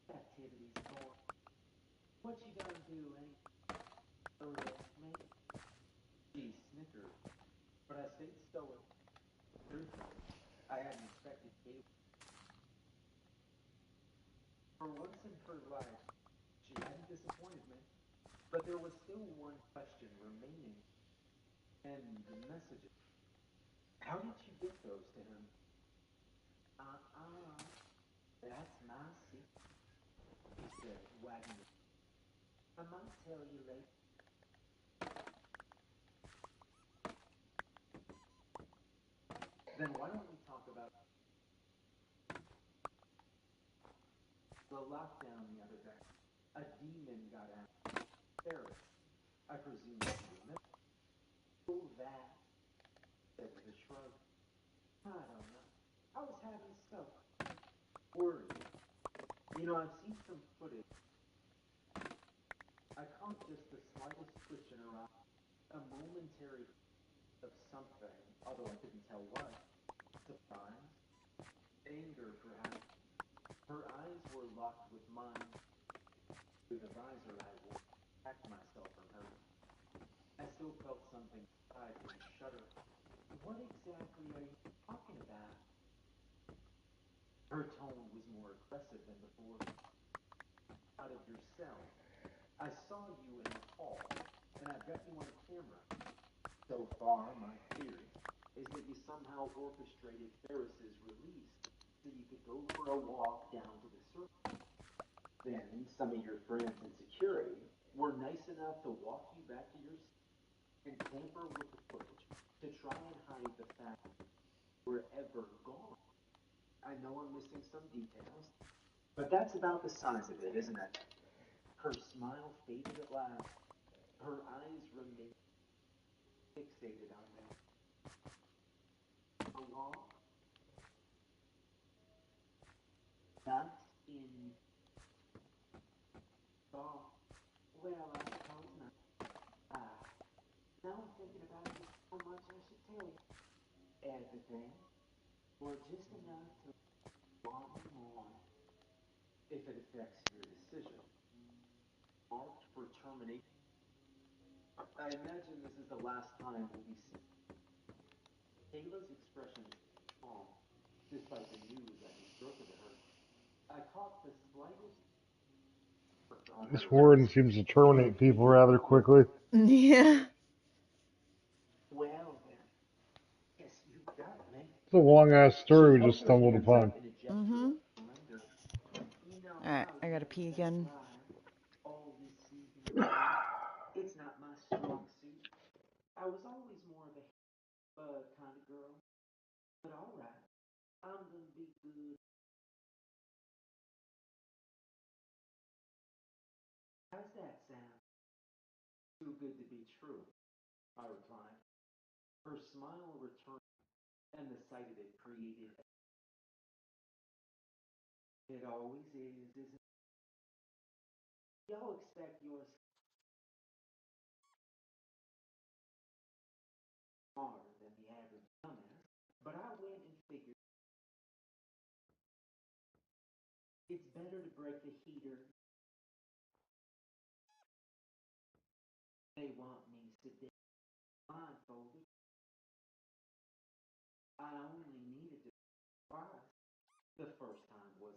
Activities more. What you gonna do, arrest me? She snickered, but I stayed stoic. Truthfully, I hadn't expected to. For once in her life, she hadn't disappointed me. But there was still one question remaining. And the messages. How did you get those to him? That's my secret, she said, wagging her. I might tell you later. Then why don't we talk about the lockdown the other day? A demon got out. Paris. I presume you remember. Oh, that, said with a shrug. I don't know. I was having so worried You know, I've seen some footage. I caught just the slightest twitch in her eye, a momentary of something, although I couldn't tell what. Surprise, anger, perhaps. Her eyes were locked with mine. Through the visor I wore, to protect myself from her. I still felt something inside me shudder. What exactly are you talking about? Her tone was more aggressive than before. Out of your cell. I saw you in the hall, and I've got you on camera. So far, my theory is that you somehow orchestrated Ferris's release so you could go for a walk down to the surface. Then some of your friends in security were nice enough to walk you back to your seat and tamper with the footage to try and hide the fact you were ever gone. I know I'm missing some details, but that's about the size of it, isn't it? Her smile faded at last. Her eyes remained fixated on me. A walk? Not in thought. Well, I suppose not. Ah, now I'm thinking about just how much I should tell you. Everything. Or just enough to want me more. If it affects your decision. Marked for termination. I imagine this is the last time we'll be seen. Kayla's expression is calm, despite the news I just broken to her. I caught the slightest on This her warden lips. seems to terminate people rather quickly. Yeah. Well then, guess you got me. It's a long ass She story we held just her stumbled hands up upon. in a gesture Mhm. of surrender. You know Alright, how I you gotta make pee that again. cry. All this seething pain. It's not my strong suit. I was always more of a kind of girl. But alright, I'm gonna be good. How's that sound? Too good to be true, I replied. Her smile returned, and the sight of it created. It always is, isn't it? Y'all expect yours smarter than the average dumbass, but I went and figured it's better to break the heater. They want me sedated, blindfolded. I only needed to twice. The first time was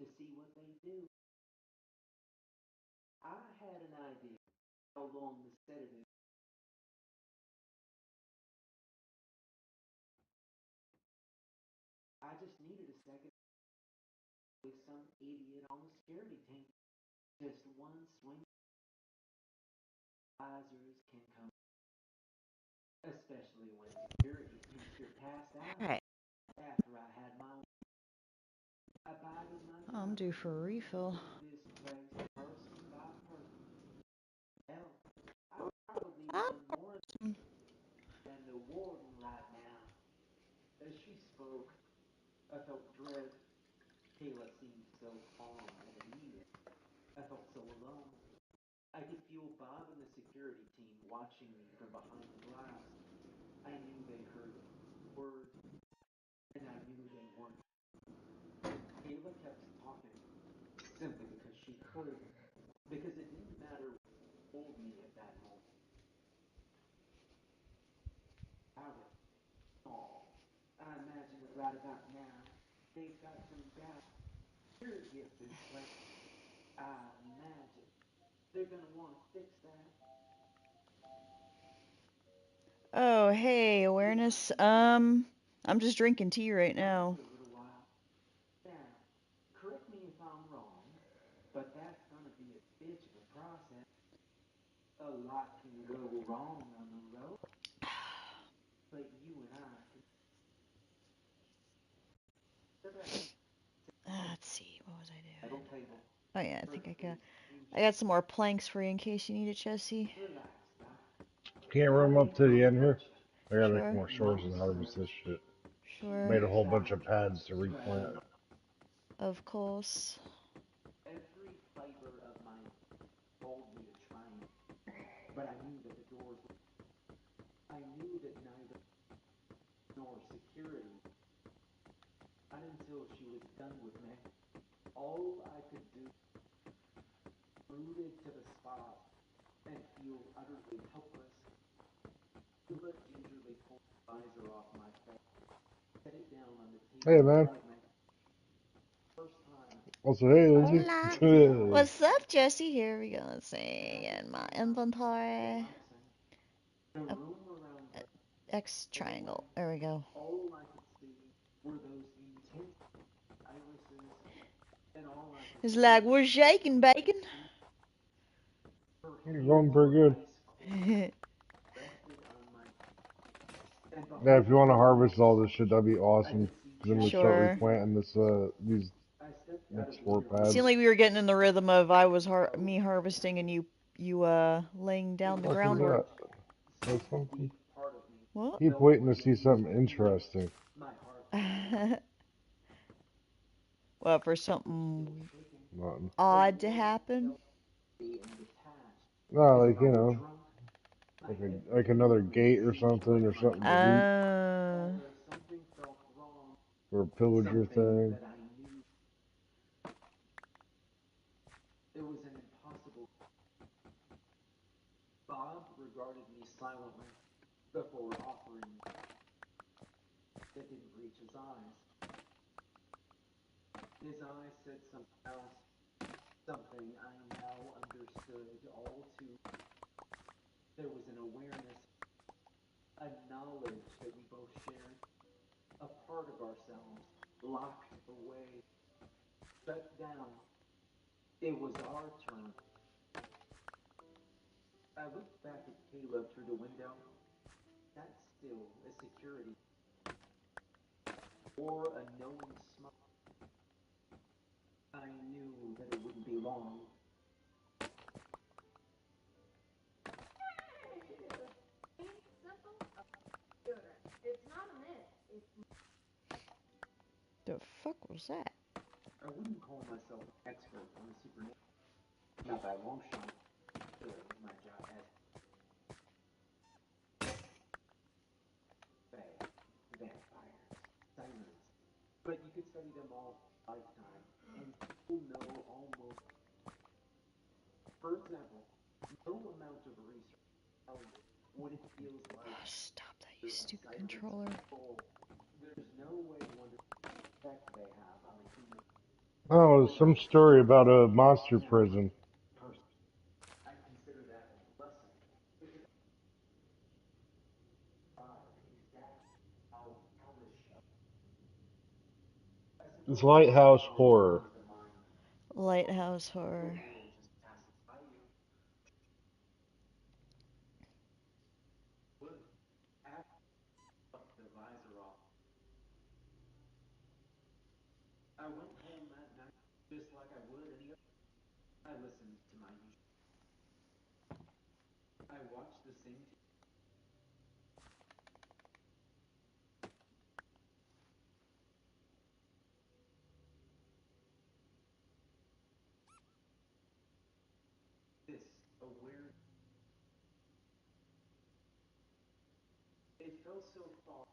to see what they do. I had an idea how long the sedative. I just needed a second with some idiot on the security team. Just one swing. Advisors can come, especially when security thinks you're passed out. Alright. After I had my own, I bided my Oh, I'm time. due for a refill. This place, person by person. Hell, I've probably done more than the warden right now. As she spoke, I felt dread. Kayla seemed so calm and at ease. I felt so alone. I could feel Bob and the security team watching me from behind the glass. I knew they heard words, and I knew they weren't. Kayla kept talking simply because she could, because it didn't matter what told me at that moment. How it all. I imagine that right about now, they've got some doubt. Your gift this place. I imagine they're gonna want to fix that. Oh, hey, awareness. I'm just drinking tea right now. For a little while. Now, correct me if I'm wrong, but that's gonna be a bitch of a process. A lot can go wrong on the road, but you and I can the best. Let's see, what was I Metal doing? table, Oh yeah, I think perfectly I got some more planks for you in case you need it, Jesse. relaxed. Can't run up to the end here. I gotta make Sure. more swords and harvest this shit. Sure. Made a whole bunch of pads to replant. Of course. Every fiber of my told me to try and, but I knew that the doors were, I knew that neither nor security, not until she was done with me. All I could do, rooted to the spot and feel utterly helpless, Sheila gingerly pulled the visor off my face, set it down on the table Hey, in man. front of me. First time. Also, hey, Hola. What's up, Jesse? Here we go. Let's see. In my inventory. The room around the X triangle. There we go. all I could see were those intense irises, and all I could It's see like we're shaking, bacon. her You're hands going pretty were good. ice cold, rested on my, and Yeah, if behind you want to her harvest all lips, this shit, that'd be I awesome. could see Then we Jack start Sure. replanting this, these I stepped out next of the 4 living It pads. seemed room. like we were getting in the rhythm of me harvesting and you laying down the What was groundwork. that? That's something. Part of me, What? Keep though waiting it to was see something interesting. my heart Well, for something Nothing. odd to happen. and detached, No, as like, if I you were know, drunk. like another gate or something, or something to loot, Something felt wrong, or a pillager something thing. that I knew. It was an impossible. Bob regarded me silently before offering. That didn't reach his eyes. His eyes said something else, something I now understood all too. There was an awareness, a knowledge that we both shared, a part of ourselves locked away, shut down. It was our turn. I looked back at Caleb through the window. Sat still as security or a knowing smile. I knew that it wouldn't be long. It's not a myth. It's The fuck was that? I wouldn't call myself an expert on the supernatural. Not by a long shot. Still, it was my job as fae, vampires, sirens. But you could study them all for a lifetime, and you'll know almost. For example, no amount of research tells you what it feels like. Oh, stop that, you stupid controller. There's no way to understand the effect they have on the human Oh, some story about a monster prison. person. I consider that a blessing because exactly how hellish It's Lighthouse Horror. Lighthouse horror. just passes by you. Would after the visor off. I went home that night just like I would any other. I listened to my usual. I watched the same TV. This awareness. It felt so far.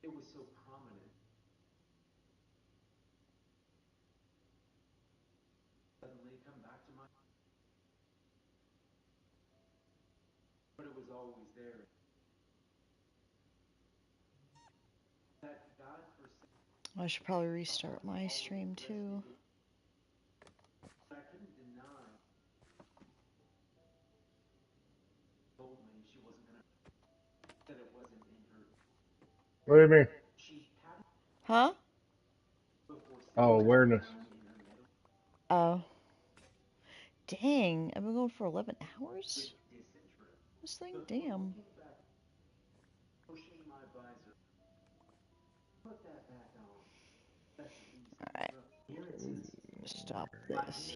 It was so prominent. Suddenly come back to my. But it was always there. That godforsaken. I should probably restart my stream too. I couldn't deny. Told me she wasn't gonna. That it wasn't in her. What do you mean? She had Huh? before Oh, settling awareness. down in her middle. Oh. Dang, I've been going for 11 hours? Disinterest. This thing? Damn. Back, pushing my visor. Put that back on. That's easy. Alright. Here it is. Stop My this. hands